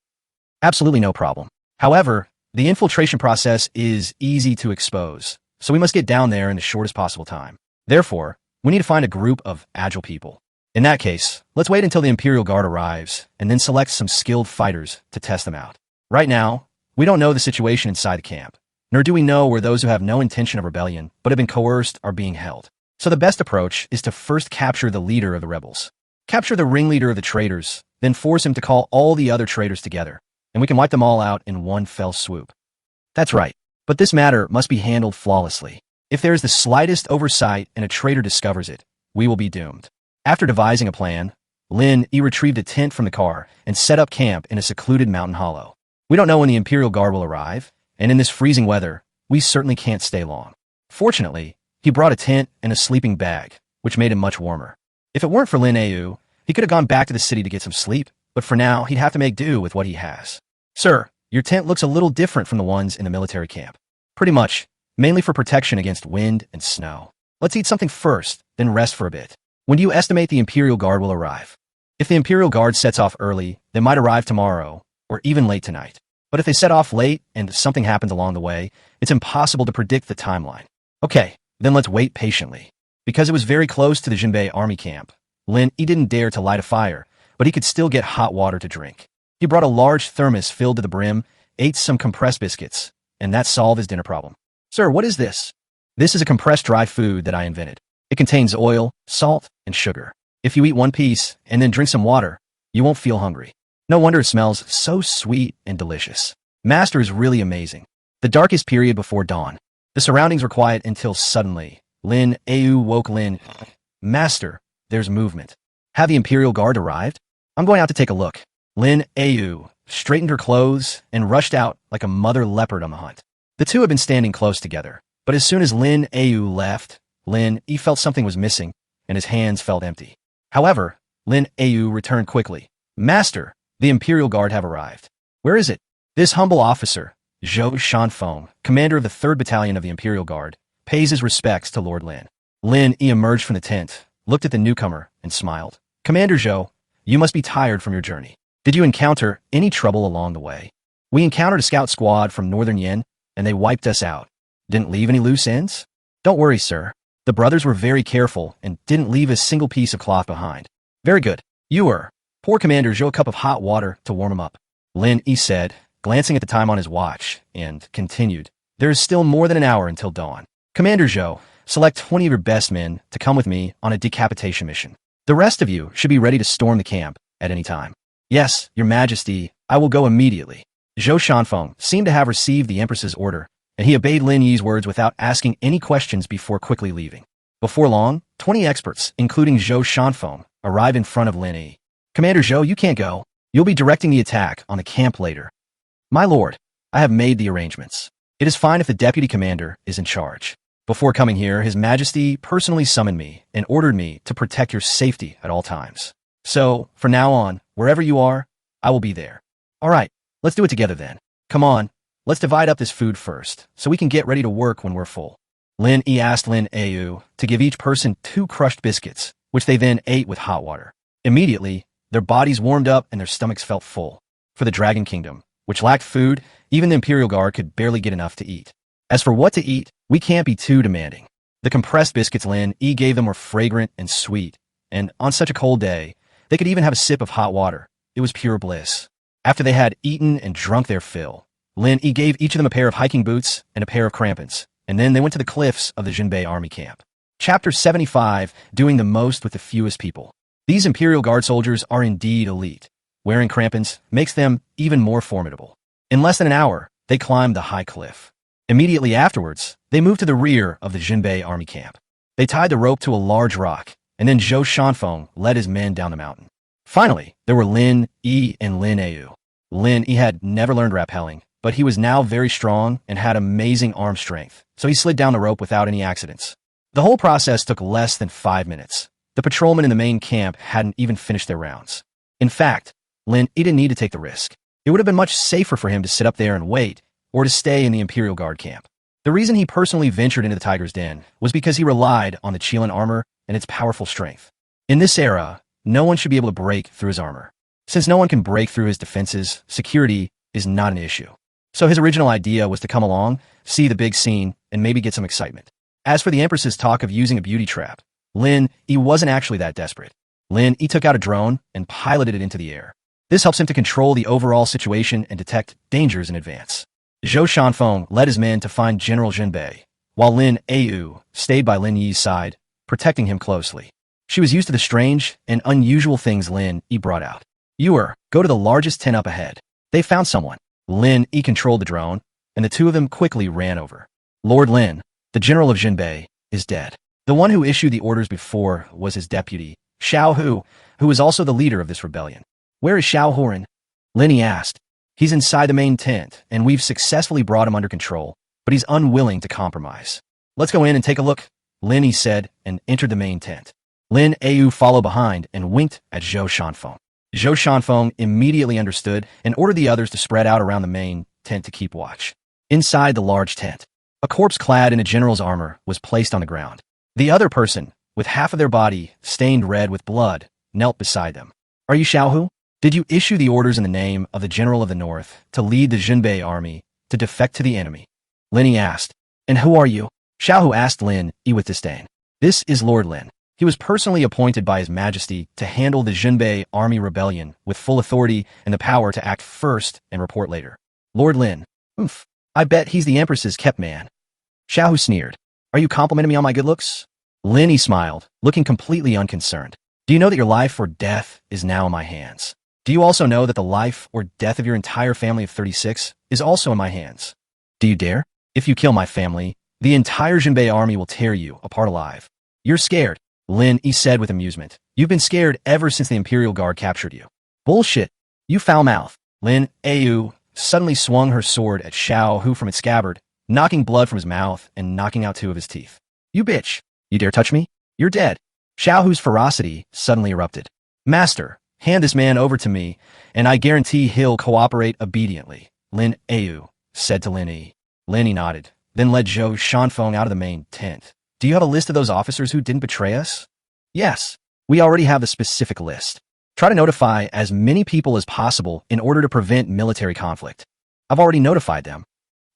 "Absolutely no problem. However, the infiltration process is easy to expose, so we must get down there in the shortest possible time. Therefore, we need to find a group of agile people. In that case, let's wait until the Imperial Guard arrives and then select some skilled fighters to test them out. Right now, we don't know the situation inside the camp, nor do we know where those who have no intention of rebellion but have been coerced are being held. So the best approach is to first capture the leader of the rebels. Capture the ringleader of the traitors, then force him to call all the other traitors together, and we can wipe them all out in one fell swoop." "That's right, but this matter must be handled flawlessly. If there is the slightest oversight and a traitor discovers it, we will be doomed." After devising a plan, Lin Yi retrieved a tent from the car and set up camp in a secluded mountain hollow. We don't know when the Imperial Guard will arrive, and in this freezing weather, we certainly can't stay long. Fortunately, he brought a tent and a sleeping bag, which made him much warmer. If it weren't for Lin Yi, he could have gone back to the city to get some sleep, but for now, he'd have to make do with what he has. "Sir, your tent looks a little different from the ones in the military camp." "Pretty much, mainly for protection against wind and snow. Let's eat something first, then rest for a bit. When do you estimate the Imperial Guard will arrive?" "If the Imperial Guard sets off early, they might arrive tomorrow, or even late tonight. But if they set off late and something happens along the way, it's impossible to predict the timeline." "Okay, then let's wait patiently." Because it was very close to the Jinbei army camp, Lin Yi didn't dare to light a fire, but he could still get hot water to drink. He brought a large thermos filled to the brim, ate some compressed biscuits, and that solved his dinner problem. "Sir, what is this?" "This is a compressed dry food that I invented. It contains oil, salt, and sugar. If you eat one piece and then drink some water, you won't feel hungry. No wonder it smells so sweet and delicious. Master is really amazing." The darkest period before dawn. The surroundings were quiet until suddenly, Lin Yi woke Lin. "Master, there's movement. Have the Imperial Guard arrived? I'm going out to take a look." Lin Yi straightened her clothes and rushed out like a mother leopard on the hunt. The two had been standing close together, but as soon as Lin Yi left, Lin Yi felt something was missing, and his hands felt empty. However, Lin Yi returned quickly. "Master, the Imperial Guard have arrived." "Where is it?" "This humble officer, Zhou Shanfeng, commander of the 3rd Battalion of the Imperial Guard, pays his respects to Lord Lin." Lin Yi emerged from the tent, looked at the newcomer and smiled. Commander Zhou, you must be tired from your journey. Did you encounter any trouble along the way? We encountered a scout squad from northern Yin, and they wiped us out. Didn't leave any loose ends? Don't worry, sir. The brothers were very careful and didn't leave a single piece of cloth behind. Very good. Pour Commander Zhou a cup of hot water to warm him up. Lin Yi said, glancing at the time on his watch, and continued. There is still more than an hour until dawn. Commander Zhou, select 20 of your best men to come with me on a decapitation mission. The rest of you should be ready to storm the camp at any time. Yes, your majesty, I will go immediately. Zhou Shanfeng seemed to have received the empress's order, and he obeyed Lin Yi's words without asking any questions before quickly leaving. Before long, 20 experts, including Zhou Shanfeng, arrived in front of Lin Yi. Commander Zhou, you can't go. You'll be directing the attack on the camp later. My lord, I have made the arrangements. It is fine if the deputy commander is in charge. Before coming here, His Majesty personally summoned me and ordered me to protect your safety at all times. So, from now on, wherever you are, I will be there. All right, let's do it together then. Come on, let's divide up this food first, so we can get ready to work when we're full. Lin Yi asked Lin Yi to give each person 2 crushed biscuits, which they then ate with hot water. Immediately, their bodies warmed up and their stomachs felt full. For the Dragon Kingdom, which lacked food, even the Imperial Guard could barely get enough to eat. As for what to eat, we can't be too demanding. The compressed biscuits Lin Yi gave them were fragrant and sweet, and on such a cold day, they could even have a sip of hot water. It was pure bliss. After they had eaten and drunk their fill, Lin Yi gave each of them a pair of hiking boots and a pair of crampons, and then they went to the cliffs of the Jinbei army camp. Chapter 75, Doing the Most with the Fewest People. These Imperial Guard soldiers are indeed elite. Wearing crampons makes them even more formidable. In less than an hour, they climbed the high cliff. Immediately afterwards, they moved to the rear of the Jinbei army camp. They tied the rope to a large rock, and then Zhou Shanfeng led his men down the mountain. Finally, there were Lin Yi and Lin Yi. Lin Yi had never learned rappelling, but he was now very strong and had amazing arm strength, so he slid down the rope without any accidents. The whole process took less than 5 minutes. The patrolmen in the main camp hadn't even finished their rounds. In fact, Lin Yi didn't need to take the risk. It would have been much safer for him to sit up there and wait, or to stay in the Imperial Guard camp. The reason he personally ventured into the tiger's den was because he relied on the Qilin armor and its powerful strength. In this era, no one should be able to break through his armor. Since no one can break through his defenses, security is not an issue. So his original idea was to come along, see the big scene, and maybe get some excitement. As for the Empress's talk of using a beauty trap, Lin Yi wasn't actually that desperate. Lin Yi took out a drone and piloted it into the air. This helps him to control the overall situation and detect dangers in advance. Zhou Shanfeng led his men to find General Jinbei, while Lin Yi stayed by Lin Yi's side, protecting him closely. She was used to the strange and unusual things Lin Yi brought out. Go to the largest tent up ahead. They found someone. Lin Yi controlled the drone, and the two of them quickly ran over. Lord Lin, the general of Jinbei, is dead. The one who issued the orders before was his deputy, Xiao Hu, who was also the leader of this rebellion. Where is Xiao Huan? Lin Yi asked. He's inside the main tent, and we've successfully brought him under control, but he's unwilling to compromise. Let's go in and take a look, Lin Yi said, and entered the main tent. Lin Yi followed behind and winked at Zhou Shanfeng. Zhou Shanfeng immediately understood and ordered the others to spread out around the main tent to keep watch. Inside the large tent, a corpse clad in a general's armor was placed on the ground. The other person, with half of their body stained red with blood, knelt beside them. Are you Xiao Hu? Did you issue the orders in the name of the general of the north to lead the Jinbei army to defect to the enemy? Lin Yi asked. And who are you? Xiao Hu asked Lin Yi with disdain. This is Lord Lin. He was personally appointed by His Majesty to handle the Jinbei army rebellion with full authority and the power to act first and report later. Lord Lin. Oof. I bet he's the Empress's kept man. Xiao Hu sneered. Are you complimenting me on my good looks? Lin Yi smiled, looking completely unconcerned. Do you know that your life or death is now in my hands? Do you also know that the life or death of your entire family of 36 is also in my hands? Do you dare? If you kill my family, the entire Jinbei army will tear you apart alive. You're scared, Lin Yi said with amusement. You've been scared ever since the Imperial Guard captured you. Bullshit. You foul mouth. Lin Yi suddenly swung her sword at Xiao Hu from its scabbard, knocking blood from his mouth and knocking out 2 of his teeth. You bitch. You dare touch me? You're dead. Xiao Hu's ferocity suddenly erupted. Master, hand this man over to me, and I guarantee he'll cooperate obediently, Lin Yi said to Lin Yi. Lin Yi nodded, then led Zhou Shanfeng out of the main tent. Do you have a list of those officers who didn't betray us? Yes, we already have the specific list. Try to notify as many people as possible in order to prevent military conflict. I've already notified them.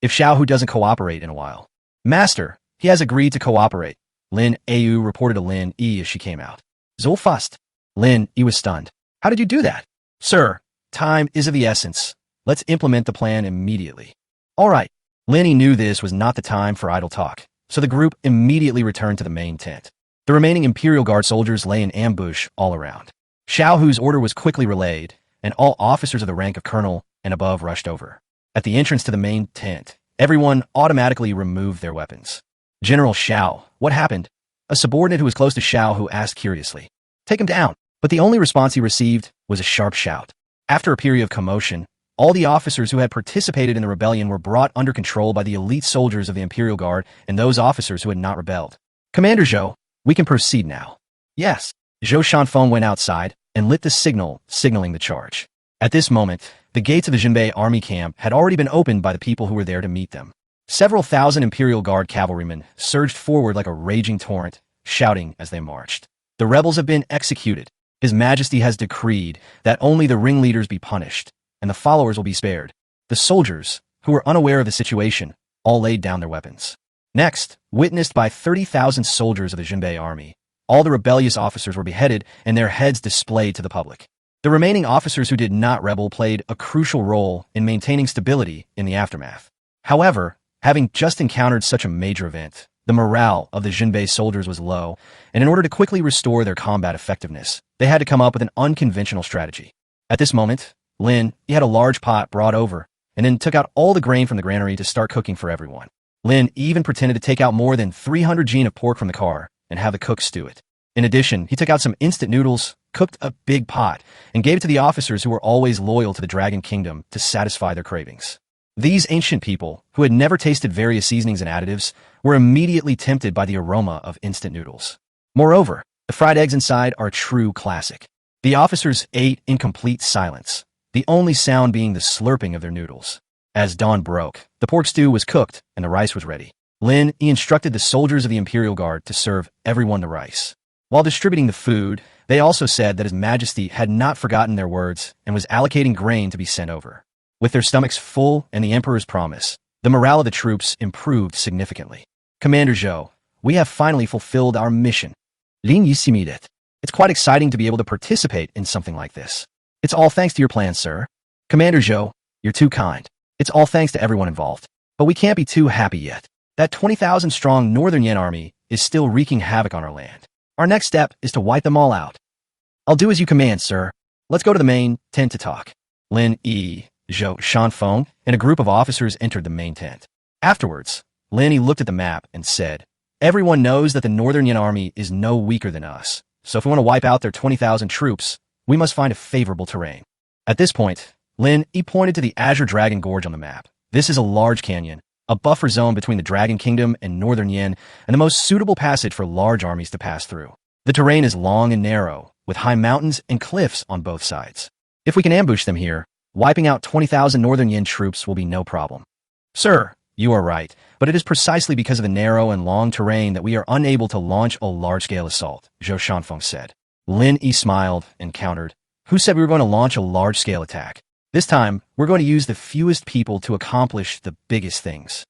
If Xiao doesn't cooperate in a while. Master, he has agreed to cooperate. Lin Yi reported to Lin Yi as she came out. So fast. Lin Yi was stunned. How did you do that? Sir, time is of the essence. Let's implement the plan immediately. All right. Lin Yi knew this was not the time for idle talk, so the group immediately returned to the main tent. The remaining Imperial Guard soldiers lay in ambush all around. Xiao order was quickly relayed, and all officers of the rank of colonel and above rushed over. At the entrance to the main tent, everyone automatically removed their weapons. General Xiao, what happened? A subordinate who was close to Xiao asked curiously. Take him down. But the only response he received was a sharp shout. After a period of commotion, all the officers who had participated in the rebellion were brought under control by the elite soldiers of the Imperial Guard and those officers who had not rebelled. Commander Zhou, we can proceed now. Yes. Zhou Shanfeng went outside and lit the signal, signaling the charge. At this moment, the gates of the Jinbei army camp had already been opened by the people who were there to meet them. Several thousand Imperial Guard cavalrymen surged forward like a raging torrent, shouting as they marched. The rebels have been executed. His Majesty has decreed that only the ringleaders be punished, and the followers will be spared. The soldiers, who were unaware of the situation, all laid down their weapons. Next, witnessed by 30,000 soldiers of the Jinbei army, all the rebellious officers were beheaded and their heads displayed to the public. The remaining officers who did not rebel played a crucial role in maintaining stability in the aftermath. However, having just encountered such a major event, the morale of the Jinbei soldiers was low, and in order to quickly restore their combat effectiveness, they had to come up with an unconventional strategy. At this moment, he had a large pot brought over, and then took out all the grain from the granary to start cooking for everyone. Lin even pretended to take out more than 300 gene of pork from the car and have the cook stew it. In addition, he took out some instant noodles, cooked a big pot, and gave it to the officers who were always loyal to the Dragon Kingdom to satisfy their cravings. These ancient people, who had never tasted various seasonings and additives, were immediately tempted by the aroma of instant noodles. Moreover, the fried eggs inside are a true classic. The officers ate in complete silence, the only sound being the slurping of their noodles. As dawn broke, the pork stew was cooked and the rice was ready. Lin Yi instructed the soldiers of the Imperial Guard to serve everyone the rice. While distributing the food, they also said that His Majesty had not forgotten their words and was allocating grain to be sent over. With their stomachs full and the Emperor's promise, the morale of the troops improved significantly. Commander Zhou, we have finally fulfilled our mission. Lin Yi made it. It's quite exciting to be able to participate in something like this. It's all thanks to your plan, sir. Commander Zhou, you're too kind. It's all thanks to everyone involved. But we can't be too happy yet. That 20,000-strong Northern Yan army is still wreaking havoc on our land. Our next step is to wipe them all out. I'll do as you command, sir. Let's go to the main tent to talk. Lin Yi, Zhou Shanfeng, and a group of officers entered the main tent. Afterwards, Lin Yi looked at the map and said, everyone knows that the Northern Yan army is no weaker than us, so if we want to wipe out their 20,000 troops, we must find a favorable terrain. At this point, Lin Yi pointed to the Azure Dragon Gorge on the map. This is a large canyon, a buffer zone between the Dragon Kingdom and Northern Yan, and the most suitable passage for large armies to pass through. The terrain is long and narrow, with high mountains and cliffs on both sides. If we can ambush them here, wiping out 20,000 Northern Yan troops will be no problem. Sir, you are right, but it is precisely because of the narrow and long terrain that we are unable to launch a large-scale assault, Zhou Shanfeng said. Lin Yi smiled and countered, who said we were going to launch a large-scale attack? This time, we're going to use the fewest people to accomplish the biggest things.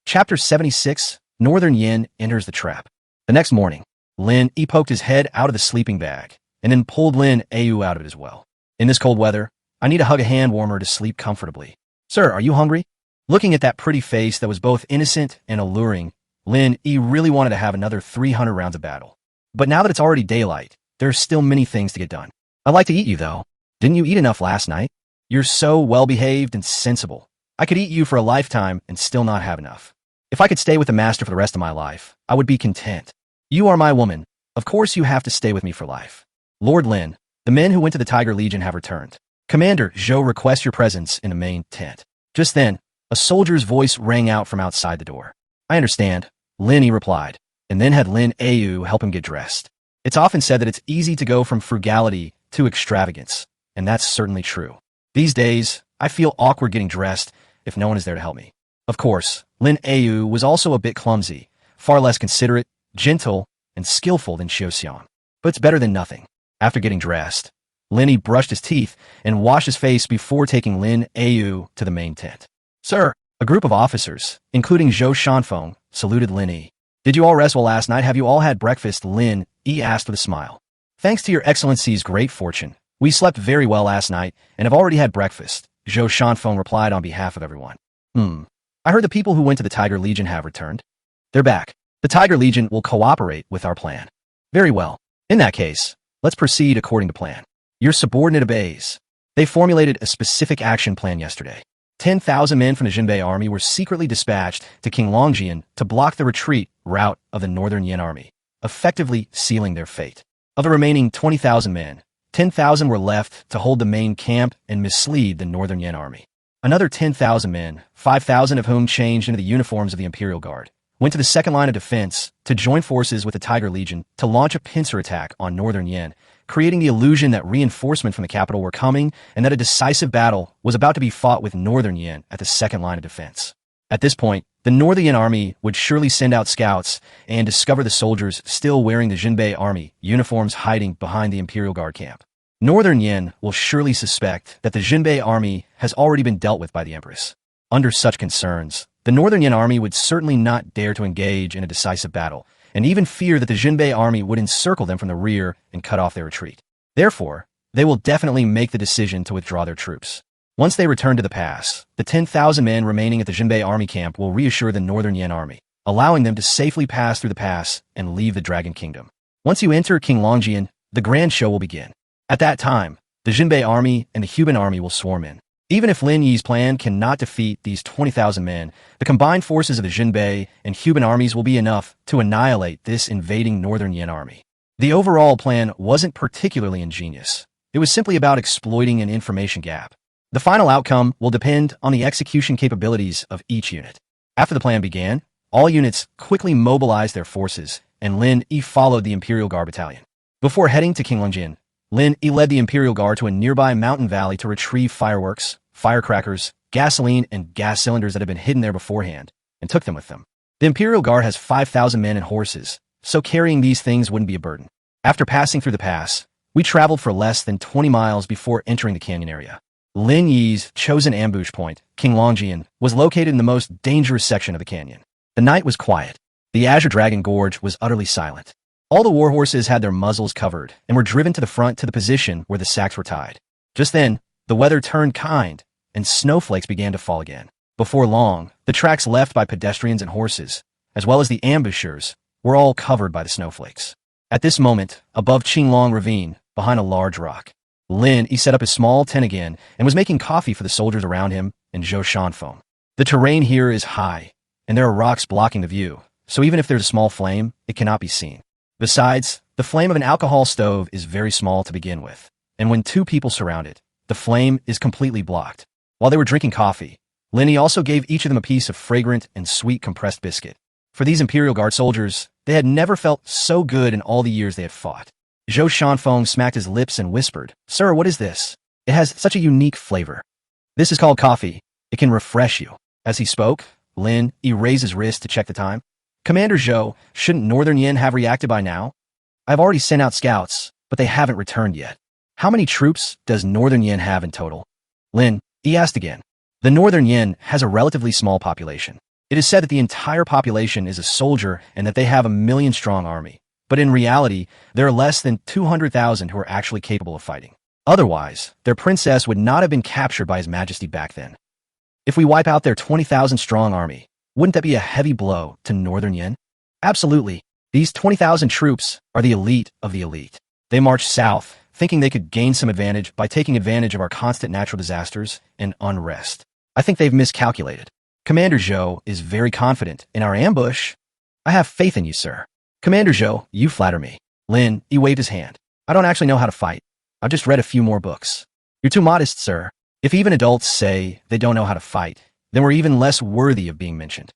Chapter 76, Northern Yan enters the trap. The next morning, Lin Yi poked his head out of the sleeping bag, and then pulled Lin Yi out of it as well. In this cold weather, I need to hug a hand warmer to sleep comfortably. Sir, are you hungry? Looking at that pretty face that was both innocent and alluring, Lin Yi really wanted to have another 300 rounds of battle. But now that it's already daylight, there are still many things to get done. I'd like to eat you, though. Didn't you eat enough last night? You're so well-behaved and sensible. I could eat you for a lifetime and still not have enough. If I could stay with the master for the rest of my life, I would be content. You are my woman. Of course you have to stay with me for life. Lord Lin, the men who went to the Tiger Legion have returned. Commander Zhou requests your presence in the main tent. Just then, a soldier's voice rang out from outside the door. I understand, Lin Yi replied, and then had Lin Yi help him get dressed. It's often said that it's easy to go from frugality to extravagance, and that's certainly true. These days, I feel awkward getting dressed if no one is there to help me. Of course, Lin Yi was also a bit clumsy, far less considerate, gentle, and skillful than Xiu Xian. but it's better than nothing. After getting dressed, Lin Yi brushed his teeth and washed his face before taking Lin Yi to the main tent. Sir, a group of officers, including Zhou Shanfeng, saluted Lin Yi. Did you all rest well last night? Have you all had breakfast? Lin Yi asked with a smile. Thanks to your excellency's great fortune, we slept very well last night and have already had breakfast, Zhou Shanfeng replied on behalf of everyone. I heard the people who went to the Tiger Legion have returned. They're back. The Tiger Legion will cooperate with our plan. Very well. In that case, let's proceed according to plan. Your subordinate obeys. They formulated a specific action plan yesterday. 10,000 men from the Jinbei army were secretly dispatched to King Longjian to block the retreat route of the Northern Yin army, effectively sealing their fate. Of the remaining 20,000 men, 10,000 were left to hold the main camp and mislead the Northern Yin army. Another 10,000 men, 5,000 of whom changed into the uniforms of the Imperial Guard, went to the second line of defense to join forces with the Tiger Legion to launch a pincer attack on Northern Yin, creating the illusion that reinforcements from the capital were coming and that a decisive battle was about to be fought with Northern Yin at the second line of defense. At this point, the Northern Yin army would surely send out scouts and discover the soldiers still wearing the Jinbei army uniforms hiding behind the Imperial Guard camp. Northern Yin will surely suspect that the Jinbei army has already been dealt with by the Empress. Under such concerns, the Northern Yin army would certainly not dare to engage in a decisive battle, and even fear that the Jinbei army would encircle them from the rear and cut off their retreat. Therefore, they will definitely make the decision to withdraw their troops. Once they return to the pass, the 10,000 men remaining at the Jinbei army camp will reassure the Northern Yin army, allowing them to safely pass through the pass and leave the Dragon Kingdom. Once you enter King Longjian, the grand show will begin. At that time, the Jinbei army and the Huban army will swarm in. Even if Lin Yi's plan cannot defeat these 20,000 men, the combined forces of the Jinbei and Huban armies will be enough to annihilate this invading Northern Yin army. The overall plan wasn't particularly ingenious. It was simply about exploiting an information gap. The final outcome will depend on the execution capabilities of each unit. After the plan began, all units quickly mobilized their forces, and Lin Yi followed the Imperial Guard battalion. Before heading to King Longjian, Lin Yi led the Imperial Guard to a nearby mountain valley to retrieve fireworks, firecrackers, gasoline, and gas cylinders that had been hidden there beforehand, and took them with them. The Imperial Guard has 5,000 men and horses, so carrying these things wouldn't be a burden. After passing through the pass, we traveled for less than 20 miles before entering the canyon area. Lin Yi's chosen ambush point, King Longjian, was located in the most dangerous section of the canyon. The night was quiet. The Azure Dragon Gorge was utterly silent. All the warhorses had their muzzles covered and were driven to the front to the position where the sacks were tied. Just then, the weather turned kind, and snowflakes began to fall again. Before long, the tracks left by pedestrians and horses, as well as the ambushers, were all covered by the snowflakes. At this moment, above Qinglong Ravine, behind a large rock, Lin Yi set up his small tent again and was making coffee for the soldiers around him and Zhou Shanfeng. The terrain here is high, and there are rocks blocking the view, so even if there's a small flame, it cannot be seen. Besides, the flame of an alcohol stove is very small to begin with, and when two people surround it, the flame is completely blocked. While they were drinking coffee, Lin Yi also gave each of them a piece of fragrant and sweet compressed biscuit. For these Imperial Guard soldiers, they had never felt so good in all the years they had fought. Zhou Shanfeng smacked his lips and whispered, "Sir, what is this? It has such a unique flavor." "This is called coffee. It can refresh you." As he spoke, Lin Yi raised his wrist to check the time. "Commander Zhou, shouldn't Northern Yin have reacted by now? I've already sent out scouts, but they haven't returned yet. How many troops does Northern Yin have in total?" Lin Yi asked again. The Northern Yin has a relatively small population. It is said that the entire population is a soldier and that they have a 1,000,000-strong army. But in reality, there are less than 200,000 who are actually capable of fighting. Otherwise, their princess would not have been captured by His Majesty back then. If we wipe out their 20,000-strong army, wouldn't that be a heavy blow to Northern Yin? Absolutely. These 20,000 troops are the elite of the elite. They march south, thinking they could gain some advantage by taking advantage of our constant natural disasters and unrest. I think they've miscalculated. Commander Zhou is very confident in our ambush. I have faith in you, sir. Commander Zhou, you flatter me. Lin Yi waved his hand. I don't actually know how to fight. I've just read a few more books. You're too modest, sir. If even adults say they don't know how to fight, then we're even less worthy of being mentioned.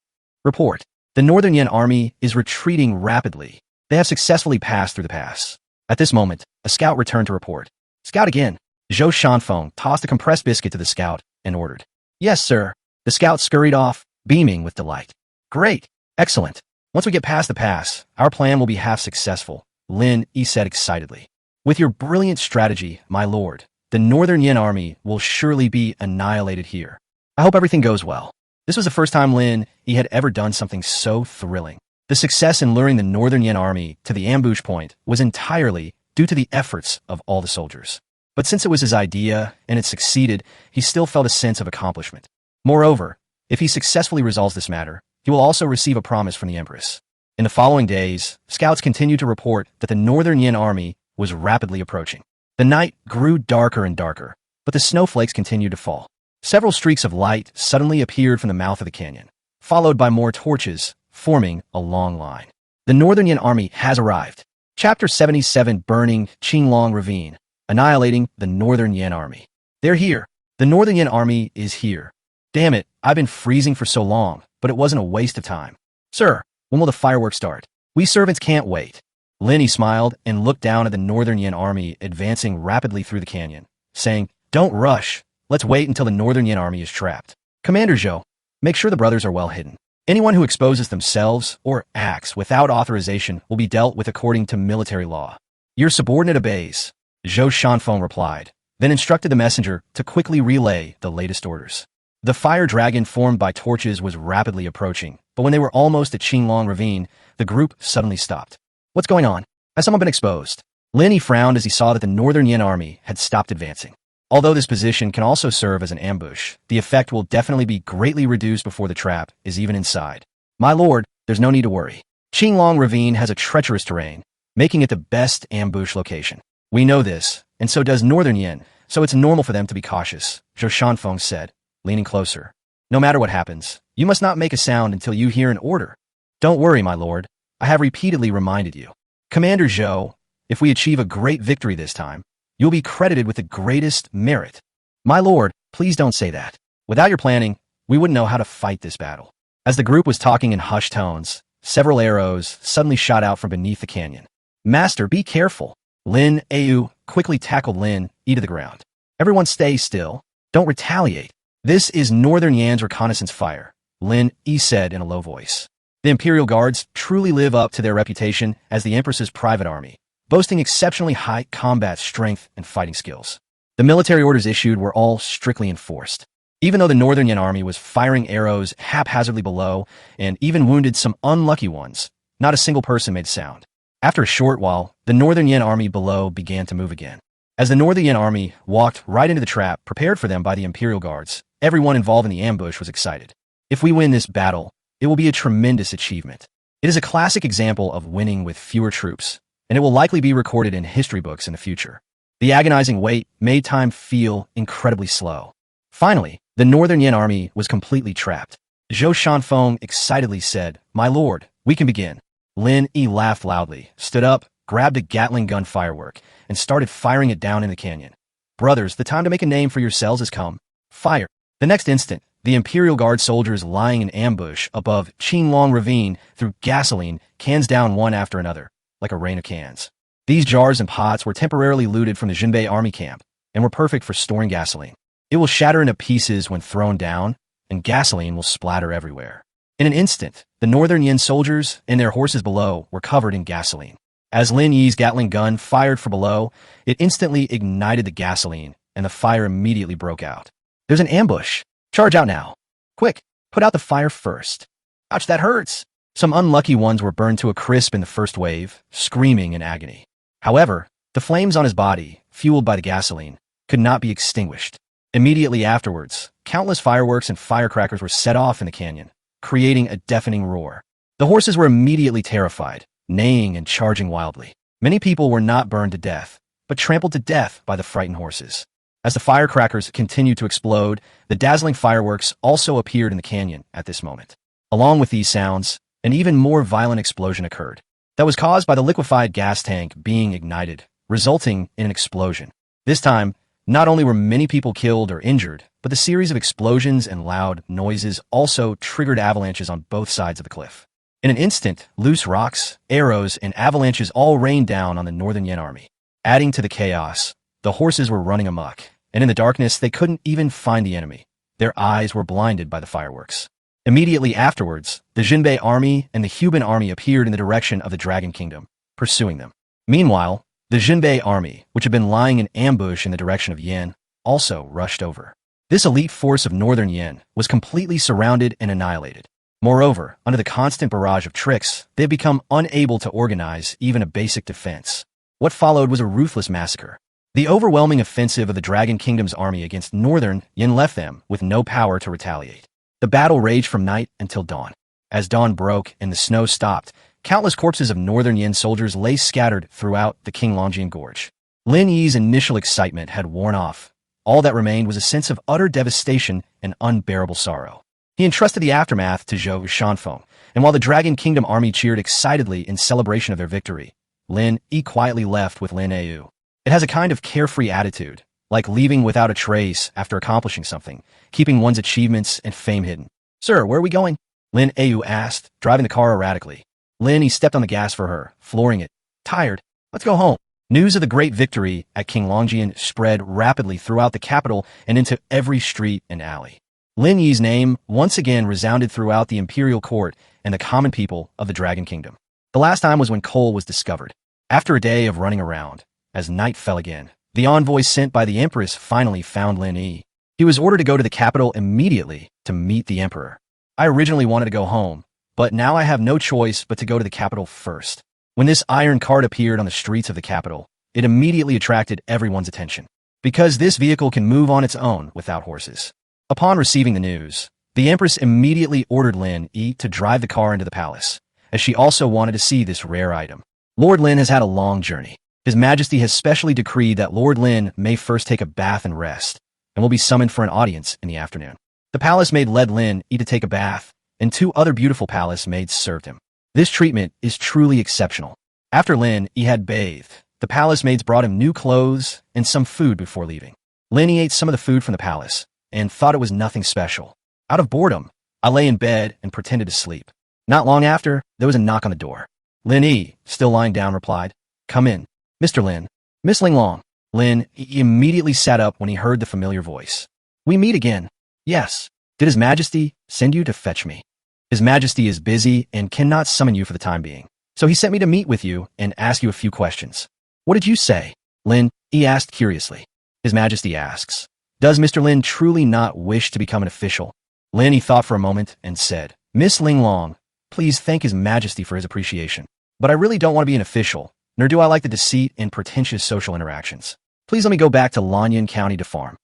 Report. The Northern Yin army is retreating rapidly. They have successfully passed through the pass. At this moment, a scout returned to report. Scout again. Zhou Shanfeng tossed a compressed biscuit to the scout and ordered. Yes, sir. The scout scurried off, beaming with delight. Great. Excellent. Once we get past the pass, our plan will be half successful. Lin Yi said excitedly. With your brilliant strategy, my lord, the Northern Yin army will surely be annihilated here. I hope everything goes well. This was the first time Lin Yi had ever done something so thrilling. The success in luring the Northern Yin army to the ambush point was entirely due to the efforts of all the soldiers. But since it was his idea and it succeeded, he still felt a sense of accomplishment. Moreover, if he successfully resolves this matter, he will also receive a promise from the Empress. In the following days, scouts continued to report that the Northern Yin army was rapidly approaching. The night grew darker and darker, but the snowflakes continued to fall. Several streaks of light suddenly appeared from the mouth of the canyon, followed by more torches, forming a long line. The Northern Yin army has arrived. Chapter 77, Burning Qinglong Ravine, annihilating the Northern Yin army. They're here. The Northern Yin army is here. Damn it, I've been freezing for so long, but it wasn't a waste of time. Sir, when will the fireworks start? We servants can't wait. Lin Yi smiled and looked down at the Northern Yin army advancing rapidly through the canyon, saying, Don't rush. Let's wait until the Northern Yin army is trapped. Commander Zhou, make sure the brothers are well hidden. Anyone who exposes themselves or acts without authorization will be dealt with according to military law. Your subordinate obeys, Zhou Shanfeng replied, then instructed the messenger to quickly relay the latest orders. The fire dragon formed by torches was rapidly approaching, but when they were almost at Qinglong Ravine, the group suddenly stopped. What's going on? Has someone been exposed? Lin Yi frowned as he saw that the Northern Yin army had stopped advancing. Although this position can also serve as an ambush, the effect will definitely be greatly reduced before the trap is even inside. My lord, there's no need to worry. Qinglong Ravine has a treacherous terrain, making it the best ambush location. We know this, and so does Northern Yin, so it's normal for them to be cautious, Zhou Shanfeng said, leaning closer. No matter what happens, you must not make a sound until you hear an order. Don't worry, my lord. I have repeatedly reminded you. Commander Zhou, if we achieve a great victory this time, you'll be credited with the greatest merit. My lord, please don't say that. Without your planning, we wouldn't know how to fight this battle. As the group was talking in hushed tones, several arrows suddenly shot out from beneath the canyon. Master, be careful. Lin Yi quickly tackled Lin Yi to the ground. Everyone stay still. Don't retaliate. This is Northern Yan's reconnaissance fire, Lin Yi said in a low voice. The Imperial Guards truly live up to their reputation as the Empress's private army, boasting exceptionally high combat strength and fighting skills. The military orders issued were all strictly enforced. Even though the Northern Yin army was firing arrows haphazardly below and even wounded some unlucky ones, not a single person made sound. After a short while, the Northern Yin army below began to move again. As the Northern Yin army walked right into the trap prepared for them by the Imperial Guards, everyone involved in the ambush was excited. If we win this battle, it will be a tremendous achievement. It is a classic example of winning with fewer troops, and it will likely be recorded in history books in the future. The agonizing wait made time feel incredibly slow. Finally, the Northern Yin army was completely trapped. Zhou Shanfeng excitedly said, My lord, we can begin. Lin Yi laughed loudly, stood up, grabbed a Gatling gun firework, and started firing it down in the canyon. Brothers, the time to make a name for yourselves has come. Fire. The next instant, the Imperial Guard soldiers lying in ambush above Qinglong Ravine threw gasoline cans down one after another, like a rain of cans. These jars and pots were temporarily looted from the Jinbei army camp and were perfect for storing gasoline. It will shatter into pieces when thrown down, and gasoline will splatter everywhere. In an instant, the Northern Yin soldiers and their horses below were covered in gasoline. As Lin Yi's Gatling gun fired from below, it instantly ignited the gasoline, and the fire immediately broke out. There's an ambush. Charge out now. Quick, put out the fire first. Ouch, that hurts. Some unlucky ones were burned to a crisp in the first wave, screaming in agony. However, the flames on his body, fueled by the gasoline, could not be extinguished. Immediately afterwards, countless fireworks and firecrackers were set off in the canyon, creating a deafening roar. The horses were immediately terrified, neighing and charging wildly. Many people were not burned to death, but trampled to death by the frightened horses. As the firecrackers continued to explode, the dazzling fireworks also appeared in the canyon at this moment. Along with these sounds, an even more violent explosion occurred. That was caused by the liquefied gas tank being ignited, resulting in an explosion. This time, not only were many people killed or injured, but the series of explosions and loud noises also triggered avalanches on both sides of the cliff. In an instant, loose rocks, arrows, and avalanches all rained down on the Northern Yin army. Adding to the chaos, the horses were running amok, and in the darkness they couldn't even find the enemy. Their eyes were blinded by the fireworks. Immediately afterwards, the Jinbei army and the Huban army appeared in the direction of the Dragon Kingdom, pursuing them. Meanwhile, the Jinbei army, which had been lying in ambush in the direction of Yin, also rushed over. This elite force of northern Yin was completely surrounded and annihilated. Moreover, under the constant barrage of tricks, they had become unable to organize even a basic defense. What followed was a ruthless massacre. The overwhelming offensive of the Dragon Kingdom's army against northern Yin left them with no power to retaliate. The battle raged from night until dawn. As dawn broke and the snow stopped, countless corpses of northern Yin soldiers lay scattered throughout the Qinglongjian Gorge. Lin Yi's initial excitement had worn off. All that remained was a sense of utter devastation and unbearable sorrow. He entrusted the aftermath to Zhou Shanfeng, and while the Dragon Kingdom army cheered excitedly in celebration of their victory, Lin Yi quietly left with Lin Yi. It has a kind of carefree attitude, like leaving without a trace after accomplishing something, keeping one's achievements and fame hidden. "Sir, where are we going?" Lin Yi asked, driving the car erratically. Lin Yi stepped on the gas for her, flooring it. "Tired. Let's go home." News of the great victory at Qinglongjian spread rapidly throughout the capital and into every street and alley. Lin Yi's name once again resounded throughout the imperial court and the common people of the Dragon Kingdom. The last time was when coal was discovered. After a day of running around, as night fell again, the envoy sent by the empress finally found Lin Yi. He was ordered to go to the capital immediately to meet the emperor. "I originally wanted to go home, but now I have no choice but to go to the capital first." When this iron cart appeared on the streets of the capital, it immediately attracted everyone's attention, because this vehicle can move on its own without horses. Upon receiving the news, the empress immediately ordered Lin Yi to drive the car into the palace, as she also wanted to see this rare item. Lord Lin has had a long journey. His Majesty has specially decreed that Lord Lin may first take a bath and rest, and will be summoned for an audience in the afternoon. The palace maid led Lin Yi to take a bath, and 2 other beautiful palace maids served him. This treatment is truly exceptional. After Lin Yi had bathed, the palace maids brought him new clothes and some food before leaving. Lin Yi ate some of the food from the palace, and thought it was nothing special. Out of boredom, I lay in bed and pretended to sleep. Not long after, there was a knock on the door. Lin Yi, still lying down, replied, "Come in, Mr. Lin." "Miss Linglong." Lin Yi immediately sat up when he heard the familiar voice. "We meet again." "Yes. Did His Majesty send you to fetch me?" "His Majesty is busy and cannot summon you for the time being. So he sent me to meet with you and ask you a few questions." "What did you say?" Lin Yi asked curiously. His Majesty asks, "Does Mr. Lin truly not wish to become an official?" Lin Yi thought for a moment and said, "Miss Linglong, please thank His Majesty for his appreciation. But I really don't want to be an official, nor do I like the deceit and pretentious social interactions. Please let me go back to Lanyan County to farm."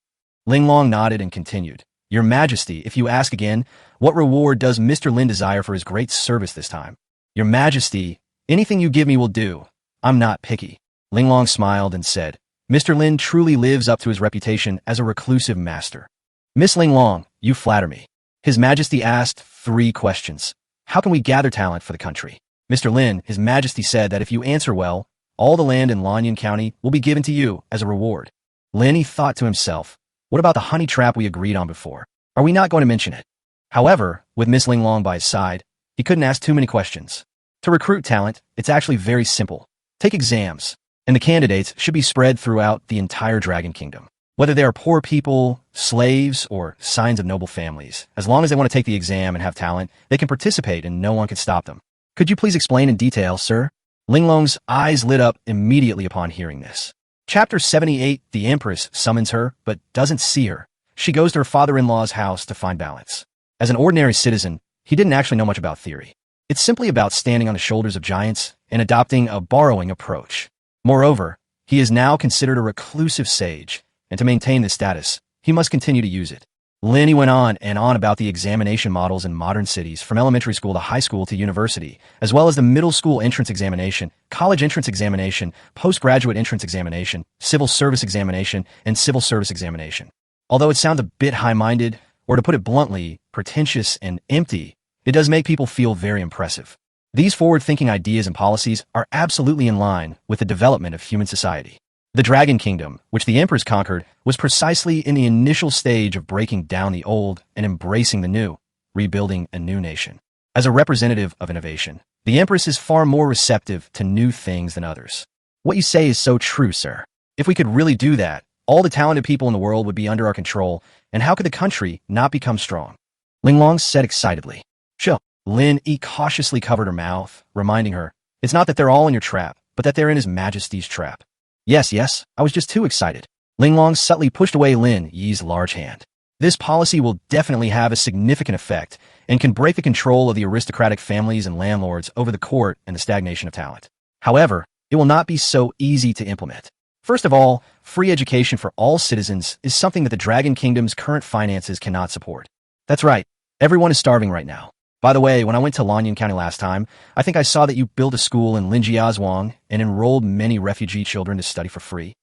Linglong nodded and continued, "Your Majesty, if you ask again, what reward does Mr. Lin desire for his great service this time?" "Your Majesty, anything you give me will do. I'm not picky." Linglong smiled and said, "Mr. Lin truly lives up to his reputation as a reclusive master." "Miss Linglong, you flatter me." His Majesty asked 3 questions. "How can we gather talent for the country?" "Mr. Lin, His Majesty said that if you answer well, all the land in Lanyan County will be given to you as a reward." Lin Yi thought to himself, what about the honey trap we agreed on before? Are we not going to mention it? However, with Miss Linglong by his side, he couldn't ask too many questions. To recruit talent, it's actually very simple. Take exams, and the candidates should be spread throughout the entire Dragon Kingdom. Whether they are poor people, slaves, or scions of noble families, as long as they want to take the exam and have talent, they can participate and no one can stop them. "Could you please explain in detail, sir?" Linglong's eyes lit up immediately upon hearing this. Chapter 78, the Empress summons her, but doesn't see her. She goes to her father-in-law's house to find balance. As an ordinary citizen, he didn't actually know much about theory. It's simply about standing on the shoulders of giants and adopting a borrowing approach. Moreover, he is now considered a reclusive sage, and to maintain this status, he must continue to use it. Lin Yi went on and on about the examination models in modern cities, from elementary school to high school to university, as well as the middle school entrance examination, college entrance examination, postgraduate entrance examination, civil service examination, and civil service examination. Although it sounds a bit high-minded, or to put it bluntly, pretentious and empty, it does make people feel very impressive. These forward-thinking ideas and policies are absolutely in line with the development of human society. The Dragon Kingdom, which the Empress conquered, was precisely in the initial stage of breaking down the old and embracing the new, rebuilding a new nation. As a representative of innovation, the Empress is far more receptive to new things than others. What you say is so true, sir. If we could really do that, all the talented people in the world would be under our control, and how could the country not become strong? Linglong said excitedly. Sure. Lin Yi cautiously covered her mouth, reminding her, "It's not that they're all in your trap, but that they're in His Majesty's trap. Yes, yes, I was just too excited. Ling Long subtly pushed away Lin Yi's large hand. This policy will definitely have a significant effect and can break the control of the aristocratic families and landlords over the court and the stagnation of talent. However, it will not be so easy to implement. First of all, free education for all citizens is something that the Dragon Kingdom's current finances cannot support. That's right, everyone is starving right now. By the way, when I went to Lanyan County last time, I think I saw that you built a school in Linjiazhuang and enrolled many refugee children to study for free.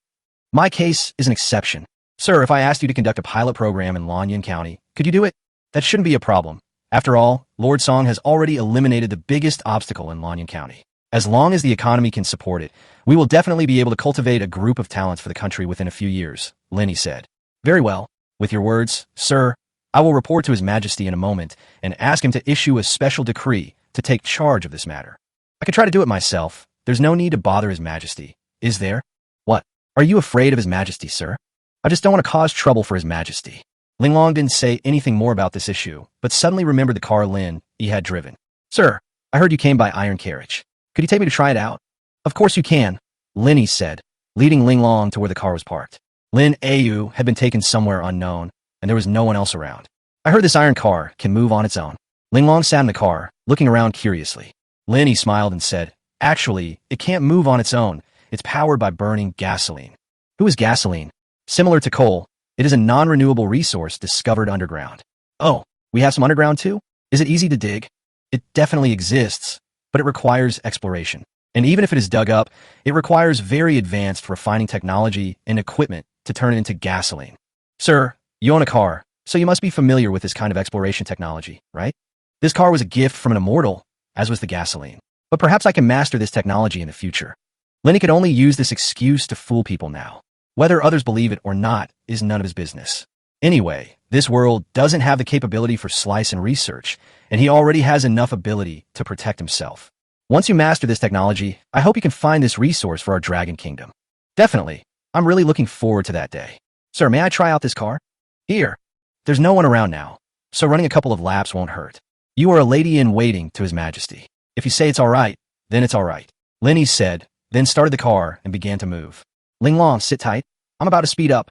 My case is an exception. Sir, if I asked you to conduct a pilot program in Lanyan County, could you do it? That shouldn't be a problem. After all, Lord Song has already eliminated the biggest obstacle in Lanyan County. As long as the economy can support it, we will definitely be able to cultivate a group of talents for the country within a few years, Lin Yi said. Very well. With your words, sir, I will report to His Majesty in a moment and ask him to issue a special decree to take charge of this matter. I could try to do it myself. There's no need to bother His Majesty, is there? What? Are you afraid of His Majesty, sir? I just don't want to cause trouble for His Majesty. Ling Long didn't say anything more about this issue, but suddenly remembered the car Lin Yi had driven. Sir, I heard you came by iron carriage. Could you take me to try it out? Of course you can, Lin Yi said, leading Ling Long to where the car was parked. Lin Yu had been taken somewhere unknown, and there was no one else around. I heard this iron car can move on its own. Ling Long sat in the car, looking around curiously. Lin Yi smiled and said, actually, it can't move on its own. It's powered by burning gasoline. Who is gasoline? Similar to coal, it is a non-renewable resource discovered underground. Oh, we have some underground too? Is it easy to dig? It definitely exists, but it requires exploration. And even if it is dug up, it requires very advanced refining technology and equipment to turn it into gasoline. Sir, you own a car, so you must be familiar with this kind of exploration technology, right? This car was a gift from an immortal, as was the gasoline. But perhaps I can master this technology in the future. Lin Yi could only use this excuse to fool people now. Whether others believe it or not is none of his business. Anyway, this world doesn't have the capability for slice and research, and he already has enough ability to protect himself. Once you master this technology, I hope you can find this resource for our Dragon Kingdom. Definitely. I'm really looking forward to that day. Sir, may I try out this car? Here. There's no one around now, so running a couple of laps won't hurt. You are a lady-in-waiting to His Majesty. If you say it's all right, then it's all right. Lin Yi said, then started the car and began to move. Ling Long, sit tight. I'm about to speed up.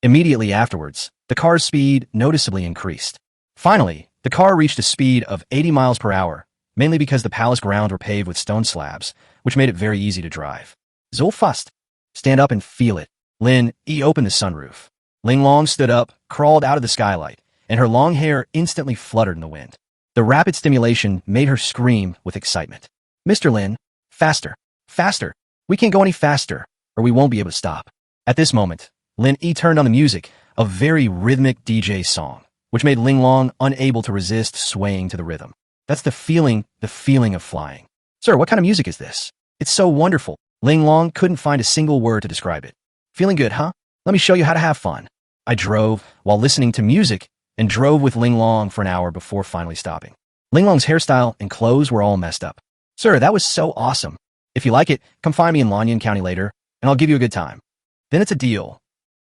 Immediately afterwards, the car's speed noticeably increased. Finally, the car reached a speed of 80 miles per hour, mainly because the palace grounds were paved with stone slabs, which made it very easy to drive. So fast. Stand up and feel it. Lin Yi opened the sunroof. Ling Long stood up, crawled out of the skylight, and her long hair instantly fluttered in the wind. The rapid stimulation made her scream with excitement. Mr. Lin, faster, faster. We can't go any faster, or we won't be able to stop. At this moment, Lin Yi turned on the music, a very rhythmic DJ song, which made Ling Long unable to resist swaying to the rhythm. That's the feeling of flying. Sir, what kind of music is this? It's so wonderful. Ling Long couldn't find a single word to describe it. Feeling good, huh? Let me show you how to have fun. I drove while listening to music and drove with Ling Long for an hour before finally stopping. Ling Long's hairstyle and clothes were all messed up. Sir, that was so awesome. If you like it, come find me in Lanyan County later, and I'll give you a good time. Then it's a deal.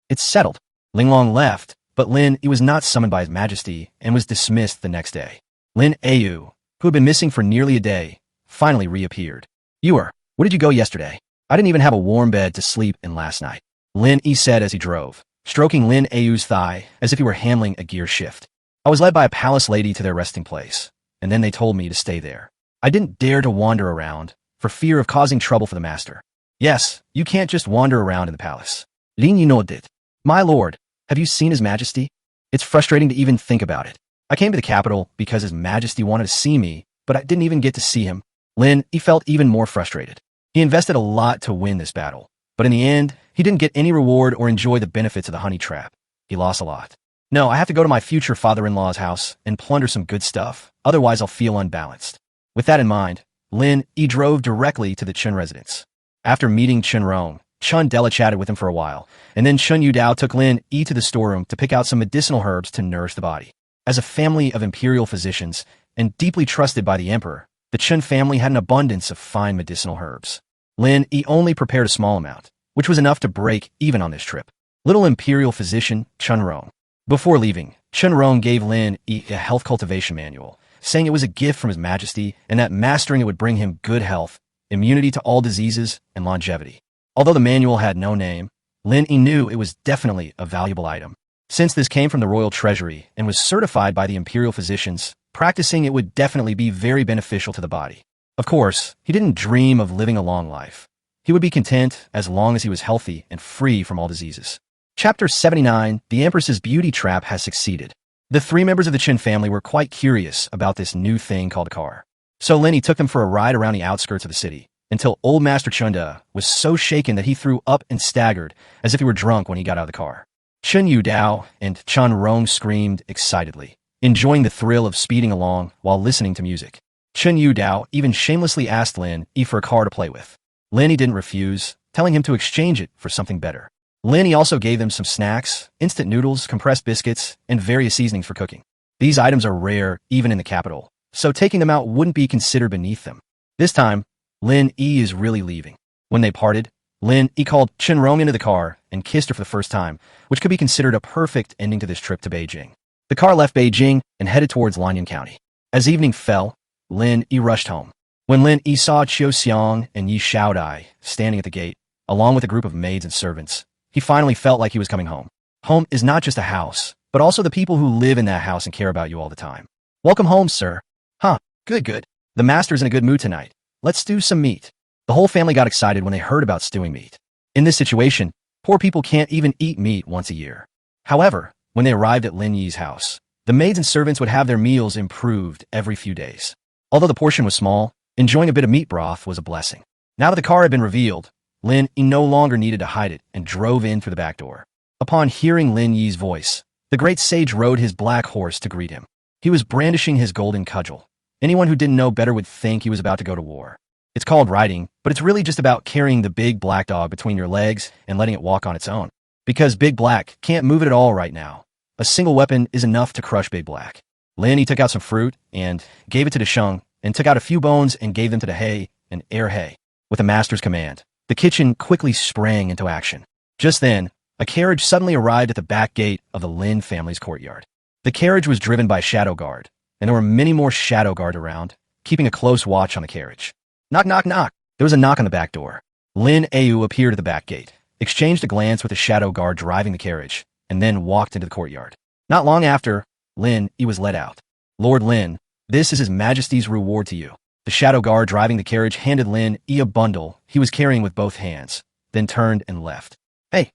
It's settled. Ling Long left, but Lin Yi was not summoned by His Majesty and was dismissed the next day. Lin Yu, who had been missing for nearly a day, finally reappeared. Where did you go yesterday? I didn't even have a warm bed to sleep in last night. Lin Yi said as he drove, stroking Lin Yu's thigh as if he were handling a gear shift. I was led by a palace lady to their resting place, and then they told me to stay there. I didn't dare to wander around, for fear of causing trouble for the master. Yes, you can't just wander around in the palace. Lin Yi nodded. My lord, have you seen His Majesty? It's frustrating to even think about it. I came to the capital because His Majesty wanted to see me, but I didn't even get to see him. Lin Yi felt even more frustrated. He invested a lot to win this battle, but in the end, he didn't get any reward or enjoy the benefits of the honey trap. He lost a lot. No, I have to go to my future father-in-law's house and plunder some good stuff, otherwise I'll feel unbalanced. With that in mind, Lin Yi drove directly to the Chun residence. After meeting Chun Rong, Chun Della chatted with him for a while, and then Chun Yudao took Lin Yi to the storeroom to pick out some medicinal herbs to nourish the body. As a family of imperial physicians, and deeply trusted by the emperor, the Chun family had an abundance of fine medicinal herbs. Lin Yi only prepared a small amount, which was enough to break even on this trip. Little imperial physician Chun Rong. Before leaving, Chun Rong gave Lin Yi a health cultivation manual, saying it was a gift from His Majesty and that mastering it would bring him good health immunity to all diseases, and longevity. Although the manual had no name, Lin Yi knew it was definitely a valuable item. Since this came from the royal treasury and was certified by the imperial physicians, practicing it would definitely be very beneficial to the body. Of course, he didn't dream of living a long life. He would be content as long as he was healthy and free from all diseases. Chapter 79, The Empress's Beauty Trap has succeeded. The three members of the Qin family were quite curious about this new thing called a car. So Lin Yi took them for a ride around the outskirts of the city, until old Master Chunda was so shaken that he threw up and staggered as if he were drunk when he got out of the car. Chen Yu Dao and Chen Rong screamed excitedly, enjoying the thrill of speeding along while listening to music. Chen Yu Dao even shamelessly asked Lin Yi for a car to play with. Lin Yi didn't refuse, telling him to exchange it for something better. Lin Yi also gave them some snacks, instant noodles, compressed biscuits, and various seasonings for cooking. These items are rare even in the capital, so taking them out wouldn't be considered beneath them. This time, Lin Yi is really leaving. When they parted, Lin Yi called Chen Rong into the car and kissed her for the first time, which could be considered a perfect ending to this trip to Beijing. The car left Beijing and headed towards Lanyan County. As evening fell, Lin Yi rushed home. When Lin Yi saw Qiu Xiang and Yi Shaodai standing at the gate, along with a group of maids and servants, he finally felt like he was coming home. Home is not just a house, but also the people who live in that house and care about you all the time. Welcome home, sir. Huh, good. The master's in a good mood tonight. Let's stew some meat. The whole family got excited when they heard about stewing meat. In this situation, poor people can't even eat meat once a year. However, when they arrived at Lin Yi's house, the maids and servants would have their meals improved every few days. Although the portion was small, enjoying a bit of meat broth was a blessing. Now that the car had been revealed, Lin Yi no longer needed to hide it and drove in through the back door. Upon hearing Lin Yi's voice, the great sage rode his black horse to greet him. He was brandishing his golden cudgel. Anyone who didn't know better would think he was about to go to war. It's called riding, but it's really just about carrying the big black dog between your legs and letting it walk on its own. Because Big Black can't move it at all right now. A single weapon is enough to crush Big Black. Lin Yi took out some fruit and gave it to Desheng, and took out a few bones and gave them to Dehei and Erhei. With a master's command, the kitchen quickly sprang into action. Just then, a carriage suddenly arrived at the back gate of the Lin family's courtyard. The carriage was driven by Shadow Guard, and there were many more Shadow Guard around, keeping a close watch on the carriage. Knock, knock, knock. There was a knock on the back door. Lin Yi appeared at the back gate, exchanged a glance with the Shadow Guard driving the carriage, and then walked into the courtyard. Not long after, Lin Yi was led out. Lord Lin, this is His Majesty's reward to you. The Shadow Guard driving the carriage handed Lin Yi a bundle he was carrying with both hands, then turned and left. Hey,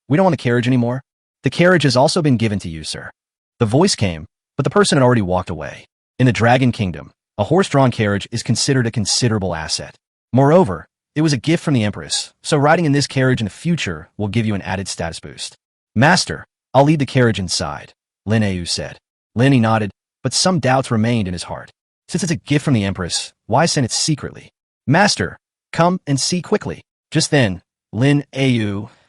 we don't want the carriage anymore. The carriage has also been given to you, sir. The voice came, but the person had already walked away. In the Dragon Kingdom, a horse-drawn carriage is considered a considerable asset. Moreover, it was a gift from the Empress, so riding in this carriage in the future will give you an added status boost. Master, I'll lead the carriage inside, Lin Yi said. Lin Yi nodded, but some doubts remained in his heart. Since it's a gift from the Empress, why send it secretly? Master, come and see quickly. Just then, Lin Yi,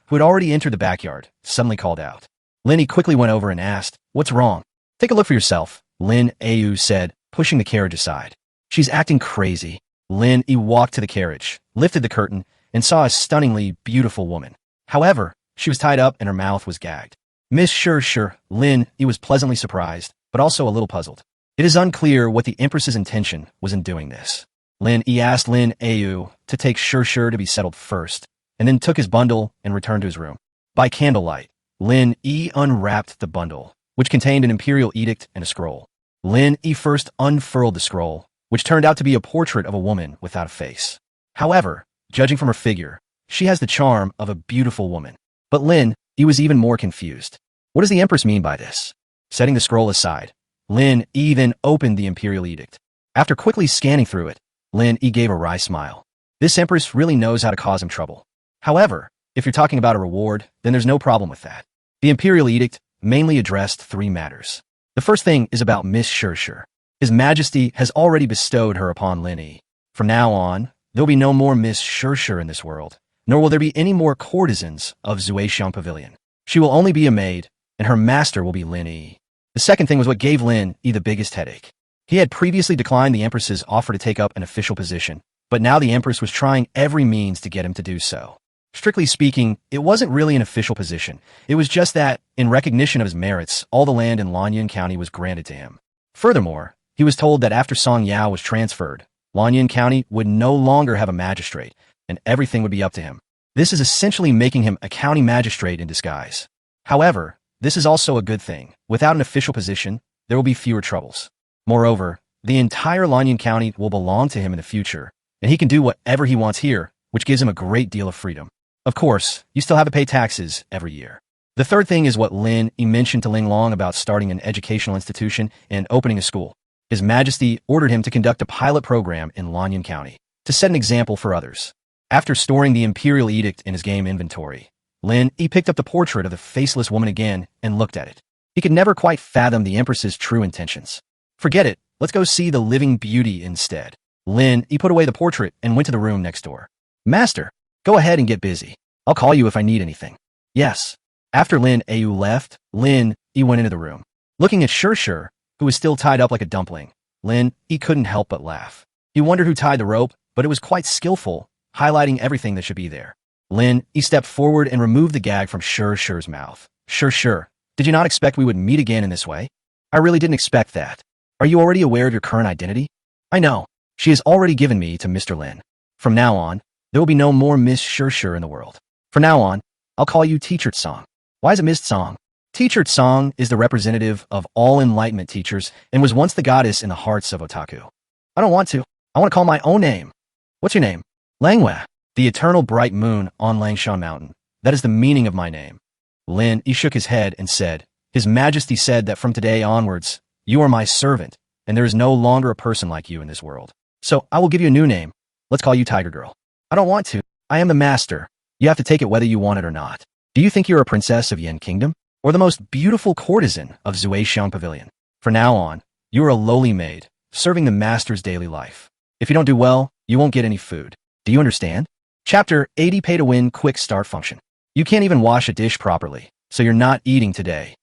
who had already entered the backyard, suddenly called out. Lin Yi quickly went over and asked, "What's wrong?" "Take a look for yourself," Lin Yi said, pushing the carriage aside. "She's acting crazy." Lin Yi walked to the carriage, lifted the curtain, and saw a stunningly beautiful woman. However, she was tied up and her mouth was gagged. Miss Sure, Lin Yi was pleasantly surprised, but also a little puzzled. It is unclear what the Empress's intention was in doing this. Lin Yi asked Lin Yi to take Sure to be settled first, and then took his bundle and returned to his room. By candlelight, Lin Yi unwrapped the bundle, which contained an imperial edict and a scroll. Lin Yi first unfurled the scroll, which turned out to be a portrait of a woman without a face. However, judging from her figure, she has the charm of a beautiful woman. But Lin Yi was even more confused. What does the Empress mean by this? Setting the scroll aside, Lin Yi then opened the imperial edict. After quickly scanning through it, Lin Yi gave a wry smile. This Empress really knows how to cause him trouble. However, if you're talking about a reward, then there's no problem with that. The imperial edict mainly addressed three matters. The first thing is about Miss Sure. His Majesty has already bestowed her upon Lin Yi. From now on, there'll be no more Miss Sure in this world, nor will there be any more courtesans of Zuexiang Pavilion. She will only be a maid, and her master will be Lin Yi. The second thing was what gave Lin Yi the biggest headache. He had previously declined the Empress's offer to take up an official position, but now the Empress was trying every means to get him to do so. Strictly speaking, it wasn't really an official position. It was just that, in recognition of his merits, all the land in Lanyan County was granted to him. Furthermore, he was told that after Song Yao was transferred, Lanyin County would no longer have a magistrate, and everything would be up to him. This is essentially making him a county magistrate in disguise. However, this is also a good thing. Without an official position, there will be fewer troubles. Moreover, the entire Lanyin County will belong to him in the future, and he can do whatever he wants here, which gives him a great deal of freedom. Of course, you still have to pay taxes every year. The third thing is what Lin Yi mentioned to Ling Long about starting an educational institution and opening a school. His Majesty ordered him to conduct a pilot program in Lanyin County to set an example for others. After storing the imperial edict in his game inventory, Lin Yi picked up the portrait of the faceless woman again and looked at it. He could never quite fathom the Empress's true intentions. Forget it, let's go see the living beauty instead. Lin Yi put away the portrait and went to the room next door. Master, go ahead and get busy. I'll call you if I need anything. Yes. After Lin Yi left, Lin Yi went into the room. Looking at Shur, who was still tied up like a dumpling, Lin Yi couldn't help but laugh. He wondered who tied the rope, but it was quite skillful, highlighting everything that should be there. Lin Yi stepped forward and removed the gag from Shur's mouth. Shur, did you not expect we would meet again in this way? I really didn't expect that. Are you already aware of your current identity? I know. She has already given me to Mr. Lin. From now on, there will be no more Miss Shur in the world. From now on, I'll call you Teacher Tsang. Why is it Miss Tsang? Teacher Tsang is the representative of all enlightenment teachers and was once the goddess in the hearts of otaku. I don't want to. I want to call my own name. What's your name? Manhwa, the eternal bright moon on Langshan Mountain. That is the meaning of my name. Lin Yi shook his head and said, His Majesty said that from today onwards, you are my servant, and there is no longer a person like you in this world. So I will give you a new name. Let's call you Tiger Girl. I don't want to. I am the master. You have to take it whether you want it or not. Do you think you're a princess of Yen Kingdom? Or the most beautiful courtesan of Zuexiang Pavilion? From now on, you are a lowly maid, serving the master's daily life. If you don't do well, you won't get any food. Do you understand? Chapter 80 Pay to Win Quick Start Function. You can't even wash a dish properly, so you're not eating today.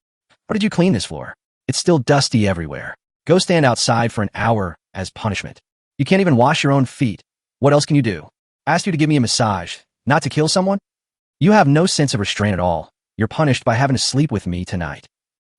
Or did you clean this floor? It's still dusty everywhere. Go stand outside for an hour as punishment. You can't even wash your own feet. What else can you do? Asked you to give me a massage, not to kill someone? You have no sense of restraint at all. You're punished by having to sleep with me tonight.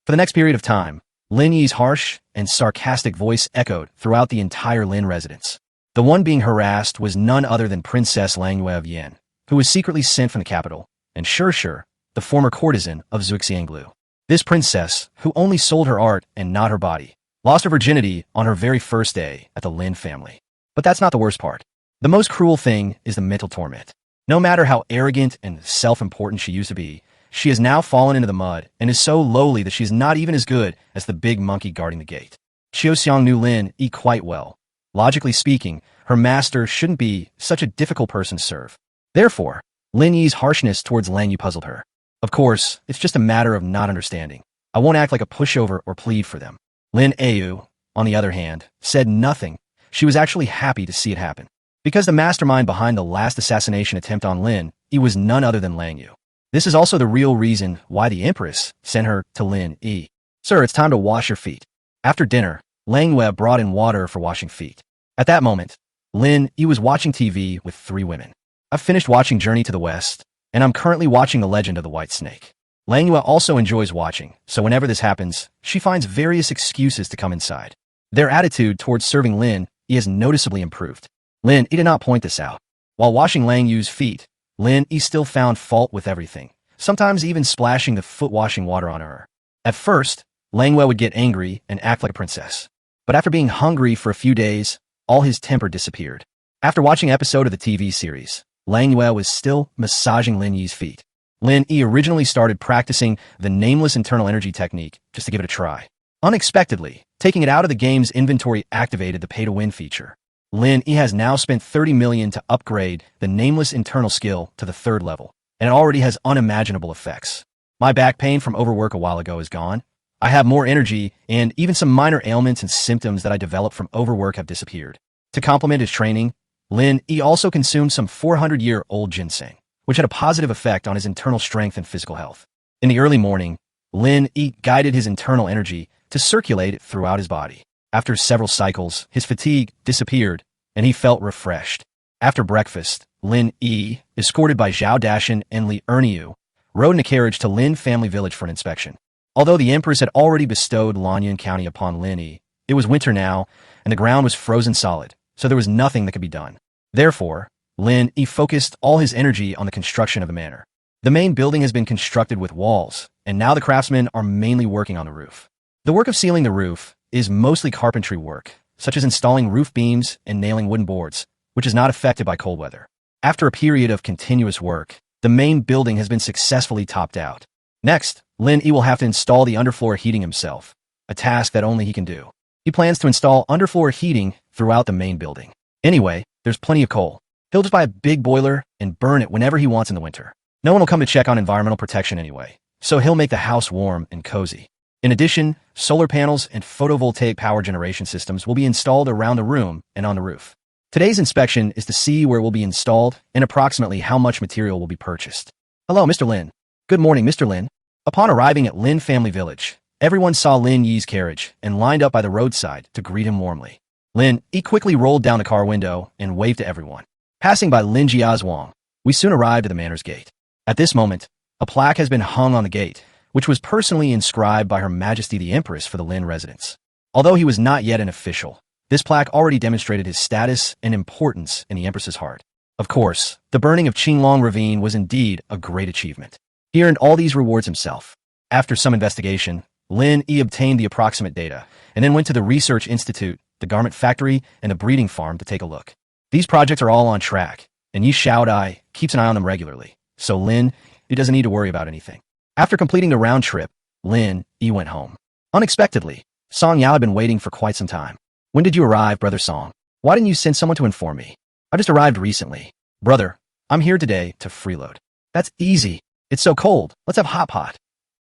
For the next period of time, Lin Yi's harsh and sarcastic voice echoed throughout the entire Lin residence. The one being harassed was none other than Princess Langyue of Yen, who was secretly sent from the capital, and Shur, the former courtesan of Zuexianglu. This princess, who only sold her art and not her body, lost her virginity on her very first day at the Lin family. But that's not the worst part. The most cruel thing is the mental torment. No matter how arrogant and self-important she used to be, she has now fallen into the mud and is so lowly that she's not even as good as the big monkey guarding the gate. Xiaoxiang knew Lin Yi quite well. Logically speaking, her master shouldn't be such a difficult person to serve. Therefore, Lin Yi's harshness towards Lang Yu puzzled her. Of course, it's just a matter of not understanding. I won't act like a pushover or plead for them. Lin Yu, on the other hand, said nothing. She was actually happy to see it happen. Because the mastermind behind the last assassination attempt on Lin Yi was none other than Lang Yu. This is also the real reason why the Empress sent her to Lin Yi. Sir, it's time to wash your feet. After dinner, Langyue brought in water for washing feet. At that moment, Lin Yi was watching TV with 3 women. I've finished watching Journey to the West, and I'm currently watching The Legend of the White Snake. Langyue also enjoys watching, so whenever this happens, she finds various excuses to come inside. Their attitude towards serving Lin Yi has noticeably improved. Lin Yi did not point this out. While washing Lang Yu's feet, Lin Yi still found fault with everything, sometimes even splashing the foot-washing water on her. At first, Langyue would get angry and act like a princess. But after being hungry for a few days, all his temper disappeared. After watching an episode of the TV series, Langyue was still massaging Lin Yi's feet. Lin Yi originally started practicing the nameless internal energy technique just to give it a try. Unexpectedly, taking it out of the game's inventory activated the pay-to-win feature. Lin Yi has now spent 30 million to upgrade the nameless internal skill to the 3rd level, and it already has unimaginable effects. My back pain from overwork a while ago is gone. I have more energy, and even some minor ailments and symptoms that I developed from overwork have disappeared. To complement his training, Lin Yi also consumed some 400-year-old ginseng, which had a positive effect on his internal strength and physical health. In the early morning, Lin Yi guided his internal energy to circulate it throughout his body. After several cycles, his fatigue disappeared, and he felt refreshed. After breakfast, Lin Yi, escorted by Zhao Dashan and Li Erniu, rode in a carriage to Lin family village for an inspection. Although the Empress had already bestowed Lanyin County upon Lin Yi, it was winter now, and the ground was frozen solid, so there was nothing that could be done. Therefore, Lin Yi focused all his energy on the construction of the manor. The main building has been constructed with walls, and now the craftsmen are mainly working on the roof. The work of sealing the roof is mostly carpentry work, such as installing roof beams and nailing wooden boards, which is not affected by cold weather. After a period of continuous work, the main building has been successfully topped out. Next, Lin Yi will have to install the underfloor heating himself, a task that only he can do. He plans to install underfloor heating throughout the main building. Anyway, there's plenty of coal. He'll just buy a big boiler and burn it whenever he wants in the winter. No one will come to check on environmental protection anyway, so he'll make the house warm and cozy. In addition, solar panels and photovoltaic power generation systems will be installed around the room and on the roof. Today's inspection is to see where it will be installed and approximately how much material will be purchased. Hello, Mr. Lin. Good morning, Mr. Lin. Upon arriving at Lin family village, everyone saw Lin Yi's carriage and lined up by the roadside to greet him warmly. Lin Yi quickly rolled down the car window and waved to everyone. Passing by Lin Jiazhuang, we soon arrived at the manor's gate. At this moment, a plaque has been hung on the gate, which was personally inscribed by Her Majesty the Empress for the Lin residents. Although he was not yet an official, this plaque already demonstrated his status and importance in the Empress's heart. Of course, the burning of Qinglong Ravine was indeed a great achievement. He earned all these rewards himself. After some investigation, Lin Yi obtained the approximate data, and then went to the Research Institute, the garment factory, and the breeding farm to take a look. These projects are all on track, and Yi Xiaodai keeps an eye on them regularly, so Lin Yi doesn't need to worry about anything. After completing the round trip, Lin Yi went home. Unexpectedly, Song Yao had been waiting for quite some time. When did you arrive, Brother Song? Why didn't you send someone to inform me? I just arrived recently. Brother, I'm here today to freeload. That's easy. It's so cold. Let's have hot pot.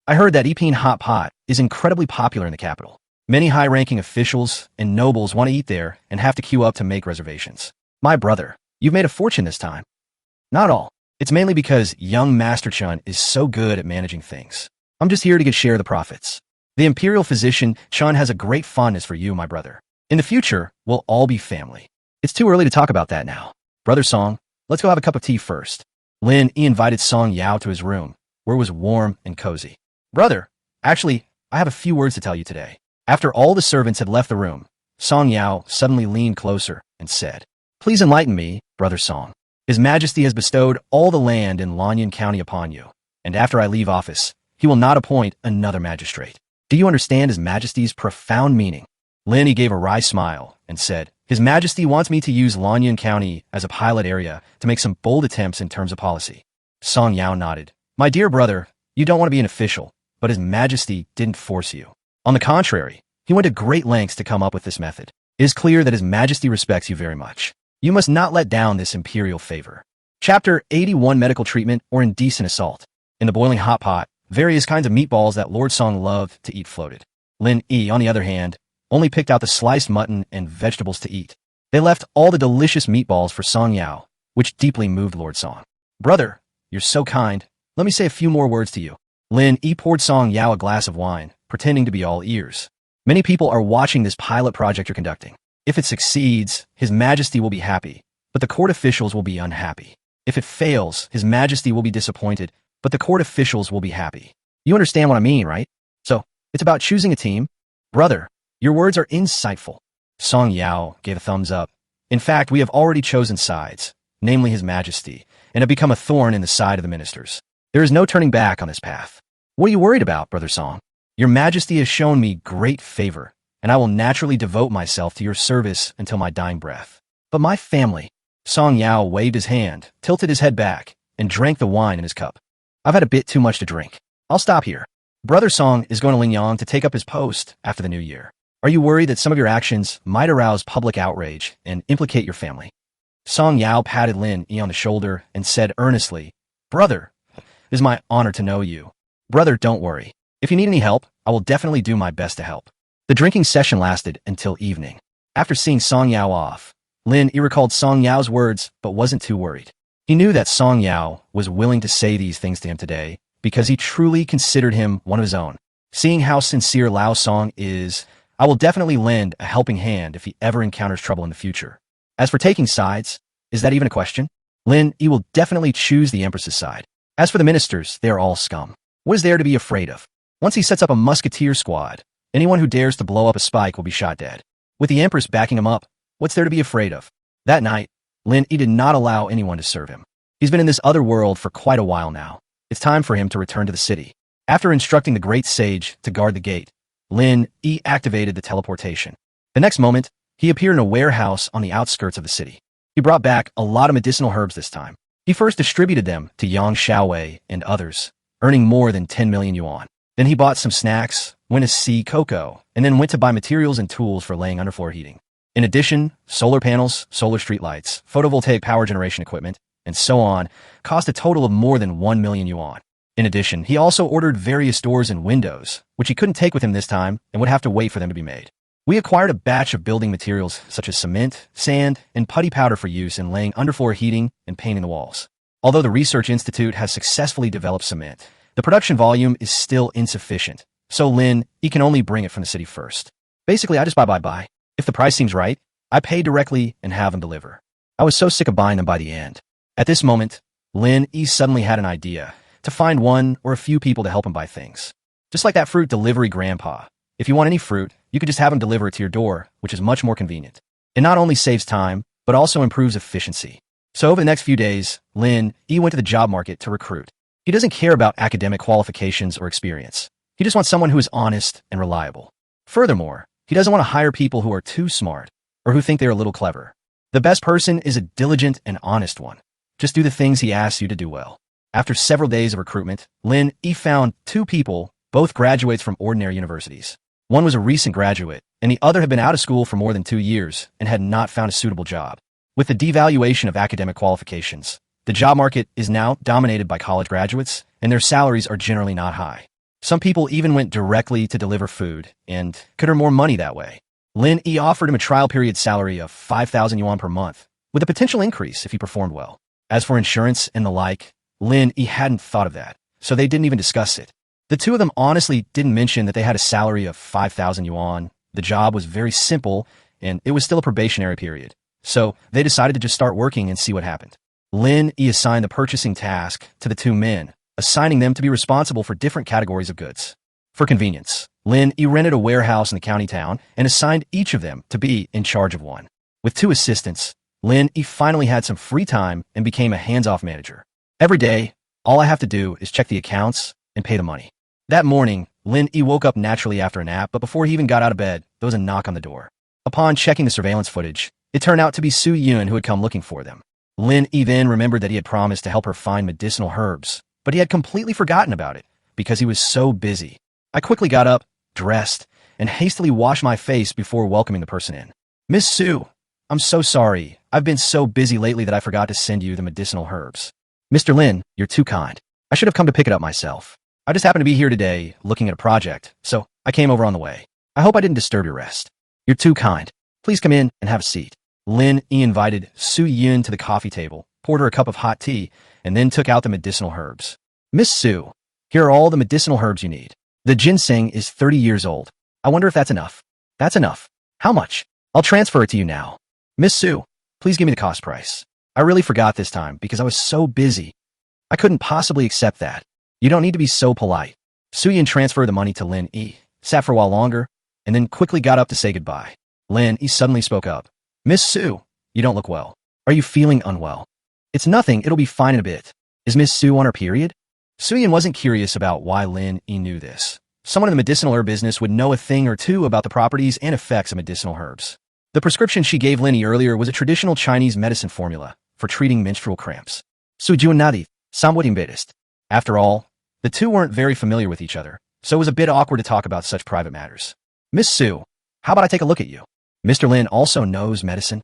I heard that Epine hot pot is incredibly popular in the capital. Many high-ranking officials and nobles want to eat there and have to queue up to make reservations. My brother, you've made a fortune this time. Not all. It's mainly because young Master Chun is so good at managing things. I'm just here to get share of the profits. The imperial physician Chun has a great fondness for you, my brother. In the future, we'll all be family. It's too early to talk about that now. Brother Song, let's go have a cup of tea first. Lin Yi invited Song Yao to his room, where it was warm and cozy. Brother, actually, I have a few words to tell you today. After all the servants had left the room, Song Yao suddenly leaned closer and said, Please enlighten me, Brother Song. His Majesty has bestowed all the land in Lanyan County upon you, and after I leave office, he will not appoint another magistrate. Do you understand His Majesty's profound meaning? Lin Yi gave a wry smile and said, His Majesty wants me to use Lanyan County as a pilot area to make some bold attempts in terms of policy. Song Yao nodded. My dear brother, you don't want to be an official, but His Majesty didn't force you. On the contrary, he went to great lengths to come up with this method. It is clear that His Majesty respects you very much. You must not let down this imperial favor. Chapter 81 Medical Treatment or Indecent Assault. In the boiling hot pot, various kinds of meatballs that Lord Song loved to eat floated. Lin Yi, on the other hand, only picked out the sliced mutton and vegetables to eat. They left all the delicious meatballs for Song Yao, which deeply moved Lord Song. Brother, you're so kind. Let me say a few more words to you. Lin Yi poured Song Yao a glass of wine, pretending to be all ears. Many people are watching this pilot project you're conducting. If it succeeds, His Majesty will be happy, but the court officials will be unhappy. If it fails, His Majesty will be disappointed, but the court officials will be happy. You understand what I mean, right? So, it's about choosing a team. Brother, your words are insightful. Song Yao gave a thumbs up. In fact, we have already chosen sides, namely His Majesty, and have become a thorn in the side of the ministers. There is no turning back on this path. What are you worried about, Brother Song? Your Majesty has shown me great favor, and I will naturally devote myself to your service until my dying breath. But my family... Song Yao waved his hand, tilted his head back, and drank the wine in his cup. I've had a bit too much to drink. I'll stop here. Brother Song is going to Lingyang to take up his post after the new year. Are you worried that some of your actions might arouse public outrage and implicate your family? Song Yao patted Lin Yi on the shoulder and said earnestly, Brother, it is my honor to know you. Brother, don't worry. If you need any help, I will definitely do my best to help. The drinking session lasted until evening. After seeing Song Yao off, Lin Yi recalled Song Yao's words but wasn't too worried. He knew that Song Yao was willing to say these things to him today because he truly considered him one of his own. Seeing how sincere Lao Song is, I will definitely lend a helping hand if he ever encounters trouble in the future. As for taking sides, is that even a question? Lin Yi will definitely choose the Empress's side. As for the ministers, they are all scum. What is there to be afraid of? Once he sets up a musketeer squad, anyone who dares to blow up a spike will be shot dead. With the Empress backing him up, What's there to be afraid of? That night, Lin Yi did not allow anyone to serve him. He's been in this other world for quite a while now. It's time for him to return to the city. After instructing the great sage to guard the gate, Lin Yi activated the teleportation. The next moment, he appeared in a warehouse on the outskirts of the city. He brought back a lot of medicinal herbs this time. He first distributed them to Yang Xiaowei and others, earning more than 10 million yuan. Then he bought some snacks, went to see cocoa, and then went to buy materials and tools for laying underfloor heating. In addition, solar panels, solar streetlights, photovoltaic power generation equipment, and so on, cost a total of more than 1 million yuan. In addition, he also ordered various doors and windows, which he couldn't take with him this time and would have to wait for them to be made. We acquired a batch of building materials such as cement, sand, and putty powder for use in laying underfloor heating and painting the walls. Although the Research Institute has successfully developed cement, the production volume is still insufficient, so Lin Yi can only bring it from the city first. Basically, I just buy. If the price seems right, I pay directly and have them deliver. I was so sick of buying them by the end. At this moment, Lin Yi suddenly had an idea to find one or a few people to help him buy things. Just like that fruit delivery grandpa. If you want any fruit, you could just have him deliver it to your door, which is much more convenient. It not only saves time, but also improves efficiency. So over the next few days, Lin Yi went to the job market to recruit. He doesn't care about academic qualifications or experience. He just wants someone who is honest and reliable. Furthermore, he doesn't want to hire people who are too smart or who think they're a little clever. The best person is a diligent and honest one. Just do the things he asks you to do well. After several days of recruitment, Lin Yi found two people, both graduates from ordinary universities. One was a recent graduate, and the other had been out of school for more than 2 years and had not found a suitable job. With the devaluation of academic qualifications, the job market is now dominated by college graduates, and their salaries are generally not high. Some people even went directly to deliver food and could earn more money that way. Lin Yi offered him a trial period salary of 5,000 yuan per month, with a potential increase if he performed well. As for insurance and the like, Lin Yi hadn't thought of that, so they didn't even discuss it. The two of them honestly didn't mention that they had a salary of 5,000 yuan. The job was very simple, and it was still a probationary period. So they decided to just start working and see what happened. Lin Yi assigned the purchasing task to the two men, assigning them to be responsible for different categories of goods. For convenience, Lin Yi rented a warehouse in the county town and assigned each of them to be in charge of one. With two assistants, Lin Yi finally had some free time and became a hands-off manager. Every day, all I have to do is check the accounts and pay the money. That morning, Lin Yi woke up naturally after a nap, but before he even got out of bed, there was a knock on the door. Upon checking the surveillance footage, it turned out to be Su Yun who had come looking for them. Lin Yi then remembered that he had promised to help her find medicinal herbs, but he had completely forgotten about it because he was so busy. I quickly got up, dressed, and hastily washed my face before welcoming the person in. Miss Su, I'm so sorry. I've been so busy lately that I forgot to send you the medicinal herbs. Mr. Lin, you're too kind. I should have come to pick it up myself. I just happened to be here today looking at a project, so I came over on the way. I hope I didn't disturb your rest. You're too kind. Please come in and have a seat. Lin Yi invited Su Yun to the coffee table, poured her a cup of hot tea, and then took out the medicinal herbs. Miss Su, here are all the medicinal herbs you need. The ginseng is 30 years old. I wonder if that's enough. That's enough. How much? I'll transfer it to you now. Miss Su, please give me the cost price. I really forgot this time because I was so busy. I couldn't possibly accept that. You don't need to be so polite. Su Yun transferred the money to Lin Yi, sat for a while longer, and then quickly got up to say goodbye. Lin Yi suddenly spoke up. Miss Su, you don't look well. Are you feeling unwell? It's nothing, it'll be fine in a bit. Is Miss Su on her period? Su Yun wasn't curious about why Lin Yi knew this. Someone in the medicinal herb business would know a thing or two about the properties and effects of medicinal herbs. The prescription she gave Lin Yi earlier was a traditional Chinese medicine formula for treating menstrual cramps. Sujuanadi, samwadimbatist. After all, the two weren't very familiar with each other, so it was a bit awkward to talk about such private matters. Miss Su, how about I take a look at you? Mr. Lin also knows medicine.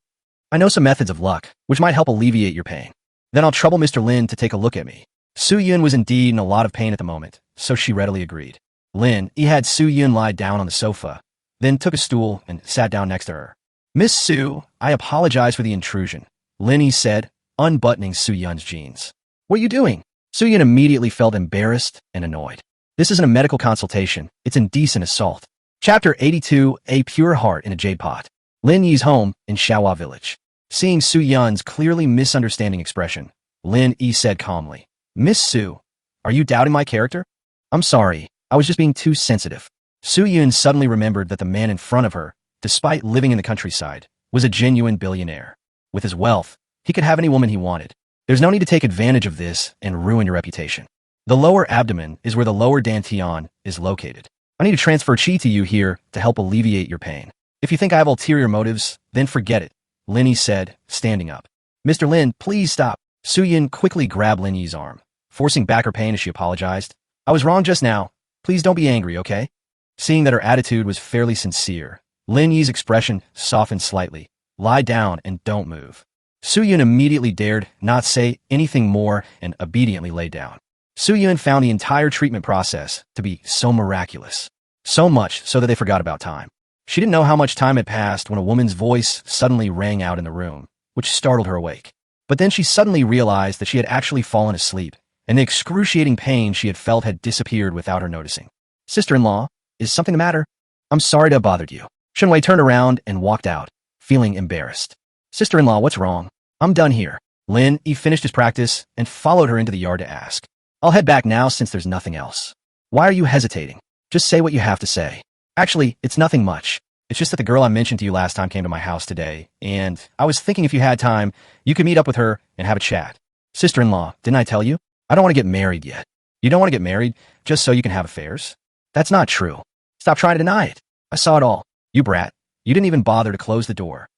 I know some methods of luck, which might help alleviate your pain. Then I'll trouble Mr. Lin to take a look at me. Su Yun was indeed in a lot of pain at the moment, so she readily agreed. Lin Yi had Su Yun lie down on the sofa, then took a stool and sat down next to her. Miss Su, I apologize for the intrusion, Lin Yi said, unbuttoning Su Yun's jeans. What are you doing? Su Yun immediately felt embarrassed and annoyed. This isn't a medical consultation, it's indecent assault. Chapter 82, A Pure Heart in a Jade Pot. Lin Yi's home in Xiaohua Village. Seeing Su Yun's clearly misunderstanding expression, Lin Yi said calmly, Miss Su, are you doubting my character? I'm sorry, I was just being too sensitive. Su Yun suddenly remembered that the man in front of her, despite living in the countryside, was a genuine billionaire. With his wealth, he could have any woman he wanted. There's no need to take advantage of this and ruin your reputation. The lower abdomen is where the lower dantian is located. I need to transfer chi to you here to help alleviate your pain. If you think I have ulterior motives, then forget it, Lin Yi said, standing up. Mr. Lin, please stop. Su-yin quickly grabbed Lin Yi's arm, forcing back her pain as she apologized. I was wrong just now. Please don't be angry, okay? Seeing that her attitude was fairly sincere, Lin Yi's expression softened slightly. Lie down and don't move. Su-yin immediately dared not say anything more and obediently lay down. Su-yin found the entire treatment process to be so miraculous. So much so that they forgot about time. She didn't know how much time had passed when a woman's voice suddenly rang out in the room, which startled her awake. But then she suddenly realized that she had actually fallen asleep, and the excruciating pain she had felt had disappeared without her noticing. Sister-in-law, is something the matter? I'm sorry to have bothered you. Shunwei turned around and walked out, feeling embarrassed. Sister-in-law, what's wrong? I'm done here. Lin Yi finished his practice and followed her into the yard to ask. I'll head back now since there's nothing else. Why are you hesitating? Just say what you have to say. Actually, it's nothing much. It's just that the girl I mentioned to you last time came to my house today, and I was thinking if you had time, you could meet up with her and have a chat. Sister-in-law, didn't I tell you? I don't want to get married yet. You don't want to get married just so you can have affairs? That's not true. Stop trying to deny it. I saw it all. You brat. You didn't even bother to close the door.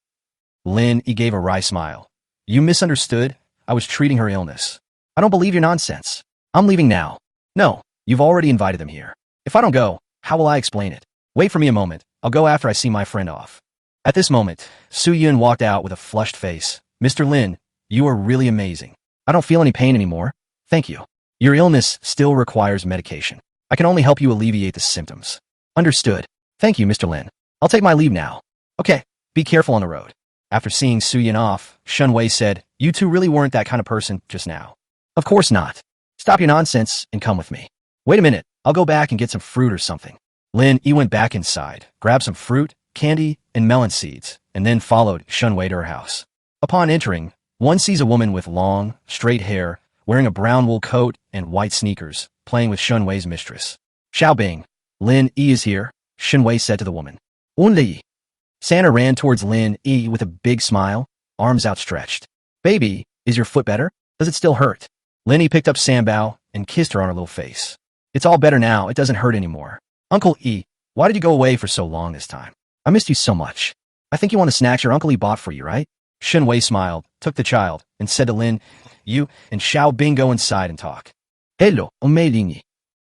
Lin Yi gave a wry smile. You misunderstood. I was treating her illness. I don't believe your nonsense. I'm leaving now. No, you've already invited them here. If I don't go, how will I explain it? Wait for me a moment. I'll go after I see my friend off. At this moment, Su-yin walked out with a flushed face. Mr. Lin, you are really amazing. I don't feel any pain anymore. Thank you. Your illness still requires medication. I can only help you alleviate the symptoms. Understood. Thank you, Mr. Lin. I'll take my leave now. Okay, be careful on the road. After seeing Su-yin off, Shunwei said, you two really weren't that kind of person just now. Of course not. Stop your nonsense and come with me. Wait a minute, I'll go back and get some fruit or something. Lin Yi went back inside, grabbed some fruit, candy, and melon seeds, and then followed Shunwei to her house. Upon entering, one sees a woman with long, straight hair, wearing a brown wool coat and white sneakers, playing with Shunwei's mistress. Xiaobing, Lin Yi is here, Shunwei said to the woman. Lin Yi. Santa ran towards Lin Yi with a big smile, arms outstretched. Baby, is your foot better? Does it still hurt? Lin Yi picked up Sanbao and kissed her on her little face. It's all better now, it doesn't hurt anymore. Uncle Yi, why did you go away for so long this time? I missed you so much. I think you want the snacks your uncle Yi bought for you, right? Shunwei smiled, took the child, and said to Lin, you and Xiaobing go inside and talk. Hello, maid Lin Yi.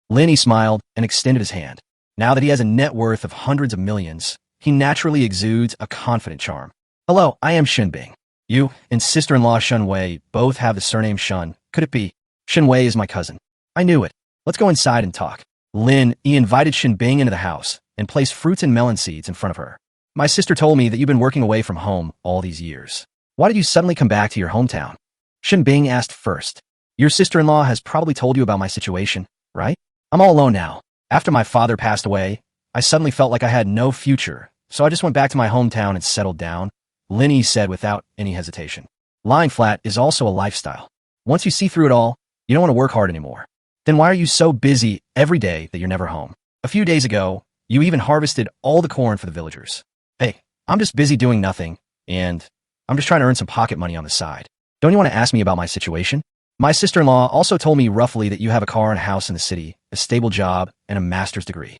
Lin Yi smiled and extended his hand. Now that he has a net worth of hundreds of millions, he naturally exudes a confident charm. Hello, I am Shunbing. You and sister-in-law Shunwei both have the surname Shun. Could it be? Shunwei is my cousin. I knew it. Let's go inside and talk. Lin Yi invited Shunbing into the house and placed fruits and melon seeds in front of her. My sister told me that you've been working away from home all these years. Why did you suddenly come back to your hometown? Shunbing asked first. Your sister-in-law has probably told you about my situation, right? I'm all alone now. After my father passed away, I suddenly felt like I had no future, so I just went back to my hometown and settled down, Lin Yi said without any hesitation. Lying flat is also a lifestyle. Once you see through it all, you don't want to work hard anymore. Then why are you so busy every day that you're never home? A few days ago, you even harvested all the corn for the villagers. Hey, I'm just busy doing nothing, and I'm just trying to earn some pocket money on the side. Don't you want to ask me about my situation? My sister-in-law also told me roughly that you have a car and a house in the city, a stable job, and a master's degree.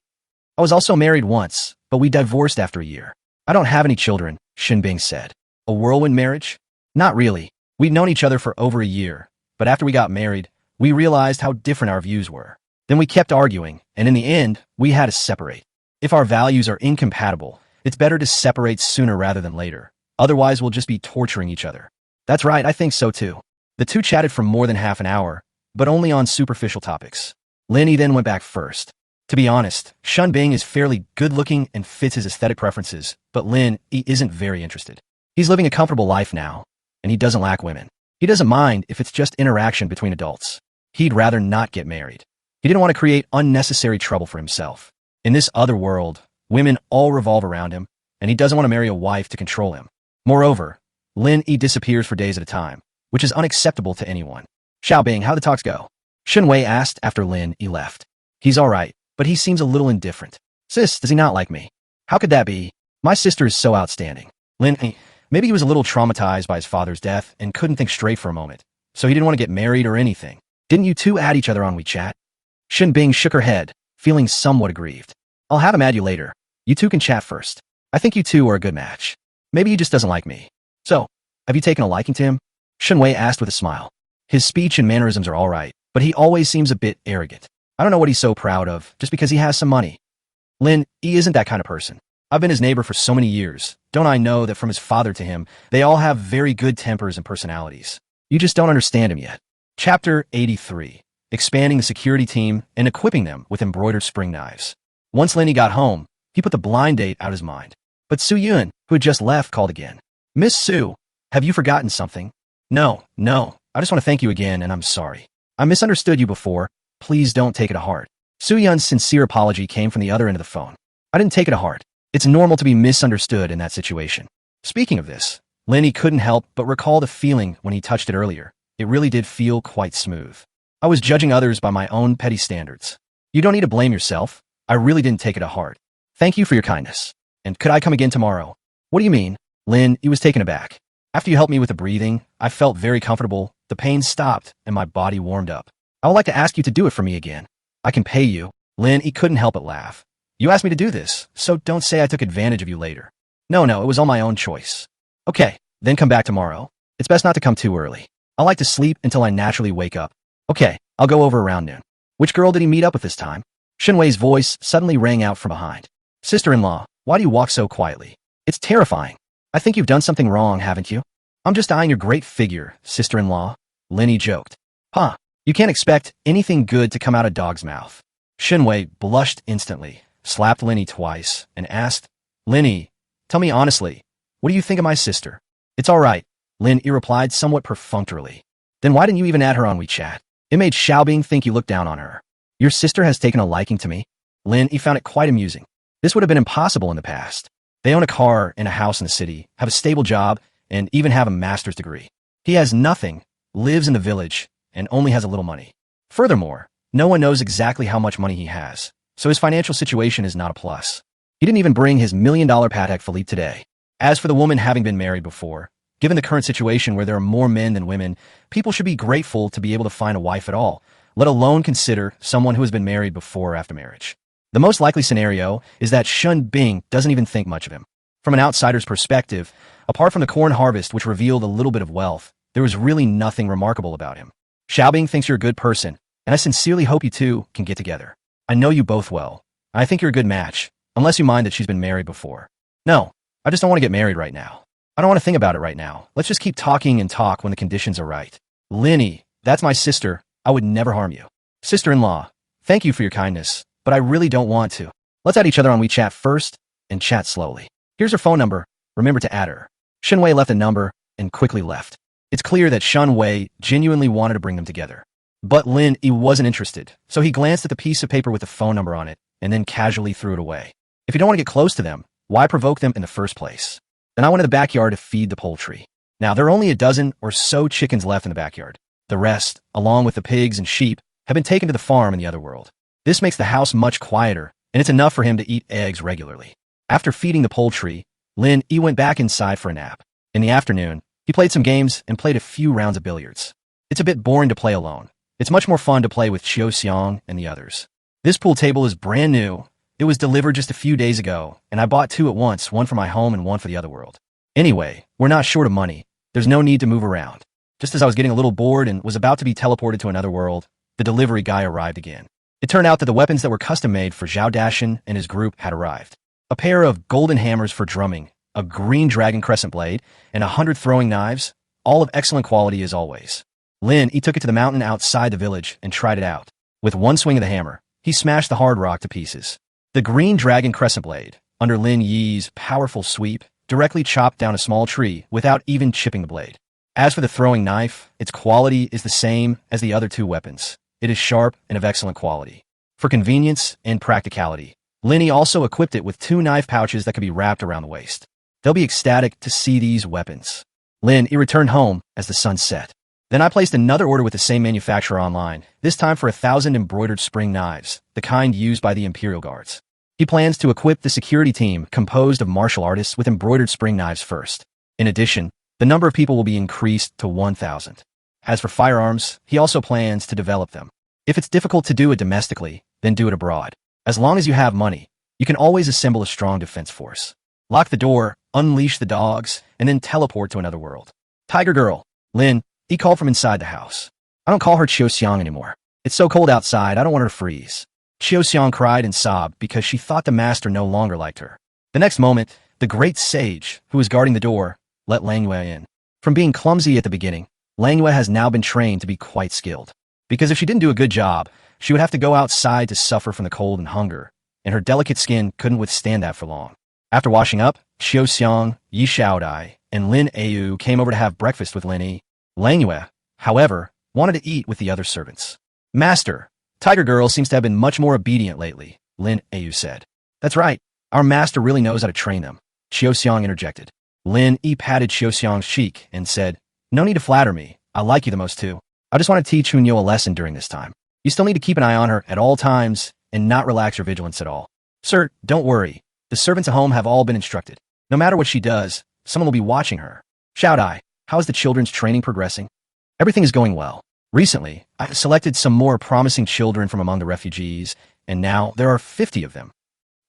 I was also married once, but we divorced after a year. I don't have any children, Shunbing said. A whirlwind marriage? Not really. We'd known each other for over a year, but after we got married, we realized how different our views were. Then we kept arguing, and in the end, we had to separate. If our values are incompatible, it's better to separate sooner rather than later. Otherwise, we'll just be torturing each other. That's right, I think so too. The two chatted for more than half an hour, but only on superficial topics. Lin Yi then went back first. To be honest, Shunbing is fairly good-looking and fits his aesthetic preferences, but Lin Yi isn't very interested. He's living a comfortable life now, and he doesn't lack women. He doesn't mind if it's just interaction between adults. He'd rather not get married. He didn't want to create unnecessary trouble for himself. In this other world, women all revolve around him, and he doesn't want to marry a wife to control him. Moreover, Lin Yi disappears for days at a time, which is unacceptable to anyone. Xiaobing, how the talks go? Shunwei asked after Lin Yi left. He's all right, but he seems a little indifferent. Sis, does he not like me? How could that be? My sister is so outstanding. Lin Yi, Maybe he was a little traumatized by his father's death and couldn't think straight for a moment, so he didn't want to get married or anything. Didn't you two add each other on WeChat? Shin Bing shook her head, feeling somewhat aggrieved. I'll have him add you later. You two can chat first. I think you two are a good match. Maybe he just doesn't like me. So, have you taken a liking to him? Shenwei asked with a smile. His speech and mannerisms are alright, but he always seems a bit arrogant. I don't know what he's so proud of, just because he has some money. Lin Yi isn't that kind of person. I've been his neighbor for so many years. Don't I know that from his father to him, they all have very good tempers and personalities. You just don't understand him yet. Chapter 83. Expanding the security team and equipping them with embroidered spring knives. Once Lin Yi got home, he put the blind date out of his mind. But Su Yun, who had just left, called again. Miss Su, have you forgotten something? No, I just want to thank you again, and I'm sorry. I misunderstood you before. Please don't take it to heart. Su Yun's sincere apology came from the other end of the phone. I didn't take it to heart. It's normal to be misunderstood in that situation. Speaking of this, Lin Yi couldn't help but recall the feeling when he touched it earlier. It really did feel quite smooth. I was judging others by my own petty standards. You don't need to blame yourself. I really didn't take it to heart. Thank you for your kindness. And could I come again tomorrow? What do you mean? Lin Yi was taken aback. After you helped me with the breathing, I felt very comfortable. The pain stopped and my body warmed up. I would like to ask you to do it for me again. I can pay you. Lin Yi couldn't help but laugh. You asked me to do this, so don't say I took advantage of you later. No, it was all my own choice. Okay, then come back tomorrow. It's best not to come too early. I like to sleep until I naturally wake up. Okay, I'll go over around noon. Which girl did he meet up with this time? Shenwei's voice suddenly rang out from behind. Sister-in-law, why do you walk so quietly? It's terrifying. I think you've done something wrong, haven't you? I'm just eyeing your great figure, sister-in-law. Lin Yi joked. Huh, you can't expect anything good to come out of dog's mouth. Shenwei blushed instantly, slapped Lin Yi twice, and asked, Lin Yi, tell me honestly, what do you think of my sister? It's all right, Lin Yi replied somewhat perfunctorily. Then why didn't you even add her on WeChat? It made Xiaobing think you looked down on her. Your sister has taken a liking to me? Lin Yi found it quite amusing. This would have been impossible in the past. They own a car and a house in the city, have a stable job, and even have a master's degree. He has nothing, lives in the village, and only has a little money. Furthermore, no one knows exactly how much money he has, so his financial situation is not a plus. He didn't even bring his $1 million Patek Philippe today. As for the woman having been married before, given the current situation where there are more men than women, people should be grateful to be able to find a wife at all, let alone consider someone who has been married before or after marriage. The most likely scenario is that Shun Bing doesn't even think much of him. From an outsider's perspective, apart from the corn harvest which revealed a little bit of wealth, there was really nothing remarkable about him. Xiaobing thinks you're a good person, and I sincerely hope you two can get together. I know you both well. I think you're a good match, unless you mind that she's been married before. No, I just don't want to get married right now. I don't want to think about it right now. Let's just keep talking and talk when the conditions are right. Lin Yi, that's my sister. I would never harm you. Sister-in-law, thank you for your kindness, but I really don't want to. Let's add each other on WeChat first, and chat slowly. Here's her phone number. Remember to add her. Shenwei left a number and quickly left. It's clear that Shenwei genuinely wanted to bring them together. But Lin Yi wasn't interested, so he glanced at the piece of paper with the phone number on it, and then casually threw it away. If you don't want to get close to them, why provoke them in the first place? Then I went to the backyard to feed the poultry. Now, there are only a dozen or so chickens left in the backyard. The rest, along with the pigs and sheep, have been taken to the farm in the other world. This makes the house much quieter, and it's enough for him to eat eggs regularly. After feeding the poultry, Lin Yi went back inside for a nap. In the afternoon, he played some games and played a few rounds of billiards. It's a bit boring to play alone. It's much more fun to play with Qiu Xiang and the others. This pool table is brand new. It was delivered just a few days ago, and I bought two at once, one for my home and one for the other world. Anyway, we're not short of money. There's no need to move around. Just as I was getting a little bored and was about to be teleported to another world, the delivery guy arrived again. It turned out that the weapons that were custom-made for Zhao Dashan and his group had arrived. A pair of golden hammers for drumming, a green dragon crescent blade, and 100 throwing knives, all of excellent quality as always. Lin Yi took it to the mountain outside the village and tried it out. With one swing of the hammer, he smashed the hard rock to pieces. The green dragon crescent blade, under Lin Yi's powerful sweep, directly chopped down a small tree without even chipping the blade. As for the throwing knife, its quality is the same as the other two weapons. It is sharp and of excellent quality. For convenience and practicality, Lin Yi also equipped it with two knife pouches that could be wrapped around the waist. They'll be ecstatic to see these weapons. Lin Yi returned home as the sun set. Then I placed another order with the same manufacturer online, this time for 1,000 embroidered spring knives, the kind used by the Imperial Guards. He plans to equip the security team composed of martial artists with embroidered spring knives first. In addition, the number of people will be increased to 1,000. As for firearms, he also plans to develop them. If it's difficult to do it domestically, then do it abroad. As long as you have money, you can always assemble a strong defense force. Lock the door, unleash the dogs, and then teleport to another world. Tiger Girl, Lin Yi called from inside the house. I don't call her Xiang anymore. It's so cold outside, I don't want her to freeze. Xiang cried and sobbed because she thought the master no longer liked her. The next moment, the great sage, who was guarding the door, let Langwei in. From being clumsy at the beginning, Langwei has now been trained to be quite skilled. Because if she didn't do a good job, she would have to go outside to suffer from the cold and hunger, and her delicate skin couldn't withstand that for long. After washing up, Xiang, Yi Shaodai, and Lin Yi came over to have breakfast with Lin Yi. Langwei, however, wanted to eat with the other servants. Master, Tiger Girl seems to have been much more obedient lately, Lin Yi said. That's right, our master really knows how to train them, Xiang interjected. Lin Yi patted Xiang's cheek and said, no need to flatter me, I like you the most too. I just want to teach Hunyo a lesson during this time. You still need to keep an eye on her at all times and not relax your vigilance at all. Sir, don't worry, the servants at home have all been instructed. No matter what she does, someone will be watching her. Shaodai, how is the children's training progressing? Everything is going well. Recently, I selected some more promising children from among the refugees, and now there are 50 of them.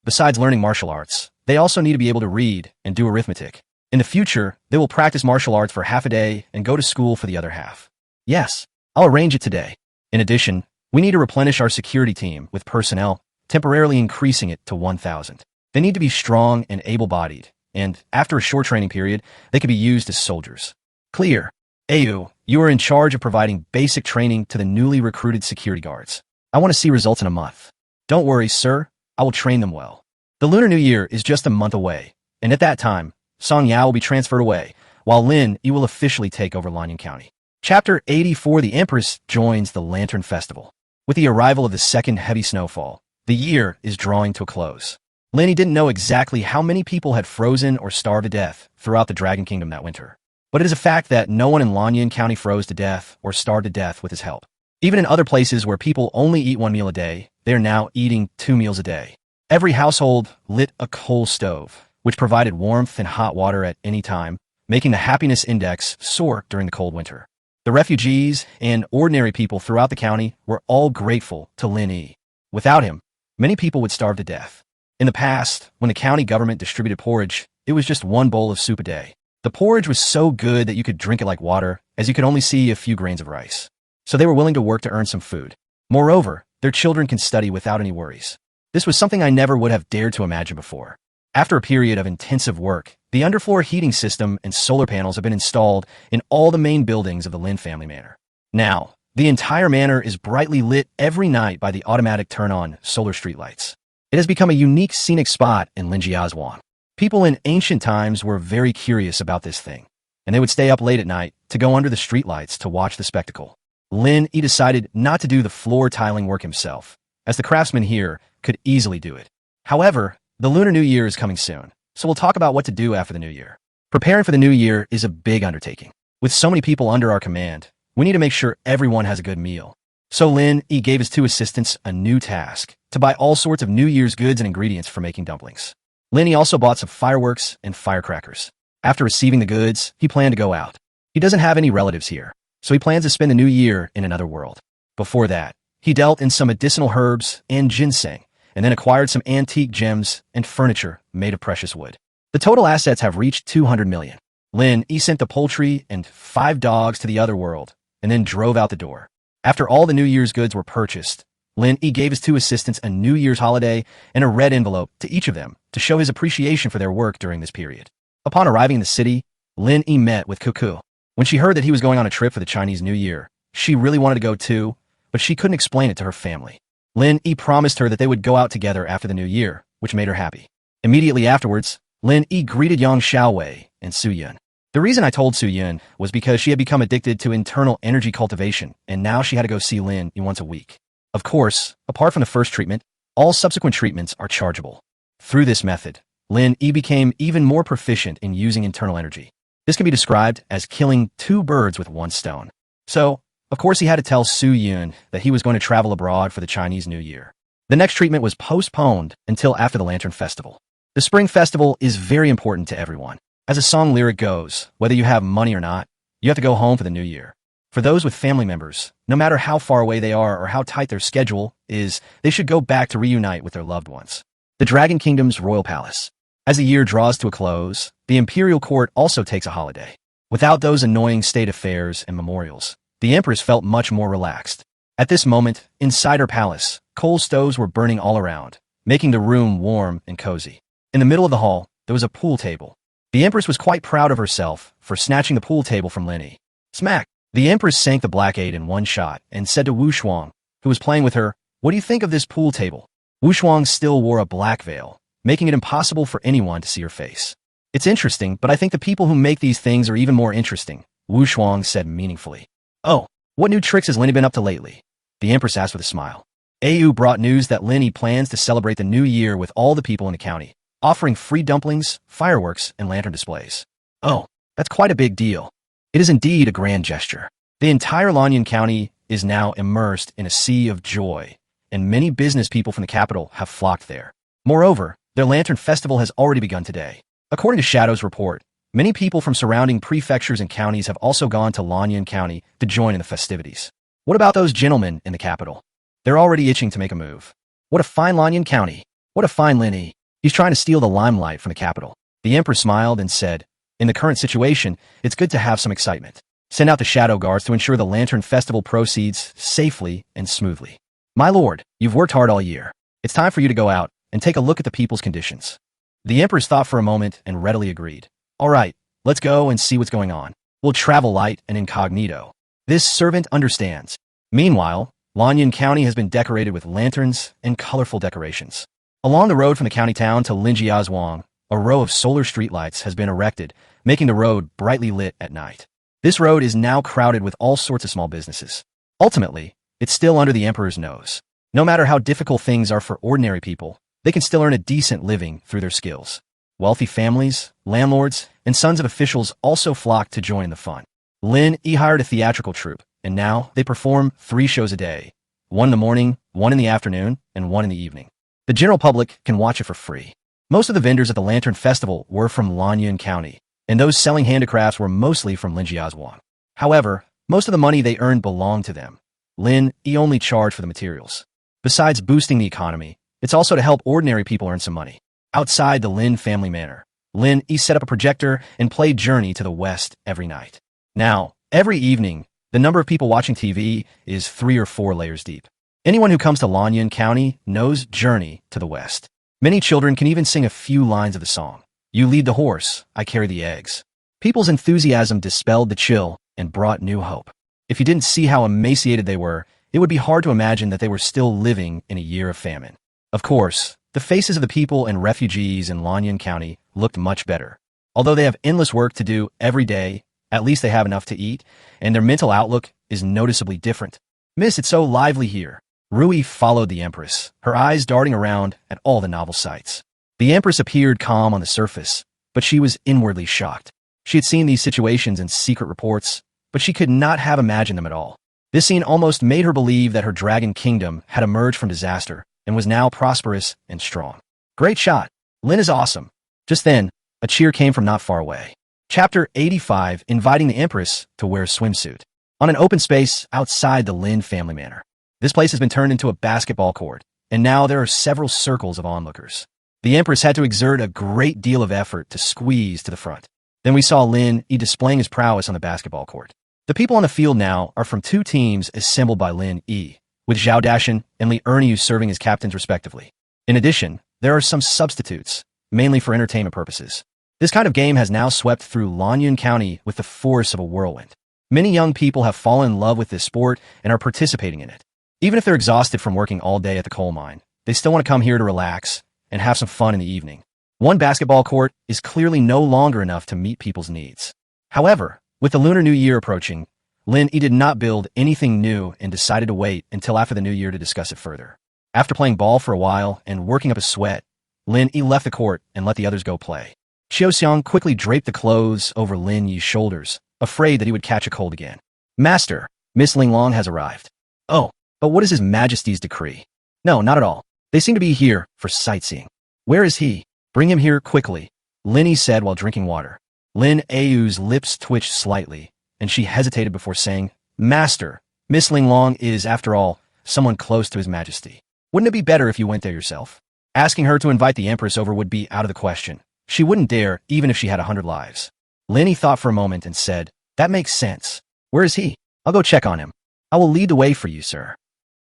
Besides learning martial arts, they also need to be able to read and do arithmetic. In the future, they will practice martial arts for half a day and go to school for the other half. Yes, I'll arrange it today. In addition, we need to replenish our security team with personnel, temporarily increasing it to 1,000. They need to be strong and able-bodied, and after a short training period, they could be used as soldiers. Clear. Ayu, you are in charge of providing basic training to the newly recruited security guards. I want to see results in a month. Don't worry, sir. I will train them well. The Lunar New Year is just a month away, and at that time, Song Yao will be transferred away, while Lin Yi will officially take over Lanyan County. Chapter 84: The Empress joins the Lantern Festival. With the arrival of the second heavy snowfall, the year is drawing to a close. Lin Yi didn't know exactly how many people had frozen or starved to death throughout the Dragon Kingdom that winter. But it is a fact that no one in Lanyan County froze to death or starved to death with his help. Even in other places where people only eat 1 meal a day, they are now eating 2 meals a day. Every household lit a coal stove, which provided warmth and hot water at any time, making the happiness index soar during the cold winter. The refugees and ordinary people throughout the county were all grateful to Lin Yi. Without him, many people would starve to death. In the past, when the county government distributed porridge, it was just 1 bowl of soup a day. The porridge was so good that you could drink it like water, as you could only see a few grains of rice. So they were willing to work to earn some food. Moreover, their children can study without any worries. This was something I never would have dared to imagine before. After a period of intensive work, the underfloor heating system and solar panels have been installed in all the main buildings of the Lin family manor. Now, the entire manor is brightly lit every night by the automatic turn-on solar streetlights. It has become a unique scenic spot in Linjiazwan. People in ancient times were very curious about this thing, and they would stay up late at night to go under the streetlights to watch the spectacle. Lin Yi decided not to do the floor tiling work himself, as the craftsmen here could easily do it. However, the Lunar New Year is coming soon, so we'll talk about what to do after the New Year. Preparing for the New Year is a big undertaking. With so many people under our command, we need to make sure everyone has a good meal. So Lin Yi gave his 2 assistants a new task, to buy all sorts of New Year's goods and ingredients for making dumplings. Lin Yi also bought some fireworks and firecrackers. After receiving the goods, he planned to go out. He doesn't have any relatives here, so he plans to spend the New Year in another world. Before that, he dealt in some medicinal herbs and ginseng, and then acquired some antique gems and furniture made of precious wood. The total assets have reached 200 million. Lin Yi sent the poultry and 5 dogs to the other world, and then drove out the door. After all the New Year's goods were purchased, Lin Yi gave his 2 assistants a New Year's holiday and a red envelope to each of them to show his appreciation for their work during this period. Upon arriving in the city, Lin Yi met with Cuckoo. When she heard that he was going on a trip for the Chinese New Year, she really wanted to go too, but she couldn't explain it to her family. Lin Yi promised her that they would go out together after the New Year, which made her happy. Immediately afterwards, Lin Yi greeted Yang Xiaowei and Su Yun. The reason I told Su Yun was because she had become addicted to internal energy cultivation, and now she had to go see Lin Yi once a week. Of course, apart from the first treatment, all subsequent treatments are chargeable. Through this method, Lin Yi became even more proficient in using internal energy. This can be described as killing 2 birds with 1 stone. So, of course, he had to tell Su Yun that he was going to travel abroad for the Chinese New Year. The next treatment was postponed until after the Lantern Festival. The Spring Festival is very important to everyone. As a song lyric goes, whether you have money or not, you have to go home for the new year. For those with family members, no matter how far away they are or how tight their schedule is, they should go back to reunite with their loved ones. The Dragon Kingdom's royal palace. As the year draws to a close, the imperial court also takes a holiday. Without those annoying state affairs and memorials, the empress felt much more relaxed. At this moment, inside her palace, coal stoves were burning all around, making the room warm and cozy. In the middle of the hall, there was a pool table. The empress was quite proud of herself for snatching the pool table from Lin Yi. Smack! The empress sank the black 8 in one shot and said to Wu Shuang, who was playing with her, "What do you think of this pool table?" Wu Shuang still wore a black veil, making it impossible for anyone to see her face. "It's interesting, but I think the people who make these things are even more interesting," Wu Shuang said meaningfully. "Oh, what new tricks has Lin Yi been up to lately?" The empress asked with a smile. Au brought news that Lin Yi plans to celebrate the new year with all the people in the county, offering free dumplings, fireworks, and lantern displays. "Oh, that's quite a big deal." It is indeed a grand gesture. The entire Lanyan County is now immersed in a sea of joy, and many business people from the capital have flocked there. Moreover, their lantern festival has already begun today. According to Shadow's report, many people from surrounding prefectures and counties have also gone to Lanyan County to join in the festivities. What about those gentlemen in the capital? They're already itching to make a move. What a fine Lanyan County. What a fine Lin Yi. He's trying to steal the limelight from the capital. The emperor smiled and said, "In the current situation, it's good to have some excitement. Send out the shadow guards to ensure the lantern festival proceeds safely and smoothly. My lord, you've worked hard all year. It's time for you to go out and take a look at the people's conditions." The empress thought for a moment and readily agreed. "All right, let's go and see what's going on. We'll travel light and incognito. This servant understands." Meanwhile, Lanyan County has been decorated with lanterns and colorful decorations. Along the road from the county town to Linjiazhuang, a row of solar streetlights has been erected, making the road brightly lit at night. This road is now crowded with all sorts of small businesses. Ultimately, it's still under the emperor's nose. No matter how difficult things are for ordinary people, they can still earn a decent living through their skills. Wealthy families, landlords, and sons of officials also flock to join the fun. Lin Yi hired a theatrical troupe, and now they perform 3 shows a day, one in the morning, one in the afternoon, and one in the evening. The general public can watch it for free. Most of the vendors at the Lantern Festival were from Lanyan County, and those selling handicrafts were mostly from Linjiazhuang. However, most of the money they earned belonged to them. Lin Yi only charged for the materials. Besides boosting the economy, it's also to help ordinary people earn some money. Outside the Lin family manor, Lin Yi set up a projector and played Journey to the West every night. Now, every evening, the number of people watching TV is 3 or 4 layers deep. Anyone who comes to Lanyan County knows Journey to the West. Many children can even sing a few lines of the song. "You lead the horse, I carry the eggs." People's enthusiasm dispelled the chill and brought new hope. If you didn't see how emaciated they were, it would be hard to imagine that they were still living in a year of famine. Of course, the faces of the people and refugees in Lanyan County looked much better. Although they have endless work to do every day, at least they have enough to eat, and their mental outlook is noticeably different. "Miss, it's so lively here." Rui followed the empress, her eyes darting around at all the novel sights. The empress appeared calm on the surface, but she was inwardly shocked. She had seen these situations in secret reports, but she could not have imagined them at all. This scene almost made her believe that her dragon kingdom had emerged from disaster and was now prosperous and strong. "Great shot. Lin is awesome." Just then, a cheer came from not far away. Chapter 85, inviting the empress to wear a swimsuit. On an open space outside the Lin family manor. This place has been turned into a basketball court, and now there are several circles of onlookers. The empress had to exert a great deal of effort to squeeze to the front. Then we saw Lin Yi displaying his prowess on the basketball court. The people on the field now are from 2 teams assembled by Lin Yi, with Zhao Dashan and Li Erniu serving as captains respectively. In addition, there are some substitutes, mainly for entertainment purposes. This kind of game has now swept through Lanyan County with the force of a whirlwind. Many young people have fallen in love with this sport and are participating in it. Even if they're exhausted from working all day at the coal mine, they still want to come here to relax and have some fun in the evening. One basketball court is clearly no longer enough to meet people's needs. However, with the Lunar New Year approaching, Lin Yi did not build anything new and decided to wait until after the new year to discuss it further. After playing ball for a while and working up a sweat, Lin Yi left the court and let the others go play. Xiao Xiang quickly draped the clothes over Lin Yi's shoulders, afraid that he would catch a cold again. "Master, Miss Ling Long has arrived." "Oh, but what is His Majesty's decree?" "No, not at all. They seem to be here for sightseeing." "Where is he?" "Bring him here quickly," Lin Yi said while drinking water. Lin Yu's lips twitched slightly, and she hesitated before saying, Master, Miss Linglong is, after all, someone close to His Majesty. Wouldn't it be better if you went there yourself? Asking her to invite the Empress over would be out of the question. She wouldn't dare, even if she had 100 lives. Lin Yi thought for a moment and said, That makes sense. Where is he? I'll go check on him. I will lead the way for you, sir.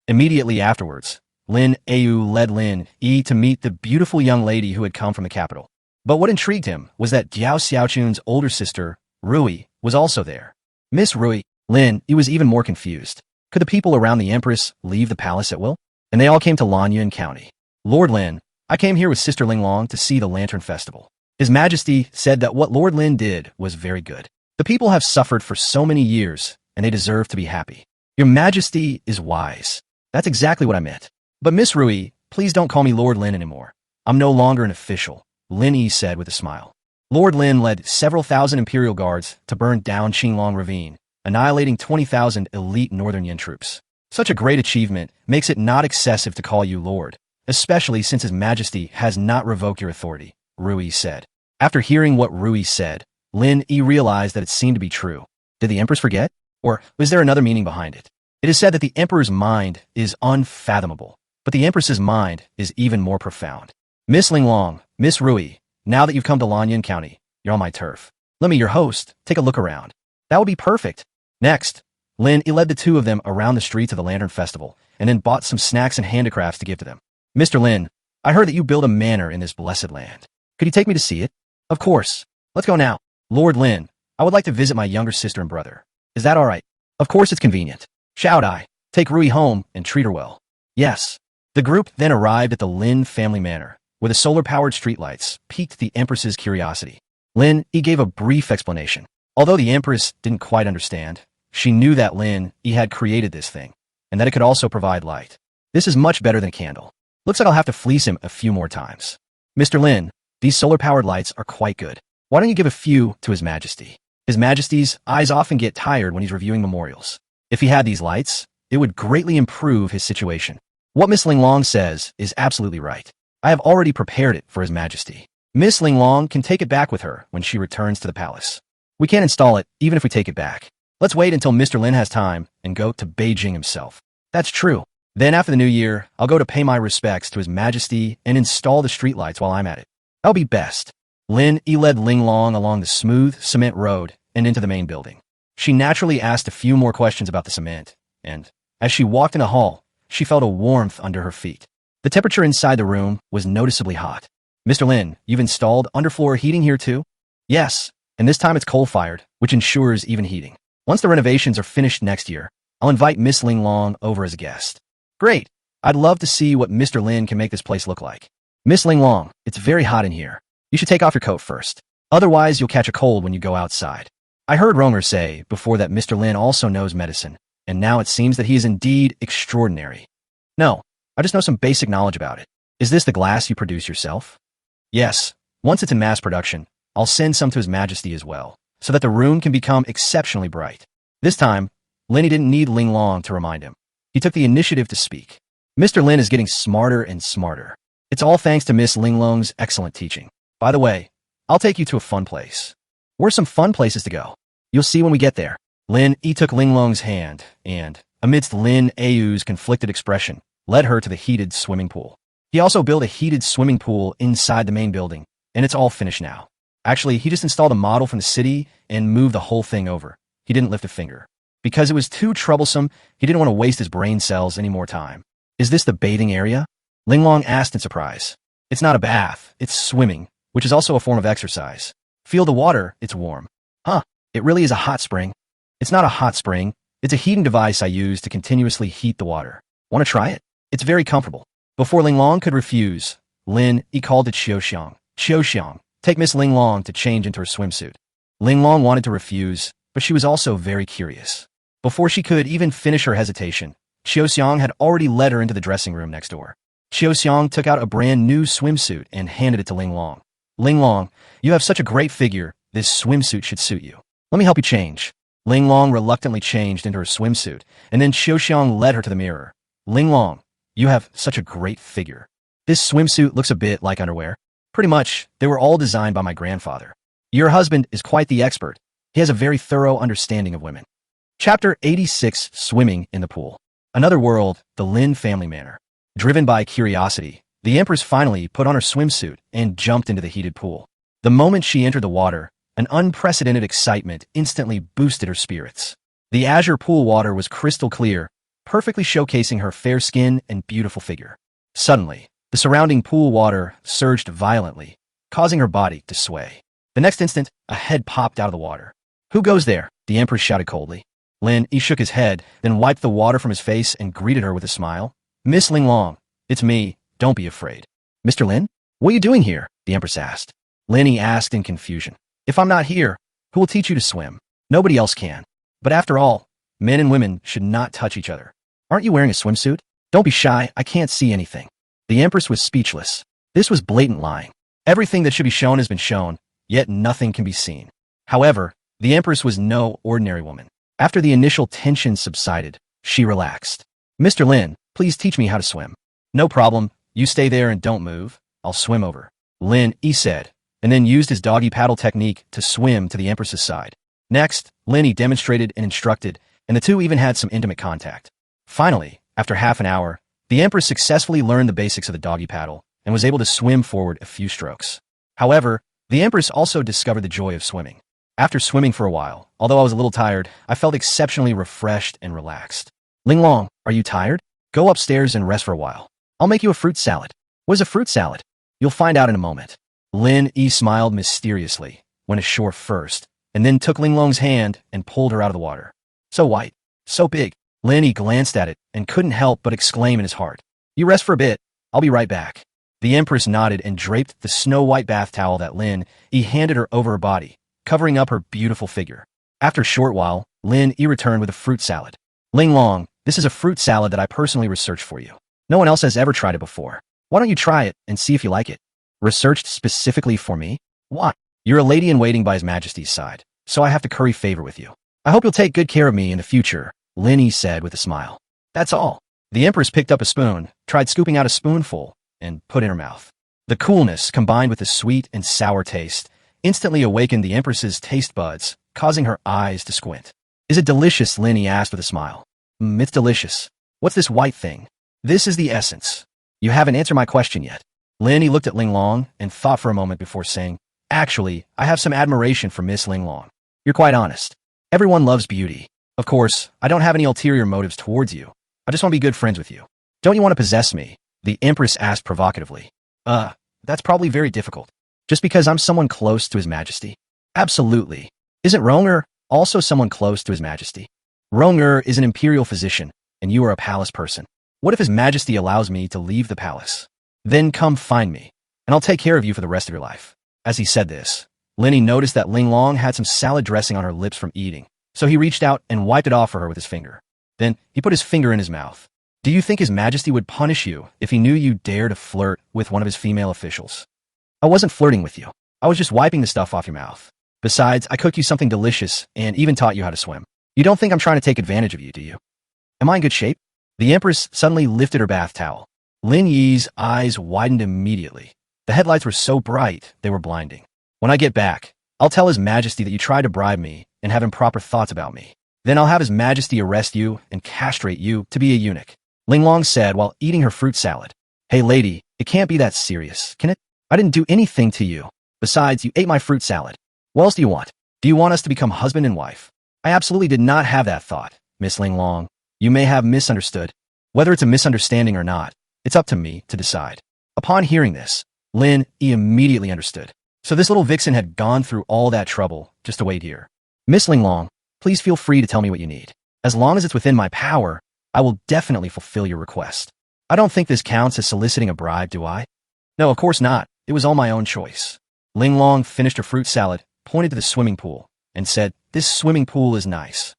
Immediately afterwards, Lin Yu led Lin Yi to meet the beautiful young lady who had come from the capital. But what intrigued him was that Jiao Xiaochun's older sister, Rui, was also there. Miss Rui, Lin Yi was even more confused. Could the people around the Empress leave the palace at will? And they all came to Lanyan County. Lord Lin, I came here with Sister Linglong to see the Lantern Festival. His Majesty said that what Lord Lin did was very good. The people have suffered for so many years, and they deserve to be happy. Your Majesty is wise. That's exactly what I meant. But Miss Rui, please don't call me Lord Lin anymore. I'm no longer an official, Lin Yi said with a smile. Lord Lin led several thousand Imperial Guards to burn down Qinglong Ravine, annihilating 20,000 elite Northern Yin troops. Such a great achievement makes it not excessive to call you Lord, especially since His Majesty has not revoked your authority, Rui said. After hearing what Rui said, Lin Yi realized that it seemed to be true. Did the Empress forget? Or was there another meaning behind it? It is said that the Emperor's mind is unfathomable, but the Empress's mind is even more profound. Miss Linglong, Miss Rui, now that you've come to Lanyan County, you're on my turf. Let me, your host, take a look around. That would be perfect. Next, Lin Yi led the two of them around the streets of the Lantern Festival and then bought some snacks and handicrafts to give to them. Mr. Lin, I heard that you build a manor in this blessed land. Could you take me to see it? Of course. Let's go now. Lord Lin, I would like to visit my younger sister and brother. Is that all right? Of course it's convenient. Shall I? Take Rui home and treat her well. Yes. The group then arrived at the Lin family manor, where the solar-powered streetlights piqued the Empress's curiosity. Lin Yi gave a brief explanation. Although the Empress didn't quite understand, she knew that Lin Yi had created this thing, and that it could also provide light. This is much better than a candle. Looks like I'll have to fleece him a few more times. Mr. Lin, these solar-powered lights are quite good. Why don't you give a few to His Majesty? His Majesty's eyes often get tired when he's reviewing memorials. If he had these lights, it would greatly improve his situation. What Miss Linglong says is absolutely right. I have already prepared it for His Majesty. Miss Linglong can take it back with her when she returns to the palace. We can't install it even if we take it back. Let's wait until Mr. Lin has time and go to Beijing himself. That's true. Then after the new year, I'll go to pay my respects to His Majesty and install the streetlights while I'm at it. That'll be best. Lin Yi led Linglong along the smooth cement road and into the main building. She naturally asked a few more questions about the cement, and as she walked in the hall, she felt a warmth under her feet. The temperature inside the room was noticeably hot. Mr. Lin, you've installed underfloor heating here too? Yes, and this time it's coal-fired, which ensures even heating. Once the renovations are finished next year, I'll invite Miss Linglong over as a guest. Great! I'd love to see what Mr. Lin can make this place look like. Miss Linglong, it's very hot in here. You should take off your coat first. Otherwise, you'll catch a cold when you go outside. I heard Ronger say before that Mr. Lin also knows medicine, and now it seems that he is indeed extraordinary. No, I just know some basic knowledge about it. Is this the glass you produce yourself? Yes. Once it's in mass production, I'll send some to His Majesty as well, so that the room can become exceptionally bright. This time, Lin Yi didn't need Linglong to remind him. He took the initiative to speak. Mr. Lin is getting smarter and smarter. It's all thanks to Miss Linglong's excellent teaching. By the way, I'll take you to a fun place. Where's some fun places to go? You'll see when we get there. Lin Yi took Linglong's hand and, amidst Lin Yu's conflicted expression, led her to the heated swimming pool. He also built a heated swimming pool inside the main building, and it's all finished now. Actually, he just installed a model from the city and moved the whole thing over. He didn't lift a finger. Because it was too troublesome, he didn't want to waste his brain cells any more time. Is this the bathing area? Linglong asked in surprise. It's not a bath, it's swimming, which is also a form of exercise. Feel the water, it's warm. Huh, it really is a hot spring. It's not a hot spring, it's a heating device I use to continuously heat the water. Want to try it? It's very comfortable. Before Linglong could refuse, Lin Yi called to Xiaoxiang. Xiaoxiang, take Miss Linglong to change into her swimsuit. Linglong wanted to refuse, but she was also very curious. Before she could even finish her hesitation, Xiaoxiang had already led her into the dressing room next door. Xiaoxiang took out a brand new swimsuit and handed it to Linglong. Linglong, you have such a great figure, this swimsuit should suit you. Let me help you change. Linglong reluctantly changed into her swimsuit, and then Xiaoxiang led her to the mirror. Linglong, you have such a great figure. This swimsuit looks a bit like underwear. Pretty much, they were all designed by my grandfather. Your husband is quite the expert. He has a very thorough understanding of women. Chapter 86, Swimming in the Pool. Another world, the Lin family manor. Driven by curiosity, the Empress finally put on her swimsuit and jumped into the heated pool. The moment she entered the water, an unprecedented excitement instantly boosted her spirits. The azure pool water was crystal clear, perfectly showcasing her fair skin and beautiful figure. Suddenly, the surrounding pool water surged violently, causing her body to sway. The next instant, a head popped out of the water. "Who goes there?" the Empress shouted coldly. Lin Yi shook his head, then wiped the water from his face and greeted her with a smile. "Miss Ling Long, it's me. Don't be afraid." "Mr. Lin? What are you doing here?" the Empress asked. Lin Yi asked in confusion. "If I'm not here, who will teach you to swim? Nobody else can. But after all, men and women should not touch each other. Aren't you wearing a swimsuit? Don't be shy, I can't see anything." The Empress was speechless. This was blatant lying. Everything that should be shown has been shown, yet nothing can be seen. However, the Empress was no ordinary woman. After the initial tension subsided, she relaxed. "Mr. Lin, please teach me how to swim." "No problem, you stay there and don't move. I'll swim over," Lin Yi said, and then used his doggy paddle technique to swim to the Empress's side. Next, Lin Yi demonstrated and instructed, and the two even had some intimate contact. Finally, after half an hour, the Empress successfully learned the basics of the doggy paddle and was able to swim forward a few strokes. However, the Empress also discovered the joy of swimming. After swimming for a while, although I was a little tired, I felt exceptionally refreshed and relaxed. "Ling Long, are you tired? Go upstairs and rest for a while. I'll make you a fruit salad." "What is a fruit salad?" "You'll find out in a moment." Lin Yi smiled mysteriously, went ashore first, and then took Ling Long's hand and pulled her out of the water. "So white, so big." Lin Yi glanced at it and couldn't help but exclaim in his heart. "You rest for a bit. I'll be right back." The Empress nodded and draped the snow-white bath towel that Lin Yi handed her over her body, covering up her beautiful figure. After a short while, Lin Yi returned with a fruit salad. "Ling Long, this is a fruit salad that I personally researched for you. No one else has ever tried it before. Why don't you try it and see if you like it?" "Researched specifically for me? Why?" "You're a lady in waiting by His Majesty's side, so I have to curry favor with you. I hope you'll take good care of me in the future," Lin Yi said with a smile. "That's all." The Empress picked up a spoon, tried scooping out a spoonful, and put it in her mouth. The coolness, combined with the sweet and sour taste, instantly awakened the Empress's taste buds, causing her eyes to squint. "Is it delicious?" Lin Yi asked with a smile. It's delicious. What's this white thing?" "This is the essence." "You haven't answered my question yet." Lin Yi looked at Ling Long and thought for a moment before saying, "Actually, I have some admiration for Miss Ling Long. You're quite honest. Everyone loves beauty. Of course, I don't have any ulterior motives towards you. I just want to be good friends with you. Don't you want to possess me?" the Empress asked provocatively. That's probably very difficult. Just because I'm someone close to His Majesty?" "Absolutely. Isn't Ronger also someone close to His Majesty?" "Ronger is an imperial physician, and you are a palace person. What if His Majesty allows me to leave the palace? Then come find me, and I'll take care of you for the rest of your life." As he said this, Lin Yi noticed that Ling Long had some salad dressing on her lips from eating, so he reached out and wiped it off for her with his finger. Then he put his finger in his mouth. "Do you think His Majesty would punish you if he knew you dare to flirt with one of his female officials?" "I wasn't flirting with you. I was just wiping the stuff off your mouth. Besides, I cooked you something delicious and even taught you how to swim. You don't think I'm trying to take advantage of you, do you? Am I in good shape?" The Empress suddenly lifted her bath towel. Lin Yi's eyes widened immediately. The headlights were so bright, they were blinding. "When I get back, I'll tell His Majesty that you tried to bribe me and have improper thoughts about me. Then I'll have His Majesty arrest you and castrate you to be a eunuch," Ling Long said while eating her fruit salad. "Hey lady, it can't be that serious, can it? I didn't do anything to you. Besides, you ate my fruit salad. What else do you want? Do you want us to become husband and wife?" "I absolutely did not have that thought, Miss Ling Long. You may have misunderstood. Whether it's a misunderstanding or not, it's up to me to decide." Upon hearing this, Lin Yi immediately understood. So this little vixen had gone through all that trouble just to wait here. "Miss Ling Long, please feel free to tell me what you need. As long as it's within my power, I will definitely fulfill your request. I don't think this counts as soliciting a bribe, do I?" "No, of course not. It was all my own choice." Ling Long finished her fruit salad, pointed to the swimming pool, and said, "This swimming pool is nice."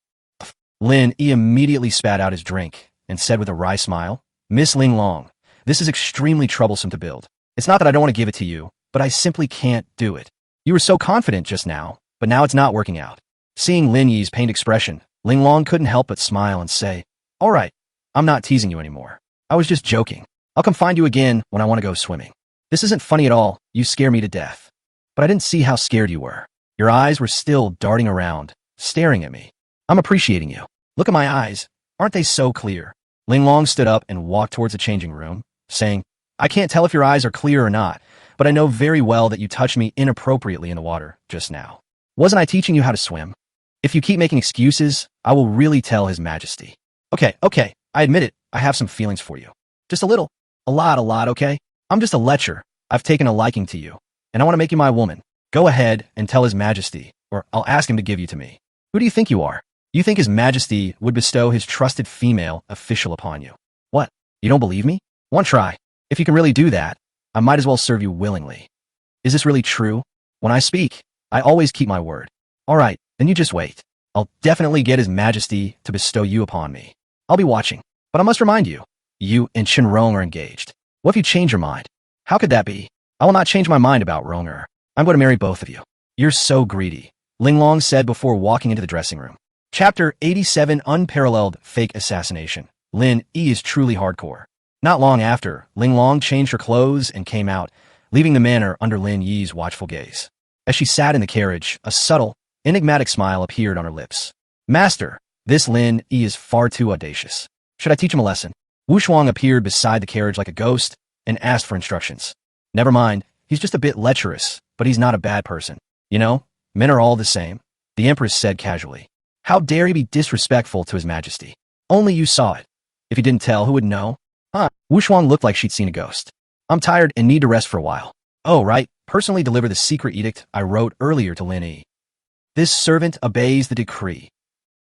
Lin Yi immediately spat out his drink and said with a wry smile, "Miss Ling Long, this is extremely troublesome to build. It's not that I don't want to give it to you, but I simply can't do it. You were so confident just now, but now it's not working out." Seeing Lin Yi's pained expression, Ling Long couldn't help but smile and say, "All right, I'm not teasing you anymore. I was just joking. I'll come find you again when I want to go swimming." "This isn't funny at all. You scare me to death." "But I didn't see how scared you were." Your eyes were still darting around, staring at me. I'm appreciating you. Look at my eyes. Aren't they so clear? Ling Long stood up and walked towards the changing room, saying, I can't tell if your eyes are clear or not, but I know very well that you touched me inappropriately in the water just now. Wasn't I teaching you how to swim? If you keep making excuses, I will really tell His Majesty. Okay, I admit it, I have some feelings for you. Just a little. A lot, okay? I'm just a lecher. I've taken a liking to you, and I want to make you my woman. Go ahead and tell His Majesty, or I'll ask him to give you to me. Who do you think you are? You think His Majesty would bestow his trusted female official upon you? What? You don't believe me? One try. If you can really do that, I might as well serve you willingly. Is this really true? When I speak, I always keep my word. All right, then you just wait. I'll definitely get His Majesty to bestow you upon me. I'll be watching. But I must remind you, you and Chen Rong are engaged. What if you change your mind? How could that be? I will not change my mind about Ronger. I'm going to marry both of you. You're so greedy, Ling Long said before walking into the dressing room. Chapter 87 Unparalleled Fake Assassination. Lin Yi is truly hardcore. Not long after, Ling Long changed her clothes and came out, leaving the manor under Lin Yi's watchful gaze. As she sat in the carriage, a subtle, enigmatic smile appeared on her lips. Master, this Lin Yi is far too audacious. Should I teach him a lesson? Wu Shuang appeared beside the carriage like a ghost and asked for instructions. Never mind, he's just a bit lecherous, but he's not a bad person. You know, men are all the same, the Empress said casually. How dare he be disrespectful to His Majesty? Only you saw it. If you didn't tell, who would know? Huh? Wu Shuang looked like she'd seen a ghost. I'm tired and need to rest for a while. Oh, right, personally deliver the secret edict I wrote earlier to Lin Yi. This servant obeys the decree.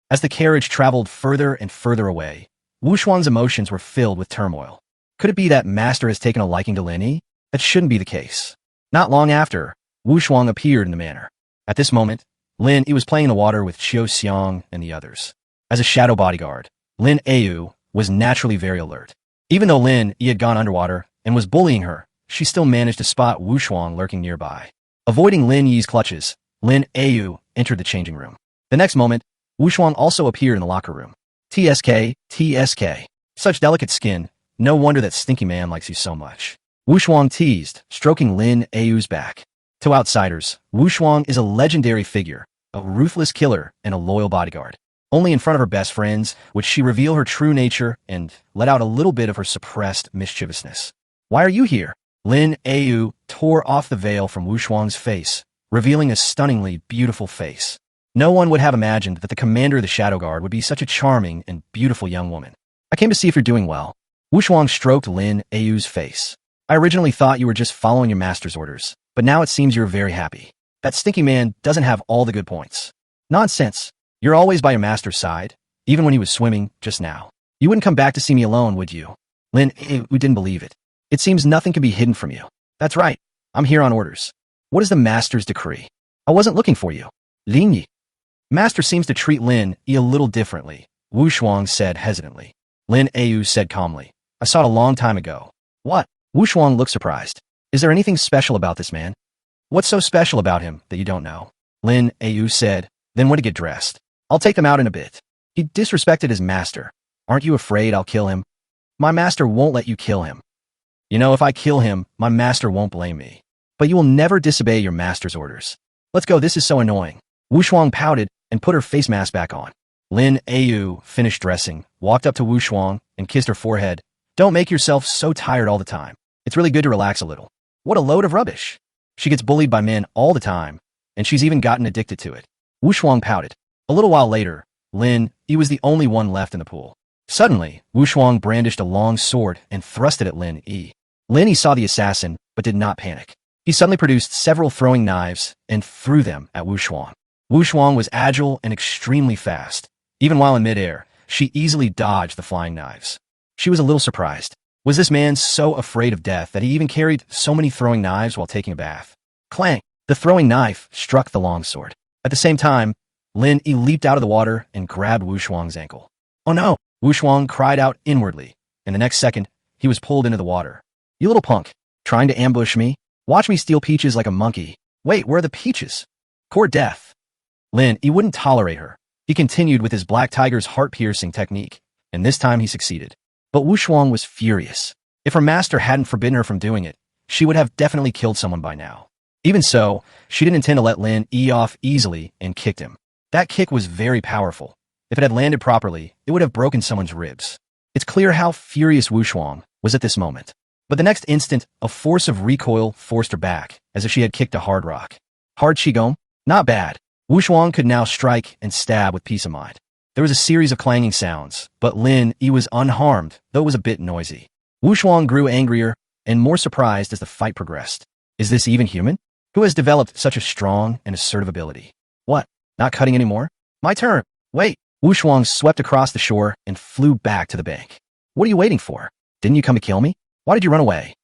As the carriage traveled further and further away, Wu Shuang's emotions were filled with turmoil. Could it be that Master has taken a liking to Lin Yi? That shouldn't be the case. Not long after, Wu Shuang appeared in the manor. At this moment, Lin Yi was playing in the water with Qiu Xiang and the others. As a shadow bodyguard, Lin Yu was naturally very alert. Even though Lin Yi had gone underwater and was bullying her, she still managed to spot Wu Shuang lurking nearby. Avoiding Lin Yi's clutches, Lin Yu entered the changing room. The next moment, Wu Shuang also appeared in the locker room. TSK. Such delicate skin, no wonder that stinky man likes you so much. Wu Shuang teased, stroking Lin Yu's back. To outsiders, Wu Shuang is a legendary figure, a ruthless killer and a loyal bodyguard. Only in front of her best friends would she reveal her true nature and let out a little bit of her suppressed mischievousness. Why are you here? Lin Yu tore off the veil from Wu Shuang's face, revealing a stunningly beautiful face. No one would have imagined that the commander of the Shadow Guard would be such a charming and beautiful young woman. I came to see if you're doing well. Wu Shuang stroked Lin Yu's face. I originally thought you were just following your master's orders, but now it seems you're very happy. That stinky man doesn't have all the good points. Nonsense. You're always by your master's side, even when he was swimming just now. You wouldn't come back to see me alone, would you? Lin Yu didn't believe it. It seems nothing can be hidden from you. That's right. I'm here on orders. What is the master's decree? I wasn't looking for you. Lin Yi. Master seems to treat Lin Yi a little differently, Wu Shuang said hesitantly. Lin Yu said calmly. I saw it a long time ago. What? Wu Shuang looked surprised. Is there anything special about this man? What's so special about him that you don't know? Lin Yu said, then went to get dressed. I'll take them out in a bit. He disrespected his master. Aren't you afraid I'll kill him? My master won't let you kill him. You know, if I kill him, my master won't blame me. But you will never disobey your master's orders. Let's go, this is so annoying. Wu Shuang pouted and put her face mask back on. Lin Yu finished dressing, walked up to Wu Shuang, and kissed her forehead. Don't make yourself so tired all the time. It's really good to relax a little. What a load of rubbish. She gets bullied by men all the time, and she's even gotten addicted to it. Wu Shuang pouted. A little while later, Lin Yi was the only one left in the pool. Suddenly, Wu Shuang brandished a long sword and thrust it at Lin Yi. Lin Yi saw the assassin, but did not panic. He suddenly produced several throwing knives and threw them at Wu Shuang. Wu Shuang was agile and extremely fast. Even while in midair, she easily dodged the flying knives. She was a little surprised. Was this man so afraid of death that he even carried so many throwing knives while taking a bath? Clang! The throwing knife struck the longsword. At the same time, Lin Yi leaped out of the water and grabbed Wu Shuang's ankle. Oh no! Wu Shuang cried out inwardly. In the next second, he was pulled into the water. You little punk! Trying to ambush me? Watch me steal peaches like a monkey. Wait, where are the peaches? Core death. Lin Yi wouldn't tolerate her. He continued with his Black Tiger's heart-piercing technique, and this time he succeeded. But Wu Shuang was furious. If her master hadn't forbidden her from doing it, she would have definitely killed someone by now. Even so, she didn't intend to let Lin Yi off easily and kicked him. That kick was very powerful. If it had landed properly, it would have broken someone's ribs. It's clear how furious Wu Shuang was at this moment. But the next instant, a force of recoil forced her back, as if she had kicked a hard rock. Hard qigong? Not bad. Wu Shuang could now strike and stab with peace of mind. There was a series of clanging sounds, but Lin Yi was unharmed, though it was a bit noisy. Wu Shuang grew angrier and more surprised as the fight progressed. Is this even human? Who has developed such a strong and assertive ability? What? Not cutting anymore? My turn. Wait. Wu Shuang swept across the shore and flew back to the bank. What are you waiting for? Didn't you come to kill me? Why did you run away?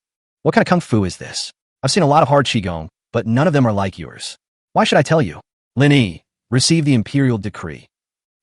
What kind of kung fu is this? I've seen a lot of hard qigong, but none of them are like yours. Why should I tell you? Lin Yi, receive the imperial decree.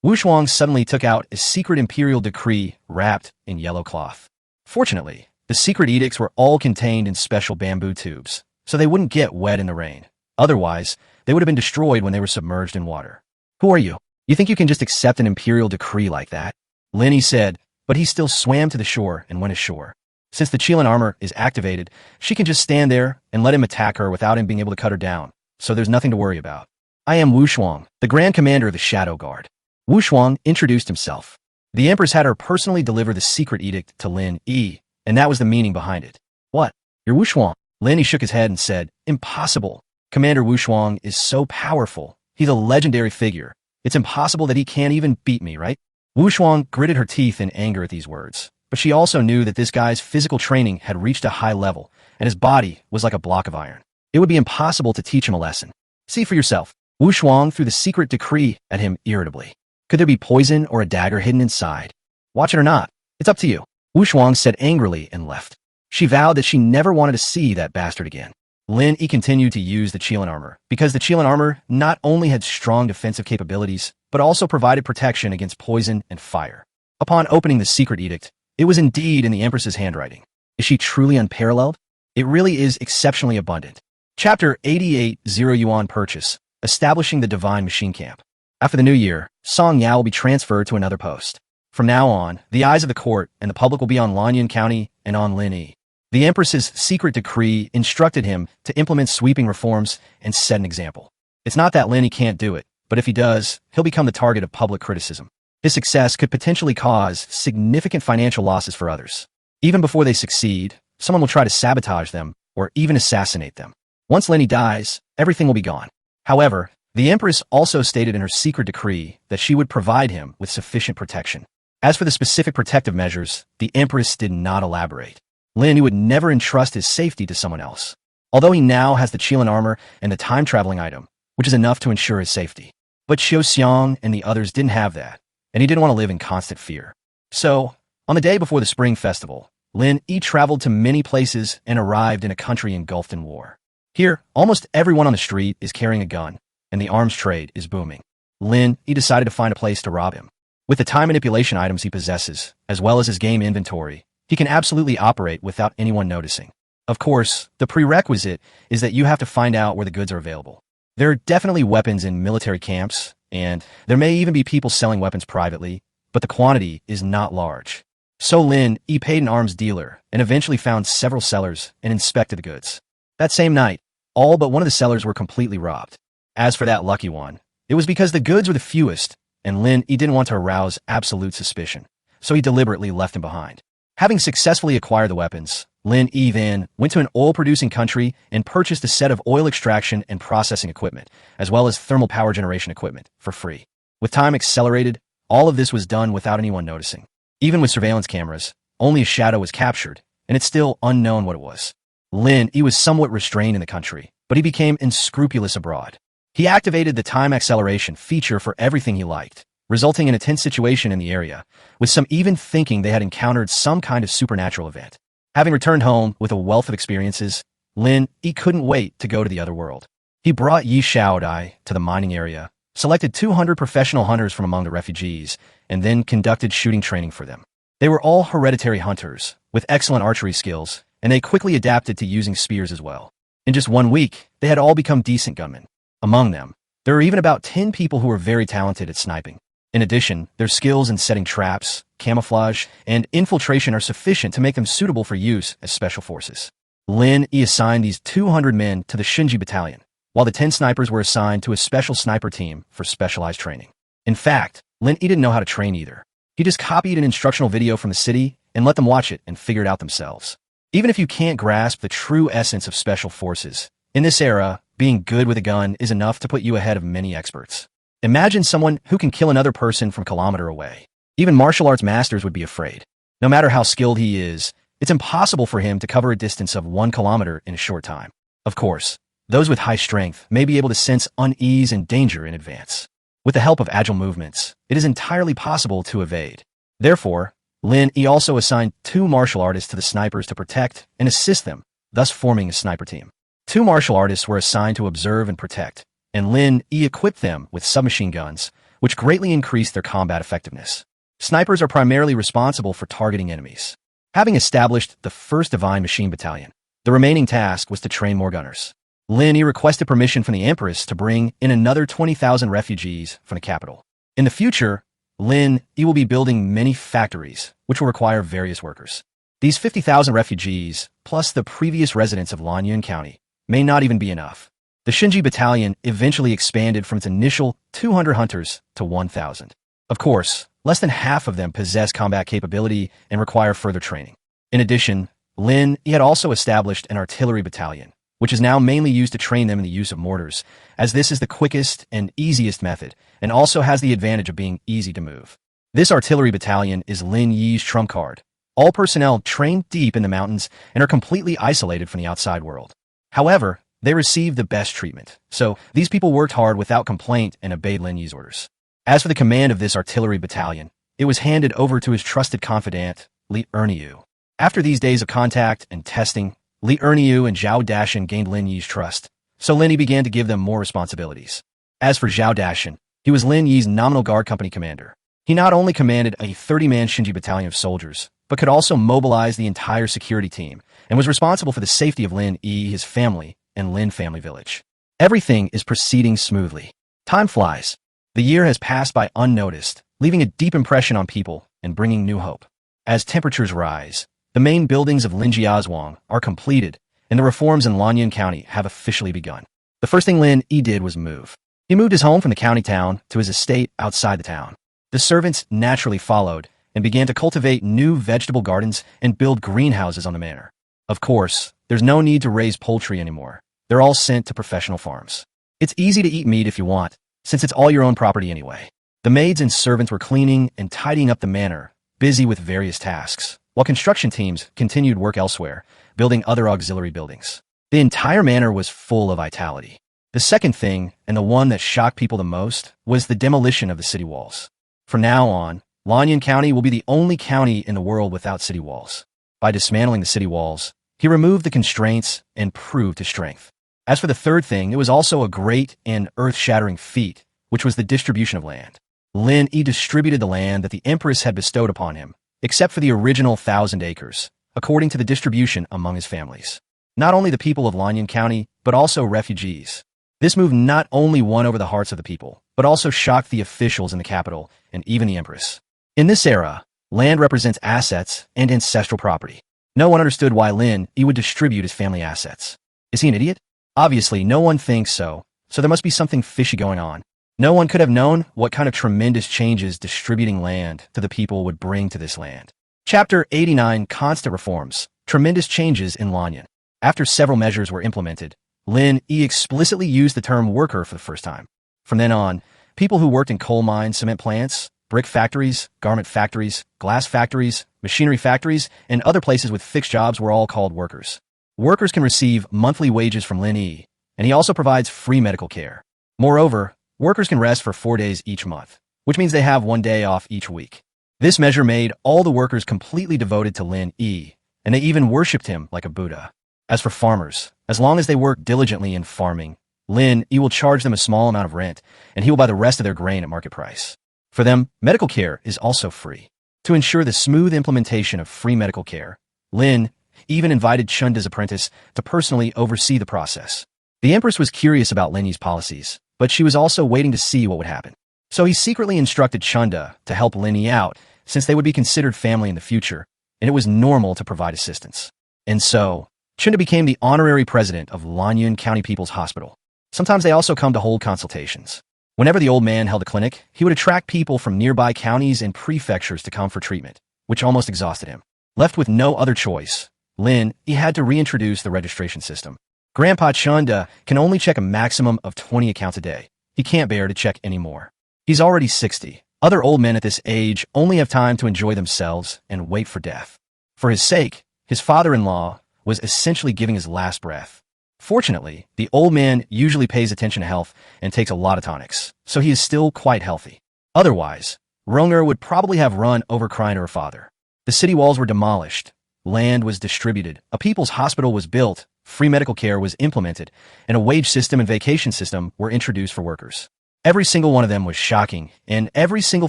Wu Shuang suddenly took out a secret imperial decree wrapped in yellow cloth. Fortunately, the secret edicts were all contained in special bamboo tubes, so they wouldn't get wet in the rain. Otherwise, they would have been destroyed when they were submerged in water. Who are you? You think you can just accept an imperial decree like that? Lin Yi said, but he still swam to the shore and went ashore. Since the Qilin armor is activated, she can just stand there and let him attack her without him being able to cut her down, so there's nothing to worry about. I am Wu Shuang, the Grand Commander of the Shadow Guard. Wu Shuang introduced himself. The Empress had her personally deliver the secret edict to Lin Yi, and that was the meaning behind it. What? You're Wu Shuang? Lin Yi shook his head and said, Impossible. Commander Wu Shuang is so powerful. He's a legendary figure. It's impossible that he can't even beat me, right? Wu Shuang gritted her teeth in anger at these words. But she also knew that this guy's physical training had reached a high level, and his body was like a block of iron. It would be impossible to teach him a lesson. See for yourself. Wu Shuang threw the secret decree at him irritably. Could there be poison or a dagger hidden inside? Watch it or not. It's up to you. Wu Shuang said angrily and left. She vowed that she never wanted to see that bastard again. Lin Yi continued to use the Qilin armor, because the Qilin armor not only had strong defensive capabilities, but also provided protection against poison and fire. Upon opening the secret edict, it was indeed in the Empress's handwriting. Is she truly unparalleled? It really is exceptionally abundant. Chapter 88, 0 Yuan Purchase, Establishing the Divine Machine Camp. After the new year, Song Yao will be transferred to another post. From now on, the eyes of the court and the public will be on Lanyan County and on Lin Yi. The Empress's secret decree instructed him to implement sweeping reforms and set an example. It's not that Lin Yi can't do it, but if he does, he'll become the target of public criticism. His success could potentially cause significant financial losses for others. Even before they succeed, someone will try to sabotage them or even assassinate them. Once Lin Yi dies, everything will be gone. However, the Empress also stated in her secret decree that she would provide him with sufficient protection. As for the specific protective measures, the Empress did not elaborate. Lin Yi would never entrust his safety to someone else, although he now has the Qilin armor and the time-traveling item, which is enough to ensure his safety. But Xiu Xiang and the others didn't have that, and he didn't want to live in constant fear. So, on the day before the Spring Festival, Lin Yi traveled to many places and arrived in a country engulfed in war. Here, almost everyone on the street is carrying a gun, and the arms trade is booming. Lin Yi decided to find a place to rob him. With the time manipulation items he possesses, as well as his game inventory, he can absolutely operate without anyone noticing. Of course, the prerequisite is that you have to find out where the goods are available. There are definitely weapons in military camps, and there may even be people selling weapons privately, but the quantity is not large. So Lin Yi paid an arms dealer and eventually found several sellers and inspected the goods. That same night, all but one of the sellers were completely robbed. As for that lucky one, it was because the goods were the fewest, and Lin Yi didn't want to arouse absolute suspicion, so he deliberately left him behind. Having successfully acquired the weapons, Lin Yi then went to an oil-producing country and purchased a set of oil extraction and processing equipment, as well as thermal power generation equipment, for free. With time accelerated, all of this was done without anyone noticing. Even with surveillance cameras, only a shadow was captured, and it's still unknown what it was. Lin Yi was somewhat restrained in the country, but he became unscrupulous abroad. He activated the time acceleration feature for everything he liked, resulting in a tense situation in the area, with some even thinking they had encountered some kind of supernatural event. Having returned home with a wealth of experiences, Lin Yi couldn't wait to go to the other world. He brought Yi Xiaodai to the mining area, selected 200 professional hunters from among the refugees, and then conducted shooting training for them. They were all hereditary hunters, with excellent archery skills, and they quickly adapted to using spears as well. In just 1 week, they had all become decent gunmen. Among them, there were even about 10 people who were very talented at sniping. In addition, their skills in setting traps, camouflage, and infiltration are sufficient to make them suitable for use as special forces. Lin Yi assigned these 200 men to the Shinji battalion, while the 10 snipers were assigned to a special sniper team for specialized training. In fact, Lin Yi didn't know how to train either. He just copied an instructional video from the city and let them watch it and figure it out themselves. Even if you can't grasp the true essence of special forces, in this era, being good with a gun is enough to put you ahead of many experts. Imagine someone who can kill another person from a kilometer away. Even martial arts masters would be afraid. No matter how skilled he is, it's impossible for him to cover a distance of 1 kilometer in a short time. Of course, those with high strength may be able to sense unease and danger in advance. With the help of agile movements, it is entirely possible to evade. Therefore, Lin Yi also assigned 2 martial artists to the snipers to protect and assist them, thus forming a sniper team. 2 martial artists were assigned to observe and protect, and Lin Yi equipped them with submachine guns, which greatly increased their combat effectiveness. Snipers are primarily responsible for targeting enemies. Having established the 1st Divine Machine Battalion, the remaining task was to train more gunners. Lin Yi requested permission from the Empress to bring in another 20,000 refugees from the capital. In the future, Lin Yi will be building many factories, which will require various workers. These 50,000 refugees, plus the previous residents of Lanyan County, may not even be enough. The Shinji Battalion eventually expanded from its initial 200 hunters to 1,000. Of course, less than half of them possess combat capability and require further training. In addition, Lin Yi had also established an artillery battalion, which is now mainly used to train them in the use of mortars, as this is the quickest and easiest method, and also has the advantage of being easy to move. This artillery battalion is Lin Yi's trump card. All personnel trained deep in the mountains and are completely isolated from the outside world. However, they received the best treatment, so these people worked hard without complaint and obeyed Lin Yi's orders. As for the command of this artillery battalion, it was handed over to his trusted confidant, Lin Yi. After these days of contact and testing, Lin Yi and Zhao Dashan gained Lin Yi's trust, so Lin Yi began to give them more responsibilities. As for Zhao Dashan, he was Lin Yi's nominal guard company commander. He not only commanded a 30-man Shinji battalion of soldiers, but could also mobilize the entire security team, and was responsible for the safety of Lin Yi, his family, and Lin family village. Everything is proceeding smoothly. Time flies. The year has passed by unnoticed, leaving a deep impression on people and bringing new hope. As temperatures rise, the main buildings of Linjiazhuang are completed, and the reforms in Lanyan County have officially begun. The first thing Lin Yi did was move. He moved his home from the county town to his estate outside the town. The servants naturally followed and began to cultivate new vegetable gardens and build greenhouses on the manor. Of course, there's no need to raise poultry anymore. They're all sent to professional farms. It's easy to eat meat if you want, since it's all your own property anyway. The maids and servants were cleaning and tidying up the manor, busy with various tasks, while construction teams continued work elsewhere, building other auxiliary buildings. The entire manor was full of vitality. The second thing, and the one that shocked people the most, was the demolition of the city walls. From now on, Lanyan County will be the only county in the world without city walls. By dismantling the city walls, he removed the constraints and proved his strength. As for the third thing, it was also a great and earth-shattering feat, which was the distribution of land. Lin Yi distributed the land that the Empress had bestowed upon him, except for the original 1,000 acres, according to the distribution among his families. Not only the people of Lanyan County, but also refugees. This move not only won over the hearts of the people, but also shocked the officials in the capital and even the Empress. In this era, land represents assets and ancestral property. No one understood why Lin Yi would distribute his family assets. Is he an idiot? Obviously, no one thinks so there must be something fishy going on. No one could have known what kind of tremendous changes distributing land to the people would bring to this land. Chapter 89, Constant Reforms, Tremendous Changes in Lanyan. After several measures were implemented, Lin Yi explicitly used the term worker for the first time. From then on, people who worked in coal mines, cement plants, brick factories, garment factories, glass factories, machinery factories, and other places with fixed jobs were all called workers. Workers can receive monthly wages from Lin Yi, and he also provides free medical care. Moreover, workers can rest for 4 days each month, which means they have 1 day off each week. This measure made all the workers completely devoted to Lin Yi, and they even worshipped him like a Buddha. As for farmers, as long as they work diligently in farming, Lin Yi will charge them a small amount of rent, and he will buy the rest of their grain at market price. For them, medical care is also free. To ensure the smooth implementation of free medical care, Lin even invited Chunda's apprentice to personally oversee the process. The Empress was curious about Lin Yi's policies, but she was also waiting to see what would happen. So he secretly instructed Chunda to help Lin Yi out, since they would be considered family in the future, and it was normal to provide assistance. And so, Chunda became the honorary president of Lanyun County People's Hospital. Sometimes they also come to hold consultations. Whenever the old man held a clinic, he would attract people from nearby counties and prefectures to come for treatment, which almost exhausted him. Left with no other choice, Lin Yi had to reintroduce the registration system. Grandpa Chunda can only check a maximum of 20 accounts a day. He can't bear to check any more. He's already 60. Other old men at this age only have time to enjoy themselves and wait for death. For his sake, his father-in-law was essentially giving his last breath. Fortunately, the old man usually pays attention to health and takes a lot of tonics, so he is still quite healthy. Otherwise, Ronger would probably have run over crying to her father. The city walls were demolished. Land was distributed. A people's hospital was built. Free medical care was implemented, and a wage system and vacation system were introduced for workers. Every single one of them was shocking, and every single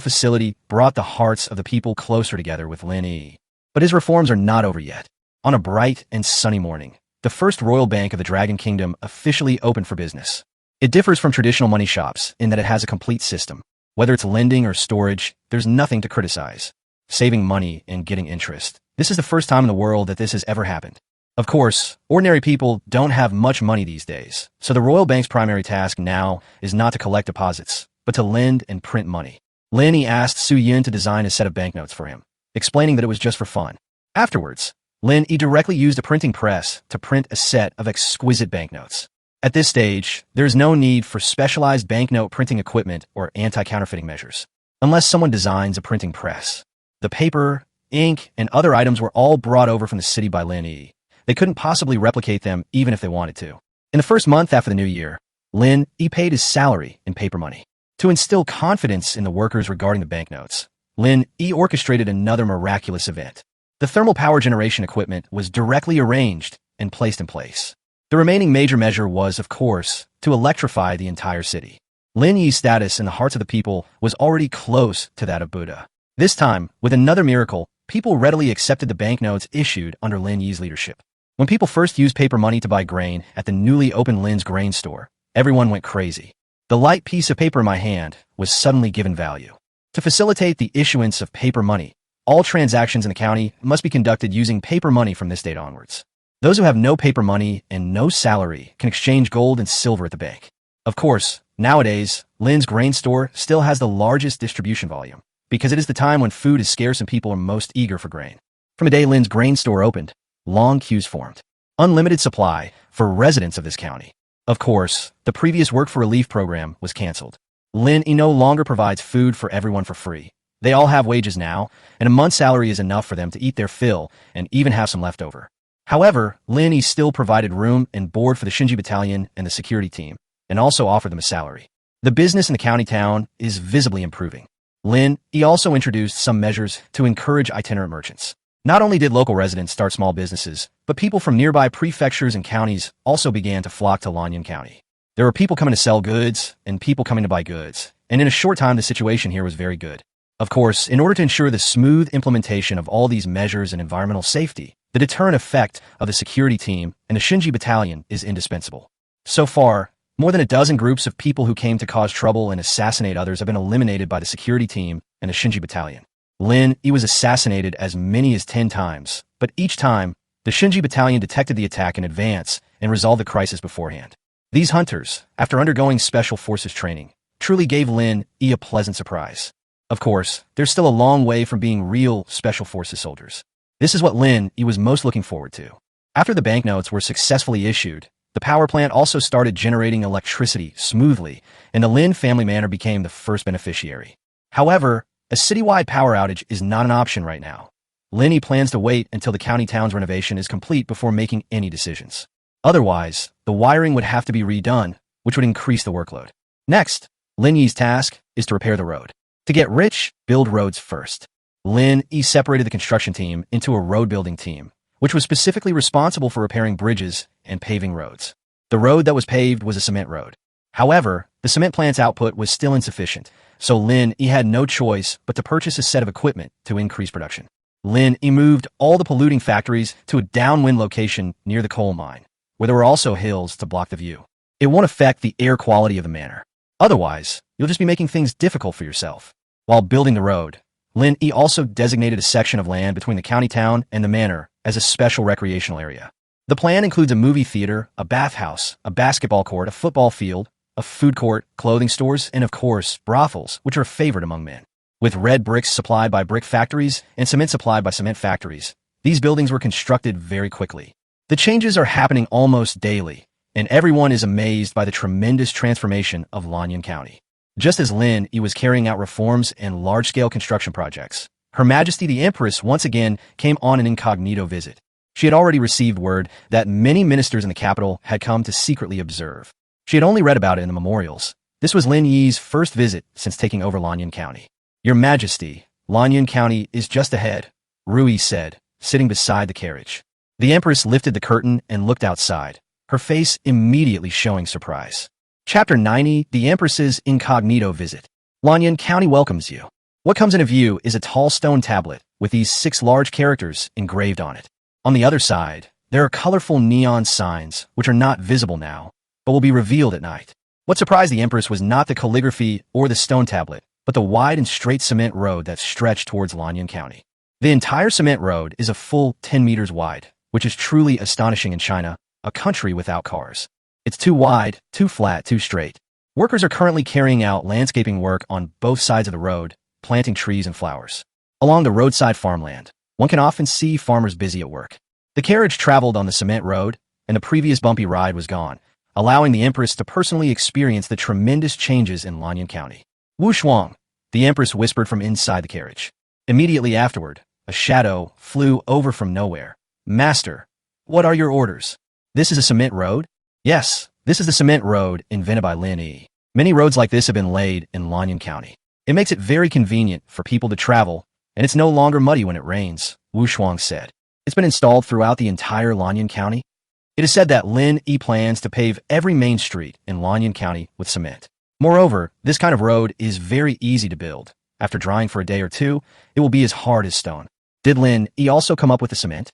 facility brought the hearts of the people closer together with Lin Yi. But his reforms are not over yet. On a bright and sunny morning, the first royal bank of the Dragon Kingdom officially opened for business. It differs from traditional money shops in that it has a complete system. Whether it's lending or storage, there's nothing to criticize. Saving money and getting interest. This is the first time in the world that this has ever happened. Of course, ordinary people don't have much money these days, so the Royal Bank's primary task now is not to collect deposits, but to lend and print money. Lin Yi asked Su Yun to design a set of banknotes for him, explaining that it was just for fun. Afterwards, Lin Yi directly used a printing press to print a set of exquisite banknotes. At this stage, there is no need for specialized banknote printing equipment or anti-counterfeiting measures, unless someone designs a printing press. The paper, ink, and other items were all brought over from the city by Lin Yi. They couldn't possibly replicate them even if they wanted to. In the first month after the new year, Lin Yi paid his salary in paper money. To instill confidence in the workers regarding the banknotes, Lin Yi orchestrated another miraculous event. The thermal power generation equipment was directly arranged and placed in place. The remaining major measure was, of course, to electrify the entire city. Lin Yi's status in the hearts of the people was already close to that of Buddha. This time, with another miracle, people readily accepted the banknotes issued under Lin Yi's leadership. When people first used paper money to buy grain at the newly opened Lin's grain store, everyone went crazy. The light piece of paper in my hand was suddenly given value. To facilitate the issuance of paper money, all transactions in the county must be conducted using paper money from this date onwards. Those who have no paper money and no salary can exchange gold and silver at the bank. Of course, nowadays, Lin's grain store still has the largest distribution volume, because it is the time when food is scarce and people are most eager for grain. From the day Lin's grain store opened, long queues formed. Unlimited supply for residents of this county. Of course, the previous Work for Relief program was canceled. Lin Yi no longer provides food for everyone for free. They all have wages now, and a month's salary is enough for them to eat their fill and even have some left over. However, Lin Yi still provided room and board for the Shinji Battalion and the security team, and also offered them a salary. The business in the county town is visibly improving. Lin Yi also introduced some measures to encourage itinerant merchants. Not only did local residents start small businesses, but people from nearby prefectures and counties also began to flock to Lanyun County. There were people coming to sell goods and people coming to buy goods, and in a short time the situation here was very good. Of course, in order to ensure the smooth implementation of all these measures and environmental safety, the deterrent effect of the security team and the Shinji Battalion is indispensable. So far, more than a dozen groups of people who came to cause trouble and assassinate others have been eliminated by the security team and the Shinji Battalion. Lin Yi was assassinated as many as 10 times, but each time, the Shinji Battalion detected the attack in advance and resolved the crisis beforehand. These hunters, after undergoing special forces training, truly gave Lin Yi a pleasant surprise. Of course, they're still a long way from being real special forces soldiers. This is what Lin Yi was most looking forward to. After the banknotes were successfully issued, the power plant also started generating electricity smoothly, and the Lin family manor became the first beneficiary. However, a citywide power outage is not an option right now. Lin Yi plans to wait until the county town's renovation is complete before making any decisions. Otherwise, the wiring would have to be redone, which would increase the workload. Next, Lin Yi's task is to repair the road. To get rich, build roads first. Lin Yi separated the construction team into a road-building team, which was specifically responsible for repairing bridges and paving roads. The road that was paved was a cement road. However, the cement plant's output was still insufficient, so Lin Yi had no choice but to purchase a set of equipment to increase production. Lin Yi moved all the polluting factories to a downwind location near the coal mine, where there were also hills to block the view. It won't affect the air quality of the manor. Otherwise, you'll just be making things difficult for yourself. While building the road, Lin Yi also designated a section of land between the county town and the manor as a special recreational area. The plan includes a movie theater, a bathhouse, a basketball court, a football field, a food court, clothing stores, and of course, brothels, which are a favorite among men. With red bricks supplied by brick factories and cement supplied by cement factories, these buildings were constructed very quickly. The changes are happening almost daily, and everyone is amazed by the tremendous transformation of Lanyan County. Just as Lin Yi was carrying out reforms and large-scale construction projects, Her Majesty the Empress once again came on an incognito visit. She had already received word that many ministers in the capital had come to secretly observe. She had only read about it in the memorials. This was Lin Yi's first visit since taking over Lanyan County. Your Majesty, Lanyan County is just ahead, Rui said, sitting beside the carriage. The Empress lifted the curtain and looked outside, her face immediately showing surprise. Chapter 90, The Empress's Incognito Visit. Lanyan County welcomes you. What comes into view is a tall stone tablet with these 6 large characters engraved on it. On the other side, there are colorful neon signs, which are not visible now, but will be revealed at night. What surprised the Empress was not the calligraphy or the stone tablet, but the wide and straight cement road that stretched towards Lanyan County. The entire cement road is a full 10 meters wide, which is truly astonishing in China, a country without cars. It's too wide, too flat, too straight. Workers are currently carrying out landscaping work on both sides of the road, planting trees and flowers. Along the roadside farmland, one can often see farmers busy at work. The carriage traveled on the cement road, and the previous bumpy ride was gone, allowing the Empress to personally experience the tremendous changes in Lanyan County. Wu Shuang, the Empress whispered from inside the carriage. Immediately afterward, a shadow flew over from nowhere. Master, what are your orders? This is a cement road? Yes, this is the cement road invented by Lin Yi. Many roads like this have been laid in Lanyan County. It makes it very convenient for people to travel, and it's no longer muddy when it rains, Wu Shuang said. It's been installed throughout the entire Lanyan County. It is said that Lin Yi plans to pave every main street in Lanyan County with cement. Moreover, this kind of road is very easy to build. After drying for a day or two, it will be as hard as stone. Did Lin Yi also come up with the cement?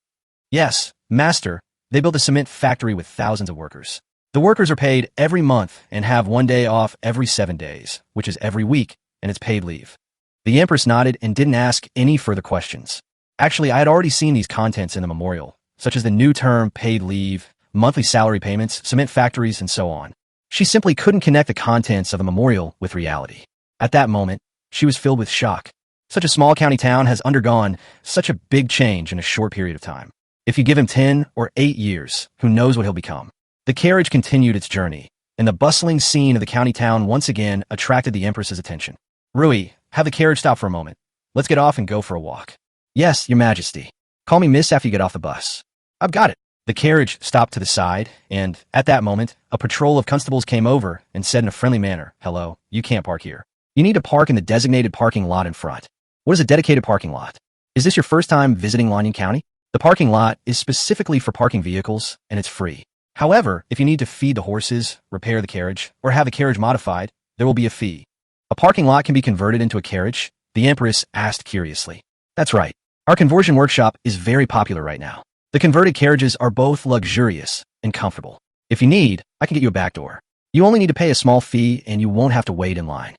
Yes, Master. They built a cement factory with thousands of workers. The workers are paid every month and have 1 day off every 7 days, which is every week, and it's paid leave. The Empress nodded and didn't ask any further questions. Actually, I had already seen these contents in the memorial, such as the new term paid leave, monthly salary payments, cement factories, and so on. She simply couldn't connect the contents of the memorial with reality. At that moment, she was filled with shock. Such a small county town has undergone such a big change in a short period of time. If you give him 10 or 8 years, who knows what he'll become. The carriage continued its journey, and the bustling scene of the county town once again attracted the Empress's attention. Rui, have the carriage stop for a moment. Let's get off and go for a walk. Yes, Your Majesty. Call me Miss after you get off the bus. I've got it. The carriage stopped to the side, and at that moment, a patrol of constables came over and said in a friendly manner, "Hello, you can't park here. You need to park in the designated parking lot in front." What is a dedicated parking lot? Is this your first time visiting Lanyan County? The parking lot is specifically for parking vehicles, and it's free. However, if you need to feed the horses, repair the carriage, or have the carriage modified, there will be a fee. A parking lot can be converted into a carriage? The Empress asked curiously. That's right. Our conversion workshop is very popular right now. The converted carriages are both luxurious and comfortable. If you need, I can get you a back door. You only need to pay a small fee and you won't have to wait in line.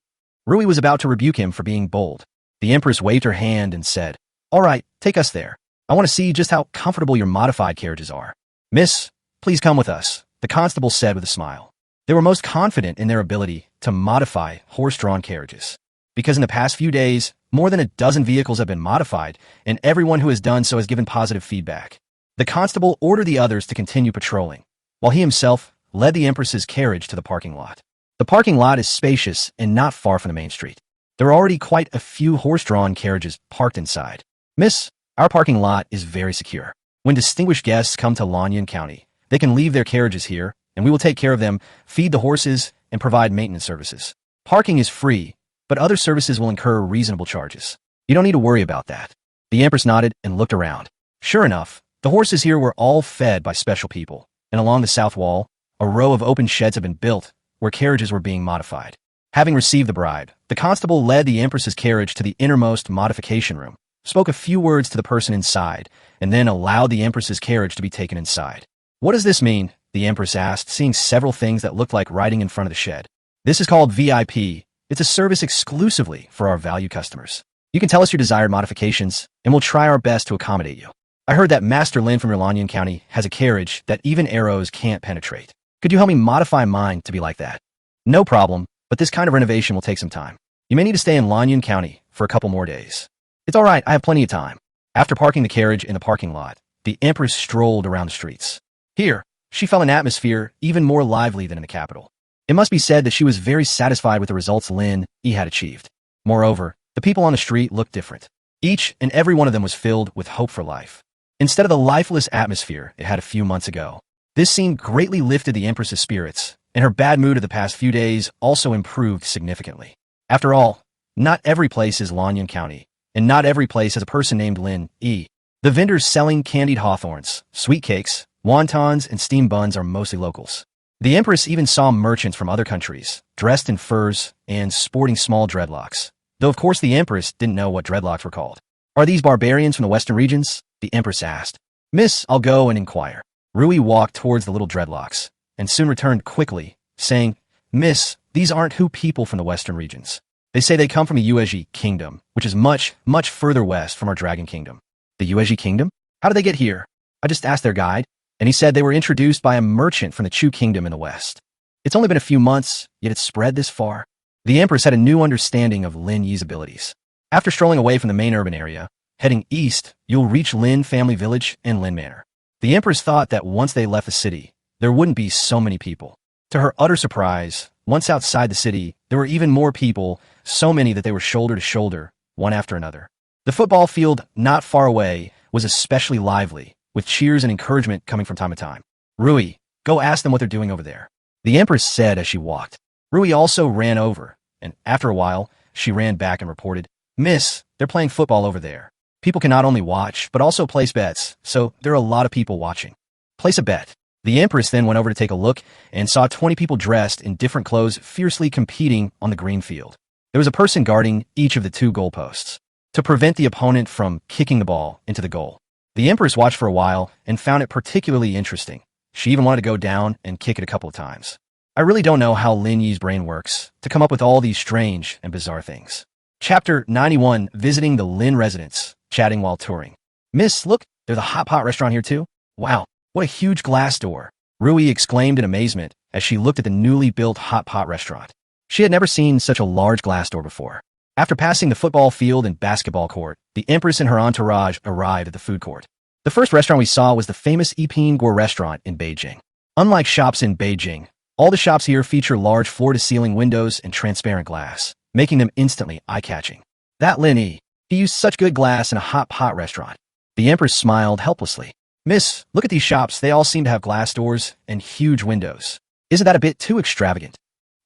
Rui was about to rebuke him for being bold. The Empress waved her hand and said, "All right, take us there. I want to see just how comfortable your modified carriages are." "Miss, please come with us," the constable said with a smile. They were most confident in their ability to modify horse-drawn carriages. Because in the past few days, more than a dozen vehicles have been modified, and everyone who has done so has given positive feedback. The constable ordered the others to continue patrolling, while he himself led the Empress's carriage to the parking lot. The parking lot is spacious and not far from the main street. There are already quite a few horse-drawn carriages parked inside. "Miss, our parking lot is very secure. When distinguished guests come to Lanyan County, they can leave their carriages here, and we will take care of them, feed the horses, and provide maintenance services. Parking is free, but other services will incur reasonable charges. You don't need to worry about that." The Empress nodded and looked around. Sure enough, the horses here were all fed by special people, and along the south wall, a row of open sheds had been built where carriages were being modified. Having received the bribe, the constable led the Empress's carriage to the innermost modification room, spoke a few words to the person inside, and then allowed the Empress's carriage to be taken inside. "What does this mean?" the Empress asked, seeing several things that looked like writing in front of the shed. "This is called VIP. It's a service exclusively for our valued customers. You can tell us your desired modifications, and we'll try our best to accommodate you." I heard that Master Lin from Irlanyan County has a carriage that even arrows can't penetrate. Could you help me modify mine to be like that? No problem, but this kind of renovation will take some time. You may need to stay in Lanyan County for a couple more days. It's all right, I have plenty of time. After parking the carriage in the parking lot, the Empress strolled around the streets. Here, she felt an atmosphere even more lively than in the capital. It must be said that she was very satisfied with the results Lin Yi had achieved. Moreover, the people on the street looked different. Each and every one of them was filled with hope for life. Instead of the lifeless atmosphere it had a few months ago, this scene greatly lifted the Empress's spirits, and her bad mood of the past few days also improved significantly. After all, not every place is Lanyan County, and not every place has a person named Lin Yi. The vendors selling candied hawthorns, sweet cakes, wontons, and steamed buns are mostly locals. The Empress even saw merchants from other countries, dressed in furs and sporting small dreadlocks. Though of course the Empress didn't know what dreadlocks were called. Are these barbarians from the western regions? The Empress asked. Miss, I'll go and inquire. Rui walked towards the little dreadlocks, and soon returned quickly, saying, Miss, these aren't who people from the western regions. They say they come from the Yuezhi Kingdom, which is much, much further west from our Dragon Kingdom. The Yuezhi Kingdom? How did they get here? I just asked their guide, and he said they were introduced by a merchant from the Chu Kingdom in the west. It's only been a few months, yet it's spread this far. The Empress had a new understanding of Lin Yi's abilities. After strolling away from the main urban area, heading east, you'll reach Lin Family Village and Lin Manor. The Empress thought that once they left the city, there wouldn't be so many people. To her utter surprise, once outside the city, there were even more people, so many that they were shoulder to shoulder, one after another. The football field, not far away, was especially lively, with cheers and encouragement coming from time to time. Rui, go ask them what they're doing over there. The Empress said as she walked. Rui also ran over, and after a while, she ran back and reported, Miss, they're playing football over there. People can not only watch, but also place bets, so there are a lot of people watching. Place a bet. The Empress then went over to take a look and saw 20 people dressed in different clothes fiercely competing on the green field. There was a person guarding each of the two goalposts to prevent the opponent from kicking the ball into the goal. The Empress watched for a while and found it particularly interesting. She even wanted to go down and kick it a couple of times. I really don't know how Lin Yi's brain works to come up with all these strange and bizarre things. Chapter 91, Visiting the Lin Residence, Chatting While Touring. Miss, look, there's a hot pot restaurant here too. Wow, what a huge glass door. Rui exclaimed in amazement as she looked at the newly built hot pot restaurant. She had never seen such a large glass door before. After passing the football field and basketball court, the Empress and her entourage arrived at the food court. The first restaurant we saw was the famous Ipin Guo restaurant in Beijing. Unlike shops in Beijing, all the shops here feature large floor-to-ceiling windows and transparent glass, making them instantly eye-catching. That Lin Yi, he used such good glass in a hot pot restaurant. The Empress smiled helplessly. Miss, look at these shops. They all seem to have glass doors and huge windows. Isn't that a bit too extravagant?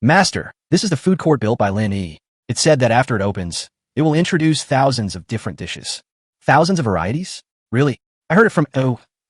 Master, this is the food court built by Lin Yi. It's said that after it opens, it will introduce thousands of different dishes. Thousands of varieties? Really? I heard it from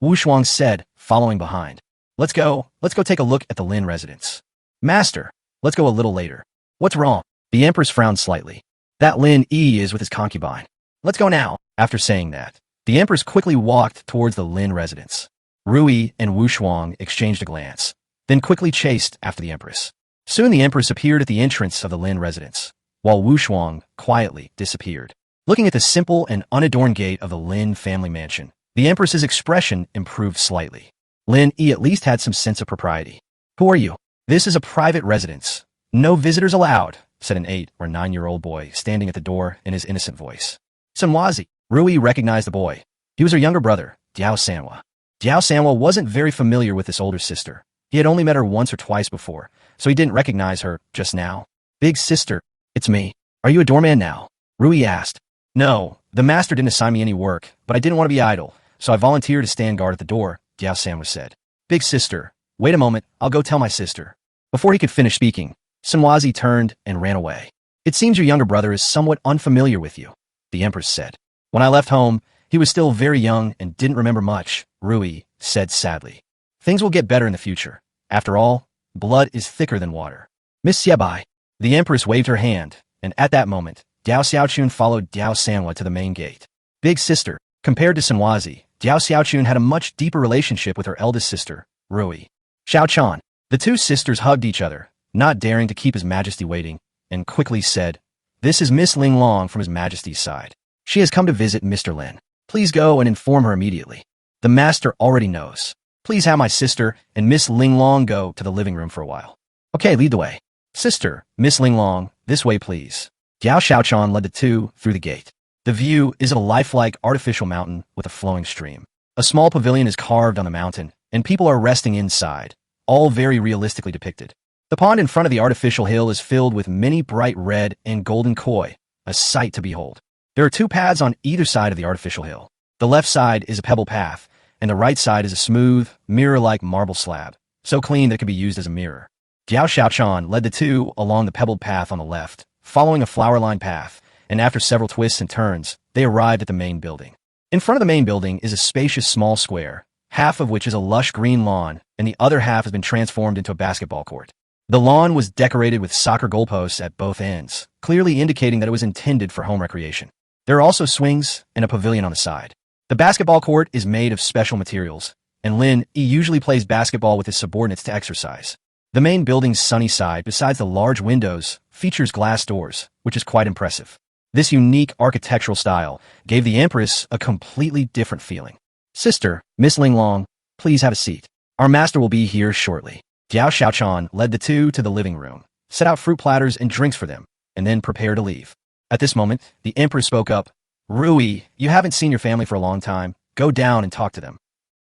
Wu Shuang said, following behind. Let's go take a look at the Lin residence. Master, let's go a little later. What's wrong? The Empress frowned slightly. That Lin Yi is with his concubine. Let's go now. After saying that, the Empress quickly walked towards the Lin residence. Rui and Wu Shuang exchanged a glance, then quickly chased after the Empress. Soon the Empress appeared at the entrance of the Lin residence, while Wu Shuang quietly disappeared. Looking at the simple and unadorned gate of the Lin family mansion, the Empress's expression improved slightly. Lin Yi at least had some sense of propriety. Who are you? This is a private residence. No visitors allowed, said an 8 or 9-year-old boy standing at the door in his innocent voice. Sanwazi. Rui recognized the boy. He was her younger brother, Diao Sanwa. Diao Sanwa wasn't very familiar with this older sister. He had only met her once or twice before, so he didn't recognize her just now. Big sister, it's me. Are you a doorman now? Rui asked. No, the master didn't assign me any work, but I didn't want to be idle, so I volunteered to stand guard at the door, Diao Sanwa said. Big sister, wait a moment, I'll go tell my sister. Before he could finish speaking, Sanwazi turned and ran away. It seems your younger brother is somewhat unfamiliar with you, the Empress said. When I left home, he was still very young and didn't remember much, Rui said sadly. Things will get better in the future. After all, blood is thicker than water. Miss Xiaobai. The Empress waved her hand, and at that moment, Diao Xiaochun followed Diao Sanwa to the main gate. Big sister, compared to Sanwazi, Diao Xiaochun had a much deeper relationship with her eldest sister, Rui. Xiaochan. The two sisters hugged each other, not daring to keep His Majesty waiting, and quickly said, This is Miss Ling Long from His Majesty's side. She has come to visit Mr. Lin. Please go and inform her immediately. The master already knows. Please have my sister and Miss Ling Long go to the living room for a while. Okay, lead the way. Sister, Miss Ling Long, this way please. Jiao Xiaochan led the two through the gate. The view is of a lifelike artificial mountain with a flowing stream. A small pavilion is carved on the mountain, and people are resting inside, all very realistically depicted. The pond in front of the artificial hill is filled with many bright red and golden koi, a sight to behold. There are two paths on either side of the artificial hill. The left side is a pebble path, and the right side is a smooth, mirror-like marble slab, so clean that it can be used as a mirror. Jiao Xiaochan led the two along the pebbled path on the left, following a flower-lined path, and after several twists and turns, they arrived at the main building. In front of the main building is a spacious small square, half of which is a lush green lawn, and the other half has been transformed into a basketball court. The lawn was decorated with soccer goalposts at both ends, clearly indicating that it was intended for home recreation. There are also swings and a pavilion on the side. The basketball court is made of special materials, and Lin Yi usually plays basketball with his subordinates to exercise. The main building's sunny side, besides the large windows, features glass doors, which is quite impressive. This unique architectural style gave the Empress a completely different feeling. Sister, Miss Ling Long, please have a seat. Our master will be here shortly. Jiao Xiaochan led the two to the living room, set out fruit platters and drinks for them, and then prepared to leave. At this moment, the Empress spoke up. Rui, you haven't seen your family for a long time. Go down and talk to them.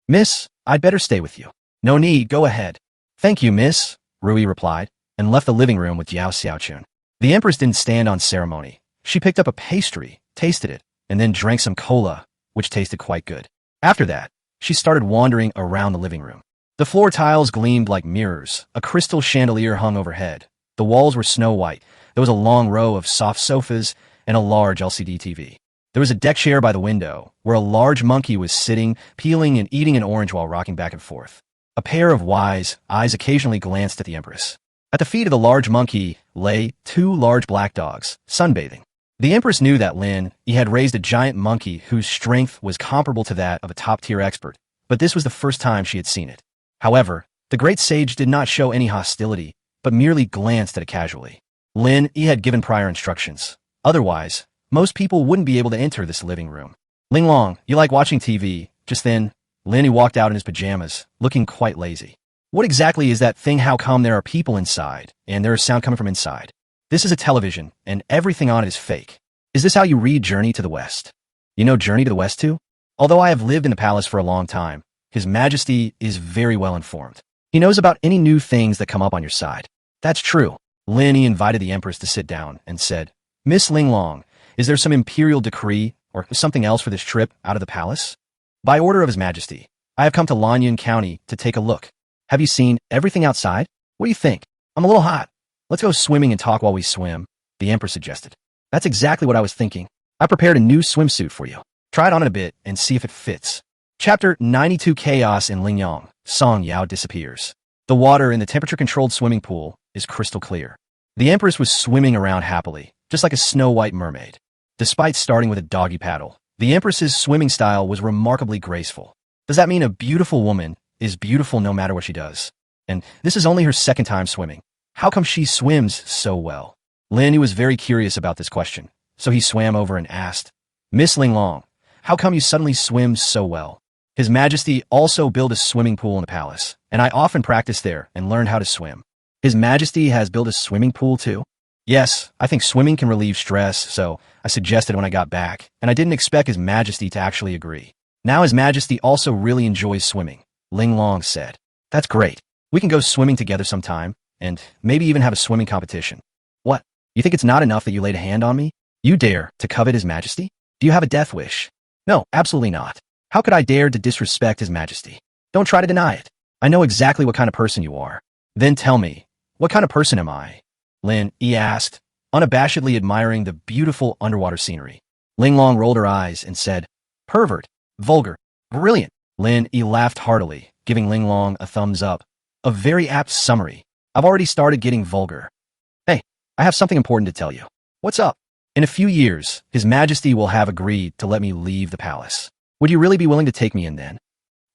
Miss, I'd better stay with you. No need, go ahead. Thank you, miss, Rui replied, and left the living room with Jiao Xiaochun. The Empress didn't stand on ceremony. She picked up a pastry, tasted it, and then drank some cola, which tasted quite good. After that, she started wandering around the living room. The floor tiles gleamed like mirrors, a crystal chandelier hung overhead. The walls were snow white. There was a long row of soft sofas and a large LCD TV. There was a deck chair by the window, where a large monkey was sitting, peeling and eating an orange while rocking back and forth. A pair of wise eyes occasionally glanced at the Empress. At the feet of the large monkey lay two large black dogs, sunbathing. The Empress knew that Lin Yi had raised a giant monkey whose strength was comparable to that of a top-tier expert, but this was the first time she had seen it. However, the great sage did not show any hostility, but merely glanced at it casually. Lin Yi had given prior instructions. Otherwise, most people wouldn't be able to enter this living room. Ling Long, you like watching TV? Just then, Lin Yi walked out in his pajamas, looking quite lazy. What exactly is that thing? How come there are people inside, and there is sound coming from inside? This is a television, and everything on it is fake. Is this how you read Journey to the West? You know Journey to the West too? Although I have lived in the palace for a long time, His Majesty is very well informed. He knows about any new things that come up on your side. That's true. Lin Yi invited the Empress to sit down and said, Miss Ling Long, is there some imperial decree or something else for this trip out of the palace? By order of His Majesty, I have come to Lanyan County to take a look. Have you seen everything outside? What do you think? I'm a little hot. Let's go swimming and talk while we swim, the Empress suggested. That's exactly what I was thinking. I prepared a new swimsuit for you. Try it on in a bit and see if it fits. Chapter 92 Chaos in Lingyang. Song Yao disappears. The water in the temperature-controlled swimming pool is crystal clear. The Empress was swimming around happily, just like a snow-white mermaid. Despite starting with a doggy paddle, the Empress's swimming style was remarkably graceful. Does that mean a beautiful woman is beautiful no matter what she does? And this is only her second time swimming. How come she swims so well? Lin Yi was very curious about this question, so he swam over and asked, Miss Ling Long, how come you suddenly swim so well? His Majesty also built a swimming pool in the palace, and I often practice there and learned how to swim. His Majesty has built a swimming pool too? Yes, I think swimming can relieve stress, so I suggested when I got back, and I didn't expect His Majesty to actually agree. Now His Majesty also really enjoys swimming, Ling Long said. That's great. We can go swimming together sometime, and maybe even have a swimming competition. What? You think it's not enough that you laid a hand on me? You dare to covet His Majesty? Do you have a death wish? No, absolutely not. How could I dare to disrespect His Majesty? Don't try to deny it. I know exactly what kind of person you are. Then tell me, what kind of person am I? Lin Yi asked, unabashedly admiring the beautiful underwater scenery. Ling Long rolled her eyes and said, Pervert, vulgar, brilliant. Lin Yi laughed heartily, giving Ling Long a thumbs up. A very apt summary. I've already started getting vulgar. Hey, I have something important to tell you. What's up? In a few years, His Majesty will have agreed to let me leave the palace. Would you really be willing to take me in then?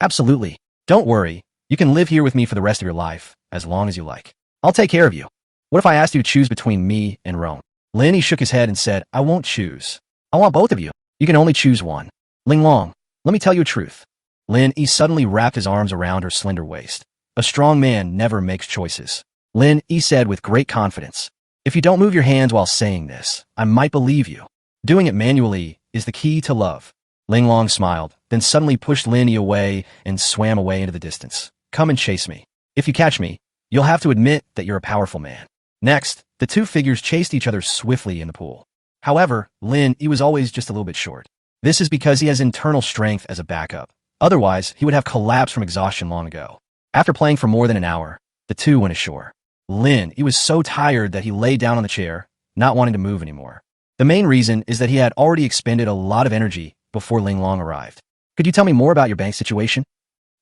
Absolutely. Don't worry. You can live here with me for the rest of your life, as long as you like. I'll take care of you. What if I asked you to choose between me and Rome? Lin Yi shook his head and said, I won't choose. I want both of you. You can only choose one. Ling Long, let me tell you a truth. Lin Yi suddenly wrapped his arms around her slender waist. A strong man never makes choices. Lin Yi said with great confidence. If you don't move your hands while saying this, I might believe you. Doing it manually is the key to love. Ling Long smiled, then suddenly pushed Lin Yi away and swam away into the distance. Come and chase me. If you catch me, you'll have to admit that you're a powerful man. Next, the two figures chased each other swiftly in the pool. However, Lin Yi was always just a little bit short. This is because he has internal strength as a backup. Otherwise, he would have collapsed from exhaustion long ago. After playing for more than an hour, the two went ashore. Lin Yi was so tired that he lay down on the chair, not wanting to move anymore. The main reason is that he had already expended a lot of energy before Ling Long arrived. Could you tell me more about your bank situation?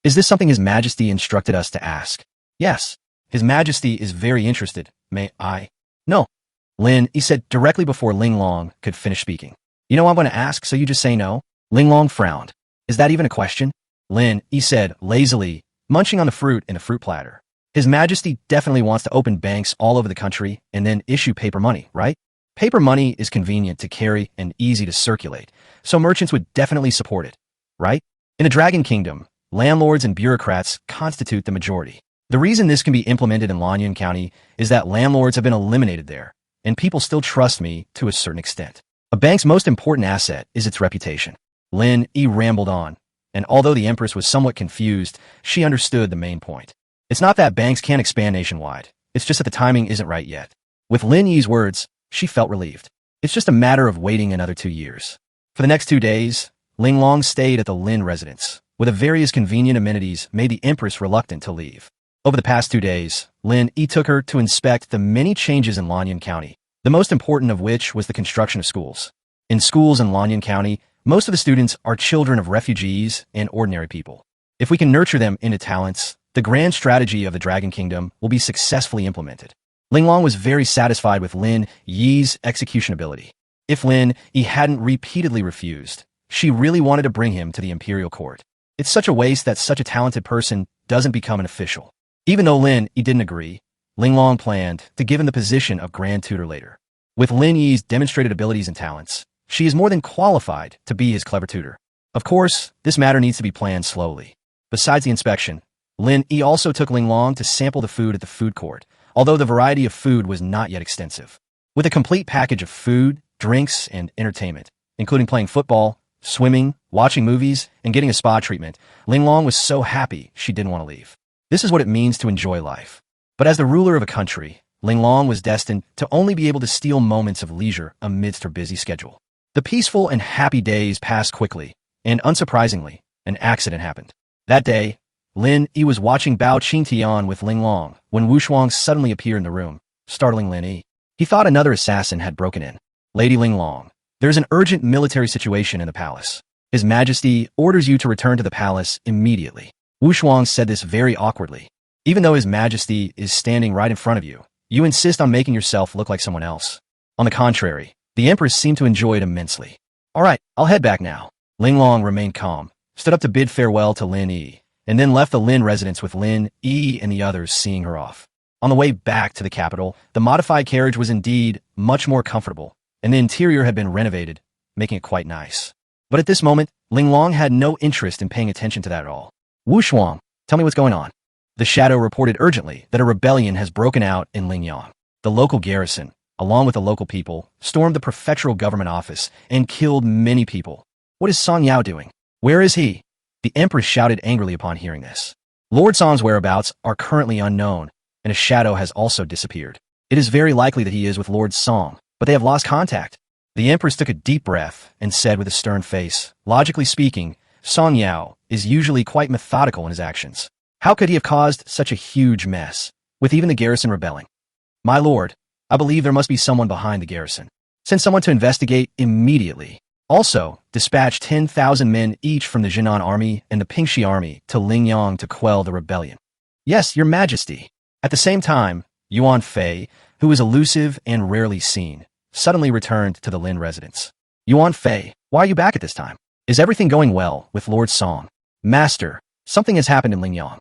Is this something His Majesty instructed us to ask? Yes. His Majesty is very interested. May I? No. Lin Yi said directly before Ling Long could finish speaking. You know I'm going to ask, so you just say no? Ling Long frowned. Is that even a question? Lin Yi said lazily, munching on the fruit in a fruit platter. His Majesty definitely wants to open banks all over the country and then issue paper money, right? Paper money is convenient to carry and easy to circulate, so merchants would definitely support it, right? In the Dragon Kingdom, landlords and bureaucrats constitute the majority. The reason this can be implemented in Lanyan County is that landlords have been eliminated there, and people still trust me to a certain extent. A bank's most important asset is its reputation. Lin Yi rambled on, and although the Empress was somewhat confused, she understood the main point. It's not that banks can't expand nationwide, it's just that the timing isn't right yet. With Lin Yi's words, she felt relieved. It's just a matter of waiting another 2 years. For the next 2 days, Ling Long stayed at the Lin residence, where the various convenient amenities made the Empress reluctant to leave. Over the past 2 days, Lin Yi took her to inspect the many changes in Lanyan County, the most important of which was the construction of schools. In schools in Lanyan County, most of the students are children of refugees and ordinary people. If we can nurture them into talents, the grand strategy of the Dragon Kingdom will be successfully implemented. Ling Long was very satisfied with Lin Yi's execution ability. If Lin Yi hadn't repeatedly refused, she really wanted to bring him to the imperial court. It's such a waste that such a talented person doesn't become an official. Even though Lin Yi didn't agree, Ling Long planned to give him the position of Grand Tutor later. With Lin Yi's demonstrated abilities and talents, she is more than qualified to be his clever tutor. Of course, this matter needs to be planned slowly. Besides the inspection, Lin Yi also took Ling Long to sample the food at the food court, although the variety of food was not yet extensive. With a complete package of food, drinks, and entertainment, including playing football, swimming, watching movies, and getting a spa treatment, Ling Long was so happy she didn't want to leave. This is what it means to enjoy life. But as the ruler of a country, Ling Long was destined to only be able to steal moments of leisure amidst her busy schedule. The peaceful and happy days passed quickly, and unsurprisingly, an accident happened. That day, Lin Yi was watching Bao Qingtian with Ling Long when Wu Shuang suddenly appeared in the room, startling Lin Yi. He thought another assassin had broken in. Lady Ling Long, there's an urgent military situation in the palace. His Majesty orders you to return to the palace immediately. Wu Shuang said this very awkwardly. Even though His Majesty is standing right in front of you, you insist on making yourself look like someone else. On the contrary, the Empress seemed to enjoy it immensely. All right, I'll head back now. Ling Long remained calm, stood up to bid farewell to Lin Yi, and then left the Lin residence with Lin Yi and the others seeing her off. On the way back to the capital, the modified carriage was indeed much more comfortable, and the interior had been renovated, making it quite nice. But at this moment, Ling Long had no interest in paying attention to that at all. Wu Shuang, tell me what's going on. The Shadow reported urgently that a rebellion has broken out in Lingyang. The local garrison, along with the local people, stormed the prefectural government office and killed many people. What is Song Yao doing? Where is he? The Empress shouted angrily upon hearing this. Lord Song's whereabouts are currently unknown, and a shadow has also disappeared. It is very likely that he is with Lord Song, but they have lost contact. The Empress took a deep breath and said with a stern face, logically speaking, Song Yao is usually quite methodical in his actions. How could he have caused such a huge mess, with even the garrison rebelling? My lord, I believe there must be someone behind the garrison. Send someone to investigate immediately. Also, dispatch 10,000 men each from the Jinan army and the Pingxi army to Lingyang to quell the rebellion. Yes, your majesty. At the same time, Yuan Fei, who was elusive and rarely seen, suddenly returned to the Lin residence. Yuan Fei, why are you back at this time? Is everything going well with Lord Song? Master, something has happened in Lingyang.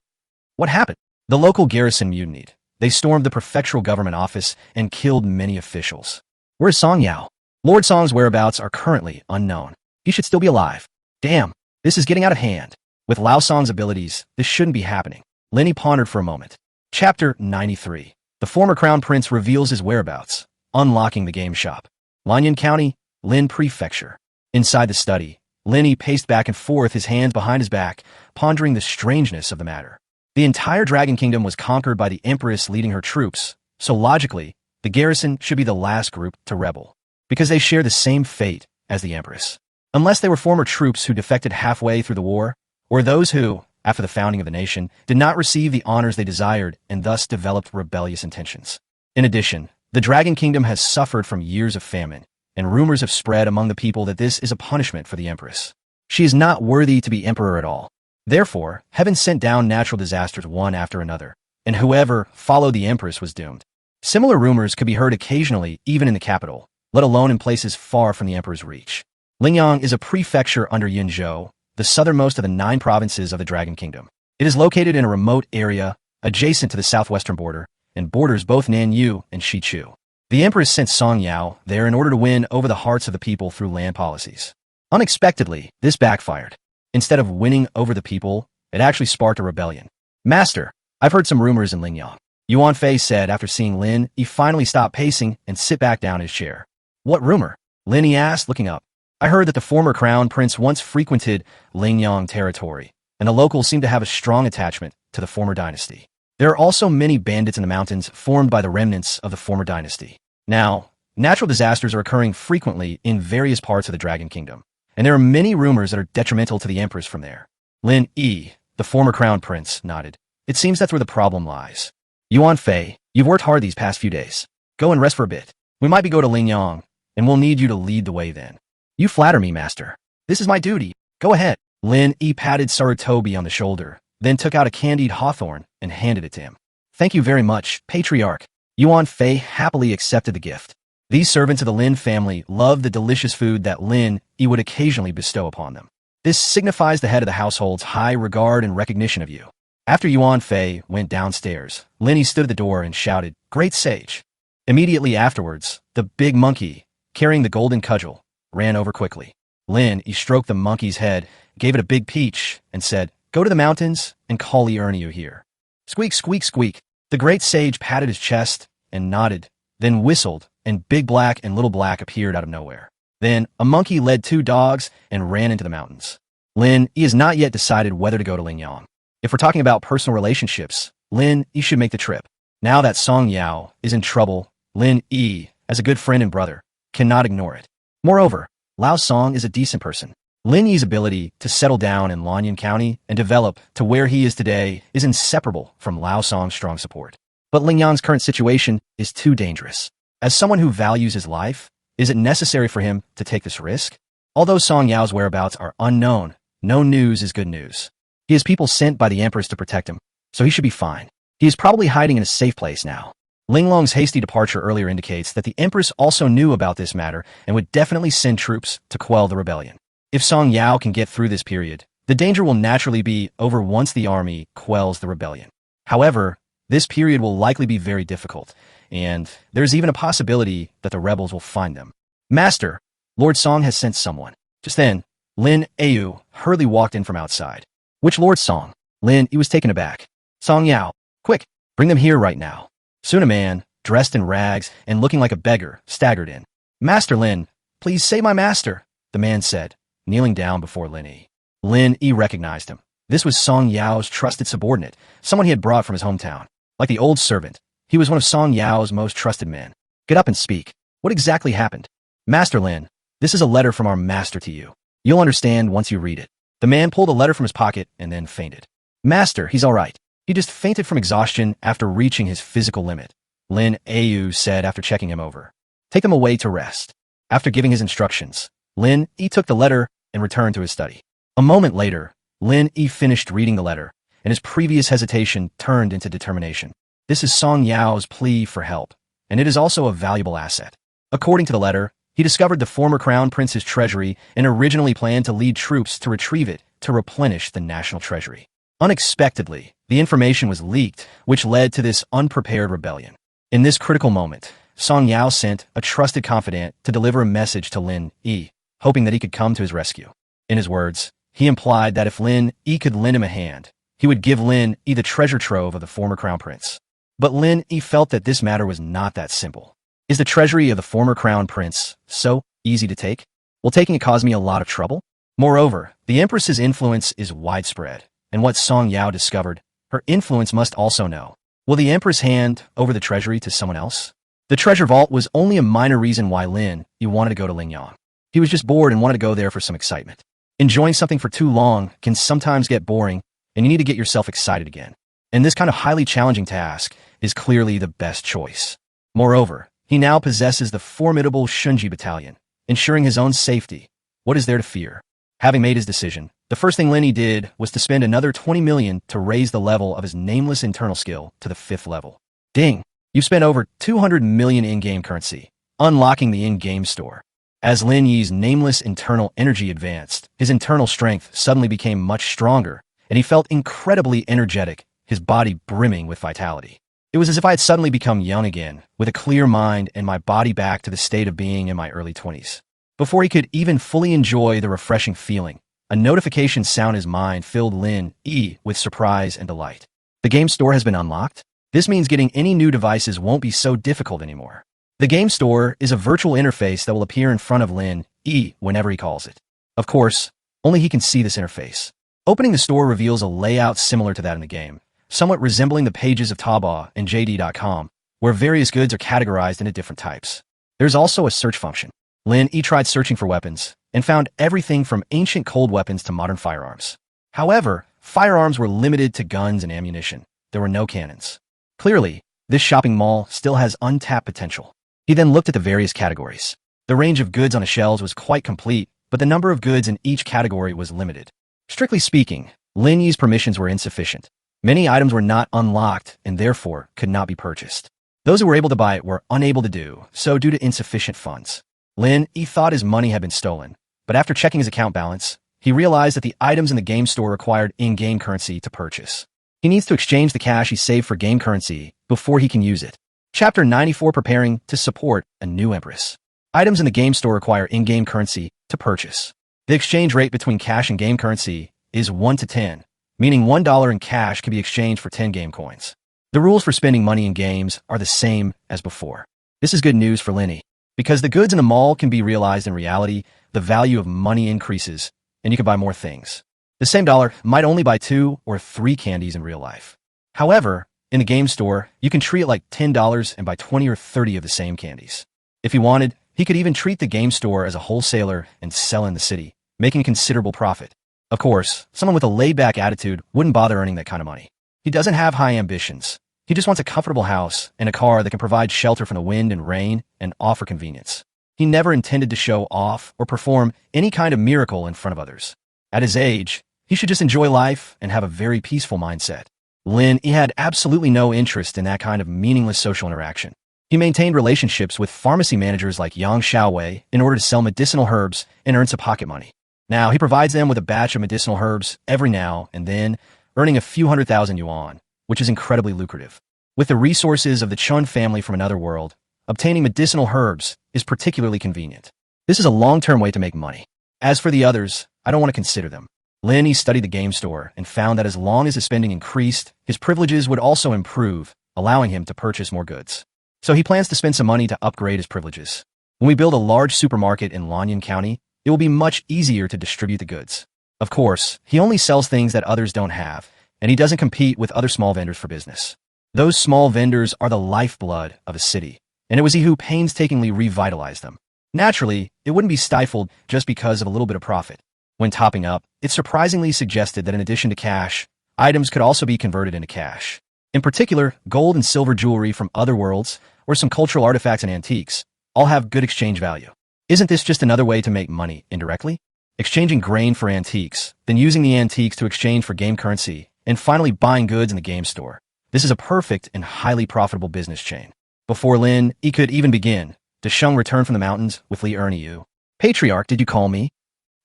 What happened? The local garrison mutinied. They stormed the prefectural government office and killed many officials. Where is Song Yao? Lord Song's whereabouts are currently unknown. He should still be alive. Damn, this is getting out of hand. With Lao Song's abilities, this shouldn't be happening. Lin Yi pondered for a moment. Chapter 93. The former crown prince reveals his whereabouts, unlocking the game shop. Lanyan County, Lin Prefecture. Inside the study, Lin Yi paced back and forth, his hands behind his back, pondering the strangeness of the matter. The entire Dragon Kingdom was conquered by the Empress leading her troops, so logically, the garrison should be the last group to rebel, because they share the same fate as the Empress. Unless they were former troops who defected halfway through the war, or those who, after the founding of the nation, did not receive the honors they desired and thus developed rebellious intentions. In addition, the Dragon Kingdom has suffered from years of famine, and rumors have spread among the people that this is a punishment for the Empress. She is not worthy to be emperor at all. Therefore, heaven sent down natural disasters one after another, and whoever followed the Empress was doomed. Similar rumors could be heard occasionally even in the capital, let alone in places far from the emperor's reach. Lingyang is a prefecture under Yunzhou, the southernmost of the 9 provinces of the Dragon Kingdom. It is located in a remote area, adjacent to the southwestern border, and borders both Nanyu and Shichu. The Empress sent Song Yao there in order to win over the hearts of the people through land policies. Unexpectedly, this backfired. Instead of winning over the people, it actually sparked a rebellion. Master, I've heard some rumors in Lingyang. Yuan Fei said after seeing Lin Yi finally stop pacing and sit back down in his chair. What rumor? Lin Yi asked, looking up. I heard that the former crown prince once frequented Lingyang territory, and the locals seem to have a strong attachment to the former dynasty. There are also many bandits in the mountains formed by the remnants of the former dynasty. Now, natural disasters are occurring frequently in various parts of the Dragon Kingdom, and there are many rumors that are detrimental to the Empress from there. Lin Yi, the former crown prince, nodded. It seems that's where the problem lies. Yuan Fei, you've worked hard these past few days. Go and rest for a bit. We might be going to Lingyang, and we'll need you to lead the way then. You flatter me, master. This is my duty. Go ahead. Lin Yi patted Sarutobi on the shoulder, then took out a candied hawthorn and handed it to him. Thank you very much, patriarch. Yuan Fei happily accepted the gift. These servants of the Lin family loved the delicious food that Lin Yi would occasionally bestow upon them. This signifies the head of the household's high regard and recognition of you. After Yuan Fei went downstairs, Lin Yi stood at the door and shouted, Great sage. Immediately afterwards, the big monkey, carrying the golden cudgel, ran over quickly. Lin Yi stroked the monkey's head, gave it a big peach, and said, Go to the mountains and call Ernie here. Squeak, squeak, squeak. The great sage patted his chest and nodded, then whistled, and Big Black and Little Black appeared out of nowhere. Then a monkey led 2 dogs and ran into the mountains. Lin Yi has not yet decided whether to go to Lingyang. If we're talking about personal relationships, Lin Yi should make the trip. Now that Song Yao is in trouble, Lin Yi, as a good friend and brother, cannot ignore it. Moreover, Lao Song is a decent person. Lin Yi's ability to settle down in Lanyan County and develop to where he is today is inseparable from Lao Song's strong support. But Lingyang's current situation is too dangerous. As someone who values his life, is it necessary for him to take this risk? Although Song Yao's whereabouts are unknown, no news is good news. He has people sent by the Empress to protect him, so he should be fine. He is probably hiding in a safe place now. Linglong's hasty departure earlier indicates that the Empress also knew about this matter and would definitely send troops to quell the rebellion. If Song Yao can get through this period, the danger will naturally be over once the army quells the rebellion. However, this period will likely be very difficult, and there's even a possibility that the rebels will find them. Master, Lord Song has sent someone. Just then, Lin Yi hurriedly walked in from outside. Which Lord Song? Lin Yi was taken aback. Song Yao, quick, bring them here right now. Soon a man, dressed in rags and looking like a beggar, staggered in. Master Lin, please say my master, the man said, kneeling down before Lin Yi. Lin Yi recognized him. This was Song Yao's trusted subordinate, someone he had brought from his hometown. Like the old servant, he was one of Song Yao's most trusted men. Get up and speak. What exactly happened? Master Lin, this is a letter from our master to you. You'll understand once you read it. The man pulled a letter from his pocket and then fainted. Master, he's all right. He just fainted from exhaustion after reaching his physical limit, Lin Yi said after checking him over. Take them away to rest. After giving his instructions, Lin Yi took the letter and returned to his study. A moment later, Lin Yi finished reading the letter, and his previous hesitation turned into determination. This is Song Yao's plea for help, and it is also a valuable asset. According to the letter, he discovered the former crown prince's treasury and originally planned to lead troops to retrieve it to replenish the national treasury. Unexpectedly, the information was leaked, which led to this unprepared rebellion. In this critical moment, Song Yao sent a trusted confidant to deliver a message to Lin Yi, hoping that he could come to his rescue. In his words, he implied that if Lin Yi could lend him a hand, he would give Lin Yi the treasure trove of the former crown prince. But Lin Yi felt that this matter was not that simple. Is the treasury of the former crown prince so easy to take? Will taking it cause me a lot of trouble? Moreover, the empress's influence is widespread, and what Song Yao discovered, her influence must also know. Will the empress hand over the treasury to someone else? The treasure vault was only a minor reason why Lin Yi wanted to go to Lingyang. He was just bored and wanted to go there for some excitement. Enjoying something for too long can sometimes get boring, and you need to get yourself excited again. And this kind of highly challenging task is clearly the best choice. Moreover, he now possesses the formidable Shunji battalion, ensuring his own safety. What is there to fear? Having made his decision, the first thing Lin Yi did was to spend another 20 million to raise the level of his nameless internal skill to the 5th level. Ding! You've spent over 200 million in-game currency, unlocking the in-game store. As Lin Yi's nameless internal energy advanced, his internal strength suddenly became much stronger, and he felt incredibly energetic, his body brimming with vitality. It was as if I had suddenly become young again, with a clear mind and my body back to the state of being in my early 20s. Before he could even fully enjoy the refreshing feeling, a notification sound in his mind filled Lin Yi with surprise and delight. The game store has been unlocked? This means getting any new devices won't be so difficult anymore. The game store is a virtual interface that will appear in front of Lin Yi whenever he calls it. Of course, only he can see this interface. Opening the store reveals a layout similar to that in the game, somewhat resembling the pages of Taobao and JD.com, where various goods are categorized into different types. There's also a search function. Lin Yi tried searching for weapons, and found everything from ancient cold weapons to modern firearms. However, firearms were limited to guns and ammunition. There were no cannons. Clearly, this shopping mall still has untapped potential. He then looked at the various categories. The range of goods on the shelves was quite complete, but the number of goods in each category was limited. Strictly speaking, Lin Yi's permissions were insufficient. Many items were not unlocked and therefore could not be purchased. Those who were able to buy it were unable to do so due to insufficient funds. Lin Yi thought his money had been stolen, but after checking his account balance, he realized that the items in the game store required in-game currency to purchase. He needs to exchange the cash he saved for game currency before he can use it. Chapter 94: Preparing to support a new empress. Items in the game store require in-game currency to purchase. The exchange rate between cash and game currency is 1 to 10, meaning $1 in cash can be exchanged for 10 game coins. The rules for spending money in games are the same as before. This is good news for Lin Yi. Because the goods in the mall can be realized in reality, the value of money increases, and you can buy more things. The same dollar might only buy 2 or 3 candies in real life. However, in the game store, you can treat it like $10 and buy 20 or 30 of the same candies. If he wanted, he could even treat the game store as a wholesaler and sell in the city, making a considerable profit. Of course, someone with a laid-back attitude wouldn't bother earning that kind of money. He doesn't have high ambitions. He just wants a comfortable house and a car that can provide shelter from the wind and rain and offer convenience. He never intended to show off or perform any kind of miracle in front of others. At his age, he should just enjoy life and have a very peaceful mindset. Lin Yi had absolutely no interest in that kind of meaningless social interaction. He maintained relationships with pharmacy managers like Yang Xiaowei in order to sell medicinal herbs and earn some pocket money. Now, he provides them with a batch of medicinal herbs every now and then, earning a few 100,000 yuan, which is incredibly lucrative. With the resources of the Chun family from another world, obtaining medicinal herbs is particularly convenient. This is a long-term way to make money. As for the others, I don't want to consider them. Lin Yi studied the game store and found that as long as his spending increased, his privileges would also improve, allowing him to purchase more goods. So he plans to spend some money to upgrade his privileges. When we build a large supermarket in Lanyan County, it will be much easier to distribute the goods. Of course, he only sells things that others don't have, and he doesn't compete with other small vendors for business. Those small vendors are the lifeblood of a city, and it was he who painstakingly revitalized them. Naturally, it wouldn't be stifled just because of a little bit of profit. When topping up, it surprisingly suggested that in addition to cash, items could also be converted into cash. In particular, gold and silver jewelry from other worlds, or some cultural artifacts and antiques, all have good exchange value. Isn't this just another way to make money indirectly? Exchanging grain for antiques, then using the antiques to exchange for game currency, and finally buying goods in the game store. This is a perfect and highly profitable business chain. Before Lin Yi could even begin, Desheng returned from the mountains with Li Erniyu. Patriarch, did you call me?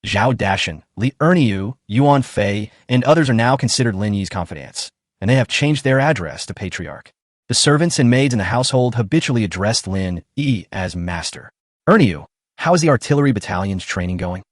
Zhao Dashan, Li Erniyu, Yuan Fei, and others are now considered Lin Yi's confidants, and they have changed their address to Patriarch. The servants and maids in the household habitually addressed Lin Yi as Master. Erniyu, how is the artillery battalion's training going?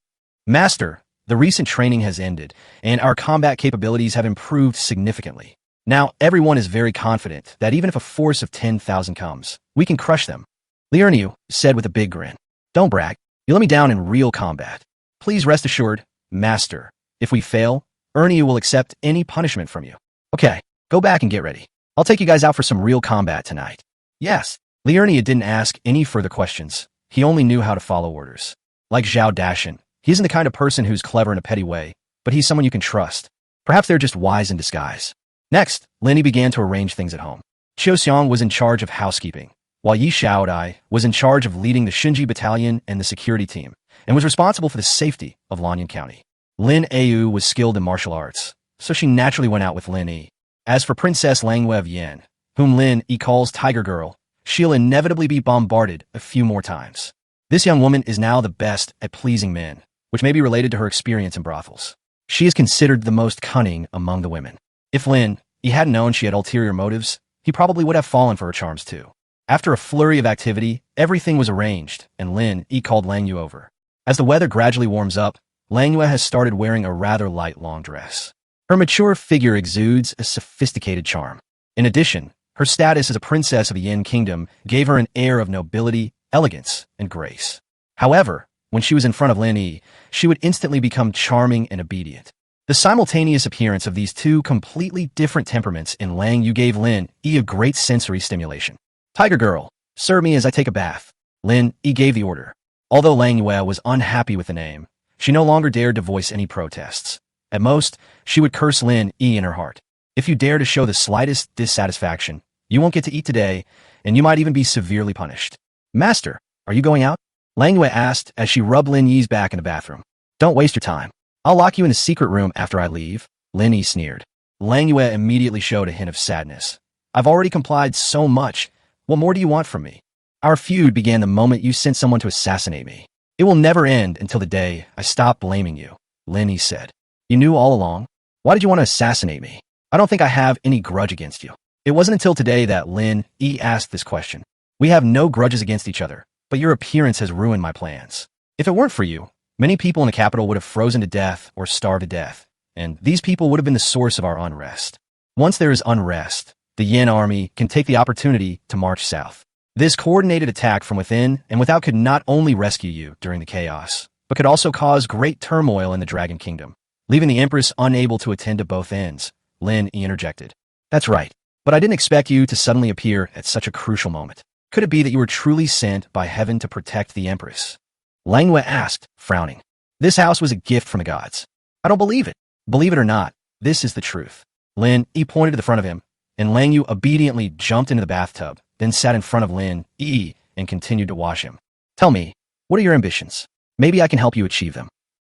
Master, The recent training has ended, and our combat capabilities have improved significantly. Now, everyone is very confident that even if a force of 10,000 comes, we can crush them. Lin Yi said with a big grin. Don't brag. You let me down in real combat. Please rest assured, Master, if we fail, Ernie will accept any punishment from you. Okay, go back and get ready. I'll take you guys out for some real combat tonight. Yes. Lin Yi didn't ask any further questions. He only knew how to follow orders. Like Zhao Dashan, he isn't the kind of person who's clever in a petty way, but he's someone you can trust. Perhaps they're just wise in disguise. Next, Lin Yi began to arrange things at home. Qiu Xiong was in charge of housekeeping, while Yi Xiaodai was in charge of leading the Xinji battalion and the security team, and was responsible for the safety of Lanyan County. Lin Yi was skilled in martial arts, so she naturally went out with Lin Yi. As for Princess Langhua of Yan, whom Lin Yi calls Tiger Girl, she'll inevitably be bombarded a few more times. This young woman is now the best at pleasing men, which may be related to her experience in brothels. She is considered the most cunning among the women. If Lin Yi hadn't known she had ulterior motives, he probably would have fallen for her charms too. After a flurry of activity, everything was arranged, and Lin Yi called Langhua over. As the weather gradually warms up, Langhua has started wearing a rather light long dress. Her mature figure exudes a sophisticated charm. In addition, her status as a princess of the Yin Kingdom gave her an air of nobility, elegance, and grace. However, when she was in front of Lin Yi, she would instantly become charming and obedient. The simultaneous appearance of these two completely different temperaments in Lang Yu gave Lin Yi a great sensory stimulation. Tiger Girl, serve me as I take a bath. Lin Yi gave the order. Although Lang Yue was unhappy with the name, she no longer dared to voice any protests. At most, she would curse Lin Yi in her heart. If you dare to show the slightest dissatisfaction, you won't get to eat today, and you might even be severely punished. Master, are you going out? Lang Yue asked as she rubbed Lin Yi's back in the bathroom. Don't waste your time. I'll lock you in a secret room after I leave, Lin Yi sneered. Lang Yue immediately showed a hint of sadness. I've already complied so much. What more do you want from me? Our feud began the moment you sent someone to assassinate me. It will never end until the day I stop blaming you, Lin Yi said. You knew all along? Why did you want to assassinate me? I don't think I have any grudge against you. It wasn't until today that Lin Yi asked this question. We have no grudges against each other, but your appearance has ruined my plans. If it weren't for you, many people in the capital would have frozen to death or starved to death, and these people would have been the source of our unrest. Once there is unrest, the Yin army can take the opportunity to march south. This coordinated attack from within and without could not only rescue you during the chaos, but could also cause great turmoil in the Dragon Kingdom, leaving the Empress unable to attend to both ends, Lin Yi interjected. That's right, but I didn't expect you to suddenly appear at such a crucial moment. Could it be that you were truly sent by heaven to protect the Empress? Lang Yue asked, frowning. This house was a gift from the gods. I don't believe it. Believe it or not, this is the truth. Lin Yi pointed to the front of him, and Lang Yu obediently jumped into the bathtub, then sat in front of Lin Yi and continued to wash him. Tell me, what are your ambitions? Maybe I can help you achieve them.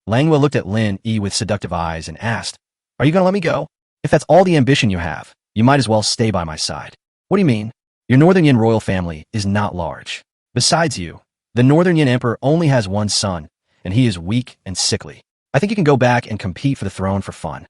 Lang Yu looked at Lin Yi with seductive eyes and asked, Are you going to let me go? If that's all the ambition you have, you might as well stay by my side. What do you mean? Your Northern Yin royal family is not large. Besides you, the Northern Yin emperor only has one son, and he is weak and sickly. I think you can go back and compete for the throne for fun.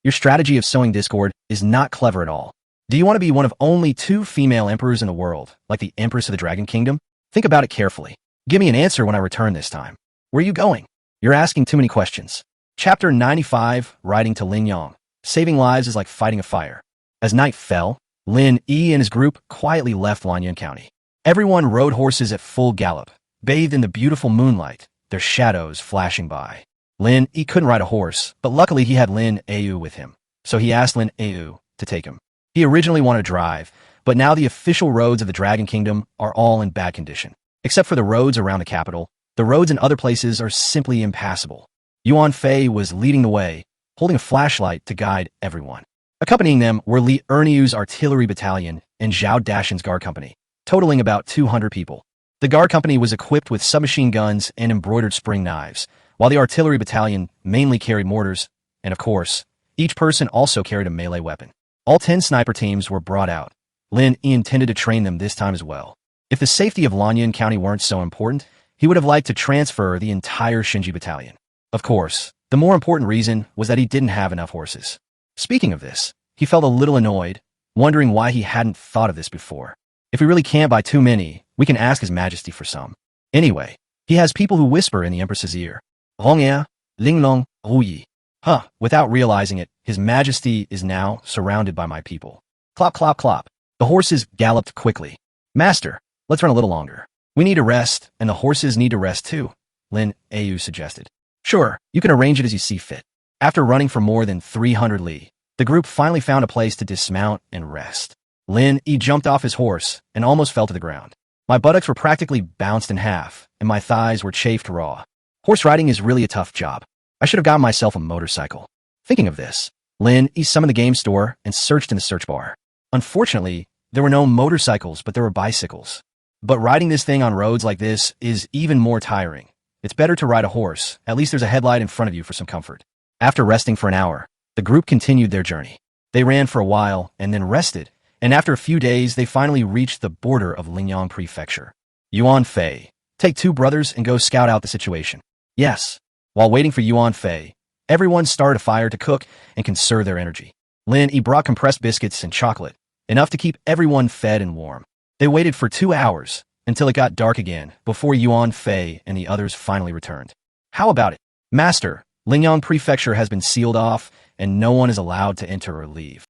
Your strategy of sowing discord is not clever at all. Do you want to be one of only 2 female emperors in the world, like the Empress of the Dragon Kingdom? Think about it carefully. Give me an answer when I return this time. Where are you going? You're asking too many questions. Chapter 95, Writing to Lin Yang. Saving lives is like fighting a fire. As night fell, Lin Yi and his group quietly left Lanyan County. Everyone rode horses at full gallop, bathed in the beautiful moonlight, their shadows flashing by. Lin Yi couldn't ride a horse, but luckily he had Lin Yi with him, so he asked Lin Yi to take him. He originally wanted to drive, but now the official roads of the Dragon Kingdom are all in bad condition. Except for the roads around the capital, the roads in other places are simply impassable. Yuan Fei was leading the way, holding a flashlight to guide everyone. Accompanying them were Li Erniyu's artillery battalion and Zhao Dashan's guard company, totaling about 200 people. The guard company was equipped with submachine guns and embroidered spring knives, while the artillery battalion mainly carried mortars, and of course, each person also carried a melee weapon. All 10 sniper teams were brought out. Lin Yi intended to train them this time as well. If the safety of Lanyan County weren't so important, he would have liked to transfer the entire Xinji battalion. Of course, the more important reason was that he didn't have enough horses. Speaking of this, he felt a little annoyed, wondering why he hadn't thought of this before. If we really can't buy too many, we can ask His Majesty for some. Anyway, he has people who whisper in the Empress's ear. Hongya, Linglong, Yi. Huh, without realizing it, His Majesty is now surrounded by my people. Clop, clop, clop. The horses galloped quickly. Master, let's run a little longer. We need to rest, and the horses need to rest too, Lin Yi suggested. Sure, you can arrange it as you see fit. After running for more than 300 li, the group finally found a place to dismount and rest. Lin Yi jumped off his horse and almost fell to the ground. My buttocks were practically bounced in half, and my thighs were chafed raw. Horse riding is really a tough job. I should have gotten myself a motorcycle. Thinking of this, Lin Yi summoned the game store and searched in the search bar. Unfortunately, there were no motorcycles, but there were bicycles. But riding this thing on roads like this is even more tiring. It's better to ride a horse. At least there's a headlight in front of you for some comfort. After resting for an hour, the group continued their journey. They ran for a while and then rested, and after a few days, they finally reached the border of Lingyang Prefecture. Yuan Fei, take 2 brothers and go scout out the situation. Yes. While waiting for Yuan Fei, everyone started a fire to cook and conserve their energy. Lin Yi brought compressed biscuits and chocolate, enough to keep everyone fed and warm. They waited for 2 hours until it got dark again before Yuan Fei and the others finally returned. How about it? Master, Lingyang Prefecture has been sealed off and no one is allowed to enter or leave.